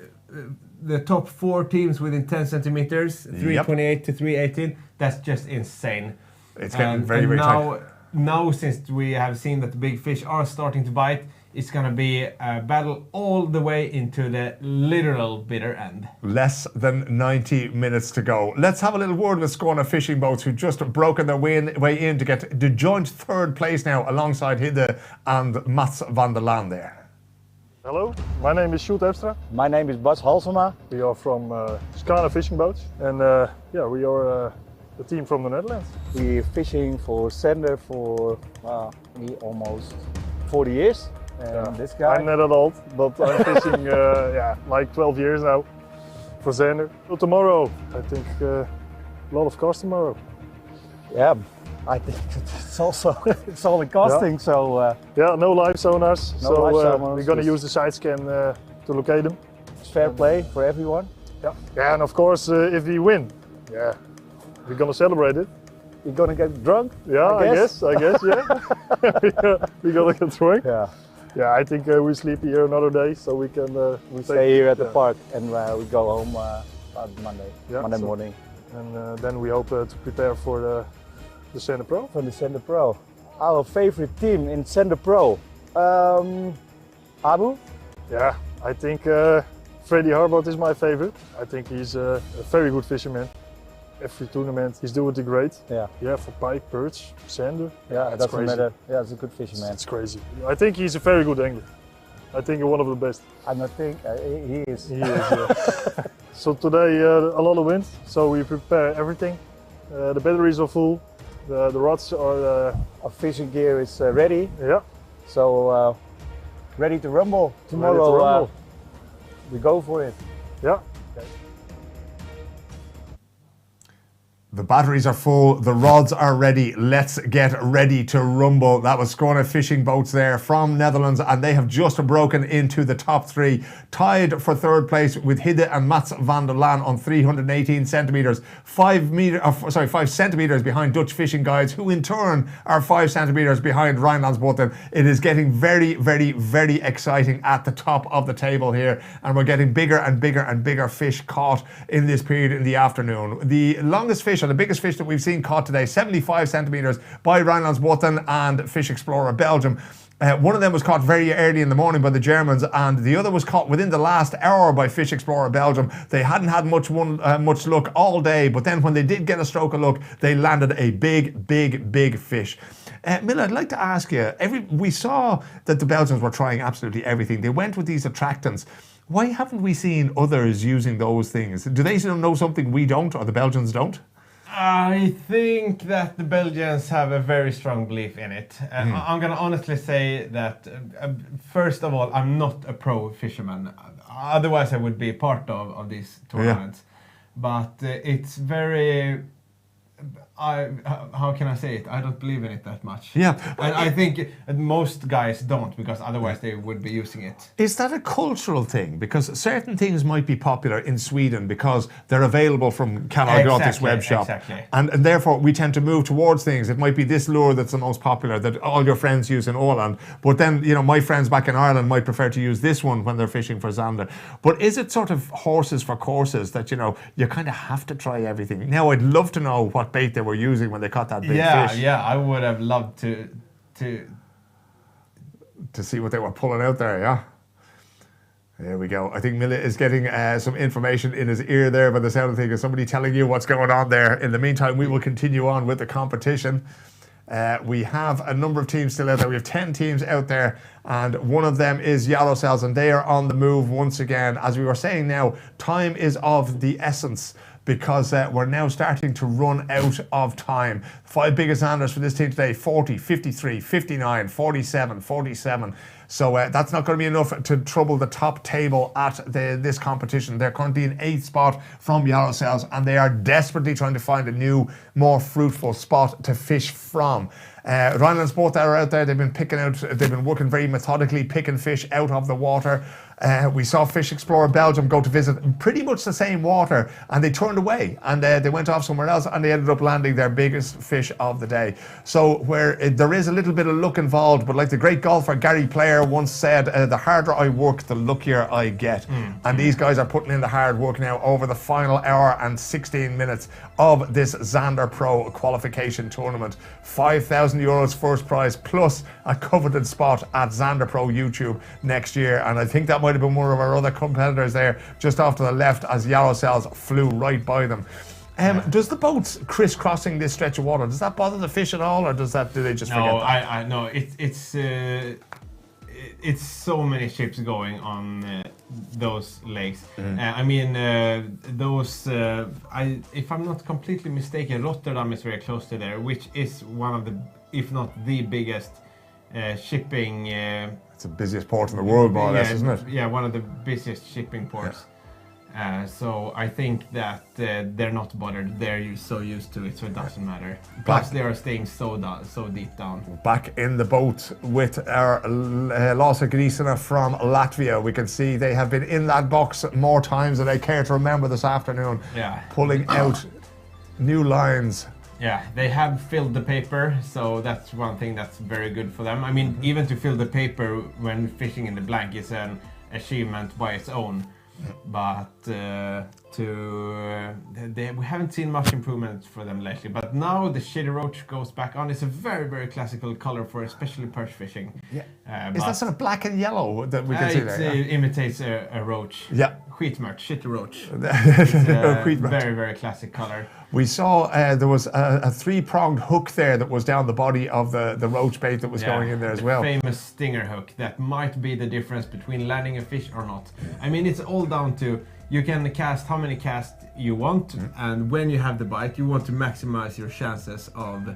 [SPEAKER 2] The top 4 teams within 10 centimeters, 328 to 318. That's just insane.
[SPEAKER 1] It's getting very, very tight.
[SPEAKER 2] Now, since we have seen that the big fish are starting to bite, it's going to be a battle all the way into the literal bitter end. Less
[SPEAKER 1] than 90 minutes to go. Let's have a little word with Skåne Fishing Boats, who just broken their way in to get the joint 3rd place now alongside Hidde and Mats van der Laan there.
[SPEAKER 17] Hello, my name is Sjoerd Ebstra.
[SPEAKER 6] My name is Bas Halsema.
[SPEAKER 17] We are from Skåne Fishing Boats, and yeah, we are a team from the Netherlands.
[SPEAKER 6] We're fishing for Zander for almost 40 years. And this guy?
[SPEAKER 17] I'm not that old, but I'm fishing yeah, like 12 years now for Zander. So tomorrow, I think a lot of cars tomorrow.
[SPEAKER 6] Yeah, I think it's all in casting.
[SPEAKER 17] Yeah.
[SPEAKER 6] So
[SPEAKER 17] yeah, no live sonars.
[SPEAKER 6] No live sonars.
[SPEAKER 17] We're gonna use the side scan to locate them.
[SPEAKER 6] It's fair play for everyone.
[SPEAKER 17] Yeah, yeah, and of course if we win, yeah, we're gonna celebrate it.
[SPEAKER 6] You're gonna get drunk?
[SPEAKER 17] Yeah, I guess, yeah. We're gonna get drunk.
[SPEAKER 6] Yeah.
[SPEAKER 17] Yeah, I think we sleep here another day, so we can.
[SPEAKER 6] We stay here at the park, and we go home Monday morning.
[SPEAKER 17] And then we hope to prepare for the Zander Pro.
[SPEAKER 6] For the Zander Pro. Our favorite team in Zander Pro. Abu?
[SPEAKER 17] Yeah, I think Freddy Harbot is my favorite. I think he's a very good fisherman. Every tournament he's doing it great.
[SPEAKER 6] Yeah.
[SPEAKER 17] Yeah, for pike, perch, Zander.
[SPEAKER 6] Yeah, it doesn't
[SPEAKER 17] crazy.
[SPEAKER 6] matter. Yeah, it's a good fisherman.
[SPEAKER 17] It's crazy. I think he's a very good angler. I think one of the best.
[SPEAKER 6] I don't think he is.
[SPEAKER 17] He is. Yeah. So today a lot of wind, so we prepare everything. The batteries are full. The rods are.
[SPEAKER 6] Our fishing gear is ready.
[SPEAKER 17] Yeah.
[SPEAKER 6] So ready to rumble tomorrow.
[SPEAKER 17] Ready to rumble.
[SPEAKER 6] We go for it.
[SPEAKER 17] Yeah.
[SPEAKER 1] The batteries are full, the rods are ready, let's get ready to rumble. That was Skåne Fishing Boats there from Netherlands, and they have just broken into the top 3, tied for 3rd place with Hidde and Mats van der Laan on 318 centimetres, 5 centimetres behind Dutch Fishing Guides, who in turn are 5 centimetres behind Rijnlandsboten. It is getting very, very, very exciting at the top of the table here, and we're getting bigger and bigger and bigger fish caught in this period in the afternoon. The longest fish, or the biggest fish that we've seen caught today, 75 centimetres by Rijnlandsboten and Fish Explorer Belgium. One of them was caught very early in the morning by the Germans, and the other was caught within the last hour by Fish Explorer Belgium. They hadn't had much luck all day, but then when they did get a stroke of luck, they landed a big, big, big fish. Mille, I'd like to ask you, we saw that the Belgians were trying absolutely everything. They went with these attractants. Why haven't we seen others using those things? Do they know something we don't, or the Belgians don't?
[SPEAKER 2] I think that the Belgians have a very strong belief in it. I'm going to honestly say that, first of all, I'm not a pro fisherman. Otherwise, I would be part of these tournaments. Yeah. But it's very... how can I say it? I don't believe in it that much.
[SPEAKER 1] Yeah.
[SPEAKER 2] And I think most guys don't, because otherwise they would be using it.
[SPEAKER 1] Is that a cultural thing? Because certain things might be popular in Sweden because they're available from Kanalgratis web shop.
[SPEAKER 2] Exactly.
[SPEAKER 1] And therefore we tend to move towards things. It might be this lure that's the most popular that all your friends use in Åland. But then, you know, my friends back in Ireland might prefer to use this one when they're fishing for Zander. But is it sort of horses for courses that, you know, you kind of have to try everything? Now, I'd love to know what bait they were using when they caught that big fish.
[SPEAKER 2] Yeah, I would have loved to
[SPEAKER 1] see what they were pulling out there, yeah. There we go. I think Mille is getting some information in his ear there by the sound of things. Is somebody telling you what's going on there? In the meantime, we will continue on with the competition. We have a number of teams still out there. We have 10 teams out there, and one of them is Jarosels, and they are on the move once again. As we were saying now, time is of the essence, because we're now starting to run out of time. 5 biggest Zanders for this team today: 40, 53, 59, 47, 47. So that's not going to be enough to trouble the top table at this competition. They're currently in 8th spot from Yarosel's, and they are desperately trying to find a new, more fruitful spot to fish from. Rhineland's both are out there. They've been working very methodically, picking fish out of the water. We saw Fish Explorer Belgium go to visit pretty much the same water, and they turned away, and they went off somewhere else, and they ended up landing their biggest fish of the day. So where there is a little bit of luck involved, but like the great golfer Gary Player once said, the harder I work, the luckier I get. And these guys are putting in the hard work now over the final hour and 16 minutes of this Zander Pro qualification tournament. €5,000 first prize, plus a coveted spot at Zander Pro YouTube next year, and I think that might have been one of our other competitors there just off to the left as Yarosel's flew right by them. Does the boats crisscrossing this stretch of water, does that bother the fish at all, or do they just forget that?
[SPEAKER 2] No, it's so many ships going on those lakes. I mean, if I'm not completely mistaken, Rotterdam is very close to there, which is one of the, if not the biggest shipping.
[SPEAKER 1] It's the busiest port in the world, more or less, isn't it?
[SPEAKER 2] Yeah, one of the busiest shipping ports. So I think that they're not bothered. They're so used to it, so it doesn't matter. Plus, they are staying so deep down.
[SPEAKER 1] Back in the boat with our Lasa Grisina from Latvia. We can see they have been in that box more times than I care to remember this afternoon.
[SPEAKER 2] Yeah.
[SPEAKER 1] Pulling out new lines.
[SPEAKER 2] Yeah, they have filled the paper, so that's one thing that's very good for them. I mean, even to fill the paper when fishing in the blank is an achievement by its own. But we haven't seen much improvement for them lately. But now the shitty roach goes back on. It's a very, very classical color for especially perch fishing.
[SPEAKER 1] Yeah. Is that sort of black and yellow that we can see there?
[SPEAKER 2] It imitates a roach.
[SPEAKER 1] Yeah.
[SPEAKER 2] Skitmört, shitty roach.
[SPEAKER 1] It's
[SPEAKER 2] very, very classic color.
[SPEAKER 1] We saw there was a three-pronged hook there that was down the body of the roach bait that was going in there as well.
[SPEAKER 2] Famous stinger hook that might be the difference between landing a fish or not. I mean, it's all down to you can cast how many casts you want, and when you have the bite, you want to maximize your chances of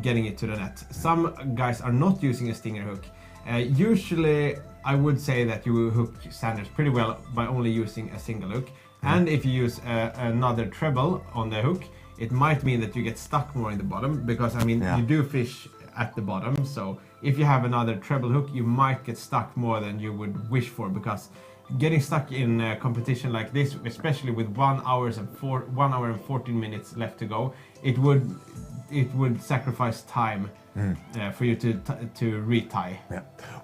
[SPEAKER 2] getting it to the net. Some guys are not using a stinger hook. Usually, I would say that you hook sanders pretty well by only using a single hook. And if you use another treble on the hook, it might mean that you get stuck more in the bottom, because I mean, you do fish at the bottom. So if you have another treble hook, you might get stuck more than you would wish for, because getting stuck in a competition like this, especially with 1 hour and 14 minutes left to go, it would sacrifice time for you to retie.
[SPEAKER 1] Yeah.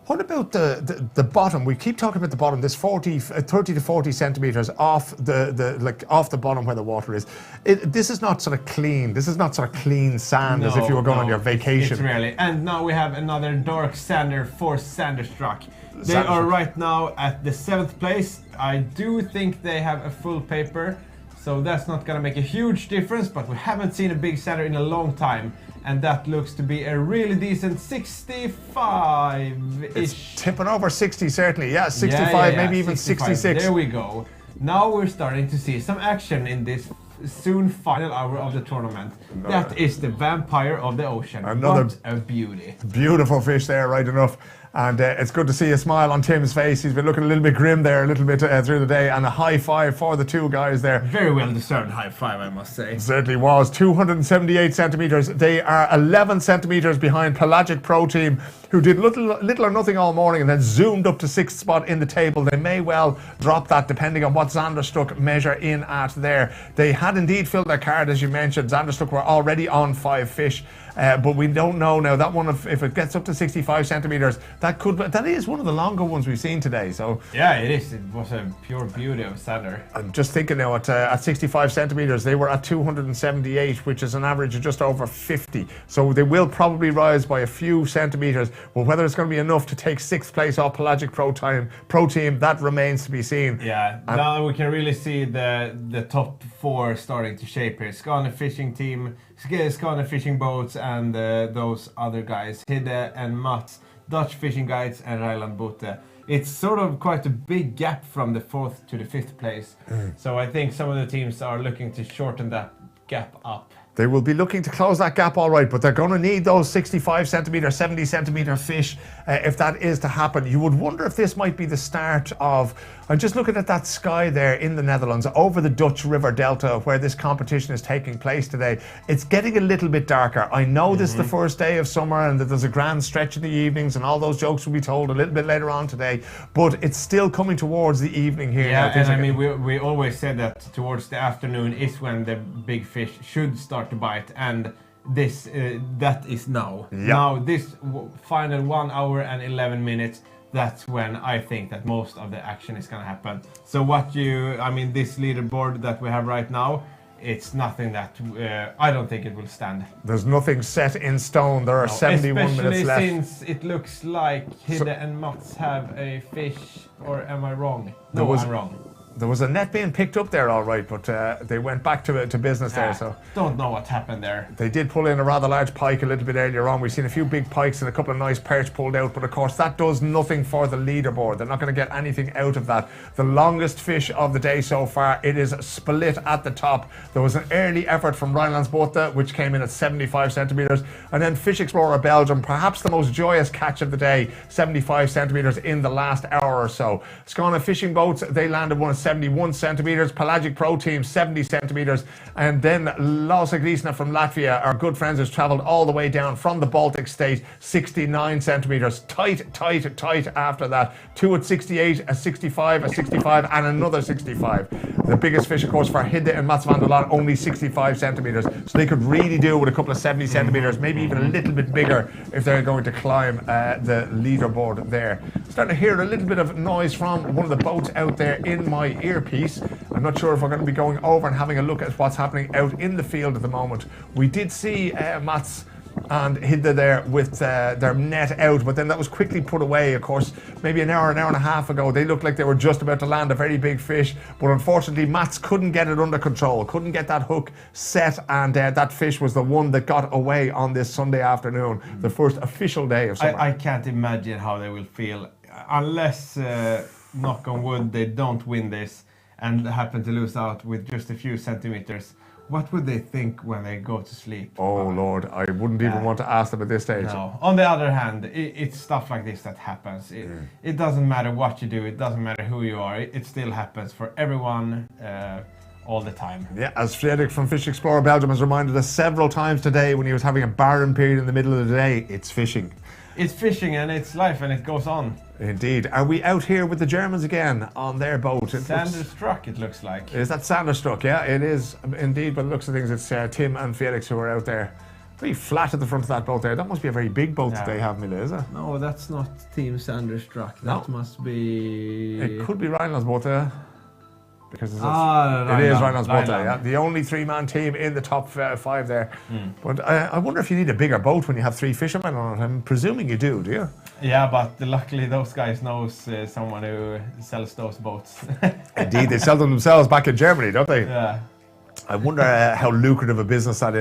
[SPEAKER 1] What about the bottom? We keep talking about the bottom. This 30 to 40 centimeters off off the bottom where the water is. This is not sort of clean. This is not sort of clean sand as if you were going on your vacation.
[SPEAKER 2] It's really. And now we have another dark sander for Sanderstruck. They are right now at the 7th place. I do think they have a full paper, so that's not going to make a huge difference, but we haven't seen a big sander in a long time, and that looks to be a really decent 65-ish.
[SPEAKER 1] It's tipping over 60 certainly, yeah, 65, maybe even
[SPEAKER 2] 65.
[SPEAKER 1] 66.
[SPEAKER 2] There we go. Now we're starting to see some action in this soon final hour of the tournament. That is the vampire of the ocean. What a beauty.
[SPEAKER 1] Beautiful fish there, right enough. And it's good to see a smile on Tim's face. He's been looking a little bit grim there, a little bit through the day, and a high five for the two guys there.
[SPEAKER 2] Very well deserved high five, I must say.
[SPEAKER 1] It certainly was. 278 centimeters. They are 11 centimeters behind Pelagic Pro Team, who did little or nothing all morning and then zoomed up to 6th spot in the table. They may well drop that depending on what Zanderstruck measure in at there. They had indeed filled their card, as you mentioned. Zanderstruck were already on 5 fish. But we don't know now. That one, if it gets up to 65 centimeters, that is one of the longer ones we've seen today. So
[SPEAKER 2] yeah, it is. It was a pure beauty of sander.
[SPEAKER 1] I'm just thinking now at 65 centimeters, they were at 278, which is an average of just over 50. So they will probably rise by a few centimeters. But whether it's going to be enough to take 6th place off Pelagic Pro Team, that remains to be seen.
[SPEAKER 2] Yeah, now we can really see the top 4 starting to shape here. Skåne Fishing Team, Skåne Fishing Boats, and those other guys, Hidde and Mats, Dutch Fishing Guides, and Ryland Bote. It's sort of quite a big gap from the 4th to the 5th place. So I think some of the teams are looking to shorten that gap up.
[SPEAKER 1] They will be looking to close that gap all right, but they're going to need those 65 centimetre, 70 centimetre fish if that is to happen. You would wonder if this might be the start of, I'm just looking at that sky there in the Netherlands over the Dutch River Delta where this competition is taking place today. It's getting a little bit darker. I know this is the first day of summer and that there's a grand stretch in the evenings and all those jokes will be told a little bit later on today, but it's still coming towards the evening here.
[SPEAKER 2] Yeah, and I mean, we always said that towards the afternoon is when the big fish should start to bite, and this that is now.
[SPEAKER 1] Yep.
[SPEAKER 2] Now this final 1 hour and 11 minutes, that's when I think that most of the action is going to happen. So this leaderboard that we have right now, it's nothing that I don't think it will stand.
[SPEAKER 1] There's nothing set in stone. There are 71 minutes left.
[SPEAKER 2] Especially since it looks like Hidde and Mats have a fish, or am I wrong? No, I'm wrong.
[SPEAKER 1] There was a net being picked up there, all right, but they went back to business there. So
[SPEAKER 2] don't know what happened there.
[SPEAKER 1] They did pull in a rather large pike a little bit earlier on. We've seen a few big pikes and a couple of nice perch pulled out, but of course that does nothing for the leaderboard. They're not going to get anything out of that. The longest fish of the day so far, it is split at the top. There was an early effort from Rijnlandsbote, which came in at 75 centimetres, and then Fish Explorer Belgium, perhaps the most joyous catch of the day, 75 centimetres in the last hour or so. Skåne Fishing Boats, they landed one at 71 centimetres, Pelagic Pro Team 70 centimetres, and then Lause Grisna from Latvia, our good friends, has travelled all the way down from the Baltic state, 69 centimetres. Tight after that. Two at 68, a 65, a 65, and another 65. The biggest fish, of course, for Hidde and Mats van der Laan, only 65 centimetres. So they could really do with a couple of 70 centimetres, maybe even a little bit bigger if they're going to climb the leaderboard there. Starting to hear a little bit of noise from one of the boats out there in my earpiece. I'm not sure if we're going to be going over and having a look at what's happening out in the field at the moment. We did see Mats and Hidde there with their net out, but then that was quickly put away. Of course, maybe an hour and a half ago, they looked like they were just about to land a very big fish, but unfortunately Mats couldn't get it under control, couldn't get that hook set, and that fish was the one that got away on this Sunday afternoon, the first official day of summer.
[SPEAKER 2] I can't imagine how they will feel unless, knock on wood, they don't win this and happen to lose out with just a few centimeters. What would they think when they go to sleep?
[SPEAKER 1] Oh Lord, I wouldn't even want to ask them at this stage.
[SPEAKER 2] No. On the other hand, it's stuff like this that happens. It doesn't matter what you do, it doesn't matter who you are, it still happens for everyone all the time.
[SPEAKER 1] Yeah, as Fredrik from Fish Explorer Belgium has reminded us several times today when he was having a barren period in the middle of the day, it's fishing.
[SPEAKER 2] It's fishing and it's life and it goes on.
[SPEAKER 1] Indeed. Are we out here with the Germans again on their boat?
[SPEAKER 2] Zander Struck, it looks like.
[SPEAKER 1] Is that Zander Struck? Yeah, it is indeed. But it looks of things, it's Tim and Felix who are out there. Very flat at the front of that boat there. That must be a very big boat that they have, Mille, is it?
[SPEAKER 2] No, that's not Team Zander Struck. That must be...
[SPEAKER 1] It could be Rijnlandsbote. Because it is Rijnlandsbote, yeah. The only three-man team in the top five there. But I wonder if you need a bigger boat when you have three fishermen on it. I'm presuming you do you?
[SPEAKER 2] Yeah, but luckily those guys knows someone who sells those boats.
[SPEAKER 1] Indeed, they sell them themselves back in Germany, don't they?
[SPEAKER 2] Yeah.
[SPEAKER 1] I wonder how lucrative a business that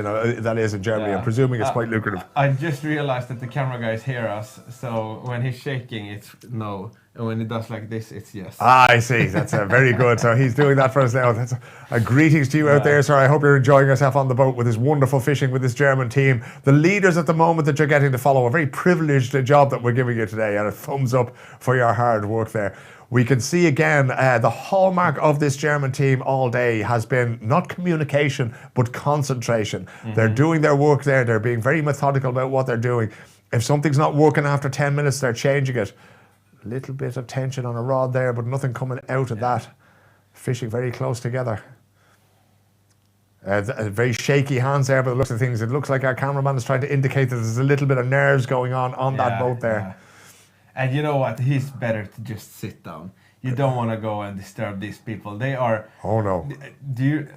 [SPEAKER 1] is in Germany. I'm presuming it's quite lucrative.
[SPEAKER 2] I just realized that the camera guys hear us, so when he's shaking, it's no. And when he does like this, it's yes.
[SPEAKER 1] Ah, I see. That's very good. So he's doing that for us now. That's greetings to you out there, sir. I hope you're enjoying yourself on the boat with this wonderful fishing with this German team. The leaders at the moment that you're getting to follow, a very privileged job that we're giving you today, and a thumbs up for your hard work there. We can see again, the hallmark of this German team all day has been not communication, but concentration. They're doing their work there. They're being very methodical about what they're doing. If something's not working after 10 minutes, they're changing it. A little bit of tension on a rod there, but nothing coming out of that. Fishing very close together. Very shaky hands there, but the looks of things, it looks like our cameraman is trying to indicate that there's a little bit of nerves going on that boat there.
[SPEAKER 2] Yeah. And you know what? He's better to just sit down. You don't want to go and disturb these people. They are...
[SPEAKER 1] Oh no.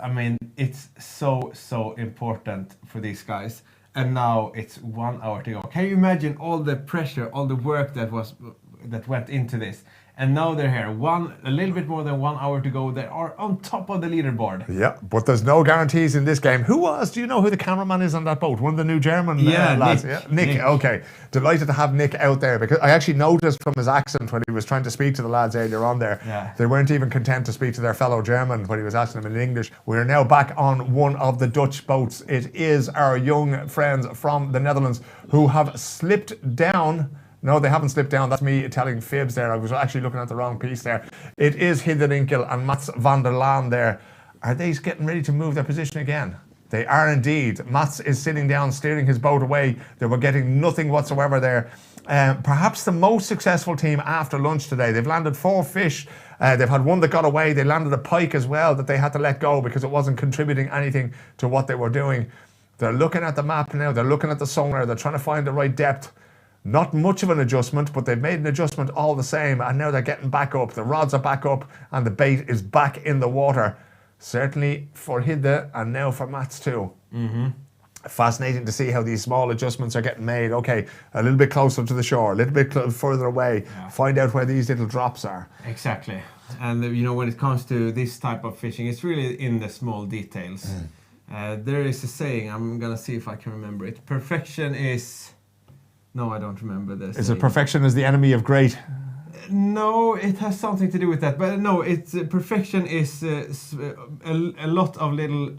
[SPEAKER 2] I mean, it's so important for these guys. And now it's 1 hour to go. Can you imagine all the pressure, all the work that went into this? And now they're here. A little bit more than 1 hour to go. They are on top of the leaderboard.
[SPEAKER 1] Yeah, but there's no guarantees in this game. Do you know who the cameraman is on that boat? One of the new German lads?
[SPEAKER 2] Nick.
[SPEAKER 1] Yeah, Nick. Okay. Delighted to have Nick out there, because I actually noticed from his accent when he was trying to speak to the lads earlier on there, they weren't even content to speak to their fellow German when he was asking them in English. We're now back on one of the Dutch boats. It is our young friends from the Netherlands who have slipped down. No, they haven't slipped down. That's me telling fibs there. I was actually looking at the wrong piece there. It is Hidde Rinkel and Mats van der Laan there. Are they getting ready to move their position again? They are indeed. Mats is sitting down, steering his boat away. They were getting nothing whatsoever there. Perhaps the most successful team after lunch today. They've landed 4 fish. They've had one that got away. They landed a pike as well that they had to let go because it wasn't contributing anything to what they were doing. They're looking at the map now. They're looking at the sonar. They're trying to find the right depth. Not much of an adjustment, but they've made an adjustment all the same, and now they're getting back up. The rods are back up, and the bait is back in the water. Certainly for Hidde, and now for Mats too. Fascinating to see how these small adjustments are getting made. Okay, a little bit closer to the shore, a little bit further away. Find out where these little drops are.
[SPEAKER 2] Exactly. And when it comes to this type of fishing, it's really in the small details. There is a saying, I'm going to see if I can remember it. Perfection is... No, I don't remember this.
[SPEAKER 1] Is it perfection is the enemy of great?
[SPEAKER 2] No, it has something to do with that. But no, it's perfection is a lot of little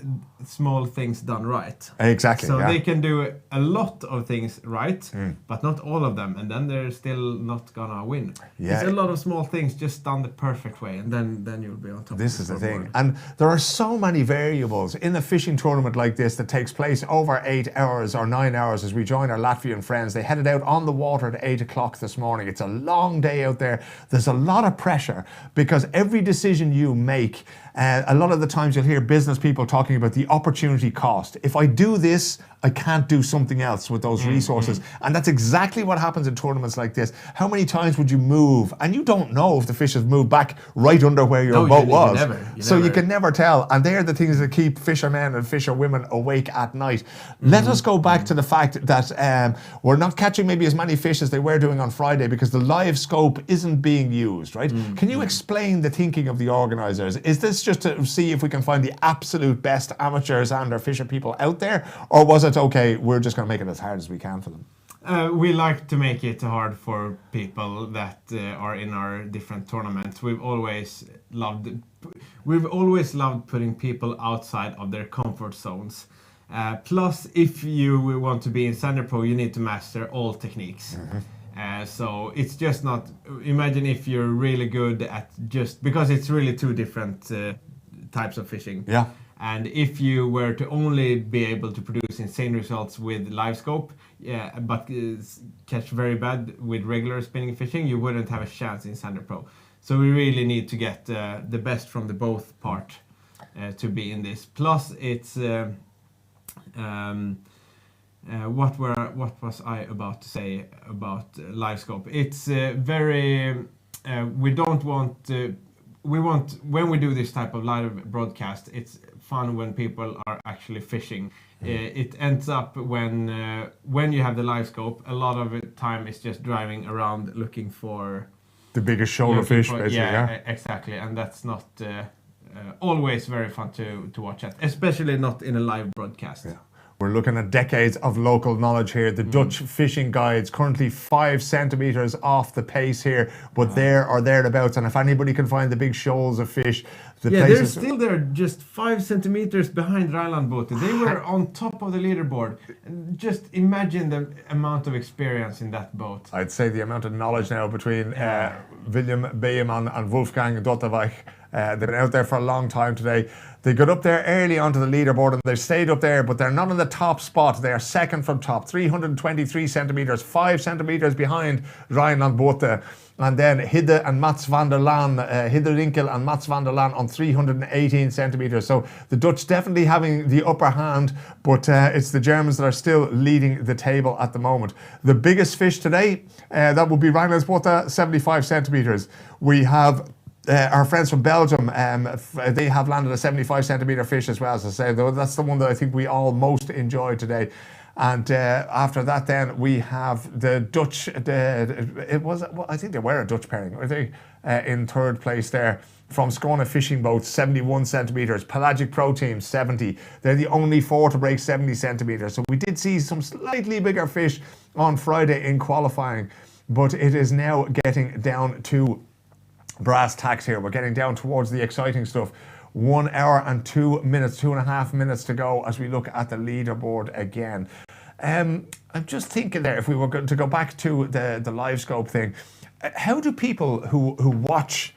[SPEAKER 2] small things done right.
[SPEAKER 1] Exactly.
[SPEAKER 2] So they can do a lot of things right, but not all of them, and then they're still not gonna win.
[SPEAKER 1] Yeah.
[SPEAKER 2] It's a lot of small things just done the perfect way, and then you'll be on top.
[SPEAKER 1] This is the thing, and there are so many variables in a fishing tournament like this that takes place over 8 hours or 9 hours. As we join our Latvian friends, they headed out on the water at 8 o'clock this morning. It's a long day out there. There's a lot of pressure because every decision you make, a lot of the times you'll hear business people talking about the opportunity cost. If I do this, I can't do something else with those resources. And that's exactly what happens in tournaments like this. How many times would you move? And you don't know if the fish has moved back right under where your boat was. You can never tell. And they're the things that keep fishermen and fisherwomen awake at night. Let us go back to the fact that we're not catching maybe as many fish as they were doing on Friday because the live scope isn't being used, right? Can you explain the thinking of the organisers? Is this just to see if we can find the absolute best amateurs and our fisher people out there? Or was it, okay, we're just going to make it as hard as we can for them?
[SPEAKER 2] We like to make it hard for people that are in our different tournaments. We've always loved putting people outside of their comfort zones. Plus, if you want to be in Zander Pro, you need to master all techniques. So it's just not, imagine if you're really good at because it's really two different types of fishing.
[SPEAKER 1] Yeah.
[SPEAKER 2] And if you were to only be able to produce insane results with live scope, but catch very bad with regular spinning fishing, you wouldn't have a chance in Zander Pro. So we really need to get the best from the both part to be in this. Plus, it's what was I about to say about live scope? It's very we don't want. We want, when we do this type of live broadcast, it's fun when people are actually fishing. It ends up when you have the live scope, a lot of the time is just driving around looking for
[SPEAKER 1] the biggest shoulder fish, basically.
[SPEAKER 2] Yeah, exactly, and that's not always very fun to watch at, especially not in a live broadcast.
[SPEAKER 1] Yeah. We're looking at decades of local knowledge here. The Dutch fishing guides currently 5 centimetres off the pace here, but there or thereabouts. And if anybody can find the big shoals of fish,
[SPEAKER 2] they're still there, just 5 centimetres behind Rheinlandbåten. They were on top of the leaderboard. Just imagine the amount of experience in that boat.
[SPEAKER 1] I'd say the amount of knowledge now between William Beeman and Wolfgang Dotterweich. They've been out there for a long time today. They got up there early onto the leaderboard and they've stayed up there, but they're not in the top spot. They are second from top, 323 centimetres, 5 centimetres behind Rheinlandbåten. And then Hidde and Mats van der Laan, Hidde Rinkel and Mats van der Laan on 318 centimetres. So the Dutch definitely having the upper hand, but it's the Germans that are still leading the table at the moment. The biggest fish today, that would be Rheinlandbåten, 75 centimetres. We have our friends from Belgium, they have landed a 75 centimetre fish as well, as I say, though that's the one that I think we all most enjoyed today. And after that, then we have the Dutch. I think they were a Dutch pairing. Were they in third place there? From Skåne Fishing Boats, 71 centimeters. Pelagic Pro Team, 70. They're the only 4 to break 70 centimeters. So we did see some slightly bigger fish on Friday in qualifying, but it is now getting down to brass tacks here. We're getting down towards the exciting stuff. 1 hour and 2 minutes, 2.5 minutes to go as we look at the leaderboard again. I'm just thinking there, if we were going to go back to the live scope thing, how do people who watch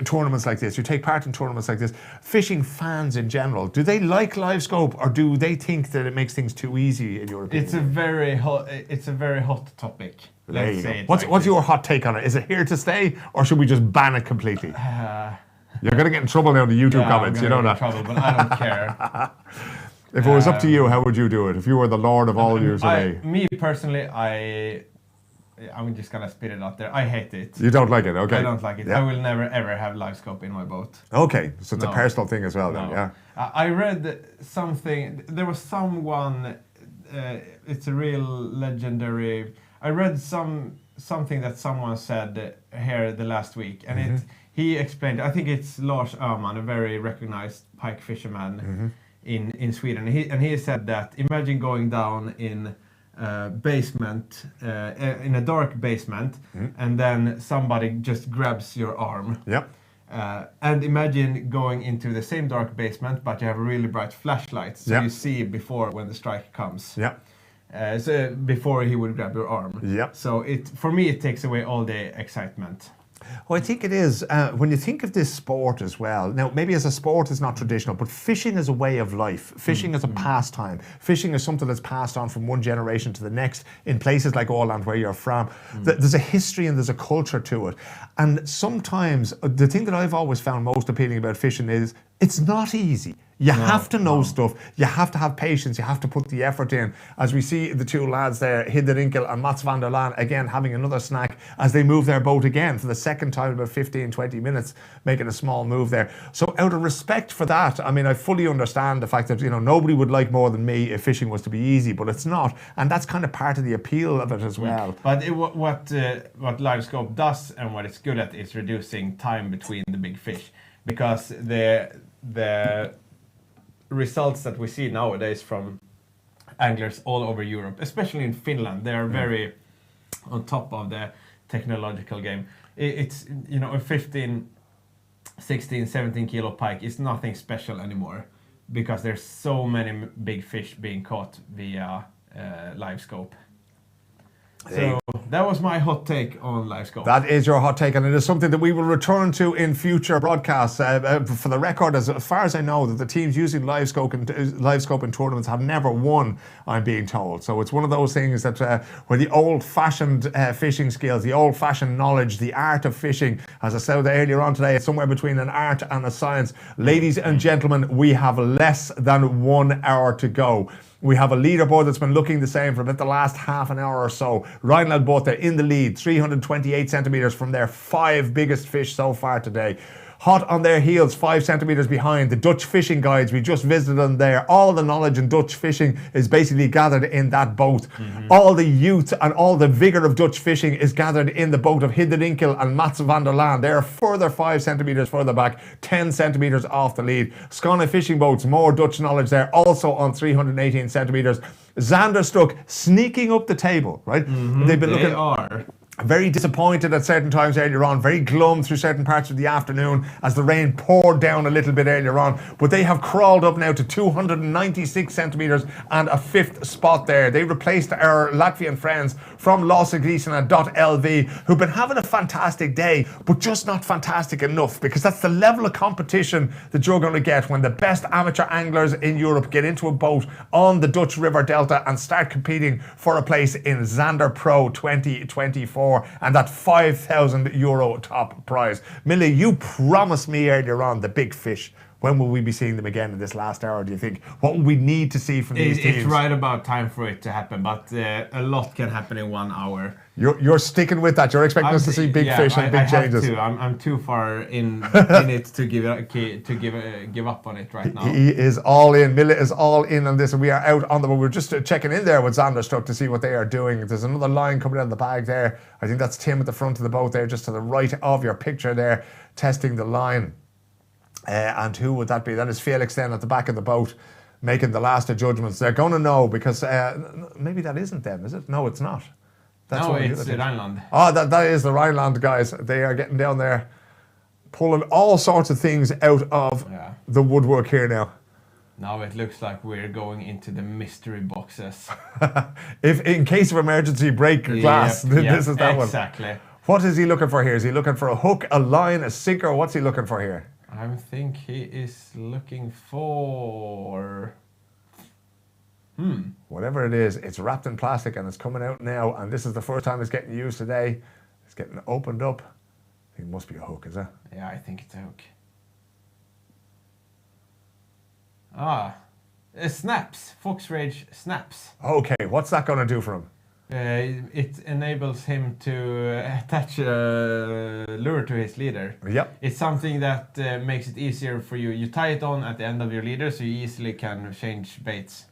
[SPEAKER 1] tournaments like this, who take part in tournaments like this, fishing fans in general, do they like live scope, or do they think that it makes things too easy in your opinion?
[SPEAKER 2] It's a very hot topic.
[SPEAKER 1] There you go. What's your hot take on it? Is it here to stay, or should we just ban it completely? You're going to get in trouble now in the YouTube comments, you know that.
[SPEAKER 2] Trouble, but I don't care.
[SPEAKER 1] If it was up to you, how would you do it? If you were the lord of all yous away?
[SPEAKER 2] Me personally, I'm just gonna spit it out there. I hate it.
[SPEAKER 1] You don't like it, okay?
[SPEAKER 2] I don't like it.
[SPEAKER 1] Yeah.
[SPEAKER 2] I will never ever have live scope in my boat.
[SPEAKER 1] Okay, so it's a personal thing as well, then. Yeah.
[SPEAKER 2] I read something. There was someone. It's a real legendary. I read something that someone said here the last week, and he explained. I think it's Lars Öhman, a very recognized pike fisherman in Sweden. He said that imagine going down in basement, in a dark basement, and then somebody just grabs your arm.
[SPEAKER 1] Yep.
[SPEAKER 2] And imagine going into the same dark basement, but you have a really bright flashlight, so you see before when the strike comes.
[SPEAKER 1] Yep.
[SPEAKER 2] So before he would grab your arm.
[SPEAKER 1] Yep.
[SPEAKER 2] So for me, it takes away all the excitement.
[SPEAKER 1] Well, I think it is, when you think of this sport as well, now maybe as a sport it's not traditional, but fishing is a way of life. Fishing is a pastime. Fishing is something that's passed on from one generation to the next in places like Åland where you're from. There's a history and there's a culture to it. And sometimes the thing that I've always found most appealing about fishing is it's not easy. You have to know stuff. You have to have patience. You have to put the effort in. As we see the two lads there, Hidderinkel and Mats van der Laan, again having another snack as they move their boat again for the second time in about 15, 20 minutes, making a small move there. So out of respect for that, I mean, I fully understand the fact that, you know, nobody would like more than me if fishing was to be easy, but it's not. And that's kind of part of the appeal of it as well.
[SPEAKER 2] But what live scope does and what it's good at is reducing time between the big fish, because the results that we see nowadays from anglers all over Europe, especially in Finland, they are very on top of the technological game. It's, you know, a 15, 16, 17 kilo pike is nothing special anymore, because there's so many big fish being caught via live scope. So that was my hot take on live scope.
[SPEAKER 1] That is your hot take, and it is something that we will return to in future broadcasts. For the record, as far as I know, that the teams using live scope in tournaments have never won, I'm being told. So it's one of those things that where the old-fashioned fishing skills, the old-fashioned knowledge, the art of fishing, as I said earlier on today, it's somewhere between an art and a science. Ladies and gentlemen, we have less than 1 hour to go. We have a leaderboard that's been looking the same for about the last half an hour or so. Reinlad both there in the lead, 328 centimeters from their 5 biggest fish so far today. Hot on their heels, 5 centimeters behind. The Dutch fishing guides, we just visited them there. All the knowledge in Dutch fishing is basically gathered in that boat. All the youth and all the vigour of Dutch fishing is gathered in the boat of Hidderinkel and Mats van der Laan. They're further 5 centimeters further back, 10 centimeters off the lead. Skåne Fishing Boats, more Dutch knowledge there, also on 318 centimeters. Zander Stuck sneaking up the table, right? They've been looking very disappointed at certain times earlier on, very glum through certain parts of the afternoon as the rain poured down a little bit earlier on. But they have crawled up now to 296 centimeters and a 5th spot there. They replaced our Latvian friends from Losegrisena.lv, who've been having a fantastic day, but just not fantastic enough, because that's the level of competition that you're going to get when the best amateur anglers in Europe get into a boat on the Dutch River Delta and start competing for a place in Zander Pro 2024. And that €5,000 top prize. Mille, you promised me earlier on the big fish. When will we be seeing them again in this last hour, do you think? What will we need to see from these teams?
[SPEAKER 2] It's right about time for it to happen, but a lot can happen in 1 hour.
[SPEAKER 1] You're sticking with that. You're expecting us to see big fish and big changes.
[SPEAKER 2] Have to. I'm too far in it to give up on it right now.
[SPEAKER 1] He is all in. Mille is all in on this, and we are out on the boat. We're just checking in there with Zander Struck to see what they are doing. There's another line coming out of the bag there. I think that's Tim at the front of the boat there, just to the right of your picture there, testing the line. And who would that be? That is Felix then at the back of the boat, making the last of judgments. They're going to know, because maybe that isn't them, is it? No, it's not.
[SPEAKER 2] No, it's the Rhineland.
[SPEAKER 1] Oh, that is the Rhineland guys. They are getting down there, pulling all sorts of things out of the woodwork here now.
[SPEAKER 2] Now it looks like we're going into the mystery boxes.
[SPEAKER 1] If in case of emergency, break glass. This is that one.
[SPEAKER 2] Exactly.
[SPEAKER 1] What is he looking for here? Is he looking for a hook, a line, a sinker? What's he looking for here?
[SPEAKER 2] I think he is looking for...
[SPEAKER 1] Whatever it is, it's wrapped in plastic and it's coming out now, and this is the first time it's getting used today. It's getting opened up. I think it must be a hook, is it?
[SPEAKER 2] Yeah, I think it's a hook. Ah, it snaps. Fox Rage snaps.
[SPEAKER 1] Okay, what's that going to do for him?
[SPEAKER 2] It enables him to attach a lure to his leader.
[SPEAKER 1] Yep.
[SPEAKER 2] It's something that makes it easier for you. You tie it on at the end of your leader, so you easily can change baits.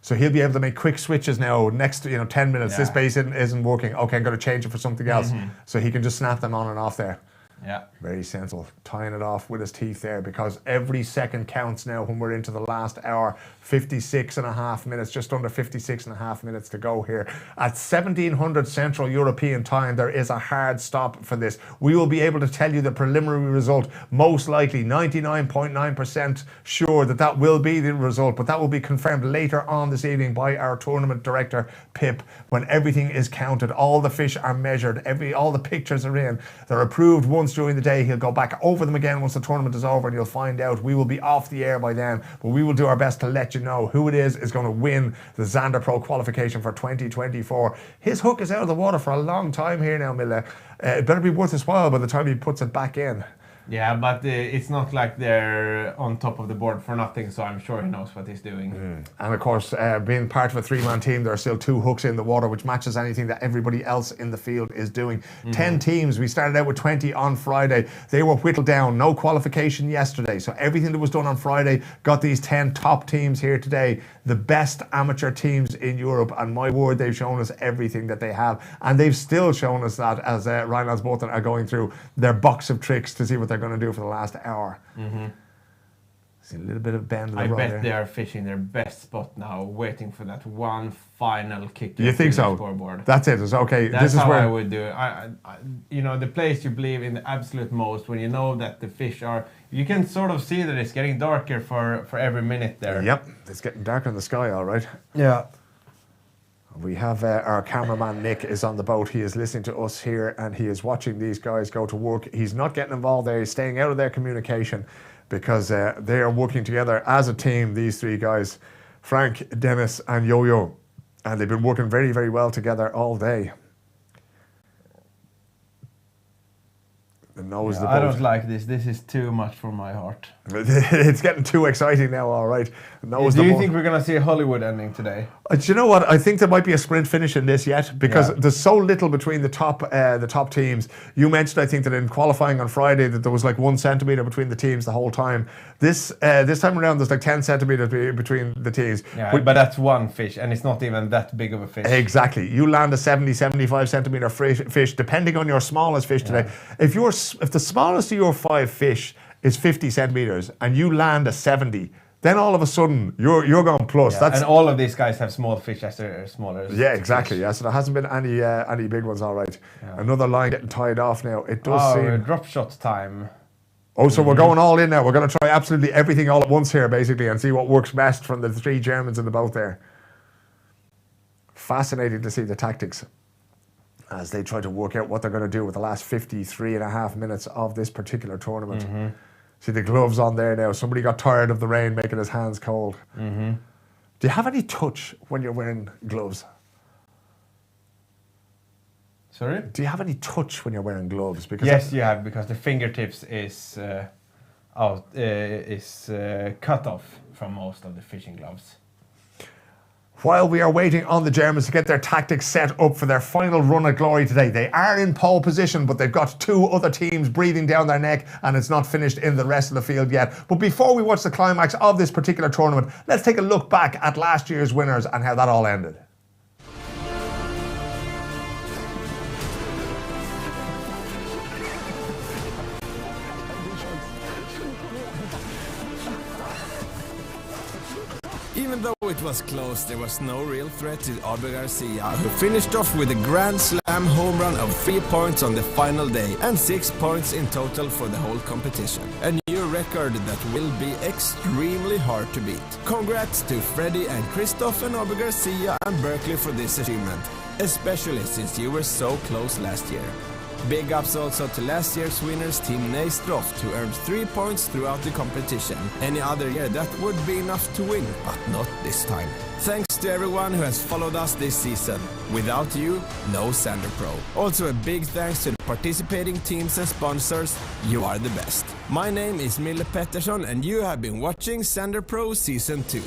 [SPEAKER 1] So he'll be able to make quick switches now. Next, 10 minutes. This bait isn't working. Okay, I'm going to change it for something else. So he can just snap them on and off there.
[SPEAKER 2] Yeah.
[SPEAKER 1] Very sensible. Tying it off with his teeth there, because every second counts now when we're into the last hour. 56.5 minutes, just under 56.5 minutes to go here. At 1700 Central European time, there is a hard stop for this. We will be able to tell you the preliminary result, most likely 99.9% sure that will be the result, but that will be confirmed later on this evening by our tournament director, Pip, when everything is counted. All the fish are measured, all the pictures are in. They're approved once during the day. He'll go back over them again once the tournament is over, and you'll find out. We will be off the air by then, but we will do our best to let you know who it is going to win the Zander Pro qualification for 2024. His hook is out of the water for a long time here now, Mille. It better be worth his while by the time he puts it back in.
[SPEAKER 2] Yeah, but it's not like they're on top of the board for nothing, so I'm sure he knows what he's doing.
[SPEAKER 1] And of course, being part of a three-man team, there are still 2 hooks in the water, which matches anything that everybody else in the field is doing. 10 teams. We started out with 20 on Friday. They were whittled down. No qualification yesterday. So everything that was done on Friday got these 10 top teams here today. The best amateur teams in Europe. And my word, they've shown us everything that they have. And they've still shown us that as Rhinelands both are going through their box of tricks to see what they're going to do for the last hour. See a little bit of bend.
[SPEAKER 2] I bet they are fishing their best spot now, waiting for that one final kick.
[SPEAKER 1] You think so?
[SPEAKER 2] Scoreboard.
[SPEAKER 1] That's it. It's okay.
[SPEAKER 2] That's
[SPEAKER 1] this is
[SPEAKER 2] how
[SPEAKER 1] where
[SPEAKER 2] I would do it. The place you believe in the absolute most, when you know that the fish are, you can sort of see that it's getting darker for every minute there.
[SPEAKER 1] Yep, it's getting darker in the sky, all right.
[SPEAKER 2] Yeah.
[SPEAKER 1] We have our cameraman Nick is on the boat. He is listening to us here and he is watching these guys go to work. He's not getting involved there. He's staying out of their communication because they are working together as a team, these 3 guys, Frank, Dennis and Yo-Yo. And they've been working very, very well together all day. The nose of the boat.
[SPEAKER 2] I don't like this. This is too much for my heart.
[SPEAKER 1] It's getting too exciting now, all right.
[SPEAKER 2] Do you think we're going to see a Hollywood ending today?
[SPEAKER 1] Do you know what? I think there might be a sprint finish in this yet, because there's so little between the top teams. You mentioned, I think, that in qualifying on Friday that there was like 1 centimetre between the teams the whole time. This time around, there's like 10 centimetres between the teams.
[SPEAKER 2] Yeah, but that's one fish, and it's not even that big of a fish.
[SPEAKER 1] Exactly. You land a 70, 75 centimetre fish, depending on your smallest fish today. If the smallest of your 5 fish is 50 centimetres and you land a 70, then all of a sudden you're going plus.
[SPEAKER 2] Yeah, and all of these guys have small fish as they're smaller.
[SPEAKER 1] Yeah, exactly. Yeah, so there hasn't been any big ones. All right. Yeah. Another line getting tied off now. It does seem
[SPEAKER 2] drop shot time.
[SPEAKER 1] Oh, so we're going all in now. We're going to try absolutely everything all at once here, basically, and see what works best from the 3 Germans in the boat there. Fascinating to see the tactics as they try to work out what they're going to do with the last 53.5 minutes of this particular tournament. See the gloves on there now. Somebody got tired of the rain making his hands cold. Do you have any touch when you're wearing gloves?
[SPEAKER 2] Sorry?
[SPEAKER 1] Do you have any touch when you're wearing gloves? Because
[SPEAKER 2] yes, you have, because the fingertips is is cut off from most of the fishing gloves.
[SPEAKER 1] While we are waiting on the Germans to get their tactics set up for their final run at glory today, they are in pole position, but they've got two other teams breathing down their neck, and it's not finished in the rest of the field yet. But before we watch the climax of this particular tournament, let's take a look back at last year's winners and how that all ended.
[SPEAKER 21] Even though it was close, there was no real threat to Albert Garcia, who finished off with a Grand Slam home run of 3 points on the final day and 6 points in total for the whole competition. A new record that will be extremely hard to beat. Congrats to Freddie and Christoph and Albert Garcia and Berkeley for this achievement, especially since you were so close last year. Big ups also to last year's winners Team Neistroft, who earned 3 points throughout the competition. Any other year that would be enough to win, but not this time. Thanks to everyone who has followed us this season. Without you, no Zander Pro. Also a big thanks to the participating teams and sponsors. You are the best. My name is Mille Pettersson and you have been watching Zander Pro Season 2.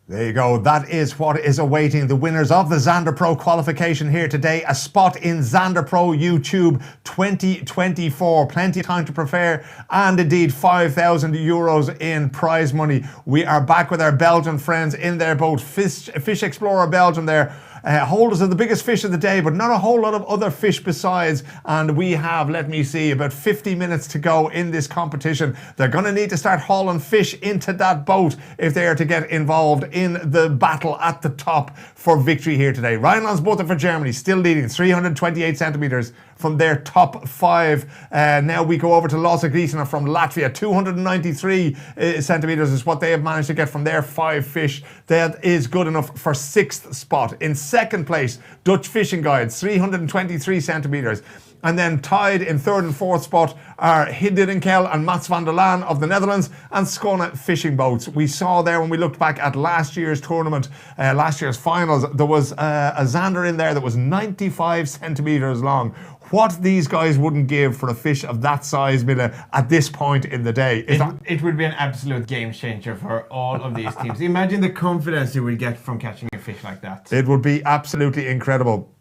[SPEAKER 1] There you go. That is what is awaiting the winners of the Zander Pro qualification here today. A spot in Zander Pro YouTube 2024. Plenty of time to prepare, and indeed €5,000 in prize money. We are back with our Belgian friends in their boat. Fish Explorer Belgium there. Holders of the biggest fish of the day, but not a whole lot of other fish besides. And we have, let me see, about 50 minutes to go in this competition. They're going to need to start hauling fish into that boat if they are to get involved in the battle at the top for victory here today. Rhinelandsbooten for Germany still leading, 328 centimeters from their top five. Now we go over to Losa from Latvia. 293 centimeters is what they have managed to get from their 5 fish. That is good enough for 6th spot. In second place, Dutch Fishing Guides, 323 centimeters. And then tied in 3rd and 4th spot are Hidderenkel and Mats van der Laan of the Netherlands and Skåne Fishing Boats. We saw there when we looked back at last year's tournament, last year's finals, there was a Zander in there that was 95 centimeters long. What these guys wouldn't give for a fish of that size, Mille, at this point in the day.
[SPEAKER 2] It would be an absolute game changer for all of these teams. Imagine the confidence you will get from catching a fish like that.
[SPEAKER 1] It would be absolutely incredible.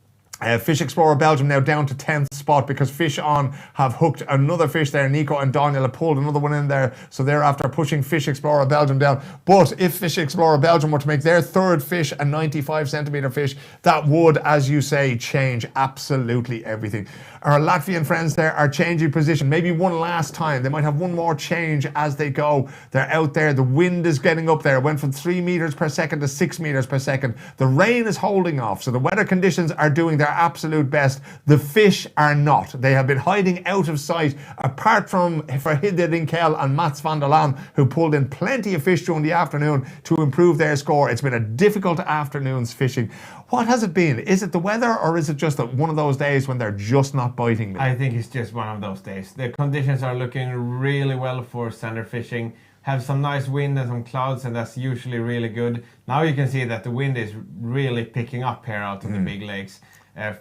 [SPEAKER 1] Fish Explorer Belgium now down to 10th spot because Fish On have hooked another fish there. Nico and Daniel have pulled another one in there, so they're after pushing Fish Explorer Belgium down. But if Fish Explorer Belgium were to make their 3rd fish a 95 centimeter fish, that would, as you say, change absolutely everything. Our Latvian friends there are changing position, maybe one last time. They might have one more change as they go. They're out there. The wind is getting up there. It went from 3 meters per second to 6 meters per second. The rain is holding off, so the weather conditions are doing their their absolute best. The fish are not. They have been hiding out of sight, apart from for Hidde Rinkel and Mats van der Laan, who pulled in plenty of fish during the afternoon to improve their score. It's been a difficult afternoon's fishing. What has it been? Is it the weather, or is it just one of those days when they're just not biting me?
[SPEAKER 2] I think it's just one of those days. The conditions are looking really well for Zander fishing. Have some nice wind and some clouds, and that's usually really good. Now you can see that the wind is really picking up here out in the big lakes.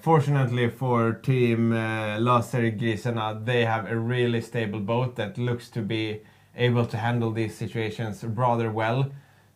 [SPEAKER 2] Fortunately for Team Lasergrisarna, they have a really stable boat that looks to be able to handle these situations rather well.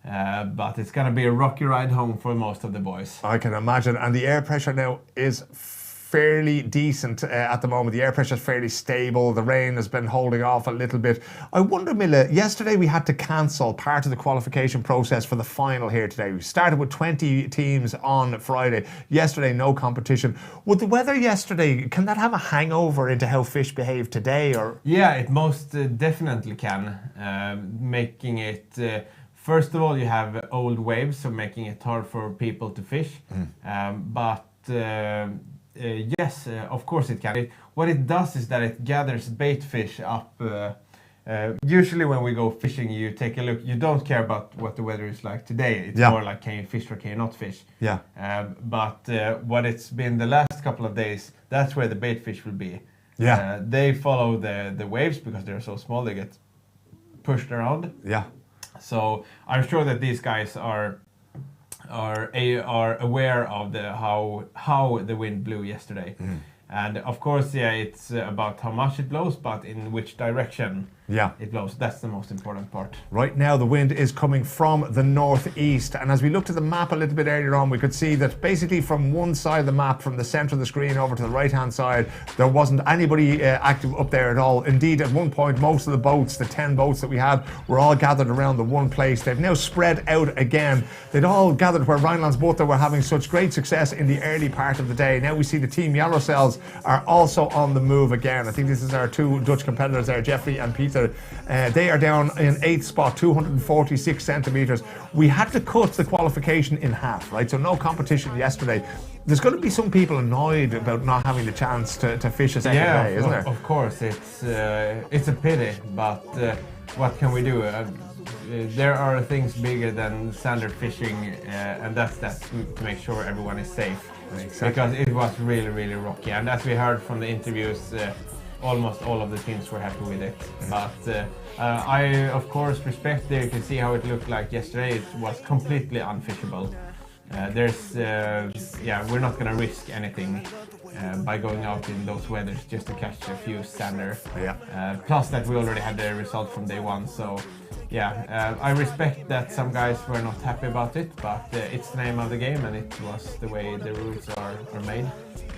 [SPEAKER 2] But it's going to be a rocky ride home for most of the boys.
[SPEAKER 1] I can imagine. And the air pressure now is fairly decent at the moment. The air pressure is fairly stable. The rain has been holding off a little bit. I wonder, Mille, yesterday we had to cancel part of the qualification process for the final here today. We started with 20 teams on Friday. Yesterday, no competition. Would the weather yesterday, can that have a hangover into how fish behave today? Or
[SPEAKER 2] yeah, it most definitely can. Making it... First of all, you have old waves, so making it hard for people to fish. Yes, of course it can. What it does is that it gathers bait fish up. Usually when we go fishing, you take a look. You don't care about what the weather is like today. It's more like, can you fish or can you not fish?
[SPEAKER 1] Yeah.
[SPEAKER 2] But what it's been the last couple of days, that's where the bait fish will be.
[SPEAKER 1] Yeah.
[SPEAKER 2] They follow the waves because they're so small, they get pushed around.
[SPEAKER 1] Yeah.
[SPEAKER 2] So I'm sure that these guys are aware of how the wind blew yesterday. And of course, yeah, it's about how much it blows, but in which direction it blows. That's the most important part.
[SPEAKER 1] Right now, the wind is coming from the northeast. And as we looked at the map a little bit earlier on, we could see that basically from one side of the map, from the center of the screen over to the right-hand side, there wasn't anybody active up there at all. Indeed, at one point, most of the boats, the 10 boats that we had, were all gathered around the one place. They've now spread out again. They'd all gathered where Rhineland's boat were having such great success in the early part of the day. Now we see the Team Jarosels are also on the move again. I think this is our two Dutch competitors there, Jeffrey and Peter. They are down in 8th spot, 246 centimeters. We had to cut the qualification in half, right? So no competition yesterday. There's going to be some people annoyed about not having the chance to fish a second day, isn't there?
[SPEAKER 2] Of course, it's a pity, but what can we do? There are things bigger than Zander fishing, and that's to make sure everyone is safe.
[SPEAKER 1] Exactly.
[SPEAKER 2] Because it was really, really rocky, and as we heard from the interviews, almost all of the teams were happy with it. But I, of course, respect there. You can see how it looked like yesterday. It was completely unfishable. We're not going to risk anything by going out in those weathers just to catch a few Zander. Plus that we already had the result from day one, so yeah, I respect that some guys were not happy about it, but it's the name of the game and it was the way the rules are made.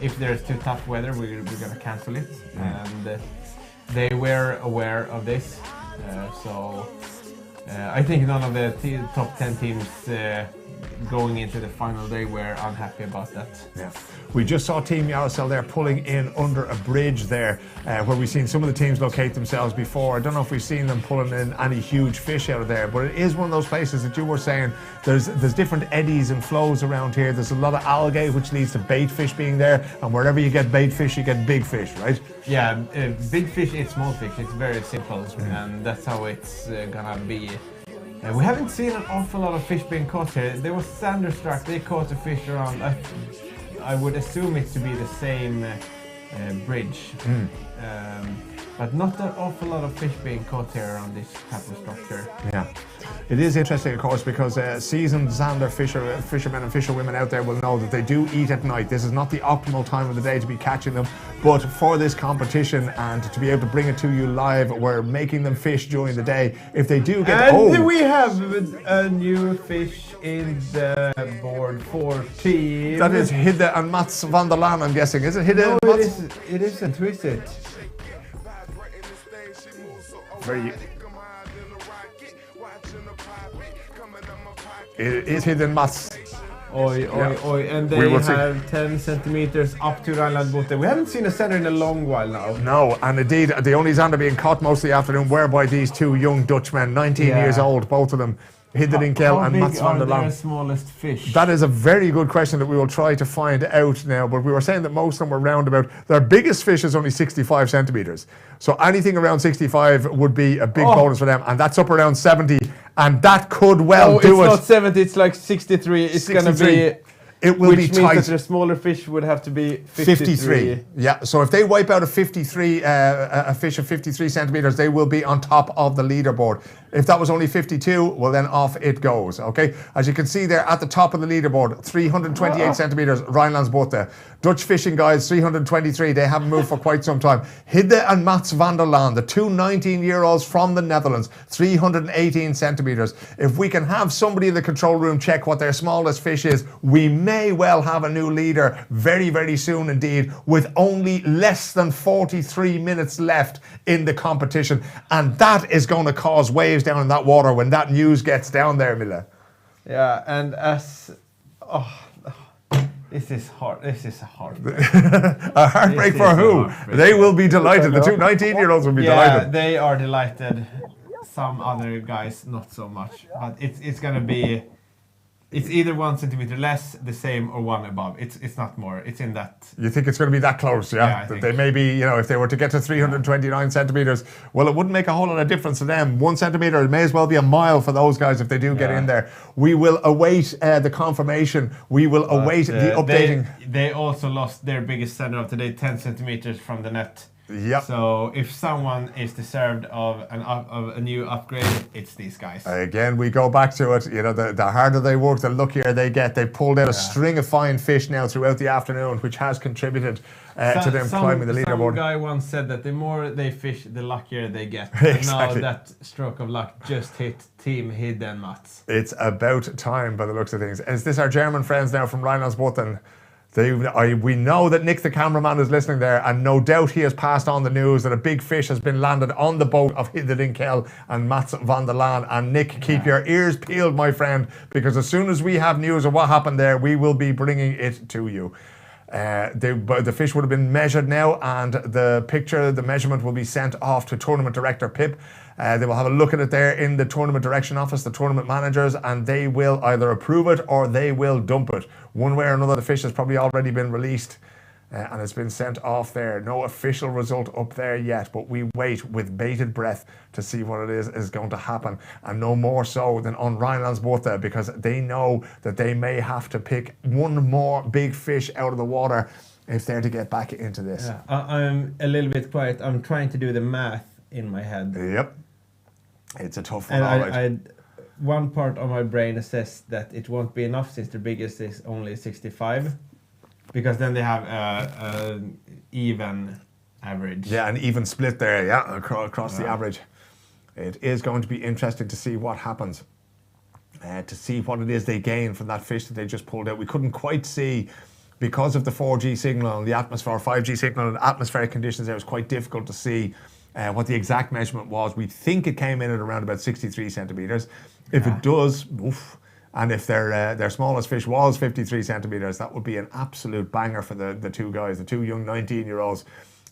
[SPEAKER 2] If there's too tough weather, we're going to cancel it, and they were aware of this, so I think none of the top 10 teams going into the final day were unhappy about that.
[SPEAKER 1] Yeah. We just saw Team Jarosel there pulling in under a bridge there, where we've seen some of the teams locate themselves before. I don't know if we've seen them pulling in any huge fish out of there, but it is one of those places that you were saying there's different eddies and flows around here. There's a lot of algae, which leads to bait fish being there, and wherever you get bait fish, you get big fish, right?
[SPEAKER 2] Yeah, big fish eat small fish. It's very simple, and that's how it's gonna be. We haven't seen an awful lot of fish being caught here. There was Thunderstruck, they caught a fish around, I would assume it to be the same bridge. But not an awful lot of fish being caught here around this type of structure.
[SPEAKER 1] Yeah. It is interesting, of course, because seasoned Zander fishermen and fisherwomen out there will know that they do eat at night. This is not the optimal time of the day to be catching them, but for this competition and to be able to bring it to you live, we're making them fish during the day. If they do get...
[SPEAKER 2] And we have a new fish in the board for team.
[SPEAKER 1] That is Hidde and Mats van der Laan, I'm guessing. Is it Hidde and Mats?
[SPEAKER 2] It isn't. Who is it?
[SPEAKER 1] It is Hidde and Mats.
[SPEAKER 2] Oi. And they have 10 centimeters up to Rhineland Bote. We haven't seen a Zander in a long while now.
[SPEAKER 1] No, and indeed, the only Zander being caught most of the afternoon were by these two young Dutchmen, 19 years old, both of them. Hiddelinkel and Mats van der
[SPEAKER 2] How big are their
[SPEAKER 1] Laan.
[SPEAKER 2] smallest fish?
[SPEAKER 1] That is a very good question that we will try to find out now. But we were saying that most of them were round about. Their biggest fish is only 65 centimeters. So anything around 65 would be a big bonus for them. And that's up around 70. And that could well do it.
[SPEAKER 2] It's not 70, it's like 63. It's going to
[SPEAKER 1] 63.
[SPEAKER 2] be...
[SPEAKER 1] It will
[SPEAKER 2] which
[SPEAKER 1] be
[SPEAKER 2] means
[SPEAKER 1] tight.
[SPEAKER 2] that the smaller fish would have to be 53.
[SPEAKER 1] Yeah, so if they wipe out a 53, a fish of 53 centimeters, they will be on top of the leaderboard. If that was only 52, well then off it goes, okay? As you can see there at the top of the leaderboard, 328 centimeters, Rijnlandsbotte. Dutch fishing guys, 323, they haven't moved for quite some time. Hidde and Mats van der Laan, the two 19-year-olds from the Netherlands, 318 centimeters. If we can have somebody in the control room check what their smallest fish is, we may well have a new leader very, very soon indeed, with only less than 43 minutes left in the competition. And that is going to cause waves down in that water when that news gets down there, Mille.
[SPEAKER 2] Yeah, and as... this is hard. This is a heartbreak.
[SPEAKER 1] A heartbreak for who? They will be delighted. The two 19-year-olds will be delighted.
[SPEAKER 2] Yeah, they are delighted. Some other guys, not so much. But it's going to be... It's either 1 centimeter less, the same, or one above. It's not more. It's in that.
[SPEAKER 1] You think it's going to be that close, yeah?
[SPEAKER 2] Yeah, I think.
[SPEAKER 1] They may be, you know, if they were to get to 329 centimeters, well, it wouldn't make a whole lot of difference to them. 1 centimeter, it may as well be a mile for those guys if they do get in there. We will await the confirmation. We will await the updating.
[SPEAKER 2] They also lost their biggest center of today, 10 centimeters from the net.
[SPEAKER 1] Yep.
[SPEAKER 2] So if someone is deserved of a new upgrade, it's these guys.
[SPEAKER 1] Again, we go back to it. You know, the harder they work, the luckier they get. They pulled out a string of fine fish now throughout the afternoon, which has contributed to them climbing the leaderboard.
[SPEAKER 2] Some guy once said that the more they fish, the luckier they get.
[SPEAKER 1] Exactly.
[SPEAKER 2] And now that stroke of luck just hit Team Hidde and Mats.
[SPEAKER 1] It's about time by the looks of things. Is this our German friends now from Rijnlandsbotte? We know that Nick the cameraman is listening there, and no doubt he has passed on the news that a big fish has been landed on the boat of Hiddelinkel and Mats van der Laan. And Nick, keep your ears peeled, my friend, because as soon as we have news of what happened there, we will be bringing it to you. The fish would have been measured now, and the measurement will be sent off to tournament director Pip. They will have a look at it there in the tournament direction office, the tournament managers, and they will either approve it or they will dump it. One way or another, the fish has probably already been released and it's been sent off there. No official result up there yet, but we wait with bated breath to see what it is going to happen. And no more so than on Rijnlandsbotte, because they know that they may have to pick one more big fish out of the water if they're to get back into this.
[SPEAKER 2] Yeah, I'm a little bit quiet. I'm trying to do the math in my head.
[SPEAKER 1] Yep. It's a tough one,
[SPEAKER 2] and one part of my brain says that it won't be enough since the biggest is only 65, because then they have an even average.
[SPEAKER 1] Yeah, an even split there, yeah, across the average. It is going to be interesting to see what happens, to see what it is they gain from that fish that they just pulled out. We couldn't quite see, because of the 4G signal and the atmosphere, 5G signal and atmospheric conditions there, it was quite difficult to see what the exact measurement was. We think it came in at around about 63 centimeters. If it does, oof, and if their smallest fish was 53 centimeters, that would be an absolute banger for the two guys, the two young 19-year-olds.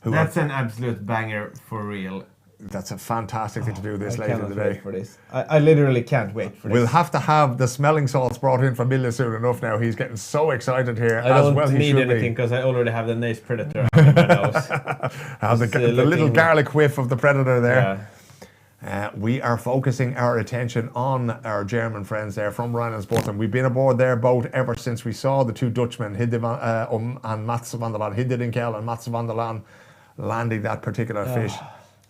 [SPEAKER 2] That's an absolute banger for real.
[SPEAKER 1] That's a fantastic thing to do this later in the day.
[SPEAKER 2] Wait for this. I literally can't wait for this.
[SPEAKER 1] We'll have to have the smelling salts brought in from Mille soon enough now. He's getting so excited here.
[SPEAKER 2] I don't need anything because I already have the Nace Predator in my nose.
[SPEAKER 1] The little garlic whiff of the Predator there. Yeah. We are focusing our attention on our German friends there from Rijnlandsbotte, and we've been aboard their boat ever since we saw the two Dutchmen, and Mats van der Laan, Hiddelinkel and Mats van der Laan, landing that particular fish.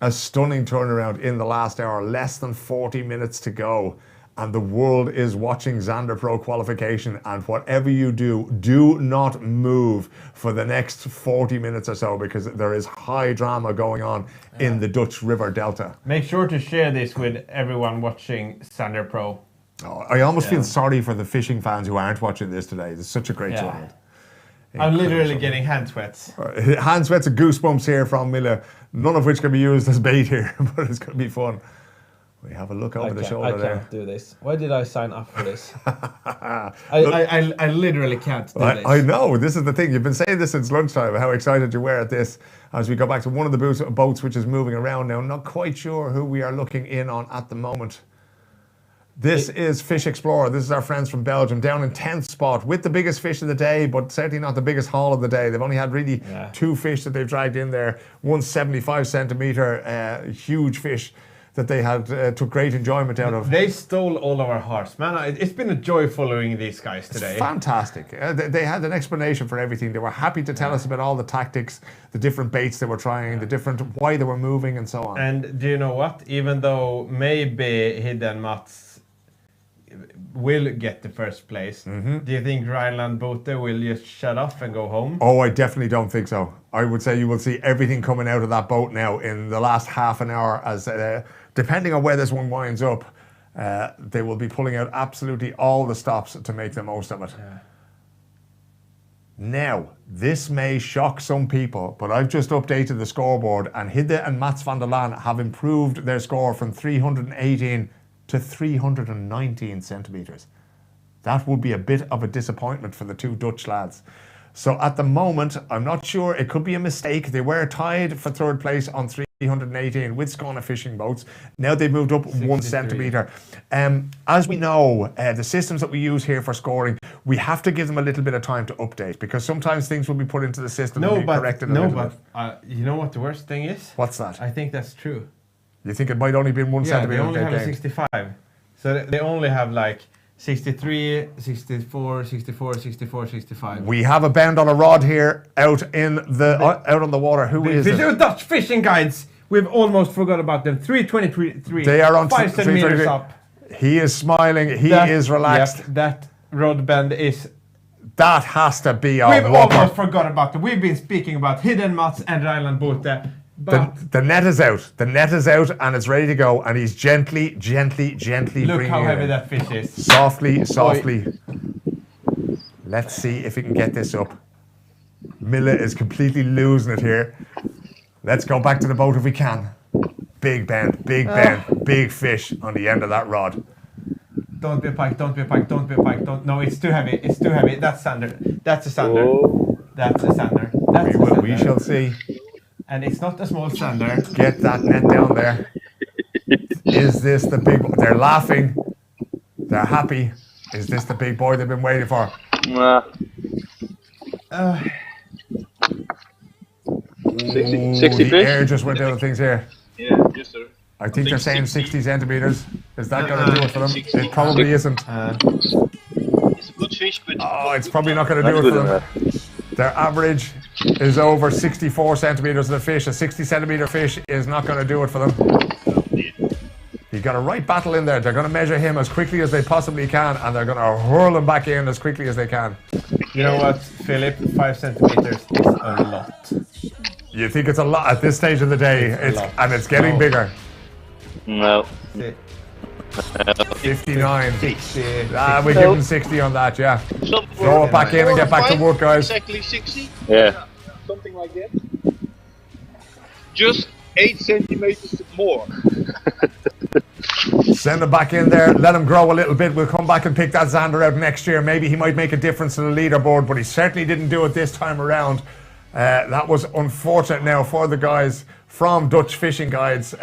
[SPEAKER 1] A stunning turnaround in the last hour, less than 40 minutes to go. And the world is watching Zander Pro qualification. And whatever you do, do not move for the next 40 minutes or so, because there is high drama going on in the Dutch River Delta.
[SPEAKER 2] Make sure to share this with everyone watching Zander Pro.
[SPEAKER 1] Oh, I almost feel sorry for the fishing fans who aren't watching this today. It's such a great tournament.
[SPEAKER 2] I'm literally getting hand sweats.
[SPEAKER 1] Hand sweats and goosebumps here from Mille, none of which can be used as bait here, but it's going to be fun. We have a look over the shoulder there.
[SPEAKER 2] I can't do this. Why did I sign up for this? I literally can't do this.
[SPEAKER 1] I know, this is the thing. You've been saying this since lunchtime, how excited you were at this. As we go back to one of the boats which is moving around now, not quite sure who we are looking in on at the moment. This is Fish Explorer. This is our friends from Belgium down in 10th spot with the biggest fish of the day, but certainly not the biggest haul of the day. They've only had really 2 fish that they've dragged in there. One 75 centimeter huge fish that they had took great enjoyment out of.
[SPEAKER 2] They stole all of our hearts, man. It's been a joy following these guys today.
[SPEAKER 1] It's fantastic. They had an explanation for everything. They were happy to tell us about all the tactics, the different baits they were trying, the different why they were moving, and so on.
[SPEAKER 2] And do you know what? Even though maybe Hidden Mats will get the first place, do you think Rhineland Bote will just shut off and go home?
[SPEAKER 1] Oh, I definitely don't think so. I would say you will see everything coming out of that boat now in the last half an hour as depending on where this one winds up, they will be pulling out absolutely all the stops to make the most of it. Now, this may shock some people, but I've just updated the scoreboard and Hidde and Mats van der Laan have improved their score from 318 to 319 centimeters. That would be a bit of a disappointment for the 2 Dutch lads. So at the moment, I'm not sure, it could be a mistake. They were tied for 3rd place on 318 with Skåne fishing boats. Now they've moved up 1 centimeter. As we know, the systems that we use here for scoring, we have to give them a little bit of time to update because sometimes things will be put into the system and be corrected a little bit.
[SPEAKER 2] You know what the worst thing is?
[SPEAKER 1] What's that?
[SPEAKER 2] I think that's true.
[SPEAKER 1] You think it might only be 1 centimeter?
[SPEAKER 2] They only have a 65. So they only have like 63, 64, 64, 64, 65.
[SPEAKER 1] We have a bend on a rod here out in the out on the water. Who is it?
[SPEAKER 2] The Dutch fishing guides. We've almost forgot about them. 323.
[SPEAKER 1] They are on
[SPEAKER 2] 5 centimeters up.
[SPEAKER 1] He is smiling. He is relaxed.
[SPEAKER 2] Yep, that rod bend is.
[SPEAKER 1] That has to be a
[SPEAKER 2] We've
[SPEAKER 1] whopper.
[SPEAKER 2] almost forgot about them. We've been speaking about Hidden Mats and Rhineland Bote.
[SPEAKER 1] The net is out. The net is out and it's ready to go. And he's gently
[SPEAKER 2] Look
[SPEAKER 1] bringing
[SPEAKER 2] how
[SPEAKER 1] it
[SPEAKER 2] heavy
[SPEAKER 1] in.
[SPEAKER 2] that fish is.
[SPEAKER 1] Softly. Let's see if he can get this up. Mille is completely losing it here. Let's go back to the boat if we can. Big bend, big fish on the end of that rod.
[SPEAKER 2] Don't be a pike, don't be a pike, don't be a pike, don't. No, it's too heavy, it's too heavy. That's Zander. That's a Zander.
[SPEAKER 1] Oh.
[SPEAKER 2] That's a Zander. That's a Zander.
[SPEAKER 1] We shall see.
[SPEAKER 2] And it's not a small Zander.
[SPEAKER 1] Get that net down there. Is this the big boy? They're laughing. They're happy. Is this the big boy they've been waiting for?
[SPEAKER 14] Nah. 60
[SPEAKER 1] the
[SPEAKER 14] fish?
[SPEAKER 1] air just went out of things here.
[SPEAKER 14] Yeah, yes sir.
[SPEAKER 1] I think they're saying 60 centimeters. Is that going to do it for them? It probably isn't.
[SPEAKER 14] It's a good fish, but
[SPEAKER 1] it's probably not going to do it for them. Their average is over 64 centimeters of the fish. A 60 centimeter fish is not going to do it for them. You got a right battle in there. They're going to measure him as quickly as they possibly can, and they're going to hurl him back in as quickly as they can.
[SPEAKER 2] You know what, Philip? 5 centimeters is a lot.
[SPEAKER 1] You think it's a lot at this stage of the day, and it's getting bigger.
[SPEAKER 14] No.
[SPEAKER 1] 59.
[SPEAKER 2] 60.
[SPEAKER 1] We give him 60 on that, yeah. Throw it back in and get back to work, guys.
[SPEAKER 14] Exactly 60?
[SPEAKER 8] Yeah.
[SPEAKER 14] Something like that. Just 8 centimeters more.
[SPEAKER 1] Send him back in there, let him grow a little bit. We'll come back and pick that Zander out next year. Maybe he might make a difference to the leaderboard, but he certainly didn't do it this time around. That was unfortunate now for the guys from Dutch Fishing Guides,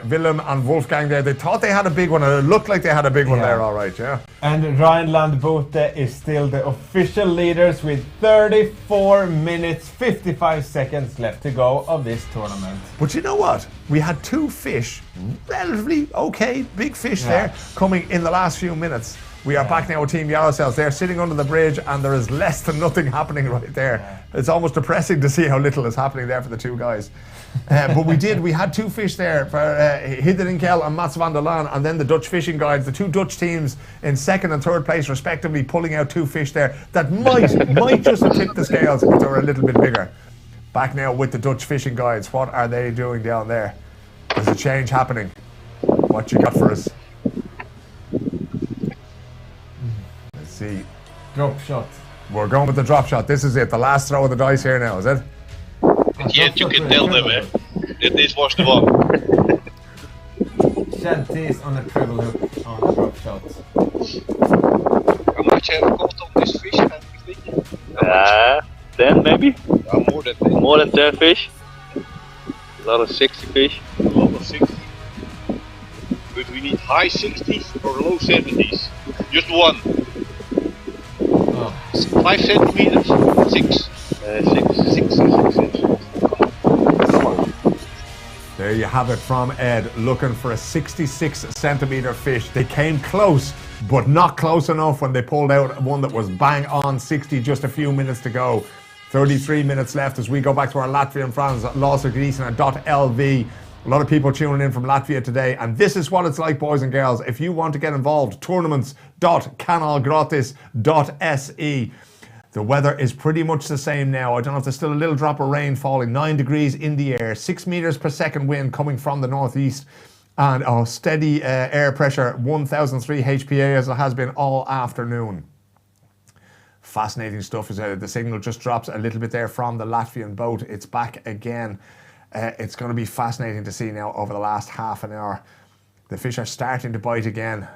[SPEAKER 1] Willem and Wolfgang there. They thought they had a big one, and it looked like they had a big one there, all right, yeah.
[SPEAKER 2] And Rhineland Bote is still the official leaders with 34 minutes, 55 seconds left to go of this tournament.
[SPEAKER 1] But you know what? We had 2 fish, relatively okay, big fish there, coming in the last few minutes. We are back now with Team Yarosels. They're sitting under the bridge and there is less than nothing happening right there. It's almost depressing to see how little is happening there for the 2 guys. But we had 2 fish there for Hiddeninkel and Mats van der Laan, and then the Dutch Fishing Guides, the 2 Dutch teams in 2nd and 3rd place respectively, pulling out 2 fish there that might just have tipped the scales if they were a little bit bigger. Back now with the Dutch Fishing Guides. What are they doing down there? There's a change happening. What you got for us? Let's see.
[SPEAKER 2] Drop shot.
[SPEAKER 1] We're going with the drop shot. This is it. The last throw of the dice here now, is it?
[SPEAKER 8] Yeah, you can tell them, eh? This was the one.
[SPEAKER 2] Shanties on a treble hook on the drop shot.
[SPEAKER 8] How much have you caught on this fish?
[SPEAKER 14] 10 maybe?
[SPEAKER 8] More than 10.
[SPEAKER 14] More than 10 fish. A lot of 60 fish.
[SPEAKER 8] A lot of 60. But we need high 60s or low 70s. Just one. 5 centimeters, 6 inches.
[SPEAKER 1] There you have it from Ed, looking for a 66 centimeter fish. They came close, but not close enough when they pulled out one that was bang on 60, just a few minutes to go. 33 minutes left as we go back to our Latvian friends at LV. A lot of people tuning in from Latvia today, and this is what it's like, boys and girls. If you want to get involved, tournaments.kanalgratis.se. The weather is pretty much the same now. I don't know if there's still a little drop of rain falling. 9 degrees in the air, 6 meters per second wind coming from the northeast, and steady air pressure, 1003 HPA as it has been all afternoon. Fascinating stuff. As the signal just drops a little bit there from the Latvian boat. It's back again. It's going to be fascinating to see now over the last half an hour. The fish are starting to bite again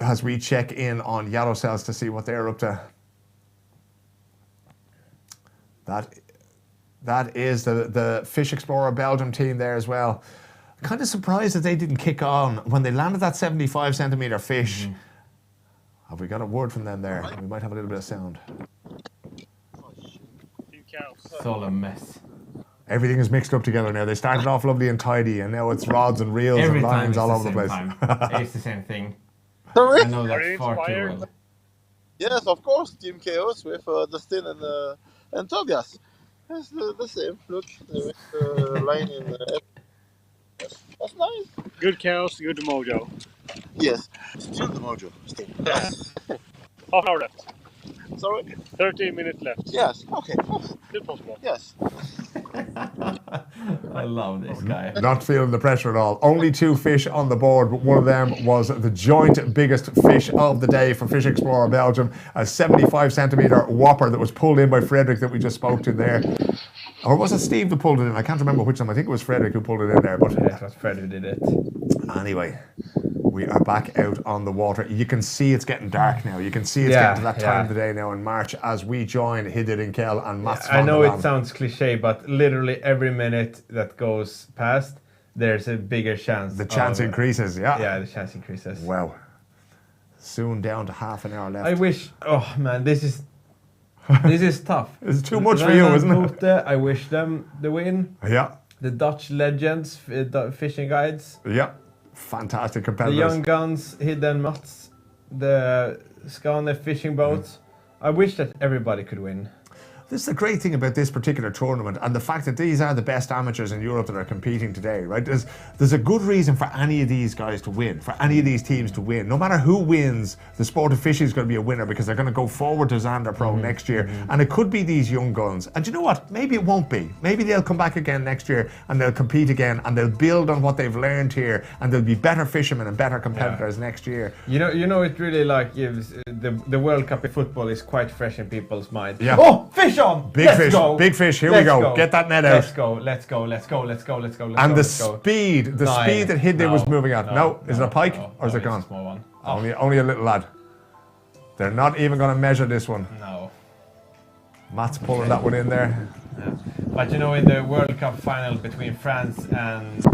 [SPEAKER 1] as we check in on Yarosels to see what they're up to. That is the Fish Explorer Belgium team there as well. Kind of surprised that they didn't kick on when they landed that 75 centimeter fish. Have we got a word from them there? We might have a little bit of sound.
[SPEAKER 2] It's all a mess.
[SPEAKER 1] Everything is mixed up together now. They started off lovely and tidy, and now it's rods and reels and lines all over the place.
[SPEAKER 2] It's the same thing.
[SPEAKER 7] Sorry?
[SPEAKER 2] I know that far too well.
[SPEAKER 7] Yes, of course, Team Chaos with Dustin and Tobias. It's the same. Look, with line in. That's nice.
[SPEAKER 14] Good chaos, good mojo.
[SPEAKER 7] Yes, still the mojo. Still.
[SPEAKER 14] Half hour left.
[SPEAKER 7] Sorry?
[SPEAKER 14] 13 minutes left.
[SPEAKER 7] Yes, okay.
[SPEAKER 14] Still possible.
[SPEAKER 7] Yes.
[SPEAKER 2] I love this guy.
[SPEAKER 1] Not feeling the pressure at all. Only 2 fish on the board, but one of them was the joint biggest fish of the day for Fish Explorer Belgium, a 75 centimeter whopper that was pulled in by Frederick that we just spoke to there. Or was it Steve that pulled it in? I can't remember which one. I think it was Frederick who pulled it in there. But
[SPEAKER 2] yeah, it was Fred who did it.
[SPEAKER 1] Anyway, we are back out on the water. You can see it's getting dark now. You can see it's getting to that time of the day now in March as we join Hidde Rinkel and Mats
[SPEAKER 2] I know
[SPEAKER 1] Vanderland.
[SPEAKER 2] it sounds cliche, but literally every minute that goes past, there's a bigger chance.
[SPEAKER 1] The chance increases, yeah.
[SPEAKER 2] Yeah, the chance increases.
[SPEAKER 1] Wow. Soon down to half an hour left.
[SPEAKER 2] I wish, oh man, this is tough.
[SPEAKER 1] It's too much for you, isn't it?
[SPEAKER 2] I wish them the win.
[SPEAKER 1] Yeah.
[SPEAKER 2] The Dutch legends, fishing guides.
[SPEAKER 1] Yeah. Fantastic
[SPEAKER 2] The
[SPEAKER 1] competitors.
[SPEAKER 2] young guns, Hidden Mats, the Skane fishing boats. I wish that everybody could win.
[SPEAKER 1] This is the great thing about this particular tournament and the fact that these are the best amateurs in Europe that are competing today, right? There's a good reason for any of these guys to win, for any of these teams to win. No matter who wins, the sport of fishing is going to be a winner because they're going to go forward to Zander Pro next year. And it could be these young guns. And you know what? Maybe it won't be. Maybe they'll come back again next year and they'll compete again and they'll build on what they've learned here and they'll be better fishermen and better competitors next year.
[SPEAKER 2] You know, it really like gives the World Cup in football is quite fresh in people's minds.
[SPEAKER 1] Yeah.
[SPEAKER 2] Oh, fish on!
[SPEAKER 1] Big
[SPEAKER 2] Let's
[SPEAKER 1] fish,
[SPEAKER 2] go.
[SPEAKER 1] big fish. Here
[SPEAKER 2] Let's
[SPEAKER 1] we go.
[SPEAKER 2] go.
[SPEAKER 1] Get that net out.
[SPEAKER 2] Let's go.
[SPEAKER 1] And the speed that Hidde was moving at. No, is it a pike or is it gone?
[SPEAKER 2] It's a small one.
[SPEAKER 1] Only a little lad. They're not even going to measure this one.
[SPEAKER 2] No.
[SPEAKER 1] Matt's pulling that one in there.
[SPEAKER 2] Yeah. But you know, in the World Cup final between France and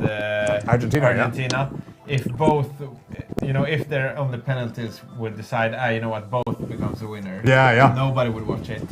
[SPEAKER 2] Argentina, if both, you know, if they're on the penalties, would decide, you know what, both becomes a winner.
[SPEAKER 1] Yeah.
[SPEAKER 2] Nobody would watch it.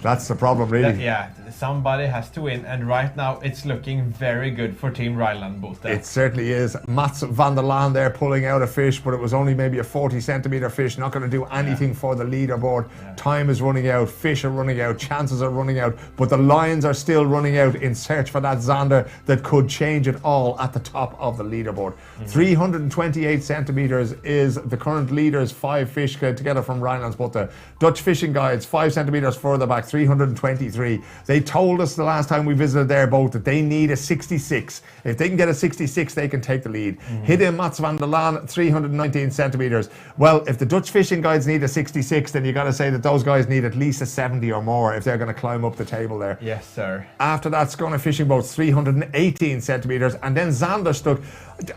[SPEAKER 1] That's the problem, really.
[SPEAKER 2] Somebody has to win, and right now it's looking very good for Team Ryland Bote.
[SPEAKER 1] It certainly is. Mats Vanderland there pulling out a fish, but it was only maybe a 40 centimeter fish, not going to do anything for the leaderboard. Time is running out, fish are running out, chances are running out, but the lions are still running out in search for that Zander that could change it all at the top of the leaderboard. 328 centimeters is the current leaders, 5 fish together from Rylands, but the Dutch fishing guides 5 centimeters further back, 323. They told us the last time we visited their boat that they need a 66. If they can get a 66, they can take the lead. Hidde Mats van der Laan, 319 centimeters. Well, if the Dutch fishing guides need a 66, then you got to say that those guys need at least a 70 or more if they're going to climb up the table there.
[SPEAKER 2] Yes, sir.
[SPEAKER 1] After that, Skåne fishing boats, 318 centimeters, and then Zander stuck.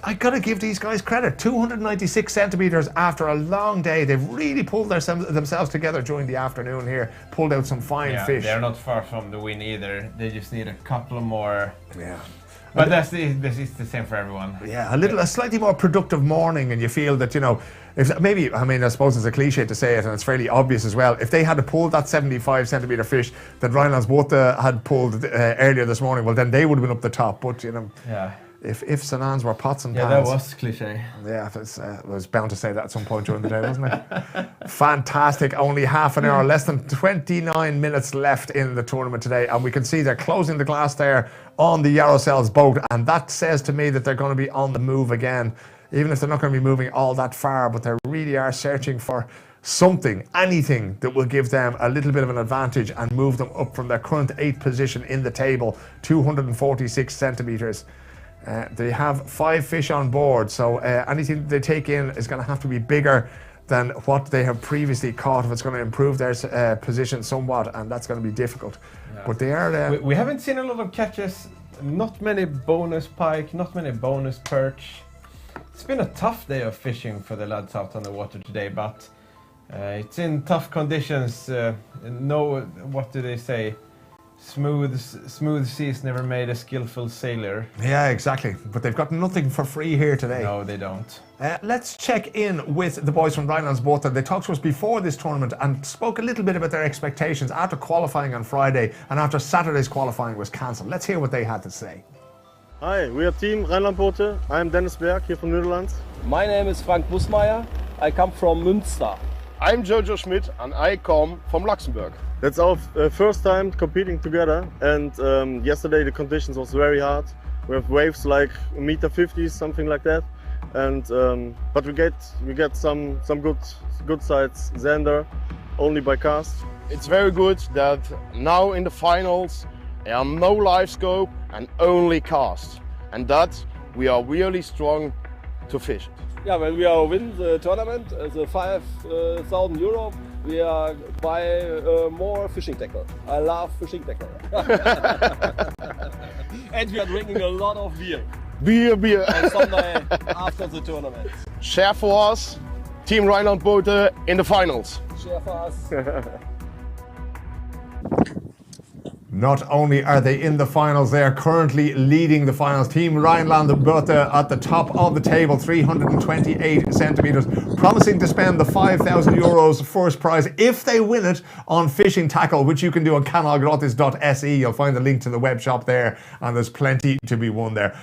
[SPEAKER 1] I got to give these guys credit. 296 centimeters after a long day. They've really pulled themselves together during the afternoon here. Pulled out some fine fish.
[SPEAKER 2] They're not far from the win either. They just need a couple more.
[SPEAKER 1] Yeah.
[SPEAKER 2] But this is the same for everyone.
[SPEAKER 1] Yeah, a slightly more productive morning, and you feel that, you know, if maybe, I mean, I suppose it's a cliche to say it, and it's fairly obvious as well. If they had to pull that 75 centimetre fish that Rhinelandsbåt had pulled earlier this morning, well, then they would have been up the top. But, you know, if and ands were pots and pans.
[SPEAKER 2] Yeah, that was cliche.
[SPEAKER 1] Yeah, I was bound to say that at some point during the day, wasn't it? Fantastic. Only half an hour, less than 29 minutes left in the tournament today. And we can see they're closing the glass there on the Yarosel's boat. And that says to me that they're going to be on the move again, even if they're not going to be moving all that far. But they really are searching for something, anything that will give them a little bit of an advantage and move them up from their current 8th position in the table, 246 centimetres. They have 5 fish on board, so anything they take in is going to have to be bigger than what they have previously caught if it's going to improve their position somewhat, and that's going to be difficult. Yeah. But they are...
[SPEAKER 2] we haven't seen a lot of catches, not many bonus pike, not many bonus perch. It's been a tough day of fishing for the lads out on the water today, but it's in tough conditions. What do they say? Smooth seas never made a skillful sailor.
[SPEAKER 1] Yeah, exactly. But they've got nothing for free here today.
[SPEAKER 2] No, they don't.
[SPEAKER 1] Let's check in with the boys from Rhinelandsbåt. They talked to us before this tournament and spoke a little bit about their expectations after qualifying on Friday and after Saturday's qualifying was cancelled. Let's hear what they had to say.
[SPEAKER 9] Hi, we are Team Rhinelandbåt. I'm Dennis Berg here from Netherlands.
[SPEAKER 10] My name is Frank Busmeier. I come from Münster.
[SPEAKER 9] I'm Jojo Schmidt and I come from Luxembourg. That's our first time competing together, and yesterday the conditions was very hard. We have waves like 1.50 meters, something like that, and but we get some good sides Zander only by cast.
[SPEAKER 12] It's very good that now in the finals there are no live scope and only cast, and that we are really strong to fish it.
[SPEAKER 10] Yeah, when we are win the tournament, the 5,000 euro, we are buy more fishing tackle. I love fishing tackle. And we are drinking a lot of beer.
[SPEAKER 12] Beer.
[SPEAKER 10] On Sunday after the tournament.
[SPEAKER 12] Share for us, Team Rhinelandbåt in the finals.
[SPEAKER 10] Share for us.
[SPEAKER 1] Not only are they in the finals, they are currently leading the finals. Team Rhinelandsbåt at the top of the table, 328 centimetres, promising to spend the 5,000 euros first prize if they win it on fishing tackle, which you can do on kanalgratis.se. You'll find the link to the web shop there, and there's plenty to be won there.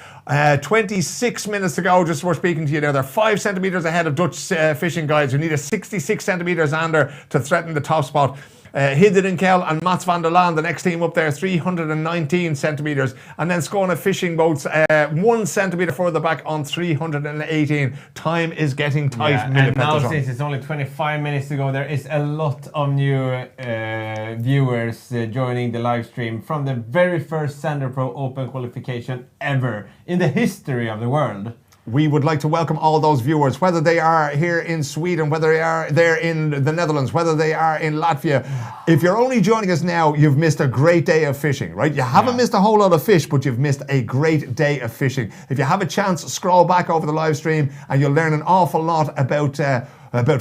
[SPEAKER 1] 26 minutes to go, just we're speaking to you there. They're 5 centimetres ahead of Dutch fishing guides who need a 66 centimetres Zander to threaten the top spot. Hidderenkel and Mats van der Laan, the next team up there, 319 centimetres. And then Skåne Fishing Boats, 1 centimetre further back on 318. Time is getting tight.
[SPEAKER 2] Yeah, and now since it's only 25 minutes to go, there is a lot of new viewers joining the live stream from the very first Zander Pro Open qualification ever in the history of the world.
[SPEAKER 1] We would like to welcome all those viewers, whether they are here in Sweden, whether they are there in the Netherlands, whether they are in Latvia. If you're only joining us now, you've missed a great day of fishing, right? You haven't missed a whole lot of fish, but you've missed a great day of fishing. If you have a chance, scroll back over the live stream and you'll learn an awful lot about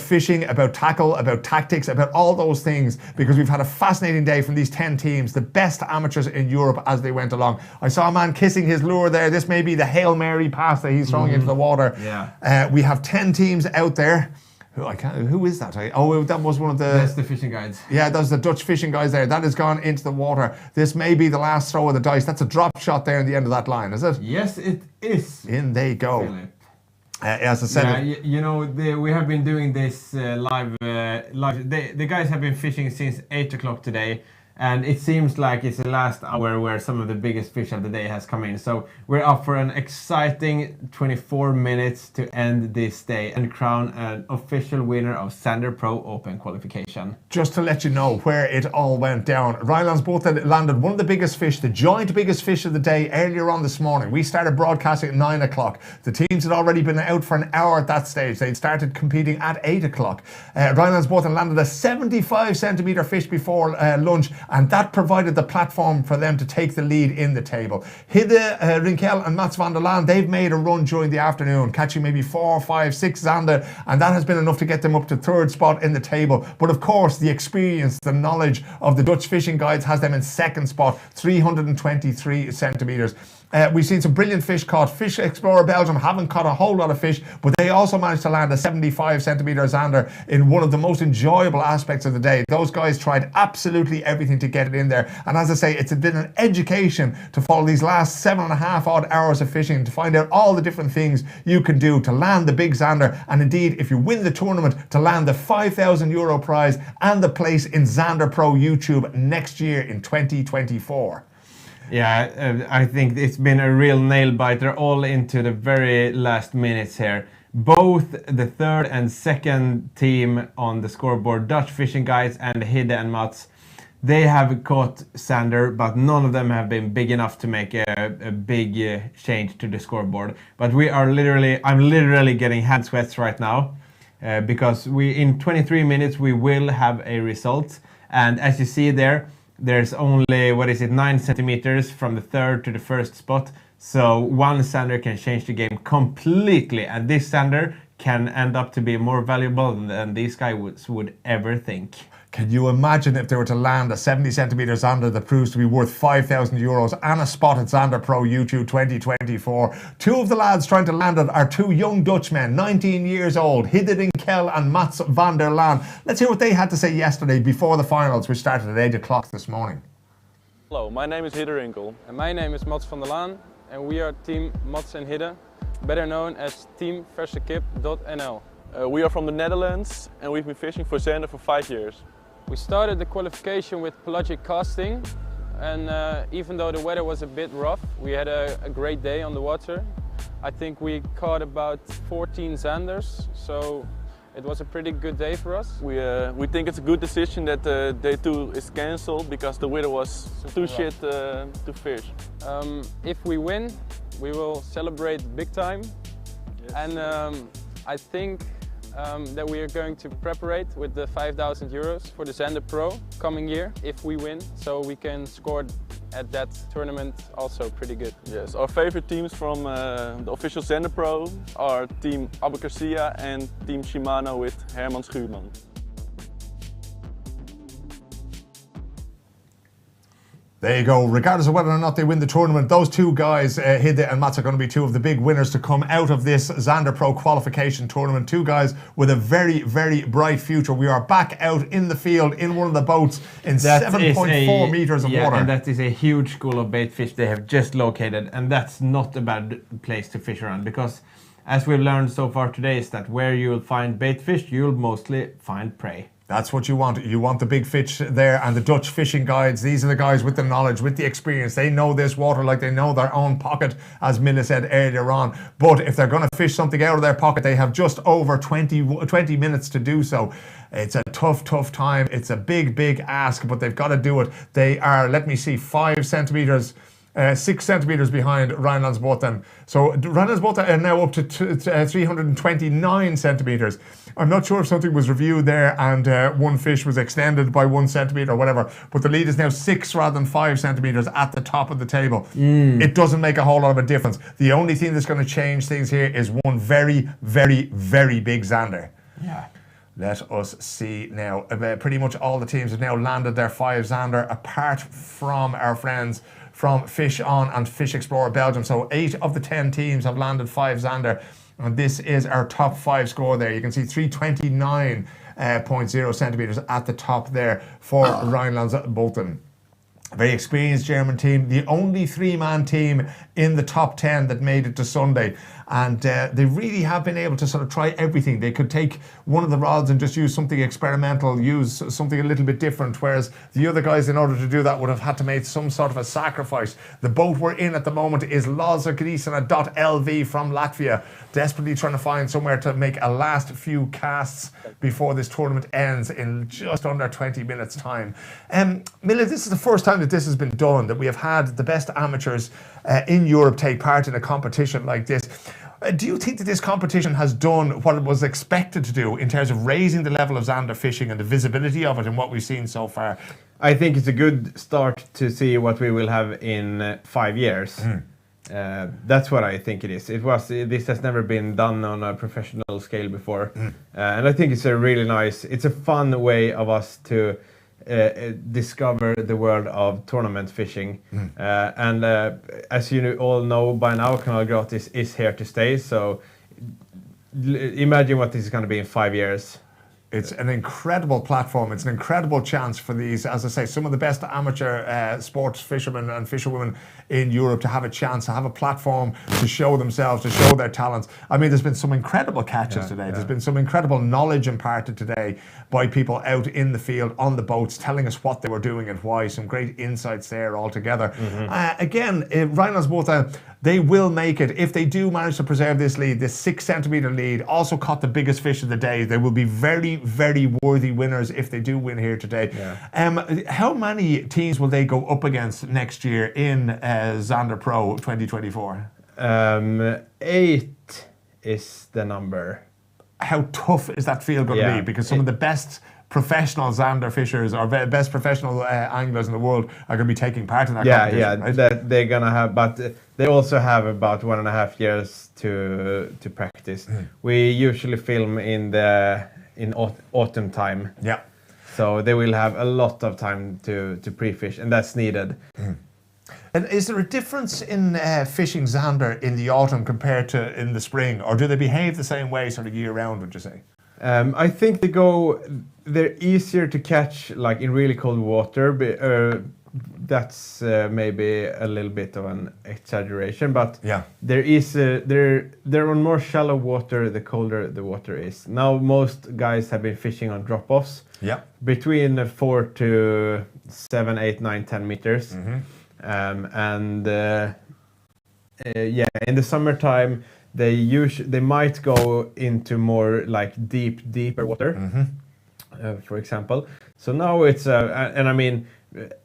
[SPEAKER 1] fishing, about tackle, about tactics, about all those things, because we've had a fascinating day from these 10 teams, the best amateurs in Europe as they went along. I saw a man kissing his lure there. This may be the Hail Mary pass that he's throwing into the water.
[SPEAKER 2] Yeah.
[SPEAKER 1] We have 10 teams out there. Who is that? That was one of the...
[SPEAKER 2] That's the fishing guides.
[SPEAKER 1] Yeah, those are the Dutch fishing guys there. That has gone into the water. This may be the last throw of the dice. That's a drop shot there in the end of that line, is it?
[SPEAKER 2] Yes, it is.
[SPEAKER 1] In they go.
[SPEAKER 2] Really?
[SPEAKER 1] As I said,
[SPEAKER 2] we have been doing this live. The guys have been fishing since 8 o'clock today, and it seems like it's the last hour where some of the biggest fish of the day has come in. So we're up for an exciting 24 minutes to end this day and crown an official winner of Zander Pro Open qualification.
[SPEAKER 1] Just to let you know where it all went down, Rhinelandsbåt landed one of the biggest fish, the joint biggest fish of the day earlier on this morning. We started broadcasting at 9 o'clock. The teams had already been out for an hour at that stage. They'd started competing at 8 o'clock. Rhinelandsbåt landed a 75 centimetre fish before lunch, and that provided the platform for them to take the lead in the table. Hidde, Rinkel and Mats van der Laan, they've made a run during the afternoon, catching maybe 4, 5, 6 Zander, and that has been enough to get them up to 3rd spot in the table. But of course, the experience, the knowledge of the Dutch fishing guides has them in 2nd spot, 323 centimetres. We've seen some brilliant fish caught. Fish Explorer Belgium haven't caught a whole lot of fish, but they also managed to land a 75 centimetre Zander in one of the most enjoyable aspects of the day. Those guys tried absolutely everything to get it in there. And as I say, it's been an education to follow these last 7.5 odd hours of fishing to find out all the different things you can do to land the big Zander. And indeed, if you win the tournament, to land the €5,000 prize and the place in Zander Pro YouTube next year in 2024.
[SPEAKER 2] Yeah, I think it's been a real nail biter all into the very last minutes here. Both the 3rd and 2nd team on the scoreboard, Dutch fishing guides and Hidde and Mats, they have caught Zander, but none of them have been big enough to make a big change to the scoreboard. But I'm literally getting hand sweats right now because in 23 minutes we will have a result. And as you see there's only, 9 centimeters from the 3rd to the 1st spot. So one Zander can change the game completely. And this Zander can end up to be more valuable than these guys would ever think.
[SPEAKER 1] Can you imagine if they were to land a 70 centimetre Zander that proves to be worth €5,000 and a spot at Zander Pro YouTube 2024? Two of the lads trying to land it are 2 young Dutchmen, 19 years old, Hidde Rinkel and Mats van der Laan. Let's hear what they had to say yesterday before the finals, which started at 8 o'clock this morning.
[SPEAKER 5] Hello, my name is Hidde Rinkel.
[SPEAKER 18] And my name is Mats van der Laan, and we are Team Mats and Hidde, better known as Team shakeup.nl.
[SPEAKER 5] We are from the Netherlands and we've been fishing for Zander for 5 years.
[SPEAKER 18] We started the qualification with pelagic casting, and even though the weather was a bit rough, we had a great day on the water. I think we caught about 14 Zanders, so it was a pretty good day for us.
[SPEAKER 5] We think it's a good decision that day 2 is cancelled because the weather was too shit to fish.
[SPEAKER 18] If we win, we will celebrate big time. Yes. And I think that we are going to prepare with the €5,000 for the Zander Pro coming year if we win, so we can score at that tournament also pretty good.
[SPEAKER 5] Yes, our favorite teams from the official Zander Pro are Team Abu Garcia and Team Shimano with Herman Schuurman.
[SPEAKER 1] There you go. Regardless of whether or not they win the tournament, those 2 guys, Hidde and Mats, are going to be 2 of the big winners to come out of this Zander Pro qualification tournament. 2 guys with a very, very bright future. We are back out in the field in one of the boats in 7.4 meters of water.
[SPEAKER 2] And that is a huge school of bait fish they have just located, and that's not a bad place to fish around, because as we've learned so far today is that where you'll find bait fish, you'll mostly find prey.
[SPEAKER 1] That's what you want. You want the big fish there, and the Dutch fishing guides, these are the guys with the knowledge, with the experience. They know this water like they know their own pocket, as Mille said earlier on. But if they're going to fish something out of their pocket, they have just over 20 minutes to do so. It's a tough time. It's a big ask, but they've got to do it. They are, let me see, 5 centimetres 6 centimetres behind Rheinlandsboten. So Rheinlandsboten are now up to 329 centimetres. I'm not sure if something was reviewed there and one fish was extended by 1 centimetre or whatever, but the lead is now 6 rather than 5 centimetres at the top of the table. It doesn't make a whole lot of a difference. The only thing that's going to change things here is one very big Zander.
[SPEAKER 2] Yeah.
[SPEAKER 1] Let us see now. Pretty much all the teams have now landed their 5 Zander, apart from our friends from Fish On and Fish Explorer Belgium. So 8 of the 10 teams have landed 5 Zander. And this is our top 5 score there. You can see 329.0 centimetres at the top there for Rheinlandsboten. A very experienced German team. The only 3-man team in the top 10 that made it to Sunday. And they really have been able to sort of try everything. They could take one of the rods and just use something experimental, use something a little bit different, whereas the other guys, in order to do that, would have had to make some sort of a sacrifice. The boat we're in at the moment is Lozergrisena.lv from Latvia, desperately trying to find somewhere to make a last few casts before this tournament ends in just under 20 minutes time. Mille, this is the first time that this has been done, that we have had the best amateurs in Europe take part in a competition like this. Do you think that this competition has done what it was expected to do in terms of raising the level of Zander fishing and the visibility of it and what we've seen so far?
[SPEAKER 2] I think it's a good start to see what we will have in 5 years. That's what I think it is. This has never been done on a professional scale before. And I think it's a fun way of us to discover the world of tournament fishing. And as you all know by now, Kanal Gratis is here to stay. So imagine what this is going to be in 5 years.
[SPEAKER 1] It's an incredible platform. It's an incredible chance for these, as I say, some of the best amateur sports fishermen and fisherwomen in Europe to have a chance, to have a platform to show themselves, to show their talents. I mean, there's been some incredible catches today. There's been some incredible knowledge imparted today by people out in the field, on the boats, telling us what they were doing and why. Some great insights there altogether. Again, Rhinos Botha, they will make it. If they do manage to preserve this lead, this 6 centimetre lead, also caught the biggest fish of the day. They will be very, very worthy winners if they do win here today. How many teams will they go up against next year in Zander Pro 2024?
[SPEAKER 2] 8 is the number.
[SPEAKER 1] How tough is that field going to be? Because some of the best professional Zander fishers or best professional anglers in the world are going to be taking part in that competition.
[SPEAKER 2] Right? They're going to have, but they also have about 1.5 years to practice. We usually film in autumn time. So they will have a lot of time to pre-fish, and that's needed.
[SPEAKER 1] And is there a difference in fishing Zander in the autumn compared to in the spring, or do they behave the same way sort of year round, would you say?
[SPEAKER 2] I think they're easier to catch like in really cold water. That's maybe a little bit of an exaggeration, but they're on more shallow water the colder the water is. Now most guys have been fishing on drop-offs between 4 to 7, 8, 9, 10 meters. In the summertime they might go into more like deeper water, for example. So now it's and I mean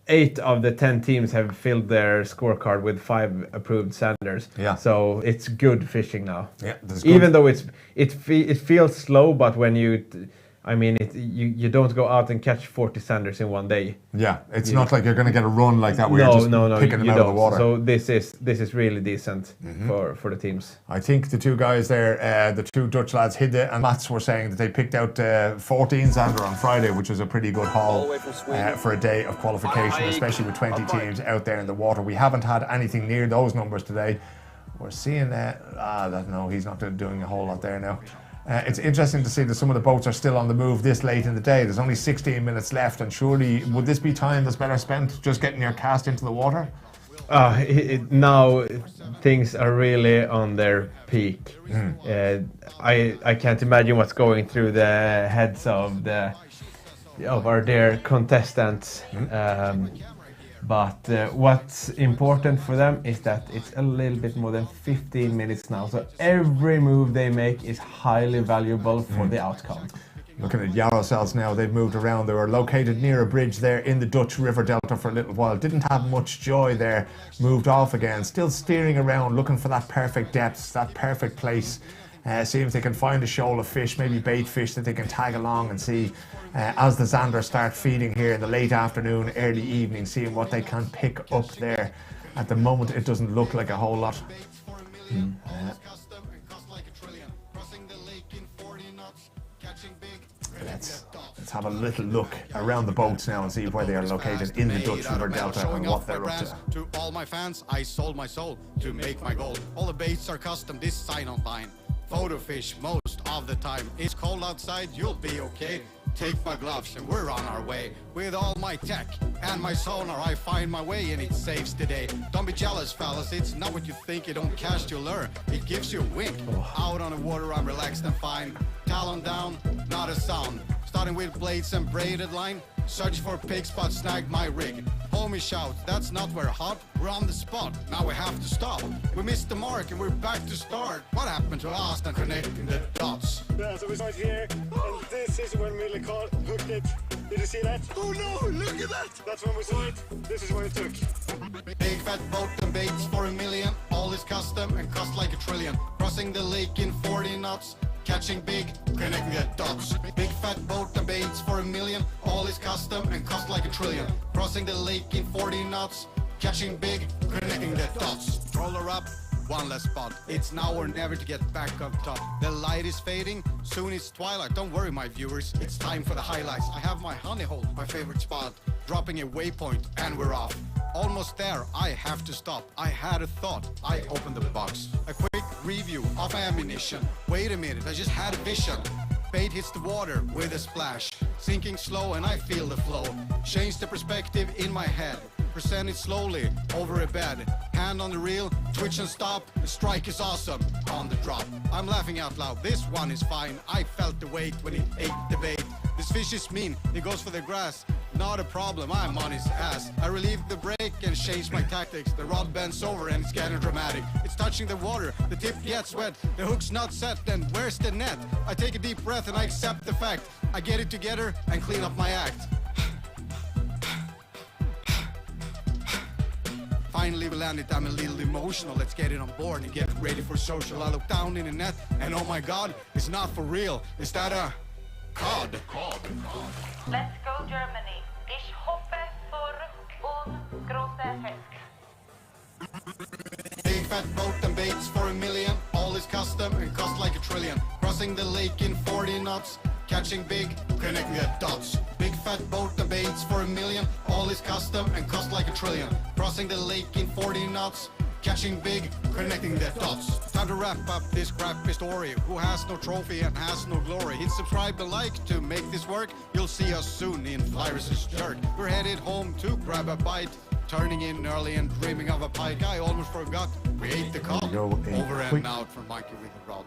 [SPEAKER 2] 8 of the 10 teams have filled their scorecard with 5 approved Zanders. So it's good fishing now. Even though it feels slow, but when you you don't go out and catch 40 Zanders in one day.
[SPEAKER 1] It's not like you're going to get a run like that where you're just picking them out of the water.
[SPEAKER 2] So this is really decent for the teams.
[SPEAKER 1] I think the 2 guys there, the 2 Dutch lads, Hidde and Mats, were saying that they picked out 14 Zander on Friday, which was a pretty good haul for a day of qualification, especially with 20 teams out there in the water. We haven't had anything near those numbers today. We're seeing no, he's not doing a whole lot there now. It's interesting to see that some of the boats are still on the move this late in the day. There's only 16 minutes left, and surely would this be time that's better spent just getting your cast into the water?
[SPEAKER 2] Now things are really on their peak. I can't imagine what's going through the heads of our dear contestants. But what's important for them is that it's a little bit more than 15 minutes now. So every move they make is highly valuable for the outcome.
[SPEAKER 1] Looking at Yarosels now, they've moved around. They were located near a bridge there in the Dutch River Delta for a little while. Didn't have much joy there. Moved off again. Still steering around, looking for that perfect depth, that perfect place. See if they can find a shoal of fish, maybe bait fish that they can tag along and see as the Zander start feeding here in the late afternoon, early evening, seeing what they can pick up there. At the moment, it doesn't look like a whole lot. Let's have a little look around the boats now and see where they are located in the Dutch River Delta and what they're up to.
[SPEAKER 19] To all my fans, I sold my soul to make my goal. All the baits are custom, this sign on line. Photo fish most of the time. It's cold outside, you'll be okay. Take my gloves and we're on our way. With all my tech and my sonar, I find my way and it saves the day. Don't be jealous, fellas, it's not what you think. You don't cast, you lure. It gives you a wink. Out on the water, I'm relaxed and fine. Talon down, not a sound. Starting with blades and braided line. Search for pig spot, snag my rig. Homie shout, that's not where hot. We're on the spot, now we have to stop. We missed the mark and we're back to start. What happened to us and connecting the dots?
[SPEAKER 22] Yeah, so we start here, and this is when Mille hooked it
[SPEAKER 17] Did you see that? Oh no, look at that! That's when we saw it. This is what it took.
[SPEAKER 19] Big fat boat and baits for $1 million. All is custom and cost like $1 trillion. Crossing the lake in 40 knots. Catching big, connecting the dots. Big fat boat and baits for $1 million. All is custom and cost like $1 trillion. Crossing the lake in 40 knots. Catching big, connecting the dots. Roller up, one less spot. It's now or never to get back up top. The light is fading, soon it's twilight. Don't worry, my viewers, it's time for the highlights. I have my honey hole, my favorite spot. Dropping a waypoint, and we're off. Almost there, I have to stop. I had a thought, I opened the box. A quick review of ammunition. Wait a minute, I just had a vision. Bait hits the water with a splash. Sinking slow and I feel the flow. Change the perspective in my head. Present it slowly over a bed. Hand on the reel, twitch and stop. The strike is awesome on the drop. I'm laughing out loud, this one is fine. I felt the weight when it ate the bait. This fish is mean, he goes for the grass. Not a problem, I'm on his ass. I relieve the brake and change my tactics. The rod bends over and it's getting dramatic. It's touching the water, the tip gets wet. The hook's not set, then where's the net? I take a deep breath and I accept the fact. I get it together and clean up my act. Finally we landed, I'm a little emotional. Let's get it on board and get ready for social. I look down in the net and oh my god, it's not for real. Is that a cod?
[SPEAKER 11] Let's go Germany. Ich hoffe für große Fisk.
[SPEAKER 19] Big fat boat and baits for $1 million. All is custom and cost like $1 trillion. Crossing the lake in 40 knots. Catching big, connecting the dots. Big fat boat and baits for $1 million. All is custom and cost like $1 trillion. Crossing the lake in 40 knots. Catching big, connecting the dots. Time to wrap up this crappy story. Who has no trophy and has no glory? Hit subscribe and like to make this work. You'll see us soon in Flyers' Jerk. We're headed home to grab a bite. Turning in early and dreaming of a pike. I almost forgot. We ate the cod. Over and out for Mikey with the rod.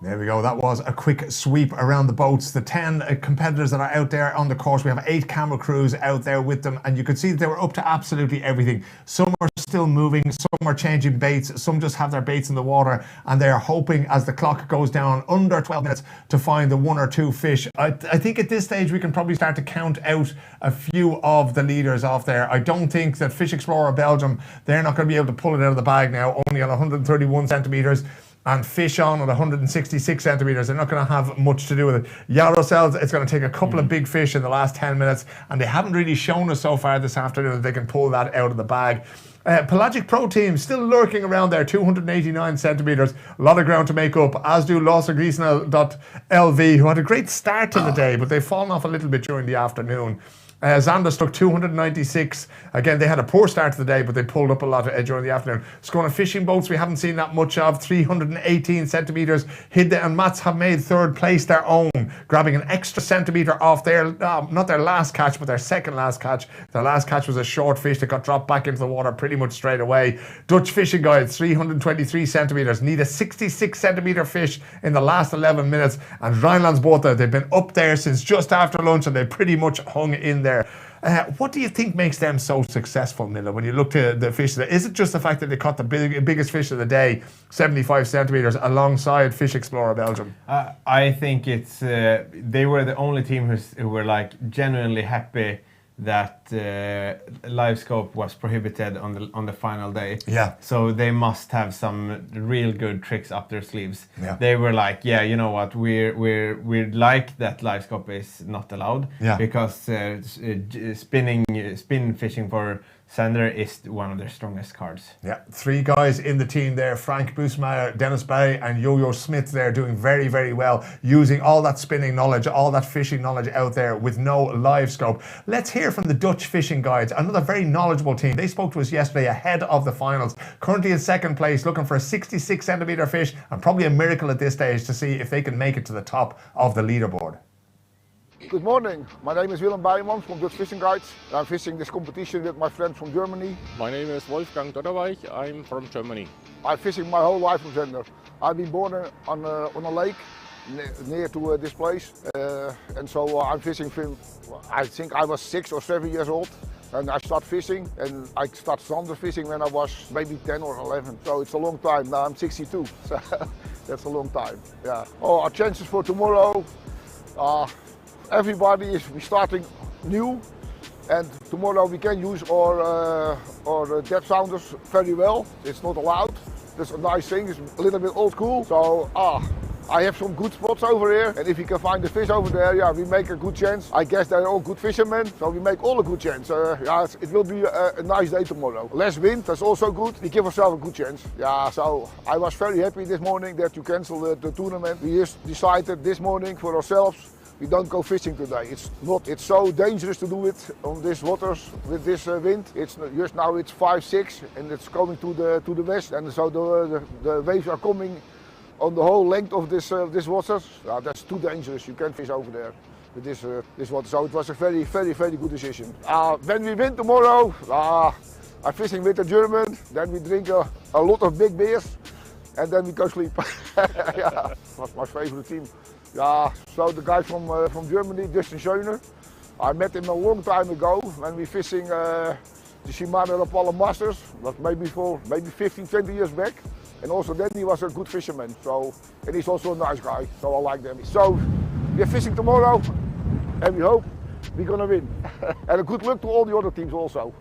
[SPEAKER 1] There we go. That was a quick sweep around the boats. The 10 competitors that are out there on the course. We have 8 camera crews out there with them, and you could see that they were up to absolutely everything. Some are still moving, some are changing baits, some just have their baits in the water, and they are hoping as the clock goes down under 12 minutes to find the 1 or 2 fish. I think at this stage we can probably start to count out a few of the leaders off there. I don't think that Fish Explorer Belgium, they're not going to be able to pull it out of the bag now, only on 131 centimeters. And Fish On at 166 centimeters, they're not going to have much to do with it. Yarosels, it's going to take a couple of big fish in the last 10 minutes, and they haven't really shown us so far this afternoon that they can pull that out of the bag. Pelagic Pro Team still lurking around there, 289 centimeters, a lot of ground to make up, as do LV, who had a great start to the day, but they've fallen off a little bit during the afternoon. Zander struck 296. Again, they had a poor start to the day, but they pulled up a lot during the afternoon. Skåne fishing boats, we haven't seen that much of. 318 centimeters. Hidde and Mats have made third place their own, grabbing an extra centimeter off their, not their last catch, but their second last catch. Their last catch was a short fish that got dropped back into the water pretty much straight away. Dutch fishing guides, 323 centimeters. Need a 66 centimeter fish in the last 11 minutes. And Rhinelandsbåter, they've been up there since just after lunch, and they pretty much hung in there. What do you think makes them so successful, Mille, when you look to the fish? Is it just the fact that they caught the biggest fish of the day, 75 centimeters, alongside Fish Explorer Belgium?
[SPEAKER 2] I think it's they were the only team who were like genuinely happy that live scope was prohibited on the final day.
[SPEAKER 1] Yeah.
[SPEAKER 2] So they must have some real good tricks up their sleeves.
[SPEAKER 1] Yeah.
[SPEAKER 2] They were like, yeah, you know what, we're like that live scope is not allowed.
[SPEAKER 1] Yeah.
[SPEAKER 2] Because spin fishing for Zander is one of their strongest cards.
[SPEAKER 1] Yeah, 3 guys in the team there, Frank Boesmeyer, Dennis Bay and Yo-Yo Smith there, doing very, very well, using all that spinning knowledge, all that fishing knowledge out there with no live scope. Let's hear from the Dutch fishing guides, another very knowledgeable team. They spoke to us yesterday ahead of the finals. Currently in second place, looking for a 66 centimeter fish, and probably a miracle at this stage to see if they can make it to the top of the leaderboard.
[SPEAKER 22] Good morning, my name is Willem Bijman from Dutch Fishing Guides. I'm fishing this competition with my friends from Germany.
[SPEAKER 23] My name is Wolfgang Dodderweich, I'm from Germany.
[SPEAKER 22] I'm fishing my whole life from Zander. I've been born on a lake near to this place, and so I'm fishing from, I think I was 6 or 7 years old. and I start fishing, and I start Zander fishing when I was maybe 10 or 11. So it's a long time. Now I'm 62, so that's a long time. Yeah. Oh, our chances for tomorrow. Everybody is starting new, and tomorrow we can use our depth sounders very well. It's not allowed. That's a nice thing. It's a little bit old school. So I have some good spots over here, and if you can find the fish over there, yeah, we make a good chance. I guess they're all good fishermen, so we make all a good chance. Yeah, it will be a nice day tomorrow. Less wind, that's also good. We give ourselves a good chance. Yeah, so I was very happy this morning that you canceled the tournament. We just decided this morning for ourselves, we don't go fishing today. It's so dangerous to do it on these waters with this wind. It's just now it's 5, 6, and it's coming to the west, and so the waves are coming on the whole length of this water. That's too dangerous. You can't fish over there with this water. So it was a very, very, very good decision. When we win tomorrow, I'm fishing with a German. Then we drink a lot of big beers, and then we go sleep. Yeah, that's my favorite team. Yeah, so the guy from Germany, Justin Schöner, I met him a long time ago when we fishing the Shimano Rapala Masters, but maybe 15, 20 years back. And also then he was a good fisherman, and he's also a nice guy, so I like them. So we're fishing tomorrow, and we hope we're gonna win. And a good luck to all the other teams also.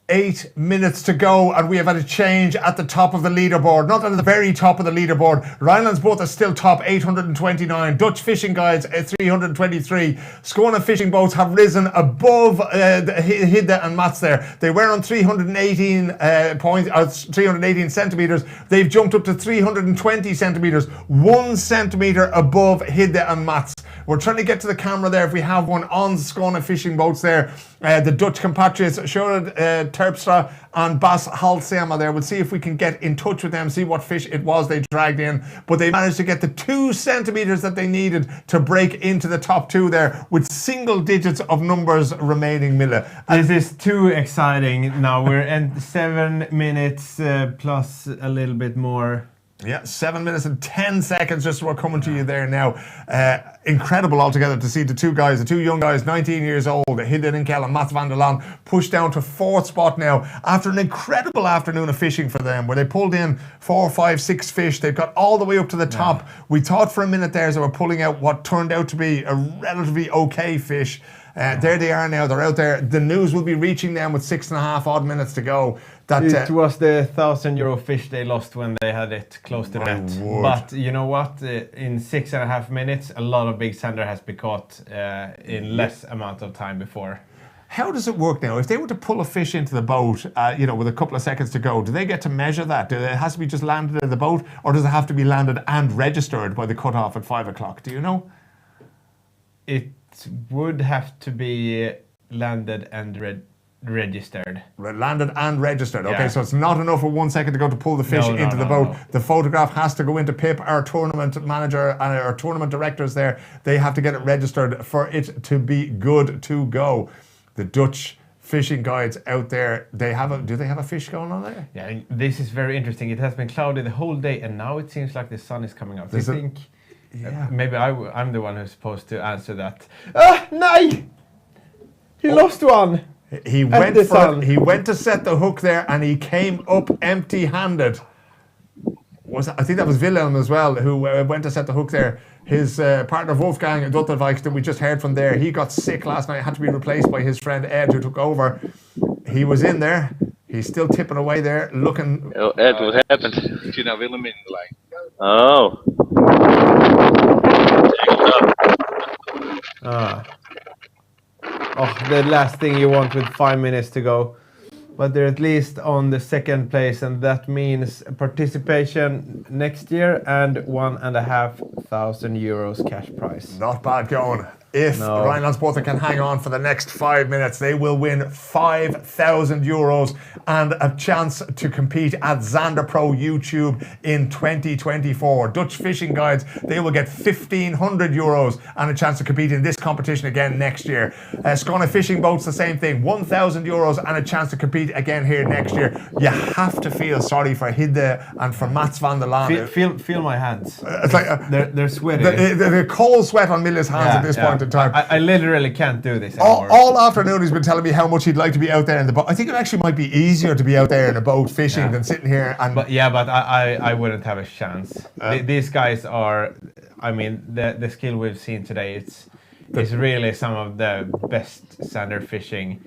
[SPEAKER 1] 8 minutes to go, and we have had a change at the top of the leaderboard. Not at the very top of the leaderboard. Rhinelandsboth are still top, 829. Dutch Fishing Guides at 323. Skåne Fishing Boats have risen above Hidde and Mats there. They were on 318 318 centimetres. They've jumped up to 320 centimetres. 1 centimetre above Hidde and Mats. We're trying to get to the camera there if we have one on Skåne Fishing Boats there. The Dutch compatriots, Sjoerd Terpstra and Bas Halsema there. We'll see if we can get in touch with them, see what fish it was they dragged in. But they managed to get the 2 centimetres that they needed to break into the top 2 there with single digits of numbers remaining, Mille.
[SPEAKER 2] This is too exciting now. We're at 7 minutes plus a little bit more.
[SPEAKER 1] Yeah, 7 minutes and 10 seconds just we're coming to you there now. Incredible altogether to see the two young guys, 19 years old, Hidde Ninkel and Mats van der Laan, pushed down to 4th spot now after an incredible afternoon of fishing for them where they pulled in 4, 5, 6 fish. They've got all the way up to the top. We thought for a minute there as they were pulling out what turned out to be a relatively okay fish. There they are now, they're out there. The news will be reaching them with 6.5 odd minutes to go.
[SPEAKER 2] It was the €1,000 fish they lost when they had it close to the net. But you know what? In 6.5 minutes, a lot of big sander has been caught in less amount of time before.
[SPEAKER 1] How does it work now? If they were to pull a fish into the boat, with a couple of seconds to go, do they get to measure that? It has to be just landed in the boat, or does it have to be landed and registered by the cutoff at 5 o'clock? Do you know?
[SPEAKER 2] It would have to be landed and registered.
[SPEAKER 1] Landed and registered.
[SPEAKER 2] Yeah.
[SPEAKER 1] Okay, so it's not enough with 1 second to go to pull the fish into the boat. No. The photograph has to go into Pip, our tournament manager and our tournament directors there. They have to get it registered for it to be good to go. The Dutch Fishing Guides out there, do they have a fish going on there?
[SPEAKER 2] Yeah, this is very interesting. It has been cloudy the whole day, and now it seems like the sun is coming out. Maybe I'm the one who's supposed to answer that. No! He lost one!
[SPEAKER 1] He went to set the hook there and he came up empty-handed. I think that was Willem as well who went to set the hook there. His partner Wolfgang Dutterwijk that we just heard from there, he got sick last night, had to be replaced by his friend Ed who took over. He was in there. He's still tipping away there, looking...
[SPEAKER 8] Oh, Ed, what happened? Ik zie nou Willem in de lijn. Oh.
[SPEAKER 2] The last thing you want with 5 minutes to go. But they're at least on the 2nd place, and that means participation next year and €1,500 cash prize.
[SPEAKER 1] Not bad going. If Rhinelandsboth can hang on for the next 5 minutes, they will win €5,000 and a chance to compete at Zander Pro YouTube in 2024. Dutch Fishing Guides, they will get €1,500 and a chance to compete in this competition again next year. Skåne Fishing Boats, the same thing, €1,000 and a chance to compete again here next year. You have to feel sorry for Hidde and for Mats van der Laan.
[SPEAKER 2] Feel my hands.
[SPEAKER 1] It's like
[SPEAKER 2] they're sweaty.
[SPEAKER 1] The cold sweat on Mille's hands at this point in in time.
[SPEAKER 2] I literally can't do this anymore.
[SPEAKER 1] All afternoon he's been telling me how much he'd like to be out there in the boat. I think it actually might be easier to be out there in a boat fishing than sitting here. And
[SPEAKER 2] but I wouldn't have a chance. These guys are, I mean, the skill we've seen today, it's really some of the best Zander fishing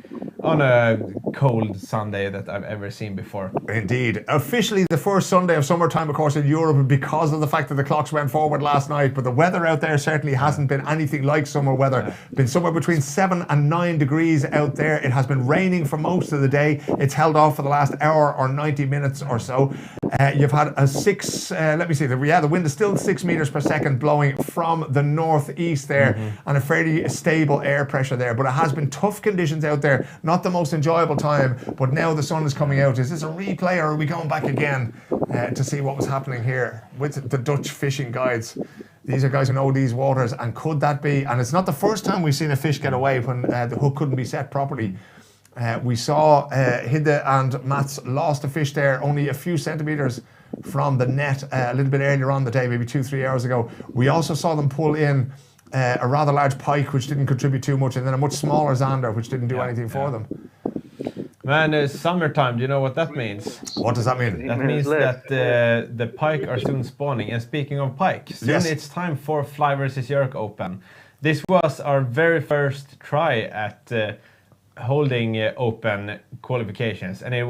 [SPEAKER 2] on a cold Sunday that I've ever seen before.
[SPEAKER 1] Indeed. Officially the first Sunday of summertime, of course, in Europe, because of the fact that the clocks went forward last night, but the weather out there certainly hasn't been anything like summer weather. Been somewhere between 7 and 9 degrees out there. It has been raining for most of the day. It's held off for the last hour or 90 minutes or so. You've had a the wind is still 6 meters per second blowing from the northeast there, and a fairly stable air pressure there, but it has been tough conditions out there. Not the most enjoyable time, but now the sun is coming out. Is this a replay, or are we going back again to see what was happening here with the Dutch fishing guides? These are guys who know these waters, and could that be, and it's not the first time we've seen a fish get away when the hook couldn't be set properly. We saw Hidde and Mats lost a fish there only a few centimeters from the net a little bit earlier on the day, maybe 2-3 hours ago. We also saw them pull in a rather large pike, which didn't contribute too much, and then a much smaller Zander, which didn't do anything for them.
[SPEAKER 2] Man, it's summertime. Do you know what that means?
[SPEAKER 1] What does that mean?
[SPEAKER 2] That means that the pike are soon spawning. And speaking of pike, soon it's time for Fly vs Jerk Open. This was our very first try at holding open qualifications, and it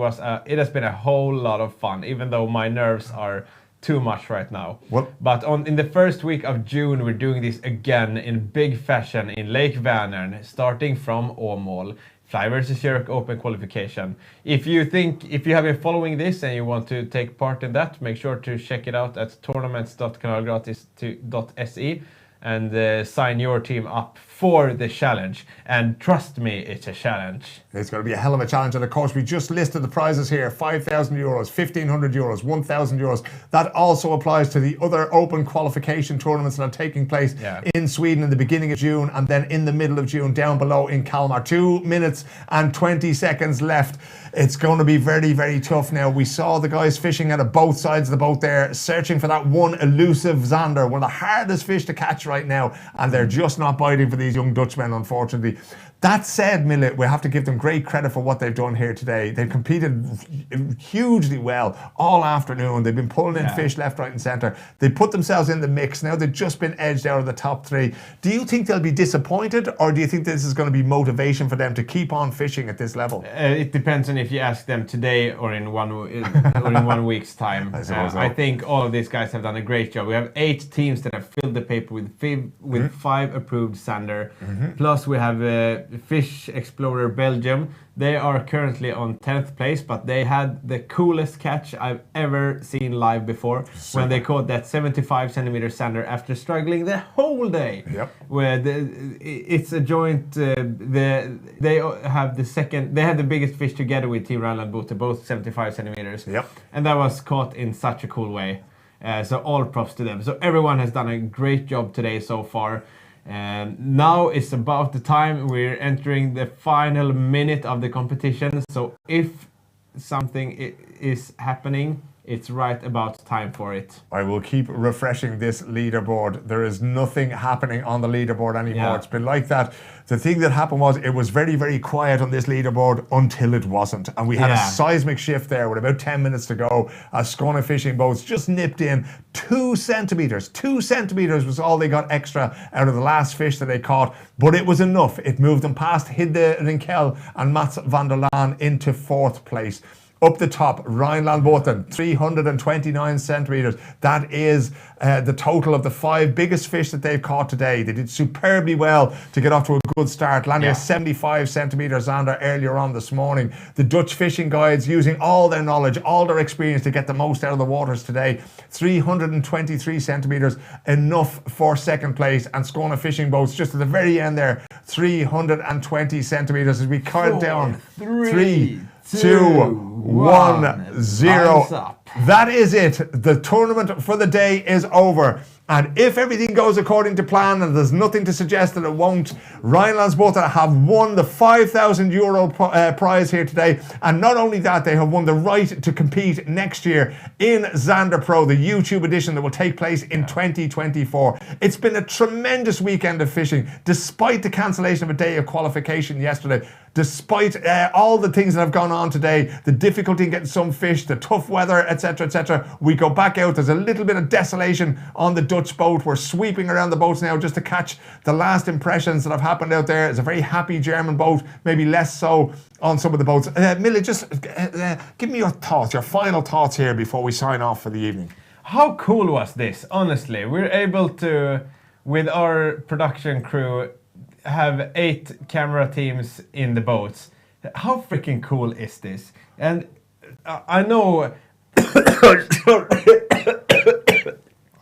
[SPEAKER 2] has been a whole lot of fun, even though my nerves are too much right now. But in the first week of June, we're doing this again in big fashion in Lake Vänern, starting from Åmål. Fly vs Jerk Open qualification. If you have been following this and you want to take part in that, make sure to check it out at tournaments.kanalgratis.se and sign your team up for the challenge. And trust me, it's a challenge.
[SPEAKER 1] It's going to be a hell of a challenge. And of course, we just listed the prizes here: 5,000 euros, 1,500 euros, 1,000 euros. That also applies to the other open qualification tournaments that are taking place in Sweden in the beginning of June, and then in the middle of June down below in Kalmar. 2 minutes and 20 seconds left. It's going to be very, very tough now. We saw the guys fishing out of both sides of the boat there, searching for that one elusive Zander, one of the hardest fish to catch right now, and they're just not biting for these young Dutchmen, unfortunately. That said, Mille, we have to give them great credit for what they've done here today. They've competed hugely well all afternoon. They've been pulling in fish left, right and centre. They put themselves in the mix. Now they've just been edged out of the top 3. Do you think they'll be disappointed, or do you think this is going to be motivation for them to keep on fishing at this level?
[SPEAKER 2] It depends on if you ask them today or in 1 week's time. I think all of these guys have done a great job. We have 8 teams that have filled the paper with 5 approved Zander. Plus we have Fish Explorer Belgium. They are currently on 10th place, but they had the coolest catch I've ever seen live before when they caught that 75 centimeter Zander after struggling the whole day. Where it's a joint. They have the biggest fish together with Team Rhineland Bote, both 75 centimeters. And that was caught in such a cool way. So all props to them. So everyone has done a great job today so far. Now it's about the time we're entering the final minute of the competition. So if something is happening, it's right about time for it.
[SPEAKER 1] I will keep refreshing this leaderboard. There is nothing happening on the leaderboard anymore. It's been like that. The thing that happened was it was very, very quiet on this leaderboard until it wasn't. And we had a seismic shift there with about 10 minutes to go. Skåne fishing boats just nipped in 2 centimeters. 2 centimeters was all they got extra out of the last fish that they caught. But it was enough. It moved them past Hidde Rinkel and Mats van der Laan into 4th place. Up the top, Rhineland Boten, 329 centimeters. That is the total of the 5 biggest fish that they've caught today. They did superbly well to get off to a good start, landing a 75 centimeter Zander earlier on this morning. The Dutch fishing guides using all their knowledge, all their experience to get the most out of the waters today. 323 centimeters, enough for 2nd place. And Skåne fishing boats just at the very end there, 320 centimeters as we count down. 3, 2, 1, 0. That is it. The tournament for the day is over. And if everything goes according to plan, and there's nothing to suggest that it won't, Rhinelandsbotha have won the €5,000 prize here today. And not only that, they have won the right to compete next year in Zander Pro, the YouTube edition that will take place in 2024. It's been a tremendous weekend of fishing, despite the cancellation of a day of qualification yesterday. Despite all the things that have gone on today, the difficulty in getting some fish, the tough weather, etc., etc., we go back out. There's a little bit of desolation on the Dutch boat. We're sweeping around the boats now just to catch the last impressions that have happened out there. It's a very happy German boat, maybe less so on some of the boats. Mille, just give me your thoughts, your final thoughts here before we sign off for the evening.
[SPEAKER 2] How cool was this? Honestly, we're able to, with our production crew, have 8 camera teams in the boats. How freaking cool is this? And I know...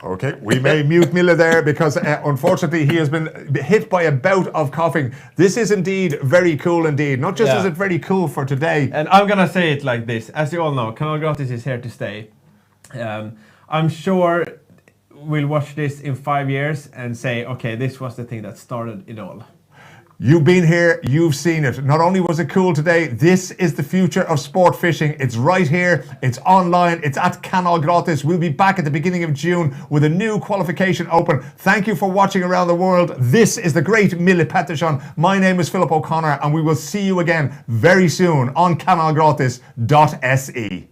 [SPEAKER 1] Okay, we may mute Mille there because unfortunately he has been hit by a bout of coughing. This is indeed very cool indeed. Not just is it very cool for today.
[SPEAKER 2] And I'm gonna say it like this. As you all know, Kanal Gratis is here to stay. I'm sure we'll watch this in 5 years and say, okay, this was the thing that started it all.
[SPEAKER 1] You've been here, you've seen it. Not only was it cool today, this is the future of sport fishing. It's right here, it's online, it's at Kanal Gratis. We'll be back at the beginning of June with a new qualification open. Thank you for watching around the world. This is the great Mille Pettersson. My name is Philip O'Connor and we will see you again very soon on kanalgratis.se.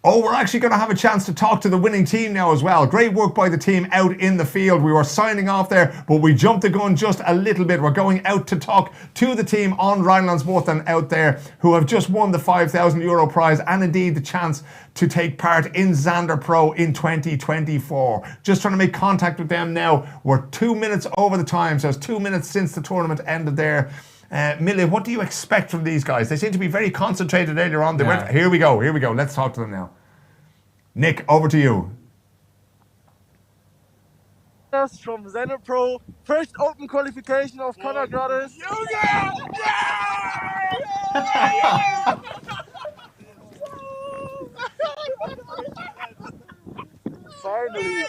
[SPEAKER 1] Oh, we're actually going to have a chance to talk to the winning team now as well. Great work by the team out in the field. We were signing off there, but we jumped the gun just a little bit. We're going out to talk to the team on Rhinelandsbotha out there who have just won the €5,000 prize and indeed the chance to take part in Zander Pro in 2024. Just trying to make contact with them now. We're 2 minutes over the time, so it's 2 minutes since the tournament ended there. Mille, what do you expect from these guys? They seem to be very concentrated earlier on. They went, here we go. Let's talk to them now. Nick, over to you.
[SPEAKER 3] From Zander Pro, first open qualification of Kanal Gratis. Finally.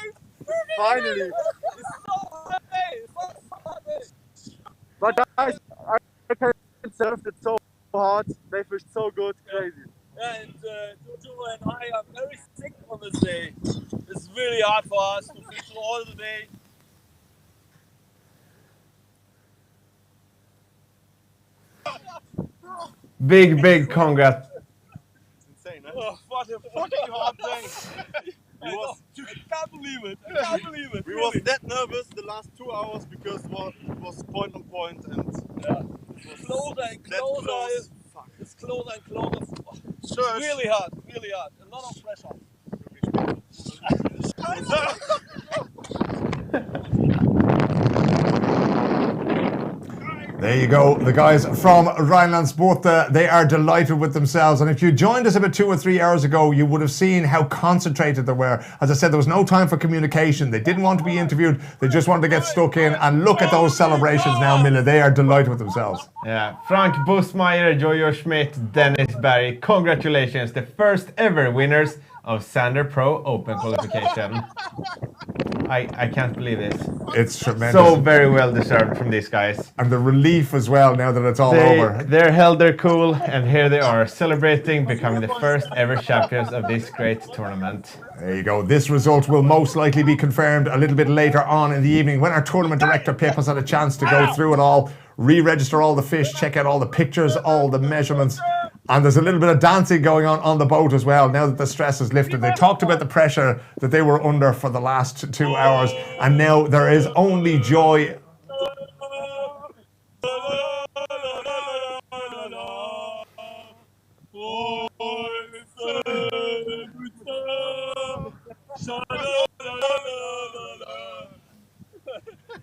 [SPEAKER 3] But guys, I can't serve it so hard. They fished so good, crazy.
[SPEAKER 13] Yeah, and Tutu and I are very sick on this day. It's really hard for us to fish all the day.
[SPEAKER 2] Big congrats.
[SPEAKER 13] It's insane, huh? Oh, what a fucking hard day. I can't believe it.
[SPEAKER 9] We was that nervous the last 2 hours because it was point on point and
[SPEAKER 13] closer and closer. It's closer and closer. It's really hard. A lot of pressure.
[SPEAKER 1] There you go, the guys from Rhinelandsbotha, they are delighted with themselves. And if you joined us about 2 or 3 hours ago, you would have seen how concentrated they were. As I said, there was no time for communication. They didn't want to be interviewed. They just wanted to get stuck in. And look at those celebrations now, Mille. They are delighted with themselves.
[SPEAKER 2] Yeah, Frank Bussmeyer, Jojo Schmidt, Dennis Barry, congratulations, the first ever winners of Zander Pro Open qualification. I can't believe this.
[SPEAKER 1] It's tremendous.
[SPEAKER 2] So very well deserved from these guys.
[SPEAKER 1] And the relief as well now that it's all over.
[SPEAKER 2] They're held their cool and here they are celebrating becoming the first ever champions of this great tournament.
[SPEAKER 1] There you go. This result will most likely be confirmed a little bit later on in the evening when our tournament director Pip has had a chance to go through it all, re-register all the fish, check out all the pictures, all the measurements. And there's a little bit of dancing going on the boat as well, now that the stress is lifted. They talked about the pressure that they were under for the last 2 hours, and now there is only joy.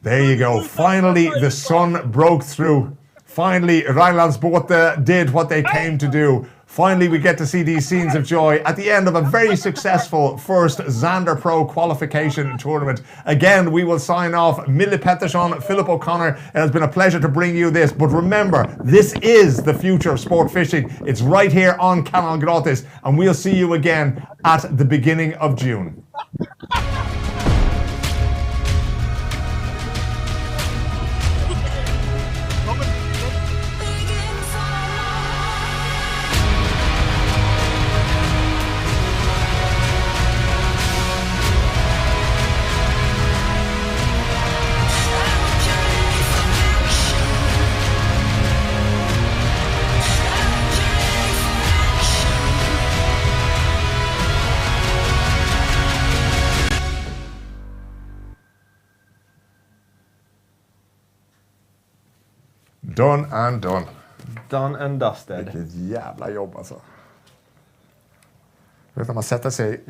[SPEAKER 1] There you go. Finally, the sun broke through. Finally, Rhinelandsbotha did what they came to do. Finally, we get to see these scenes of joy at the end of a very successful first Zander Pro qualification tournament. Again, we will sign off. Mille, Pettersson, Philip O'Connor. It has been a pleasure to bring you this. But remember, this is the future of sport fishing. It's right here on Canal Gratis. And we'll see you again at the beginning of June. Done and done.
[SPEAKER 2] Done and dusted.
[SPEAKER 1] Vilket jävla jobb alltså. Vet när man sätter sig